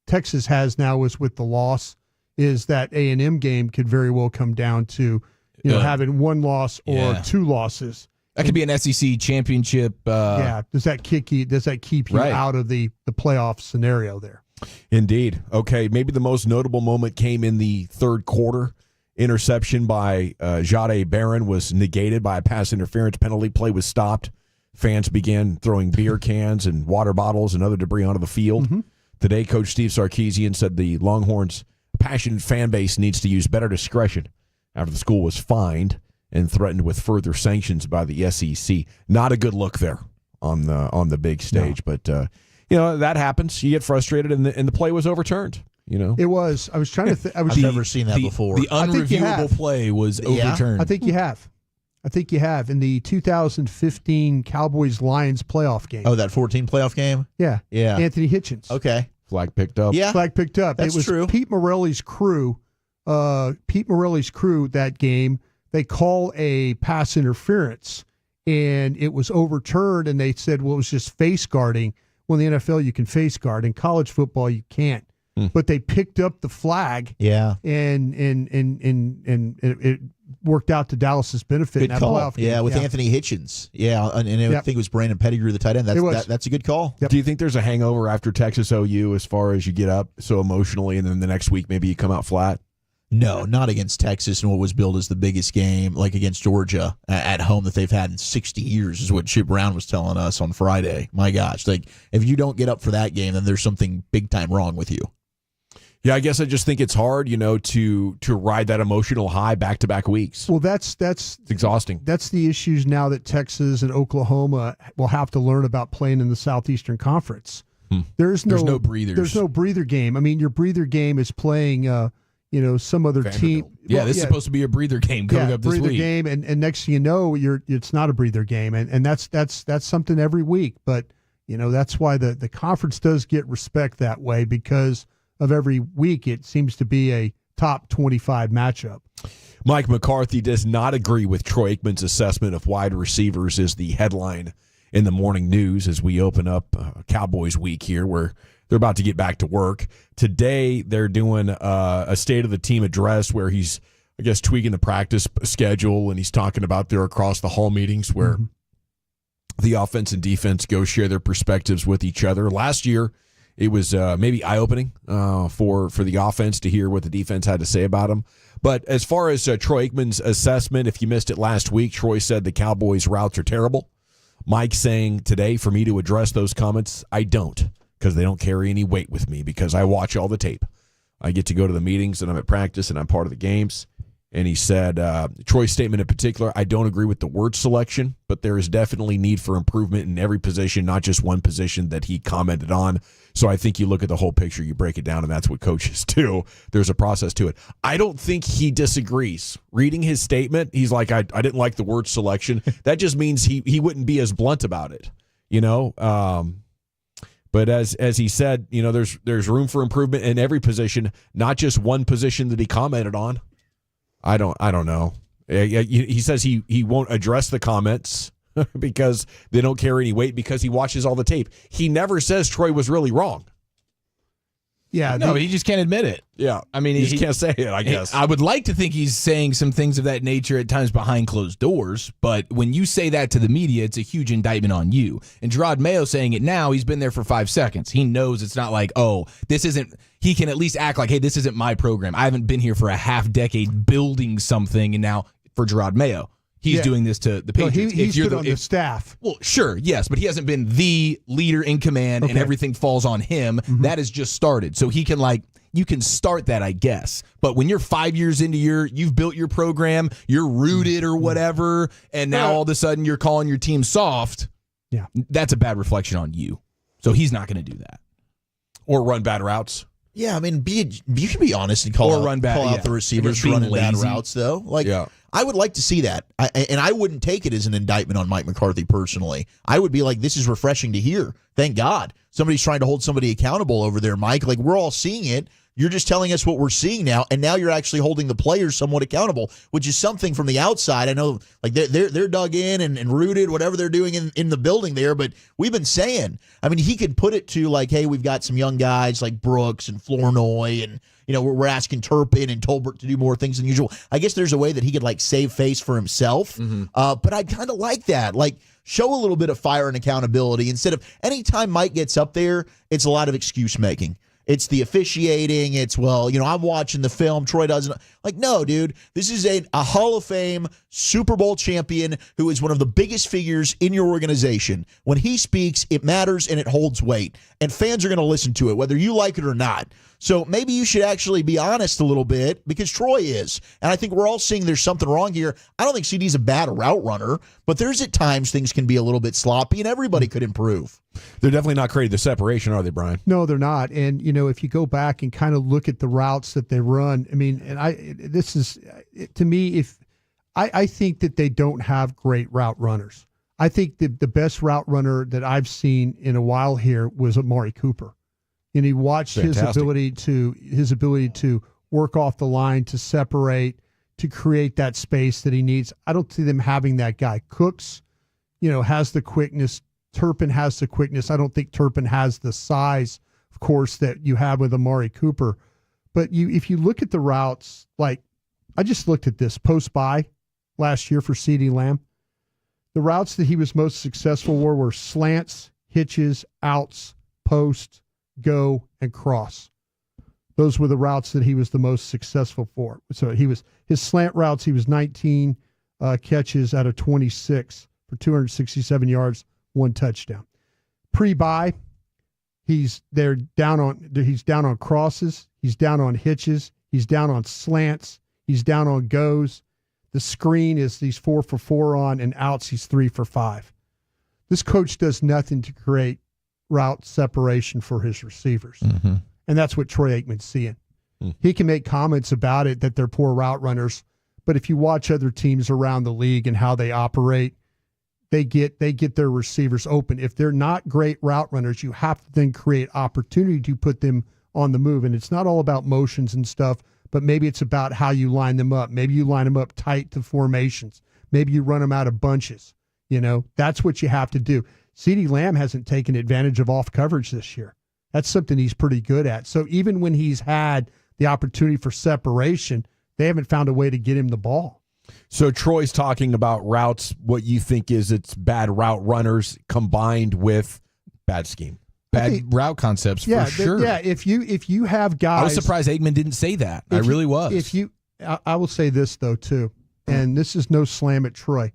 Texas has now is with the loss. Is that A&M game could very well come down to having 1 loss or 2 losses. That could be an SEC championship. Does that keep you out of the playoff scenario there? Indeed. Okay, maybe the most notable moment came in the third quarter. Interception by Jahdae Barron was negated by a pass interference penalty. Play was stopped. Fans began throwing beer cans and water bottles and other debris onto the field. Mm-hmm. Today, Coach Steve Sarkisian said the Longhorns' passionate fan base needs to use better discretion after the school was fined and threatened with further sanctions by the SEC. Not a good look there on the big stage, but that happens. You get frustrated, and the play was overturned. It was. I was trying to. I've never seen that before. The unreviewable play was overturned. I think you have. In the 2015 Cowboys-Lions playoff game. Oh, that 14 playoff game? Yeah. Anthony Hitchens. Okay. Flag picked up. Yeah. Flag picked up. That's it was true. Pete Morelli's crew. That game, they call a pass interference, and it was overturned, and they said, well, it was just face guarding. Well, in the NFL, you can face guard. In college football, you can't. But they picked up the flag. Yeah. And it worked out to Dallas's benefit in that playoff game. Yeah, with Anthony Hitchens. Yeah, and I think it was Brandon Pettigrew, the tight end. That's a good call. Yep. Do you think there's a hangover after Texas OU as far as you get up so emotionally, and then the next week maybe you come out flat? No, not against Texas and what was billed as the biggest game, like against Georgia at home that they've had in 60 years, is what Chip Brown was telling us on Friday. My gosh, if you don't get up for that game, then there's something big time wrong with you. Yeah, I guess I just think it's hard, to ride that emotional high back-to-back weeks. Well, it's exhausting. That's the issues now that Texas and Oklahoma will have to learn about playing in the Southeastern Conference. There's no breathers. There's no breather game. I mean, your breather game is playing, some other team. Yeah, this is supposed to be a breather game coming up this breather week. Game, and next thing you know, it's not a breather game, and that's something every week. But that's why the conference does get respect that way, because of every week, it seems to be a top 25 matchup. Mike McCarthy does not agree with Troy Aikman's assessment of wide receivers is the headline in the morning news as we open up Cowboys week here, where they're about to get back to work. Today, they're doing a state of the team address where he's, I guess, tweaking the practice schedule, and he's talking about their across the hall meetings where the offense and defense go share their perspectives with each other. Last year, it was maybe eye-opening for the offense to hear what the defense had to say about them. But as far as Troy Aikman's assessment, if you missed it last week, Troy said the Cowboys' routes are terrible. Mike saying today for me to address those comments, I don't, because they don't carry any weight with me, because I watch all the tape. I get to go to the meetings, and I'm at practice, and I'm part of the games. And he said, Troy's statement in particular, I don't agree with the word selection, but there is definitely need for improvement in every position, not just one position that he commented on. So I think you look at the whole picture, you break it down, and that's what coaches do. There's a process to it. I don't think he disagrees. Reading his statement, he's like, I didn't like the word selection. That just means he wouldn't be as blunt about it, But as he said, there's room for improvement in every position, not just one position that he commented on. I don't know. He says he won't address the comments because they don't carry any weight because he watches all the tape. He never says Troy was really wrong. Yeah, no, he just can't admit it. Yeah, I mean, he just can't say it. I guess I would like to think he's saying some things of that nature at times behind closed doors. But when you say that to the media, it's a huge indictment on you. And Gerard Mayo saying it now, he's been there for 5 seconds. He knows it's not like, oh, this isn't. He can at least act like, hey, this isn't my program. I haven't been here for a half decade building something, and now for Gerard Mayo, he's doing this to the Patriots. No, he's put on the staff. Well, sure, yes, but he hasn't been the leader in command, and everything falls on him. Mm-hmm. That has just started, so he can you can start that, I guess. But when you're 5 years into you've built your program, you're rooted or whatever, and now all of a sudden you're calling your team soft. Yeah, that's a bad reflection on you. So he's not going to do that, or run bad routes. Yeah, I mean, you can be honest and call out the receivers for running bad routes, though. I would like to see that, and I wouldn't take it as an indictment on Mike McCarthy personally. I would be like, this is refreshing to hear. Thank God somebody's trying to hold somebody accountable over there, Mike. Like, we're all seeing it. You're just telling us what we're seeing now, and now you're actually holding the players somewhat accountable, which is something from the outside. I know, like they're dug in and rooted, whatever they're doing in the building there. But we've been saying, I mean, he could put it to like, hey, we've got some young guys like Brooks and Flournoy, and we're asking Turpin and Tolbert to do more things than usual. I guess there's a way that he could like save face for himself. But I kind of like that, like show a little bit of fire and accountability instead of anytime Mike gets up there, it's a lot of excuse making. It's the officiating. It's, I'm watching the film. Troy doesn't. Like, no, dude. This is a Hall of Fame Super Bowl champion who is one of the biggest figures in your organization. When he speaks, it matters and it holds weight. And fans are going to listen to it, whether you like it or not. So maybe you should actually be honest a little bit because Troy is. And I think we're all seeing there's something wrong here. I don't think CD's a bad route runner, but there's at times things can be a little bit sloppy and everybody could improve. They're definitely not creating the separation, are they, Brian? No, they're not. And, if you go back and kind of look at the routes that they run, I mean, to me, I think that they don't have great route runners. I think the best route runner that I've seen in a while here was Amari Cooper. And he watched his ability to work off the line, to separate, to create that space that he needs. I don't see them having that guy. Cooks, has the quickness. Turpin has the quickness. I don't think Turpin has the size, of course, that you have with Amari Cooper. But if you look at the routes, like I just looked at this post-bye last year for CeeDee Lamb. The routes that he was most successful were slants, hitches, outs, post, go, and cross. Those were the routes that he was the most successful for. So his slant routes, he was 19 catches out of 26 for 267 yards, 1 touchdown. Pre-bye, he's down on crosses, he's down on hitches, he's down on slants, he's down on goes. The screen is he's 4 for 4 on, and outs he's 3 for 5. This coach does nothing to create route separation for his receivers. Mm-hmm. And that's what Troy Aikman's seeing. He can make comments about it that they're poor route runners, but if you watch other teams around the league and how they operate, they get their receivers open. If they're not great route runners, you have to then create opportunity to put them on the move. And it's not all about motions and stuff, but maybe it's about how you line them up. Maybe you line them up tight to formations. Maybe you run them out of bunches. That's what you have to do. CeeDee Lamb hasn't taken advantage of off coverage this year. That's something he's pretty good at. So even when he's had the opportunity for separation, they haven't found a way to get him the ball. So Troy's talking about routes. What you think is it's bad route runners combined with bad scheme, bad route concepts for sure. Yeah, if you have guys, I was surprised Aikman didn't say that. I really was. I will say this though too, and this is no slam at Troy.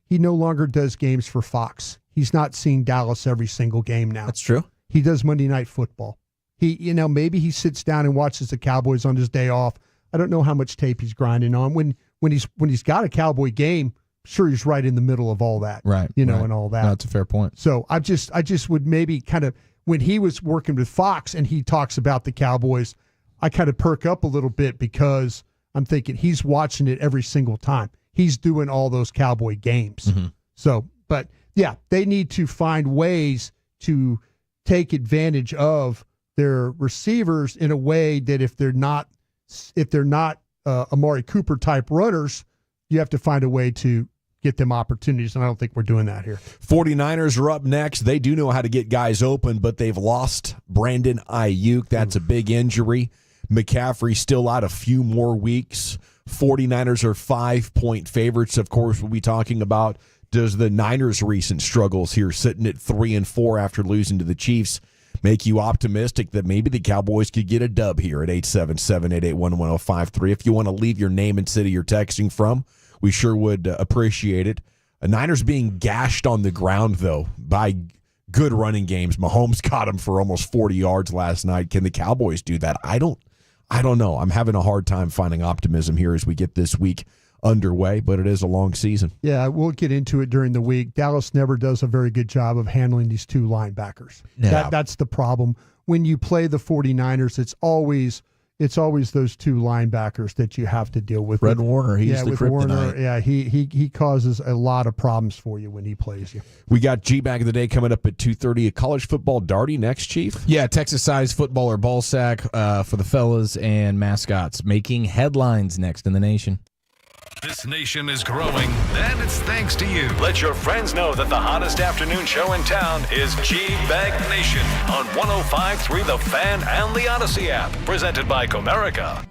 He no longer does games for Fox. He's not seeing Dallas every single game now. That's true. He does Monday Night Football. Maybe he sits down and watches the Cowboys on his day off. I don't know how much tape he's grinding on. When he's got a Cowboy game, sure, he's right in the middle of all that. Right. And all that. No, that's a fair point. So I just would maybe kind of, when he was working with Fox and he talks about the Cowboys, I kind of perk up a little bit because I'm thinking he's watching it every single time. He's doing all those Cowboy games. Mm-hmm. So, but yeah, they need to find ways to take advantage of their receivers in a way that if they're not Amari Cooper type runners, you have to find a way to get them opportunities, and I don't think we're doing that here. 49ers are up next. They do know how to get guys open, but they've lost Brandon Ayuk. That's a big injury. McCaffrey still out a few more weeks. 49ers are 5-point favorites. Of course, we'll be talking about, does the Niners' recent struggles here, sitting at 3-4 after losing to the Chiefs, make you optimistic that maybe the Cowboys could get a dub here at 877-881-1053? If you want to leave your name and city you're texting from, we sure would appreciate it. Niners being gashed on the ground, though, by good running games. Mahomes caught him for almost 40 yards last night. Can the Cowboys do that? I don't know. I'm having a hard time finding optimism here as we get this week underway, but it is a long season. Yeah, we'll get into it during the week. Dallas never does a very good job of handling these two linebackers. No. That's the problem. When you play the 49ers, it's always those two linebackers that you have to deal with. Fred Warner, he's the kryptonite. Warner, yeah, he causes a lot of problems for you when he plays you. We got G-Bag of the Day coming up at 2:30. A college football darty next, Chief? Yeah, Texas-sized football or ball sack for the fellas and mascots, making headlines next in the nation. This nation is growing, and it's thanks to you. Let your friends know that the hottest afternoon show in town is G-Bag Nation on 105.3 The Fan and the Odyssey app. Presented by Comerica.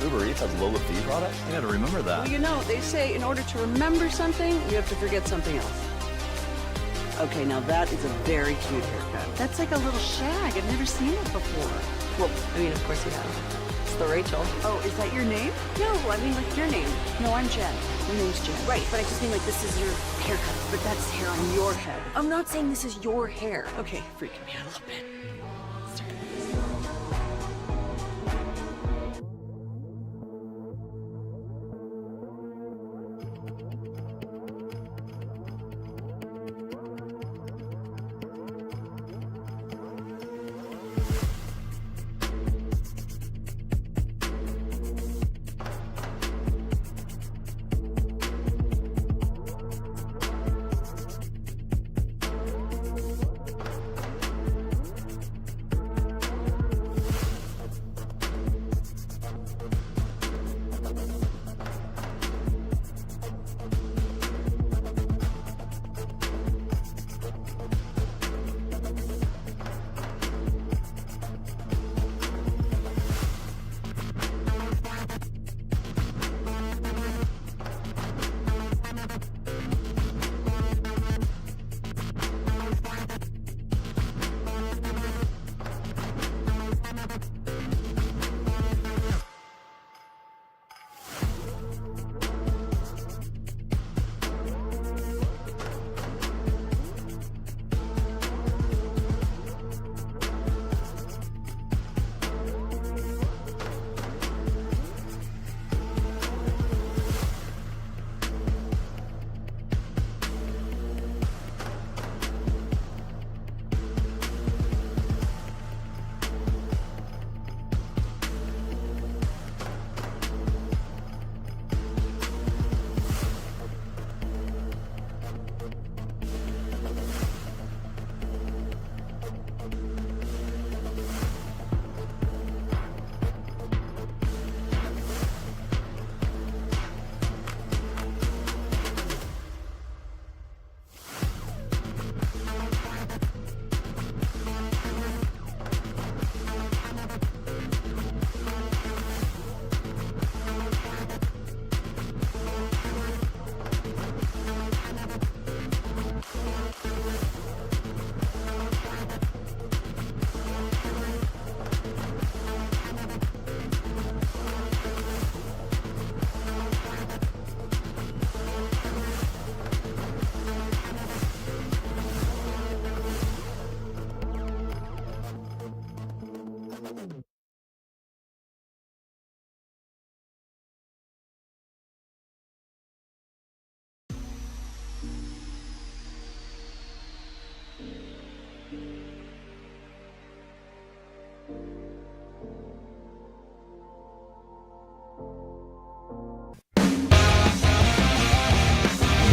Uber Eats has Lola Fee products? I gotta remember that. Well, you know, they say in order to remember something, you have to forget something else. Okay, now that is a very cute haircut. That's like a little shag. I've never seen it before. Well, I mean, of course you have. It's the Rachel. Oh, is that your name? No, I mean, like your name. No, I'm Jen. My name's Jen. Right, but I just mean like this is your haircut. But that's hair on your head. I'm not saying this is your hair. Okay, freaking me out a little bit.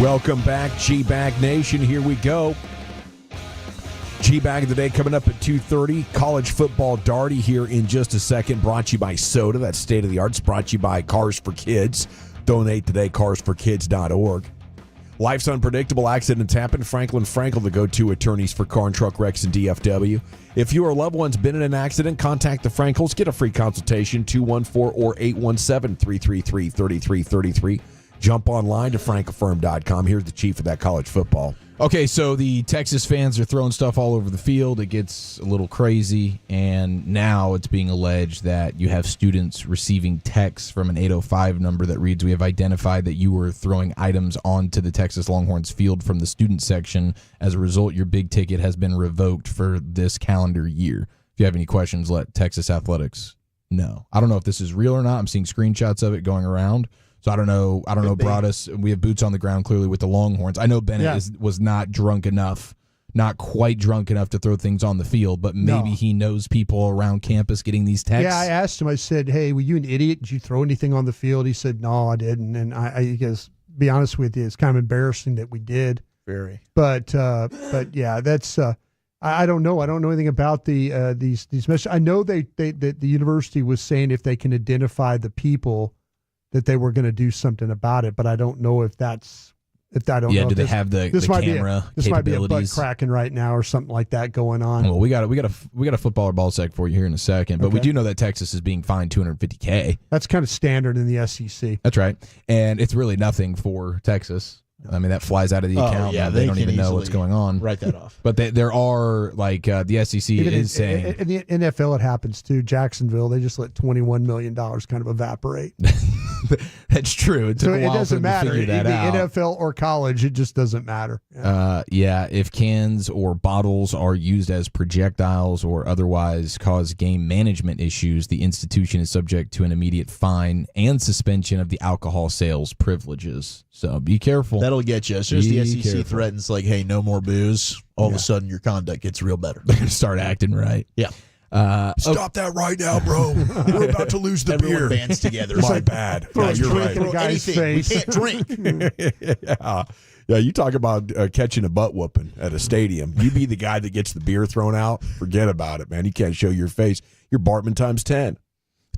Welcome back, G-Bag Nation. Here we go. G-Bag of the day coming up at 2:30. College football Darty here in just a second. Brought to you by Soda. That's state of the art. It's brought to you by Cars for Kids. Donate today, carsforkids.org. Life's unpredictable. Accidents happen. Franklin Frankel, the go-to attorneys for car and truck wrecks in DFW. If you or a loved one's been in an accident, contact the Frankels. Get a free consultation, 214 or 817-333-3333. Jump online to frankelfirm.com. Here's the chief of that college football. Okay, so the Texas fans are throwing stuff all over the field. It gets a little crazy, and now it's being alleged that you have students receiving texts from an 805 number that reads, "We have identified that you were throwing items onto the Texas Longhorns field from the student section. As a result, your big ticket has been revoked for this calendar year. If you have any questions, let Texas Athletics know." I don't know if this is real or not. I'm seeing screenshots of it going around. So I don't know. Broadus, we have boots on the ground clearly with the Longhorns. I know Bennett was not quite drunk enough to throw things on the field, but maybe he knows people around campus getting these texts. Yeah, I asked him. I said, "Hey, were you an idiot? Did you throw anything on the field?" He said, "No, I didn't." And I guess, be honest with you, it's kind of embarrassing that we did. Very. But yeah, that's. I don't know. I don't know anything about these messages. I know that the university was saying if they can identify the people, that they were going to do something about it, but I don't know if that's. I don't know. Do they have the camera this capabilities? might be a butt cracking right now or something like that going on. Well, we got a football or ball sec for you here in a second, but we do know that Texas is being fined $250K. That's kind of standard in the SEC. That's right, and it's really nothing for Texas. I mean, that flies out of the account. Yeah, they don't even know what's going on. Write that off. But there are, the SEC is saying. In the NFL, it happens too. Jacksonville, they just let $21 million kind of evaporate. That's true. It took a while it doesn't for them to matter. figure that out. NFL or college, it just doesn't matter. If cans or bottles are used as projectiles or otherwise cause game management issues, the institution is subject to an immediate fine and suspension of the alcohol sales privileges. So be careful. That'll get you. As soon as the SEC careful. threatens, like, hey, no more booze, all of a sudden your conduct gets real better. They're going to start acting right. Yeah. Stop that right now, bro. We're about to lose the Everyone beer. bands together. My bad. Yeah, you're right. We can't drink. Yeah, you talk about catching a butt whooping at a stadium. You be the guy that gets the beer thrown out. Forget about it, man. You can't show your face. You're Bartman times 10.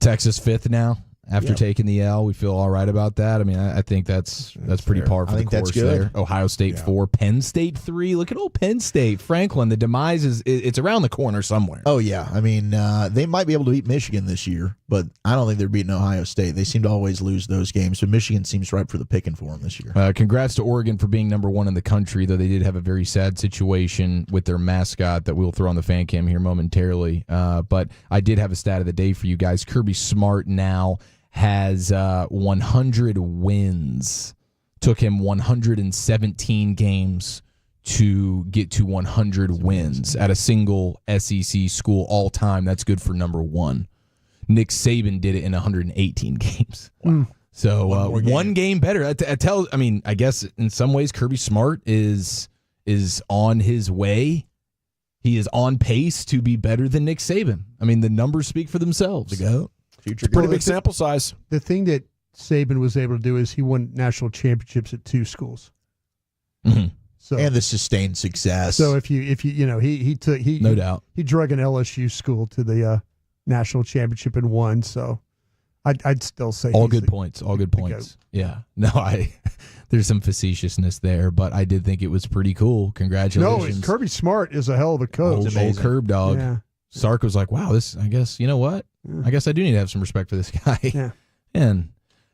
Texas fifth now. After taking the L, we feel all right about that. I mean, I think that's pretty par for the course there. Ohio State 4, Penn State 3. Look at old Penn State. Franklin, the demise it's around the corner somewhere. Oh, yeah. I mean, they might be able to beat Michigan this year, but I don't think they're beating Ohio State. They seem to always lose those games, but Michigan seems ripe for the picking for them this year. Congrats to Oregon for being number 1 in the country, though they did have a very sad situation with their mascot that we'll throw on the fan cam here momentarily. But I did have a stat of the day for you guys. Kirby Smart now has 100 wins. Took him 117 games to get to 100 wins at a single SEC school all time. That's good for number 1. Nick Saban did it in 118 games. Wow. So one game better. I guess in some ways Kirby Smart is on his way. He is on pace to be better than Nick Saban. I mean, the numbers speak for themselves. Pretty big sample size. The thing that Saban was able to do is he won national championships at 2 schools. Mm-hmm. So, and the sustained success. So if you no doubt he drug an LSU school to the national championship and won. So I'd still say all good points. Yeah, no, there's some facetiousness there, but I did think it was pretty cool. Congratulations. No, Kirby Smart is a hell of a coach. Old Curb dog. Yeah. Sark was like, wow, this, I guess, you know what? I guess I do need to have some respect for this guy. Yeah. And,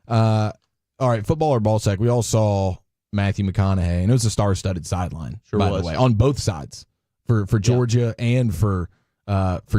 all right, football or ball sack, we all saw Matthew McConaughey, and it was a star-studded sideline, by the way, on both sides, for Georgia and for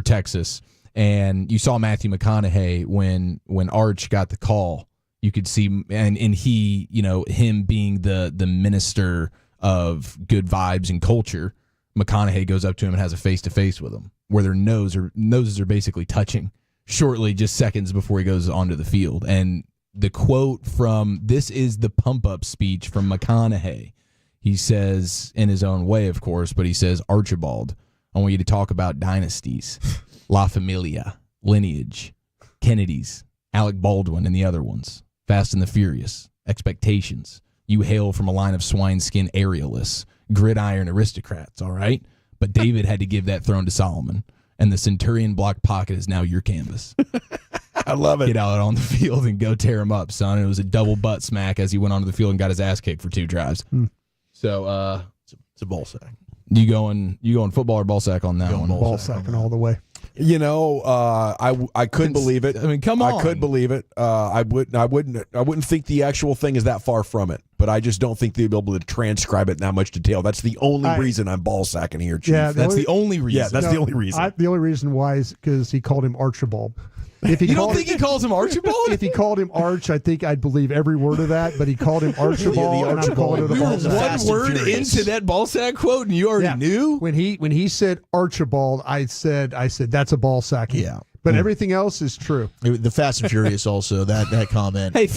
Texas. And you saw Matthew McConaughey when Arch got the call. You could see, and he, him being the minister of good vibes and culture, McConaughey goes up to him and has a face-to-face with him, where their noses are basically touching shortly, just seconds before he goes onto the field. And the quote from, this is the pump-up speech from McConaughey. He says, in his own way, of course, but he says, Archibald, I want you to talk about dynasties, La Familia, lineage, Kennedys, Alec Baldwin, and the other ones, Fast and the Furious, expectations, you hail from a line of swine-skin aerialists, gridiron aristocrats, all right? But David had to give that throne to Solomon, and the Centurion block pocket is now your canvas. I love it. Get out on the field and go tear him up, son. It was a double butt smack as he went onto the field and got his ass kicked for 2 drives. So it's a ball sack. You going football or ball sack on that one? Ball sacking all the way. You know, I couldn't believe it. I mean, come on. I could believe it. I wouldn't think the actual thing is that far from it. But I just don't think they'll be able to transcribe it in that much detail. That's the only reason I'm ball sacking here, Chief. Yeah, that's the only reason. Yeah, that's the only reason. The only reason why is because he called him Archibald. If he you don't think he calls him Archibald? If he called him Arch, I think I'd believe every word of that. But he called him Archibald, and I'm calling it a ball sack. One word into that ball sack quote, and you already knew? When he said Archibald, I said that's a ball sack. Yeah. But everything else is true. The Fast and Furious also, that comment. Hey,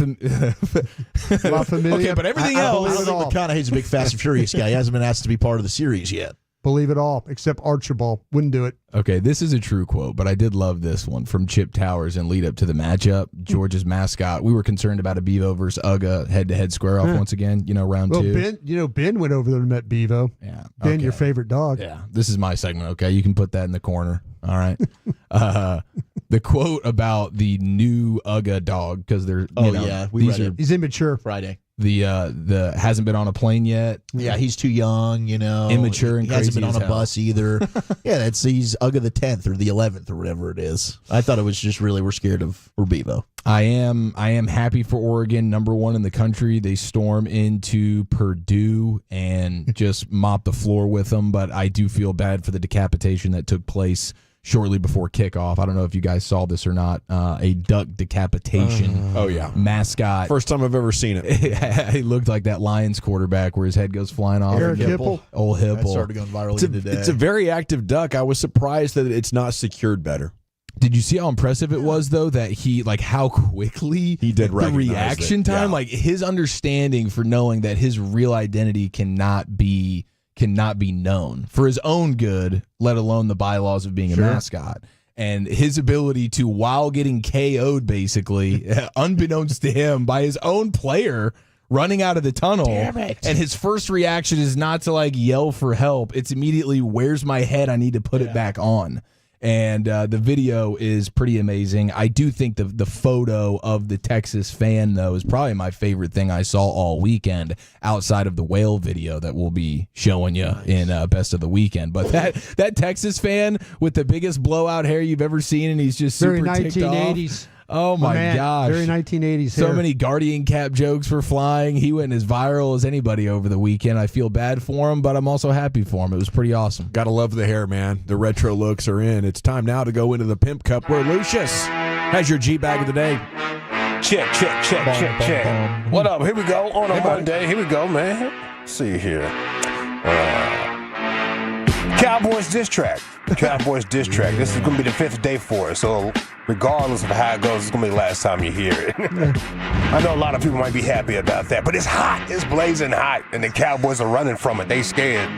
La Familia. Okay, but everything I else. don't think McConaughey's a big Fast and Furious guy. He hasn't been asked to be part of the series yet. Believe it all, except Archibald. Wouldn't do it. Okay, this is a true quote, but I did love this one from Chip Towers in lead up to the matchup. Georgia's mascot. We were concerned about a Bevo versus Uga head-to-head square off once again, round 2. Ben went over there and met Bevo. Yeah. Ben, okay. your favorite dog. Yeah. This is my segment, okay? You can put that in the corner. All right. The quote about the new Uga dog, because they're he's immature. Friday. The hasn't been on a plane yet. Yeah, he's too young, immature and he hasn't crazy been on as a bus either. Yeah, he's Uga the 10th or the 11th or whatever it is. I thought it was just really we're scared of Bevo. I am happy for Oregon, number 1 in the country. They storm into Purdue and just mop the floor with them, but I do feel bad for the decapitation that took place shortly before kickoff. I don't know if you guys saw this or not. A duck decapitation. Oh, yeah. Mascot. First time I've ever seen it. He looked like that Lions quarterback where his head goes flying off. Eric Hipple. Old Hipple. That started going viral today. It's a very active duck. I was surprised that it's not secured better. Did you see how impressive it was, though, that he, how quickly he did the recognize reaction it. time, Yeah. his understanding for knowing that his real identity cannot be known for his own good, let alone the bylaws of being a mascot. And his ability to, while getting KO'd, basically, unbeknownst to him, by his own player running out of the tunnel. Damn it. And his first reaction is not to, yell for help. It's immediately, where's my head? I need to put it back on. And the video is pretty amazing. I do think the photo of the Texas fan, though, is probably my favorite thing I saw all weekend outside of the whale video that we'll be showing you in Best of the Weekend. But that Texas fan with the biggest blowout hair you've ever seen, and he's just super Very ticked off. 1980s. Oh, my gosh. Very 1980s So hair. many Guardian cap jokes were flying. He went as viral as anybody over the weekend. I feel bad for him, but I'm also happy for him. It was pretty awesome. Gotta love the hair, man. The retro looks are in. It's time now to go into the Pimp Cup where Lucius has your G-Bag of the day. Check. What up? Here we go on a Monday. Here we go, man. Let's see here. Cowboys diss track. This is going to be the 5th day for it. So regardless of how it goes, it's going to be the last time you hear it. I know a lot of people might be happy about that, but it's hot. It's blazing hot, and the Cowboys are running from it. They scared.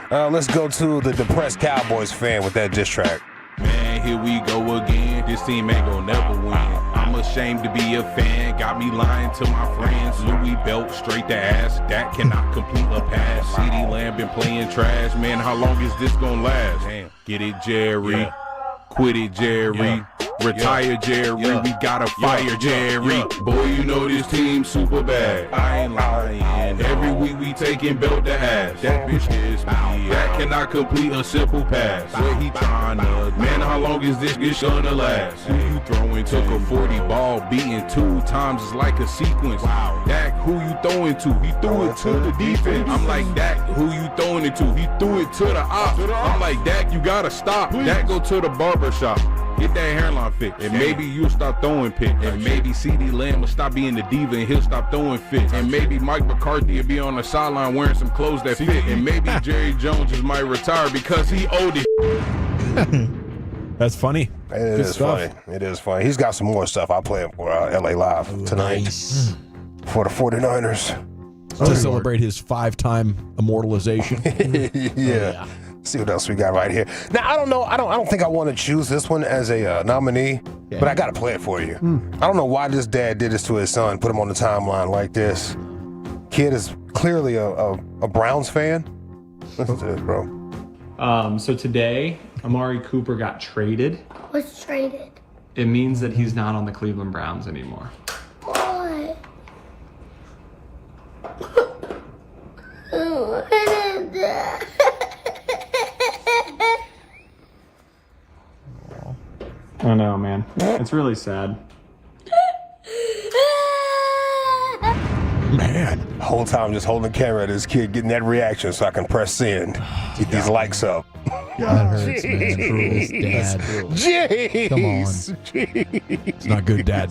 Let's go to the depressed Cowboys fan with that diss track. Man, here we go again. This team ain't gonna never win. I'm ashamed to be a fan. Got me lying to my friends. Louis belt straight to ass. That cannot complete a pass. CD Lamb been playing trash. Man, how long is this gonna last? Damn. Get it, Jerry. Yeah. Quit it, Jerry. Yeah. Retire, Jerry. Yeah. We gotta fire, Jerry. Yeah. Boy, you know this team super bad. I ain't lying. Every week we taking belt to ass. That bitch is me. That cannot complete a simple pass. Where he tryna? Man, how long is this gonna last? Who you throwing? Took a 40 ball, beating 2 times is like a sequence. Wow. Dak, who you throwing to? He threw it to the defense. I'm like, Dak, who you throwing it to? He threw it to the ops. I'm like, Dak, you gotta stop. Dak, go to the barber shop. Get that hairline fixed. And maybe you'll stop throwing picks. And maybe CD Lamb will stop being the diva and he'll stop throwing fits. And maybe Mike McCarthy will be on the sideline wearing some clothes that fit. And maybe Jerry Jones just might retire because he owed it. That's funny. It is funny. It is funny. He's got some more stuff. I'll play it for LA Live tonight for the 49ers. To celebrate his 5-time immortalization. Yeah. See what else we got right here. Now, I don't know. I don't think I want to choose this one as a nominee, but I got to play it for you. I don't know why this dad did this to his son, put him on the timeline like this. kid is clearly a Browns fan. Listen to this, bro. So today, Amari Cooper got traded. What's traded? It means that he's not on the Cleveland Browns anymore. What? I know, man. It's really sad. Man, the whole time just holding the camera at this kid, getting that reaction so I can press send. Get these likes up. That hurts, man. Dad. Jeez. Come on. Jeez. It's not good, Dad.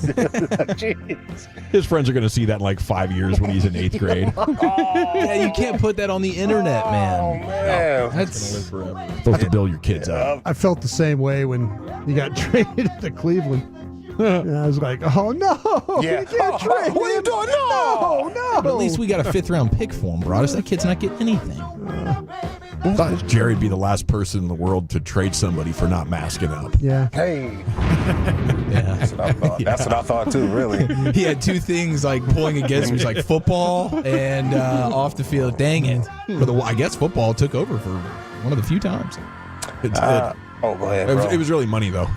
His friends are going to see that in like 5 years when he's in 8th grade. Yeah, you can't put that on the internet, man. Oh, man. That's going to live forever. Supposed to build your kids up. I felt the same way when he got traded to Cleveland. And I was like, oh no, Yeah. you can't trade What are you him. doing? No. No. But at least we got a 5th round pick for him, Broadus. That kid's not getting anything. I thought Jerry'd be the last person in the world to trade somebody for not masking up. Yeah. Hey. Yeah. That's what I thought. That's what I thought too, really. He had two things like pulling against him. He's like football and off the field. Dang it. I guess football took over for one of the few times. Go ahead, bro. It was really money, though.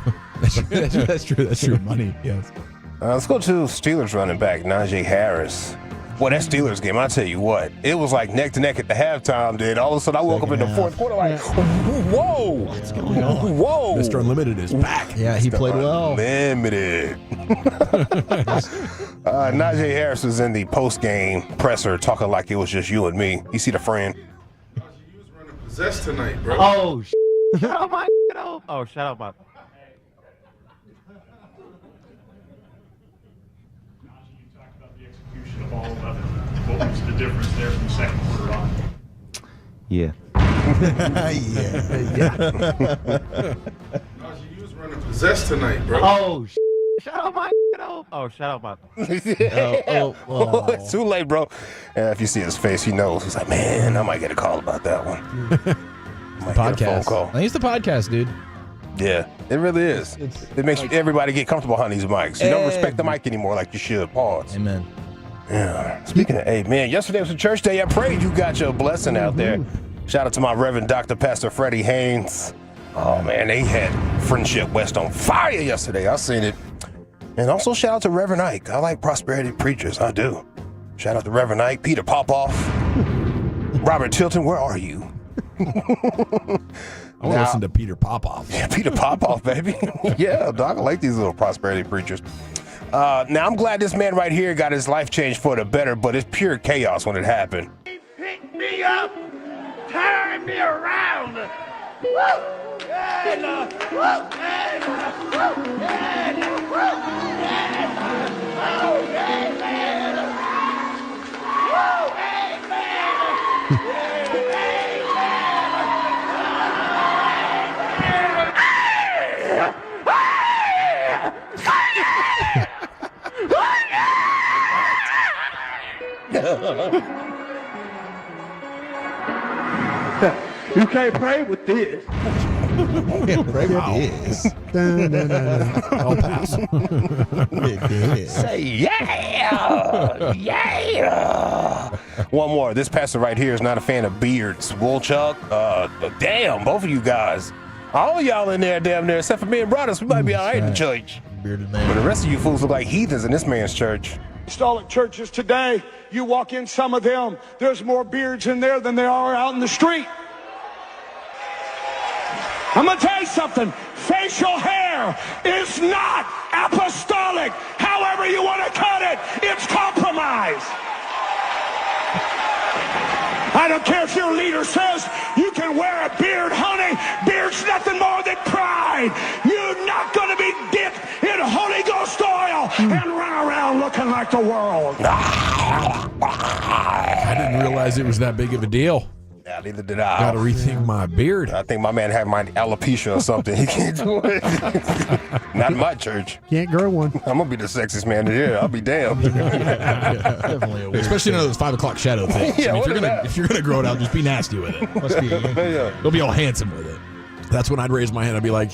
That's true. That's true. Money, yes. Let's go to Steelers running back, Najee Harris. Well, that Steelers game, I'll tell you what, it was like neck to neck at the halftime, dude. All of a sudden, I woke up in the fourth quarter like, whoa. What's going on? Whoa. Mr. Unlimited is back. Yeah, he played well. Unlimited. Najee Harris was in the post-game presser talking like it was just you and me. You see the friend? Possessed tonight, bro. Oh, shut up, my. Oh, shut up, my. Of all 11. What was the difference there from the second quarter on? Yeah. You was running possessed tonight, bro. Oh, shut up, my. Oh, shut up, my. It's too late, bro. And if you see his face, he knows. He's like, man, I might get a call about that one. Might get a phone call. I think it's the podcast, dude. Yeah, it really is. It makes everybody get comfortable on these mics. You don't respect the mic anymore like you should. Pause. Amen. Yeah. Speaking of amen, yesterday was a church day. I prayed you got your blessing out there. Shout out to my Reverend Dr. Pastor Freddie Haynes. Oh, man, they had Friendship West on fire yesterday. I seen it. And also shout out to Reverend Ike. I like prosperity preachers. I do. Shout out to Reverend Ike, Peter Popoff, Robert Tilton. Where are you? I want to listen to Peter Popoff. Yeah, Peter Popoff, baby. Yeah, dog. I like these little prosperity preachers. Now, I'm glad this man right here got his life changed for the better, but it's pure chaos when it happened. He picked me up, turn me around. Woo! And, woo! And, woo! And, woo! And, oh, amen! Woo! You can't pray with this. Pray with this. I'll pass. Say yeah! Yeah! One more. This pastor right here is not a fan of beards. Woolchuck, damn, both of you guys. All of y'all in there damn near, except for me and brothers, we might be all right in the church. Bearded man. But the rest of you fools look like heathens in this man's church. Apostolic churches today, you walk in some of them, there's more beards in there than there are out in the street. I'm going to tell you something. Facial hair is not apostolic. However you want to cut it, it's compromise. I don't care if your leader says you can wear a beard, honey. Beard's nothing more than pride. You're not going to be dipped in Holy Ghost oil and run around looking like the world. I didn't realize it was that big of a deal. Yeah, neither did I. Got to rethink my beard. I think my man had my alopecia or something. He can't do it. Not in my church. Can't grow one. I'm going to be the sexiest man in here. I'll be damned. Definitely. Especially in those 5 o'clock shadow things. Yeah, I mean, if you're gonna grow it out, just be nasty with it. Don't be all handsome with it. That's when I'd raise my hand. I'd be like,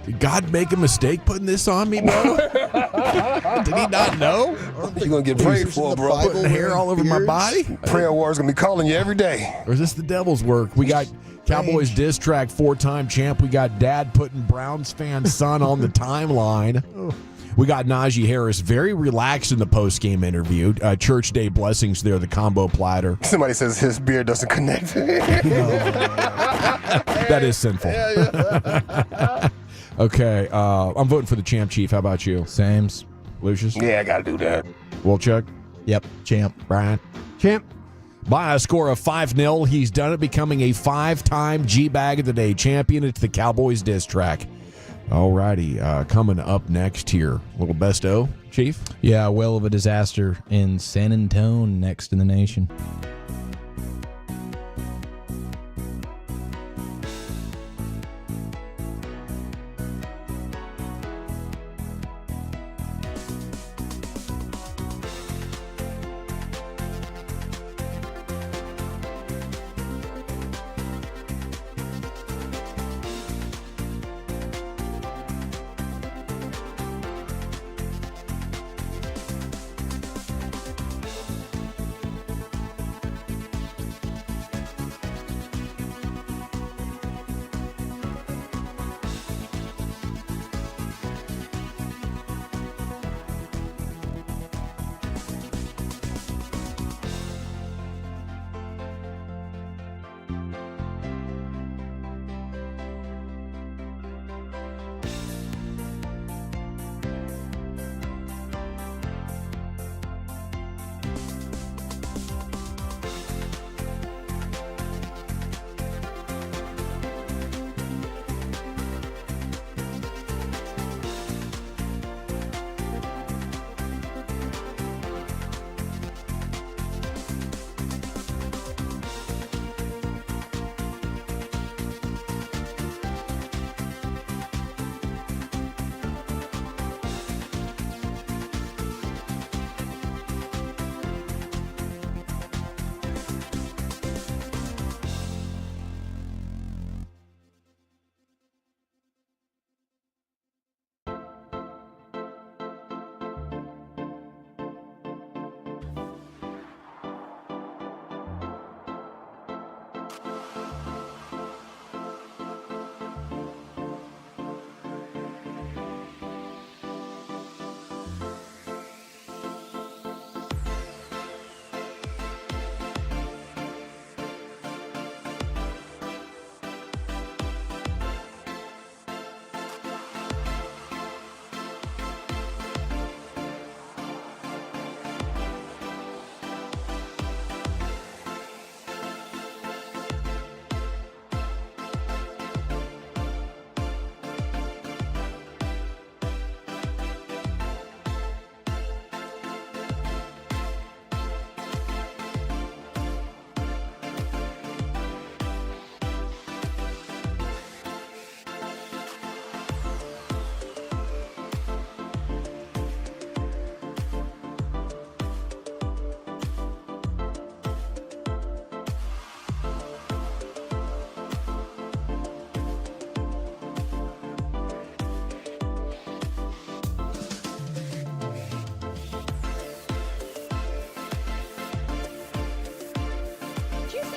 did God make a mistake putting this on me, bro? Did he not know? You're going to get prayed for, bro. Putting hair all over my body? Prayer warrior's going to be calling you every day. Or is this the devil's work? We got Cowboys diss track, 4-time champ. We got dad putting Browns fan son on the timeline. We got Najee Harris very relaxed in the post-game interview. Church Day blessings there, the combo platter. Somebody says his beard doesn't connect. That is sinful. Okay, I'm voting for the champ, Chief. How about you? Sames. Lucius? Yeah, I got to do that. Wolchuk? Yep, champ. Brian? Champ. By a score of 5-0, he's done it, becoming a 5-time G-Bag of the Day champion. It's the Cowboys diss track. Alrighty, coming up next here, little besto, Chief. Yeah, well of a disaster in San Antonio, next in the nation.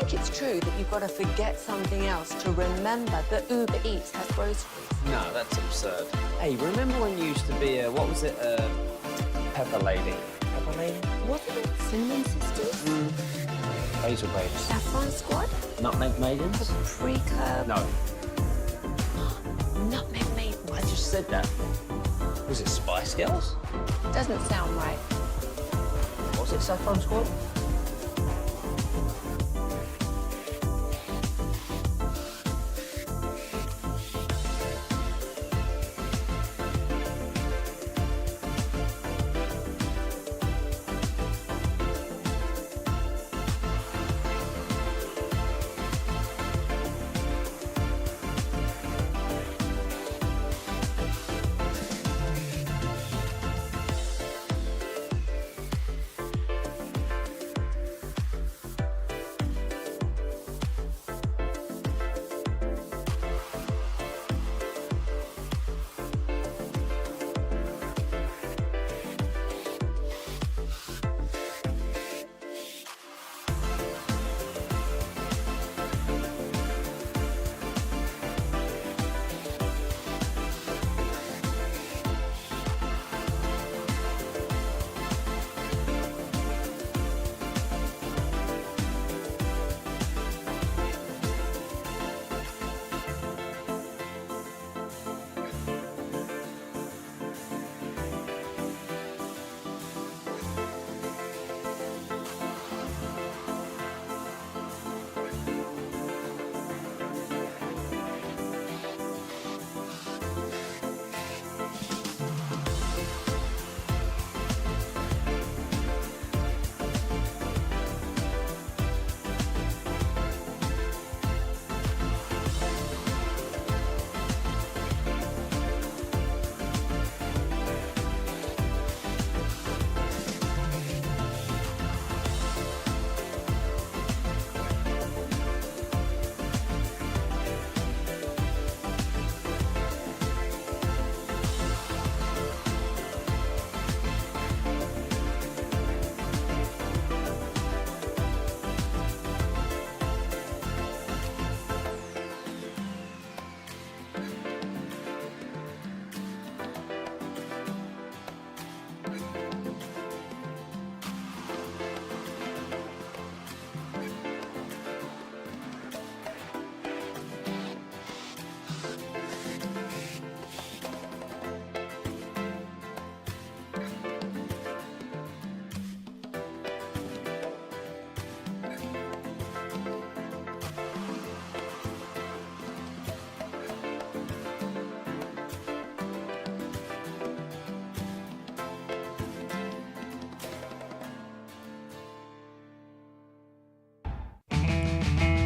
It's true that you've got to forget something else to remember that Uber Eats has groceries. No, that's absurd. Hey, remember when you used to be a, what was it, Pepper Lady? Pepper Lady? Wasn't it Cinnamon Sisters? Basil Babes. Saffron Squad? Nutmeg Maidens? Pre-curb? No. Nutmeg Maidens. I just said that. Was it Spice Girls? Doesn't sound right. Was it Saffron Squad?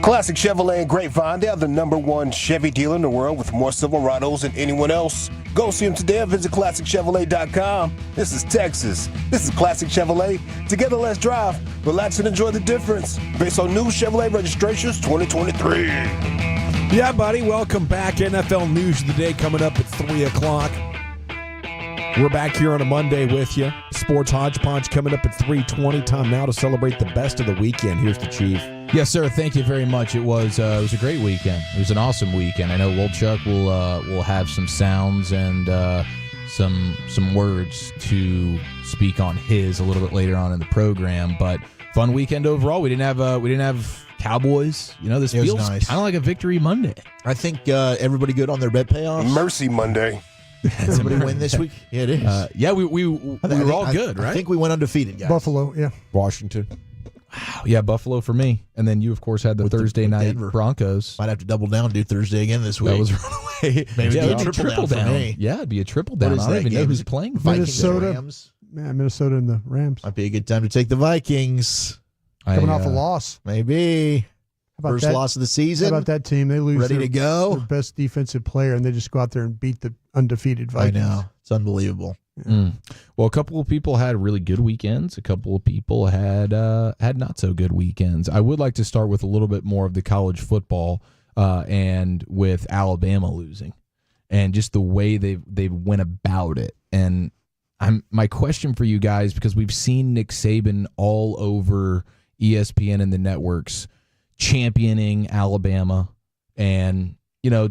Classic Chevrolet and Grapevine, they are the #1 Chevy dealer in the world with more Silverados than anyone else. Go see them today or visit ClassicChevrolet.com. This is Texas. This is Classic Chevrolet. Together, let's drive, relax, and enjoy the difference. Based on new Chevrolet registrations 2023. Yeah, buddy, welcome back. NFL News of the Day coming up at 3 o'clock. We're back here on a Monday with you. Sports Hodgepodge coming up at 3:20. Time now to celebrate the best of the weekend. Here's the Chief. Yes, sir. Thank you very much. It was a great weekend. It was an awesome weekend. I know Wolchuk will have some sounds and some words to speak on his a little bit later on in the program. But fun weekend overall. We didn't have Cowboys. You know, this feels nice. kind of like a victory Monday. I think everybody good on their bet payoffs. Mercy Monday. Everybody win this week? Yeah, it is. Yeah, we were all good, right? I think we went undefeated, guys. Buffalo, yeah. Washington. Wow. Yeah, Buffalo for me. And then you, of course, had the Thursday night Denver. Broncos. Might have to double down, do Thursday again this week. That was runaway. Maybe yeah, it'd be a triple down for me. Yeah, it'd be a triple down. What is I don't that even know game? who's playing. Minnesota. Rams. Yeah, Minnesota and the Rams. Might be a good time to take the Vikings. Coming off a loss. Maybe. How about First that? loss of the season. How about that team? They lose Ready to go? their best defensive player, and they just go out there and beat the undefeated Vikings. I know. It's unbelievable. Well, a couple of people had really good weekends. A couple of people had not so good weekends. I would like to start with a little bit more of the college football and with Alabama losing, and just the way they went about it. And my question for you guys, because we've seen Nick Saban all over ESPN and the networks championing Alabama and,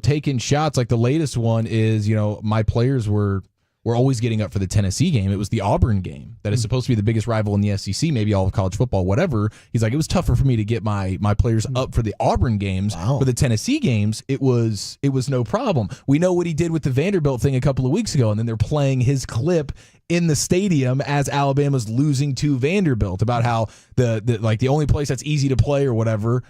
taking shots. Like the latest one is, my players were always getting up for the Tennessee game. It was the Auburn game that is supposed to be the biggest rival in the SEC, maybe all of college football, whatever. He's like, it was tougher for me to get my players up for the Auburn games. For the Tennessee games, it was no problem. We know what he did with the Vanderbilt thing a couple of weeks ago, and then they're playing his clip in the stadium as Alabama's losing to Vanderbilt about how the only place that's easy to play or whatever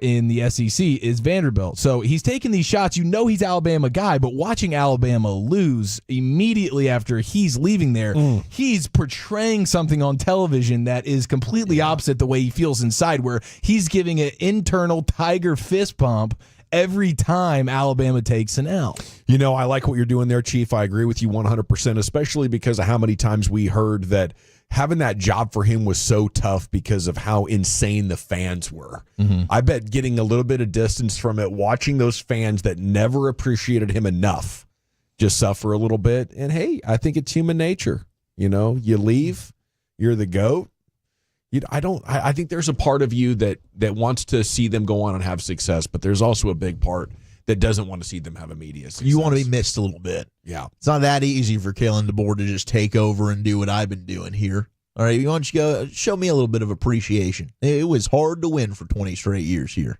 in the SEC is Vanderbilt. So he's taking these shots. He's Alabama guy, but watching Alabama lose immediately after he's leaving there, he's portraying something on television that is completely opposite the way he feels inside, where he's giving an internal tiger fist pump every time Alabama takes an L. I like what you're doing there, Chief. I agree with you 100%, especially because of how many times we heard that having that job for him was so tough because of how insane the fans were. I bet getting a little bit of distance from it, watching those fans that never appreciated him enough just suffer a little bit. And hey, I think it's human nature. You leave, you're the GOAT. I think there's a part of you that wants to see them go on and have success, but there's also a big part that doesn't want to see them have immediate success. You want to be missed a little bit. Yeah. It's not that easy for Kalen DeBoer to just take over and do what I've been doing here. All right, why don't you go show me a little bit of appreciation? It was hard to win for 20 straight years here.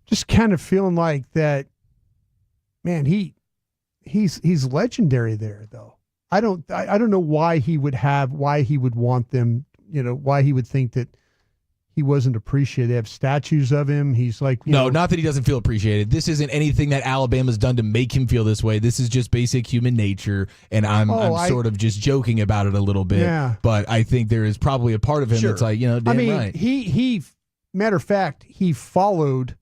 Just kind of feeling like that, man, he's legendary there, though. I don't know why he would want them, why he would think that he wasn't appreciated. They have statues of him. He's like, not that he doesn't feel appreciated. This isn't anything that Alabama's done to make him feel this way. This is just basic human nature, and I'm sort of just joking about it a little bit. Yeah. But I think there is probably a part of him that's like, damn right. He matter of fact, he followed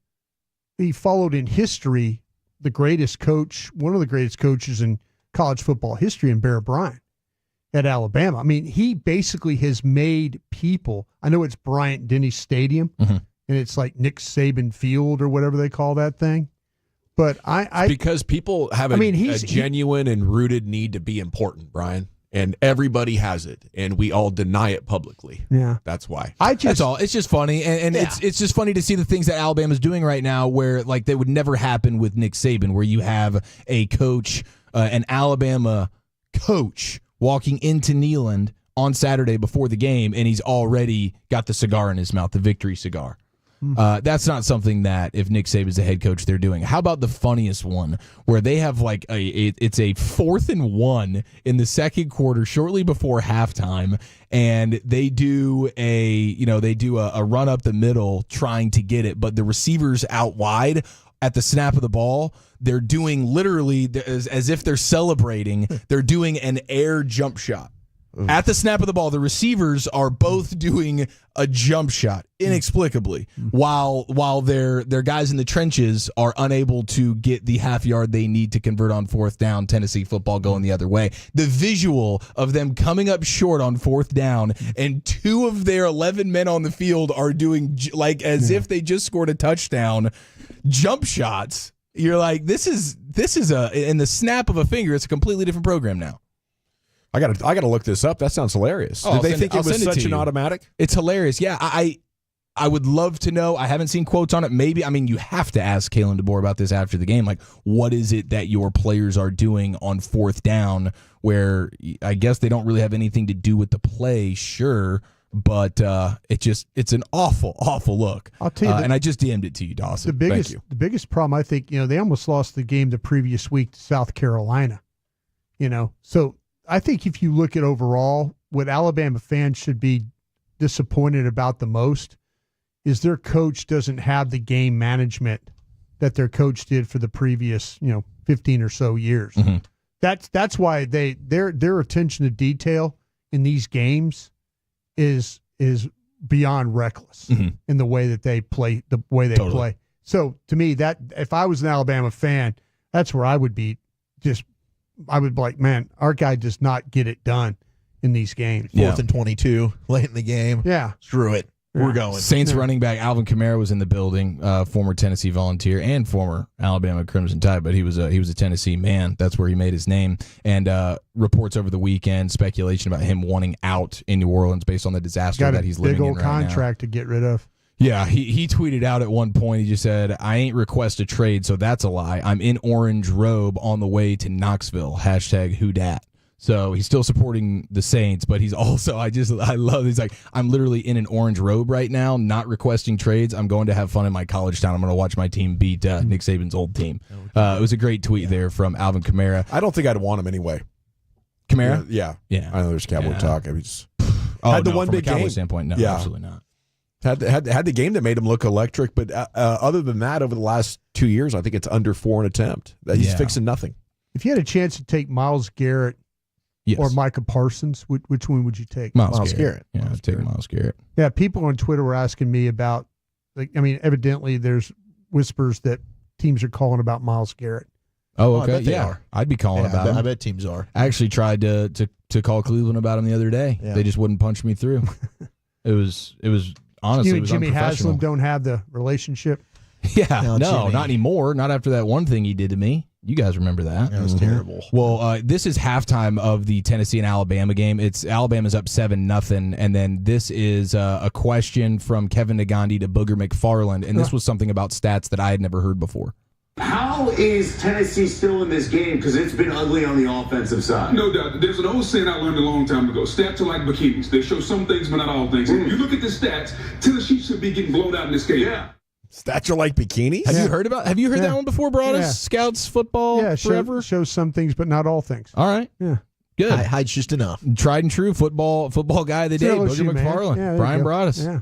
in history the greatest coach, one of the greatest coaches in college football history, in Bear Bryant at Alabama. I mean, he basically has made people, I know it's Bryant Denny Stadium, and it's like Nick Saban Field or whatever they call that thing. But because people have a genuine and rooted need to be important, Brian. And everybody has it, and we all deny it publicly. Yeah, that's why. That's all. It's just funny, and it's just funny to see the things that Alabama's doing right now, where like they would never happen with Nick Saban, where you have a coach, an Alabama coach, walking into Neyland on Saturday before the game, and he's already got the cigar in his mouth, the victory cigar. That's not something that if Nick Saban's the head coach, they're doing. How about the funniest one where they have like it's a 4th and 1 in the second quarter, shortly before halftime, and they do a run up the middle trying to get it, but the receiver's out wide at the snap of the ball. They're doing literally as if they're celebrating. They're doing an air jump shot. At the snap of the ball, the receivers are both doing a jump shot inexplicably, while their guys in the trenches are unable to get the half yard they need to convert on fourth down. Tennessee football going the other way. The visual of them coming up short on fourth down and 2 of their 11 men on the field are doing like as if they just scored a touchdown jump shots. You're like, this is in the snap of a finger. It's a completely different program now. I gotta look this up. That sounds hilarious. Did they think it was such an automatic? It's hilarious. Yeah, I would love to know. I haven't seen quotes on it. Maybe, I mean, you have to ask Kalen DeBoer about this after the game. Like, what is it that your players are doing on fourth down where I guess they don't really have anything to do with the play, sure, but it's an awful, awful look. I'll tell you, and I just DM'd it to you, Dawson. The biggest problem, I think, they almost lost the game the previous week to South Carolina. So I think if you look at overall, what Alabama fans should be disappointed about the most is their coach doesn't have the game management that their coach did for the previous 15 or so years. Mm-hmm. That's why their attention to detail in these games is beyond reckless in the way that they play, play. So to me, that if I was an Alabama fan, that's where I would be. I would be like, man, our guy does not get it done in these games. 4th and 22 late in the game. Yeah, screw it. We're going. Saints running back Alvin Kamara was in the building, former Tennessee Volunteer and former Alabama Crimson Tide, but he was a Tennessee man. That's where he made his name. And reports over the weekend, speculation about him wanting out in New Orleans based on the disaster that he's living in right now. Big old contract to get rid of. Yeah, he tweeted out at one point, he just said, I ain't request a trade, so that's a lie. I'm in orange robe on the way to Knoxville. #whodat. So he's still supporting the Saints, but he's also, I love, he's like, I'm literally in an orange robe right now, not requesting trades. I'm going to have fun in my college town. I'm going to watch my team beat Nick Saban's old team. It was a great tweet there from Alvin Kamara. I don't think I'd want him anyway. Kamara? Yeah. I know there's Cowboy talk. I mean, just had the one big game standpoint. No, absolutely not. Had the game that made him look electric, but other than that, over the last 2 years, I think it's under 4 an attempt. He's fixing nothing. If you had a chance to take Myles Garrett or Micah Parsons, which one would you take? Myles Garrett. Yeah, I'd take Myles Garrett. Yeah, people on Twitter were asking me about, evidently there's whispers that teams are calling about Myles Garrett. Oh, okay. Yeah, I'd be calling about him. I bet teams are. I actually tried to call Cleveland about him the other day. Yeah. They just wouldn't punch me through. It was honestly, you it was and Jimmy unprofessional. Haslam don't have the relationship. Yeah, no, not anymore. Not after that one thing he did to me. You guys remember that? That was terrible. Well, this is halftime of the Tennessee and Alabama game. It's Alabama's up 7-0, and then this is a question from Kevin Nagandi to Booger McFarland, and this was something about stats that I had never heard before. How is Tennessee still in this game? Because it's been ugly on the offensive side. No doubt. There's an old saying I learned a long time ago. Stats are like bikinis. They show some things, but not all things. If you look at the stats, Tennessee should be getting blown out in this game. Yeah. Stats are like bikinis? Have you heard that one before, Broadus? Scouts football forever? Shows some things, but not all things. All right. Yeah. Good. Hides just enough. Tried and true football guy of the day, LSU, Booger McFarland. Yeah, Brian Broadus. Yeah.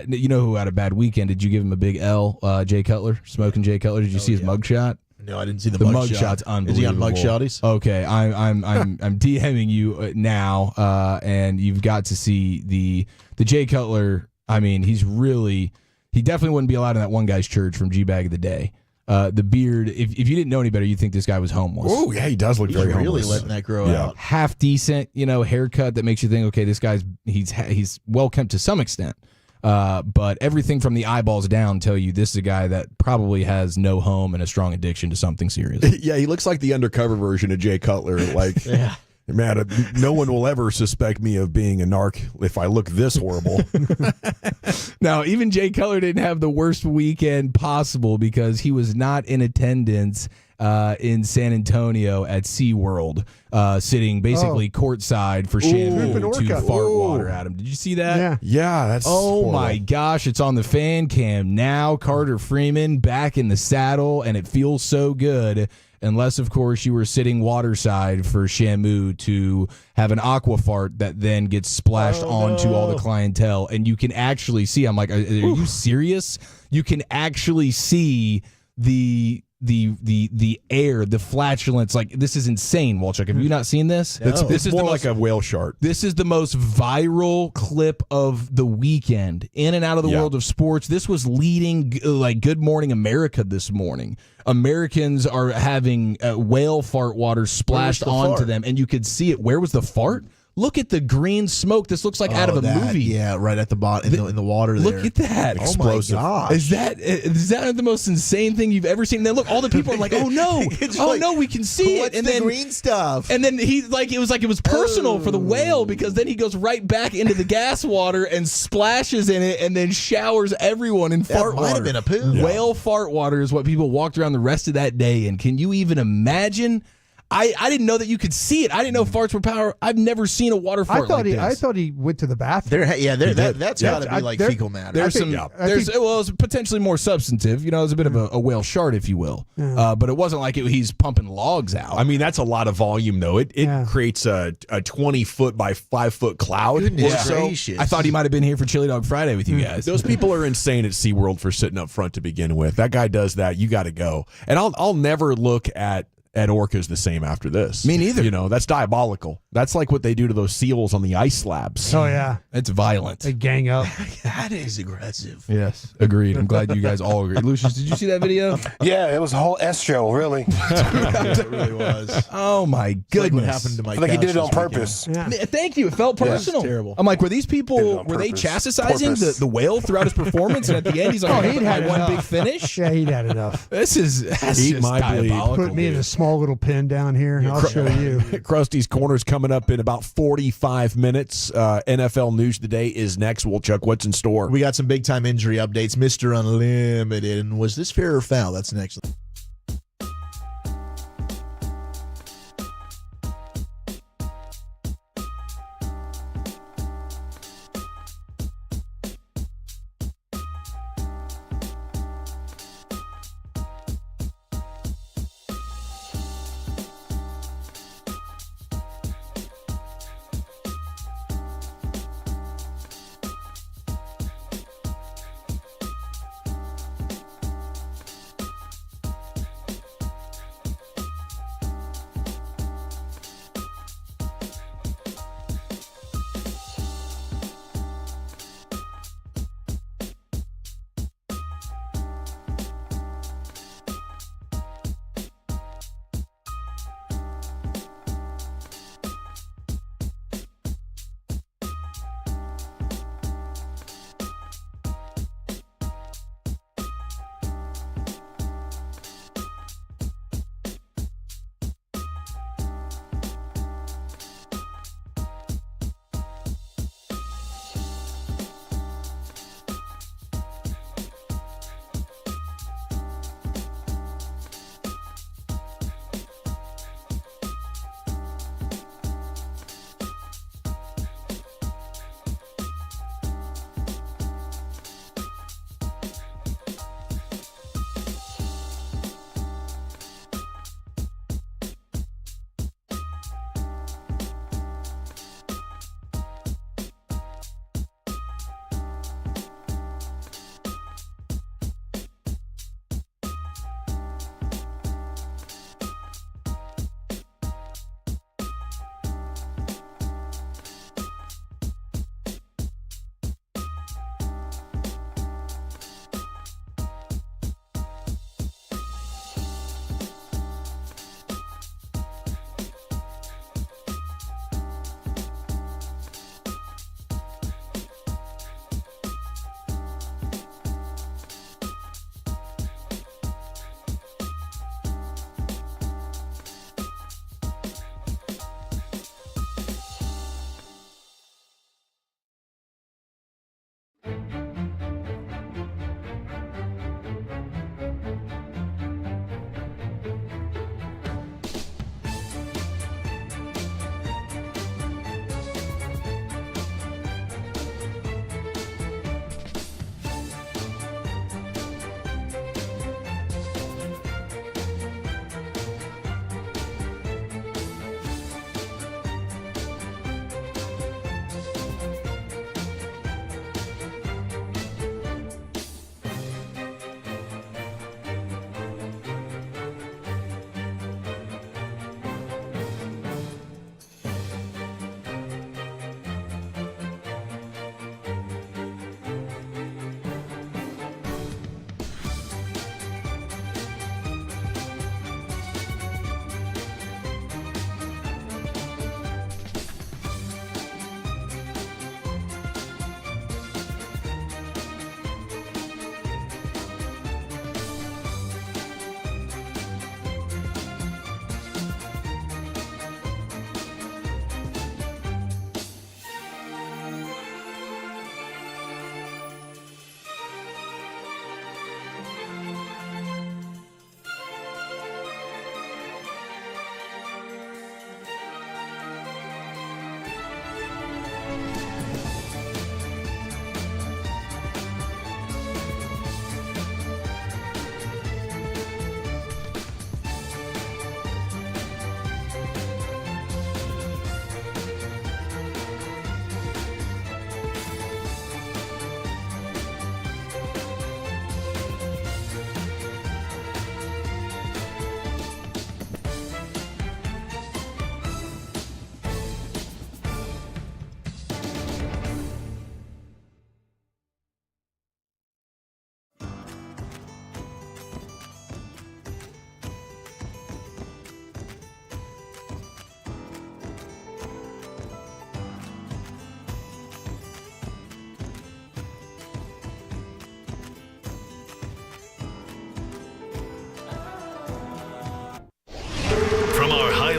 You know who had a bad weekend? Did you give him a big L? Jay Cutler, smoking Jay Cutler. Did you see his mugshot? No, I didn't see the mugshot. mugshot's Unbelievable. Is he on mugshotties? Okay, I'm DMing you now, and you've got to see the Jay Cutler. I mean, he definitely wouldn't be allowed in that one guy's church from G-Bag of the Day. The beard, if you didn't know any better, you'd think this guy was homeless. Oh, yeah, he does look very really homeless. letting that grow out. Half decent, haircut that makes you think, okay, this guy's he's well kept to some extent. But everything from the eyeballs down tell you this is a guy that probably has no home and a strong addiction to something serious. Yeah, he looks like the undercover version of Jay Cutler. Like, man, no one will ever suspect me of being a narc if I look this horrible. Now, even Jay Cutler didn't have the worst weekend possible because he was not in attendance in San Antonio at SeaWorld, sitting basically courtside for Shamu to fart water at him. Did you see that? Yeah, that's horrible. My gosh, it's on the fan cam now. Carter Freeman back in the saddle, and it feels so good. Unless, of course, you were sitting waterside for Shamu to have an aqua fart that then gets splashed onto all the clientele. And you can actually see, I'm like, are you serious? You can actually see the the air, the flatulence. Like, this is insane, Walchuk. Have you not seen this? No. This is more the like a whale shark. This is the most viral clip of the weekend in and out of the world of sports. This was leading like Good Morning America this morning. Americans are having whale fart water splashed onto them, and you could see it. Where was the fart? Look at the green smoke. This looks like out of a movie. Yeah, right at the bottom in the water there. Look at that. Explosive. Oh my gosh. Is that the most insane thing you've ever seen? And then look, all the people are like, "Oh no. No, we can see what's it." And the then green stuff. And then he's like it was personal for the whale, because then he goes right back into the gas water and splashes in it and then showers everyone in fart water. Might have been a poo. Whale fart water is what people walked around the rest of that day. And can you even imagine? I didn't know that you could see it. I didn't know farts were power. I've never seen a water fart like this. I thought he went to the bathroom. That's got to be like fecal matter. There's well, it's potentially more substantive. You know, it's a bit of a whale shard, if you will. But it wasn't like he's pumping logs out. I mean, that's a lot of volume, though. It creates a 20-foot by 5-foot cloud. Goodness gracious. I thought he might have been here for Chili Dog Friday with you guys. Those people are insane at SeaWorld for sitting up front to begin with. That guy does that. You got to go. And I'll never look at orcas the same after this. Me neither. You know, that's diabolical. That's like what they do to those seals on the ice slabs. Oh, yeah. It's violent. They gang up. That is aggressive. Yes, agreed. I'm glad you guys all agree. Lucius, did you see that video? Yeah, it was a whole S show, really. It really was. Oh, my goodness. Like what happened to my I think he did it on couch this purpose. Yeah. Thank you. It felt personal. terrible. I'm like, were these people, were they purpose. chastising the whale throughout his performance? And at the end, he's like, he'd had one enough. big finish? Yeah, he'd had enough. That's Eat just my bleed. diabolical. Put me in a small little pen down here, and I'll show you. Krusty's Corner's coming up in about 45 minutes. NFL News Today is next. Chuck, what's in store? We got some big time injury updates. Mr. Unlimited. And was this fair or foul? That's next.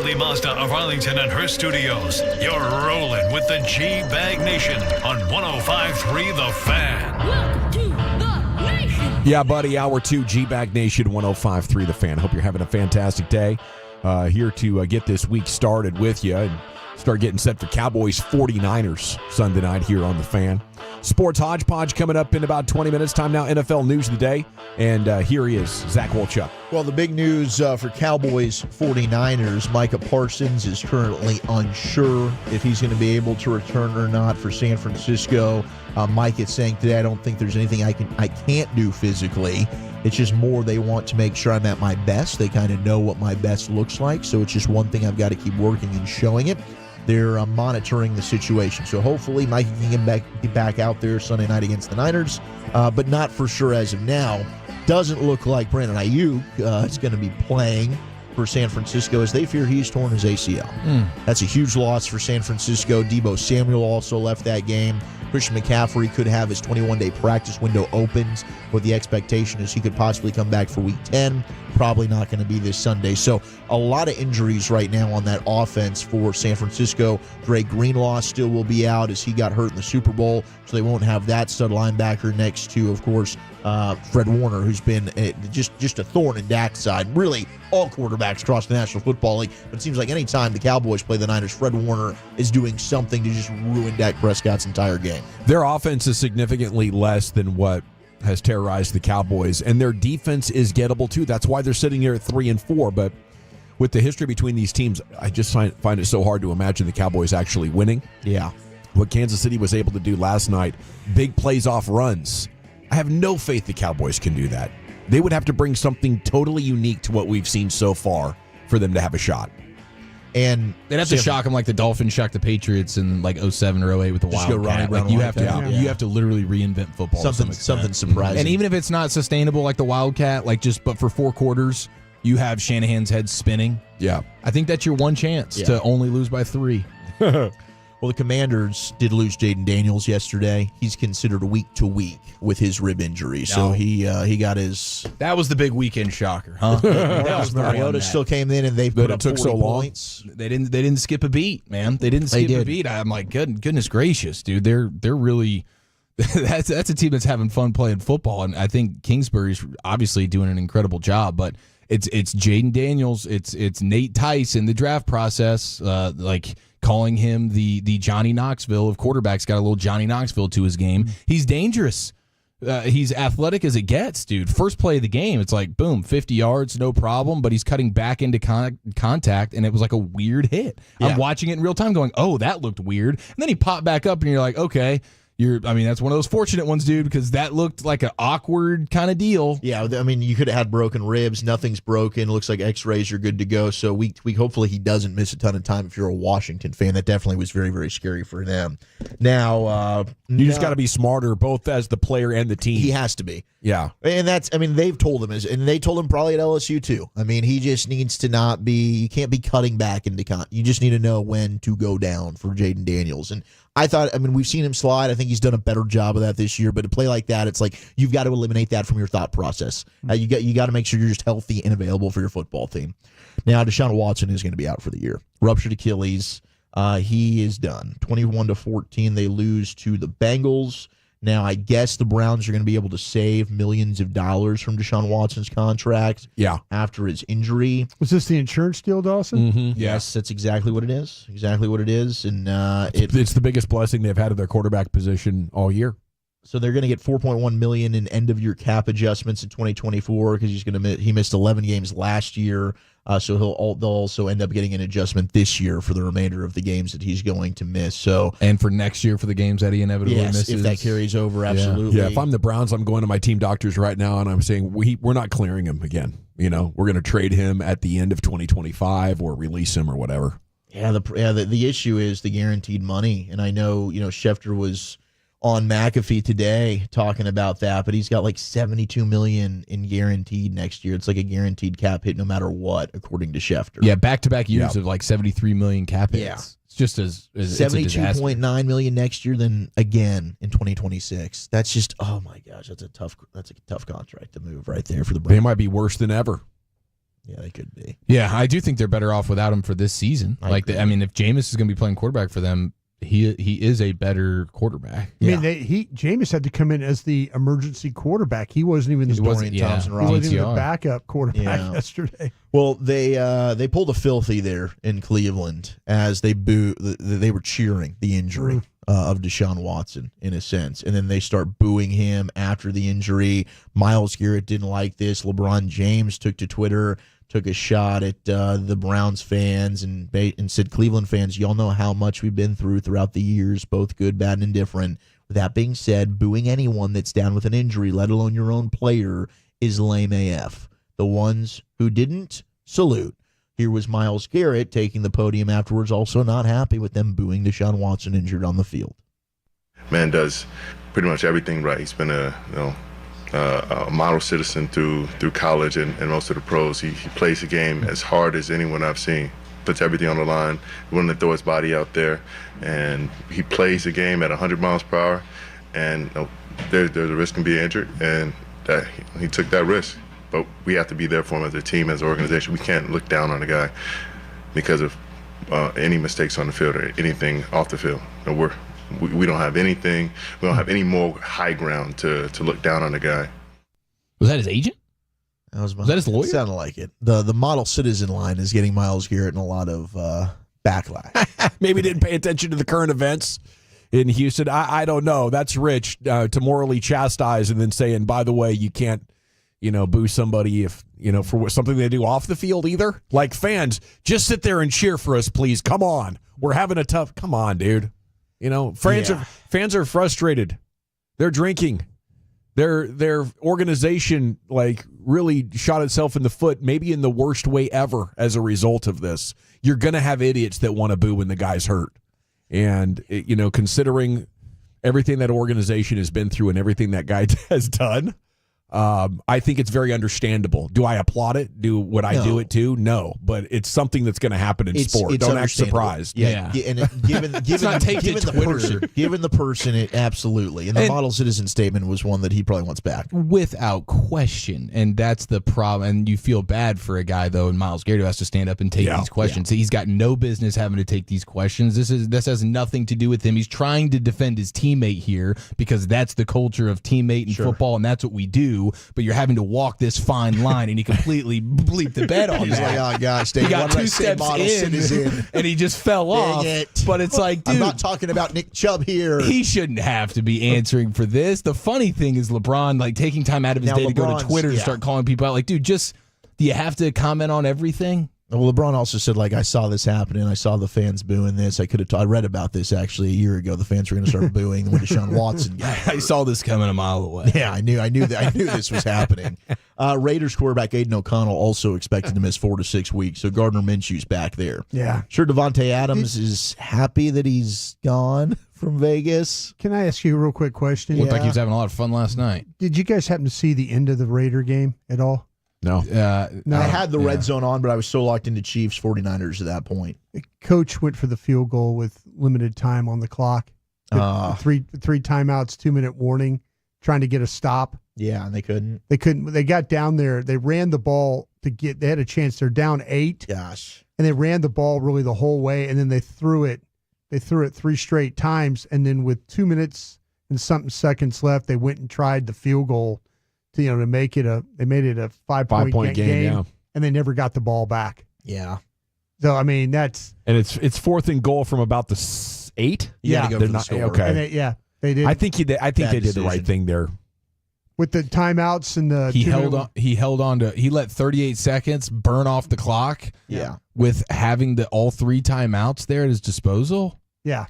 O'Reilly Mazda of Arlington and her studios. You're rolling with the G-Bag Nation on 105.3 The Fan. Welcome to the Nation. Yeah, buddy, Hour 2, G-Bag Nation, 105.3 The Fan. Hope you're having a fantastic day. Here to get this week started with you and start getting set for Cowboys 49ers Sunday night here on The Fan. Sports Hodgepodge coming up in about 20 minutes. Time now, NFL News of the Day. And here he is, Zach Wolchuk. Well, the big news for Cowboys 49ers, Micah Parsons is currently unsure if he's going to be able to return or not for San Francisco. Mike is saying today, I don't think there's anything I can't do physically. It's just more they want to make sure I'm at my best. They kind of know what my best looks like, so it's just one thing I've got to keep working and showing it. They're monitoring the situation. So hopefully Mike can get back out there Sunday night against the Niners, but not for sure as of now. Doesn't look like Brandon Ayuk is going to be playing for San Francisco as they fear he's torn his ACL. That's a huge loss for San Francisco. Deebo Samuel also left that game. Christian McCaffrey could have his 21-day practice window opened, but the expectation is he could possibly come back for Week 10. Probably not going to be this Sunday. So a lot of injuries right now on that offense for San Francisco. Dre Greenlaw still will be out as he got hurt in the Super Bowl, so they won't have that stud linebacker next to, of course, Fred Warner, who's been just a thorn in Dak's side. Really, all quarterbacks across the National Football League. But it seems like any time the Cowboys play the Niners, Fred Warner is doing something to just ruin Dak Prescott's entire game. Their offense is significantly less than what has terrorized the Cowboys, and their defense is gettable too. That's why they're sitting here at 3-4. But with the history between these teams, I just find it so hard to imagine the Cowboys actually winning. Yeah. What Kansas City was able to do last night, big plays off runs. I have no faith the Cowboys can do that. They would have to bring something totally unique to what we've seen so far for them to have a shot. And they'd have to shock them like the Dolphins shocked the Patriots in like 07 or 08 with the Wildcat. Like you have to literally reinvent football. Something surprising. And even if it's not sustainable like the Wildcat, but for 4 quarters, you have Shanahan's head spinning. Yeah. I think that's your one chance to only lose by 3. Well, the Commanders did lose Jaden Daniels yesterday. He's considered week to week with his rib injury, so he got his. That was the big weekend shocker, huh? That was Mariota still came in and they put up 40 points. They didn't skip a beat, man. They didn't skip a beat. I'm like, goodness gracious, dude. They're really. That's a team that's having fun playing football, and I think Kingsbury's obviously doing an incredible job, but. It's Jaden Daniels, it's Nate Tice in the draft process, calling him the Johnny Knoxville of quarterbacks. Got a little Johnny Knoxville to his game. He's dangerous. He's athletic as it gets, dude. First play of the game, it's like boom, 50 yards, no problem. But he's cutting back into contact, and it was like a weird hit. Yeah. I'm watching it in real time, going, "Oh, that looked weird." And then he popped back up, and you're like, "Okay." That's one of those fortunate ones, dude, because that looked like an awkward kind of deal. Yeah, you could have had broken ribs. Nothing's broken. Looks like x-rays are good to go. So we hopefully he doesn't miss a ton of time if you're a Washington fan. That definitely was very, very scary for them. Now, you just got to be smarter, both as the player and the team. He has to be. Yeah. And they've told him, and they told him probably at LSU too. He just needs to not be, you can't be cutting back into you just need to know when to go down for Jaden Daniels. And I thought, we've seen him slide. I think he's done a better job of that this year. But a play like that, it's like you've got to eliminate that from your thought process. You got to make sure you're just healthy and available for your football team. Now, Deshaun Watson is going to be out for the year. Ruptured Achilles. He is done. 21-14. They lose to the Bengals. Now, I guess the Browns are going to be able to save millions of dollars from Deshaun Watson's contract after his injury. Was this the insurance deal, Dawson? Mm-hmm. Yes, that's exactly what it is. And it's the biggest blessing they've had of their quarterback position all year. So they're going to get $4.1 million in end-of-year cap adjustments in 2024 because he missed 11 games last year. So they'll also end up getting an adjustment this year for the remainder of the games that he's going to miss. So and for next year for the games that he inevitably misses, if that carries over, absolutely. Yeah, if I'm the Browns, I'm going to my team doctors right now and I'm saying we're not clearing him again. We're going to trade him at the end of 2025 or release him or whatever. Yeah, the issue is the guaranteed money, and I know Schefter was on McAfee today talking about that, but he's got like $72 million in guaranteed next year. It's like a guaranteed cap hit no matter what, according to Schefter. Yeah, back-to-back years of like $73 million cap hits. Yeah. It's just as $72.9 million next year, then again in 2026. That's just, oh my gosh, that's a tough contract to move right there for the Browns. They might be worse than ever. Yeah, they could be. Yeah, I do think they're better off without him for this season. I mean, if Jameis is going to be playing quarterback for them, he is a better quarterback. I mean, Jameis had to come in as the emergency quarterback. He wasn't even the Thompson he wasn't even the backup quarterback yesterday. Well, they pulled a filthy there in Cleveland as they were cheering the injury of Deshaun Watson in a sense, and then they start booing him after the injury. Myles Garrett didn't like this. LeBron James took to Twitter, took a shot at the Browns fans and said, Cleveland fans, y'all know how much we've been through throughout the years, both good, bad, and indifferent. With that being said, booing anyone that's down with an injury, let alone your own player, is lame AF. The ones who didn't, salute. Here was Myles Garrett taking the podium afterwards, also not happy with them booing Deshaun Watson injured on the field. Man does pretty much everything right. He's been a model citizen through college and most of the pros. He plays the game as hard as anyone I've seen. Puts everything on the line, willing to throw his body out there, and he plays the game at 100 miles per hour. And there's a risk in being injured, and that he took that risk. But we have to be there for him as a team, as an organization. We can't look down on the guy because of any mistakes on the field or anything off the field. We don't have anything. We don't have any more high ground to look down on the guy. Was that his agent? Was that his lawyer? It sounded like it. The model citizen line is getting Myles Garrett in a lot of backlash. Maybe didn't pay attention to the current events in Houston. I don't know. That's rich to morally chastise and then saying, by the way, you can't, boo somebody if, for something they do off the field either. Like, fans, just sit there and cheer for us, please. Come on. We're having a tough, come on, dude. Fans are frustrated. They're drinking. Their organization, really shot itself in the foot, maybe in the worst way ever as a result of this. You're going to have idiots that want to boo when the guy's hurt. And, considering everything that organization has been through and everything that guy has done, I think it's very understandable. Do I applaud it? Would I do it too? No, but it's something that's going to happen in sport. Don't act surprised. Yeah. And given the person, it absolutely. And the model citizen statement was one that he probably wants back. Without question. And that's the problem. And you feel bad for a guy, though, in Myles Garrett, who has to stand up and take these questions. He's got no business having to take these questions. This has nothing to do with him. He's trying to defend his teammate here because that's the culture of teammate in football, and that's what we do. But you're having to walk this fine line, and he completely bleeped the bed on He's that. Like, oh gosh, Dave, he got 2 steps in, and he just fell off. But it's like, dude, I'm not talking about Nick Chubb here. He shouldn't have to be answering for this. The funny thing is LeBron, taking time out of his day to go to Twitter and start calling people out. Dude, do you have to comment on everything? Well, LeBron also said, I saw this happening. I saw the fans booing this. I read about this actually a year ago. The fans were going to start booing when Deshaun Watson got hurt. I saw this coming a mile away. Yeah, I knew this was happening. Raiders quarterback Aiden O'Connell also expected to miss 4 to 6 weeks. So Gardner Minshew's back there. Yeah. Sure, Devontae Adams is happy that he's gone from Vegas. Can I ask you a real quick question? Looked like he was having a lot of fun last night. Did you guys happen to see the end of the Raider game at all? No. I had the red zone on, but I was so locked into Chiefs 49ers at that point. The coach went for the field goal with limited time on the clock. Three timeouts, 2-minute warning, trying to get a stop. Yeah, and they couldn't. They got down there. They ran the ball they had a chance. They're down 8. Gosh. And they ran the ball really the whole way, and then they threw it 3 straight times, and then with 2 minutes and something seconds left, they went and tried the field goal to make it a 5-point game, and they never got the ball back. Yeah. So I mean that's it's 4th and goal from about the 8. Yeah, they're not okay. And they did. I think they did the right thing there with the timeouts and the. He let 38 seconds burn off the clock. Yeah. With having all 3 timeouts there at his disposal. Yeah.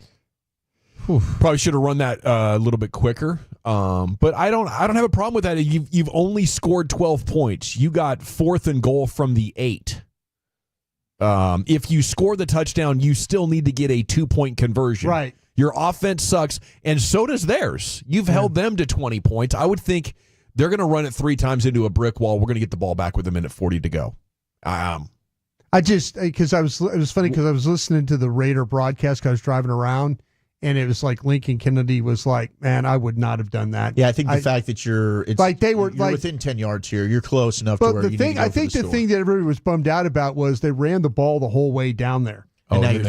Probably should have run that a little bit quicker. But I don't have a problem with that. You've only scored 12 points. You got 4th and goal from the 8. If you score the touchdown, you still need to get a 2-point conversion. Right. Your offense sucks, and so does theirs. You've held them to 20 points. I would think they're going to run it 3 times into a brick wall. We're going to get the ball back with 1:40 to go. It was funny because I was listening to the Raider broadcast because I was driving around, And it was like Lincoln Kennedy was like, man, I would not have done that. Yeah, I think the fact that you're within 10 yards here, you're close enough to But where the you thing, need to go I for think the score. thing that everybody was bummed out about was they ran the ball the whole way down there. Oh, they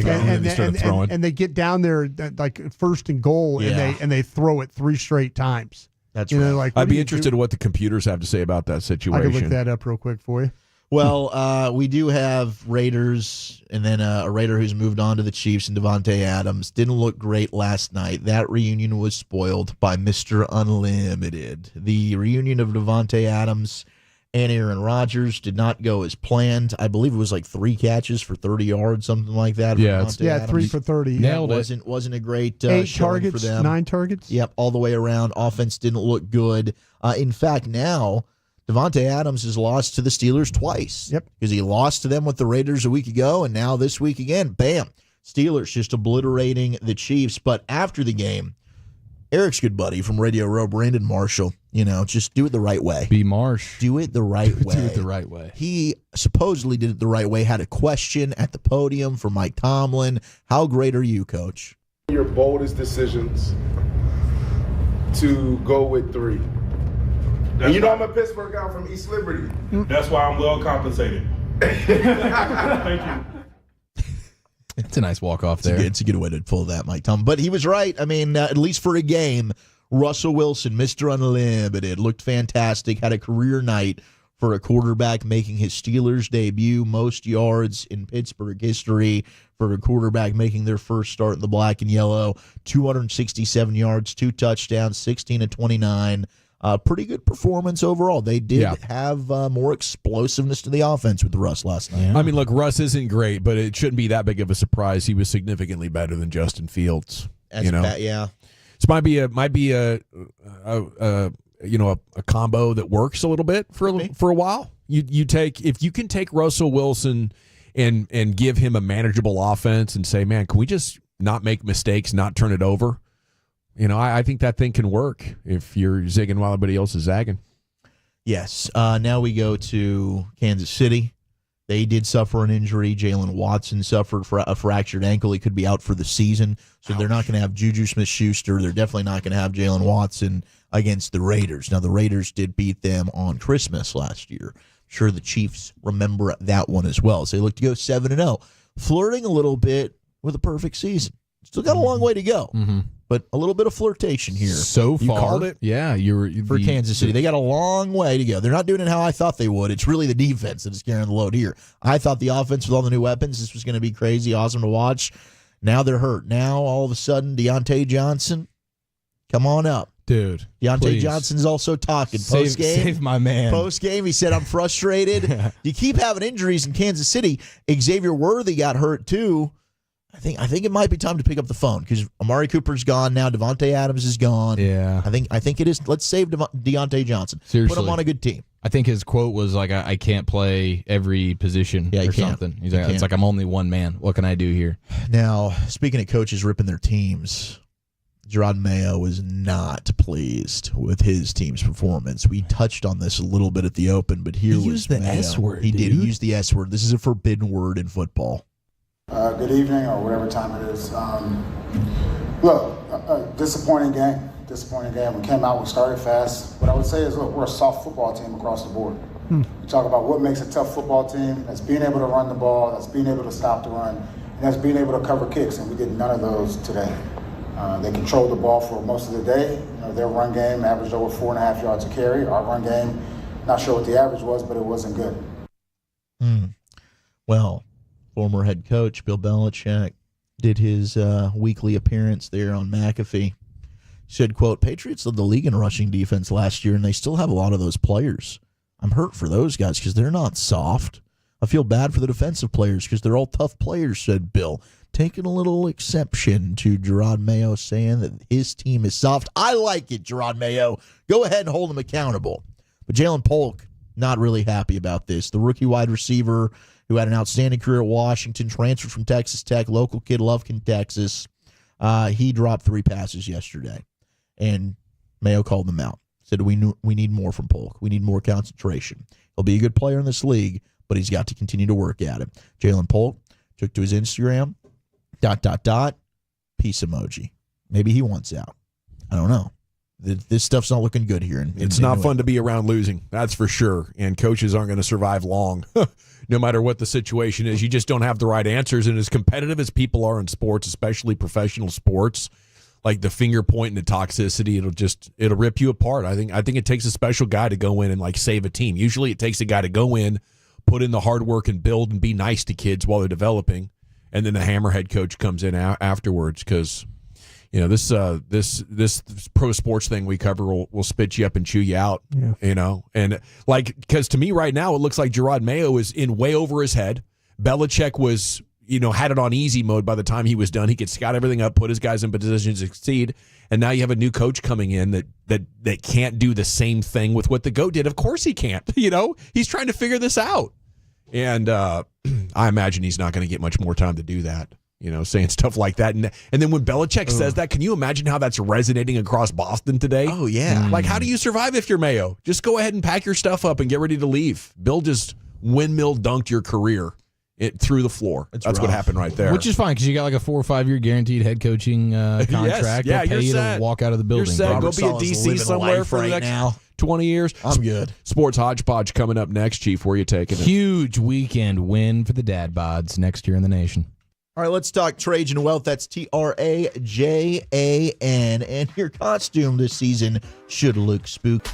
started throwing. And they get down there like first and goal, Yeah. and they throw it 3 straight times. That's right. Like, I'd be interested in what the computers have to say about that I situation. can look that up real quick for you. Well, we do have Raiders, and then a Raider who's moved on to the Chiefs, and Devontae Adams. Didn't look great last night. That reunion was spoiled by Mr. Unlimited. The reunion of Devontae Adams and Aaron Rodgers did not go as planned. I believe it was like 3 catches for 30 yards, something like that. for Yeah, Devontae Adams. 3 for 30. Nailed it. Wasn't a great 8 showing targets, for them. 9 targets. Yep, all the way around. Offense didn't look good. In fact, now Devontae Adams has lost to the Steelers twice. Yep. Because he lost to them with the Raiders a week ago, and now this week again, bam. Steelers just obliterating the Chiefs. But after the game, Eric's good buddy from Radio Row, Brandon Marshall, just do it the right way. B. Marsh. Do it the right way. Do it the right way. He supposedly did it the right way, had a question at the podium for Mike Tomlin. How great are you, Coach? Your boldest decisions to go with 3. And I'm a Pittsburgh guy from East Liberty. That's why I'm well compensated. Thank you. It's a nice walk-off there. It's a good way to pull that, Mike Tomlin. But he was right. I mean, at least for a game, Russell Wilson, Mr. Unlimited, looked fantastic, had a career night for a quarterback making his Steelers debut, most yards in Pittsburgh history for a quarterback making their first start in the black and yellow, 267 yards, 2 touchdowns, 16 of 29. Pretty good performance overall. They did have more explosiveness to the offense with Russ last night. I mean, look, Russ isn't great, but it shouldn't be that big of a surprise. He was significantly better than Justin Fields. Yeah. This might be a combo that works a little bit for a while. If you can take Russell Wilson and give him a manageable offense and say, man, can we just not make mistakes, not turn it over? I think that thing can work if you're zigging while everybody else is zagging. Yes. Now we go to Kansas City. They did suffer an injury. Jalen Watson suffered a fractured ankle. He could be out for the season. So they're not going to have Juju Smith-Schuster. They're definitely not going to have Jalen Watson against the Raiders. Now, the Raiders did beat them on Christmas last year. I'm sure the Chiefs remember that one as well. So they look to go 7-0, flirting a little bit with a perfect season. Still got a long way to go. Mm-hmm. But a little bit of flirtation here. So far. You called it? Yeah. For Kansas City. They got a long way to go. They're not doing it how I thought they would. It's really the defense that is carrying the load here. I thought the offense with all the new weapons, this was going to be crazy, awesome to watch. Now they're hurt. Now, all of a sudden, Deontay Johnson, come on up. Dude. Deontay Johnson's also talking. Post-game. Save my man. Post-game, he said, I'm frustrated. You keep having injuries in Kansas City. Xavier Worthy got hurt, too. I think it might be time to pick up the phone because Amari Cooper's gone now. Devontae Adams is gone. Yeah. I think it is. Let's save Deontay Johnson. Seriously. Put him on a good team. I think his quote was like, I can't play every position or something. He's like, it's like, I'm only one man. What can I do here? Now, speaking of coaches ripping their teams, Gerard Mayo was not pleased with his team's performance. We touched on this a little bit at the Open, but here He was used the Mayo. S word, He did. dude. He used the S word. This is a forbidden word in football. Good evening, or whatever time it is. Look, disappointing game. We came out, we started fast. What I would say is, look, we're a soft football team across the board. You talk about what makes a tough football team. That's being able to run the ball, that's being able to stop the run, and that's being able to cover kicks, and we did none of those today. They controlled the ball for most of the day. Their run game averaged over 4.5 yards a carry. Our run game, not sure what the average was, but it wasn't good. Well, former head coach Bill Belichick did his weekly appearance there on McAfee. Said, quote, Patriots led the league in rushing defense last year, and they still have a lot of those players. I'm hurt for those guys because they're not soft. I feel bad for the defensive players because they're all tough players, said Bill. Taking a little exception to Gerard Mayo saying that his team is soft. I like it, Gerard Mayo. Go ahead and hold him accountable. But Jalen Polk, not really happy about this. The rookie wide receiver who had an outstanding career at Washington, transferred from Texas Tech, local kid, Lufkin, Texas. He dropped 3 passes yesterday, and Mayo called them out. Said, we need more from Polk. We need more concentration. He'll be a good player in this league, but he's got to continue to work at it. Jalen Polk took to his Instagram, .. peace emoji. Maybe he wants out. I don't know. This stuff's not looking good here. It's not fun to be around losing. That's for sure. And coaches aren't going to survive long, no matter what the situation is. You just don't have the right answers. And as competitive as people are in sports, especially professional sports, like the finger point and the toxicity, it'll rip you apart. I think it takes a special guy to go in and like save a team. Usually it takes a guy to go in, put in the hard work and build and be nice to kids while they're developing. And then the hammerhead coach comes in afterwards because – this pro sports thing we cover will spit you up and chew you out. Yeah. And like, because to me right now it looks like Gerard Mayo is in way over his head. Belichick was, had it on easy mode by the time he was done. He could scout everything up, put his guys in positions to succeed, and now you have a new coach coming in that can't do the same thing with what the GOAT did. Of course he can't. He's trying to figure this out, and I imagine he's not going to get much more time to do that. Saying stuff like that. And then when Belichick says that, can you imagine how that's resonating across Boston today? Oh, yeah. Like, how do you survive if you're Mayo? Just go ahead and pack your stuff up and get ready to leave. Bill just windmill dunked your career through the floor. That's what happened right there. Which is fine because you got like a 4 or 5 year guaranteed head coaching contract. Yeah, They'll pay you to walk out of the building. You're set. Go be a DC somewhere for the next 20 years. I'm good. Sports Hodgepodge coming up next, Chief. Where are you taking it? Huge weekend win for the Dad Bods next year in the nation. All right, let's talk Trajan Wealth. That's Trajan. And your costume this season should look spooky.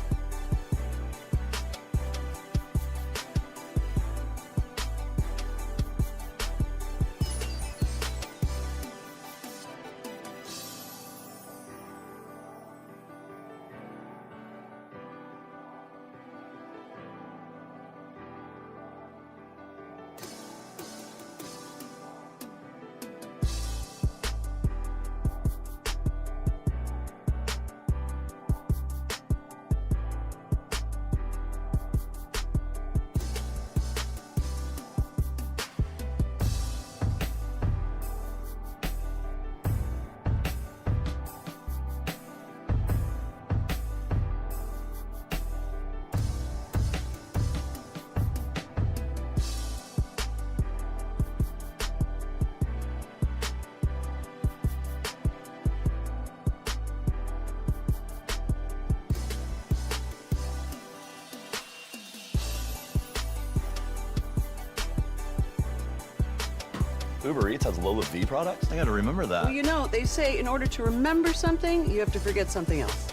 Uber Eats has Lola V products? I gotta remember that. Well, they say in order to remember something, you have to forget something else.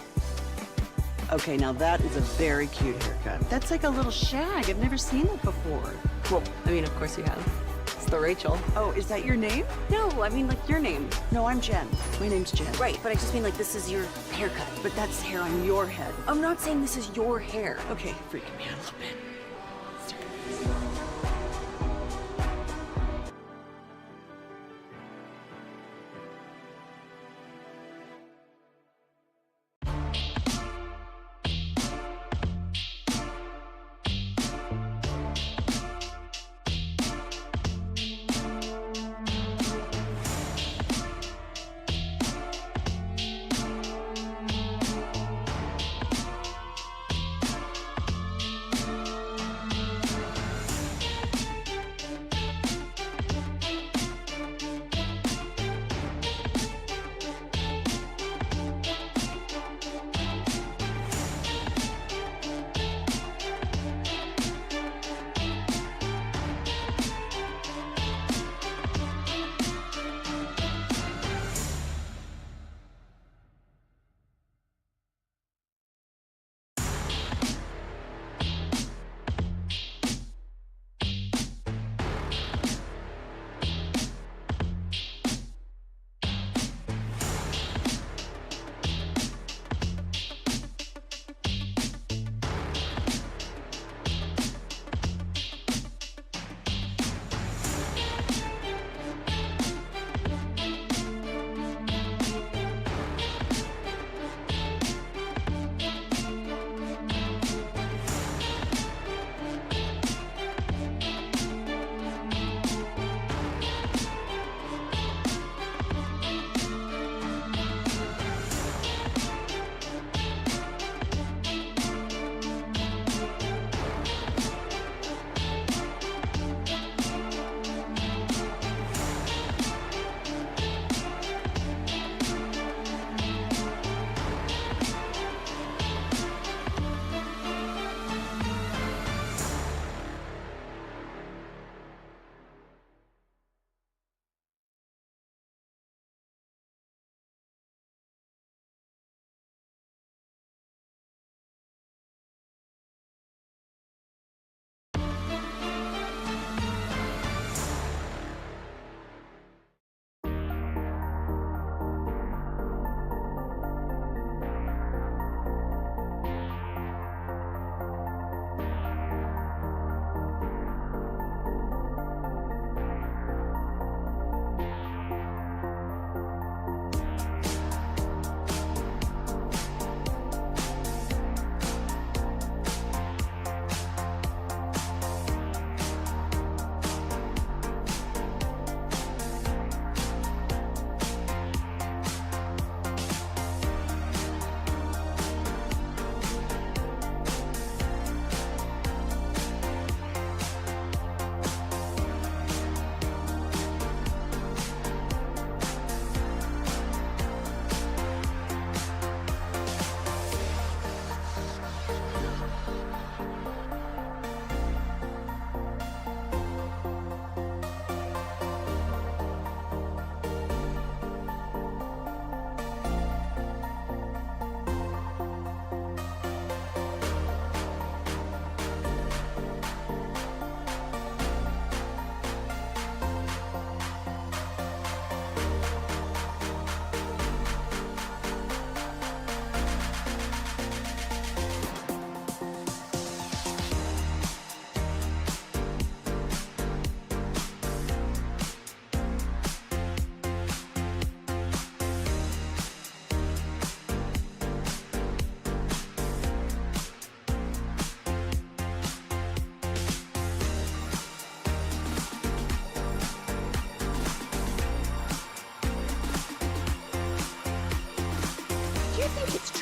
Okay, now that is a very cute haircut. That's like a little shag. I've never seen it before. Well, of course you have. It's the Rachel. Oh, is that your name? No, like your name. No, I'm Jen. My name's Jen. Right, but I just mean like this is your haircut. But that's hair on your head. I'm not saying this is your hair. Okay, freaking me out a little bit.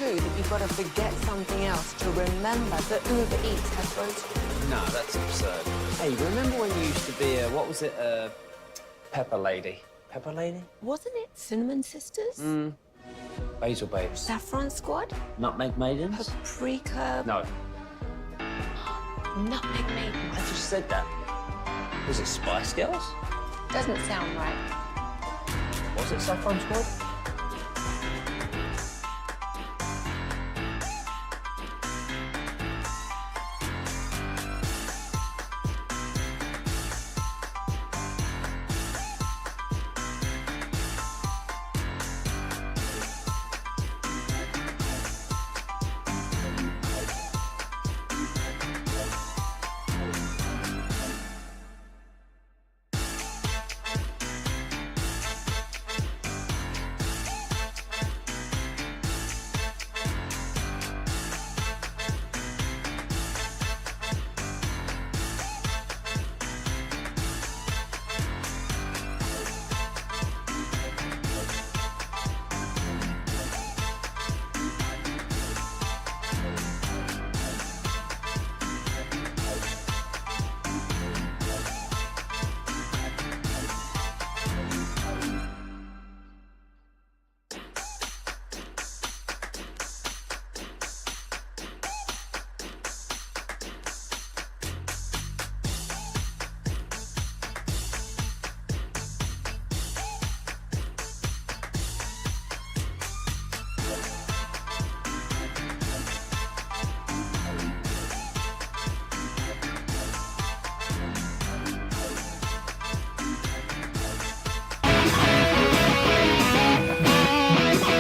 true that you've got to forget something else to remember that Uber Eats has groceries? No, that's absurd. Hey, remember when you used to be a pepper lady? Pepper lady? Wasn't it Cinnamon Sisters? Basil babes. Saffron Squad? Nutmeg maidens? Paprika? No, Nutmeg Maidens. I just said that. Was it Spice Girls? Doesn't sound right. Was it Saffron Squad?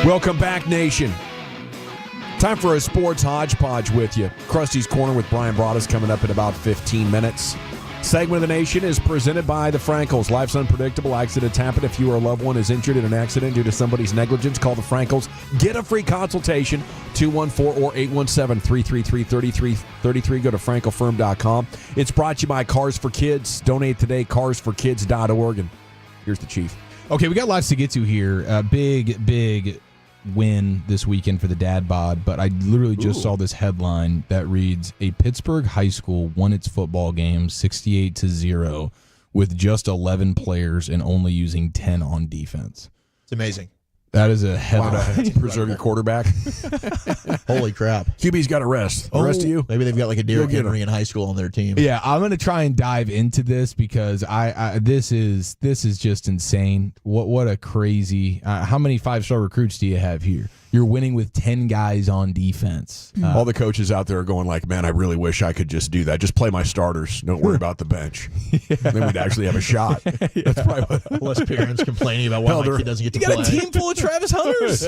Welcome back, Nation. Time for a sports hodgepodge with you. Krusty's Corner with Brian Broaddus coming up in about 15 minutes. Segment of the Nation is presented by the Frankels. Life's unpredictable. Accidents happen. If you or a loved one is injured in an accident due to somebody's negligence, call the Frankels. Get a free consultation, 214 or 817-333-3333. Go to frankelfirm.com. It's brought to you by Cars for Kids. Donate today, carsforkids.org. And here's the Chief. Okay, we got lots to get to here. Big win this weekend for the dad bod, but I literally just saw this headline that reads, a Pittsburgh high school won its football game 68-0 with just 11 players and only using 10 on defense. It's amazing. That is a headline. Wow, preserve your quarterback. Holy crap. QB's got to rest. The rest of you? Maybe they've got like a Derrick Henry in high school on their team. Yeah, I'm going to try and dive into this because this is just insane. What a crazy. How many 5-star recruits do you have here? You're winning with 10 guys on defense. All the coaches out there are going like, man, I really wish I could just do that. Just play my starters. Don't worry about the bench. Then we'd actually have a shot. That's probably what less parents complaining about why my kid doesn't get to play. You got a team full of Travis Hunters.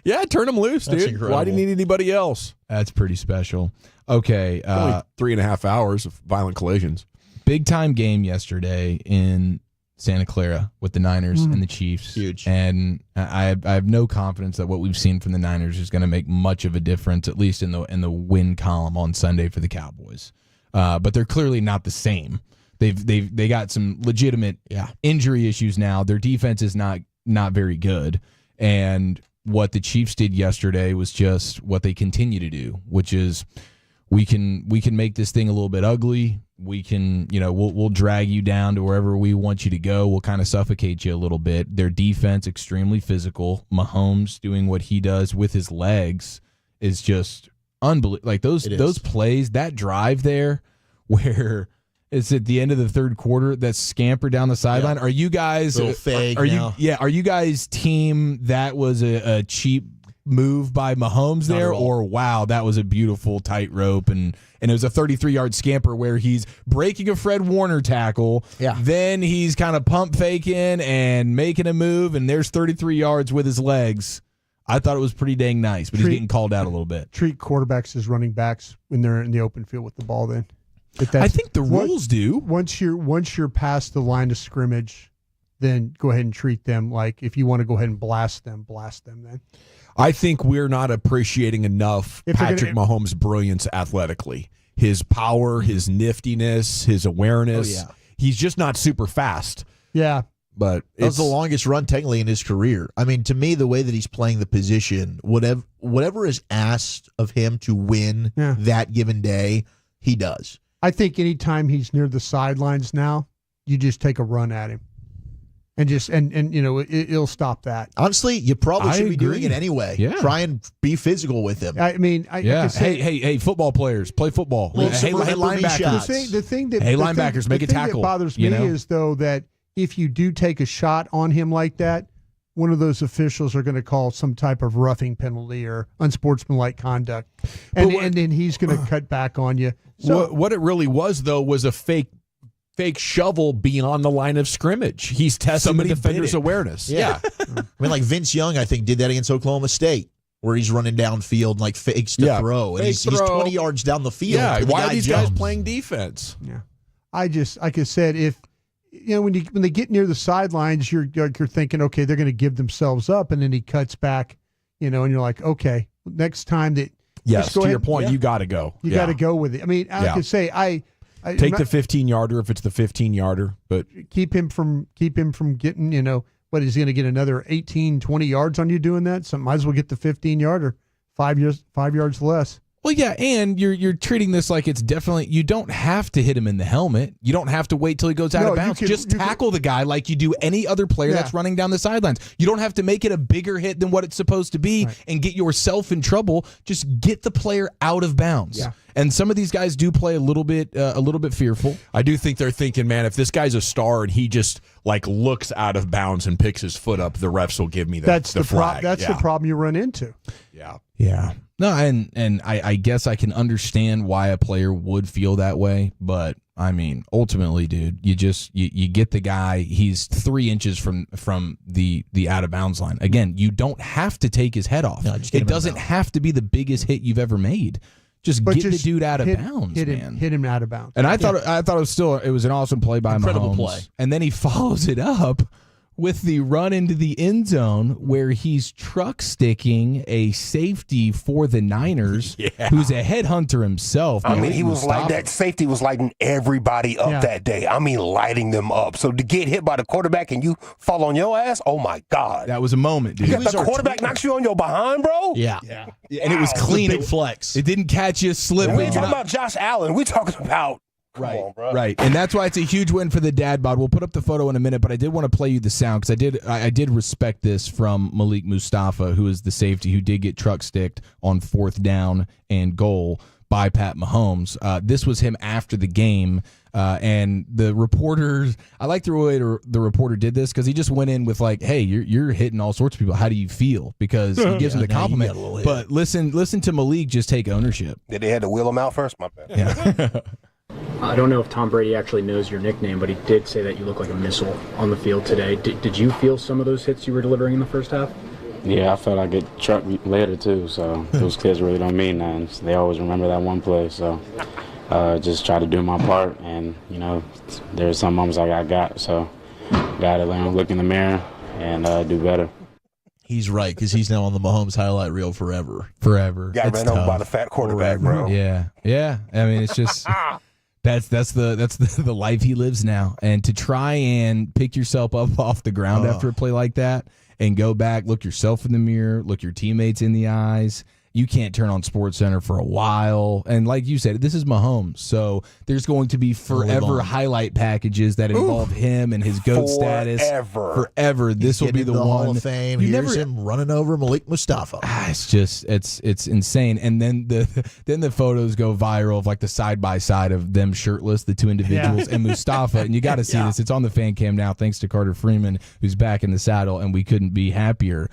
Yeah, turn them loose, That's dude. incredible. Why do you need anybody else? That's pretty special. Okay. Only 3.5 hours of violent collisions. Big time game yesterday in Santa Clara with the Niners and the Chiefs. Huge. And I have no confidence that what we've seen from the Niners is going to make much of a difference, at least in the win column on Sunday for the Cowboys. But they're clearly not the same. They got some legitimate injury issues now. Their defense is not very good. And what the Chiefs did yesterday was just what they continue to do, which is we can make this thing a little bit ugly. We can, we'll drag you down to wherever we want you to go. We'll kind of suffocate you a little bit. Their defense, extremely physical. Mahomes doing what he does with his legs is just unbelievable. Like those plays, that drive there where it's at the end of the third quarter, that scamper down the sideline. Are you guys are you guys team that was a cheap move by Mahomes there, or wow, that was a beautiful tightrope, and it was a 33-yard scamper where he's breaking a Fred Warner tackle, then he's kind of pump faking and making a move, and there's 33 yards with his legs. I thought it was pretty dang nice, but he's getting called out a little bit. Treat quarterbacks as running backs when they're in the open field with the ball. Then I think the rules do. Once you're past the line of scrimmage, then go ahead and treat them like, if you want to go ahead and blast them then. I think we're not appreciating enough Patrick Mahomes' brilliance athletically. His power, his niftiness, his awareness. Oh, yeah. He's just not super fast. Yeah. But that was the longest run technically in his career. I mean, to me, the way that he's playing the position, whatever is asked of him to win that given day, he does. I think anytime he's near the sidelines now, you just take a run at him. And just it'll stop that. Honestly, you probably should be doing it anyway. Yeah. Try and be physical with him. I mean, hey, football players, play football. Hey, linebackers. The thing that linebackers, make a tackle. That bothers me is though that if you do take a shot on him like that, one of those officials are going to call some type of roughing penalty or unsportsmanlike conduct, and then he's going to cut back on you. So what it really was though was a fake shovel beyond the line of scrimmage. He's testing the defender's awareness. Yeah. I mean, like Vince Young, I think, did that against Oklahoma State, where he's running downfield and like fakes to throw. And he's 20 yards down the field. Yeah, why are these guys jumps. playing defense? Yeah. Like I said, if when they get near the sidelines, you're thinking, okay, they're going to give themselves up, and then he cuts back, and you're like, okay, next time that to your point, you got to go. You got to go with it. I mean, I could say take the 15-yarder if it's the 15-yarder, but keep him from getting, what is he going to get another 18, 20 yards on you doing that? So might as well get the 15-yarder, 5 yards less. Well, yeah, and you're treating this like it's definitely, you don't have to hit him in the helmet. You don't have to wait till he goes out of bounds. Just tackle the guy like you do any other player that's running down the sidelines. You don't have to make it a bigger hit than what it's supposed to be and get yourself in trouble. Just get the player out of bounds. Yeah. And some of these guys do play a little bit fearful. I do think they're thinking, man, if this guy's a star and he just like looks out of bounds and picks his foot up, the refs will give me the flag. That's the problem you run into. Yeah. Yeah. No, and I guess I can understand why a player would feel that way, but I mean, ultimately, dude, you get the guy. He's 3 inches from the out of bounds line. Again, you don't have to take his head off. No, it doesn't have to be the biggest hit you've ever made. Just get the dude out of bounds, man. Hit him out of bounds. And I thought it was an awesome play by Incredible Mahomes. play. And then he follows it up with the run into the end zone where he's truck sticking a safety for the Niners, who's a headhunter himself. I mean, he was like that. Safety was lighting everybody up that day. I mean, lighting them up. So to get hit by the quarterback and you fall on your ass, oh my God. That was a moment, dude. You got the quarterback knocks you on your behind, bro? Yeah. And it was clean. Big flex. It didn't catch you slipping. We ain't talking about Josh Allen. We're talking about Right. And that's why it's a huge win for the dad bod. We'll put up the photo in a minute, but I did want to play you the sound because I did respect this from Malik Mustafa, who is the safety who did get truck sticked on 4th down and goal by Pat Mahomes. This was him after the game, and the reporters. I like the way the reporter did this because he just went in with like, "Hey, you're hitting all sorts of people. How do you feel?" Because he gives him the compliment. But listen to Malik just take ownership. Did they have to wheel him out first? My bad. Yeah. I don't know if Tom Brady actually knows your nickname, but he did say that you look like a missile on the field today. Did you feel some of those hits you were delivering in the first half? Yeah, I felt I get trucked later too, so those kids really don't mean nothing. They always remember that one play, so just try to do my part, and, there's some moments I got, so got to learn to look in the mirror and do better. He's right, because he's now on the Mahomes highlight reel forever. Got ran over by the fat quarterback, bro. Yeah. I mean, it's just... That's the life he lives now. And to try and pick yourself up off the ground after a play like that and go back, look yourself in the mirror, look your teammates in the eyes. You can't turn on SportsCenter for a while. And like you said, this is Mahomes. So there's going to be forever highlight packages that involve him and his GOAT status. Forever. This will be the one. Hall of Fame. Here's him running over Malik Mustafa. It's just, it's insane. And then the photos go viral of like the side-by-side of them shirtless, the two individuals, and Mustafa. And you got to see this. It's on the fan cam now, thanks to Carter Freeman, who's back in the saddle, and we couldn't be happier.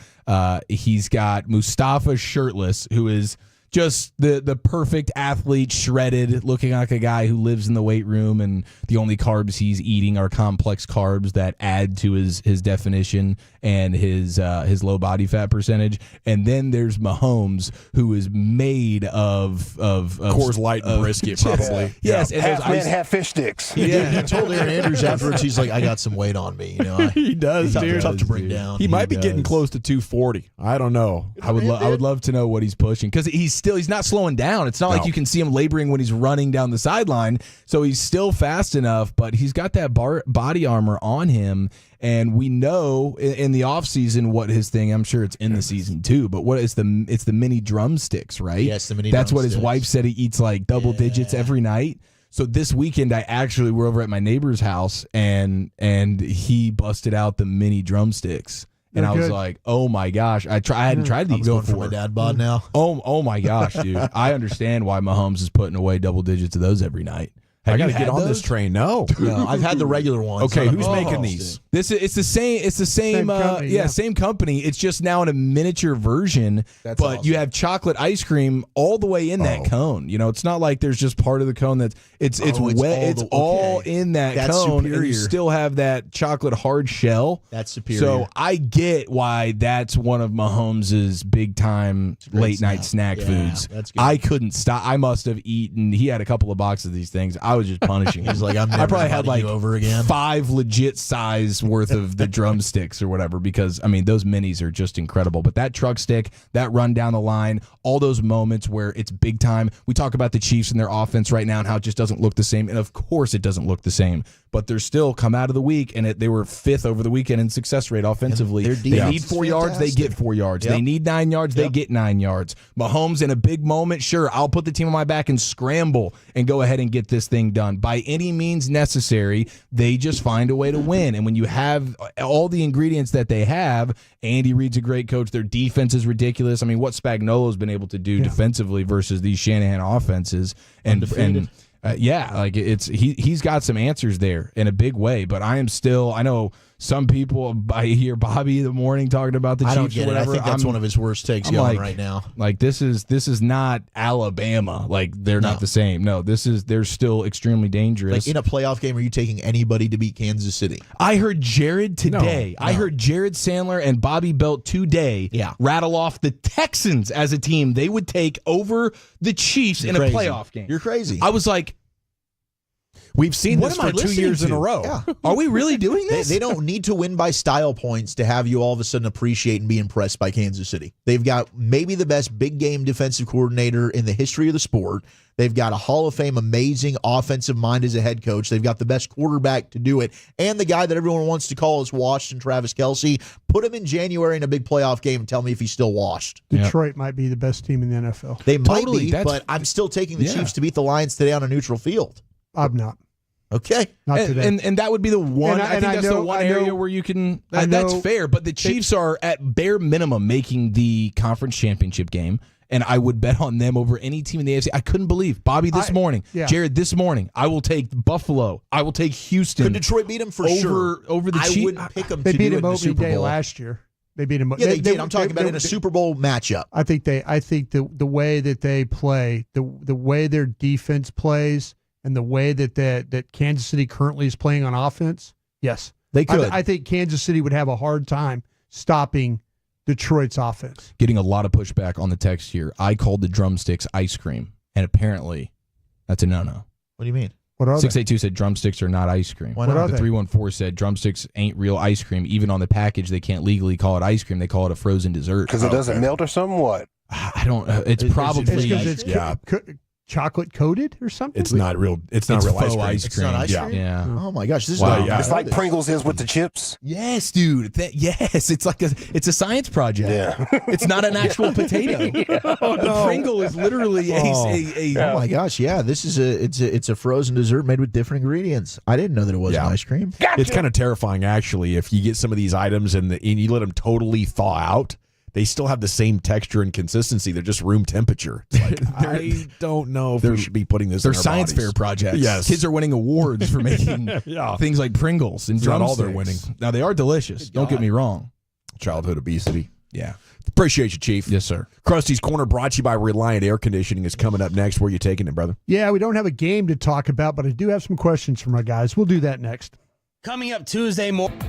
He's got Mustafa shirtless, who is just the perfect athlete, shredded, looking like a guy who lives in the weight room, and the only carbs he's eating are complex carbs that add to his definition and his low body fat percentage. And then there's Mahomes, who is made of Coors Light and brisket, probably. Yes, and half man, half fish sticks. He told Aaron Andrews afterwards, he's like, I got some weight on me. He does, dude. Tough to bring down. He might be getting close to 240. I don't know. I would love to know what he's pushing, because he's not slowing down. It's not like you can see him laboring when he's running down the sideline. So he's still fast enough, but he's got that body armor on him. And we know in the offseason what his thing, I'm sure it's in the season too, but what is it's the mini drumsticks, right? Yes, the mini That's what his drumsticks. wife said he eats like double digits every night. So this weekend, I actually were over at my neighbor's house, and he busted out the mini drumsticks. And I was like, "Oh my gosh!" I hadn't tried these I'm going before. for my dad bod now. Oh my gosh, dude! I understand why Mahomes is putting away double digits of those every night. I got to get on this train. No, I've had the regular ones. Okay, who's making these? It's the same. It's the same. company, Same company. It's just now in a miniature version. That's but awesome. you have chocolate ice cream all the way in that cone. You know, it's not like there's just part of the cone that's it's wet. It's all in that That's cone, and you superior. still have that chocolate hard shell. That's superior. So I get why that's one of Mahomes's big time late night snack foods. that's good. I couldn't stop. I must have eaten. He had a couple of boxes of these things. I was just punishing him. He's like, I'm I never probably had inviting like you over again. 5 legit size worth of the drumsticks or whatever, because I mean those minis are just incredible. But that truck stick, that run down the line, all those moments where it's big time. We talk about the Chiefs and their offense right now and how it just doesn't look the same, and of course it doesn't look the same. But they're still come out of the week, and they were 5th over the weekend in success rate offensively. their They defense need is 4 yards, they get 4 yards. Yep. They need 9 yards, they get 9 yards. Mahomes in a big moment, sure, I'll put the team on my back and scramble and go ahead and get this thing done. By any means necessary, they just find a way to win. And when you have all the ingredients that they have, Andy Reid's a great coach. Their defense is ridiculous. I mean, what Spagnuolo's been able to do defensively versus these Shanahan offenses, Undefeated. He's got some answers there in a big way. But I know some people, I hear Bobby in the morning talking about the Chiefs. I don't get or it. I whatever. think that's one of his worst takes going right now. Like this is not Alabama. Like they're not the same. No, they're still extremely dangerous. Like in a playoff game, are you taking anybody to beat Kansas City? I heard Jared today. No. I heard Jared Sandler and Bobby Belt today rattle off the Texans as a team they would take over the Chiefs in a playoff game. You're crazy. I was like, we've seen what this am I for 2 listening years in to? a row. Yeah. Are we really doing this? They don't need to win by style points to have you all of a sudden appreciate and be impressed by Kansas City. They've got maybe the best big game defensive coordinator in the history of the sport. They've got a Hall of Fame amazing offensive mind as a head coach. They've got the best quarterback to do it. And the guy that everyone wants to call is washed, and Travis Kelce. Put him in January in a big playoff game and tell me if he's still washed. Detroit might be the best team in the NFL. They might be, but I'm still taking the Chiefs to beat the Lions today on a neutral field. I'm not. Okay. Not today. And that would be the one. I think that's the one area where you can. That's fair. But the Chiefs are at bare minimum making the conference championship game, and I would bet on them over any team in the AFC. I couldn't believe Bobby this morning, Jared this morning. I will take Buffalo. I will take Houston. Could Detroit beat them for sure? Over the Chiefs. I wouldn't pick them. They to beat do it him in the opening Super day Bowl. last year. They beat him. Yeah, they did. I'm talking about in a Super Bowl matchup. I think the way that they play, the way their defense plays, and the way that Kansas City currently is playing on offense, yes, they could. I think Kansas City would have a hard time stopping Detroit's offense. Getting a lot of pushback on the text here. I called the drumsticks ice cream, and apparently that's a no-no. What do you mean? What are 682 said drumsticks are not ice cream. Why not? What are The they? 314 said drumsticks ain't real ice cream. Even on the package, they can't legally call it ice cream. They call it a frozen dessert. Because it doesn't melt or something? What? I don't. It's probably It's chocolate coated or something. It's not real. It's not real faux ice cream. ice cream. Not ice Yeah. cream? Yeah. Oh my gosh, this is Wow. not Yeah. It's like Pringles is with the chips. Yes, dude. Yes, it's like it's a science project. Yeah. It's not an actual potato. The Pringle is literally Oh my gosh, yeah. This is it's a frozen dessert made with different ingredients. I didn't know that it wasn't ice cream. It's kind of terrifying, actually, if you get some of these items and you let them totally thaw out. They still have the same texture and consistency. They're just room temperature. It's like, I don't know if we should be putting this in They're our science bodies. fair projects. Yes. Kids are winning awards for making things like Pringles and It's not all drumsticks. they're winning. Now, they are delicious. Don't get me wrong. Childhood obesity. Yeah. Appreciate you, Chief. Yes, sir. Krusty's Corner brought to you by Reliant Air Conditioning is coming up next. Where you taking it, brother? Yeah, we don't have a game to talk about, but I do have some questions from our guys. We'll do that next. Coming up Tuesday morning.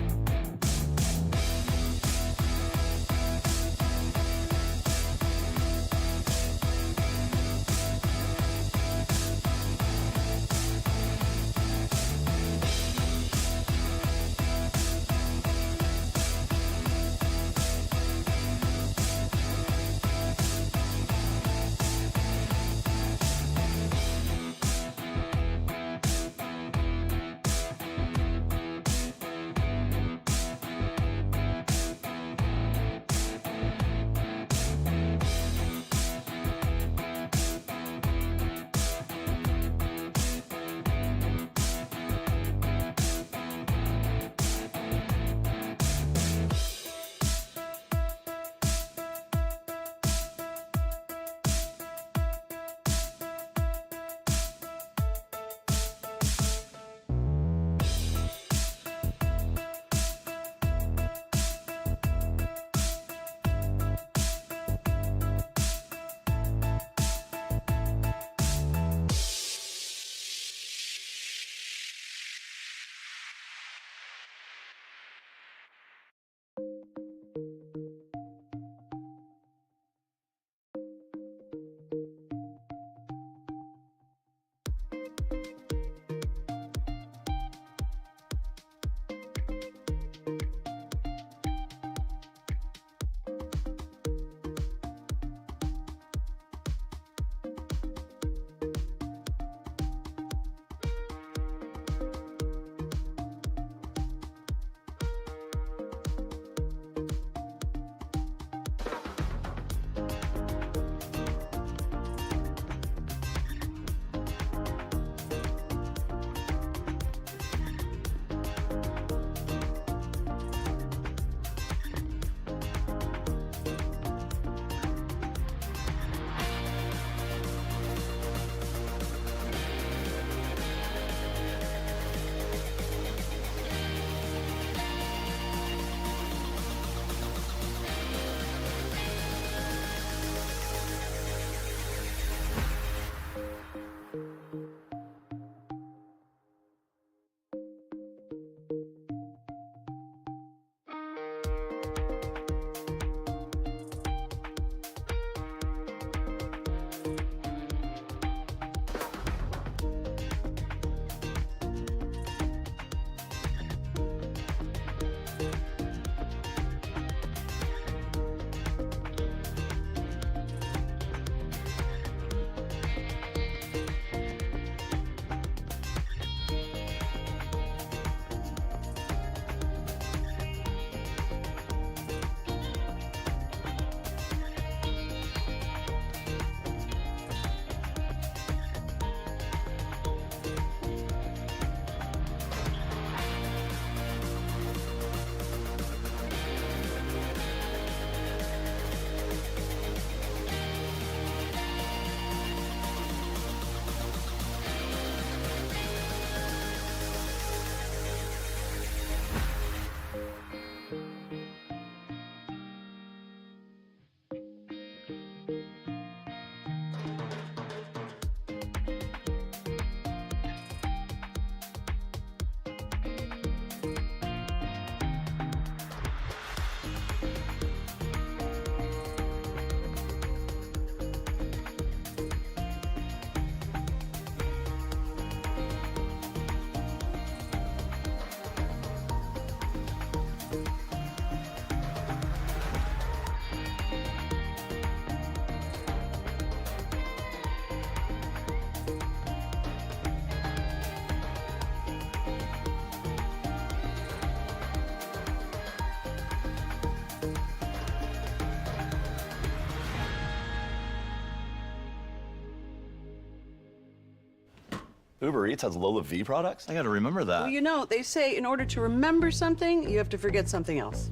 Uber Eats has Lola V products? I gotta remember that. Well, you know, they say in order to remember something, you have to forget something else.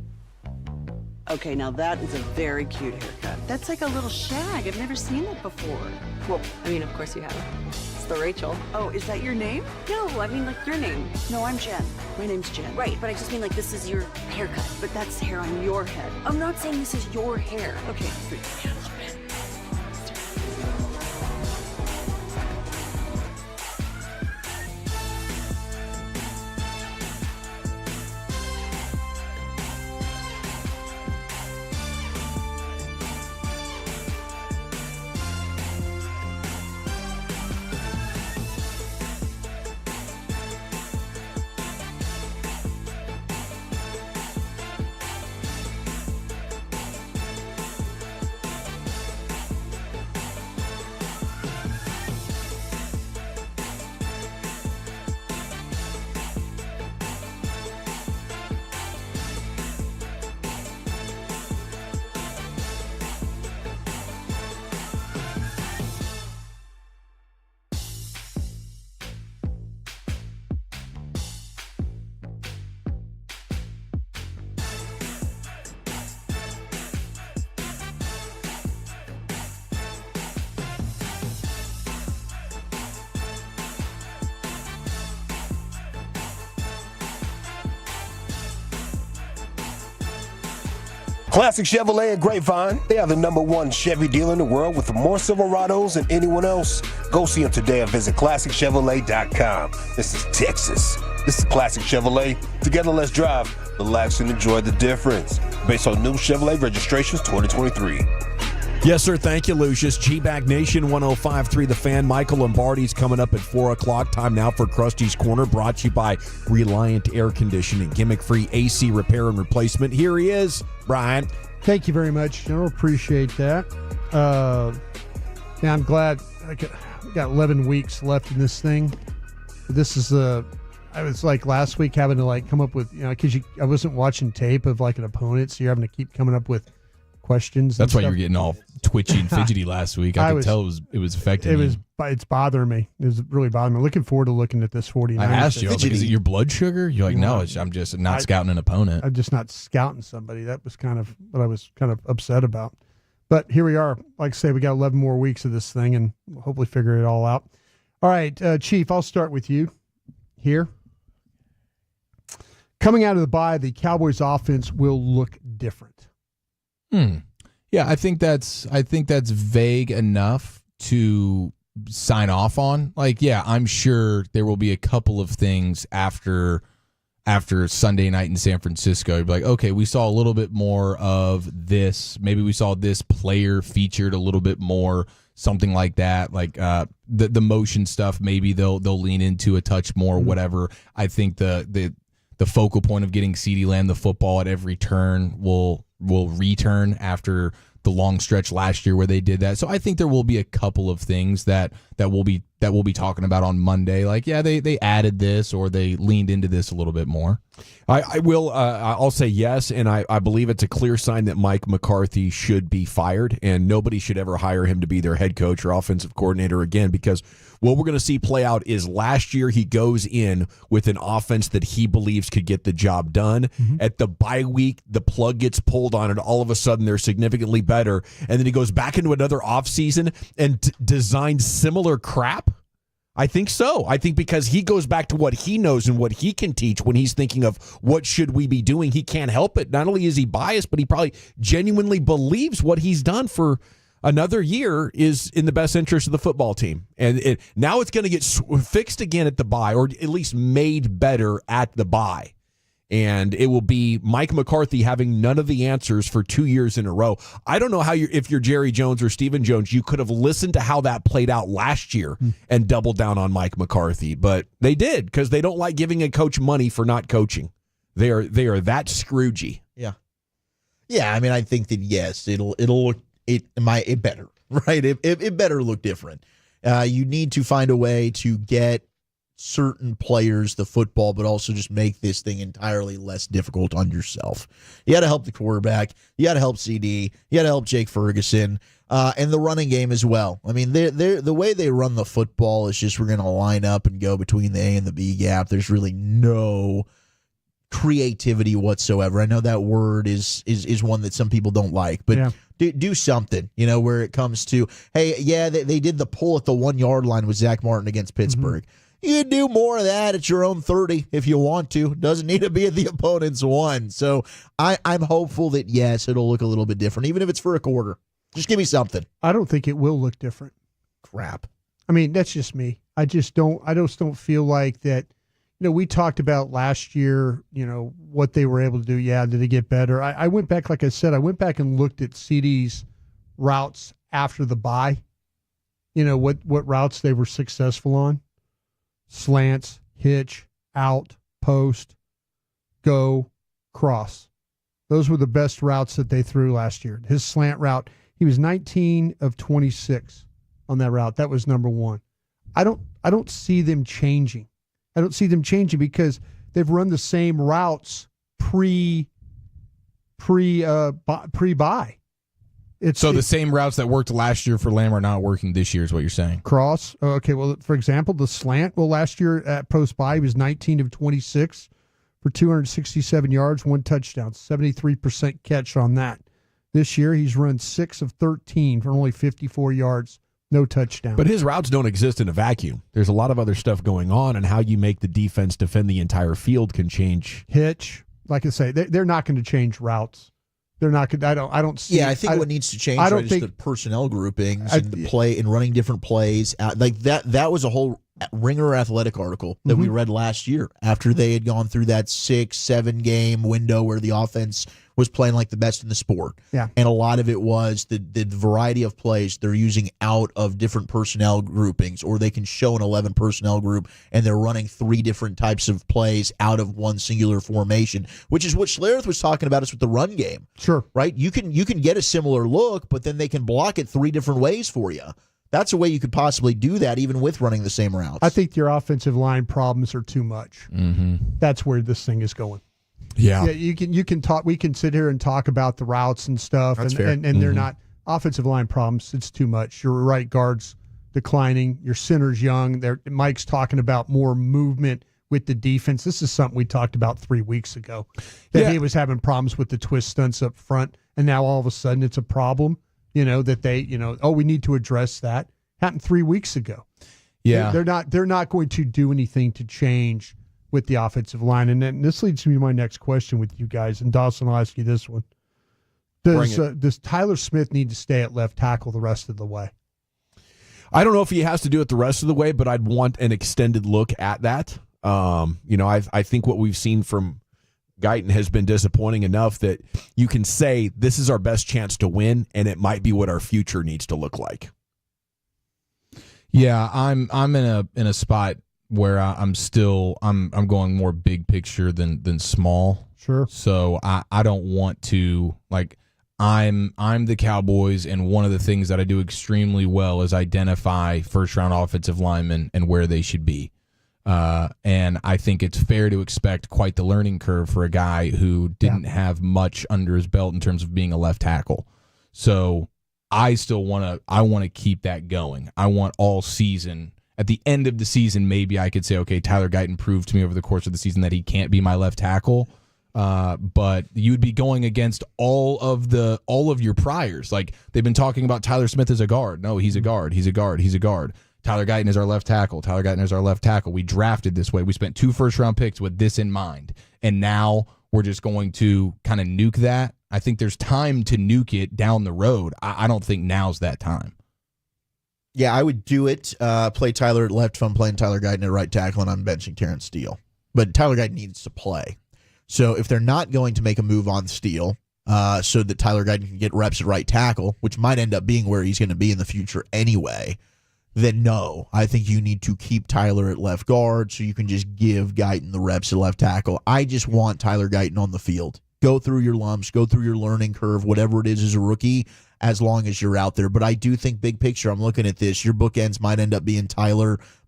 Okay, now that is a very cute haircut. That's like a little shag. I've never seen that before. Well, I mean, of course you have. It's the Rachel. Oh, is that your name? No, I mean like your name. No, I'm Jen. My name's Jen. Right, but I just mean like this is your haircut. But that's hair on your head. I'm not saying this is your hair. Okay. Classic Chevrolet at Grapevine. They are the #1 Chevy dealer in the world with more Silverados than anyone else. Go see them today and visit ClassicChevrolet.com. This is Texas. This is Classic Chevrolet. Together, let's drive, relax, and enjoy the difference. Based on new Chevrolet registrations 2023. Yes, sir. Thank you, Lucius. G-Bag Nation 105.3 The Fan. Michael Lombardi's coming up at 4 o'clock. Time now for Krusty's Corner, brought to you by Reliant Air Conditioning. Gimmick-free AC repair and replacement. Here he is, Brian. Thank you very much, General. Appreciate that. Yeah, I'm glad. I got 11 weeks left in this thing. This is I was like last week having to like come up with, because I wasn't watching tape of like an opponent, so you're having to keep coming up with questions. That's why you're getting all twitchy and fidgety last week. I could tell it was affecting you. It's bothering me. It's really bothering me. Looking forward to looking at this 49ers. I asked you, is it your blood sugar? You're like, no, I'm just not scouting an opponent. I'm just not scouting somebody. That was kind of what I was kind of upset about. But here we are. Like I say, we got 11 more weeks of this thing, and we'll hopefully figure it all out. All right, Chief, I'll start with you here. Coming out of the bye, the Cowboys offense will look different. Yeah, I think that's vague enough to sign off on. Like, yeah, I'm sure there will be a couple of things after Sunday night in San Francisco. You'd be like, okay, we saw a little bit more of this. Maybe we saw this player featured a little bit more, something like that. Like the motion stuff, maybe they'll lean into a touch more, whatever. I think the focal point of getting CeeDee Lamb the football at every turn will return after the long stretch last year where they did that. So I think there will be a couple of things that we'll be talking about on Monday. Like, yeah, they added this or they leaned into this a little bit more. I'll say yes, and I believe it's a clear sign that Mike McCarthy should be fired, and nobody should ever hire him to be their head coach or offensive coordinator again, because what we're going to see play out is last year he goes in with an offense that he believes could get the job done. At the bye week, the plug gets pulled on it. All of a sudden, they're significantly better, and then he goes back into another offseason and designs similar crap. I think so. I think because he goes back to what he knows and what he can teach when he's thinking of what should we be doing. He can't help it. Not only is he biased, but he probably genuinely believes what he's done for another year is in the best interest of the football team. And now it's going to get fixed again at the bye, or at least made better at the bye. And it will be Mike McCarthy having none of the answers for 2 years in a row. I don't know how if you're Jerry Jones or Stephen Jones, you could have listened to how that played out last year and doubled down on Mike McCarthy. But they did, because they don't like giving a coach money for not coaching. They are that Scroogey. Yeah. Yeah, I mean, I think that, yes, it'll look it better, right? It better look different. You need to find a way to get certain players the football, but also just make this thing entirely less difficult on yourself. You got to help the quarterback. You got to help CD. You got to help Jake Ferguson, and the running game as well. I mean, the way they run the football is just we're going to line up and go between the A and the B gap. There's really no creativity whatsoever. I know that word is one that some people don't like, but do something, where it comes to, hey, yeah, they did the pull at the 1 yard line with Zach Martin against Pittsburgh. You can do more of that at your own 30 if you want to. Doesn't need to be at the opponent's 1. So I'm hopeful that, yes, it'll look a little bit different, even if it's for a quarter. Just give me something. I don't think it will look different. Crap. I mean, that's just me. I just don't feel like that. We talked about last year, what they were able to do. Yeah, did it get better? I went back, like I said, and looked at CD's routes after the bye. What routes they were successful on. Slants, hitch, out, post, go, cross. Those were the best routes that they threw last year. His slant route, he was 19 of 26 on that route. That was number 1. I don't see them changing. I don't see them changing because they've run the same routes pre-bye. So the same routes that worked last year for Lamb are not working this year is what you're saying. Cross. Okay, well, for example, the slant. Well, last year at post-bye, he was 19 of 26 for 267 yards, 1 touchdown, 73% catch on that. This year, he's run 6 of 13 for only 54 yards, no touchdown. But his routes don't exist in a vacuum. There's a lot of other stuff going on, and how you make the defense defend the entire field can change. Hitch. Like I say, they're not going to change routes. They're not. I don't see. Yeah, I think what needs to change is the personnel groupings and the play and running different plays. Like that. That was a whole Ringer Athletic article that we read last year after they had gone through that 6-7 game window where the offense was playing like the best in the sport. Yeah, and a lot of it was the variety of plays they're using out of different personnel groupings, or they can show an 11 personnel group and they're running 3 different types of plays out of one singular formation, which is what Schlereth was talking about us with the run game. Sure, right? You can get a similar look, but then they can block it 3 different ways for you. That's a way you could possibly do that, even with running the same routes. I think your offensive line problems are too much. That's where this thing is going. Yeah, you can talk. We can sit here and talk about the routes and stuff, That's and fair. and they're not. offensive line problems. It's too much. Your right guard's declining. Your center's young. Mike's talking about more movement with the defense. This is something we talked about 3 weeks ago, that he was having problems with the twist stunts up front, and now all of a sudden it's a problem, that they, we need to address that. Happened 3 weeks ago. Yeah. They're not going to do anything to change with the offensive line. And then this leads me to my next question with you guys, and Dawson, I'll ask you this one. Does Tyler Smith need to stay at left tackle the rest of the way? I don't know if he has to do it the rest of the way, but I'd want an extended look at that. I think what we've seen from Guyton has been disappointing enough that you can say this is our best chance to win, and it might be what our future needs to look like. Yeah, I'm in a spot where I'm going more big picture than small. Sure. So I don't want to, like, I'm the Cowboys, and one of the things that I do extremely well is identify first round offensive linemen and where they should be. And I think it's fair to expect quite the learning curve for a guy who didn't have much under his belt in terms of being a left tackle. So I still want to keep that going. I want all season. At the end of the season, maybe I could say, okay, Tyler Guyton proved to me over the course of the season that he can't be my left tackle. But you'd be going against all of your priors. Like, they've been talking about Tyler Smith as a guard. No, he's a guard. He's a guard. He's a guard. Tyler Guyton is our left tackle. Tyler Guyton is our left tackle. We drafted this way. We spent 2 first-round picks with this in mind. And now we're just going to kind of nuke that. I think there's time to nuke it down the road. I don't think now's that time. Yeah, I would do it. Play Tyler at left if I'm playing Tyler Guyton at right tackle, and I'm benching Terrence Steele. But Tyler Guyton needs to play. So if they're not going to make a move on Steele so that Tyler Guyton can get reps at right tackle, which might end up being where he's going to be in the future anyway, then no, I think you need to keep Tyler at left guard so you can just give Guyton the reps at left tackle. I just want Tyler Guyton on the field. Go through your lumps, go through your learning curve, whatever it is as a rookie, as long as you're out there. But I do think big picture, I'm looking at this, your bookends might end up being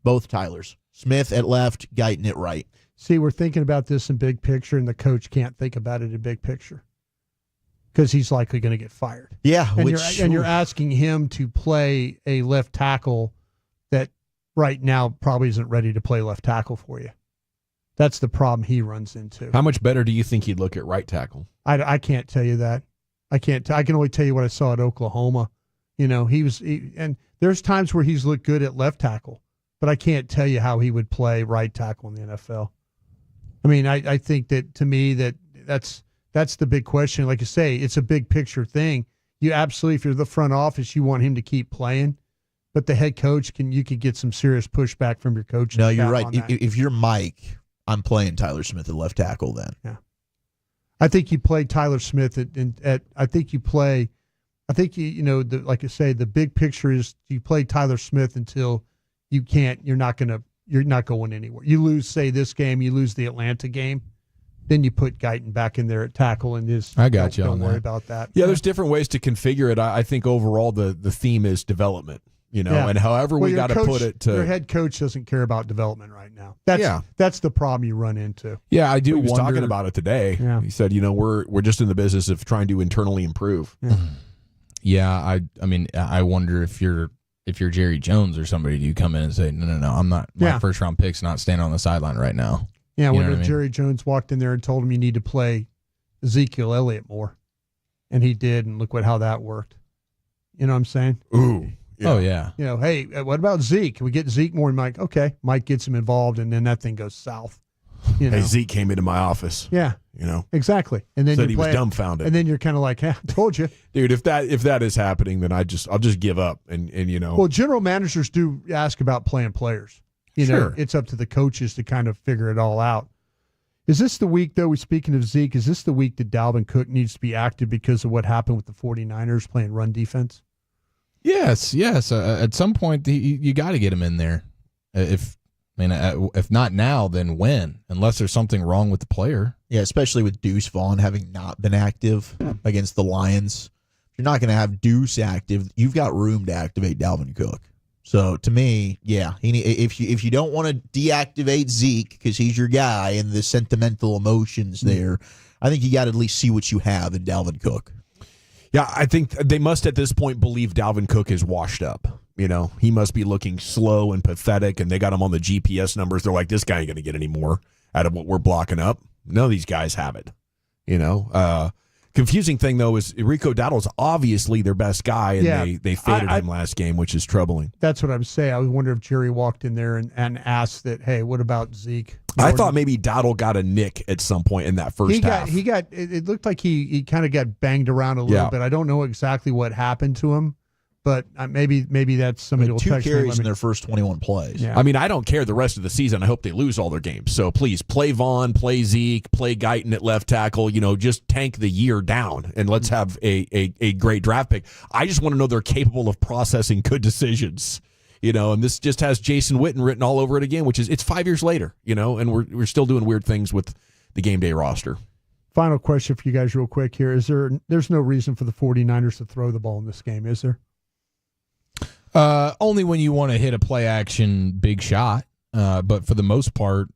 both Tylers. Smith at left, Guyton at right. See, we're thinking about this in big picture, and the coach can't think about it in big picture because he's likely going to get fired. Yeah. And you're asking him to play a left tackle that right now probably isn't ready to play left tackle for you. That's the problem he runs into. How much better do you think he'd look at right tackle? I can't tell you that. I can't. I can only tell you what I saw at Oklahoma. And there's times where he's looked good at left tackle, but I can't tell you how he would play right tackle in the NFL. I mean, I think that, to me, that's the big question. Like you say, it's a big picture thing. You absolutely, if you're the front office, you want him to keep playing, but the head coach you could get some serious pushback from your coach. No, you're right. If you're Mike, I'm playing Tyler Smith at left tackle then. Yeah. I think you play Tyler Smith like I say, the big picture is you play Tyler Smith until you're not going anywhere. You lose, say, this game, you lose the Atlanta game, then you put Guyton back in there at tackle and just I got you don't on worry that. about that. Yeah, there's different ways to configure it. I think overall the theme is development, and however we got to put it your head coach doesn't care about development right now. That's the problem you run into. Yeah, I do. He was talking about it today. Yeah. He said, we're just in the business of trying to internally improve. Yeah, I mean, I wonder if you're Jerry Jones or somebody, do you come in and say, no, I'm not. My first round pick's not standing on the sideline right now. Yeah, when Jerry Jones walked in there and told him you need to play Ezekiel Elliott more, and he did, and look how that worked. You know what I'm saying? Ooh. Yeah. Oh, yeah. Hey, what about Zeke? Can we get Zeke more? And Mike, okay. Mike gets him involved, and then that thing goes south. Hey, Zeke came into my office. Yeah. Exactly. And then said he was dumbfounded. And then you're kind of like, I told you. Dude, if that is happening, then I'll just give up. And Well, general managers do ask about playing players. Sure. It's up to the coaches to kind of figure it all out. Is this the week, though, speaking of Zeke, is this the week that Dalvin Cook needs to be active because of what happened with the 49ers playing run defense? Yes. At some point, you got to get him in there. If not now, then when? Unless there's something wrong with the player. Yeah, especially with Deuce Vaughn having not been active against the Lions. If you're not going to have Deuce active, you've got room to activate Dalvin Cook. So to me, yeah, if you don't want to deactivate Zeke because he's your guy and the sentimental emotions there, I think you got to at least see what you have in Dalvin Cook. Yeah, I think they must at this point believe Dalvin Cook is washed up. You know, he must be looking slow and pathetic, and they got him on the GPS numbers. They're like, this guy ain't going to get any more out of what we're blocking up. None of these guys have it. You know, confusing thing, though, is Rico Dowdle's obviously their best guy, and they faded him last game, which is troubling. That's what I'm saying. I was wondering if Jerry walked in there and asked that, hey, what about Zeke? I thought maybe Dowdle got a nick at some point in that first half. It looked like he kind of got banged around a little bit. I don't know exactly what happened to him. But maybe that's somebody will text 2 carries in their first 21 plays. Yeah. I mean, I don't care the rest of the season. I hope they lose all their games. So please play Vaughn, play Zeke, play Guyton at left tackle. You know, just tank the year down and let's have a great draft pick. I just want to know they're capable of processing good decisions. You know, and this just has Jason Witten written all over it again, which is it's 5 years later. You know, and we're still doing weird things with the game day roster. Final question for you guys, real quick here: there's no reason for the 49ers to throw the ball in this game, is there? Only when you want to hit a play action big shot. But for the most part,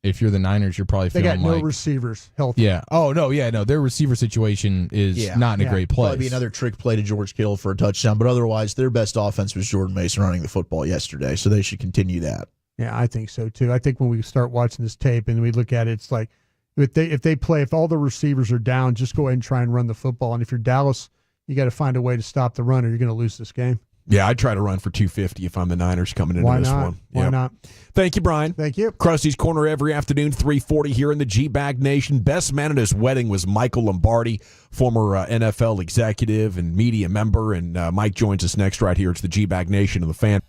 if you're the Niners, you're probably feeling they got no like receivers healthy. Yeah. Oh no. Yeah. No. Their receiver situation is not in a great place. Probably be another trick play to George Kittle for a touchdown. But otherwise, their best offense was Jordan Mason running the football yesterday, so they should continue that. Yeah, I think so too. I think when we start watching this tape and we look at it, it's like if all the receivers are down, just go ahead and try and run the football. And if you're Dallas, you got to find a way to stop the run, or you're going to lose this game. Yeah, I'd try to run for 250 if I'm the Niners coming into this one. Why not? Thank you, Brian. Thank you. Krusty's Corner every afternoon, 3:40 here in the G-Bag Nation. Best man at his wedding was Michael Lombardi, former NFL executive and media member. And Mike joins us next right here. It's the G-Bag Nation of the Fan.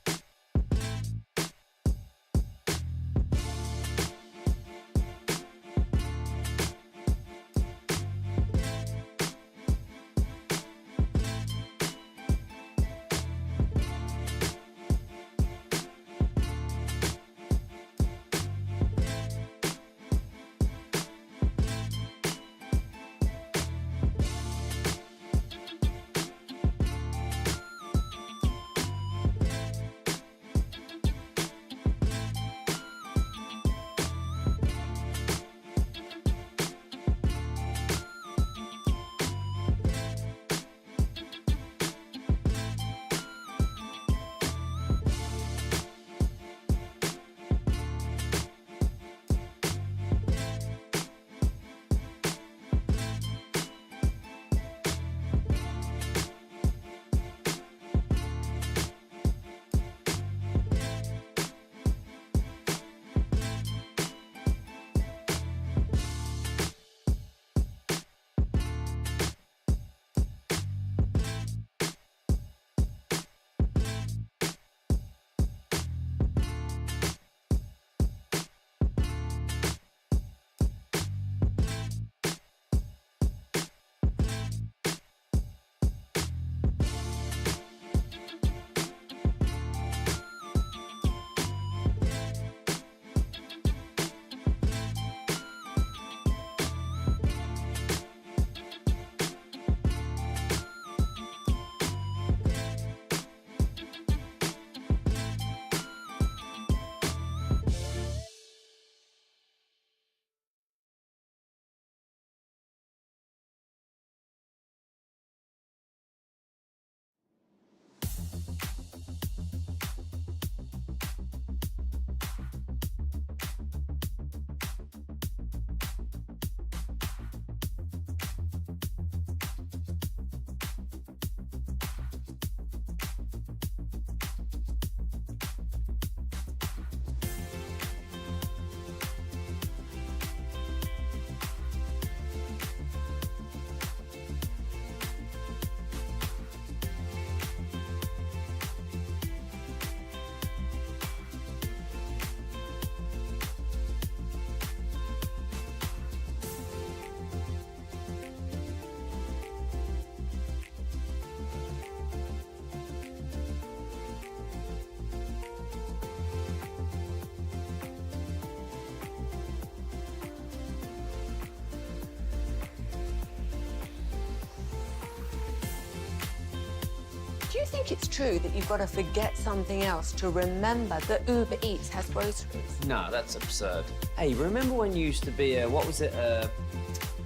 Do you think it's true that you've got to forget something else to remember that Uber Eats has groceries? No, that's absurd. Hey, remember when you used to be a, what was it,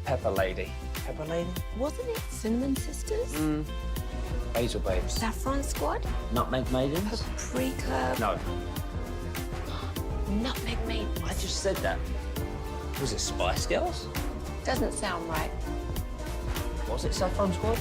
Pepper Lady? Pepper Lady? Wasn't it Cinnamon Sisters? Basil Babes? Saffron Squad? Nutmeg Maidens? Paprika? No. Nutmeg Maidens? I just said that. Was it Spice Girls? Doesn't sound right. Was it Saffron Squad?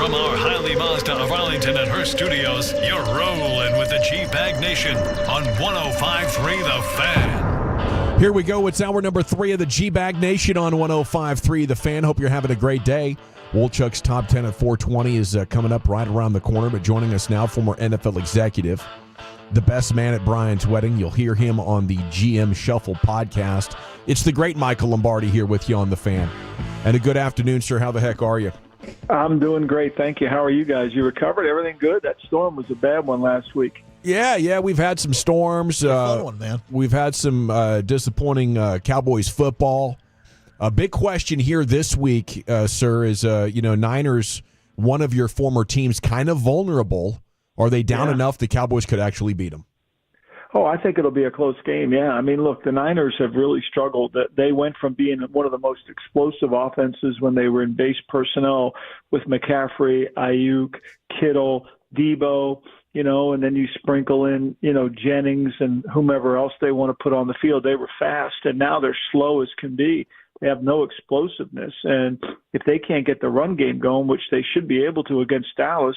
From our Highly Mazda of Arlington and her studios, you're rolling with the G-Bag Nation on 105.3 The Fan. Here we go. It's hour number 3 of the G-Bag Nation on 105.3 The Fan. Hope you're having a great day. Wolchuk's Top 10 at 420 is coming up right around the corner, but joining us now, former NFL executive, the best man at Brian's wedding. You'll hear him on the GM Shuffle podcast. It's the great Michael Lombardi here with you on The Fan. And a good afternoon, sir. How the heck are you? I'm doing great, thank you. How are you guys? You recovered? Everything good? That storm was a bad one last week. Yeah, we've had some storms. Fun one, man. We've had some disappointing Cowboys football. A big question here this week, sir, is Niners, one of your former teams, kind of vulnerable. Are they down enough the Cowboys could actually beat them? Oh, I think it'll be a close game, yeah. I mean, look, the Niners have really struggled. They went from being one of the most explosive offenses when they were in base personnel with McCaffrey, Ayuk, Kittle, Debo, and then you sprinkle in, Jennings and whomever else they want to put on the field. They were fast, and now they're slow as can be. They have no explosiveness. And if they can't get the run game going, which they should be able to against Dallas,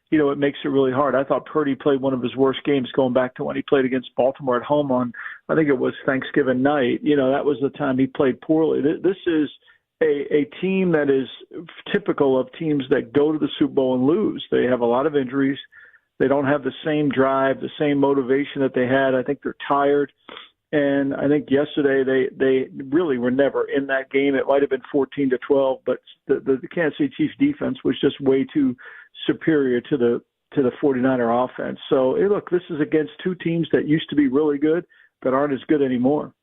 it makes it really hard. I thought Purdy played one of his worst games going back to when he played against Baltimore at home on, I think it was Thanksgiving night. That was the time he played poorly. This is a team that is typical of teams that go to the Super Bowl and lose. They have a lot of injuries. They don't have the same drive, the same motivation that they had. I think they're tired. And I think yesterday they really were never in that game. It might have been 14-12, but the Kansas City Chiefs defense was just way too superior to the 49er offense. So, hey, look, this is against two teams that used to be really good that aren't as good anymore.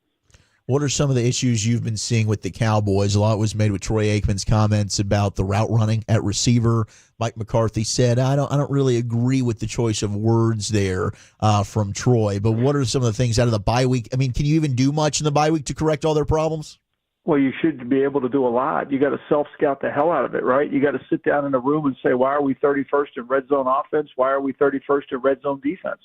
What are some of the issues you've been seeing with the Cowboys? A lot was made with Troy Aikman's comments about the route running at receiver. Mike McCarthy said, I don't really agree with the choice of words there from Troy. But what are some of the things out of the bye week? I mean, can you even do much in the bye week to correct all their problems? Well, you should be able to do a lot. You got to self-scout the hell out of it, right? You got to sit down in a room and say, why are we 31st in red zone offense? Why are we 31st in red zone defense?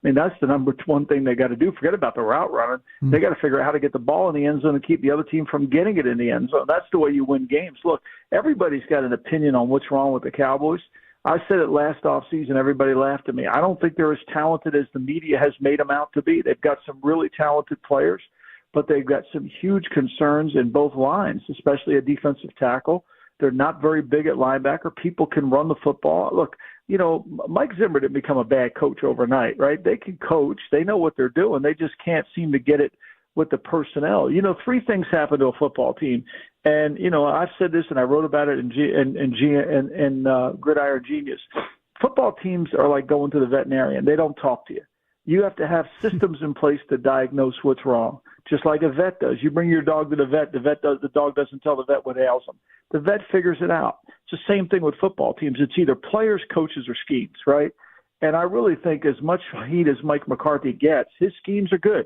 I mean, that's the number one thing they got to do. Forget about the route running. They got to figure out how to get the ball in the end zone and keep the other team from getting it in the end zone. That's the way you win games. Look, everybody's got an opinion on what's wrong with the Cowboys. I said it last offseason. Everybody laughed at me. I don't think they're as talented as the media has made them out to be. They've got some really talented players, but they've got some huge concerns in both lines, especially a defensive tackle. They're not very big at linebacker. People can run the football. Look, you know, Mike Zimmer didn't become a bad coach overnight, right? They can coach. They know what they're doing. They just can't seem to get it with the personnel. You know, three things happen to a football team. And, you know, I've said this and I wrote about it in Gridiron Genius. Football teams are like going to the veterinarian. They don't talk to you. You have to have systems in place to diagnose what's wrong, just like a vet does. You bring your dog to the dog doesn't tell the vet what ails him. The vet figures it out. It's the same thing with football teams. It's either players, coaches, or schemes, right? And I really think as much heat as Mike McCarthy gets, his schemes are good,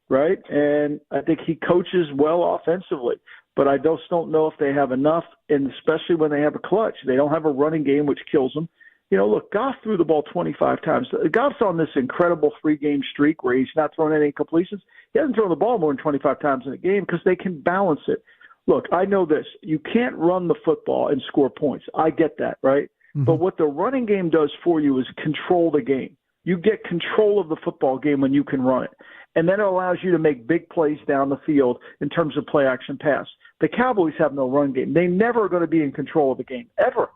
right? And I think he coaches well offensively. But I just don't know if they have enough, and especially when they have a clutch. They don't have a running game, which kills them. You know, look, Goff threw the ball 25 times. Goff's on this incredible three-game streak where he's not throwing any incompletions. He hasn't thrown the ball more than 25 times in a game because they can balance it. Look, I know this. You can't run the football and score points. I get that, right? Mm-hmm. But what the running game does for you is control the game. You get control of the football game when you can run it. And then it allows you to make big plays down the field in terms of play-action pass. The Cowboys have no run game. They never are going to be in control of the game, ever.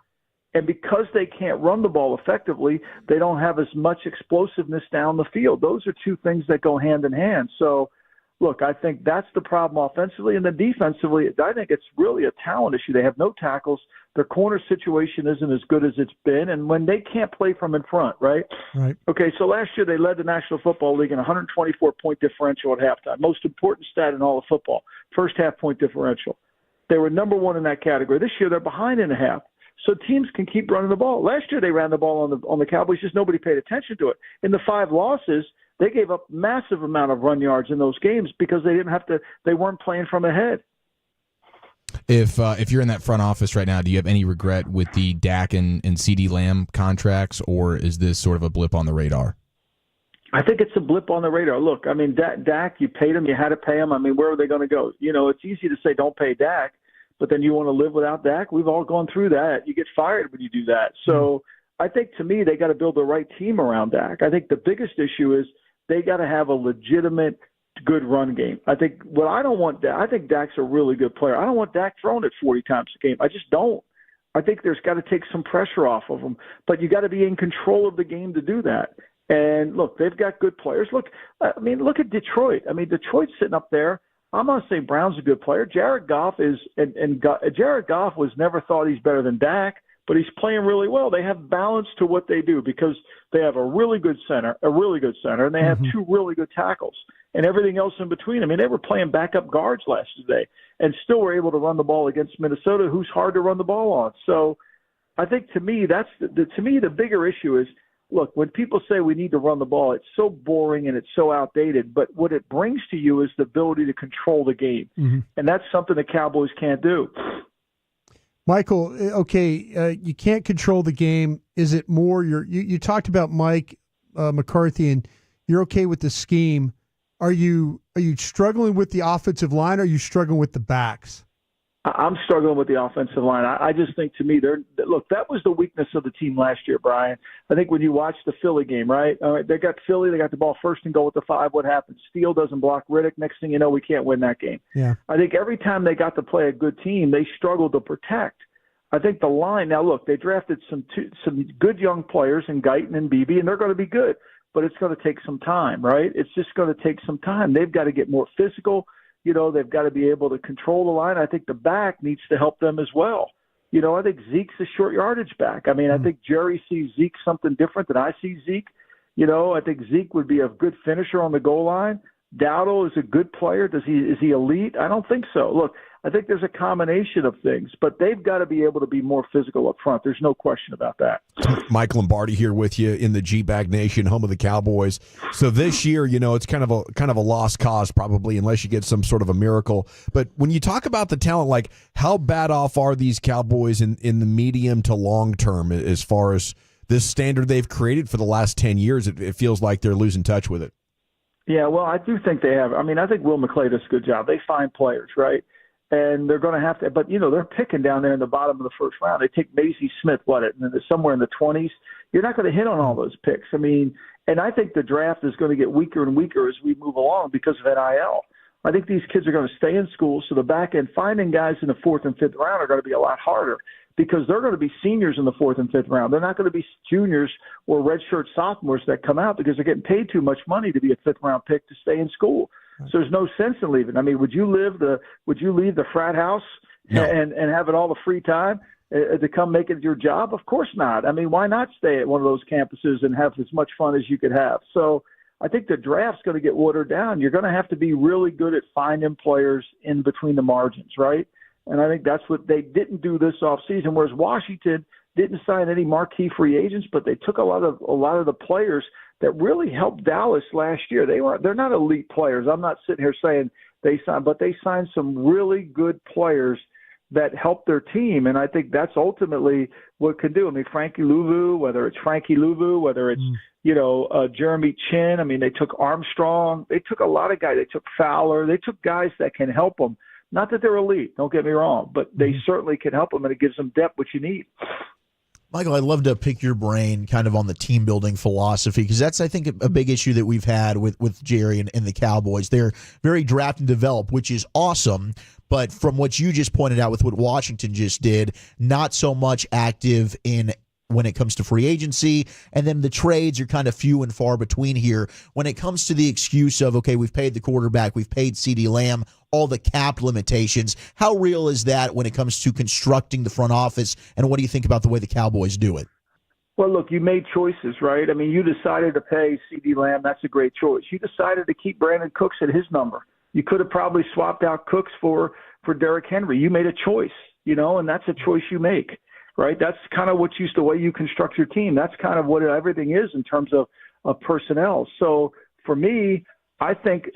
And because they can't run the ball effectively, they don't have as much explosiveness down the field. Those are two things that go hand in hand. So, look, I think that's the problem offensively. And then defensively, I think it's really a talent issue. They have no tackles. Their corner situation isn't as good as it's been. And when they can't play from in front, right? Right. Okay, so last year they led the National Football League in 124-point differential at halftime. Most important stat in all of football, first half-point differential. They were number one in that category. This year they're behind in a half. So teams can keep running the ball. Last year they ran the ball on the Cowboys, just nobody paid attention to it. In the 5 losses, they gave up massive amount of run yards in those games because they weren't playing from ahead. If you're in that front office right now, do you have any regret with the Dak and CeeDee Lamb contracts, or is this sort of a blip on the radar? I think it's a blip on the radar. Look, I mean, Dak, you paid him, you had to pay him. I mean, where are they going to go? You know, it's easy to say don't pay Dak, but then you want to live without Dak? We've all gone through that. You get fired when you do that. So I think, to me, they got to build the right team around Dak. I think the biggest issue is they got to have a legitimate, good run game. I think I think Dak's a really good player. I don't want Dak thrown it 40 times a game. I just don't. I think there's got to take some pressure off of him. But you got to be in control of the game to do that. And, look, they've got good players. Look at Detroit. I mean, Detroit's sitting up there. I'm going to say Brown's a good player. Jared Goff Jared Goff was never thought he's better than Dak, but he's playing really well. They have balance to what they do because they have a really good center, and they have 2 really good tackles and everything else in between. I mean, they were playing backup guards last day and still were able to run the ball against Minnesota, who's hard to run the ball on. So I think, to me, that's the bigger issue is, look, when people say we need to run the ball, it's so boring and it's so outdated. But what it brings to you is the ability to control the game. Mm-hmm. And that's something the Cowboys can't do. Michael, okay, you can't control the game. Is it more you talked about Mike McCarthy, and you're okay with the scheme. Are you struggling with the offensive line, or are you struggling with the backs? I'm struggling with the offensive line. I just think, to me, that was the weakness of the team last year, Brian. I think when you watch the Philly game, right? All right, they got Philly, they got the ball first and goal with the 5. What happens? Steele doesn't block Riddick. Next thing you know, we can't win that game. Yeah. I think every time they got to play a good team, they struggled to protect. I think the line, now look, they drafted some good young players in Guyton and Beebe, and they're going to be good. but it's going to take some time, right? It's just going to take some time. They've got to get more physical. They've got to be able to control the line. I think the back needs to help them as well. I think Zeke's a short yardage back. I mean, I think Jerry sees Zeke something different than I see Zeke. I think Zeke would be a good finisher on the goal line. Dowdle is a good player. Is he elite? I don't think so. Look, I think there's a combination of things, but they've got to be able to be more physical up front. There's no question about that. Mike Lombardi here with you in the G-Bag Nation, home of the Cowboys. So this year, it's kind of a lost cause probably, unless you get some sort of a miracle. But when you talk about the talent, like how bad off are these Cowboys in the medium to long term as far as this standard they've created for the last 10 years? It feels like they're losing touch with it. Yeah, well, I do think they have. I mean, I think Will McClay does a good job. They find players, right? And they're going to have to, but they're picking down there in the bottom of the first round. They take Macy Smith, and somewhere in the 20s. You're not going to hit on all those picks. I mean, and I think the draft is going to get weaker and weaker as we move along because of NIL. I think these kids are going to stay in school, so the back end finding guys in the 4th and 5th round are going to be a lot harder because they're going to be seniors in the 4th and 5th round. They're not going to be juniors or redshirt sophomores that come out because they're getting paid too much money to be a 5th round pick to stay in school. So there's no sense in leaving. I mean, would you leave the frat house and have it all the free time to come make it your job? Of course not. I mean, why not stay at one of those campuses and have as much fun as you could have? So I think the draft's going to get watered down. You're going to have to be really good at finding players in between the margins, right? And I think that's what they didn't do this offseason, whereas Washington didn't sign any marquee free agents, but they took a lot of the players that really helped Dallas last year. They're not elite players. I'm not sitting here saying they signed, but they signed some really good players that helped their team, and I think that's ultimately what can do. I mean, whether it's Frankie Louvu, whether it's Jeremy Chin. I mean, they took Armstrong. They took a lot of guys. They took Fowler. They took guys that can help them. Not that they're elite, don't get me wrong, but they certainly can help them, and it gives them depth, which you need. Michael, I'd love to pick your brain kind of on the team building philosophy, because that's, I think, a big issue that we've had with Jerry and the Cowboys. They're very draft and develop, which is awesome. But from what you just pointed out with what Washington just did, not so much active in when it comes to free agency, and then the trades are kind of few and far between here. When it comes to the excuse of, okay, we've paid the quarterback, we've paid CeeDee Lamb, all the cap limitations, how real is that when it comes to constructing the front office, and what do you think about the way the Cowboys do it? Well, look, you made choices, right? I mean, you decided to pay CeeDee Lamb. That's a great choice. You decided to keep Brandon Cooks at his number. You could have probably swapped out Cooks for Derrick Henry. You made a choice, and that's a choice you make. Right, that's kind of the way you construct your team. That's kind of what everything is in terms of personnel. So for me, I think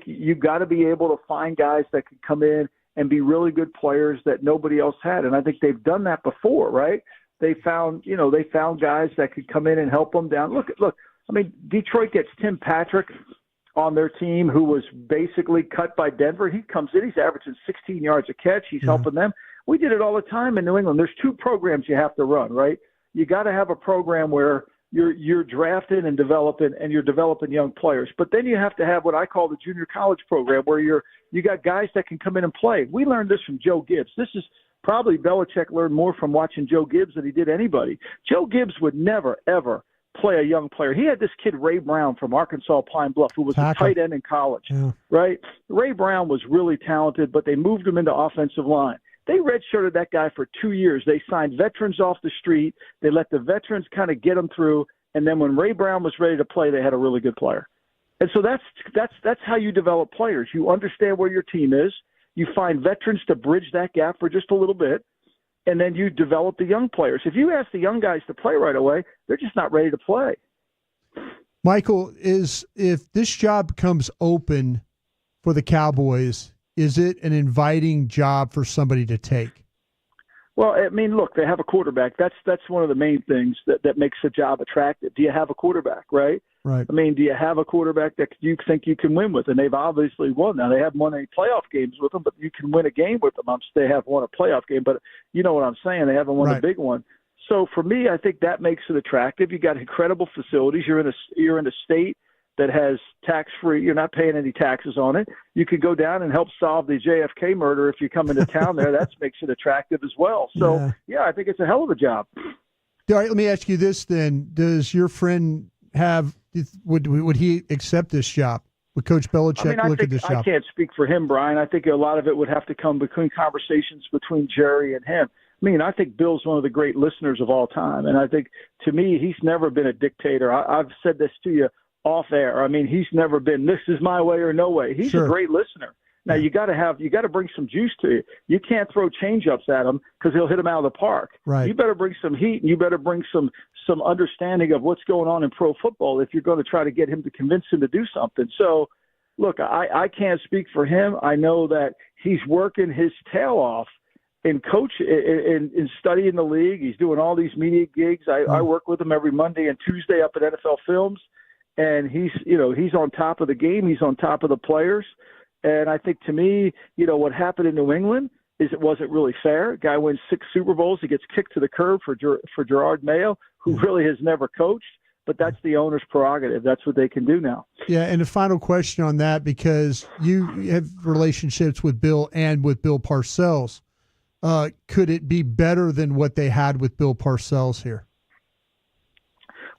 you've got to be able to find guys that can come in and be really good players that nobody else had, and I think they've done that before. Right? They found guys that could come in and help them down. Look. I mean, Detroit gets Tim Patrick on their team, who was basically cut by Denver. He comes in, he's averaging 16 yards a catch. He's helping them. We did it all the time in New England. There's two programs you have to run, right? You got to have a program where you're drafting and developing, and you're developing young players. But then you have to have what I call the junior college program, where you got guys that can come in and play. We learned this from Joe Gibbs. This is probably Belichick learned more from watching Joe Gibbs than he did anybody. Joe Gibbs would never, ever play a young player. He had this kid, Ray Brown, from Arkansas Pine Bluff, who was a tight end in college, right? Ray Brown was really talented, but they moved him into offensive line. They redshirted that guy for 2 years. They signed veterans off the street. They let the veterans kind of get him through. And then when Ray Brown was ready to play, they had a really good player. And so that's how you develop players. You understand where your team is. You find veterans to bridge that gap for just a little bit. And then you develop the young players. If you ask the young guys to play right away, they're just not ready to play. Michael, if this job comes open for the Cowboys, is it an inviting job for somebody to take? Well, I mean, look, they have a quarterback. That's one of the main things that makes a job attractive. Do you have a quarterback, right? Right. I mean, do you have a quarterback that you think you can win with? And they've obviously won. Now, they haven't won any playoff games with them, but you can win a game with them. They have won a playoff game, but you know what I'm saying. They haven't won a big one. So for me, I think that makes it attractive. You got incredible facilities. You're in a state that has tax-free. You're not paying any taxes on it. You could go down and help solve the JFK murder if you come into town there. That makes it attractive as well. So, yeah, I think it's a hell of a job. All right, let me ask you this then. Does your friend would he accept this job? Would Coach Belichick look at this job? I can't speak for him, Brian. I think a lot of it would have to come between conversations between Jerry and him. I mean, I think Bill's one of the great listeners of all time. And I think, to me, he's never been a dictator. I've said this to you off air. I mean, he's never been, this is my way or no way. He's a great listener. Now, you got to bring some juice to you. You can't throw change-ups at him because he'll hit him out of the park. Right. You better bring some heat, and you better bring some understanding of what's going on in pro football if you're going to try to get him to convince him to do something. So, look, I can't speak for him. I know that he's working his tail off in studying the league. He's doing all these media gigs. I work with him every Monday and Tuesday up at NFL Films, and he's on top of the game. He's on top of the players. And I think, to me, what happened in New England is it wasn't really fair. Guy wins 6 Super Bowls. He gets kicked to the curb for Gerard Mayo, who really has never coached. But that's the owner's prerogative. That's what they can do now. Yeah, and a final question on that, because you have relationships with Bill and with Bill Parcells. Could it be better than what they had with Bill Parcells here?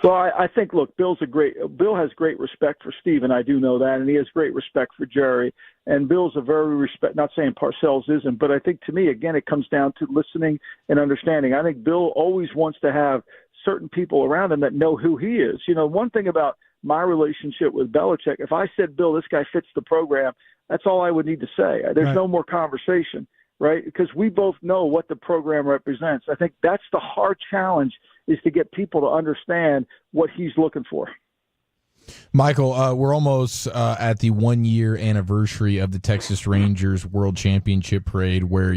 Well, I think, look, Bill has great respect for Steve, and I do know that, and he has great respect for Jerry. And Bill's not saying Parcells isn't, but I think, to me, again, it comes down to listening and understanding. I think Bill always wants to have certain people around him that know who he is. One thing about my relationship with Belichick, if I said, Bill, this guy fits the program, that's all I would need to say. There's no more conversation, right? Because we both know what the program represents. I think that's the hard challenge, is to get people to understand what he's looking for. Michael, we're almost at the 1-year anniversary of the Texas Rangers World Championship Parade, where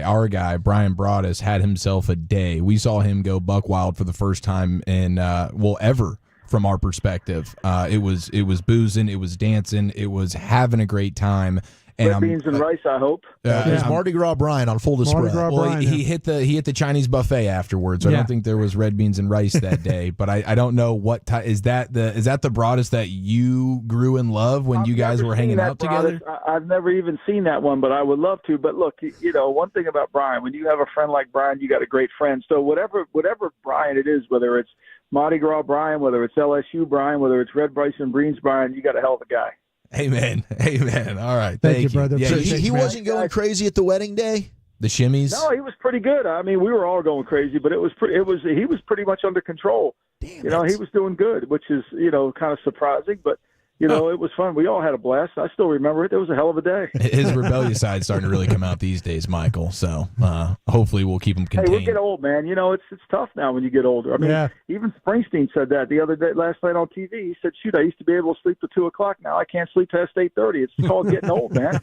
our guy, Brian Broaddus, had himself a day. We saw him go buck wild for the first time ever from our perspective. It was boozing, it was dancing, it was having a great time. And Red beans and rice, I hope. There's Mardi Gras Brian on full display. He hit the Chinese buffet afterwards. So I don't think there was red beans and rice that day. But I don't know what is that the Broaddus that you grew in love when you guys were hanging out together? I've never even seen that one, but I would love to. But look, one thing about Brian, when you have a friend like Brian, you got a great friend. So whatever Brian it is, whether it's Mardi Gras Brian, whether it's LSU Brian, whether it's Red Rice and Beans Brian, you got a hell of a guy. Amen. All right. Thank you, brother. Yeah, he wasn't going crazy at the wedding day? The shimmies? No, he was pretty good. I mean, we were all going crazy, but he was pretty much under control. He was doing good, which is, kind of surprising, but it was fun. We all had a blast. I still remember it. It was a hell of a day. His rebellious side's starting to really come out these days, Michael. So hopefully we'll keep him contained. Hey, we get old, man. It's tough now when you get older. I mean, even Springsteen said that the other day, last night on TV. He said, "Shoot, I used to be able to sleep till 2:00. Now I can't sleep past 8:30. It's called getting old, man."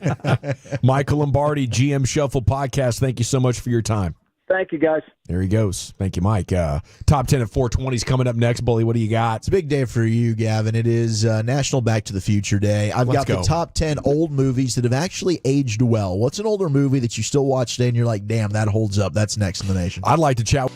Michael Lombardi, GM Shuffle Podcast. Thank you so much for your time. Thank you, guys. There he goes. Thank you, Mike. Top 10 at 420 is coming up next. Bully, what do you got? It's a big day for you, Gavin. It is National Back to the Future Day. I've got the top 10 old movies that have actually aged well. What's an older movie that you still watch today and you're like, damn, that holds up? That's next in the nation. I'd like to chat.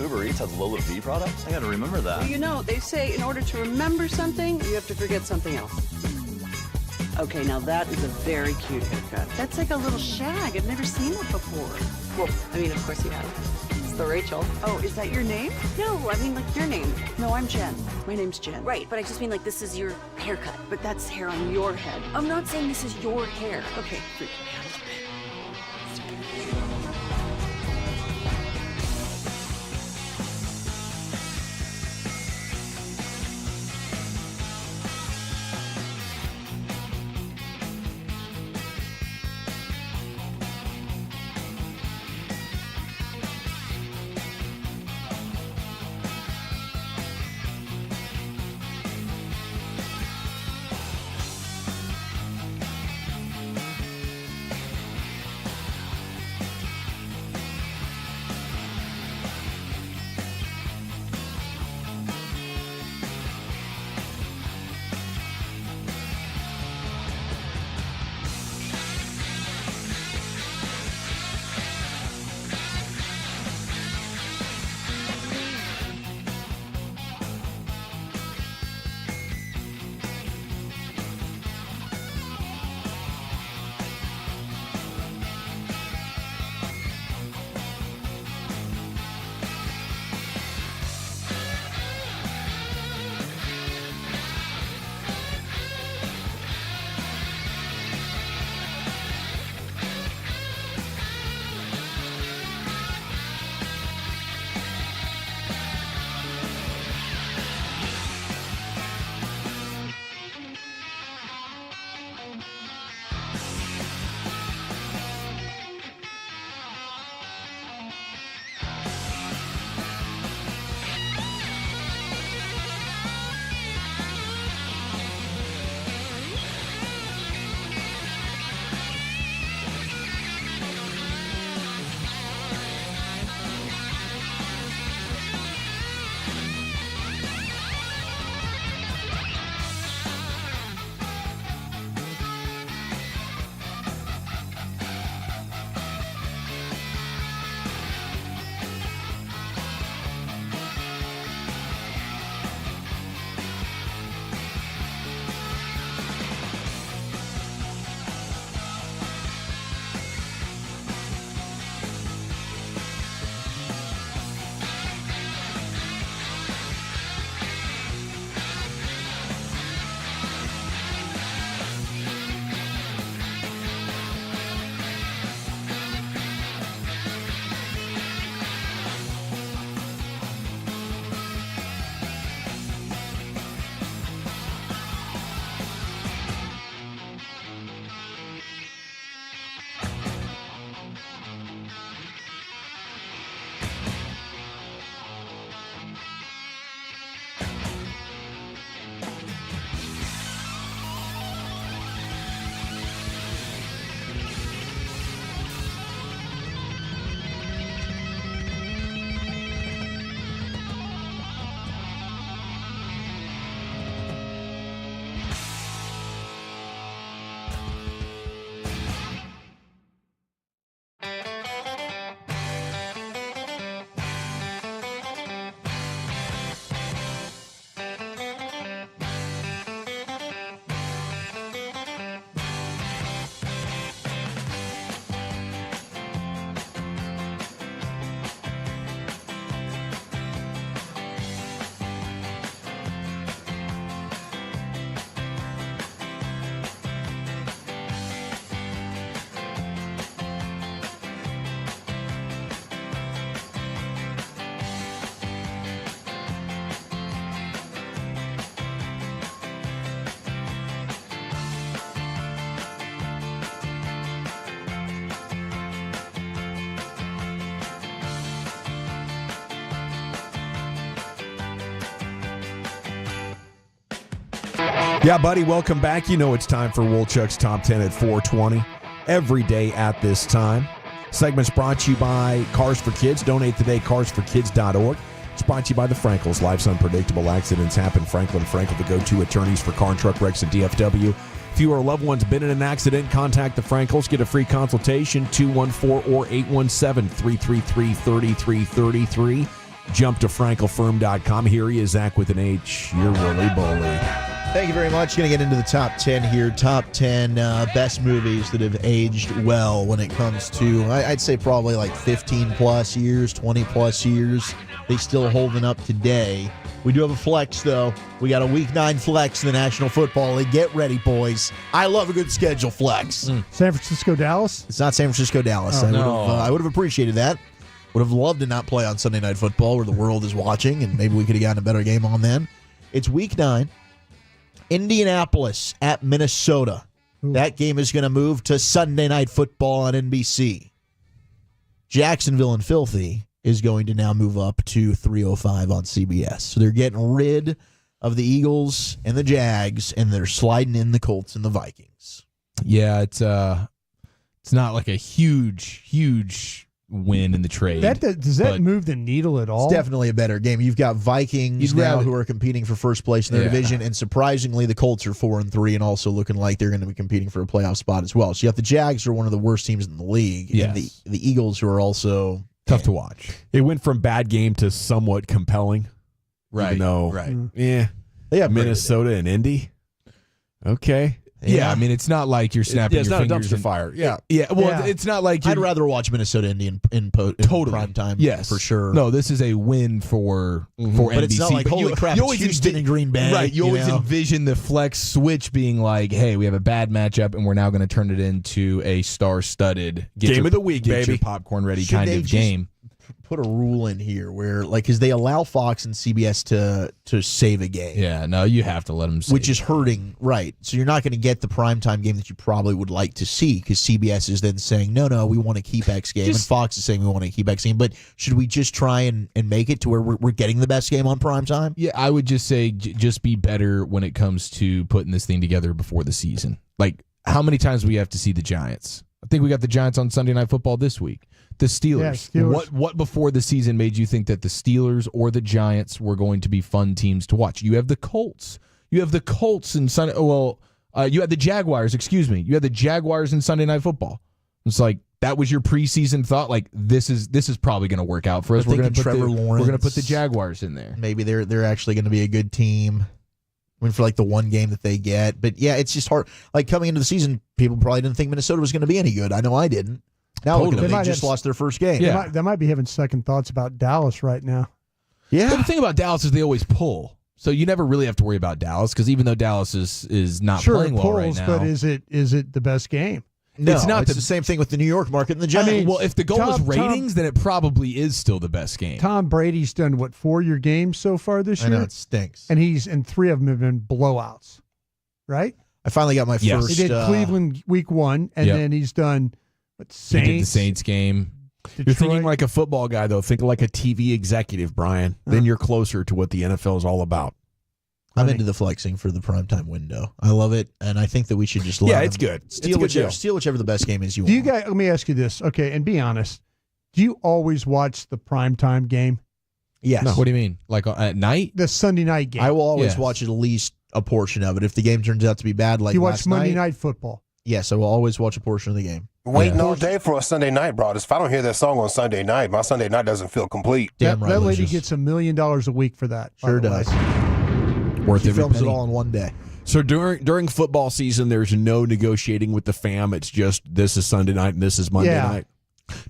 Uber Eats has Lola V products? I gotta remember that. Well, you know, they say in order to remember something, you have to forget something else. Okay, now that is a very cute haircut. That's like a little shag. I've never seen that before. Well, I mean, of course you have. It's the Rachel. Oh, is that your name? No, I mean like your name. No, I'm Jen. My name's Jen. Right, but I just mean like this is your haircut. But that's hair on your head. I'm not saying this is your hair. Okay, freak me out. Yeah, buddy, welcome back. You know it's time for Woolchuck's Top 10 at 420 every day at this time. Segment's brought to you by Cars for Kids. Donate today, carsforkids.org. It's brought to you by the Frankels. Life's unpredictable. Accidents happen. Franklin Frankel, the go-to attorneys for car and truck wrecks and DFW. If you or a loved one's been in an accident, contact the Frankels. Get a free consultation, 214 or 817-333-3333. jump to frankelfirm.com. Here he is, Zach with an H. You're Wooly Bully. Thank you very much. Going to get into the top 10 here. Top 10 best movies that have aged well when it comes to, I'd say probably like 15-plus years, 20-plus years. They still holding up today. We do have a flex, though. We got a Week 9 flex in the National Football League. Get ready, boys. I love a good schedule flex. San Francisco, Dallas? It's not San Francisco, Dallas. I would have appreciated that. Would have loved to not play on Sunday Night Football where the world is watching, and maybe we could have gotten a better game on then. It's Week 9. Indianapolis at Minnesota. Ooh. That game is going to move to Sunday Night Football on NBC. Jacksonville and Filthy is going to now move up to 3:05 on CBS. So they're getting rid of the Eagles and the Jags, and they're sliding in the Colts and the Vikings. Yeah, it's not like a huge win in the trade. Does that move the needle at all? It's definitely a better game. You've got Vikings now who are competing for first place in their division, and surprisingly, the Colts are 4-3 and also looking like they're going to be competing for a playoff spot as well. So you have the Jags, who are one of the worst teams in the league, and the Eagles, who are also tough to watch. It went from bad game to somewhat compelling. Right. Even though, They have Minnesota and Indy. Okay. Yeah, I mean, it's not like you're snapping your fingers. It's not a dumpster fire. Yeah. It's not like I'd rather watch Minnesota Indy in prime time. Yes, for sure. No, this is a win for NBC. But it's not like, holy crap, it's Houston and Green Bay. Right, you always envision the flex switch being like, hey, we have a bad matchup, and we're now going to turn it into a star-studded game of the week, get baby. your popcorn ready kind of game. Put a rule in here where, like, because they allow Fox and CBS to save a game. Yeah, no, you have to let them save. Which is hurting, right? So you're not going to get the primetime game that you probably would like to see, because CBS is then saying, no, we want to keep X game, and Fox is saying we want to keep X game. But should we just try and make it to where we're getting the best game on primetime? Yeah, I would just say just be better when it comes to putting this thing together before the season. Like, how many times do we have to see the Giants? I think we got the Giants on Sunday Night Football this week. The Steelers. Yeah, Steelers. What before the season made you think that the Steelers or the Giants were going to be fun teams to watch? You have the Colts. You have the Colts and Sunday. Well, you had the Jaguars. Excuse me. You had the Jaguars in Sunday Night Football. It's like that was your preseason thought. Like this is probably going to work out for us. We're going to put the Jaguars in there. Maybe they're actually going to be a good team. I mean, for like the one game that they get, but yeah, it's just hard. Like coming into the season, people probably didn't think Minnesota was going to be any good. I know I didn't. Now look at them. They just lost their first game. Yeah. They might be having second thoughts about Dallas right now. Yeah. But the thing about Dallas is they always pull. So you never really have to worry about Dallas, because even though Dallas is not playing well right now. But is it the best game? No, it's not. It's the same thing with the New York market and the Giants. I mean, well, if the goal was ratings, then it probably is still the best game. Tom Brady's done, 4 games so far this year? I know, it stinks. And 3 of them have been blowouts, right? I finally got my first. He did Cleveland week 1, and then he's done Saints. He did the Saints game. Detroit. You're thinking like a football guy, though. Think like a TV executive, Brian. Then you're closer to what the NFL is all about. I'm into the flexing for the primetime window. I love it, and I think that we should just it's good. Steal whichever the best game is you want. You guys, let me ask you this, okay, and be honest. Do you always watch the primetime game? Yes. No. What do you mean? Like at night? The Sunday night game. I will always watch at least a portion of it. If the game turns out to be bad, like you watch last Monday night, Night Football. Yes, I will always watch a portion of the game. Waiting all day for a Sunday night, bro. If I don't hear that song on Sunday night, my Sunday night doesn't feel complete. That lady gets $1 million a week for that. Sure does. Worth she films penny. it all in one day. So during football season, there's no negotiating with the fam. It's just this is Sunday night and this is Monday night.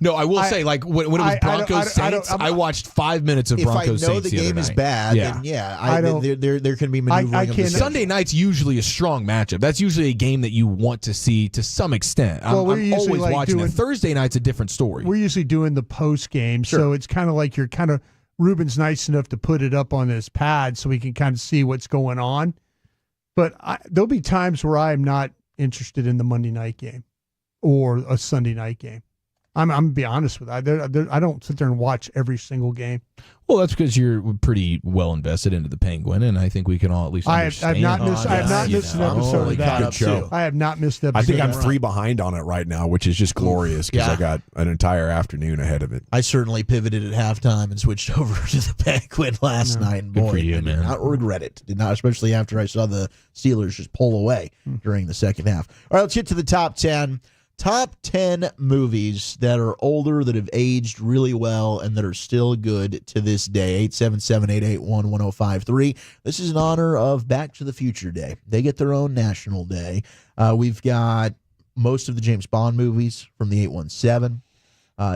No, I will say, like when it was Broncos Saints, I watched 5 minutes of Broncos Saints. If I know the game is bad, then there can be maneuvering of the Sunday night's usually a strong matchup. That's usually a game that you want to see to some extent. I'm always watching it. Thursday night's a different story. We're usually doing the post game, so it's kind of like Ruben's nice enough to put it up on his pad so we can kind of see what's going on. But there'll be times where I am not interested in the Monday night game or a Sunday night game. I'm going to be honest with you. I don't sit there and watch every single game. Well, that's because you're pretty well invested into the Penguin, and I think we can all at least understand. I have not missed an episode of that. Good show. I have not missed an episode. I think I'm 3 behind on it right now, which is just glorious because I got an entire afternoon ahead of it. I certainly pivoted at halftime and switched over to the Penguin last night. And boy, for you, I did not regret it. Did not, especially after I saw the Steelers just pull away during the second half. All right, let's get to the top 10. Top 10 movies that are older, that have aged really well, and that are still good to this day. 877-881-1053. This is in honor of Back to the Future Day. They get their own national day. We've got most of the James Bond movies from the 817,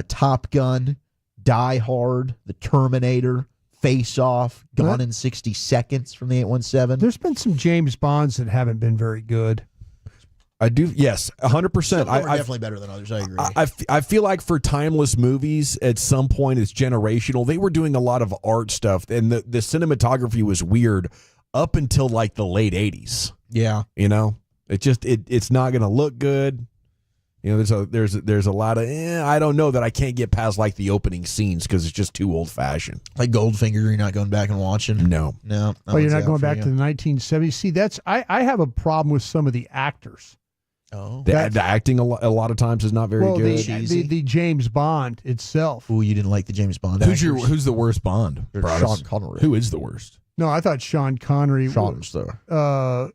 Top Gun, Die Hard, The Terminator, Face Off, Gone in 60 Seconds from the 817. There's been some James Bonds that haven't been very good. I do, yes, 100%. Some are definitely better than others. I agree. I feel like for timeless movies, at some point it's generational. They were doing a lot of art stuff, and the cinematography was weird up until like the late 80s. Yeah, it's not going to look good. There's a lot of I don't know that I can't get past like the opening scenes because it's just too old fashioned. Like Goldfinger, you're not going back and watching. No. Well, you're not going back to the 1970s. See, I have a problem with some of the actors. Oh, the acting a lot of times is not very good. The James Bond itself. Ooh, you didn't like the James Bond. Who's the worst Bond? Sean Connery. Who is the worst? No, I thought Sean Connery. Sean's there.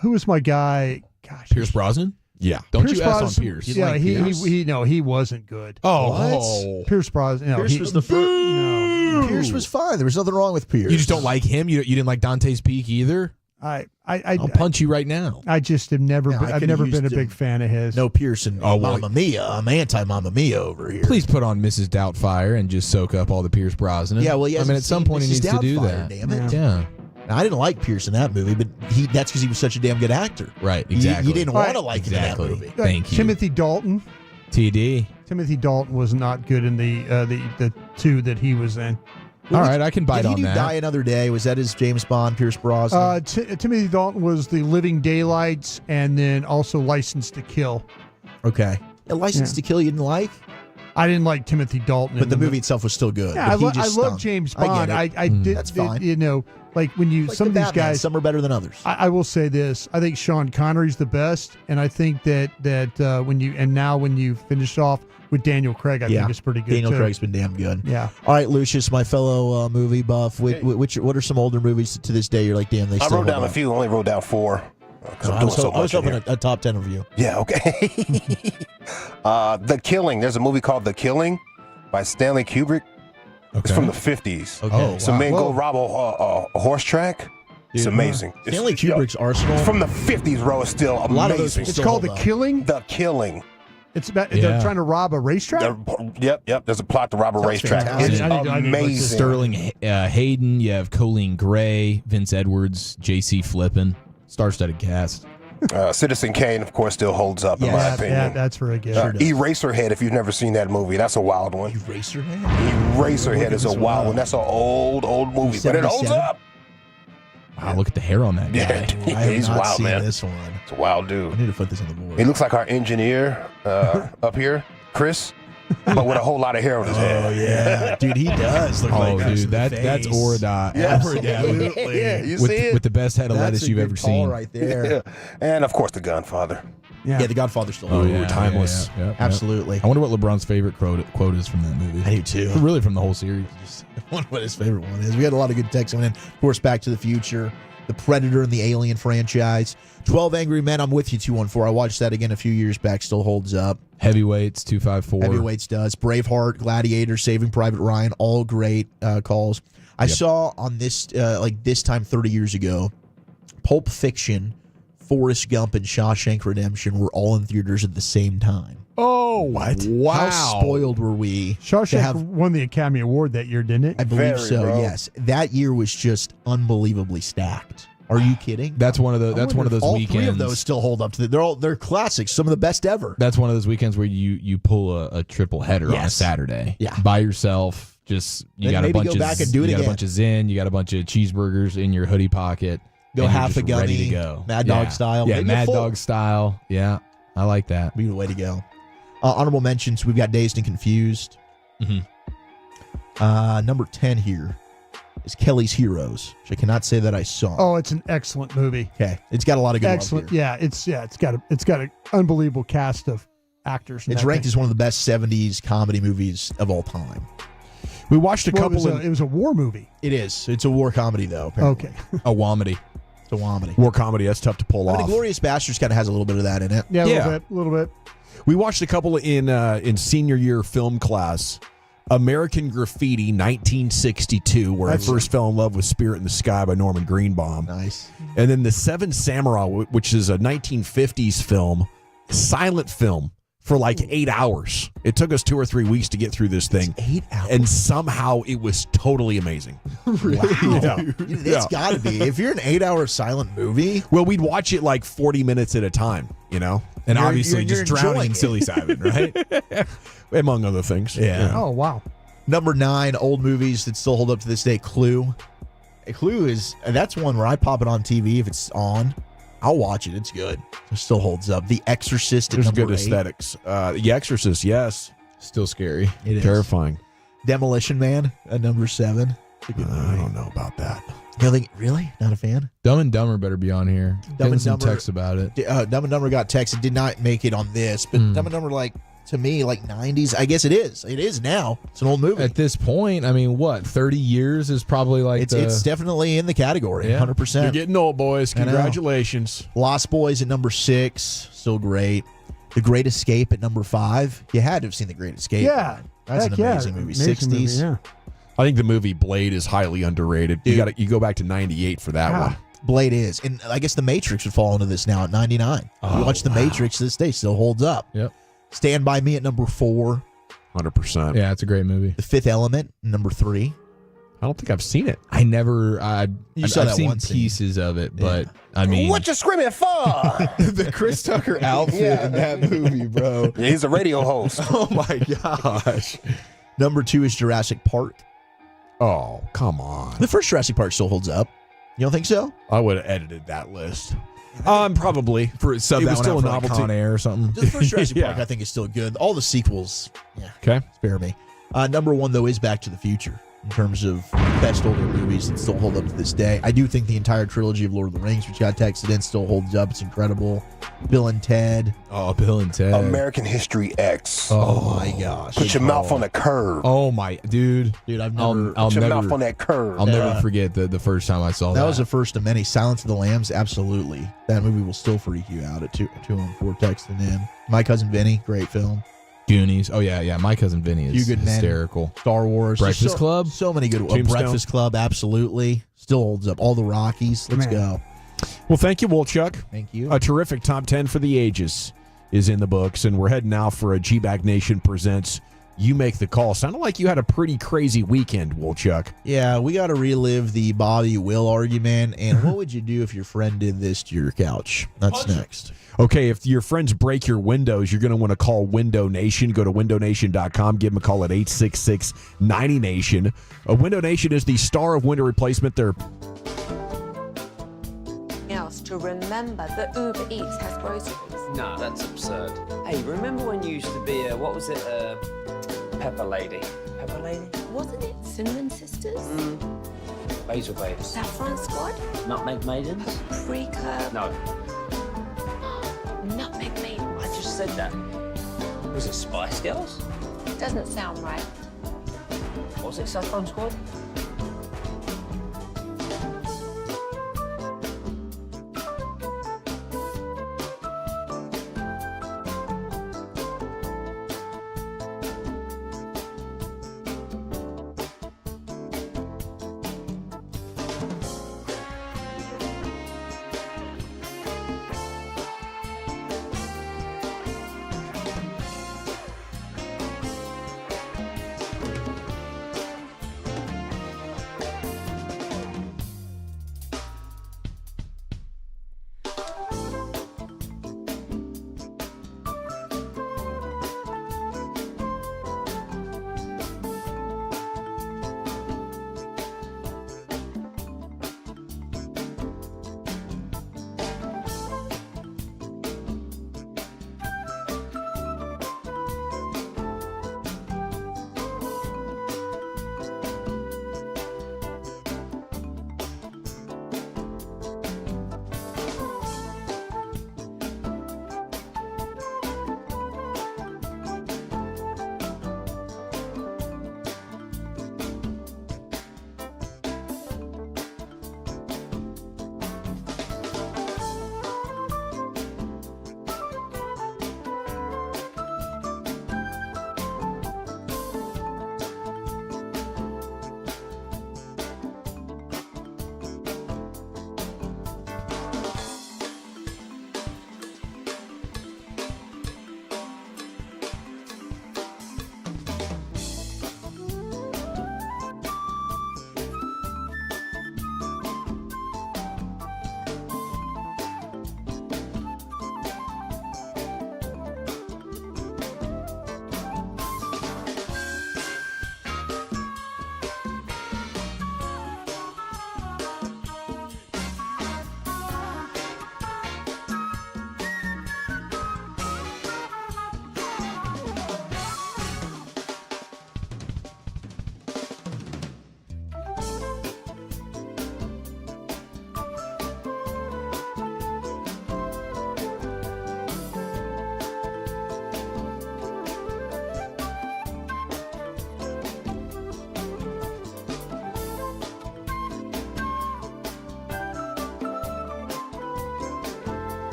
Who was my guy? Gosh, Pierce Brosnan. Yeah, don't Pierce you Brosnan, S on Pierce? Yeah, he wasn't good. Oh, Pierce Brosnan. No, Pierce was the first. No, Pierce was fine. There was nothing wrong with Pierce. You just don't like him. You didn't like Dante's Peak either. I'll punch you right now. I just have never. I've never been a big fan of his. No Pierce and Mamma Mia. I'm anti Mamma Mia over here. Please put on Mrs. Doubtfire and just soak up all the Pierce Brosnan. Yeah, well, I mean, at some point he needs to do that. Damn it. Yeah. Now, I didn't like Pierce in that movie, but that's because he was such a damn good actor. Right, exactly. You didn't want to like him in that movie. Thank you. Timothy Dalton. TD. Timothy Dalton was not good in the two that he was in. All right, I can bite on that. Did he do Die Another Day? Was that his James Bond, Pierce Brosnan? Timothy Dalton was the Living Daylights and then also License to Kill. Okay. License to Kill you didn't like? I didn't like Timothy Dalton. But the movie itself was still good. Yeah, I love James Bond. I did. That's fine. Like when you like some of these Batman, guys, some are better than others. I will say this: I think Sean Connery's the best, and I think that when you finish off with Daniel Craig, I think it's pretty good. Daniel too. Craig's been damn good. Yeah. All right, Lucius, my fellow movie buff. What are some older movies to this day? You're like, damn, they still. I wrote down a few. Only wrote down 4. I was hoping a top 10 of you. Yeah. Okay. The Killing. There's a movie called The Killing by Stanley Kubrick. Okay. It's from the 50s. Okay. Some men go rob a horse track. It's amazing. Stanley Kubrick's Arsenal. From the 50s, bro. It's still amazing. A lot of those it's called The Killing? The Killing. It's about they're trying to rob a racetrack? Yep. There's a plot to rob a racetrack. It's amazing. Sterling Hayden, you have Colleen Gray, Vince Edwards, J.C. Flippin, star-studded cast. Citizen Kane, of course, still holds up, in my opinion. Yeah, that's very good. Eraserhead, if you've never seen that movie, that's a wild one. Eraserhead is a wild one. That's an old movie, but it holds up. Wow, look at the hair on that guy. Yeah, he's wild, man. This one. It's a wild dude. I need to put this on the board. He looks like our engineer up here, Chris, but with a whole lot of hair on his head. Oh, yeah. Dude, he does look like Chris. Dude, that's Oradot. Absolutely. Yeah, you see it? With the best head of lettuce you've ever seen. Right there. Yeah. And, of course, The Godfather. Yeah, The Godfather's still timeless. Yeah. Absolutely. I wonder what LeBron's favorite quote is from that movie. I do too. Really from the whole series. I wonder what his favorite one is. We had a lot of good texts coming in. Of course, Back to the Future, The Predator, and the Alien franchise. 12 Angry Men, I'm with you, 214. I watched that again a few years back. Still holds up. Heavyweights, 254. Heavyweights does. Braveheart, Gladiator, Saving Private Ryan, all great calls. I saw on this, this time 30 years ago, Pulp Fiction, Forrest Gump, and Shawshank Redemption were all in theaters at the same time. Oh, what? Wow. How spoiled were we? Shawshank won the Academy Award that year, didn't it? I believe so, yes. That year was just unbelievably stacked. Are you kidding? That's one of those weekends. All 3 of those still hold up to they're classics, some of the best ever. That's one of those weekends where you pull a triple header on a Saturday. Yeah. By yourself. Just you got a bunch go back and do it you again. got a bunch of Zin, you got a bunch of cheeseburgers in your hoodie pocket. Go half a gunny, ready to go. Mad Dog style. Yeah, Maybe Mad Dog style. Yeah. I like that. Be the way to go. Honorable mentions, we've got Dazed and Confused. Mm-hmm. Number 10 here is Kelly's Heroes, which I cannot say that I saw. Oh, it's an excellent movie. Okay, it's got a lot of good excellent. love here. Yeah, it's got an unbelievable cast of actors. It's ranked as one of the best 70s comedy movies of all time. We watched a couple it was a war movie. It is. It's a war comedy though. Apparently. Okay. A womedy. It's a womedy. War comedy. That's tough to pull off. The Glorious Bastards kind of has a little bit of that in it. Yeah, a little bit. We watched a couple in senior year film class. American Graffiti, 1962, where I first fell in love with Spirit in the Sky by Norman Greenbaum. Nice. And then The Seven Samurai, which is a 1950s film, silent film for like 8 hours. It took us 2 or 3 weeks to get through this thing. 8 hours. And somehow it was totally amazing. Really? Yeah. It's got to be. If you're an 8-hour silent movie. Well, we'd watch it like 40 minutes at a time, you know? And obviously just drowning in silly silent, right? Among other things. Yeah. Oh, wow. Number 9, old movies that still hold up to this day, Clue. Clue that's one where I pop it on TV if it's on. I'll watch it. It's good. It still holds up. The Exorcist at There's number good 8. aesthetics. The Exorcist, yes. Still scary. It is. Terrifying. Demolition Man at number 7. I don't know about that. Really? Not a fan? Dumb and Dumber better be on here. Getting some text about it. Dumb and Dumber got texted. Did not make it on this, but Dumb and Dumber, to me, 90s. I guess it is. It is now. It's an old movie. At this point, I mean, 30 years is probably it's definitely in the category. 100%. You're getting old, boys. Congratulations. Lost Boys at number 6. Still great. The Great Escape at number 5. You had to have seen The Great Escape. Yeah. That's an amazing movie. 60s. Movie, yeah. I think the movie Blade is highly underrated. Dude. You go back to 98 for that one. Blade is. And I guess The Matrix would fall into this now at 99. You watch The Matrix to this day, still holds up. Yep. Stand By Me at number 4. 100%. Yeah, it's a great movie. The Fifth Element, number 3. I don't think I've seen it. I never. I've saw that seen one scene. pieces of it, but I mean, What you screaming for? the Chris Tucker outfit in that movie, bro. Yeah, he's a radio host. Oh my gosh. Number 2 is Jurassic Park. Oh, come on. The first Jurassic Park still holds up. You don't think so? I would have edited that list. Probably. For sub It that was one still out a for novelty. Con Air or something. The first Jurassic Yeah. Park, I think, is still good. All the sequels, Okay. spare me. Number 1, though, is Back to the Future in terms of best older movies that still hold up to this day. I do think the entire trilogy of Lord of the Rings, which got texted in, still holds up. It's incredible. Bill and Ted. Oh, Bill and Ted. American History X. Oh my gosh. Put your mouth on the curb. Oh my, dude. I've never. I'll Put your never. mouth on that curb. I'll never forget the first time I saw that. That was the first of many. Silence of the Lambs, absolutely. That movie will still freak you out at 214 texting in. My Cousin Vinny, great film. Goonies. Oh yeah. My Cousin Vinny is Few Good Men. hysterical. Star Wars. Breakfast Club. So many good ones. Tombstone. Breakfast Club, absolutely. Still holds up. All the Rockies. Let's go. Well, thank you, Wolchuk. Thank you. A terrific top 10 for the ages is in the books, and we're heading now for a G-Bag Nation Presents You Make the Call. Sounded like you had a pretty crazy weekend, Wolchuk. Yeah, we got to relive the Bobby Will argument. And what would you do if your friend did this to your couch? That's next. Okay, if your friends break your windows, you're going to want to call Window Nation. Go to windownation.com. Give them a call at 866-90-NATION. Window Nation is the star of window replacement. They're else to remember that Uber Eats has groceries. No, that's absurd. Hey, remember when you used to be Pepper Lady? Pepper Lady? Wasn't it Cinnamon Sisters? Basil Babes. Saffron Squad? Nutmeg Maidens? Pre-curb? No, Nutmeg Maidens? I just said that. Was it Spice Girls? Doesn't sound right. Was it Saffron Squad?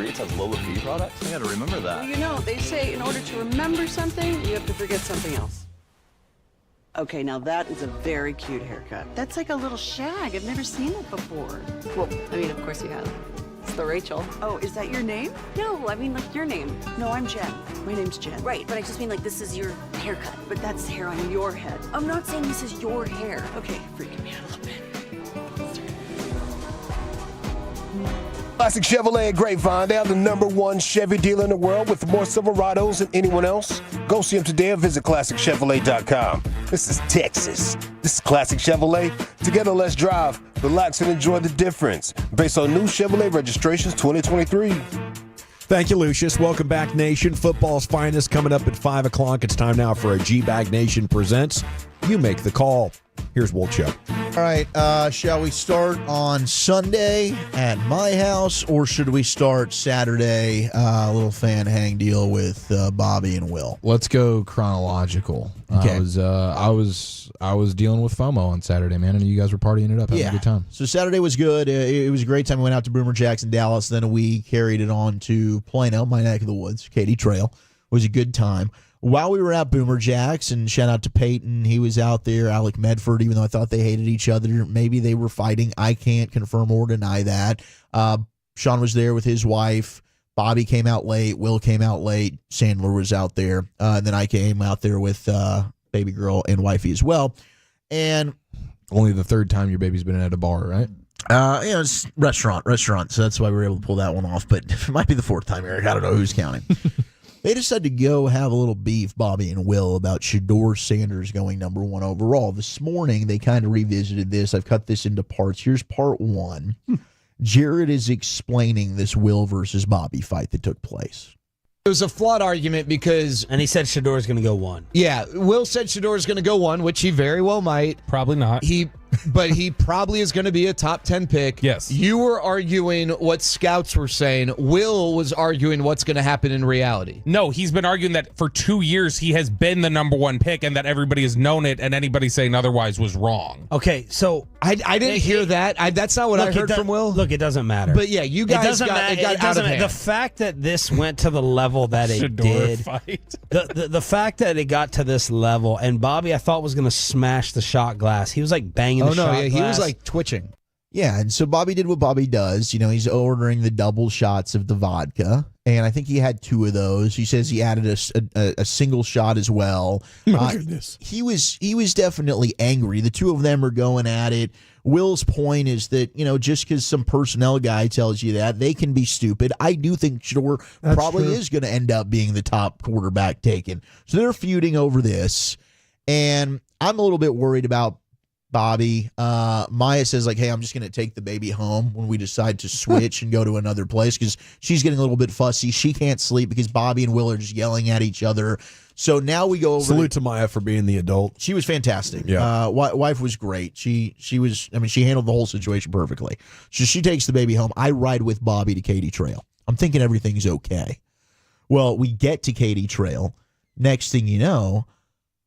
Uber Eats has lower fee products? I gotta remember that. Well, you know, they say in order to remember something, you have to forget something else. Okay, now that is a very cute haircut. That's like a little shag. I've never seen it before. Well, I mean, of course you have. It's the Rachel. Oh, is that your name? No, I mean, like, your name. No, I'm Jen. My name's Jen. Right, but I just mean, like, this is your haircut. But that's hair on your head. I'm not saying this is your hair. Okay, freaking me out a little bit. Classic Chevrolet at Grapevine. They are the #1 Chevy dealer in the world with more Silverados than anyone else. Go see them today or visit ClassicChevrolet.com. This is Texas. This is Classic Chevrolet. Together, let's drive, relax, and enjoy the difference. Based on new Chevrolet registrations 2023. Thank you, Lucius. Welcome back, Nation. Football's finest coming up at 5 o'clock. It's time now for a G-Bag Nation Presents. You make the call. Here's Wolchuk. All right, shall we start on Sunday at my house, or should we start Saturday, a little fan hang deal with Bobby and Will? Let's go chronological. Okay. I was dealing with FOMO on Saturday, man, and you guys were partying it up, having a good time. So Saturday was good. It was a great time. We went out to Boomer Jacks in Dallas. Then we carried it on to Plano, my neck of the woods, Katy Trail. It was a good time. While we were at Boomer Jacks, and shout out to Peyton, he was out there, Alec Medford, even though I thought they hated each other. Maybe they were fighting. I can't confirm or deny that. Sean was there with his wife. Bobby came out late. Will came out late. Sandler was out there. And then I came out there with baby girl and wifey as well. And only the third time your baby's been at a bar, right? It's restaurant. So that's why we were able to pull that one off. But it might be the fourth time, Eric. I don't know who's counting. They decided to go have a little beef, Bobby and Will, about Shedeur Sanders going #1 overall. This morning, they kind of revisited this. I've cut this into parts. Here's part one. Jared is explaining this Will versus Bobby fight that took place. It was a flawed argument because... And he said Shedeur's going to go 1. Yeah, Will said Shedeur's going to go 1, which he very well might. Probably not. But he probably is going to be a top 10 pick. Yes. You were arguing what scouts were saying. Will was arguing what's going to happen in reality. No, he's been arguing that for 2 years he has been the #1 pick and that everybody has known it, and anybody saying otherwise was wrong. Okay, so... I didn't hear that. That's not what I heard from Will. Look, it doesn't matter. But yeah, you guys got out of hand. The fact that this went to the level that it did... Fight. The fact that it got to this level, and Bobby I thought was going to smash the shot glass. He was like banging the shot glass. He was like twitching. Yeah, and so Bobby did what Bobby does. You know, he's ordering the double shots of the vodka, and I think he had 2 of those. He says he added a single shot as well. My goodness. He was definitely angry. The 2 of them are going at it. Will's point is that, you know, just because some personnel guy tells you that, they can be stupid. I do think Shedeur probably is going to end up being the top quarterback taken. So they're feuding over this, and I'm a little bit worried about Bobby. Maya says, like, hey, I'm just going to take the baby home when we decide to switch and go to another place because she's getting a little bit fussy. She can't sleep because Bobby and Will are just yelling at each other. So now we go over. Salute to Maya for being the adult. She was fantastic. Yeah. Wife was great. She was, I mean, she handled the whole situation perfectly. So she takes the baby home. I ride with Bobby to Katy Trail. I'm thinking everything's okay. Well, we get to Katy Trail. Next thing you know,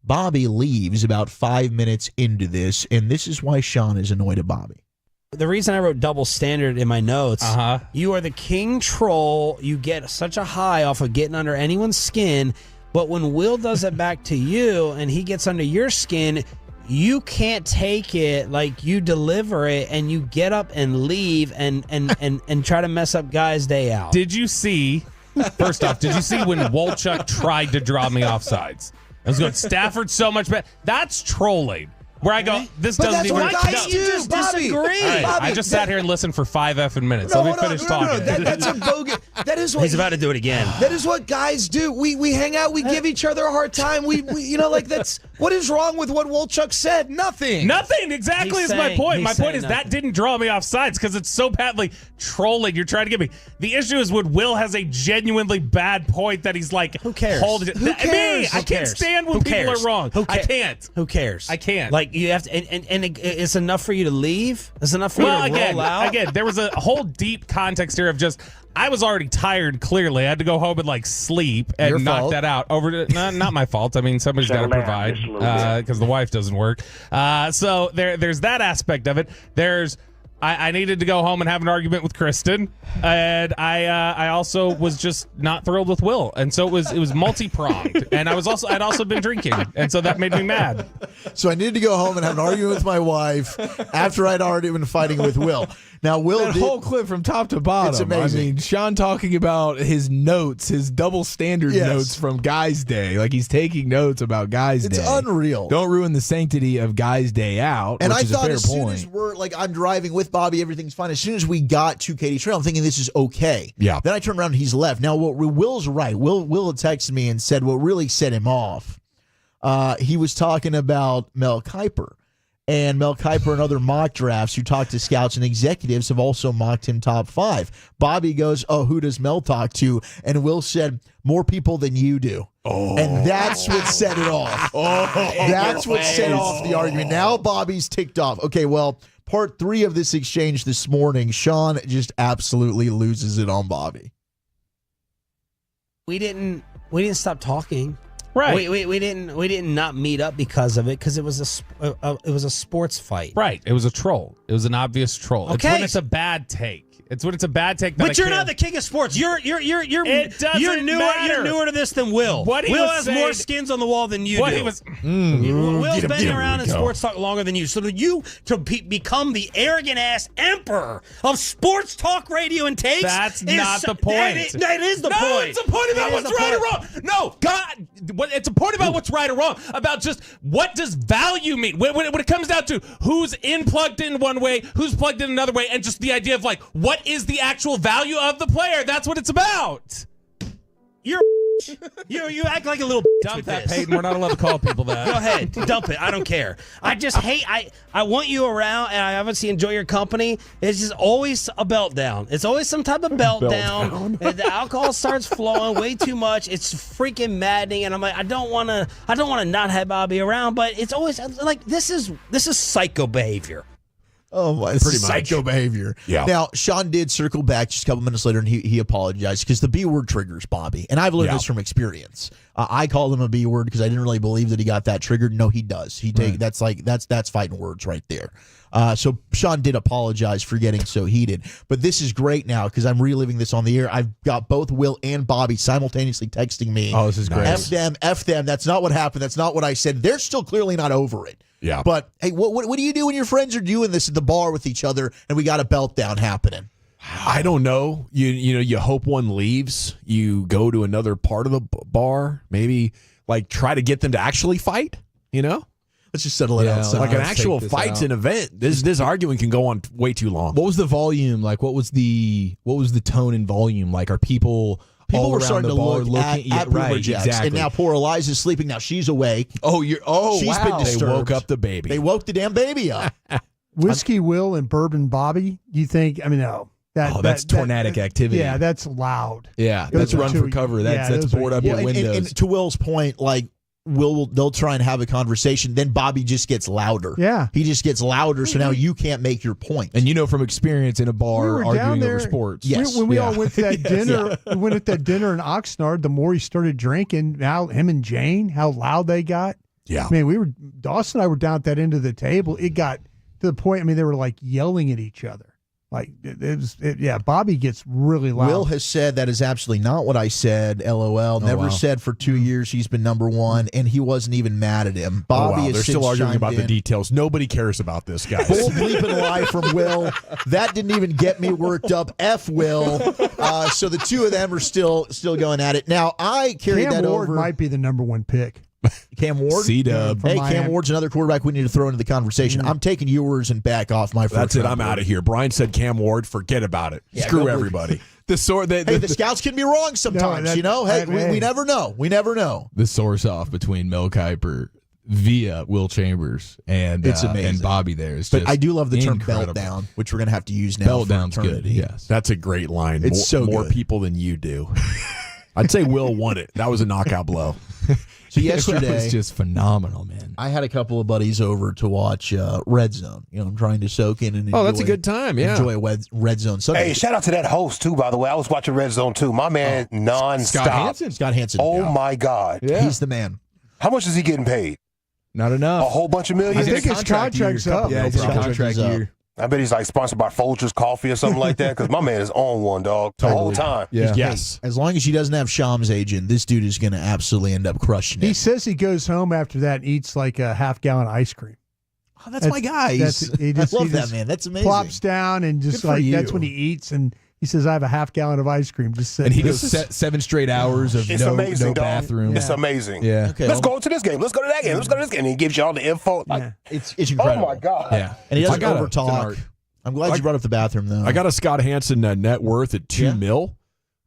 Bobby leaves about 5 minutes into this, and this is why Sean is annoyed at Bobby. The reason I wrote double standard in my notes, you are the king troll. You get such a high off of getting under anyone's skin, but when Will does it back to you and he gets under your skin, you can't take it. Like, you deliver it and you get up and leave and try to mess up guys' day out. Did you see, first off, did you see when Wolchuk tried to draw me offsides? I was going, Stafford's so much better. That's trolling. Where I go, this but doesn't even... What guys no. do, just disagree. Right, Bobby, I just sat here and listened for 5 effing minutes. No, Let me finish talking. No, that's a bogus. That is what he's about to do it again. That is what guys do. We hang out. We give each other a hard time. We you know, like, that's what is wrong with what Wolchuk said? Nothing. Nothing. Exactly is my point. My point is that didn't draw me off sides because it's so badly trolling. You're trying to get me. The issue is when Will has a genuinely bad point that he's like, who cares? Hold it. Who cares? Me. I can't stand when people are wrong. I can't. Who cares? I can't. Like, you have to, and it's enough for you to leave? It's enough for you to roll out? Again, there was a whole deep context here of just, I was already tired, clearly. I had to go home and, like, sleep and knock that out. Not my fault. I mean, somebody's got to provide because the wife doesn't work. So there's that aspect of it. There's, I needed to go home and have an argument with Kristen, and I also was just not thrilled with Will, and so it was multi-pronged, and I'd also been drinking, and so that made me mad. So I needed to go home and have an argument with my wife after I'd already been fighting with Will. Now, Will that whole clip from top to bottom. It's amazing. I mean, Sean talking about his notes, his double standard notes from Guys Day. Like he's taking notes about Guys Day. It's unreal. Don't ruin the sanctity of Guys Day out. And which I is thought a fair as soon as I'm driving with Bobby, everything's fine. As soon as we got to Katy Trail, I'm thinking this is okay. Yeah. Then I turned around and he's left. Now, Will's right. Will had texted me and said what really set him off. He was talking about Mel Kiper. And Mel Kiper and other mock drafts who talk to scouts and executives have also mocked him top 5. Bobby goes, oh, who does Mel talk to? And Will said, more people than you do. Oh. And that's what set it off. That's what set off the argument. Now Bobby's ticked off. Okay, well, part 3 of this exchange this morning, Sean just absolutely loses it on Bobby. We didn't stop talking. Right. We didn't not meet up because of it, because it was a sports fight. Right. It was a troll. It was an obvious troll. Okay. It's when it's a bad take. It's when it's a bad take. But you're not the king of sports. It doesn't You're newer to this than Will. What he Will was has saying- more skins on the wall than you do. He was. Will's Get him, been around in Rico. sports talk longer than you. So to become the arrogant ass emperor of sports talk radio and takes. That's not the point. That is the point. No, it's a point about It is what's the right or point. wrong. No, God, it's a point about what's right or wrong. About just what does value mean when it comes down to who's plugged in one way, who's plugged in another way, and just the idea of like what is the actual value of the player. That's what it's about. You act like a little dump with that, this. Peyton. We're not allowed to call people that. Go ahead, dump it. I don't care. I just hate. I want you around, and I obviously enjoy your company. It's just always a belt down. It's always some type of belt down. And the alcohol starts flowing way too much. It's freaking maddening, and I'm like, I don't want to not have Bobby around, but it's always like this is psycho behavior. Oh, my, Pretty psycho much. behavior. Yeah. Now, Sean did circle back just a couple minutes later, and he apologized because the B word triggers Bobby. And I've learned this from experience. I called him a B word because I didn't really believe that he got that triggered. No, he does. That's fighting words right there. So Sean did apologize for getting so heated. But this is great now because I'm reliving this on the air. I've got both Will and Bobby simultaneously texting me. Oh, this is great. F them. That's not what happened. That's not what I said. They're still clearly not over it. Yeah. But, hey, what do you do when your friends are doing this at the bar with each other and we got a belt down happening? I don't know. You hope one leaves. You go to another part of the bar. Maybe like try to get them to actually fight. Let's just settle it outside. Like an actual fight's an event. This arguing can go on way too long. What was the volume like? What was the tone and volume like? Are people all were around starting the to bar look looking at Boomer Jets. exactly. And now poor Eliza's sleeping. Now she's awake. She's been disturbed. They woke up the baby. They woke the damn baby up. Whiskey Will and Bourbon Bobby, you think, no. That's tornadic activity. Yeah, that's loud. Yeah, Those that's are run two- for cover. yeah, That's those are board up huge. your windows. And to Will's point, like, they'll try and have a conversation. Then Bobby just gets louder. Yeah. He just gets louder. So now you can't make your point. And from experience in a bar We were down arguing there, over sports. Yes. When we all went to that Yes. dinner, we went at that dinner in Oxnard, the more he started drinking, him and Jane, how loud they got. Yeah. Man, Dawson and I were down at that end of the table. It got to the point, they were like yelling at each other. Like, Bobby gets really loud. Will has said that is absolutely not what I said. LOL. Never said for 2 years he's been number one, and he wasn't even mad at him. Bobby is They're still arguing chimed about in. the details. Nobody cares about this, guys. Bull bleeping lie from Will. That didn't even get me worked up. F Will. So the two of them are still going at it. Now, I carried Cam that Ward over. might be the number one pick. Cam Ward? C-Dub. Hey, Miami. Cam Ward's another quarterback we need to throw into the conversation. I'm taking yours and back off my first That's it. round I'm pick. out of here. Brian said Cam Ward. Forget about it. Yeah, Screw go everybody. the scouts can be wrong sometimes, we never know. We never know. The source off between Mel Kiper via Will Chambers and It's amazing. and Bobby there. It's But just I do love the term incredible. belt down, which we're going to have to use now. Belt for down's good. eternity. Yes, that's a great line. It's more good. people than you do. I'd say Will won it. That was a knockout blow. So yesterday, it was just phenomenal, man. I had a couple of buddies over to watch Red Zone. I'm trying to soak in and that's a good time. Yeah, enjoy a Red Zone Sunday. Hey, shout out to that host too. By the way, I was watching Red Zone too. My man, nonstop. Scott Hansen. Oh my God, He's the man. How much is he getting paid? Not enough. A whole bunch of millions. I think his contract's up. Yeah, he's in a contract Contract is year. I bet he's like sponsored by Folgers Coffee or something like that, because my man is on one, dog, the whole time. Yeah. Yes. As long as he doesn't have Sham's agent, this dude is going to absolutely end up crushing it. He says he goes home after that and eats like a half-gallon ice cream. Oh, that's my guy. He I just love that, man. That's amazing. Plops down and just Good for like, you. that's when he eats. And he says, I have a half-gallon of ice cream. Just And he sitting goes there. 7 straight hours of It's amazing, no dog. bathroom. It's amazing. Yeah. Okay, Let's go to this game. Let's go to that game. Let's go to this game. And he gives you all the info. Like, It's incredible. oh, my God. Yeah. And he I doesn't got over talk. I'm glad you brought up the bathroom, though. I got a Scott Hansen net worth at $2 million,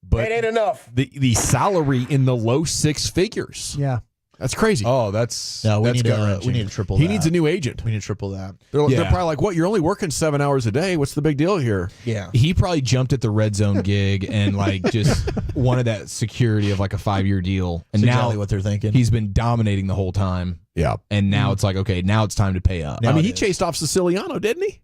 but it ain't enough. The salary in the low 6 figures. Yeah. That's crazy. Oh, that's No, we that's need gut-wrenching. to triple He that. needs a new agent. We need to triple that. They're probably like, what? You're only working 7 hours a day. What's the big deal here? Yeah. He probably jumped at the red zone gig and like just wanted that security of like a 5-year deal. And That's now exactly what they're thinking. he's been dominating the whole time. Yeah. And now it's like, okay, now it's time to pay up. Now I mean, it he is. chased off Siciliano, didn't he?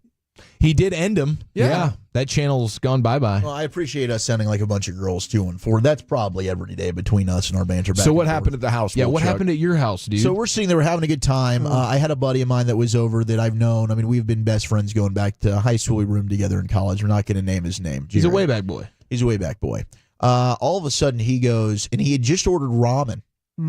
He did end him. Yeah. That channel's gone bye-bye. Well, I appreciate us sounding like a bunch of girls 2 and 4. That's probably every day between us and our banter back So and what forth. happened at the house? Yeah, Will what Chuck? happened at your house, dude? So we're sitting there, we're having a good time. I had a buddy of mine that was over that I've known. I mean, we've been best friends going back to high school. We roomed together in college. We're not going to name his name. He's a Jared. way back boy. He's a way back boy. All of a sudden, he goes, and he had just ordered ramen.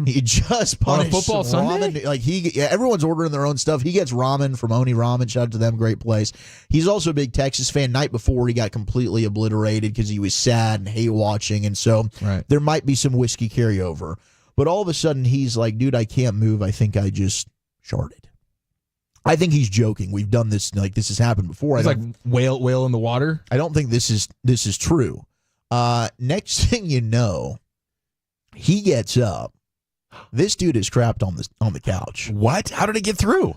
He had just On a punished football some Sunday? ramen. Like everyone's ordering their own stuff. He gets ramen from Oni Ramen. Shout out to them, great place. He's also a big Texas fan. Night before, he got completely obliterated because he was sad and hate watching, and so there might be some whiskey carryover. But all of a sudden, he's like, "Dude, I can't move. I think I just sharted." I think he's joking. We've done this. Like this has happened before. It's like whale in the water. I don't think this is true. Next thing you know, he gets up. This dude is crapped on the couch. What? How did it get through,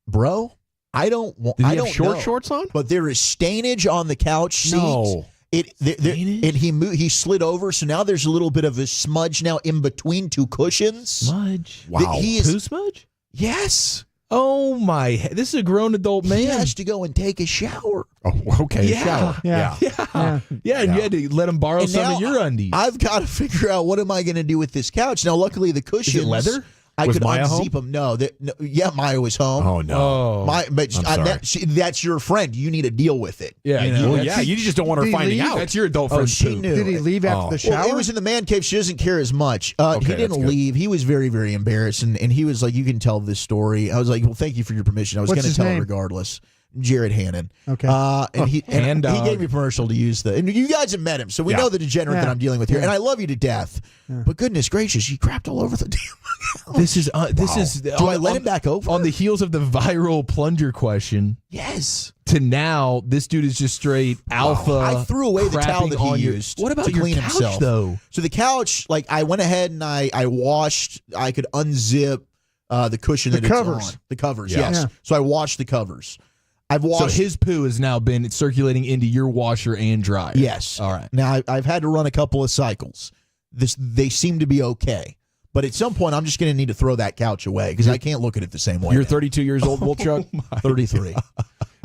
bro? I don't. Did he I have don't short know. shorts on? But there is stainage on the couch seat. No. He slid over, so now there's a little bit of a smudge now in between 2 cushions. Smudge. Wow. Poo smudge? Yes. Oh my! This is a grown adult man. He has to go and take a shower. Oh, okay. Yeah. Shower. Yeah. Yeah. And you had to let him borrow And some now of your undies. I've got to figure out what am I going to do with this couch. Now, luckily, the cushions. leather? I Was could Maya unzip home? them. No, yeah, Maya was home. Oh no! But I'm sorry. that's your friend. You need to deal with it. Yeah, you know? you just don't want her Did he finding leave? out. That's your adult Oh, friend. she knew. Did he it. leave after the shower? Well, he was in the man cave. She doesn't care as much. He Okay, that's didn't good. leave. He was very, very embarrassed, and he was like, "You can tell this story." I was like, "Well, thank you for your permission. I was What's going to his tell her name? regardless." Jared Hannon. Okay. And he Hand he dog. gave me permission to use and you guys have met him, so we Yeah. know the degenerate that Yeah. I'm dealing with here, Yeah. and I love you to death. But goodness gracious, he crapped all over the damn house. This is Do I let him back over? on the heels of the viral plunger question? Yes. To now, this dude is just straight alpha. I threw away the towel crapping that on he your- used. What about to your clean couch, himself though? So the couch, like I went ahead and I washed. I could unzip the cushion The that covers. it's on. The covers, Yeah. yes. Yeah. So I washed the covers. I've washed. So his poo has now been circulating into your washer and dryer. Yes. All right. Now I've had to run a couple of cycles. They seem to be okay, but at some point I'm just going to need to throw that couch away because I can't look at it the same way. You're now. 32 years old, Wolchuk? 33.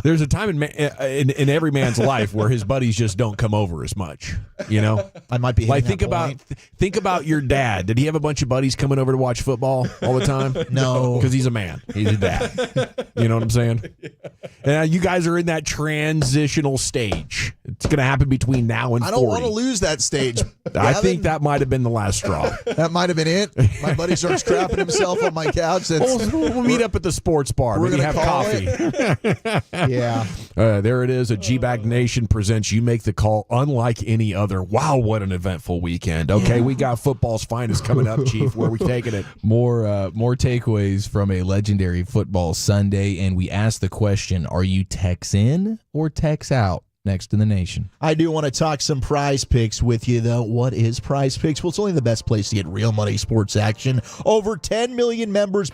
There's a time in every man's life where his buddies just don't come over as much. You know, I might be like hitting that think about your dad. Did he have a bunch of buddies coming over to watch football all the time? No, because he's a man. He's a dad. You know what I'm saying? And you guys are in that transitional stage. It's going to happen between now and 40. I don't want to lose that stage. I think that might have been the last straw. That might have been it. My buddy starts crapping himself on my couch. We'll meet up at the sports bar. We're Maybe gonna have call coffee. Yeah. There it is. A G-Bag Nation presents You Make the Call unlike any other. Wow, what an eventful weekend. Okay, we got football's finest coming up, Chief. Where are we taking it? More takeaways from a legendary football Sunday, and we asked the question, are you Tex in or Tex out? Next in the nation. I do want to talk some Prize Picks with you, though. What is Prize Picks? Well, it's only the best place to get real money sports action. Over 10 million members.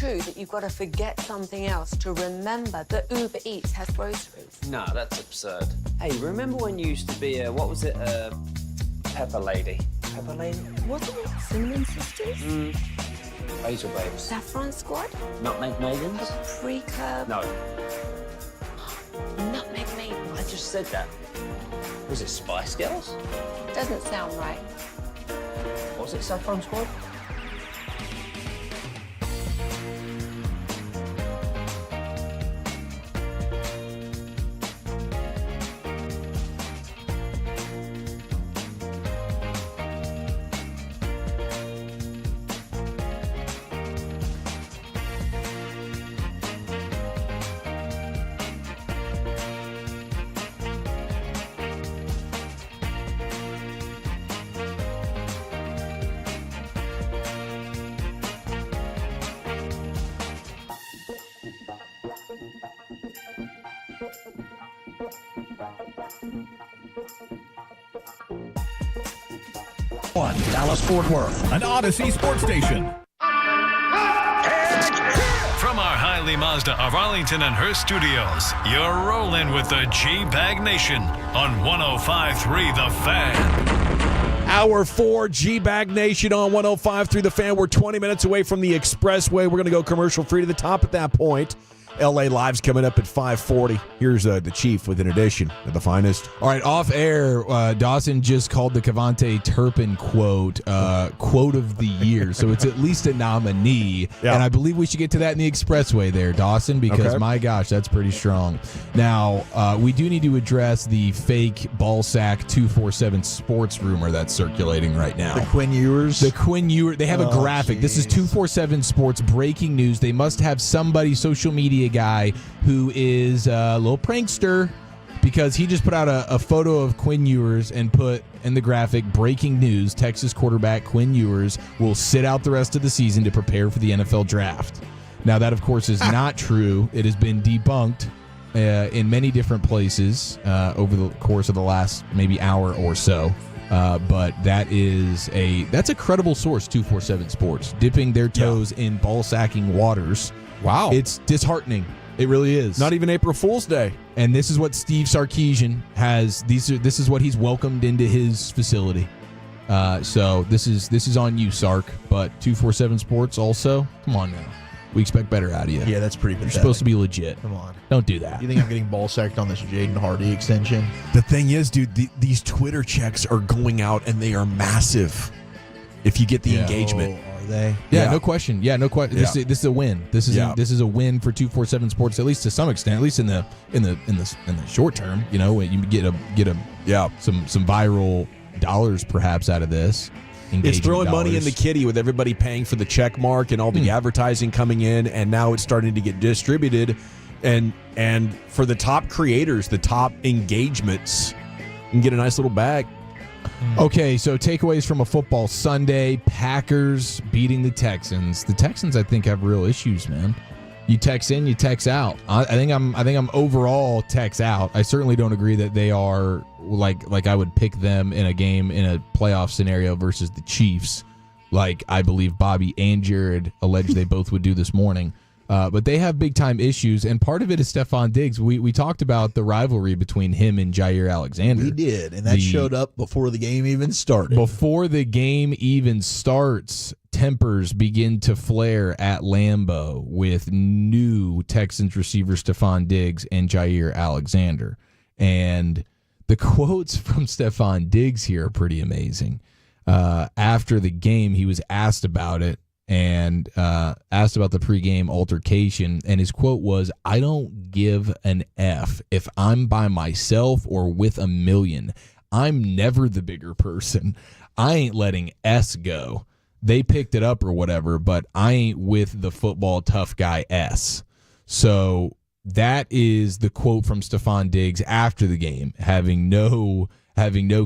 true that you've got to forget something else to remember that Uber Eats has groceries? No, that's absurd. Hey, remember when you used to be what was it, Pepper Lady? Pepper Lady? Wasn't it Cinnamon Sisters? Basil Babes. Saffron Squad? Nutmeg Maidens? Pre-curb? No. Nutmeg Maidens? I just said that. Was it Spice Girls? Doesn't sound right. Was it Saffron Squad? One Dallas-Fort Worth, an Odyssey sports station. From our Highly Mazda of Arlington and Hearst studios, you're rolling with the G-Bag Nation on 105.3 The Fan. Hour 4, G-Bag Nation on 105.3 The Fan. We're 20 minutes away from the expressway. We're going to go commercial free to the top at that point. LA Live's coming up at 5:40. Here's the Chief with an edition of the finest. All right, off air, Dawson just called the Kevontae Turpin quote of the year, so it's at least a nominee. Yeah. And I believe we should get to that in the expressway there, Dawson, because my gosh, that's pretty strong. Now, we do need to address the fake Ballsack 247 sports rumor that's circulating right now. The Quinn Ewers? The Quinn Ewers. They have a graphic. This is 247 Sports breaking news. They must have somebody, social media guy, who is a little prankster, because he just put out a photo of Quinn Ewers and put in the graphic, breaking news, Texas quarterback Quinn Ewers will sit out the rest of the season to prepare for the NFL draft. Now, that, of course, is not true. It has been debunked in many different places over the course of the last maybe hour or so. But that's a credible source, 247 Sports, dipping their toes in ball-sacking waters. Wow. It's disheartening. It really is. Not even April Fool's Day. And this is what Steve Sarkisian has. This is what he's welcomed into his facility. So this is on you, Sark. But 247 Sports also, come on now. We expect better out of you. Yeah, that's pretty pathetic. You're supposed to be legit. Come on. Don't do that. You think I'm getting ball sacked on this Jaden Hardy extension? The thing is, dude, these Twitter checks are going out, and they are massive if you get the engagement. Are they? Yeah, no question. Yeah, no question. This is a win. This is a win for 247 Sports, at least to some extent, at least in the short term. You know, you get some viral dollars perhaps out of this. It's throwing dollars. money in the kitty with everybody paying for the check mark and all the advertising coming in, and now it's starting to get distributed. And for the top creators, the top engagements, you can get a nice little bag. Okay, so takeaways from a football Sunday: Packers beating the Texans. The Texans, I think, have real issues, man. You text in, you text out. I think I'm overall text out. I certainly don't agree that they are like I would pick them in a game in a playoff scenario versus the Chiefs, like I believe Bobby and Jared alleged they both would do this morning. But they have big-time issues, and part of it is Stephon Diggs. We talked about the rivalry between him and Jair Alexander. We did, and that showed up before the game even started. Before the game even starts, tempers begin to flare at Lambeau with new Texans receiver Stephon Diggs and Jair Alexander. And the quotes from Stephon Diggs here are pretty amazing. After the game, he was asked about it, and asked about the pregame altercation, and his quote was, "I don't give an F if I'm by myself or with a million. I'm never the bigger person. I ain't letting S go. They picked it up or whatever, but I ain't with the football tough guy S." So that is the quote from Stephon Diggs after the game, having no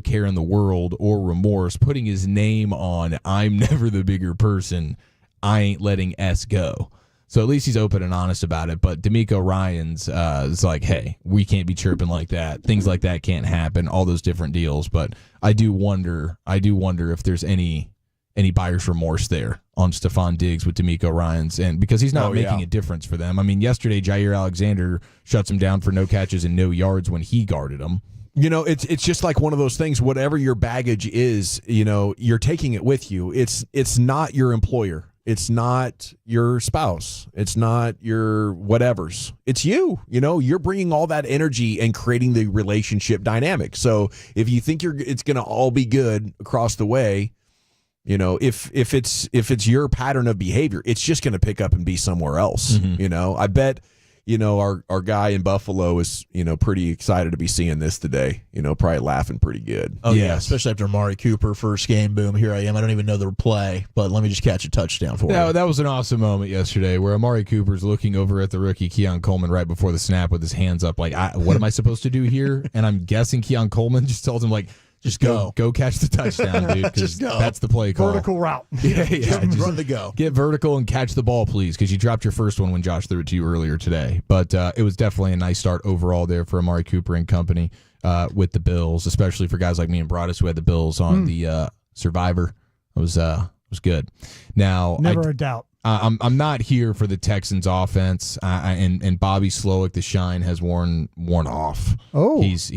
care in the world or remorse, putting his name on, "I'm never the bigger person. I ain't letting S go." So at least he's open and honest about it. But D'Amico Ryans is like, hey, we can't be chirping like that. Things like that can't happen. All those different deals. But I do wonder if there's any any buyer's remorse there on Stephon Diggs with D'Amico Ryans, and because he's not making a difference for them. I mean, yesterday Jair Alexander shuts him down for no catches and no yards when he guarded him. You know, it's just like one of those things. Whatever your baggage is, you know, you're taking it with you. It's not your employer. It's not your spouse. It's not your whatevers. It's you. You know, you're bringing all that energy and creating the relationship dynamic. So if you think it's going to all be good across the way, you know, if it's your pattern of behavior, it's just going to pick up and be somewhere else. Mm-hmm. You know, I bet. You know, our guy in Buffalo is, you know, pretty excited to be seeing this today. You know, probably laughing pretty good. Oh, yeah, especially after Amari Cooper first game. Boom, here I am. I don't even know the play, but let me just catch a touchdown for you. That was an awesome moment yesterday where Amari Cooper's looking over at the rookie Keon Coleman right before the snap with his hands up like, what am I supposed to do here? And I'm guessing Keon Coleman just tells him, like, just go catch the touchdown, dude, because that's the play call. Vertical route. Yeah, just run the go. Get vertical and catch the ball, please, because you dropped your first one when Josh threw it to you earlier today. But it was definitely a nice start overall there for Amari Cooper and company with the Bills, especially for guys like me and Broadus who had the Bills on the Survivor. It was good. Now, never a doubt. I'm not here for the Texans offense, and Bobby Slowick, the shine has worn off. Oh, he's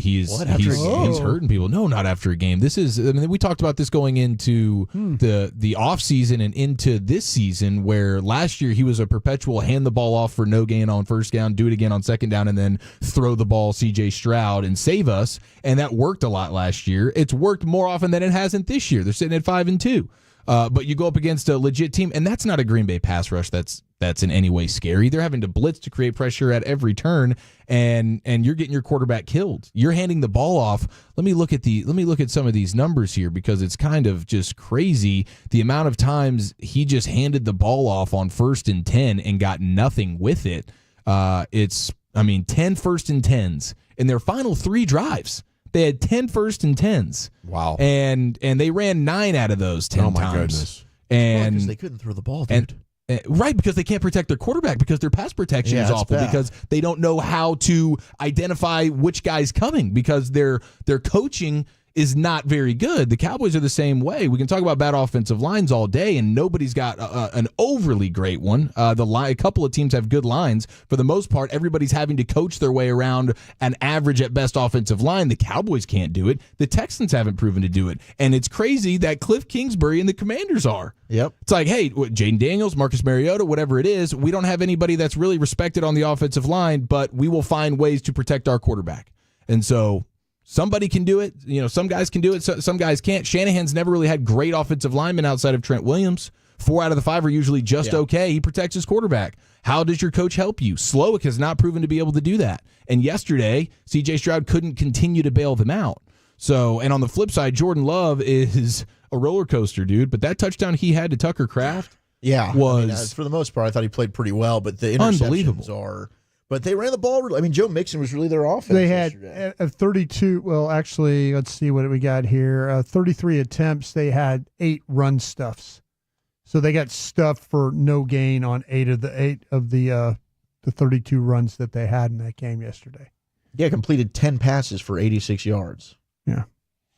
hurting people. No, not after a game. This is. I mean, we talked about this going into the off season and into this season, where last year he was a perpetual hand the ball off for no gain on first down, do it again on second down, and then throw the ball C.J. Stroud and save us. And that worked a lot last year. It's worked more often than it hasn't this year. They're sitting at 5-2. But you go up against a legit team, and that's not a Green Bay pass rush that's in any way scary. They're having to blitz to create pressure at every turn, and you're getting your quarterback killed. You're handing the ball off. Let me look at some of these numbers here, because it's kind of just crazy the amount of times he just handed the ball off on 1st and 10 and got nothing with it. 10 first and 10s in their final 3 drives. They had 10 first and 10s. Wow. And they ran 9 out of those 10 times. Oh, my goodness. And because they couldn't throw the ball, dude. Right, because they can't protect their quarterback, because their pass protection is awful, because they don't know how to identify which guy's coming, because their coaching is not very good. The Cowboys are the same way. We can talk about bad offensive lines all day, and nobody's got an overly great one. A couple of teams have good lines. For the most part, everybody's having to coach their way around an average at best offensive line. The Cowboys can't do it. The Texans haven't proven to do it. And it's crazy that Cliff Kingsbury and the Commanders are. Yep. It's like, hey, Jaden Daniels, Marcus Mariota, whatever it is, we don't have anybody that's really respected on the offensive line, but we will find ways to protect our quarterback. And so somebody can do it. You know, some guys can do it, some guys can't. Shanahan's never really had great offensive linemen outside of Trent Williams. 4 out of the 5 are usually just okay. He protects his quarterback. How does your coach help you? Slowick has not proven to be able to do that. And yesterday, C.J. Stroud couldn't continue to bail them out. So, and on the flip side, Jordan Love is a roller coaster, dude. But that touchdown he had to Tucker Kraft was for the most part, I thought he played pretty well, but the interceptions are. But they ran the ball. I mean, Joe Mixon was really their offense. They had 32. Well, actually, let's see what we got here. 33 attempts. They had 8 run stuffs. So they got stuffed for no gain on 8 of the 32 runs that they had in that game yesterday. Yeah, completed 10 passes for 86 yards. Yeah.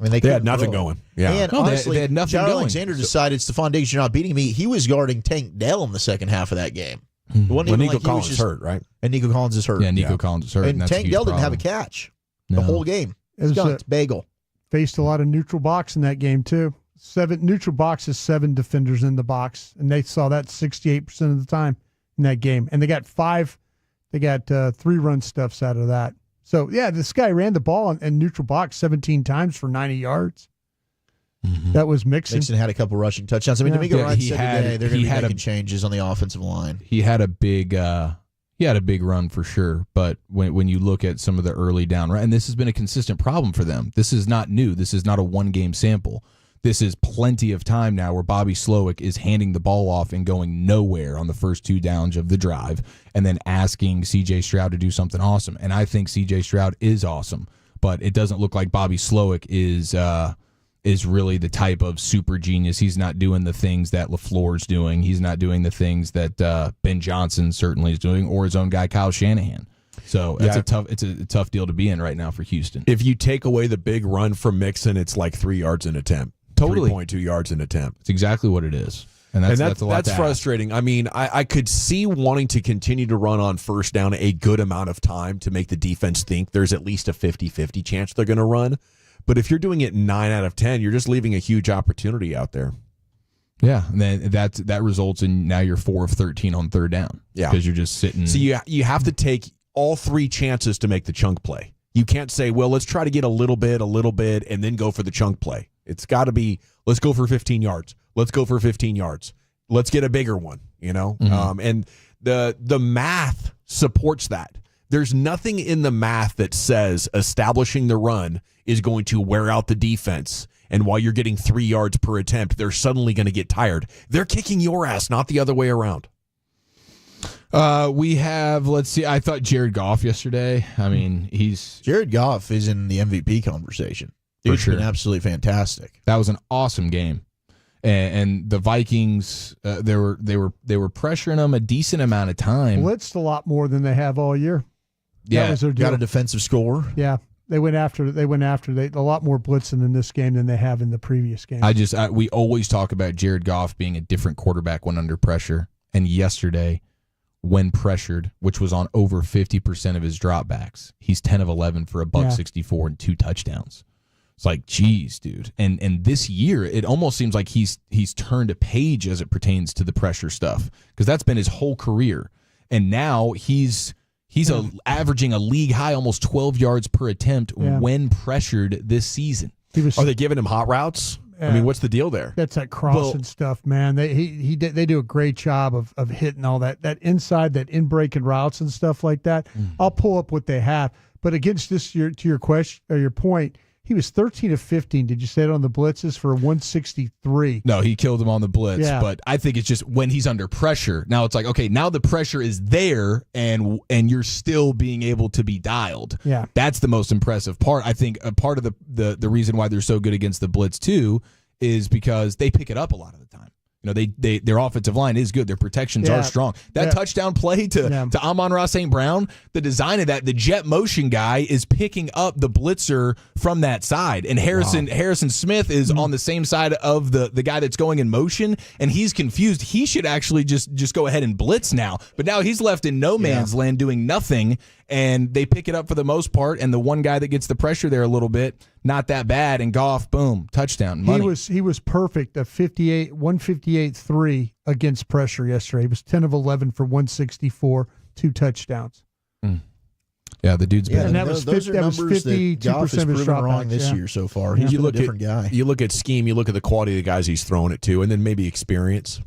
I mean, they had nothing going. Yeah. And honestly, they had nothing Jair going. Alexander decided, Stephon Diggs, you're not beating me. He was guarding Tank Dell in the second half of that game. Well, Nico Collins is hurt, right? And Nico Collins is hurt. Yeah, Nico Collins is hurt. And Tank Dell didn't have a catch the whole game. Skunked, bagel. Faced a lot of neutral box in that game, too. 7 neutral boxes, 7 defenders in the box. And they saw that 68% of the time in that game. And they got 3 run stuffs out of that. So, yeah, this guy ran the ball in neutral box 17 times for 90 yards. Mm-hmm. That was Mixon. Mixon had a couple rushing touchdowns. I mean, D'Amico Ryans said today they're going to be making changes on the offensive line. He had a big run for sure, but when you look at some of the early down, and this has been a consistent problem for them. This is not new. This is not a one-game sample. This is plenty of time now where Bobby Slowick is handing the ball off and going nowhere on the first 2 downs of the drive, and then asking C.J. Stroud to do something awesome. And I think C.J. Stroud is awesome, but it doesn't look like Bobby Slowick is really the type of super genius. He's not doing the things that LaFleur's doing. He's not doing the things that Ben Johnson certainly is doing, or his own guy Kyle Shanahan. So it's a tough deal to be in right now for Houston. If you take away the big run from Mixon, it's like 3 yards an attempt. Totally. 3.2 yards an attempt. It's exactly what it is. And that's a lot that's to frustrating. I mean, I could see wanting to continue to run on first down a good amount of time to make the defense think there's at least a 50-50 chance they're going to run. But if you're doing it 9 out of 10, you're just leaving a huge opportunity out there. Yeah, and then that results in now you're 4 of 13 on third down. Yeah, because you're just sitting. So you have to take all 3 chances to make the chunk play. You can't say, well, let's try to get a little bit, and then go for the chunk play. It's got to be, let's go for 15 yards. Let's go for 15 yards. Let's get a bigger one, Mm-hmm. And the math supports that. There's nothing in the math that says establishing the run is going to wear out the defense. And while you're getting 3 yards per attempt, they're suddenly going to get tired. They're kicking your ass, not the other way around. We have, let's see, I thought Jared Goff yesterday. I mean, Jared Goff is in the MVP conversation. Dude's been absolutely fantastic. That was an awesome game. And the Vikings, they were pressuring them a decent amount of time. Blitzed a lot more than they have all year. Yeah, that was their deal. Got a defensive score. Yeah, they went after a lot more blitzing in this game than they have in the previous game. We always talk about Jared Goff being a different quarterback when under pressure. And yesterday, when pressured, which was on over 50% of his dropbacks, he's 10 of 11 for $164 and 2 touchdowns. It's like, geez, dude. And this year, it almost seems like he's turned a page as it pertains to the pressure stuff, because that's been his whole career. And now he's averaging a league high almost 12 yards per attempt when pressured this season. Are they giving him hot routes? I mean, what's the deal there? That's that crossing stuff, man. They do a great job of hitting all that inside, that in breaking routes and stuff like that. I'll pull up what they have, but against this, to your question or your point, he was 13 of 15. Did you say it on the blitzes for 163? No, he killed him on the blitz. Yeah. But I think it's just when he's under pressure. Now it's like, okay, now the pressure is there, and you're still being able to be dialed. Yeah, that's the most impressive part. I think a part of the reason why they're so good against the blitz too is because they pick it up a lot of the time. Their offensive line is good. Their protections are strong. That touchdown play to Amon-Ra St. Brown, the design of that, the jet motion guy is picking up the blitzer from that side. And Harrison Smith is on the same side of the guy that's going in motion, and he's confused. He should actually just go ahead and blitz now. But now he's left in no man's land doing nothing, and they pick it up for the most part, and the one guy that gets the pressure there a little bit, not that bad, and Goff, boom, touchdown, money. He was perfect, 158.3 against pressure yesterday. He was 10 of 11 for 164, 2 touchdowns. Yeah, the dude's been. And that was 52% of his wrong this year so far. He's a different guy. You look at scheme, you look at the quality of the guys he's throwing it to, and then maybe experience.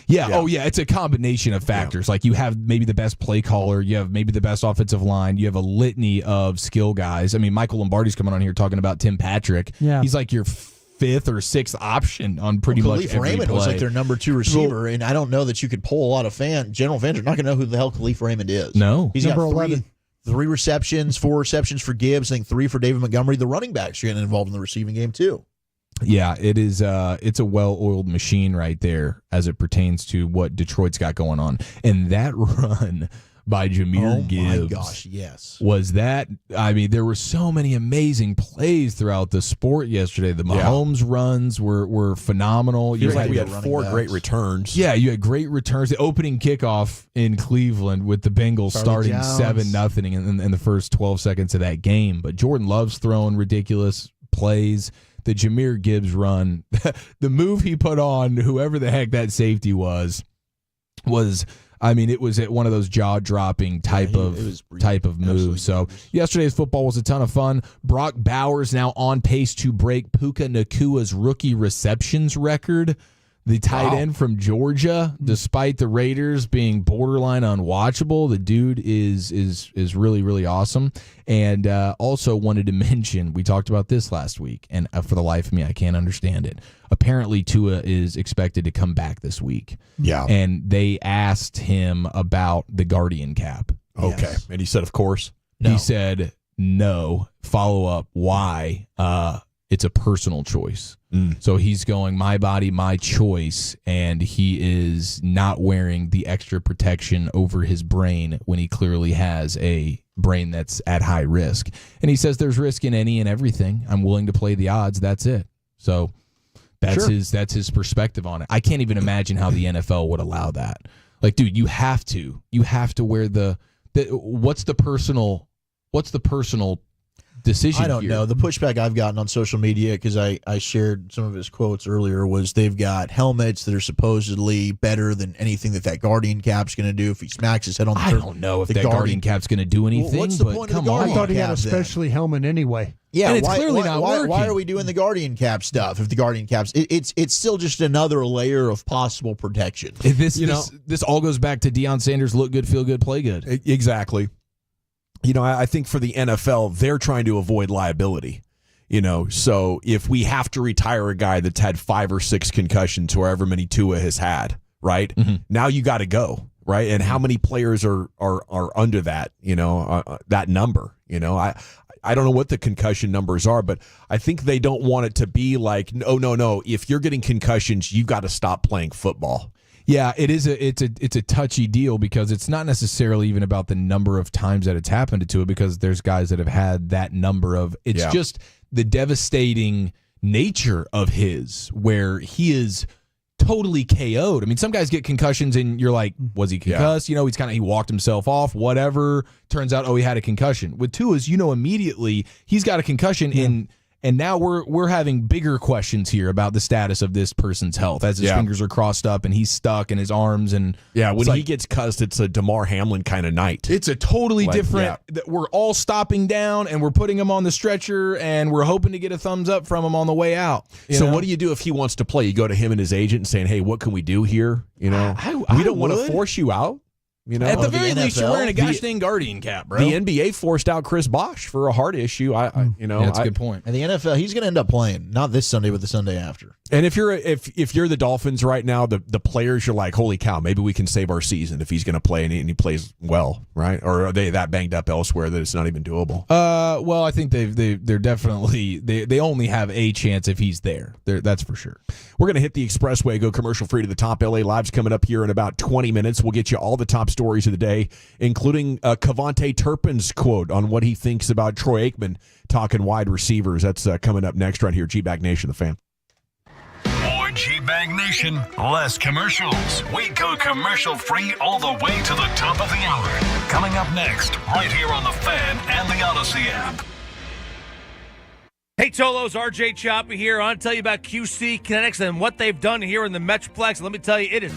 Yeah. Oh, yeah. It's a combination of factors. Like you have maybe the best play caller, you have maybe the best offensive line, you have a litany of skill guys. I mean, Michael Lombardi's coming on here talking about Tim Patrick. Yeah. He's like your 5th or 6th option on pretty much every Raymond play. was like their number 2 receiver, and I don't know that you could pull a lot of general fans are not going to know who the hell Khalif Raymond is. No. He's number got 11. 3 receptions, 4 receptions for Gibbs, I think 3 for David Montgomery. The running backs are getting involved in the receiving game too. Yeah, it is. It's a well-oiled machine right there as it pertains to what Detroit's got going on. And that run by Jahmyr Gibbs, my gosh, yes, was that. I mean, there were so many amazing plays throughout the sport yesterday. The Mahomes runs were phenomenal. We had 4 great returns. Yeah, you had great returns. The opening kickoff in Cleveland with the Bengals starting 7-0 in the first 12 seconds of that game. But Jordan Love's throwing ridiculous plays. The Jahmyr Gibbs run, the move he put on whoever the heck that safety was, I mean, it was at one of those jaw-dropping type of move. So yesterday's football was a ton of fun. Brock Bowers now on pace to break Puka Nakua's rookie receptions record. The tight end from Georgia, despite the Raiders being borderline unwatchable, the dude is really, really awesome. And also wanted to mention, we talked about this last week, and for the life of me, I can't understand it. Apparently, Tua is expected to come back this week. Yeah. And they asked him about the Guardian cap. Okay. Yes. And he said, of course. No. He said, no. Follow up, why? It's a personal choice. So he's going, my body, my choice, and he is not wearing the extra protection over his brain when he clearly has a brain that's at high risk. And he says there's risk in any and everything. I'm willing to play the odds. That's it. So That's his perspective on it. I can't even imagine how the NFL would allow that. Like, dude, you have to wear what's the personal decision I don't here? know. The pushback I've gotten on social media, because I shared some of his quotes earlier, was they've got helmets that are supposedly better than anything that Guardian cap's going to do if he smacks his head on the I don't know if that Guardian cap's going to do anything. Well, what's the point of the Guardian I thought he had a cap, then? specialty helmet anyway. Yeah, and it's why, clearly why, not why, working. why are we doing the Guardian cap stuff? If the Guardian caps, it's still just another layer of possible protection. This all goes back to Deion Sanders: look good, feel good, play good. Exactly. I think for the NFL, they're trying to avoid liability. So if we have to retire a guy that's had 5 or 6 concussions, or however many Tua has had, right? Mm-hmm. Now you got to go, right? And how many players are under that, that number? I don't know what the concussion numbers are, but I think they don't want it to be like, no. If you're getting concussions, you got to stop playing football. Yeah, it's a touchy deal, because it's not necessarily even about the number of times that it's happened to it, because there's guys that have had that number of. It's just the devastating nature of his, where he is totally KO'd. I mean, some guys get concussions and you're like, was he concussed? Yeah. He walked himself off, whatever. Turns out, he had a concussion. With Tua's, immediately he's got a concussion, and now we're having bigger questions here about the status of this person's health as his fingers are crossed up and he's stuck in his arms. And when he gets cussed, it's a DeMar Hamlin kind of night. It's a totally different. We're all stopping down and we're putting him on the stretcher and we're hoping to get a thumbs up from him on the way out. So what do you do if he wants to play? You go to him and his agent and saying, "Hey, what can we do here? We don't want to force you out." At the very least, you're wearing a gosh dang Guardian cap, bro. The NBA forced out Chris Bosh for a heart issue. That's a good point. And the NFL, he's going to end up playing, not this Sunday, but the Sunday after. And if you're the Dolphins right now, the players, you're like, holy cow, maybe we can save our season if he's going to play and he plays well, right? Or are they that banged up elsewhere that it's not even doable? Well, I think they're definitely they only have a chance if he's there. That's for sure. We're going to hit the expressway, go commercial free to the top. LA Live's coming up here in about 20 minutes. We'll get you all the top stories of the day, including Cavante Turpin's quote on what he thinks about Troy Aikman talking wide receivers. That's coming up next right here. G-Bag Nation, the Fan. More G-Bag Nation, less commercials. We go commercial free all the way to the top of the hour. Coming up next, right here on the Fan and the Odyssey app. Hey, Tolos, RJ Choppy here. I want to tell you about QC Kinetics and what they've done here in the Metroplex. Let me tell you, it is...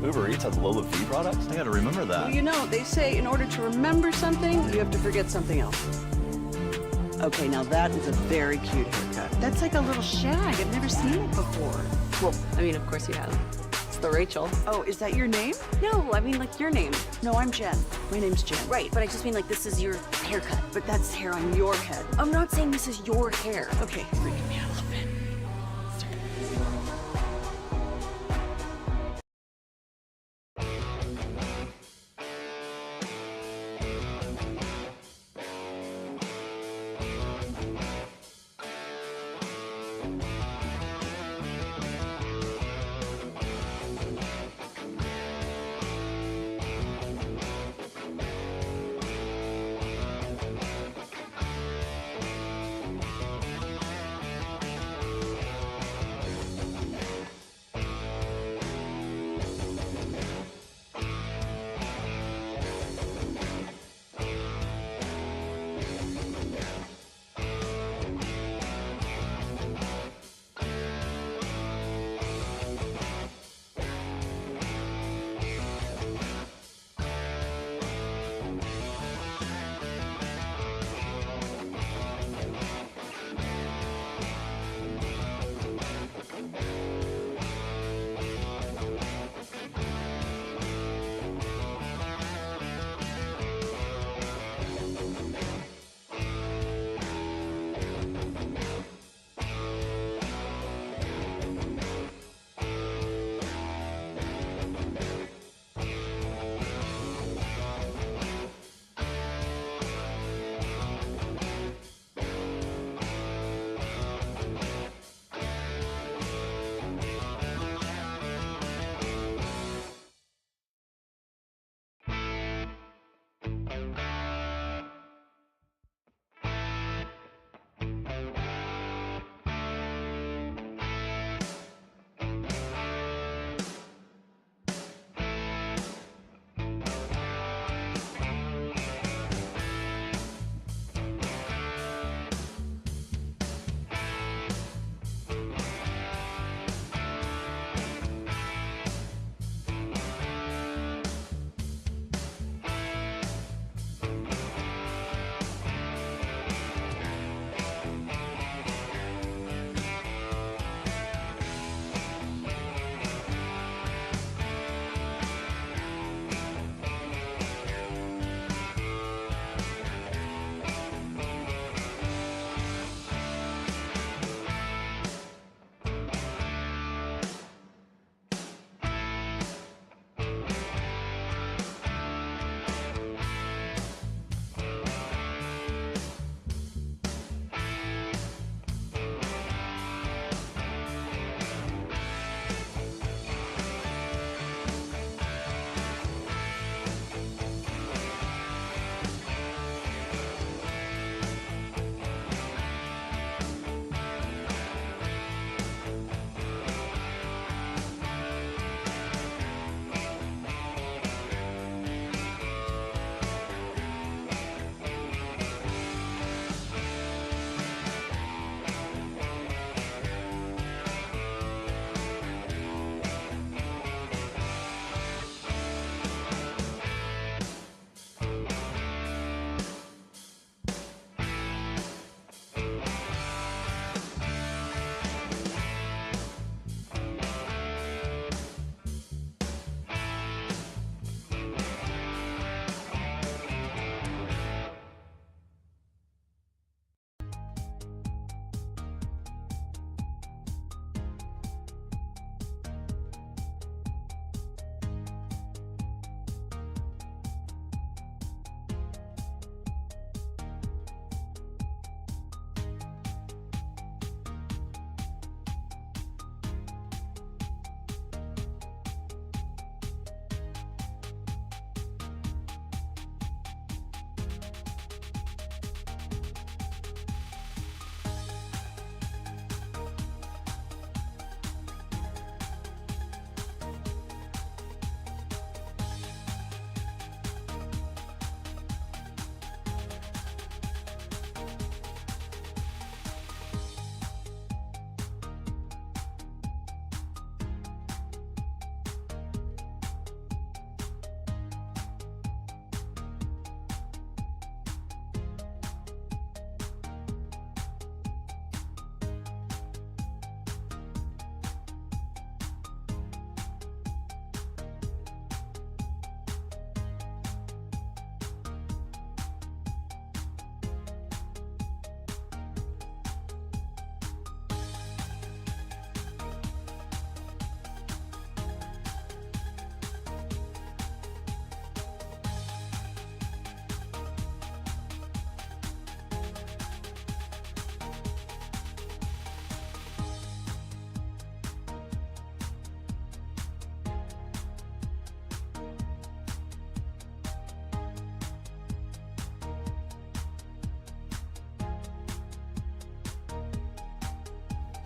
Uber Eats has Lola V products? I gotta remember that. Well, you know, they say in order to remember something, you have to forget something else. Okay, now that is a very cute haircut. That's like a little shag. I've never seen it before. Well, I mean, of course you have. It's the Rachel. Oh, is that your name? No, I mean like your name. No, I'm Jen. My name's Jen. Right, but I just mean like this is your haircut. But that's hair on your head. I'm not saying this is your hair. Okay, freaking me out a little bit.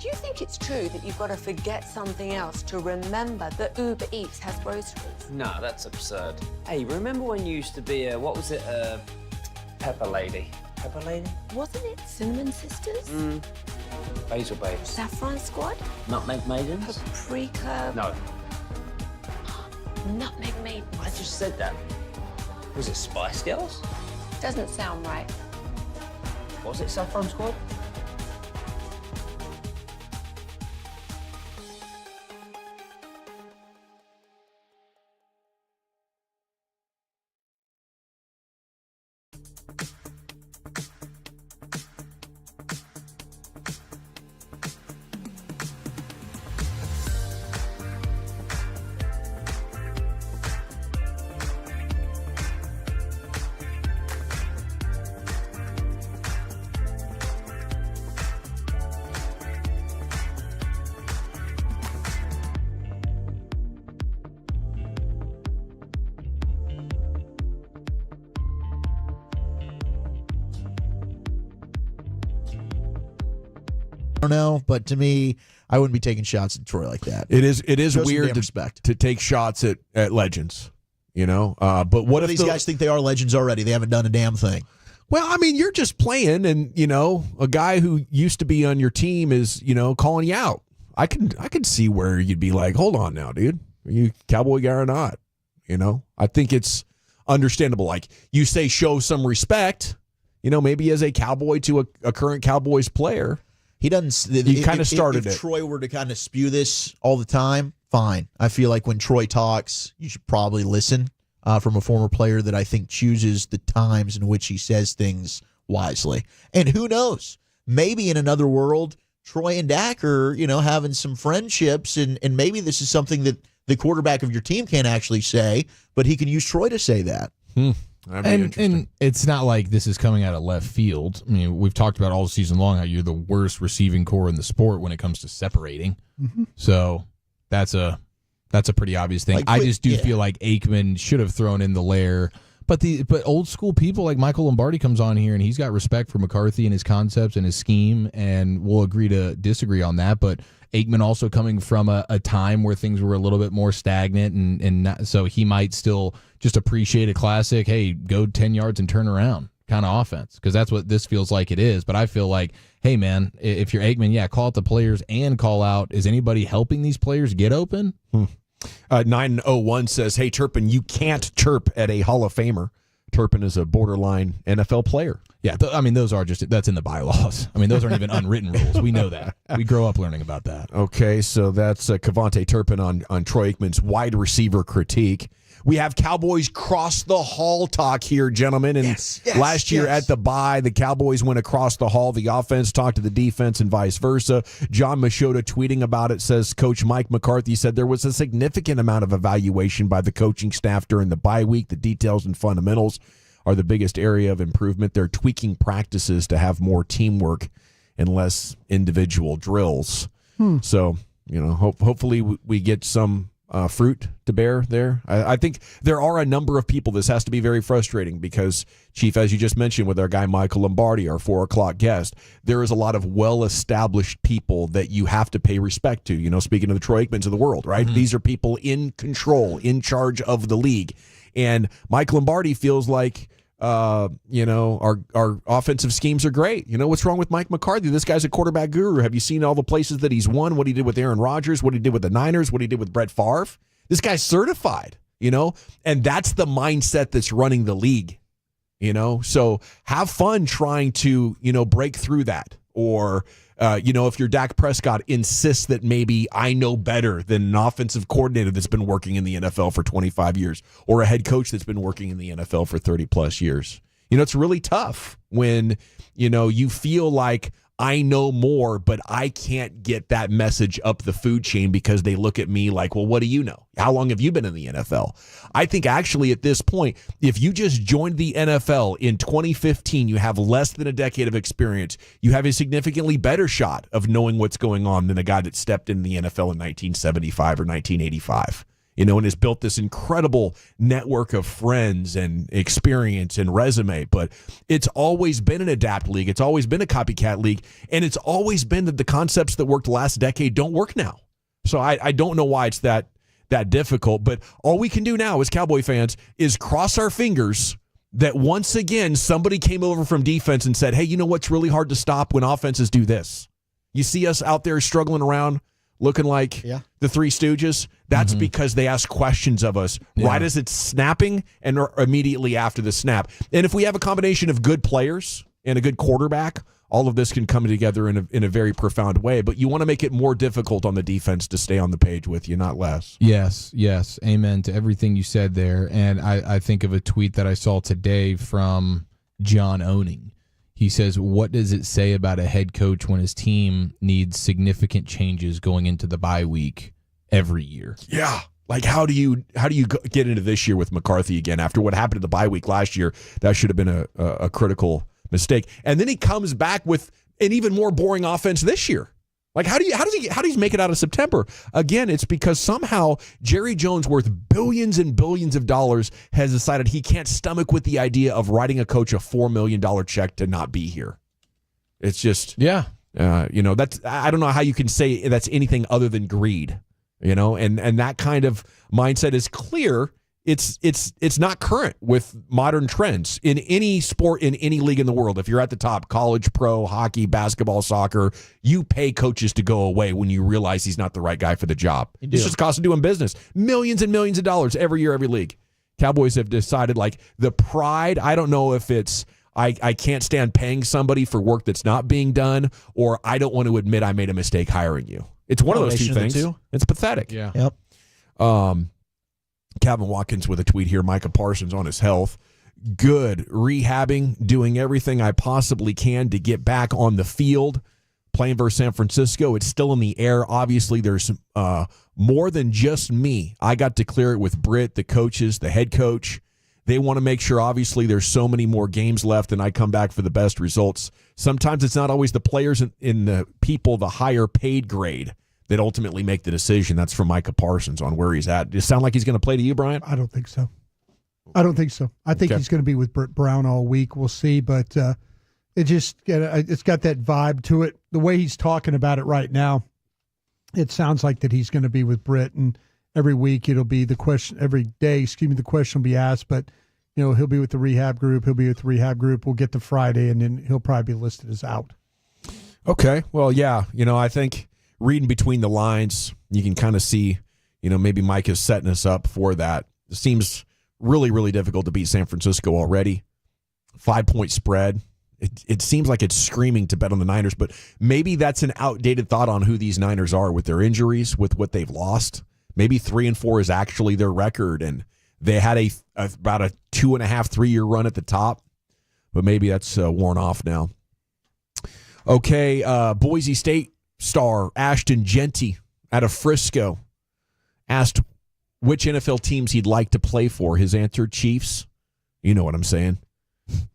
Do you think it's true that you've got to forget something else to remember that Uber Eats has groceries? No, that's absurd. Hey, remember when you used to be Pepper Lady? Pepper Lady? Wasn't it Cinnamon Sisters? Basil Babes. Saffron Squad? Nutmeg Maidens? Paprika? No. Nutmeg Maidens. I just said that. Was it Spice Girls? Doesn't sound right. Was it Saffron Squad? I don't know, but to me, I wouldn't be taking shots at Troy like that. It is Show some weird damn respect. to take shots at legends, you know. But what if these guys think they are legends already? They haven't done a damn thing. Well, I mean, you're just playing, and you know, a guy who used to be on your team is, you know, calling you out. I could see where you'd be like, hold on now, dude, are you Cowboy guy or not? You know, I think it's understandable. Like you say, show some respect. You know, maybe as a Cowboy to a current Cowboys player. He doesn't. He kind of started if it. Troy were to kind of spew this all the time, fine. I feel like when Troy talks, you should probably listen from a former player that I think chooses the times in which he says things wisely. And who knows? Maybe in another world, Troy and Dak are, you know, having some friendships, and maybe this is something that the quarterback of your team can't actually say, but he can use Troy to say that. And it's not like this is coming out of left field. I mean, we've talked about all season long how you're the worst receiving core in the sport when it comes to separating. Mm-hmm. So that's a pretty obvious thing. Like, I just do feel like Aikman should have thrown in the lair. But old school people like Michael Lombardi comes on here and he's got respect for McCarthy and his concepts and his scheme, and we'll agree to disagree on that. But Aikman also coming from a time where things were a little bit more stagnant, and not, so he might still just appreciate a classic, hey, go 10 yards and turn around kind of offense, because that's what this feels like it is. But I feel like, hey, man, if you're Aikman, yeah, call out the players and call out, is anybody helping these players get open? 901 says, hey, Turpin, you can't chirp at a Hall of Famer. Turpin is a borderline NFL player. Yeah, I mean, those are just, that's in the bylaws. I mean, those aren't even unwritten rules. We know that. We grow up learning about that. Okay, so that's Cavante Turpin on Troy Aikman's wide receiver critique. We have Cowboys cross the hall talk here, gentlemen. And last year at the bye, the Cowboys went across the hall. The offense talked to the defense and vice versa. John Machota tweeting about it says Coach Mike McCarthy said there was a significant amount of evaluation by the coaching staff during the bye week. The details and fundamentals are the biggest area of improvement. They're tweaking practices to have more teamwork and less individual drills. So, you know, hopefully we get some fruit to bear there. I think there are a number of people. This has to be very frustrating because, Chief, as you just mentioned with our guy Michael Lombardi, our 4 o'clock guest, there is a lot of well-established people that you have to pay respect to. You know, speaking of the Troy Aikmans of the world, right? Mm-hmm. These are people in control, in charge of the league. And Mike Lombardi feels like, you know, our offensive schemes are great. You know, what's wrong with Mike McCarthy? This guy's a quarterback guru. Have you seen all the places that he's won? What he did with Aaron Rodgers, what he did with the Niners, what he did with Brett Favre? This guy's certified, you know, and that's the mindset that's running the league, you know. So have fun trying to, you know, break through that. Or, you know, if you're Dak Prescott, insist that maybe I know better than an offensive coordinator that's been working in the NFL for 25 years or a head coach that's been working in the NFL for 30 plus years. You know, it's really tough when, you know, you feel like I know more, but I can't get that message up the food chain because they look at me like, well, what do you know? How long have you been in the NFL? I think actually at this point, if you just joined the NFL in 2015, you have less than a decade of experience. You have a significantly better shot of knowing what's going on than a guy that stepped in the NFL in 1975 or 1985. and has built this incredible network of friends and experience and resume. But it's always been an adapt league. It's always been a copycat league. And it's always been that the concepts that worked last decade don't work now. So I don't know why it's that difficult. But all we can do now as Cowboy fans is cross our fingers that once again somebody came over from defense and said, hey, you know what's really hard to stop when offenses do this? You see us out there struggling around looking like the Three Stooges? That's because they ask questions of us right as it's snapping and immediately after the snap. And if we have a combination of good players and a good quarterback, all of this can come together in a very profound way. But you want to make it more difficult on the defense to stay on the page with you, not less. Yes. Amen to everything you said there. And I think of a tweet that I saw today from John Owning. He says, what does it say about a head coach when his team needs significant changes going into the bye week every year? Yeah. Like, how do you get into this year with McCarthy again after what happened to the bye week last year? That should have been a critical mistake. And then he comes back with an even more boring offense this year. Like, how does he make it out of September? Again, it's because somehow Jerry Jones, worth billions and billions of dollars, has decided he can't stomach with the idea of writing a coach a $4 million check to not be here. It's just, that's, I don't know how you can say that's anything other than greed, and that kind of mindset is clear. It's not current with modern trends in any sport, in any league in the world. If you're at the top, college, pro, hockey, basketball, soccer, you pay coaches to go away when you realize he's not the right guy for the job. It's just the cost of doing business. Millions and millions of dollars every year, every league. Cowboys have decided, like, the pride, I don't know if it's I can't stand paying somebody for work that's not being done, or I don't want to admit I made a mistake hiring you. It's one of those two things. It's pathetic. Yeah. Yep. Calvin Watkins with a tweet here. Micah Parsons on his health. Good. Rehabbing, doing everything I possibly can to get back on the field. Playing versus San Francisco. It's still in the air. Obviously, there's more than just me. I got to clear it with Britt, the coaches, the head coach. They want to make sure, obviously, there's so many more games left and I come back for the best results. Sometimes it's not always the players in the people, the higher paid grade, that ultimately make the decision. That's from Micah Parsons on where he's at. Does it sound like he's going to play to you, Brian? I don't think so. I think he's going to be with Britt Brown all week. We'll see, but it's got that vibe to it. The way he's talking about it right now, it sounds like that he's going to be with Britt, and every week it'll be the question. Every day, the question will be asked, but he'll be with the rehab group. We'll get to Friday, and then he'll probably be listed as out. Okay. Well, yeah. I think reading between the lines, you can kind of see, maybe Mike is setting us up for that. It seems really, really difficult to beat San Francisco already. 5-point spread. It seems like it's screaming to bet on the Niners, but maybe that's an outdated thought on who these Niners are with their injuries, with what they've lost. Maybe 3-4 is actually their record, and they had about a 2.5-3 year run at the top, but maybe that's worn off now. Okay, Boise State star Ashton Genty out of Frisco asked which NFL teams he'd like to play for. His answer, Chiefs. You know what I'm saying.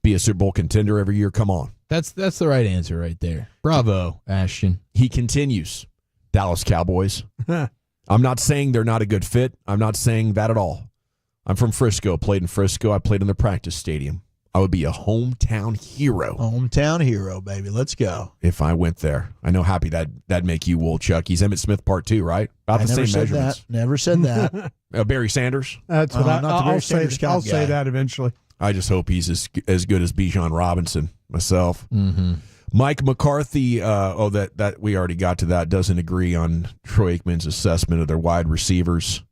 Be a Super Bowl contender every year. Come on. That's the right answer right there. Bravo, Ashton. He continues. Dallas Cowboys. I'm not saying they're not a good fit. I'm not saying that at all. I'm from Frisco. Played in Frisco. I played in the practice stadium. I would be a hometown hero. Hometown hero, baby. Let's go. If I went there. I know happy that'd make you, Woolchuck. He's Emmett Smith Part 2, right? About the same measurements. Never said that. Barry Sanders? That's what I'll say that eventually. I just hope he's as good as Bijan Robinson myself. Mm-hmm. Mike McCarthy, that we already got to that, doesn't agree on Troy Aikman's assessment of their wide receivers.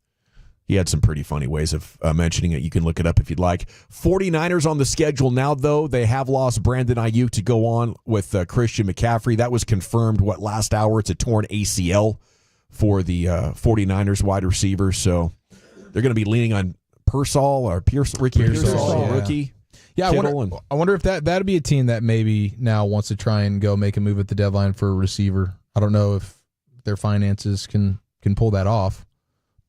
He had some pretty funny ways of mentioning it. You can look it up if you'd like. 49ers on the schedule now, though. They have lost Brandon Ayuk to go on with Christian McCaffrey. That was confirmed, last hour? It's a torn ACL for the 49ers wide receiver. So they're going to be leaning on Ricky Pearsall, rookie. Yeah, I wonder if that'd be a team that maybe now wants to try and go make a move at the deadline for a receiver. I don't know if their finances can pull that off,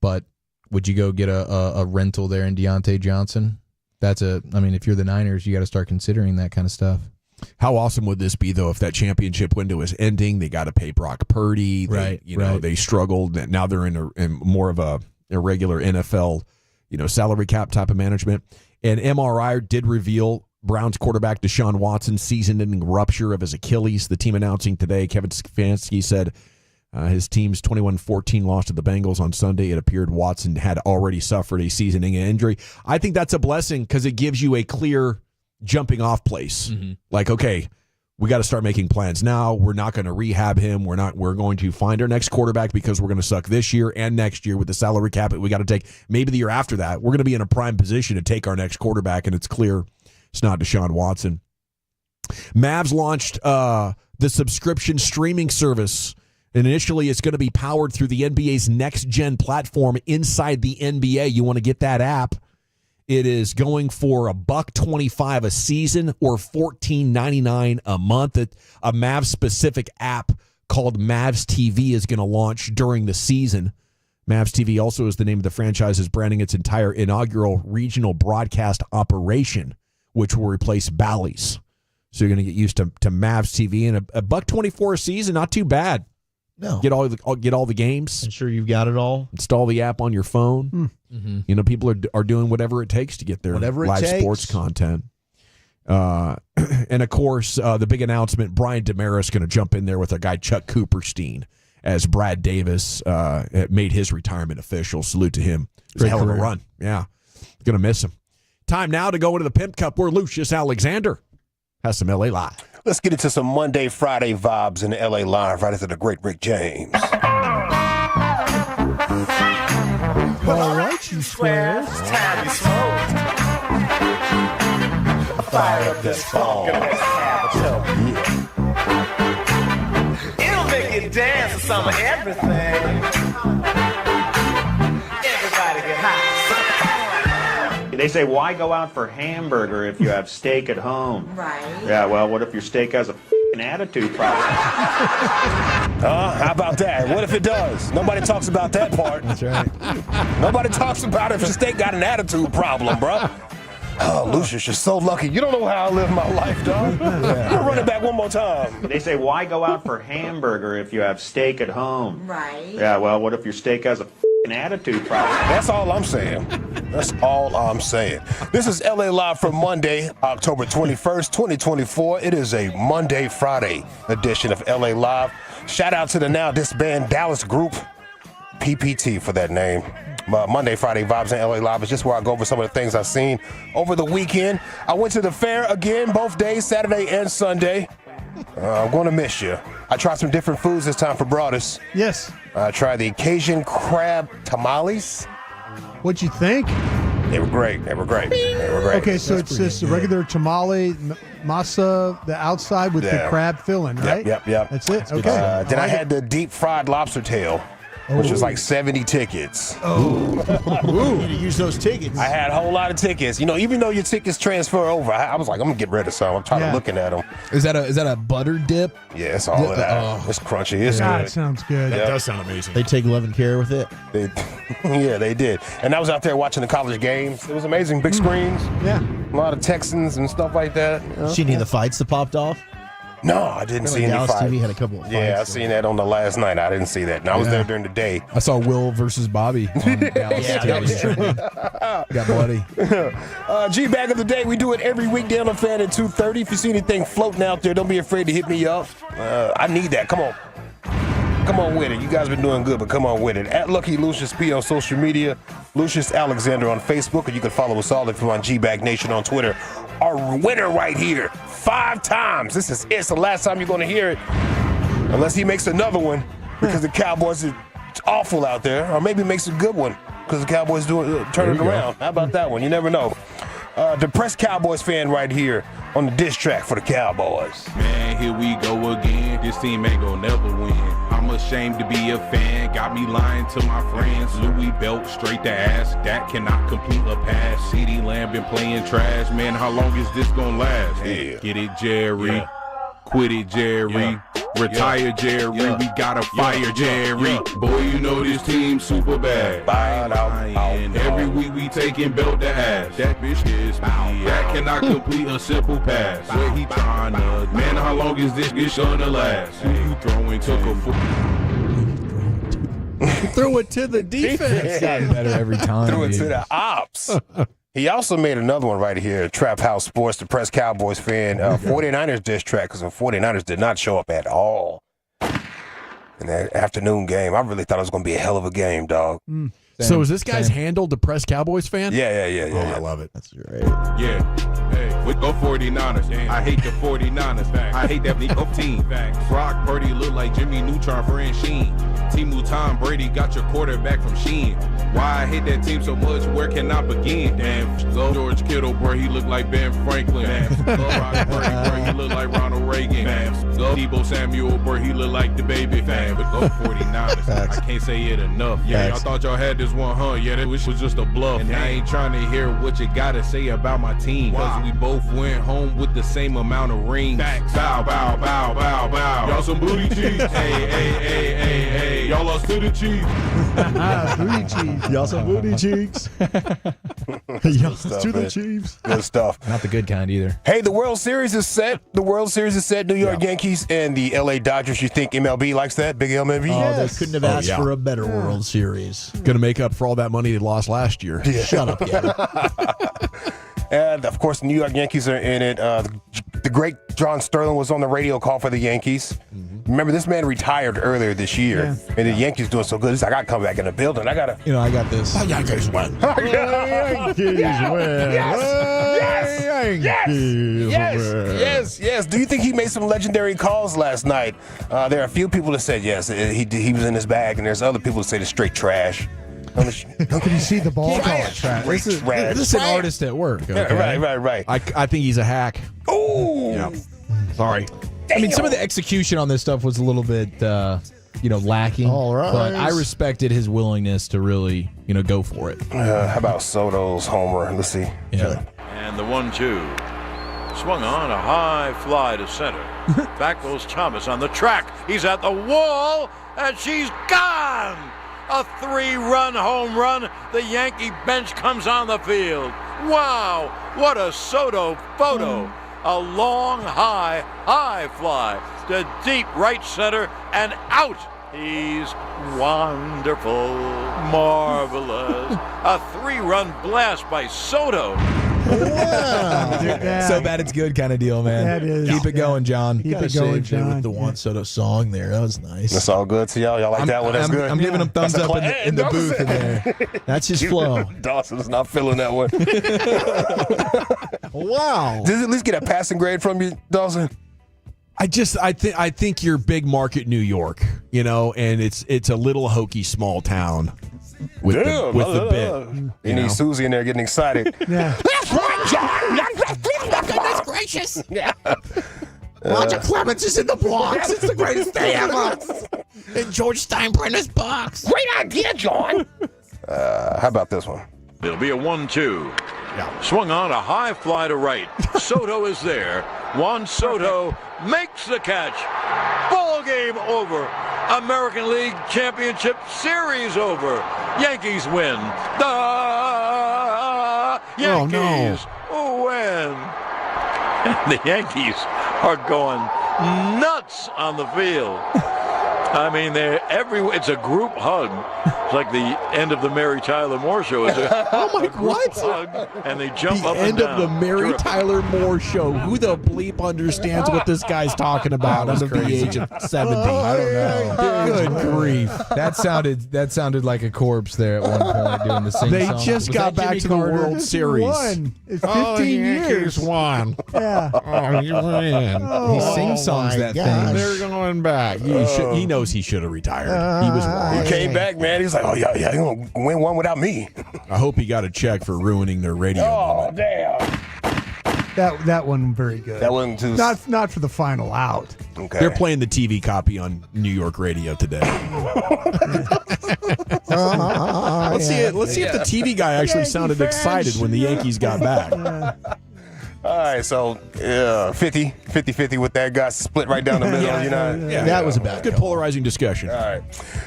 but would you go get a rental there in Deontay Johnson? If you're the Niners, you got to start considering that kind of stuff. How awesome would this be, though, if that championship window is ending? They got to pay Brock Purdy. They struggled. Now they're in more of a irregular NFL, salary cap type of management. And MRI did reveal Browns quarterback Deshaun Watson's season-ending rupture of his Achilles. The team announcing today, Kevin Stefanski said his team's 21-14 loss to the Bengals on Sunday. It appeared Watson had already suffered a season-ending injury. I think that's a blessing because it gives you a clear jumping-off place. Mm-hmm. Like, okay, we got to start making plans now. We're not going to rehab him. We're going to find our next quarterback because we're going to suck this year and next year with the salary cap that we got to take. Maybe the year after that, we're going to be in a prime position to take our next quarterback, and it's clear it's not Deshaun Watson. Mavs launched the subscription streaming service. And initially, it's going to be powered through the NBA's next-gen platform inside the NBA. You want to get that app. It is going for $125 a season or $14.99 a month. A Mavs-specific app called Mavs TV is going to launch during the season. Mavs TV also is the name of the franchise, is branding its entire inaugural regional broadcast operation, which will replace Bally's. So you're going to get used to Mavs TV, and a $124 a season, not too bad. No. Get all the games. Ensure you've got it all. Install the app on your phone. Mm-hmm. People are doing whatever it takes to get their live sports content. And of course, the big announcement: Brian Damaris going to jump in there with a guy Chuck Cooperstein as Brad Davis made his retirement official. Salute to him. It's a hell of a run. Yeah, going to miss him. Time now to go into the Pimp Cup where Lucius Alexander has some LA Live. Let's get into some Monday, Friday vibes in the LA Live right into the great Rick James. All right, you squares. It's time to smoke. Fire up this phone. It'll make you dance to some of everything. Everybody get high. They say, why go out for hamburger if you have steak at home? Right. Yeah, well, what if your steak has a f***ing attitude problem? How about that? What if it does? Nobody talks about that part. That's right. Nobody talks about if your steak got an attitude problem, bro. Oh, Lucius, you're so lucky. You don't know how I live my life, dog. I'll run it back one more time. They say, why go out for hamburger if you have steak at home? Right. Yeah, well, what if your steak has a f***ing attitude problem? That's all I'm saying. That's all I'm saying. This is LA Live for Monday, October 21st, 2024. It is a Monday, Friday edition of LA Live. Shout out to the now disbanded Dallas group, PPT for that name. Monday, Friday vibes in LA Live is just where I go over some of the things I've seen over the weekend. I went to the fair again, both days, Saturday and Sunday. I'm going to miss you. I tried some different foods this time for Broadus. Yes. I tried the Cajun crab tamales. What'd you think? They were great. They were great. They were great. Okay, so it's this regular tamale masa, the outside with the crab filling, right? Yep. That's it? Okay. Then I had the deep fried lobster tail, which was like 70 tickets. You need to use those tickets. I had a whole lot of tickets. Even though your tickets transfer over, I was like, I'm going to get rid of some. I'm tired of looking at them. Is that a butter dip? Yeah, it's all of that. It's crunchy. It's God, good. it sounds good. That does sound amazing. They take 11 care with it. They did. And I was out there watching the college games. It was amazing. Big screens. Yeah. A lot of Texans and stuff like that. See any of the fights that popped off? No, I didn't see any Dallas fight. TV had a couple of fights. Yeah, I seen that on the last night. I didn't see that. And I was there during the day. I saw Will versus Bobby on Dallas. That was true. Got bloody. G-Bag of the Day, we do it every weekday on the Fan at 2:30. If you see anything floating out there, don't be afraid to hit me up. I need that. Come on. Come on with it. You guys been doing good, but come on with it. At Lucky Lucius P on social media, Lucius Alexander on Facebook, and you can follow us all if you're on G-Bag Nation on Twitter. Our winner right here, 5 times. This is it's the last time you're going to hear it, unless he makes another one because the Cowboys are awful out there, or maybe makes a good one because the Cowboys turn it around. How about that one? You never know. Depressed Cowboys fan right here on the diss track for the Cowboys. Man, here we go again. This team ain't gonna never win. I'm ashamed to be a fan. Got me lying to my friends. Louis belt straight to ass. That cannot complete a pass. CeeDee Lamb been playing trash. Man, how long is this gonna last? Yeah. Get it, Jerry. Yeah. Quit it, Jerry. Yeah. Retire, Jerry. Yeah. We gotta fire Jerry. Boy, you know this team super bad. And every week we taking belt to ass. That bitch is me. That cannot complete a simple pass. Where he trying to? Man, how long is this bitch gonna last? Who you throwing to? Throw it to the defense. It's gotten better every time. Threw it to dude. the ops. He also made another one right here, Trap House Sports, depressed Cowboys fan, 49ers diss track, because the 49ers did not show up at all in that afternoon game. I really thought it was going to be a hell of a game, dog. So is this guy's handle depressed Cowboys fan? Yeah. I love it. That's great. Yeah. Hey, we go 49ers. I hate the 49ers. I hate that Nico team. Brock Purdy look like Jimmy Neutron for Sheen. Timu Tom Brady got your quarterback from Sheen. Why I hate that team so much, where can I begin? Damn, go George Kittle, bro, he look like Ben Franklin. Go Brock Purdy, bro, he look like Ronald Reagan. Go Debo Samuel, bro, he look like the baby. But go 49ers. I can't say it enough. Yeah, y'all thought y'all had this one, huh? Yeah, that was just a bluff. And I ain't trying to hear what you gotta say about my team. Cause we both went home with the same amount of rings. Bow, bow, bow, bow, bow. Y'all some booty cheeks. Hey. Y'all lost to the Chiefs. Booty cheeks. Y'all some booty cheeks. Y'all to the Chiefs. Good stuff. Not the good kind either. Hey, the World Series is set. New York Yankees and the LA Dodgers. You think MLB likes that? Big MLB? Oh, they couldn't have asked for a better World Series. Going to make up for all that money they lost last year. Yeah. Shut up, Gavin. And, of course, the New York Yankees are in it. The great John Sterling was on the radio call for the Yankees. Remember, this man retired earlier this year, and the Yankees doing so good. He's like, I got to come back in the building. I got to. I got this. Yankees win. Yes. Do you think he made some legendary calls last night? There are a few people that said yes, he was in his bag, and there's other people that say it's straight trash. Can you see the ball? This is an artist at work. Okay? Right. I think he's a hack. Oh, yeah. Sorry. I mean, some of the execution on this stuff was a little bit, lacking. All right. But I respected his willingness to really, go for it. How about Soto's homer? Let's see. Yeah. And the 1-2. Swung on, a high fly to center. Back goes Thomas on the track. He's at the wall, and she's gone! A 3-run home run. The Yankee bench comes on the field. Wow, what a Soto photo. A long, high fly to deep right center and out. He's wonderful, marvelous. A 3-run blast by Soto. Wow. So bad it's good kind of deal, man. That is. Keep it going, John. Keep it going, John. With the Juan Soto song there. That was nice. That's all good to y'all. Y'all like that one? That's good. I'm giving him thumbs up in the booth in there. That's his flow. Dawson's not feeling that one. Wow. Does it at least get a passing grade from you, Dawson? I think you're big market New York, and it's a little hokey small town with the bit. You need Susie in there getting excited. Yeah. That's right, John. Goodness gracious. Yeah. Roger Clemens is in the box. It's the greatest day ever. And George Steinbrenner's box. Great idea, John. How about this one? It'll be a 1-2. Swung on, a high fly to right. Soto is there. Juan Soto makes the catch. Ball game over. American League Championship Series over. Yankees win. The Yankees win. And the Yankees are going nuts on the field. I mean, it's a group hug. It's like the end of the Mary Tyler Moore Show. It's a group hug, and they jump up and down. End of the Mary Tyler Moore Show. Who the bleep understands what this guy's talking about under the age of 70? I don't know. Good grief. That sounded like a corpse there at one point doing the sing They song. just got back to the World Series. It's 15 years. Won. Yeah. Oh, you win. He sings songs that thing. They're going back. He knows he should have retired. He was wrong. He came back, man. He was like, oh, yeah, you're going to win one without me. I hope he got a check for ruining their radio moment. Damn. That one very good. That wasn't too... Not for the final out. Okay. They're playing the TV copy on New York radio today. Let's see if the TV guy actually sounded excited when the Yankees got back. All right, so 50-50 with that guy split right down the middle. That was a bad good polarizing discussion. All right.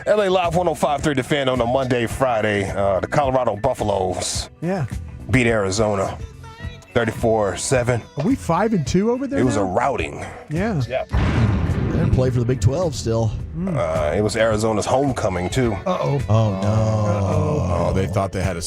LA Live 105.3 The Fan on a Monday, Friday. The Colorado Buffaloes beat Arizona 34-7. Are we 5-2 over there? It was now? a routing. Yeah. They didn't play for the Big 12 still. It was Arizona's homecoming too. Uh-oh. Oh, no. Oh, they thought they had a